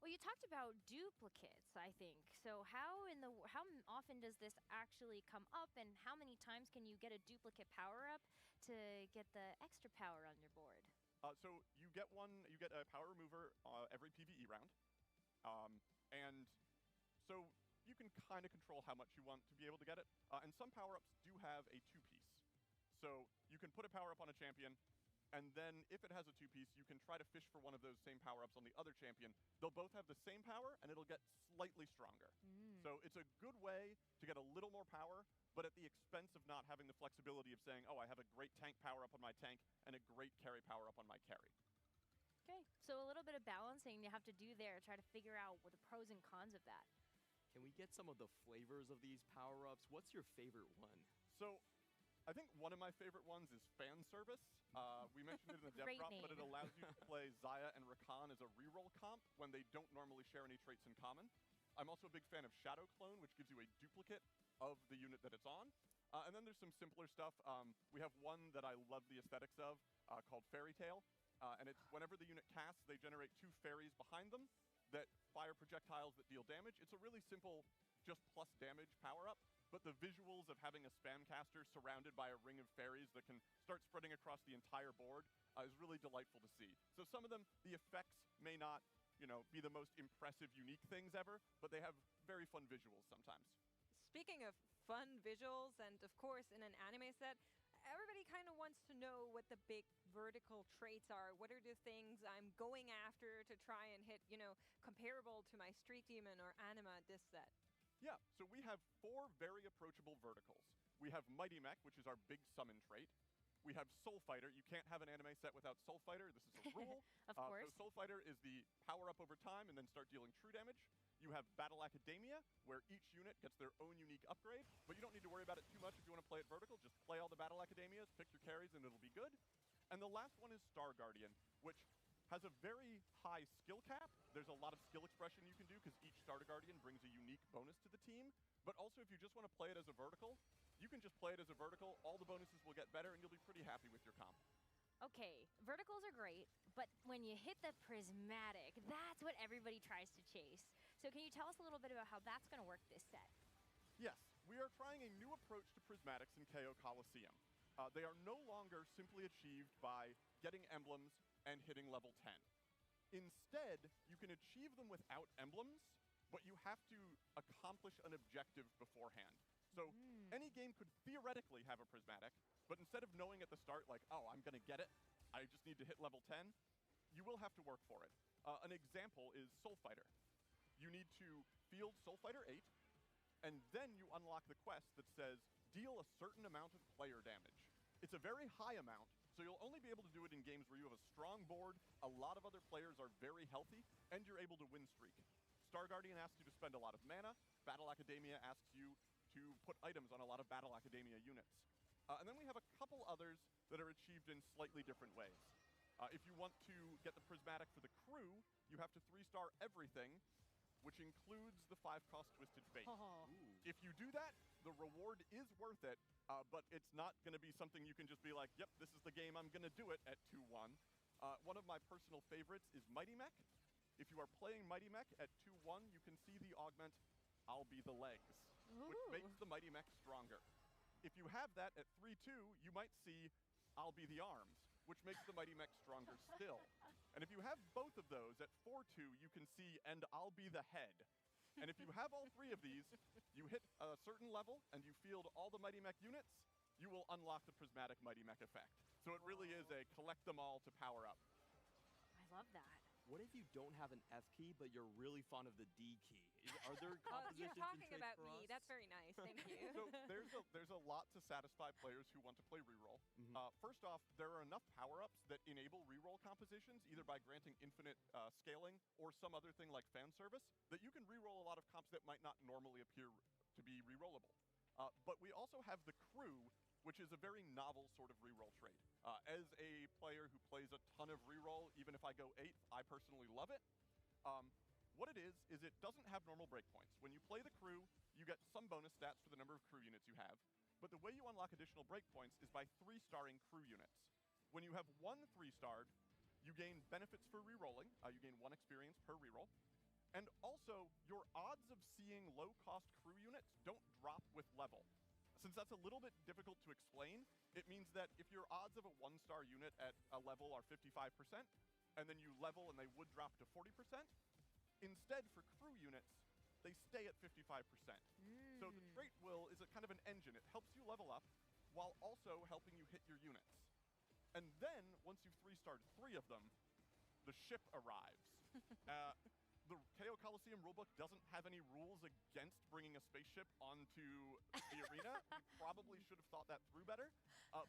Speaker 3: Well, you talked about duplicates, I think. So how often does this actually come up, and how many times can you get a duplicate power-up to get the extra power on your board?
Speaker 9: So you get a power remover every PvE round. And so you can kind of control how much you want to be able to get it. And some power-ups do have a 2-piece. So you can put a power-up on a champion, and then if it has a 2-piece, you can try to fish for one of those same power-ups on the other champion. They'll both have the same power, and it'll get slightly stronger. So it's a good way to get a little more power, but at the expense of not having the flexibility of saying, oh, I have a great tank power-up on my tank and a great carry power-up on my carry.
Speaker 3: Okay, so a little bit of balancing you have to do there, try to figure out what the pros and cons of that.
Speaker 21: Can we get some of the flavors of these power-ups? What's your favorite one?
Speaker 9: So I think one of my favorite ones is fan service. We mentioned it in the dev drop, but it allows you to play Xayah and Rakan as a reroll comp when they don't normally share any traits in common. I'm also a big fan of Shadow Clone, which gives you a duplicate of the unit that it's on. And then there's some simpler stuff. We have one that I love the aesthetics of called Fairy Tale. And it's whenever the unit casts, they generate 2 fairies behind them that fire projectiles that deal damage. It's a really simple, just plus damage power-up. But the visuals of having a spam caster surrounded by a ring of fairies that can start spreading across the entire board is really delightful to see. So some of them, the effects may not, be the most impressive, unique things ever, but they have very fun visuals sometimes.
Speaker 19: Speaking of fun visuals, and of course in an anime set, everybody kind of wants to know what the big vertical traits are. What are the things I'm going after to try and hit, comparable to my Street Demon or Anima this set?
Speaker 9: Yeah, so we have 4 very approachable verticals. We have Mighty Mech, which is our big summon trait. We have Soul Fighter. You can't have an anime set without Soul Fighter. This is a rule.
Speaker 3: Of course.
Speaker 9: So Soul Fighter is the power up over time and then start dealing true damage. You have Battle Academia, where each unit gets their own unique upgrade, but you don't need to worry about it too much if you want to play it vertical. Just play all the Battle Academias, pick your carries, and it'll be good. And the last one is Star Guardian, which has a very high skill cap. There's a lot of skill expression you can do because each Star Guardian brings a unique bonus to the team. But also, if you just want to play it as a vertical, you can just play it as a vertical. All the bonuses will get better, and you'll be pretty happy with your comp.
Speaker 3: Okay, verticals are great, but when you hit the prismatic, that's what everybody tries to chase. So can you tell us a little bit about how that's going to work this set?
Speaker 9: Yes, we are trying a new approach to prismatics in KO Coliseum. They are no longer simply achieved by getting emblems and hitting level 10. Instead, you can achieve them without emblems, but you have to accomplish an objective beforehand. So any game could theoretically have a prismatic, but instead of knowing at the start, like, oh, I'm going to get it, I just need to hit level 10, you will have to work for it. An example is Soul Fighter. You need to field Soul Fighter 8, and then you unlock the quest that says, deal a certain amount of player damage. It's a very high amount, so you'll only be able to do it in games where you have a strong board, a lot of other players are very healthy, and you're able to win streak. Star Guardian asks you to spend a lot of mana, Battle Academia asks you to put items on a lot of Battle Academia units. And then we have a couple others that are achieved in slightly different ways. If you want to get the prismatic for the crew, you have to 3-star everything, which includes the 5-cost Twisted Fate.
Speaker 3: Oh.
Speaker 9: If you do that, the reward is worth it, but it's not going to be something you can just be like, yep, this is the game, I'm going to do it at 2-1. One of my personal favorites is Mighty Mech. If you are playing Mighty Mech at 2-1, you can see the augment, I'll be the legs, which makes the Mighty Mech stronger. If you have that at 3-2, you might see I'll be the arms, which makes the Mighty Mech stronger still. And if you have both of those at 4-2, you can see and I'll be the head. And if you have all three of these, you hit a certain level and you field all the Mighty Mech units, you will unlock the prismatic Mighty Mech effect. So it really is a collect them all to power up.
Speaker 3: I love that.
Speaker 21: What if you don't have an F key, but you're really fond of the D key? Are there compositions
Speaker 19: You're talking
Speaker 21: and traits
Speaker 19: about
Speaker 21: for
Speaker 19: me.
Speaker 21: us?
Speaker 19: That's very nice. Thank you.
Speaker 9: So there's a lot to satisfy players who want to play reroll. First off, there are enough power-ups that enable reroll compositions, either by granting infinite scaling or some other thing like fan service, that you can reroll a lot of comps that might not normally appear to be rerollable. But we also have the crew, which is a very novel sort of reroll trait. As a player who plays a ton of reroll, even if I go 8th, I personally love it. What it is it doesn't have normal breakpoints. When you play the crew, you get some bonus stats for the number of crew units you have, but the way you unlock additional breakpoints is by 3-starring crew units. When you have 1 3-starred, you gain benefits for rerolling. You gain 1 experience per reroll. And also, your odds of seeing low-cost crew units don't drop with level. Since that's a little bit difficult to explain, it means that if your odds of a 1-star unit at a level are 55%, and then you level and they would drop to 40%, instead for crew units, they stay at 55%. So the trait will is a kind of an engine. It helps you level up while also helping you hit your units. And then, once you've 3-starred 3 of them, the ship arrives. The KO Coliseum rulebook doesn't have any rules against bringing a spaceship onto the arena. You probably should have thought that through better.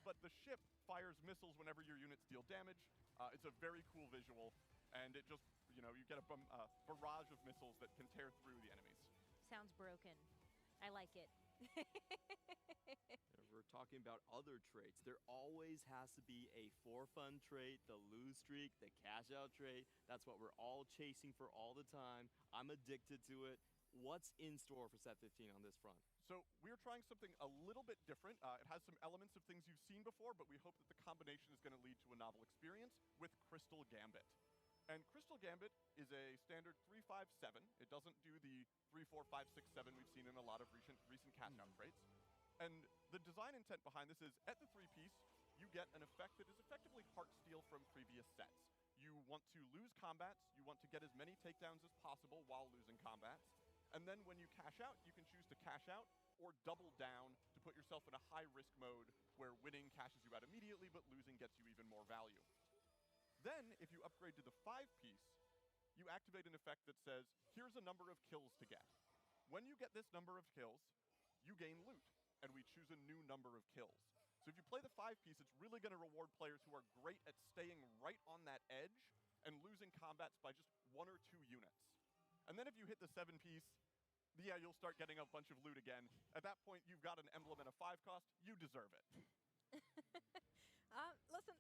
Speaker 9: But the ship fires missiles whenever your units deal damage. It's a very cool visual, and it just, you get a barrage of missiles that can tear through the enemies.
Speaker 3: Sounds broken. I like it.
Speaker 21: If we're talking about other traits, there always has to be a for fun trait, the lose streak, the cash out trait. That's what we're all chasing for all the time. I'm addicted to it. What's in store for set 15 on this front?
Speaker 9: So we're trying something a little bit different. It has some elements of things you've seen before, but we hope that the combination is going to lead to a novel experience with Crystal Gambit. And Crystal Gambit is a standard 3-5-7. It doesn't do the 3-4-5-6-7 we've seen in a lot of recent cash-out traits. And the design intent behind this is, at the 3-piece, you get an effect that is effectively Heartsteel from previous sets. You want to lose combats, you want to get as many takedowns as possible while losing combats, and then when you cash out, you can choose to cash out or double down to put yourself in a high-risk mode where winning cashes you out immediately, but losing gets you even more value. Then, if you upgrade to the 5-piece, you activate an effect that says, here's a number of kills to get. When you get this number of kills, you gain loot, and we choose a new number of kills. So if you play the 5-piece, it's really going to reward players who are great at staying right on that edge and losing combats by just 1 or 2 units. And then if you hit the 7-piece, yeah, you'll start getting a bunch of loot again. At that point, you've got an emblem and a 5 cost. You deserve it.
Speaker 19: Listen,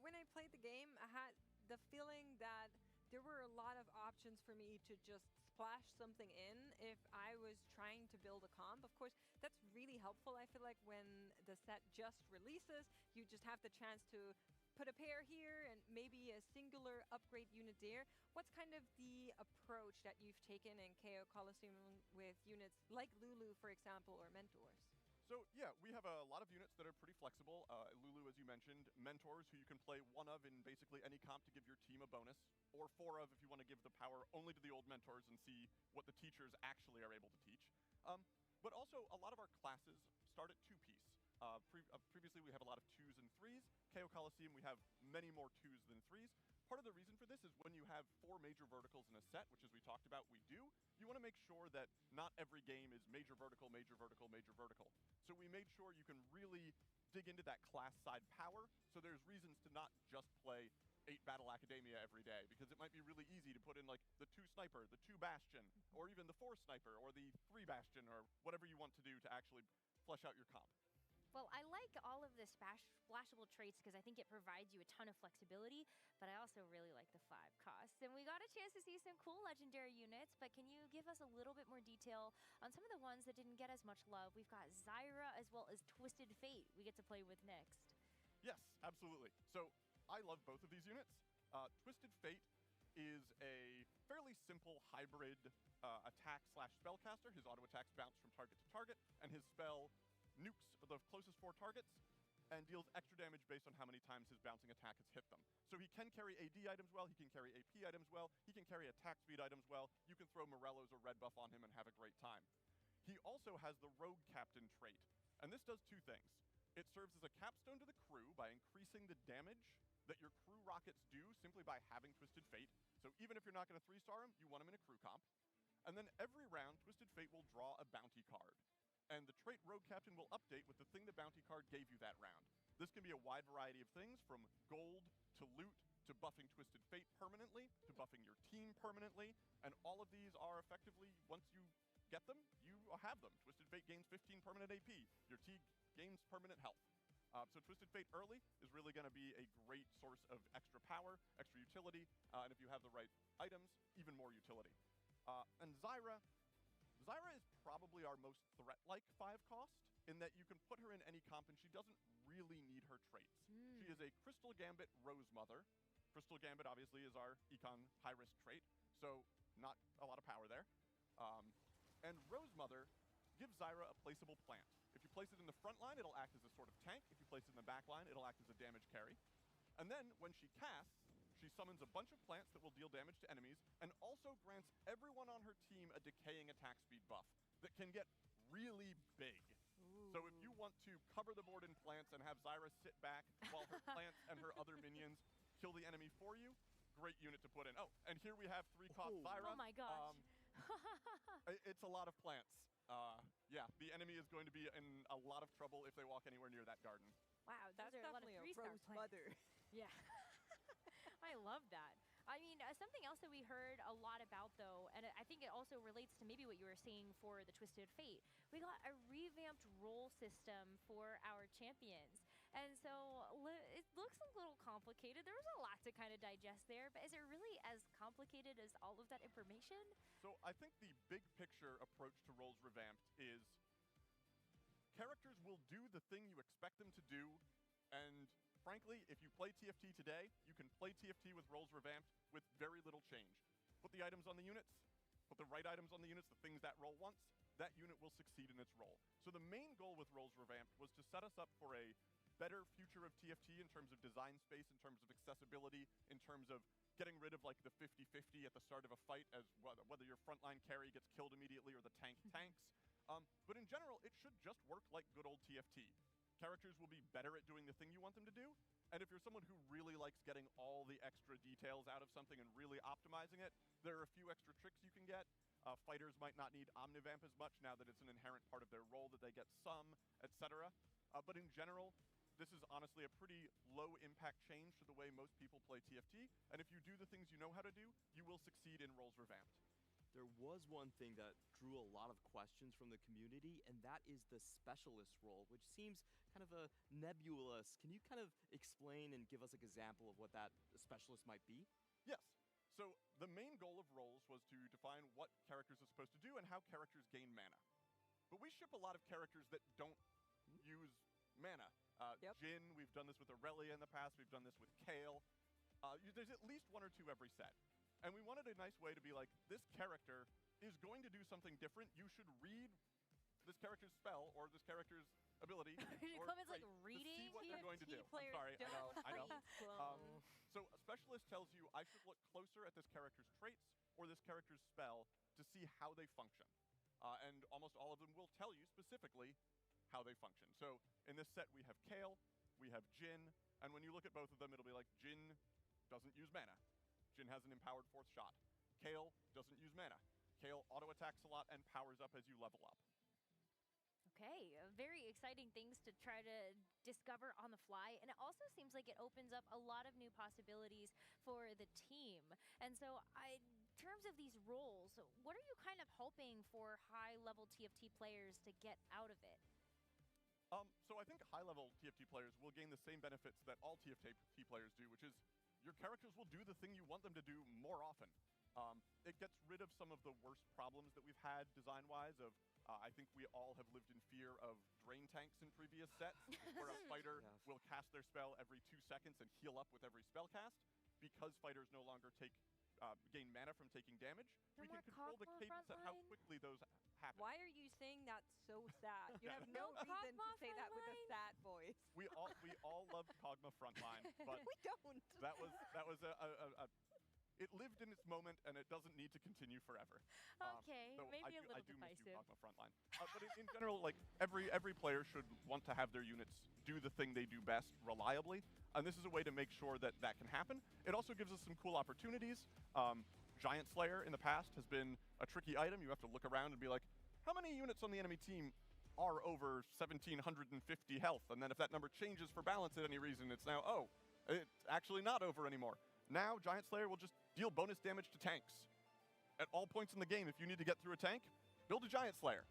Speaker 19: when I played the game, I had the feeling that there were a lot of options for me to just splash something in if I was trying to build a comp. Of course, that's really helpful. I feel like when the set just releases, you just have the chance to put a pair here and maybe a singular upgrade unit there. What's kind of the approach that you've taken in KO Coliseum with units like Lulu, for example, or Mentors?
Speaker 9: So yeah, we have a lot of units that are pretty flexible. Lulu, as you mentioned, Mentors, who you can play 1 of in basically any comp to give your team a bonus, or 4 of if you want to give the power only to the old Mentors and see what the teachers actually are able to teach. But also, a lot of our classes start at 2-piece. Previously, we have a lot of 2s and 3s. KO Coliseum, we have many more 2s than 3s. Part of the reason for this is when you have 4 major verticals in a set, which as we talked about, we do, you want to make sure that not every game is major vertical, major vertical, major vertical. So we made sure you can really dig into that class side power, so there's reasons to not just play 8 Battle Academia every day, because it might be really easy to put in like the 2 Sniper, the 2 Bastion, or even the 4 Sniper, or the 3 Bastion, or whatever you want to do to actually flesh out your comp.
Speaker 3: Well, I like all of the splashable traits because I think it provides you a ton of flexibility, but I also really like the 5 costs. And we got a chance to see some cool legendary units, but can you give us a little bit more detail on some of the ones that didn't get as much love? We've got Zyra as well as Twisted Fate we get to play with next.
Speaker 9: Yes, absolutely. So I love both of these units. Twisted Fate is a fairly simple hybrid attack/spellcaster. His auto attacks bounce from target to target, and his spell nukes the closest 4 targets and deals extra damage based on how many times his bouncing attack has hit them. So he can carry AD items well, he can carry AP items well, he can carry attack speed items well, you can throw Morello's or Red Buff on him and have a great time. He also has the Rogue Captain trait, and this does 2 things. It serves as a capstone to the crew by increasing the damage that your crew rockets do simply by having Twisted Fate. So even if you're not going to 3-star him, you want him in a crew comp. And then every round, Twisted Fate will draw a bounty card. And the trait Rogue Captain will update with the thing the bounty card gave you that round. This can be a wide variety of things, from gold to loot to buffing Twisted Fate permanently to buffing your team permanently, and all of these are effectively, once you get them, you have them. Twisted Fate gains 15 permanent AP. Your team gains permanent health. So Twisted Fate early is really going to be a great source of extra power, extra utility, and if you have the right items, even more utility. And Zyra is probably our most threat-like 5 cost, in that you can put her in any comp and she doesn't really need her traits. She is a Crystal Gambit Rose Mother. Crystal Gambit obviously is our econ high-risk trait, so not a lot of power there. And Rose Mother gives Zyra a placeable plant. If you place it in the front line, it'll act as a sort of tank. If you place it in the back line, it'll act as a damage carry. And then when she casts, she summons a bunch of plants that will deal damage to enemies, and also grants everyone on her team a decaying attack speed buff that can get really big. Ooh. So if you want to cover the board in plants and have Zyra sit back while her plants and her other minions kill the enemy for you, great unit to put in. Oh, and here we have 3-cost Zyra.
Speaker 3: Oh my gosh.
Speaker 9: It's a lot of plants. Yeah, the enemy is going to be in a lot of trouble if they walk anywhere near that garden.
Speaker 3: Wow,
Speaker 19: That's
Speaker 3: those are a lot of
Speaker 19: definitely a
Speaker 3: 3-star
Speaker 19: Rose
Speaker 3: plans.
Speaker 19: Mother.
Speaker 3: Yeah. I love that. I mean, something else that we heard a lot about, though, and I think it also relates to maybe what you were saying for the Twisted Fate. We got a revamped role system for our champions. And so it looks a little complicated. There was a lot to kind of digest there, but is it really as complicated as all of that information?
Speaker 9: So I think the big picture approach to roles revamped is characters will do the thing you expect them to do, and frankly, if you play TFT today, you can play TFT with roles revamped with very little change. Put the items on the units, put the right items on the units, the things that role wants, that unit will succeed in its role. So the main goal with roles revamped was to set us up for a better future of TFT in terms of design space, in terms of accessibility, in terms of getting rid of like the 50-50 at the start of a fight, as whether your frontline carry gets killed immediately or the tank tanks. But in general, it should just work like good old TFT. Characters will be better at doing the thing you want them to do, and if you're someone who really likes getting all the extra details out of something and really optimizing it, there are a few extra tricks you can get. Fighters might not need Omnivamp as much now that it's an inherent part of their role that they get some, etc. But in general, this is honestly a pretty low impact change to the way most people play TFT, and if you do the things you know how to do, you will succeed in roles revamped.
Speaker 21: there was one thing that drew a lot of questions from the community, and that is the specialist role, which seems kind of a nebulous. Can you kind of explain and give us an example of what that specialist might be?
Speaker 9: Yes. So the main goal of roles was to define what characters are supposed to do and how characters gain mana. But we ship a lot of characters that don't use mana. Jin, we've done this with Aurelia in the past, we've done this with Kale. There's at least one or two every set. And we wanted a nice way to be like, this character is going to do something different. You should read this character's spell or this character's ability or
Speaker 3: Comments like
Speaker 9: trait to
Speaker 3: reading?
Speaker 9: see what they're going to do. I'm
Speaker 19: players
Speaker 9: sorry, I know.
Speaker 19: don't.
Speaker 9: So a specialist tells you, I should look closer at this character's traits or this character's spell to see how they function. And almost all of them will tell you specifically how they function. So in this set, we have Kale, we have Jin, and when you look at both of them, it'll be like Jin doesn't use mana. Jin has an empowered 4th shot. Kale doesn't use mana. Kale auto-attacks a lot and powers up as you level up.
Speaker 3: Okay, very exciting things to try to discover on the fly, and it also seems like it opens up a lot of new possibilities for the team. And so in terms of these roles, what are you kind of hoping for high-level TFT players to get out of it?
Speaker 9: So I think high-level TFT players will gain the same benefits that all TFT players do, which is your characters will do the thing you want them to do more often. It gets rid of some of the worst problems that we've had design-wise of, I think we all have lived in fear of drain tanks in previous sets, where a fighter will cast their spell every 2 seconds and heal up with every spell cast. Because fighters no longer gain mana from taking damage, we can control the cadence at how quickly those happen.
Speaker 19: Why are you saying that so sad? You have no reason to say that with a sad voice.
Speaker 9: We all loved Kog'Maw Frontline, but
Speaker 19: we don't.
Speaker 9: That was it lived in its moment, and it doesn't need to continue forever.
Speaker 3: Okay, maybe a little
Speaker 9: I do miss you,
Speaker 3: divisive.
Speaker 9: Kog'Maw Frontline. But in general, like every player should want to have their units do the thing they do best reliably, and this is a way to make sure that that can happen. It also gives us some cool opportunities. Giant Slayer in the past has been a tricky item. You have to look around and be like, how many units on the enemy team are over 1,750 health? And then if that number changes for balance at any reason, it's now, oh, it's actually not over anymore. Now, Giant Slayer will just deal bonus damage to tanks. At all points in the game, if you need to get through a tank, build a Giant Slayer.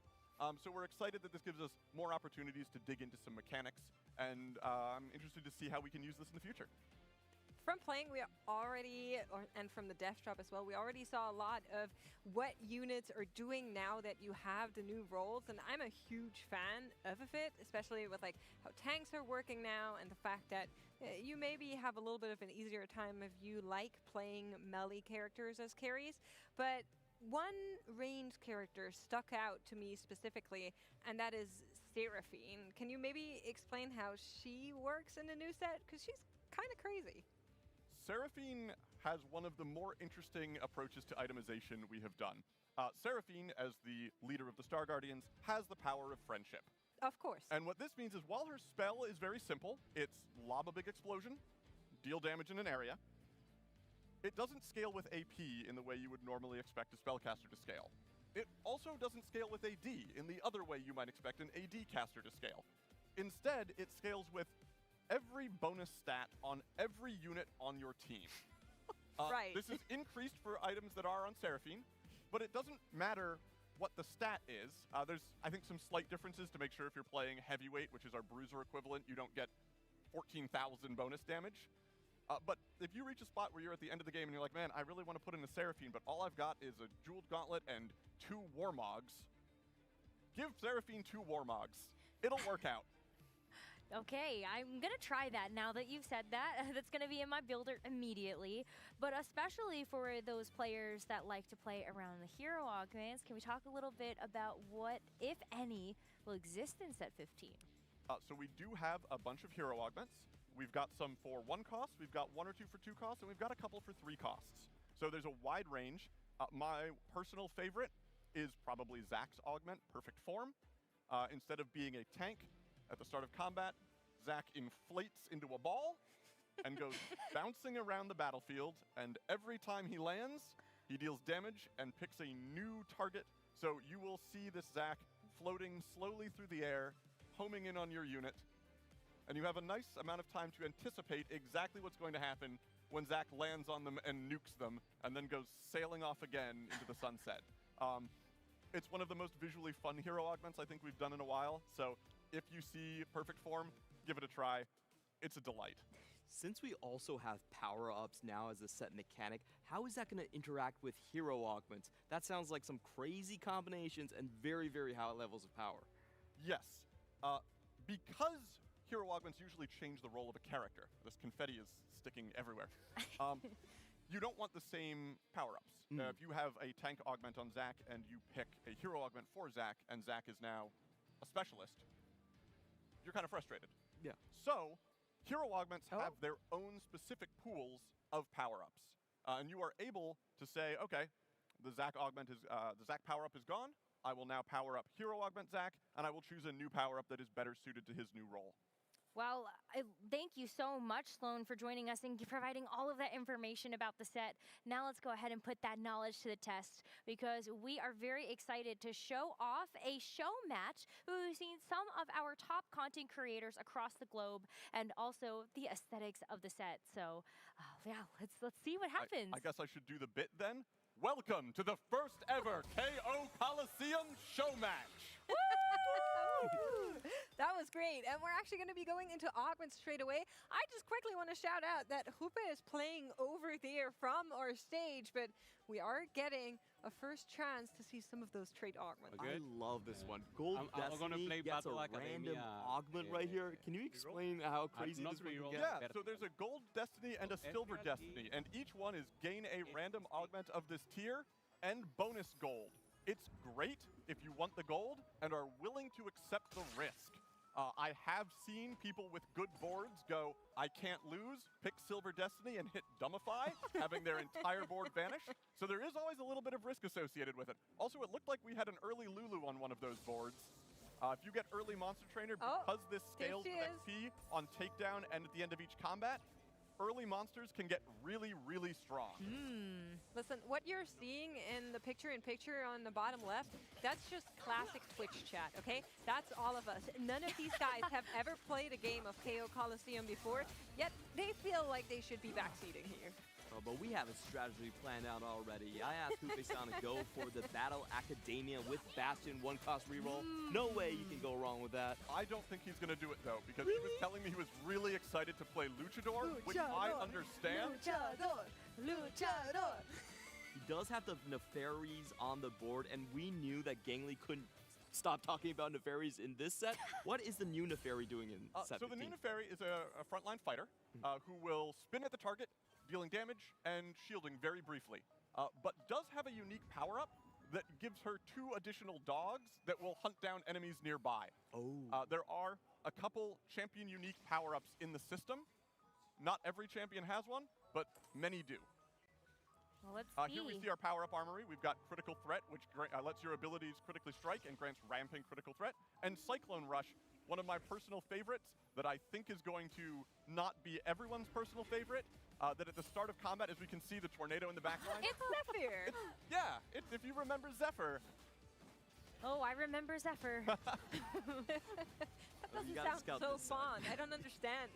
Speaker 9: So we're excited that this gives us more opportunities to dig into some mechanics, and I'm interested to see how we can use this in the future.
Speaker 19: From playing, we already, and from the dev drop as well, we already saw a lot of what units are doing now that you have the new roles, and I'm a huge fan of it, especially with like how tanks are working now and the fact that you maybe have a little bit of an easier time if you like playing melee characters as carries, but one ranged character stuck out to me specifically, and that is Seraphine. Can you maybe explain how she works in the new set? Because she's kind of crazy.
Speaker 9: Seraphine has one of the more interesting approaches to itemization we have done. Seraphine, as the leader of the Star Guardians, has the power of friendship.
Speaker 19: Of course.
Speaker 9: And what this means is while her spell is very simple, it's lob a big explosion, deal damage in an area, it doesn't scale with AP in the way you would normally expect a spellcaster to scale. It also doesn't scale with AD in the other way you might expect an AD caster to scale. Instead, it scales with every bonus stat on every unit on your team.
Speaker 19: Right.
Speaker 9: This is increased for items that are on Seraphine, but it doesn't matter what the stat is. There's, I think, some slight differences to make sure if you're playing heavyweight, which is our bruiser equivalent, you don't get 14,000 bonus damage. But if you reach a spot where you're at the end of the game and you're like, man, I really want to put in a Seraphine, but all I've got is a Jeweled Gauntlet and 2 Warmogs, give Seraphine 2 Warmogs. It'll work out.
Speaker 3: Okay, I'm going to try that now that you've said that. That's going to be in my builder immediately. But especially for those players that like to play around the hero augments, can we talk a little bit about what, if any, will exist in set 15?
Speaker 9: So we do have a bunch of hero augments. We've got some for 1 cost, we've got 1 or 2 for 2 costs, and we've got a couple for 3 costs. So there's a wide range. My personal favorite is probably Zack's augment, Perfect Form. Instead of being a tank, at the start of combat, Zack inflates into a ball and goes bouncing around the battlefield, and every time he lands, he deals damage and picks a new target. So you will see this Zack floating slowly through the air, homing in on your unit, and you have a nice amount of time to anticipate exactly what's going to happen when Zach lands on them and nukes them, and then goes sailing off again into the sunset. It's one of the most visually fun hero augments I think we've done in a while, so if you see perfect form, give it a try. It's a delight.
Speaker 21: Since we also have power-ups now as a set mechanic, how is that going to interact with hero augments? That sounds like some crazy combinations and very, very high levels of power.
Speaker 9: Yes. Because hero augments usually change the role of a character. This confetti is sticking everywhere. You don't want the same power-ups. If you have a tank augment on Zach and you pick a hero augment for Zach, and Zach is now a specialist, you're kind of frustrated.
Speaker 21: Yeah.
Speaker 9: So, hero augments have their own specific pools of power-ups. And you are able to say, okay, the Zach augment is, the Zach power-up is gone. I will now power up hero augment Zach, and I will choose a new power-up that is better suited to his new role.
Speaker 3: Well, thank you so much, Sloan, for joining us and providing all of that information about the set. Now let's go ahead and put that knowledge to the test, because we are very excited to show off a show match who's seen some of our top content creators across the globe and also the aesthetics of the set. So, yeah, let's see what happens.
Speaker 9: I guess I should do the bit then. Welcome to the first ever KO Coliseum show match.
Speaker 19: That was great. And we're actually going to be going into augments straight away. I just quickly want to shout out that Hoopa is playing over there from our stage, but we are getting a first chance to see some of those trait augments.
Speaker 21: I love this one. Gold
Speaker 4: I'm gonna
Speaker 21: Destiny
Speaker 4: play
Speaker 21: gets a
Speaker 4: Battle
Speaker 21: random
Speaker 4: Academia,
Speaker 21: augment right here. Can you explain how crazy
Speaker 4: not
Speaker 21: this one can
Speaker 4: reroll.
Speaker 21: get?
Speaker 9: Yeah, so there's a gold destiny and a silver destiny, and each one is gain a random augment of this tier and bonus gold. It's great if you want the gold and are willing to accept the risk. I have seen people with good boards go, I can't lose, pick Silver Destiny and hit Dumbify, having their entire board vanish. So there is always a little bit of risk associated with it. Also, it looked like we had an early Lulu on one of those boards. If you get early Monster Trainer, because this scales with XP on takedown and at the end of each combat, early monsters can get really, really strong.
Speaker 19: Listen, what you're seeing in the picture-in-picture on the bottom left, that's just classic Twitch chat, okay? That's all of us. None of these guys have ever played a game of KO Coliseum before, yet they feel like they should be backseating here.
Speaker 21: But we have a strategy planned out already. I asked Hoope-san to go for the Battle Academia with Bastion 1-cost reroll. No way you can go wrong with that.
Speaker 9: I don't think he's going to do it, though, because he was telling me he was really excited to play Luchador, which I understand.
Speaker 19: Luchador!
Speaker 21: He does have the Nefaries on the board, and we knew that Gangly couldn't stop talking about Nefaries in this set. What is the new Nefari doing in set 15?
Speaker 9: So the new Nefari is a frontline fighter who will spin at the target, dealing damage and shielding very briefly, but does have a unique power-up that gives her 2 additional dogs that will hunt down enemies nearby. There are a couple champion-unique power-ups in the system. Not every champion has one, but many do.
Speaker 3: Well, let's see.
Speaker 9: Here we see our power-up armory. We've got Critical Threat, which lets your abilities critically strike and grants ramping critical threat, and Cyclone Rush, one of my personal favorites that I think is going to not be everyone's personal favorite. That at the start of combat, as we can see the tornado in the backline.
Speaker 19: It's Zephyr!
Speaker 9: If you remember Zephyr.
Speaker 3: Oh, I remember Zephyr.
Speaker 19: That doesn't sound so fun. I don't understand.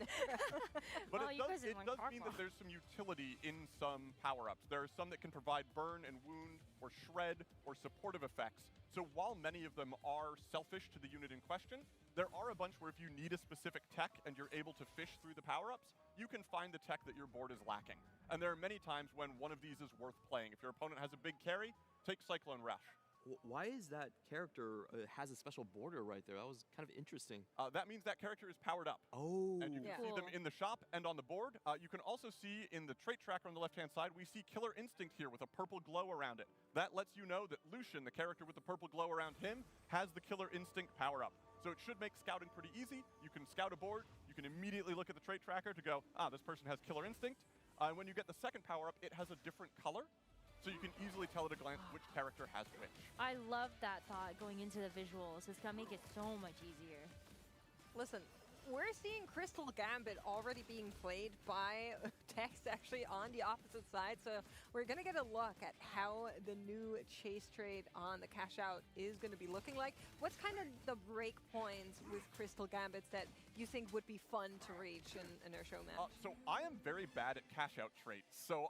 Speaker 9: But it does mean that there's some utility in some power-ups. There are some that can provide burn and wound or shred or supportive effects. So while many of them are selfish to the unit in question, there are a bunch where if you need a specific tech and you're able to fish through the power-ups, you can find the tech that your board is lacking. And there are many times when one of these is worth playing. If your opponent has a big carry, take Cyclone Rush.
Speaker 21: Why is that character has a special border right there? That was kind of interesting.
Speaker 9: That means that character is powered up.
Speaker 21: Oh.
Speaker 9: And you can see them in the shop and on the board. You can also see in the trait tracker on the left-hand side, we see Killer Instinct here with a purple glow around it. That lets you know that Lucian, the character with the purple glow around him, has the Killer Instinct power-up. So it should make scouting pretty easy. You can scout a board. You can immediately look at the trait tracker to go, this person has Killer Instinct. And when you get the second power-up, it has a different color. So you can easily tell at a glance which character has which.
Speaker 3: I love that thought going into the visuals. It's going to make it so much easier.
Speaker 19: Listen, we're seeing Crystal Gambit already being played by Tex actually on the opposite side. So we're going to get a look at how the new chase trade on the cash out is going to be looking like. What's kind of the break points with Crystal Gambits that you think would be fun to reach in our show match?
Speaker 9: So I am very bad at cash out traits. So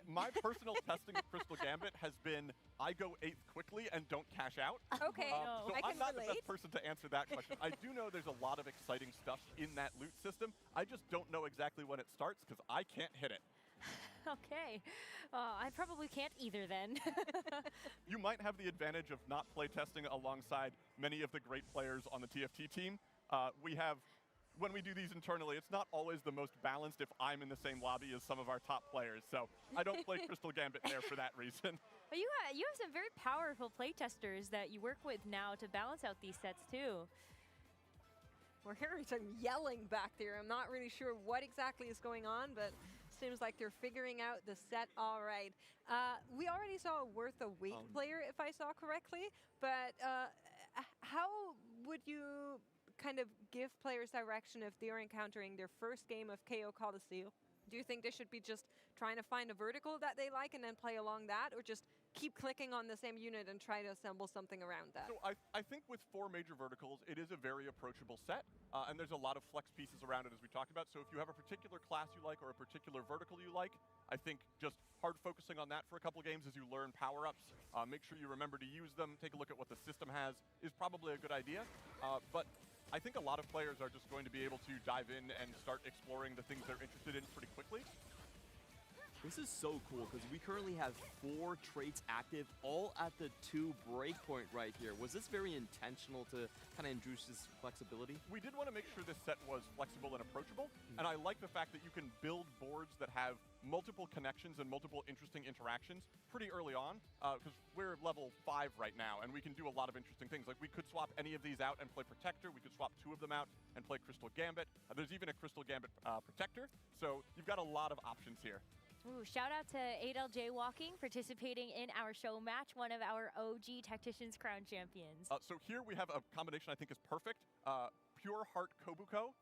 Speaker 9: my personal testing of Crystal Gambit has been I go 8th quickly and don't cash out.
Speaker 19: Okay,
Speaker 9: so
Speaker 19: I
Speaker 9: I'm
Speaker 19: can
Speaker 9: not the
Speaker 19: relate.
Speaker 9: best person to answer that question. I do know there's a lot of exciting stuff in that loot system. I just don't know exactly when it starts because I can't hit it.
Speaker 3: Okay. I probably can't either then.
Speaker 9: You might have the advantage of not play testing alongside many of the great players on the TFT team. When we do these internally, it's not always the most balanced if I'm in the same lobby as some of our top players. So I don't play Crystal Gambit there for that reason.
Speaker 3: But you have some very powerful playtesters that you work with now to balance out these sets too.
Speaker 19: We're hearing some yelling back there. I'm not really sure what exactly is going on, but seems like they're figuring out the set all right. We already saw a Worth a Week player, if I saw correctly, but how would you kind of give players direction if they're encountering their first game of KO Coliseum? Do you think they should be just trying to find a vertical that they like and then play along that, or just keep clicking on the same unit and try to assemble something around that?
Speaker 9: So I think with 4 major verticals, it is a very approachable set, and there's a lot of flex pieces around it as we talked about. So if you have a particular class you like or a particular vertical you like, I think just hard focusing on that for a couple games as you learn power-ups, make sure you remember to use them, take a look at what the system has, is probably a good idea. But I think a lot of players are just going to be able to dive in and start exploring the things they're interested in pretty quickly.
Speaker 21: This is so cool because we currently have 4 traits active, all at the 2 breakpoint right here. Was this very intentional to kind of introduce this flexibility?
Speaker 9: We did want to make sure this set was flexible and approachable, and I like the fact that you can build boards that have multiple connections and multiple interesting interactions pretty early on, because we're level 5 right now, and we can do a lot of interesting things. Like, we could swap any of these out and play Protector. We could swap 2 of them out and play Crystal Gambit. There's even a Crystal Gambit Protector, so you've got a lot of options here.
Speaker 3: Ooh, shout out to Adel Jaywalking participating in our show match, one of our OG Tacticians Crown champions.
Speaker 9: So here we have a combination I think is perfect. Pure Heart Kobuko,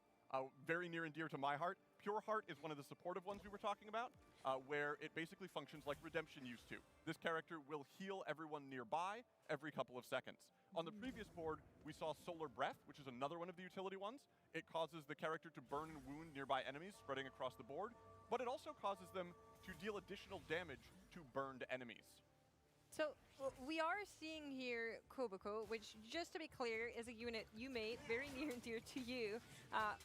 Speaker 9: very near and dear to my heart. Pure Heart is one of the supportive ones we were talking about, where it basically functions like Redemption used to. This character will heal everyone nearby every couple of seconds. On the previous board, we saw Solar Breath, which is another one of the utility ones. It causes the character to burn and wound nearby enemies, spreading across the board, but it also causes them to deal additional damage to burned enemies.
Speaker 19: So we are seeing here Kobuko, which, just to be clear, is a unit you made very near and dear to you.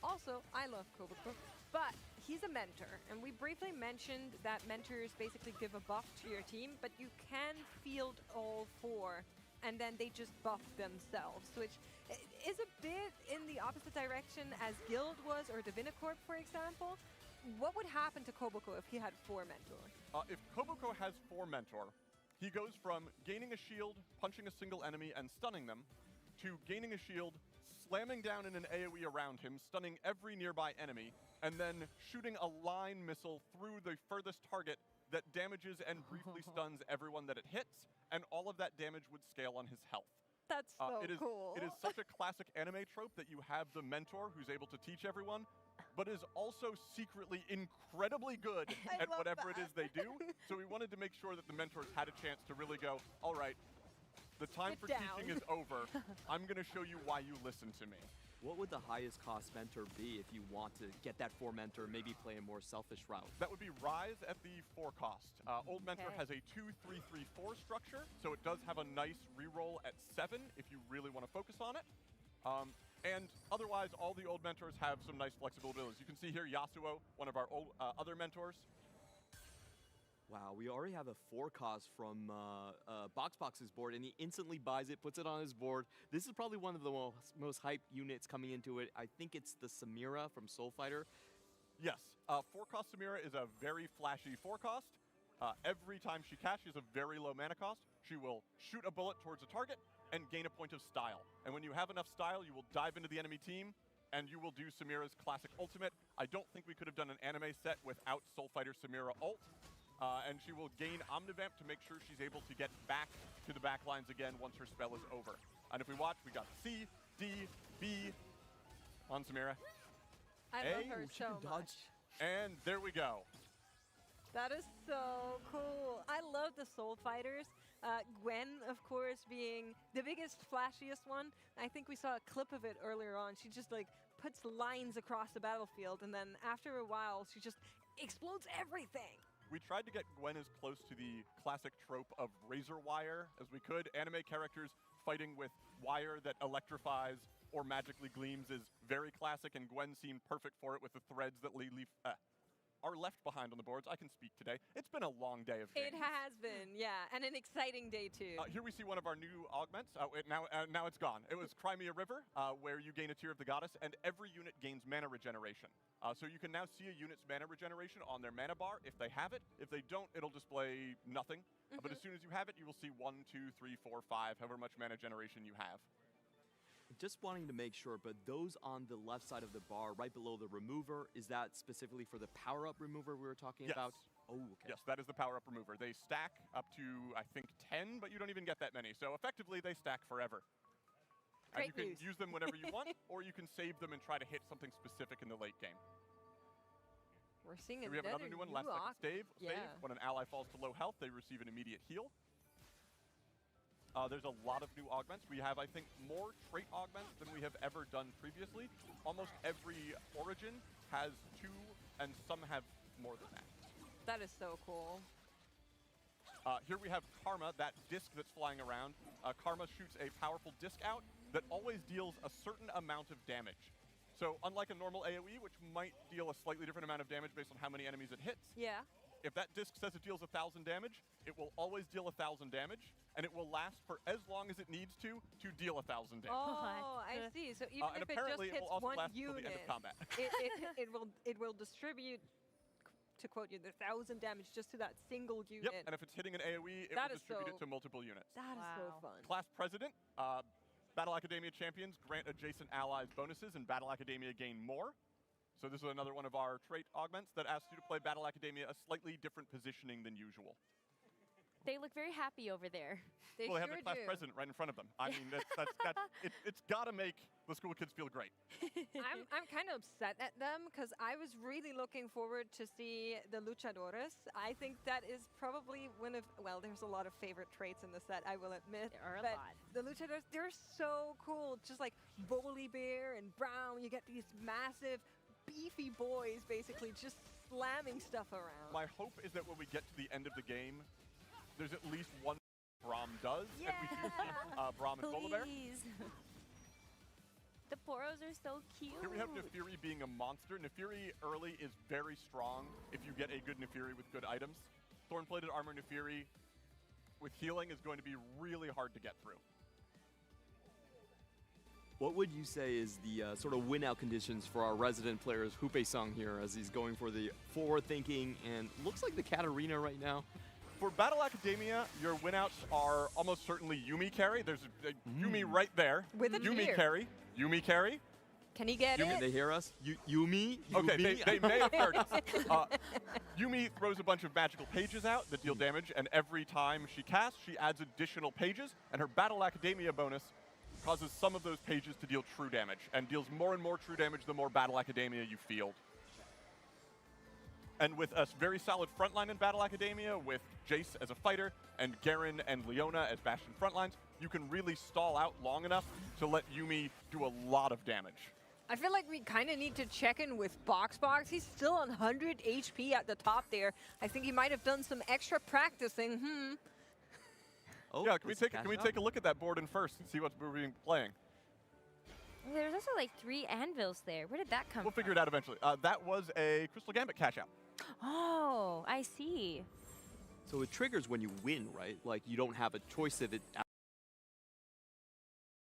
Speaker 19: Also, I love Kobuko, but he's a mentor, and we briefly mentioned that mentors basically give a buff to your team, but you can field all 4, and then they just buff themselves, which is a bit in the opposite direction as Guild was, or Divinicorp, for example. What would happen to Kobuko if he had 4 mentors?
Speaker 9: If Kobuko has 4 mentor, he goes from gaining a shield, punching a single enemy, and stunning them, to gaining a shield, slamming down in an AoE around him, stunning every nearby enemy, and then shooting a line missile through the furthest target that damages and briefly stuns everyone that it hits, and all of that damage would scale on his health.
Speaker 19: That's so cool.
Speaker 9: It is such a classic anime trope that you have the mentor who's able to teach everyone, but is also secretly incredibly good at whatever it is they do. So we wanted to make sure that the mentors had a chance to really go, all right, the time for teaching is over. I'm going to show you why you listen to me.
Speaker 21: What would the highest cost mentor be if you want to get that 4 mentor, maybe play a more selfish route?
Speaker 9: That would be Rise at the 4 cost. Old Mentor has a 2-3-3-4 structure, so it does have a nice reroll at 7 if you really want to focus on it. And otherwise, all the old mentors have some nice flexible abilities. You can see here Yasuo, one of our old, other mentors.
Speaker 21: Wow, we already have a 4 cost from Boxbox's board, and he instantly buys it, puts it on his board. This is probably one of the most hyped units coming into it. I think it's the Samira from Soul Fighter.
Speaker 9: Yes, 4 cost Samira is a very flashy 4 cost. Every time she casts, she has a very low mana cost. She will shoot a bullet towards a target and gain a point of style. And when you have enough style, you will dive into the enemy team, and you will do Samira's classic ultimate. I don't think we could have done an anime set without Soul Fighter Samira ult. And she will gain Omnivamp to make sure she's able to get back to the back lines again once her spell is over. And if we watch, we got C, D, B on Samira.
Speaker 19: I love her
Speaker 21: she
Speaker 19: so
Speaker 21: can dodge.
Speaker 19: much.
Speaker 9: And there we go.
Speaker 19: That is so cool. I love the Soul Fighters. Gwen, of course, being the biggest, flashiest one. I think we saw a clip of it earlier on. She just like puts lines across the battlefield, and then after a while, she just explodes everything.
Speaker 9: We tried to get Gwen as close to the classic trope of razor wire as we could. Anime characters fighting with wire that electrifies or magically gleams is very classic, and Gwen seemed perfect for it with the threads that are left behind on the boards. I can speak today. It's been a long day of games.
Speaker 19: It has been, yeah, and an exciting day too.
Speaker 9: Here we see one of our new augments. Now it's gone. It was Crimea River, where you gain a Tear of the Goddess, and every unit gains mana regeneration. So you can now see a unit's mana regeneration on their mana bar if they have it. If they don't, it'll display nothing. But as soon as you have it, you will see 1, 2, 3, 4, 5, however much mana generation you have.
Speaker 21: Just wanting to make sure, but those on the left side of the bar, right below the remover, is that specifically for the power-up remover we were talking about? Oh, okay.
Speaker 9: Yes, that is the power-up remover. They stack up to, I think, 10, but you don't even get that many. So effectively, they stack forever. And you can use them whenever you want, or you can save them and try to hit something specific in the late game.
Speaker 19: We're seeing
Speaker 9: we have another new one, last second save. When an ally falls to low health, they receive an immediate heal. There's a lot of new augments. We have, I think, more trait augments than we have ever done previously. Almost every origin has 2, and some have more than that.
Speaker 19: That is so cool.
Speaker 9: Here we have Karma, that disc that's flying around. Karma shoots a powerful disc out that always deals a certain amount of damage. So unlike a normal AoE, which might deal a slightly different amount of damage based on how many enemies it hits, if that disc says it deals 1,000 damage, it will always deal 1,000 damage, and it will last for as long as it needs to deal 1,000 damage.
Speaker 19: Oh, I see. So even if it just hits one unit,
Speaker 9: the end of combat.
Speaker 19: it will distribute, to quote you, the 1,000 damage just to that single unit.
Speaker 9: Yep, and if it's hitting an AoE, it will distribute it to multiple units.
Speaker 19: That is so fun.
Speaker 9: Class President, Battle Academia champions grant adjacent allies bonuses, and Battle Academia gain more. So this is another one of our trait augments that asks you to play Battle Academia a slightly different positioning than usual.
Speaker 3: They look very happy over there.
Speaker 19: They
Speaker 9: have their class president right in front of them. I mean, it's got to make the school kids feel great.
Speaker 19: I'm kind of upset at them because I was really looking forward to see the luchadores. I think that is probably one of, well, there's a lot of favorite traits in the set, I will admit.
Speaker 3: There are a
Speaker 19: but
Speaker 3: lot.
Speaker 19: The luchadores, they're so cool. Just like Bully Bear and Brown, you get these massive, beefy boys basically just slamming stuff around.
Speaker 9: My hope is that when we get to the end of the game, there's at least one Braum does, and we do see Braum and Volibear.
Speaker 3: The Poros are so cute.
Speaker 9: Here we have Nefiri being a monster. Nefiri early is very strong if you get a good Nefiri with good items. Thorn-plated armor Nefiri with healing is going to be really hard to get through.
Speaker 21: What would you say is the sort of win-out conditions for our resident players, Hupe-sung here, as he's going for the forward-thinking and looks like the Katarina right now?
Speaker 9: For Battle Academia, your winouts are almost certainly Yuumi carry. There's a Yuumi right there.
Speaker 19: With a
Speaker 9: Yuumi
Speaker 19: tear.
Speaker 9: carry. Yuumi carry.
Speaker 19: Can he get it?
Speaker 21: They hear us? Yuumi?
Speaker 9: Okay, they may have heard us. Yuumi throws a bunch of magical pages out that deal damage, and every time she casts, she adds additional pages, and her Battle Academia bonus causes some of those pages to deal true damage, and deals more and more true damage the more Battle Academia you field. And with a very solid frontline in Battle Academia, with Jace as a fighter, and Garen and Leona as Bastion frontlines, you can really stall out long enough to let Yuumi do a lot of damage.
Speaker 19: I feel like we kind of need to check in with Box. He's still on 100 HP at the top there. I think he might have done some extra practicing.
Speaker 21: Oh,
Speaker 9: yeah, can we take a look at that board in first and see what's being playing?
Speaker 3: There's also like 3 anvils there. Where did that come from?
Speaker 9: We'll figure it out eventually. That was a Crystal Gambit cash out.
Speaker 3: Oh, I see.
Speaker 21: So it triggers when you win, right? Like you don't have a choice of it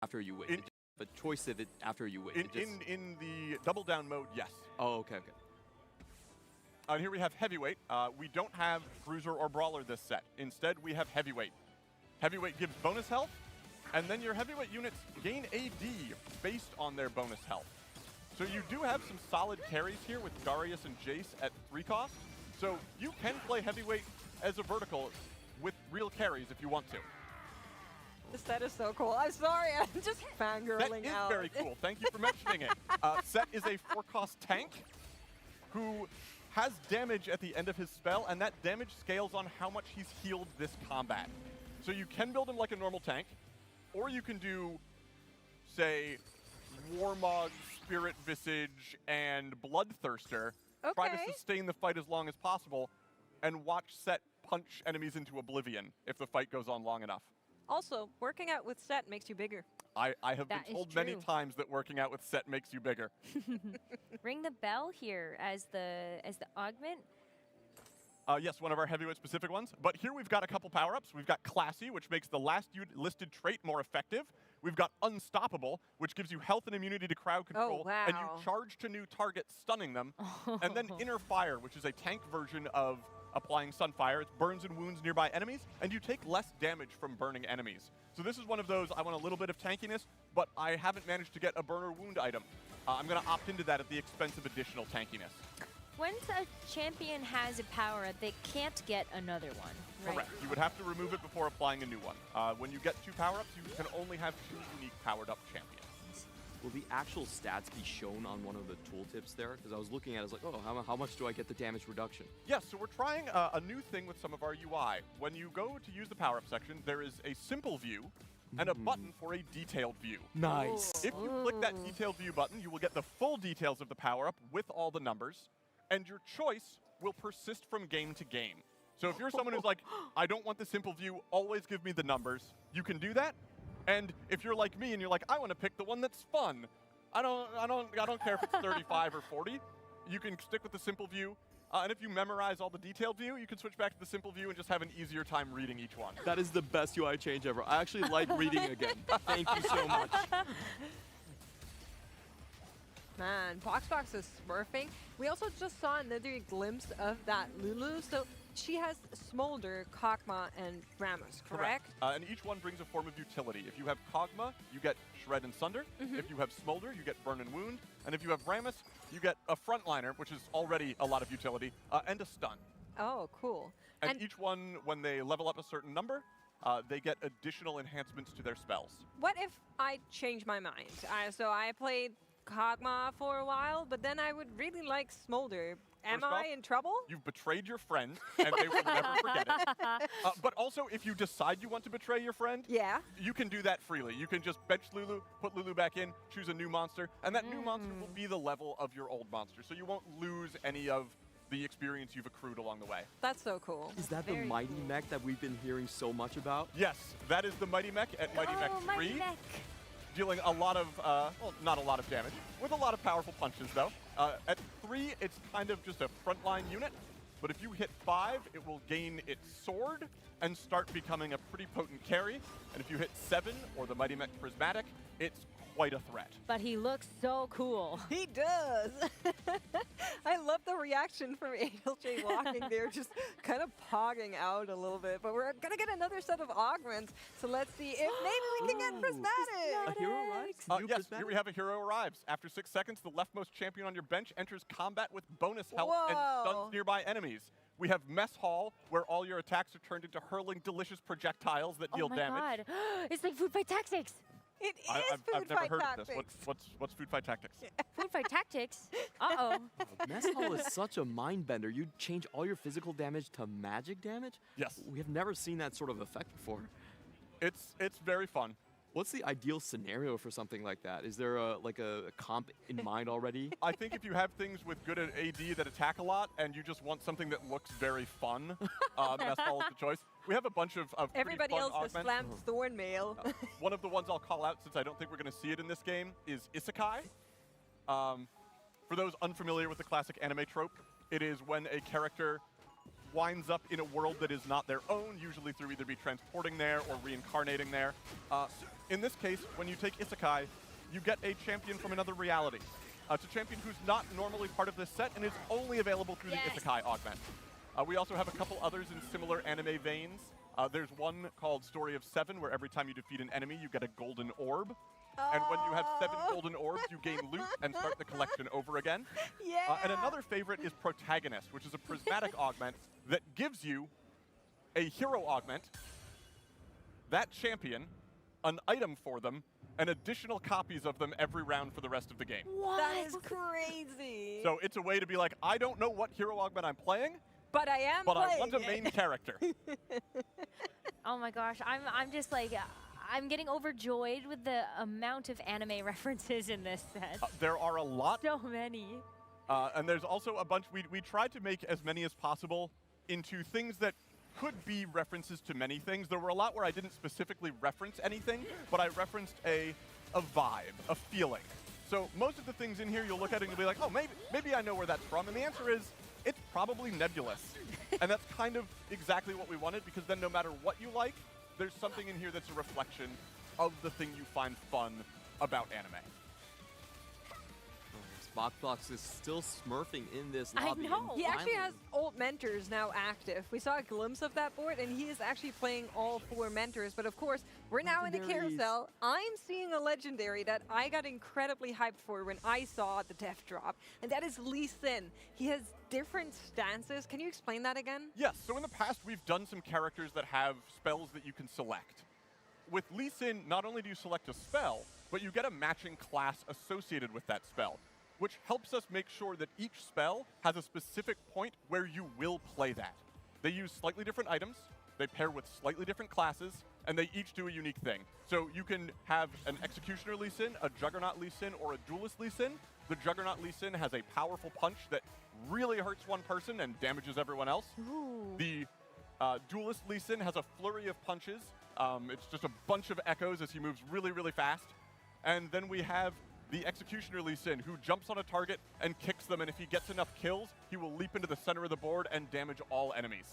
Speaker 21: after you win. You have a choice of it after you win.
Speaker 9: In the double down mode, yes.
Speaker 21: Oh, okay.
Speaker 9: And here we have Heavyweight. We don't have Cruiser or Brawler this set. Instead, we have Heavyweight. Heavyweight gives bonus health, and then your Heavyweight units gain AD based on their bonus health. So you do have some solid carries here with Darius and Jace at 3 cost. So you can play Heavyweight as a vertical with real carries if you want to.
Speaker 19: The set is so cool. I'm sorry, I'm just fangirling
Speaker 9: Set is
Speaker 19: out.
Speaker 9: very cool. Thank you for mentioning it. Set is a 4-cost tank who has damage at the end of his spell, and that damage scales on how much he's healed this combat. So you can build him like a normal tank, or you can do, say, Warmog, Spirit Visage, and Bloodthirster. Try to sustain the fight as long as possible, and watch Set punch enemies into oblivion if the fight goes on long enough.
Speaker 19: Also, working out with Set makes you bigger.
Speaker 9: I have
Speaker 3: That
Speaker 9: been
Speaker 3: is
Speaker 9: told many
Speaker 3: true.
Speaker 9: times that working out with Set makes you bigger.
Speaker 3: Ring the bell here as the augment.
Speaker 9: Yes, one of our heavyweight specific ones. But here we've got a couple power-ups. We've got Classy, which makes the last listed trait more effective. We've got Unstoppable, which gives you health and immunity to crowd control, and you
Speaker 19: wow.
Speaker 9: charge to new targets, stunning them. And then Inner Fire, which is a tank version of applying Sunfire. It burns and wounds nearby enemies, and you take less damage from burning enemies. So this is one of those, I want a little bit of tankiness, but I haven't managed to get a burn or wound item. I'm going to opt into that at the expense of additional tankiness.
Speaker 3: Once a champion has a power-up, they can't get another one, right?
Speaker 9: Correct. You would have to remove it before applying a new one. When you get 2 power-ups, you can only have 2 unique powered-up champions.
Speaker 21: Will the actual stats be shown on one of the tooltips there? Because I was looking at it, I was like, oh, how much do I get the damage reduction?
Speaker 9: Yes, so we're trying a new thing with some of our UI. When you go to use the power-up section, there is a simple view and a button for a detailed view.
Speaker 21: Nice.
Speaker 9: If you click that detailed view button, you will get the full details of the power-up with all the numbers, and your choice will persist from game to game. So if you're someone who's like, I don't want the simple view, always give me the numbers, you can do that. And if you're like me and you're like, I want to pick the one that's fun, I don't care if it's 35 or 40, you can stick with the simple view. And if you memorize all the detailed view, you can switch back to the simple view and just have an easier time reading each one.
Speaker 21: That is the best UI change ever. I actually like reading again. Thank you so much.
Speaker 19: Man, Boxbox is smurfing. We also just saw another glimpse of that Lulu. So she has Smolder, Kog'Maw, and Rammus, correct?
Speaker 9: And each one brings a form of utility. If you have Kog'Maw, you get Shred and Sunder. If you have Smolder, you get Burn and Wound. And if you have Rammus, you get a Frontliner, which is already a lot of utility, and a Stun.
Speaker 19: Oh, cool.
Speaker 9: And each one, when they level up a certain number, they get additional enhancements to their spells.
Speaker 19: What if I change my mind? So I played Kog'Maw for a while, but then I would really like Smolder. Am
Speaker 9: First
Speaker 19: I
Speaker 9: off,
Speaker 19: in trouble?
Speaker 9: You've betrayed your friend, and they will never forget it. But also, if you decide you want to betray your friend, you can do that freely. You can just bench Lulu, put Lulu back in, choose a new monster, and that new monster will be the level of your old monster. So you won't lose any of the experience you've accrued along the way.
Speaker 19: That's so cool.
Speaker 21: Is that the Mighty Mech that we've been hearing so much about?
Speaker 9: Yes, that is the Mighty Mech at Mighty Mech 3.
Speaker 3: Mighty Mech.
Speaker 9: Dealing a lot of, well, not a lot of damage, with a lot of powerful punches though. At 3, it's kind of just a frontline unit, but if you hit 5, it will gain its sword and start becoming a pretty potent carry. And if you hit 7, or the Mighty Mech Prismatic, it's quite a threat.
Speaker 3: But he looks so cool.
Speaker 19: He does. I love the reaction from ALJ walking there, just kind of pogging out a little bit. But we're going to get another set of augments, so let's see if maybe we can get Prismatic.
Speaker 21: A hero arrives?
Speaker 9: Yes, here we have a hero arrives. After 6 seconds, the leftmost champion on your bench enters combat with bonus health and stuns nearby enemies. We have Mess Hall, where all your attacks are turned into hurling delicious projectiles that deal damage.
Speaker 3: Oh my god, it's like Food Fight Tactics.
Speaker 19: It is
Speaker 9: I've
Speaker 19: Food
Speaker 9: never
Speaker 19: Fight
Speaker 9: heard
Speaker 19: Tactics.
Speaker 9: of this. What's Food Fight Tactics?
Speaker 3: Food Fight Tactics? Uh-oh.
Speaker 21: Mess Hall is such a mind bender. You change all your physical damage to magic damage?
Speaker 9: Yes.
Speaker 21: We have never seen that sort of effect before.
Speaker 9: It's very fun.
Speaker 21: What's the ideal scenario for something like that? Is there a comp in mind already?
Speaker 9: I think if you have things with good AD that attack a lot, and you just want something that looks very fun, Mess Hall is the choice. We have a bunch of
Speaker 19: Everybody
Speaker 9: pretty fun
Speaker 19: else just
Speaker 9: augments.
Speaker 19: slammed Thorn Mail.
Speaker 9: One of the ones I'll call out, since I don't think we're going to see it in this game, is Isekai. For those unfamiliar with the classic anime trope, it is when a character winds up in a world that is not their own, usually through either be transporting there or reincarnating there. In this case, when you take Isekai, you get a champion from another reality. It's a champion who's not normally part of this set and is only available through the Isekai augment. We also have a couple others in similar anime veins. There's one called Story of 7, where every time you defeat an enemy, you get a golden orb. And when you have 7 golden orbs, you gain loot and start the collection over again. And another favorite is Protagonist, which is a prismatic augment that gives you a hero augment. That champion an item for them, and additional copies of them every round for the rest of the game.
Speaker 19: That is crazy.
Speaker 9: So it's a way to be like, I don't know what hero augment I'm playing,
Speaker 19: but I am
Speaker 9: but
Speaker 19: playing
Speaker 9: I want a main character.
Speaker 3: Oh my gosh, I'm just like, I'm getting overjoyed with the amount of anime references in this set.
Speaker 9: There are a lot.
Speaker 3: So many.
Speaker 9: And there's also a bunch, we tried to make as many as possible into things that could be references to many things. There were a lot where I didn't specifically reference anything, but I referenced a vibe, a feeling. So most of the things in here, you'll look at it and you'll be like, oh, maybe I know where that's from. And the answer is, it's probably nebulous. And that's kind of exactly what we wanted, because then no matter what you like, there's something in here that's a reflection of the thing you find fun about anime.
Speaker 21: Box is still smurfing in this lobby.
Speaker 19: I know. He actually has old mentors now active. We saw a glimpse of that board, and he is actually playing all 4 mentors. But of course, we're now in the carousel. I'm seeing a legendary that I got incredibly hyped for when I saw the death drop, and that is Lee Sin. He has different stances. Can you explain that again?
Speaker 9: Yes. So in the past, we've done some characters that have spells that you can select. With Lee Sin, not only do you select a spell, but you get a matching class associated with that spell, which helps us make sure that each spell has a specific point where you will play that. They use slightly different items, they pair with slightly different classes, and they each do a unique thing. So you can have an Executioner Lee Sin, a Juggernaut Lee Sin, or a Duelist Lee Sin. The Juggernaut Lee Sin has a powerful punch that really hurts one person and damages everyone else.
Speaker 3: Ooh.
Speaker 9: The Duelist Lee Sin has a flurry of punches. It's just a bunch of echoes as he moves really, really fast. And then we have the Executioner Lee Sin, who jumps on a target and kicks them, and if he gets enough kills, he will leap into the center of the board and damage all enemies.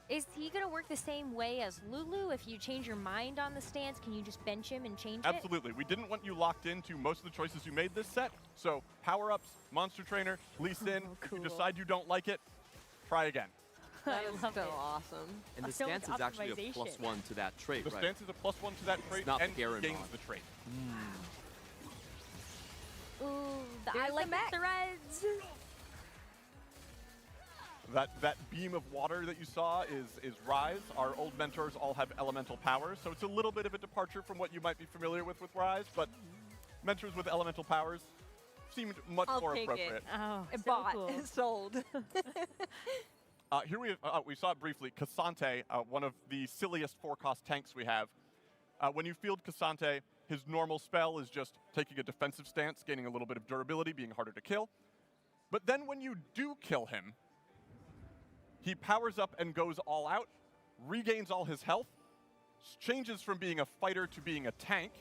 Speaker 3: Is he going to work the same way as Lulu? If you change your mind on the stance, can you just bench him and change it?
Speaker 9: Absolutely. We didn't want you locked into most of the choices you made this set, so power-ups, Monster Trainer, Lee Sin. If you decide you don't like it, try again.
Speaker 19: That is so awesome.
Speaker 21: And the stance is actually a +1 to that trait,
Speaker 9: The
Speaker 21: right?
Speaker 9: stance is a +1 to that trait,
Speaker 21: not
Speaker 9: and
Speaker 21: Garen
Speaker 9: gains
Speaker 21: mod.
Speaker 9: the trait.
Speaker 3: Ooh, I like the threads.
Speaker 9: That beam of water that you saw is Rise. Our old mentors all have elemental powers, so it's a little bit of a departure from what you might be familiar with Rise, but mentors with elemental powers seemed much more appropriate.
Speaker 3: Oh, so
Speaker 19: bought,
Speaker 3: cool.
Speaker 19: sold.
Speaker 9: Here we saw it briefly. Cassante, one of the silliest 4-cost tanks we have. When you field Cassante, his normal spell is just taking a defensive stance, gaining a little bit of durability, being harder to kill. But then when you do kill him, he powers up and goes all out, regains all his health, changes from being a fighter to being a tank,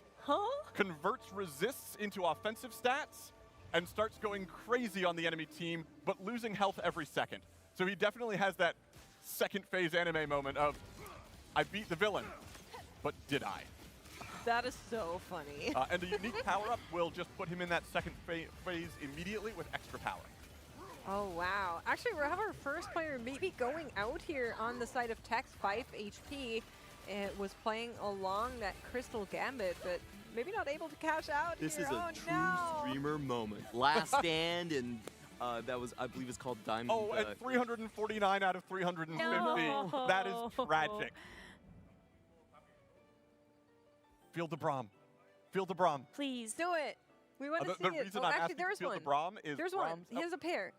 Speaker 9: converts resists into offensive stats, and starts going crazy on the enemy team, but losing health every second. So he definitely has that second phase anime moment of, I beat the villain, but did I?
Speaker 19: That is so funny.
Speaker 9: And a unique power-up will just put him in that second phase immediately with extra power.
Speaker 19: Oh, wow. Actually, we have our first player maybe going out here on the side of Tex, 5 HP. It was playing along that Crystal Gambit, but maybe not able to cash out
Speaker 21: This
Speaker 19: here.
Speaker 21: is a
Speaker 19: Oh,
Speaker 21: true
Speaker 19: no.
Speaker 21: streamer moment. Last stand, and that was, I believe it's called Diamond.
Speaker 9: Oh, and 349 out of 350.
Speaker 3: No.
Speaker 9: That is tragic. Field the Braum. Field the Braum.
Speaker 3: Please.
Speaker 19: Do it. We want to see
Speaker 9: the
Speaker 19: it.
Speaker 9: reason
Speaker 19: Oh,
Speaker 9: I'm
Speaker 19: actually,
Speaker 9: asking
Speaker 19: there's
Speaker 9: to field
Speaker 19: one.
Speaker 9: the Braum is
Speaker 19: There's one.
Speaker 9: Braum's
Speaker 19: He has a pair.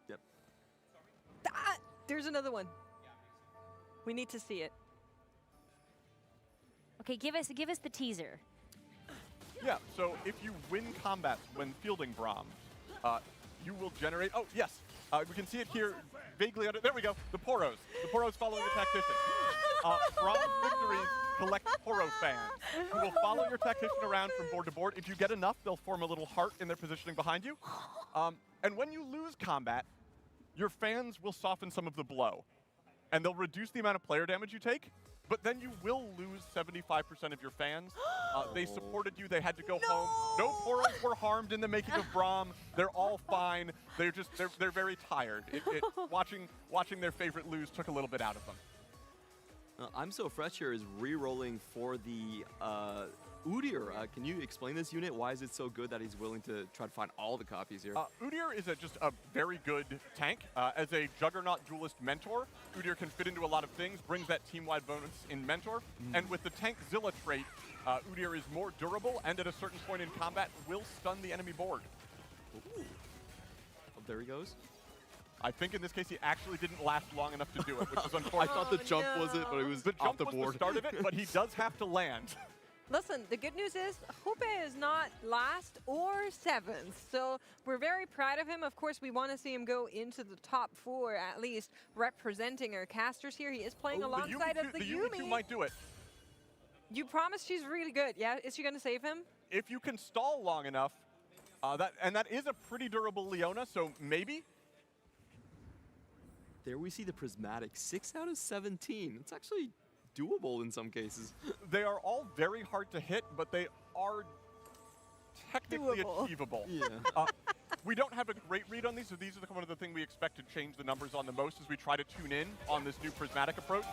Speaker 21: Yep.
Speaker 19: Ah, there's another one. We need to see it.
Speaker 3: Okay, give us the teaser.
Speaker 9: Yeah, so if you win combats when fielding Braum, you will generate, oh yes, we can see it here vaguely under, there we go, the Poros. The Poros following the Tactician. Braum victories collect Poro fans, who will follow your Tactician around from board to board. If you get enough, they'll form a little heart in their positioning behind you. And when you lose combat, your fans will soften some of the blow, and they'll reduce the amount of player damage you take, but then you will lose 75% of your fans. They supported you, they had to go home. No Poros were harmed in the making of Braum. They're all fine. They're very tired. Watching their favorite lose took a little bit out of them.
Speaker 21: I'm So Fresh here is re-rolling for the Udyr. Can you explain this unit? Why is it so good that he's willing to try to find all the copies here?
Speaker 9: Udyr is just a very good tank. As a Juggernaut Duelist mentor, Udyr can fit into a lot of things, brings that team-wide bonus in mentor, and with the Tankzilla trait, Udyr is more durable and at a certain point in combat will stun the enemy board.
Speaker 21: Ooh. Oh, there he goes.
Speaker 9: I think in this case he actually didn't last long enough to do it, which was unfortunate.
Speaker 21: I thought the jump was it, but it was
Speaker 9: the
Speaker 21: off
Speaker 9: jump
Speaker 21: the
Speaker 9: was
Speaker 21: board.
Speaker 9: the start of it, but he does have to land.
Speaker 19: Listen, the good news is Houpe is not last or 7th, so we're very proud of him. Of course, we want to see him go into the top 4 at least, representing our casters here. He is playing alongside of the Yuumi.
Speaker 9: Yuumi might do it.
Speaker 19: You promised she's really good. Yeah, is she going to save him?
Speaker 9: If you can stall long enough, that is a pretty durable Leona, so maybe.
Speaker 21: There we see the prismatic, 6 out of 17. It's actually doable in some cases.
Speaker 9: They are all very hard to hit, but they are technically achievable.
Speaker 21: Yeah.
Speaker 9: We don't have a great read on these, so these are one of the things we expect to change the numbers on the most as we try to tune in on this new prismatic approach.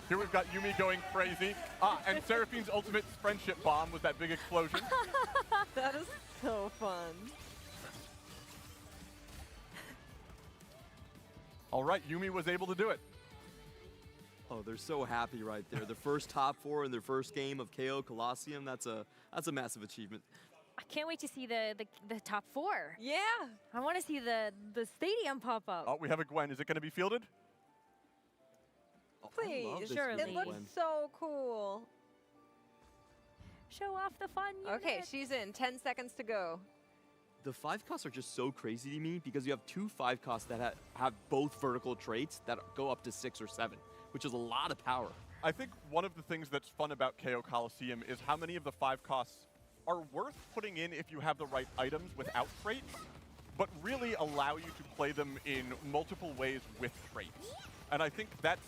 Speaker 9: Here we've got Yuumi going crazy. And Seraphine's ultimate friendship bomb was that big explosion.
Speaker 19: That is so fun.
Speaker 9: All right, Yuumi was able to do it.
Speaker 21: Oh, they're so happy right there. The first top 4 in their first game of KO Colosseum. That's a massive achievement.
Speaker 3: I can't wait to see the top 4.
Speaker 19: Yeah.
Speaker 3: I want to see the stadium pop up.
Speaker 9: Oh, we have a Gwen. Is it going to be fielded?
Speaker 19: Please,
Speaker 3: surely.
Speaker 19: It looks so cool.
Speaker 3: Show off the fun unit.
Speaker 19: Okay, she's in. 10 seconds to go.
Speaker 21: The 5 costs are just so crazy to me because you have 2 5 costs that have both vertical traits that go up to 6 or 7, which is a lot of power.
Speaker 9: I think one of the things that's fun about KO Coliseum is how many of the 5 costs are worth putting in if you have the right items without traits, but really allow you to play them in multiple ways with traits. And I think that's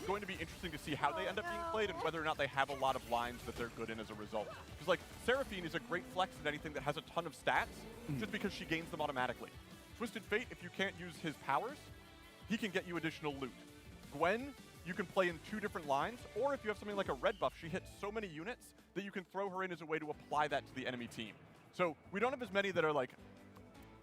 Speaker 9: going to be interesting to see how they end up being played and whether or not they have a lot of lines that they're good in as a result. Because like Seraphine is a great flex in anything that has a ton of stats just because she gains them automatically. Twisted Fate, if you can't use his powers, he can get you additional loot. Gwen, you can play in 2 different lines, or if you have something like a red buff, she hits so many units that you can throw her in as a way to apply that to the enemy team. So we don't have as many that are like,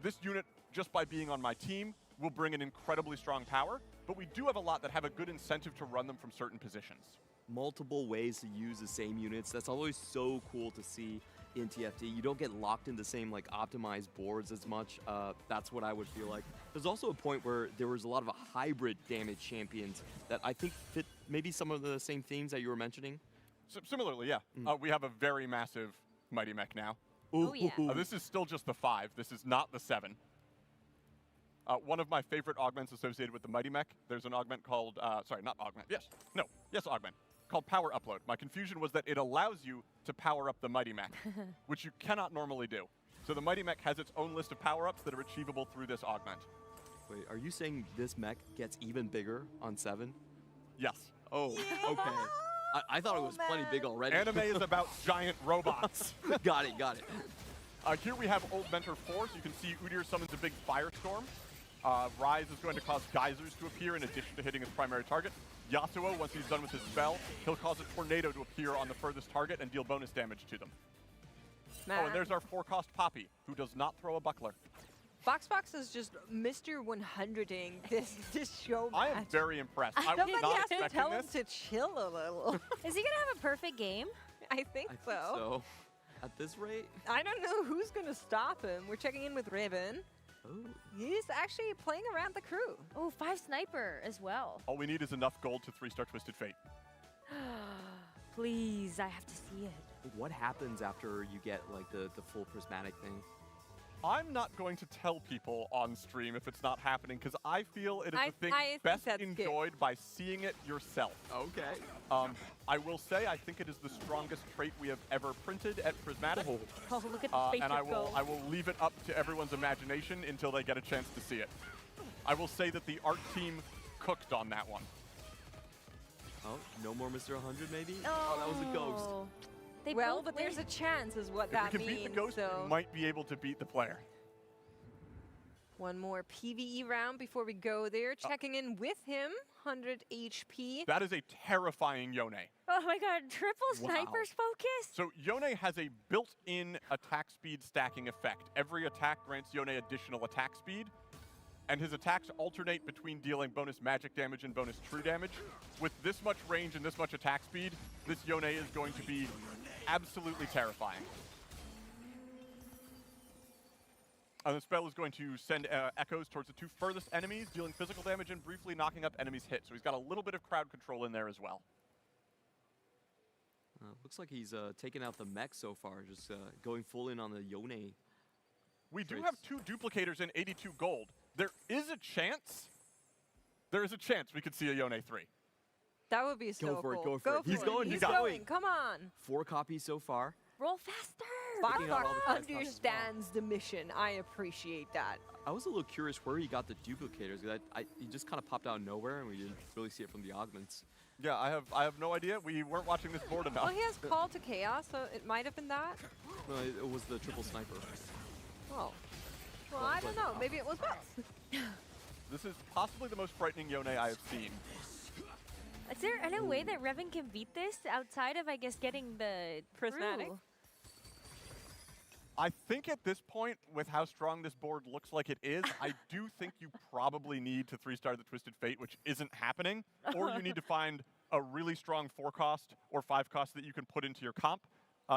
Speaker 9: this unit, just by being on my team, will bring an incredibly strong power, but we do have a lot that have a good incentive to run them from certain positions.
Speaker 21: Multiple ways to use the same units. That's always so cool to see in TFT. You don't get locked in the same like optimized boards as much. That's what I would feel like. There's also a point where there was a lot of hybrid damage champions that I think fit maybe some of the same themes that you were mentioning.
Speaker 9: Similarly, yeah. We have a very massive Mighty Mech now.
Speaker 3: Oh, yeah.
Speaker 9: This is still just the 5. This is not the 7. One of my favorite augments associated with the Mighty Mech, there's an augment called, sorry, not augment, yes, augment, called Power Upload. My confusion was that it allows you to power up the Mighty Mech, which you cannot normally do. So the Mighty Mech has its own list of power-ups that are achievable through this augment.
Speaker 21: Wait, are you saying this mech gets even bigger on 7?
Speaker 9: Yes.
Speaker 21: Oh, okay. I thought it was plenty big already.
Speaker 9: Anime is about giant robots.
Speaker 21: Got it.
Speaker 9: Here we have Old Mentor 4, so you can see Udyr summons a big firestorm. Rise is going to cause geysers to appear in addition to hitting his primary target. Yasuo, once he's done with his spell, he'll cause a tornado to appear on the furthest target and deal bonus damage to them. Oh, and there's our 4-cost Poppy, who does not throw a buckler.
Speaker 19: Boxbox is just Mr. 100ing this show match.
Speaker 9: I am very impressed. I was
Speaker 19: Somebody
Speaker 9: not
Speaker 19: has to
Speaker 9: expecting
Speaker 19: tell him
Speaker 9: this.
Speaker 19: to chill a little.
Speaker 3: Is he going to have a perfect game?
Speaker 19: I think so.
Speaker 21: At this rate?
Speaker 19: I don't know who's going to stop him. We're checking in with Raven.
Speaker 21: Oh.
Speaker 19: He's actually playing around the crew.
Speaker 3: Oh, 5 sniper as well.
Speaker 9: All we need is enough gold to 3-star Twisted Fate.
Speaker 3: Please, I have to see it.
Speaker 21: What happens after you get like the full prismatic thing?
Speaker 9: I'm not going to tell people on stream if it's not happening because I feel it is the thing
Speaker 19: I
Speaker 9: best
Speaker 19: think that's
Speaker 9: enjoyed by seeing it yourself.
Speaker 21: Okay.
Speaker 9: I will say I think it is the strongest trait we have ever printed at Prismatic.
Speaker 3: Oh, look at the spaceship
Speaker 9: and
Speaker 3: go.
Speaker 9: I will leave it up to everyone's imagination until they get a chance to see it. I will say that the art team cooked on that one.
Speaker 21: Oh, no more Mr. 100 maybe? Oh, that was a ghost.
Speaker 19: But there's a chance is what that
Speaker 9: If we can
Speaker 19: means.
Speaker 9: beat the ghost,
Speaker 19: so.
Speaker 9: we might be able to beat the player.
Speaker 19: One more PvE round before we go there. Checking in with him, 100 HP.
Speaker 9: That is a terrifying Yone.
Speaker 3: Oh my god, triple sniper's focus?
Speaker 9: So Yone has a built-in attack speed stacking effect. Every attack grants Yone additional attack speed. and his attacks alternate between dealing bonus magic damage and bonus true damage. With this much range and this much attack speed, this Yone is going to be absolutely terrifying. And the spell is going to send echoes towards the two furthest enemies, dealing physical damage and briefly knocking up enemies' hits. So he's got a little bit of crowd control in there as well.
Speaker 21: Looks like he's taken out the mech so far, just going full in on the Yone.
Speaker 9: We do have 2 duplicators in 82 gold. There is a chance we could see a Yone 3.
Speaker 19: That would be so
Speaker 21: Go for
Speaker 19: cool.
Speaker 21: it, go for it. He's going,
Speaker 19: He's going. Come on.
Speaker 21: 4 copies so far.
Speaker 3: Roll faster.
Speaker 21: Picking out all
Speaker 19: Fox
Speaker 21: the 5 copies.
Speaker 19: understands the mission. I appreciate that.
Speaker 21: I was a little curious where he got the duplicators. He just kind of popped out of nowhere, and we didn't really see it from the augments.
Speaker 9: Yeah, I have no idea. We weren't watching this board enough.
Speaker 19: Well, he has Call to Chaos, so it might have been that.
Speaker 21: No, it was the triple sniper.
Speaker 19: Oh. Well, I don't know. Maybe it was both.
Speaker 9: This is possibly the most frightening Yone I have seen.
Speaker 3: Is there any way that Revan can beat this outside of, I guess, getting the
Speaker 19: Prismatic?
Speaker 3: crew?
Speaker 9: I think at this point, with how strong this board looks like it is, I do think you probably need to 3-star the Twisted Fate, which isn't happening. Or you need to find a really strong 4-cost or 5-cost that you can put into your comp.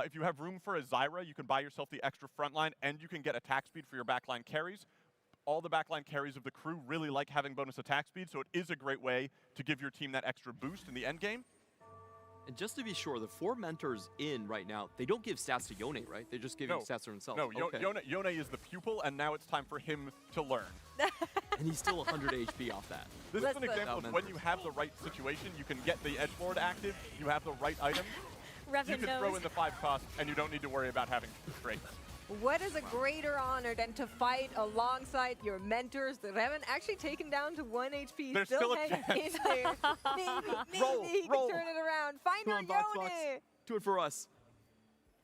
Speaker 9: If you have room for a Zyra, you can buy yourself the extra frontline, and you can get attack speed for your backline carries. All the backline carries of the crew really like having bonus attack speed, so it is a great way to give your team that extra boost in the end game.
Speaker 21: And just to be sure, the 4 mentors in right now, they don't give stats to Yone, right? They just give you stats to themselves.
Speaker 9: No,
Speaker 21: okay.
Speaker 9: Yone is the pupil, and now it's time for him to learn.
Speaker 21: And he's still 100 HP off that.
Speaker 9: This is an example of when you have the right situation, you can get the edgelord active, you have the right item,
Speaker 3: Revan
Speaker 9: you can throw in the 5-cost, and you don't need to worry about having straights.
Speaker 19: What is a greater honor than to fight alongside your mentors that haven't actually taken down to 1 HP?
Speaker 9: There's still a
Speaker 19: hanging
Speaker 9: chance.
Speaker 19: in there. Maybe he
Speaker 21: roll.
Speaker 19: can turn it around. Find
Speaker 21: Come
Speaker 19: our
Speaker 21: on, Box,
Speaker 19: Yone.
Speaker 21: Box. Do it for us.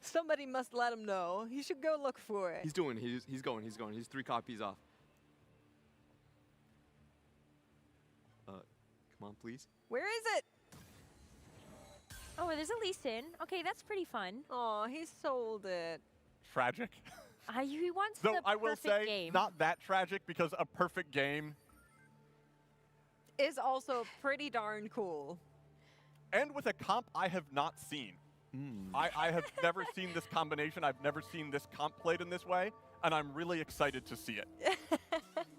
Speaker 19: Somebody must let him know. He should go look for it.
Speaker 21: He's going. He's going. He's 3 copies off. Come on, please.
Speaker 19: Where is it?
Speaker 3: Oh, there's a Lee Sin. Okay, that's pretty fun.
Speaker 19: Oh, he sold it.
Speaker 9: Tragic.
Speaker 3: He wants
Speaker 9: Though
Speaker 3: the
Speaker 9: I will
Speaker 3: perfect
Speaker 9: say,
Speaker 3: game.
Speaker 9: not that tragic, because a perfect game
Speaker 19: Is also pretty darn cool.
Speaker 9: and with a comp I have not seen. I have never seen this combination. I've never seen this comp played in this way, and I'm really excited to see it.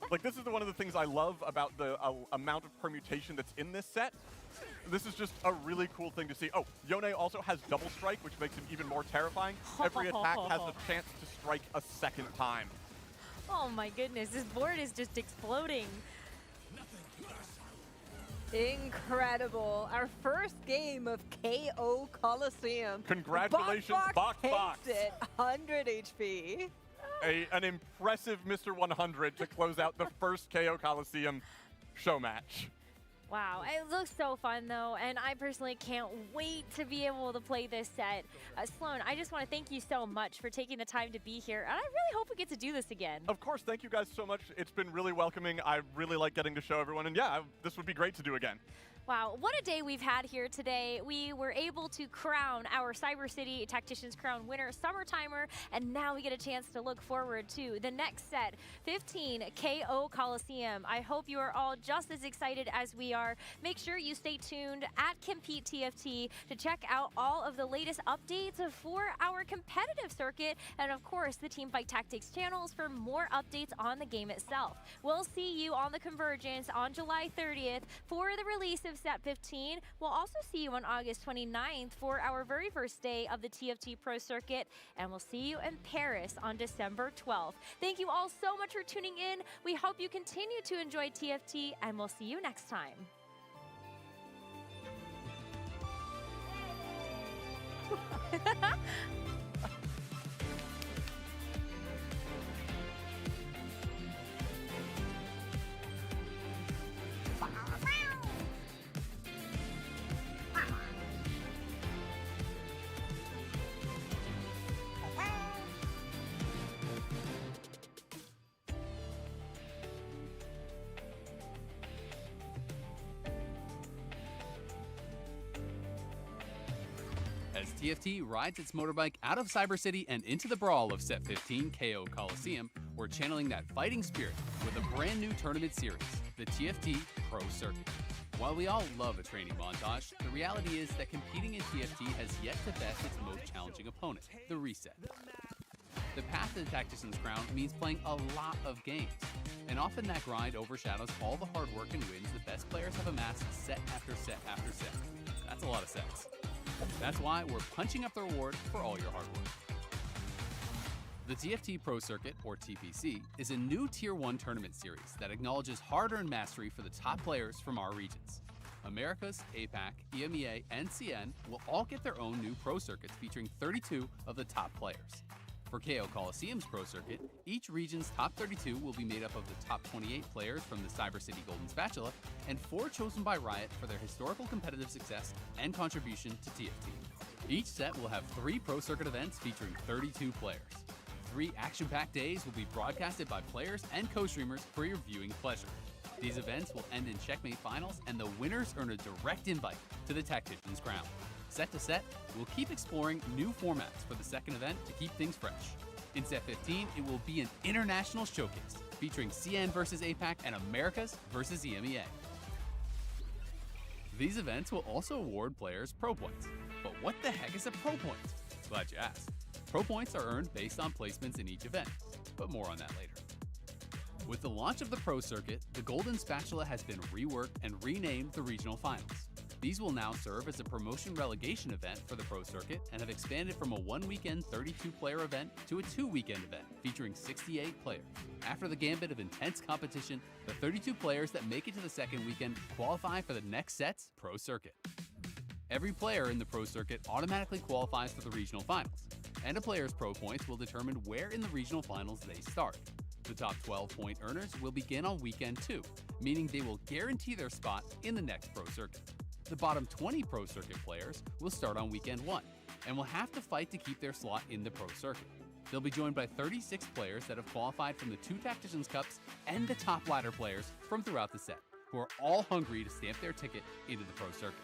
Speaker 9: Like, this is one of the things I love about the amount of permutation that's in this set. This is just a really cool thing to see. Oh, Yone also has double strike, which makes him even more terrifying. Every attack has the chance to strike a second time.
Speaker 3: Oh my goodness, this board is just exploding.
Speaker 19: Incredible. Our first game of KO Coliseum.
Speaker 9: Congratulations, Box.
Speaker 19: Takes it, 100 HP.
Speaker 9: An impressive Mr. 100 to close out the first KO Coliseum show match.
Speaker 3: Wow, it looks so fun though, and I personally can't wait to be able to play this set. Sloan, I just want to thank you so much for taking the time to be here, and I really hope we get to do this again.
Speaker 9: Of course, thank you guys so much. It's been really welcoming. I really like getting to show everyone, and yeah, this would be great to do again.
Speaker 3: Wow, what a day we've had here today. We were able to crown our Cyber City Tacticians Crown winner, Summertimer, and now we get a chance to look forward to the next set, 15 KO Coliseum. I hope you are all just as excited as we are. Make sure you stay tuned at Compete TFT to check out all of the latest updates for our competitive circuit, and of course the Teamfight Tactics channels for more updates on the game itself. We'll see you on the Convergence on July 30th for the release of Set 15. We'll also see you on August 29th for our very first day of the TFT Pro Circuit, and we'll see you in Paris on December 12th. Thank you all so much for tuning in. We hope you continue to enjoy TFT, and we'll see you next time.
Speaker 10: As TFT rides its motorbike out of Cyber City and into the brawl of Set 15 KO Coliseum, we're we're channeling that fighting spirit with a brand new tournament series, the TFT Pro Circuit. While we all love a training montage, the reality is that competing in TFT has yet to best its most challenging opponent, the reset. The path to the Tactician's crown means playing a lot of games, and often that grind overshadows all the hard work and wins the best players have amassed set after set after set. That's a lot of sets. That's why we're punching up the reward for all your hard work. The TFT Pro Circuit, or TPC, is a new Tier 1 tournament series that acknowledges hard-earned mastery for the top players from our regions. Americas, APAC, EMEA, and CN will all get their own new Pro Circuits featuring 32 of the top players. For KO Coliseum's Pro Circuit, each region's top 32 will be made up of the top 28 players from the Cyber City Golden Spatula and 4 chosen by Riot for their historical competitive success and contribution to TFT. Each set will have 3 Pro Circuit events featuring 32 players. 3 action-packed days will be broadcasted by players and co-streamers for your viewing pleasure. These events will end in Checkmate Finals, and the winners earn a direct invite to the Tactician's crown. Set to set, we'll keep exploring new formats for the second event to keep things fresh. In Set 15, it will be an international showcase featuring CN versus APAC and Americas versus EMEA. These events will also award players Pro Points. But what the heck is a Pro Point? Glad you asked. Pro Points are earned based on placements in each event, but more on that later. With the launch of the Pro Circuit, the Golden Spatula has been reworked and renamed the Regional Finals. These will now serve as a promotion relegation event for the Pro Circuit and have expanded from a 1-weekend 32-player event to a 2-weekend event featuring 68 players. After the gambit of intense competition, the 32 players that make it to the second weekend qualify for the next set's Pro Circuit. Every player in the Pro Circuit automatically qualifies for the Regional Finals, and a player's Pro Points will determine where in the Regional Finals they start. The top 12-point earners will begin on weekend 2, meaning they will guarantee their spot in the next Pro Circuit. The bottom 20 Pro Circuit players will start on weekend 1, and will have to fight to keep their slot in the Pro Circuit. They'll be joined by 36 players that have qualified from the 2 Tacticians Cups and the top ladder players from throughout the set, who are all hungry to stamp their ticket into the Pro Circuit.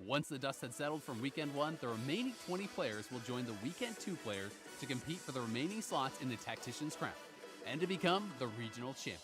Speaker 10: Once the dust had settled from weekend 1, the remaining 20 players will join the weekend 2 players to compete for the remaining slots in the Tactician's crown, and to become the regional champion.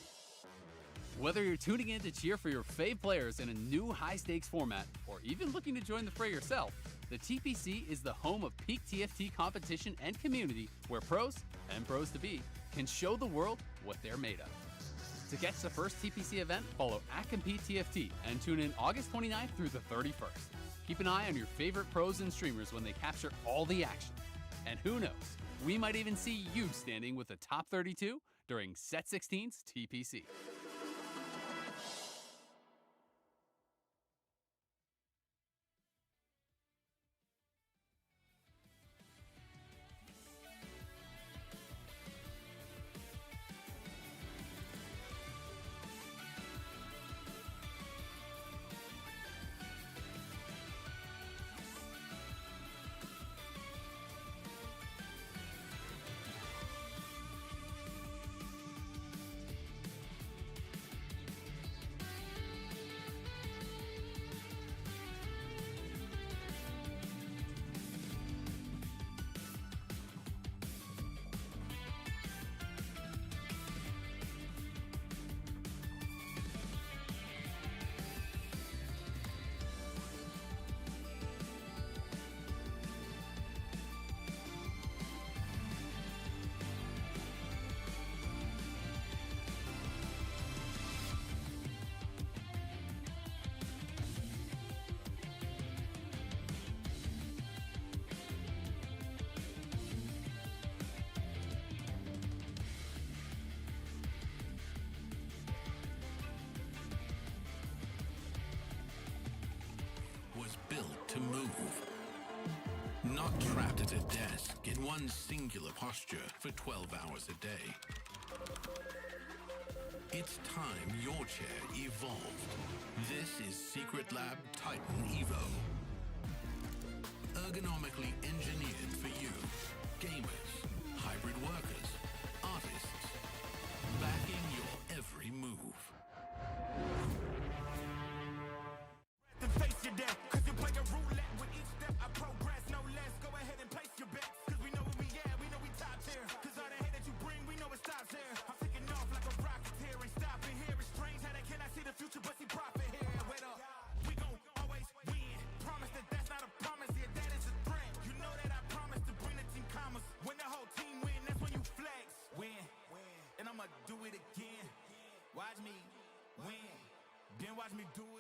Speaker 10: Whether you're tuning in to cheer for your fave players in a new high-stakes format, or even looking to join the fray yourself, the TPC is the home of peak TFT competition and community where pros, and pros-to-be, can show the world what they're made of. To catch the first TPC event, follow @CompeteTFT and tune in August 29th through the 31st. Keep an eye on your favorite pros and streamers when they capture all the action. And who knows, we might even see you standing with the top 32 during Set 16's TPC.
Speaker 22: Built to move. Not trapped at a desk in one singular posture for 12 hours a day. It's time your chair evolved. This is Secret Lab Titan Evo. Ergonomically engineered for you, gamers, hybrid workers, artists, backing your every move.
Speaker 23: Then face your death, cause you play a roulette with each step I progress, no less. Go ahead and place your bets, cause we know where we at, we know we top tier. Cause all the hate that you bring, we know it stops watch me do it.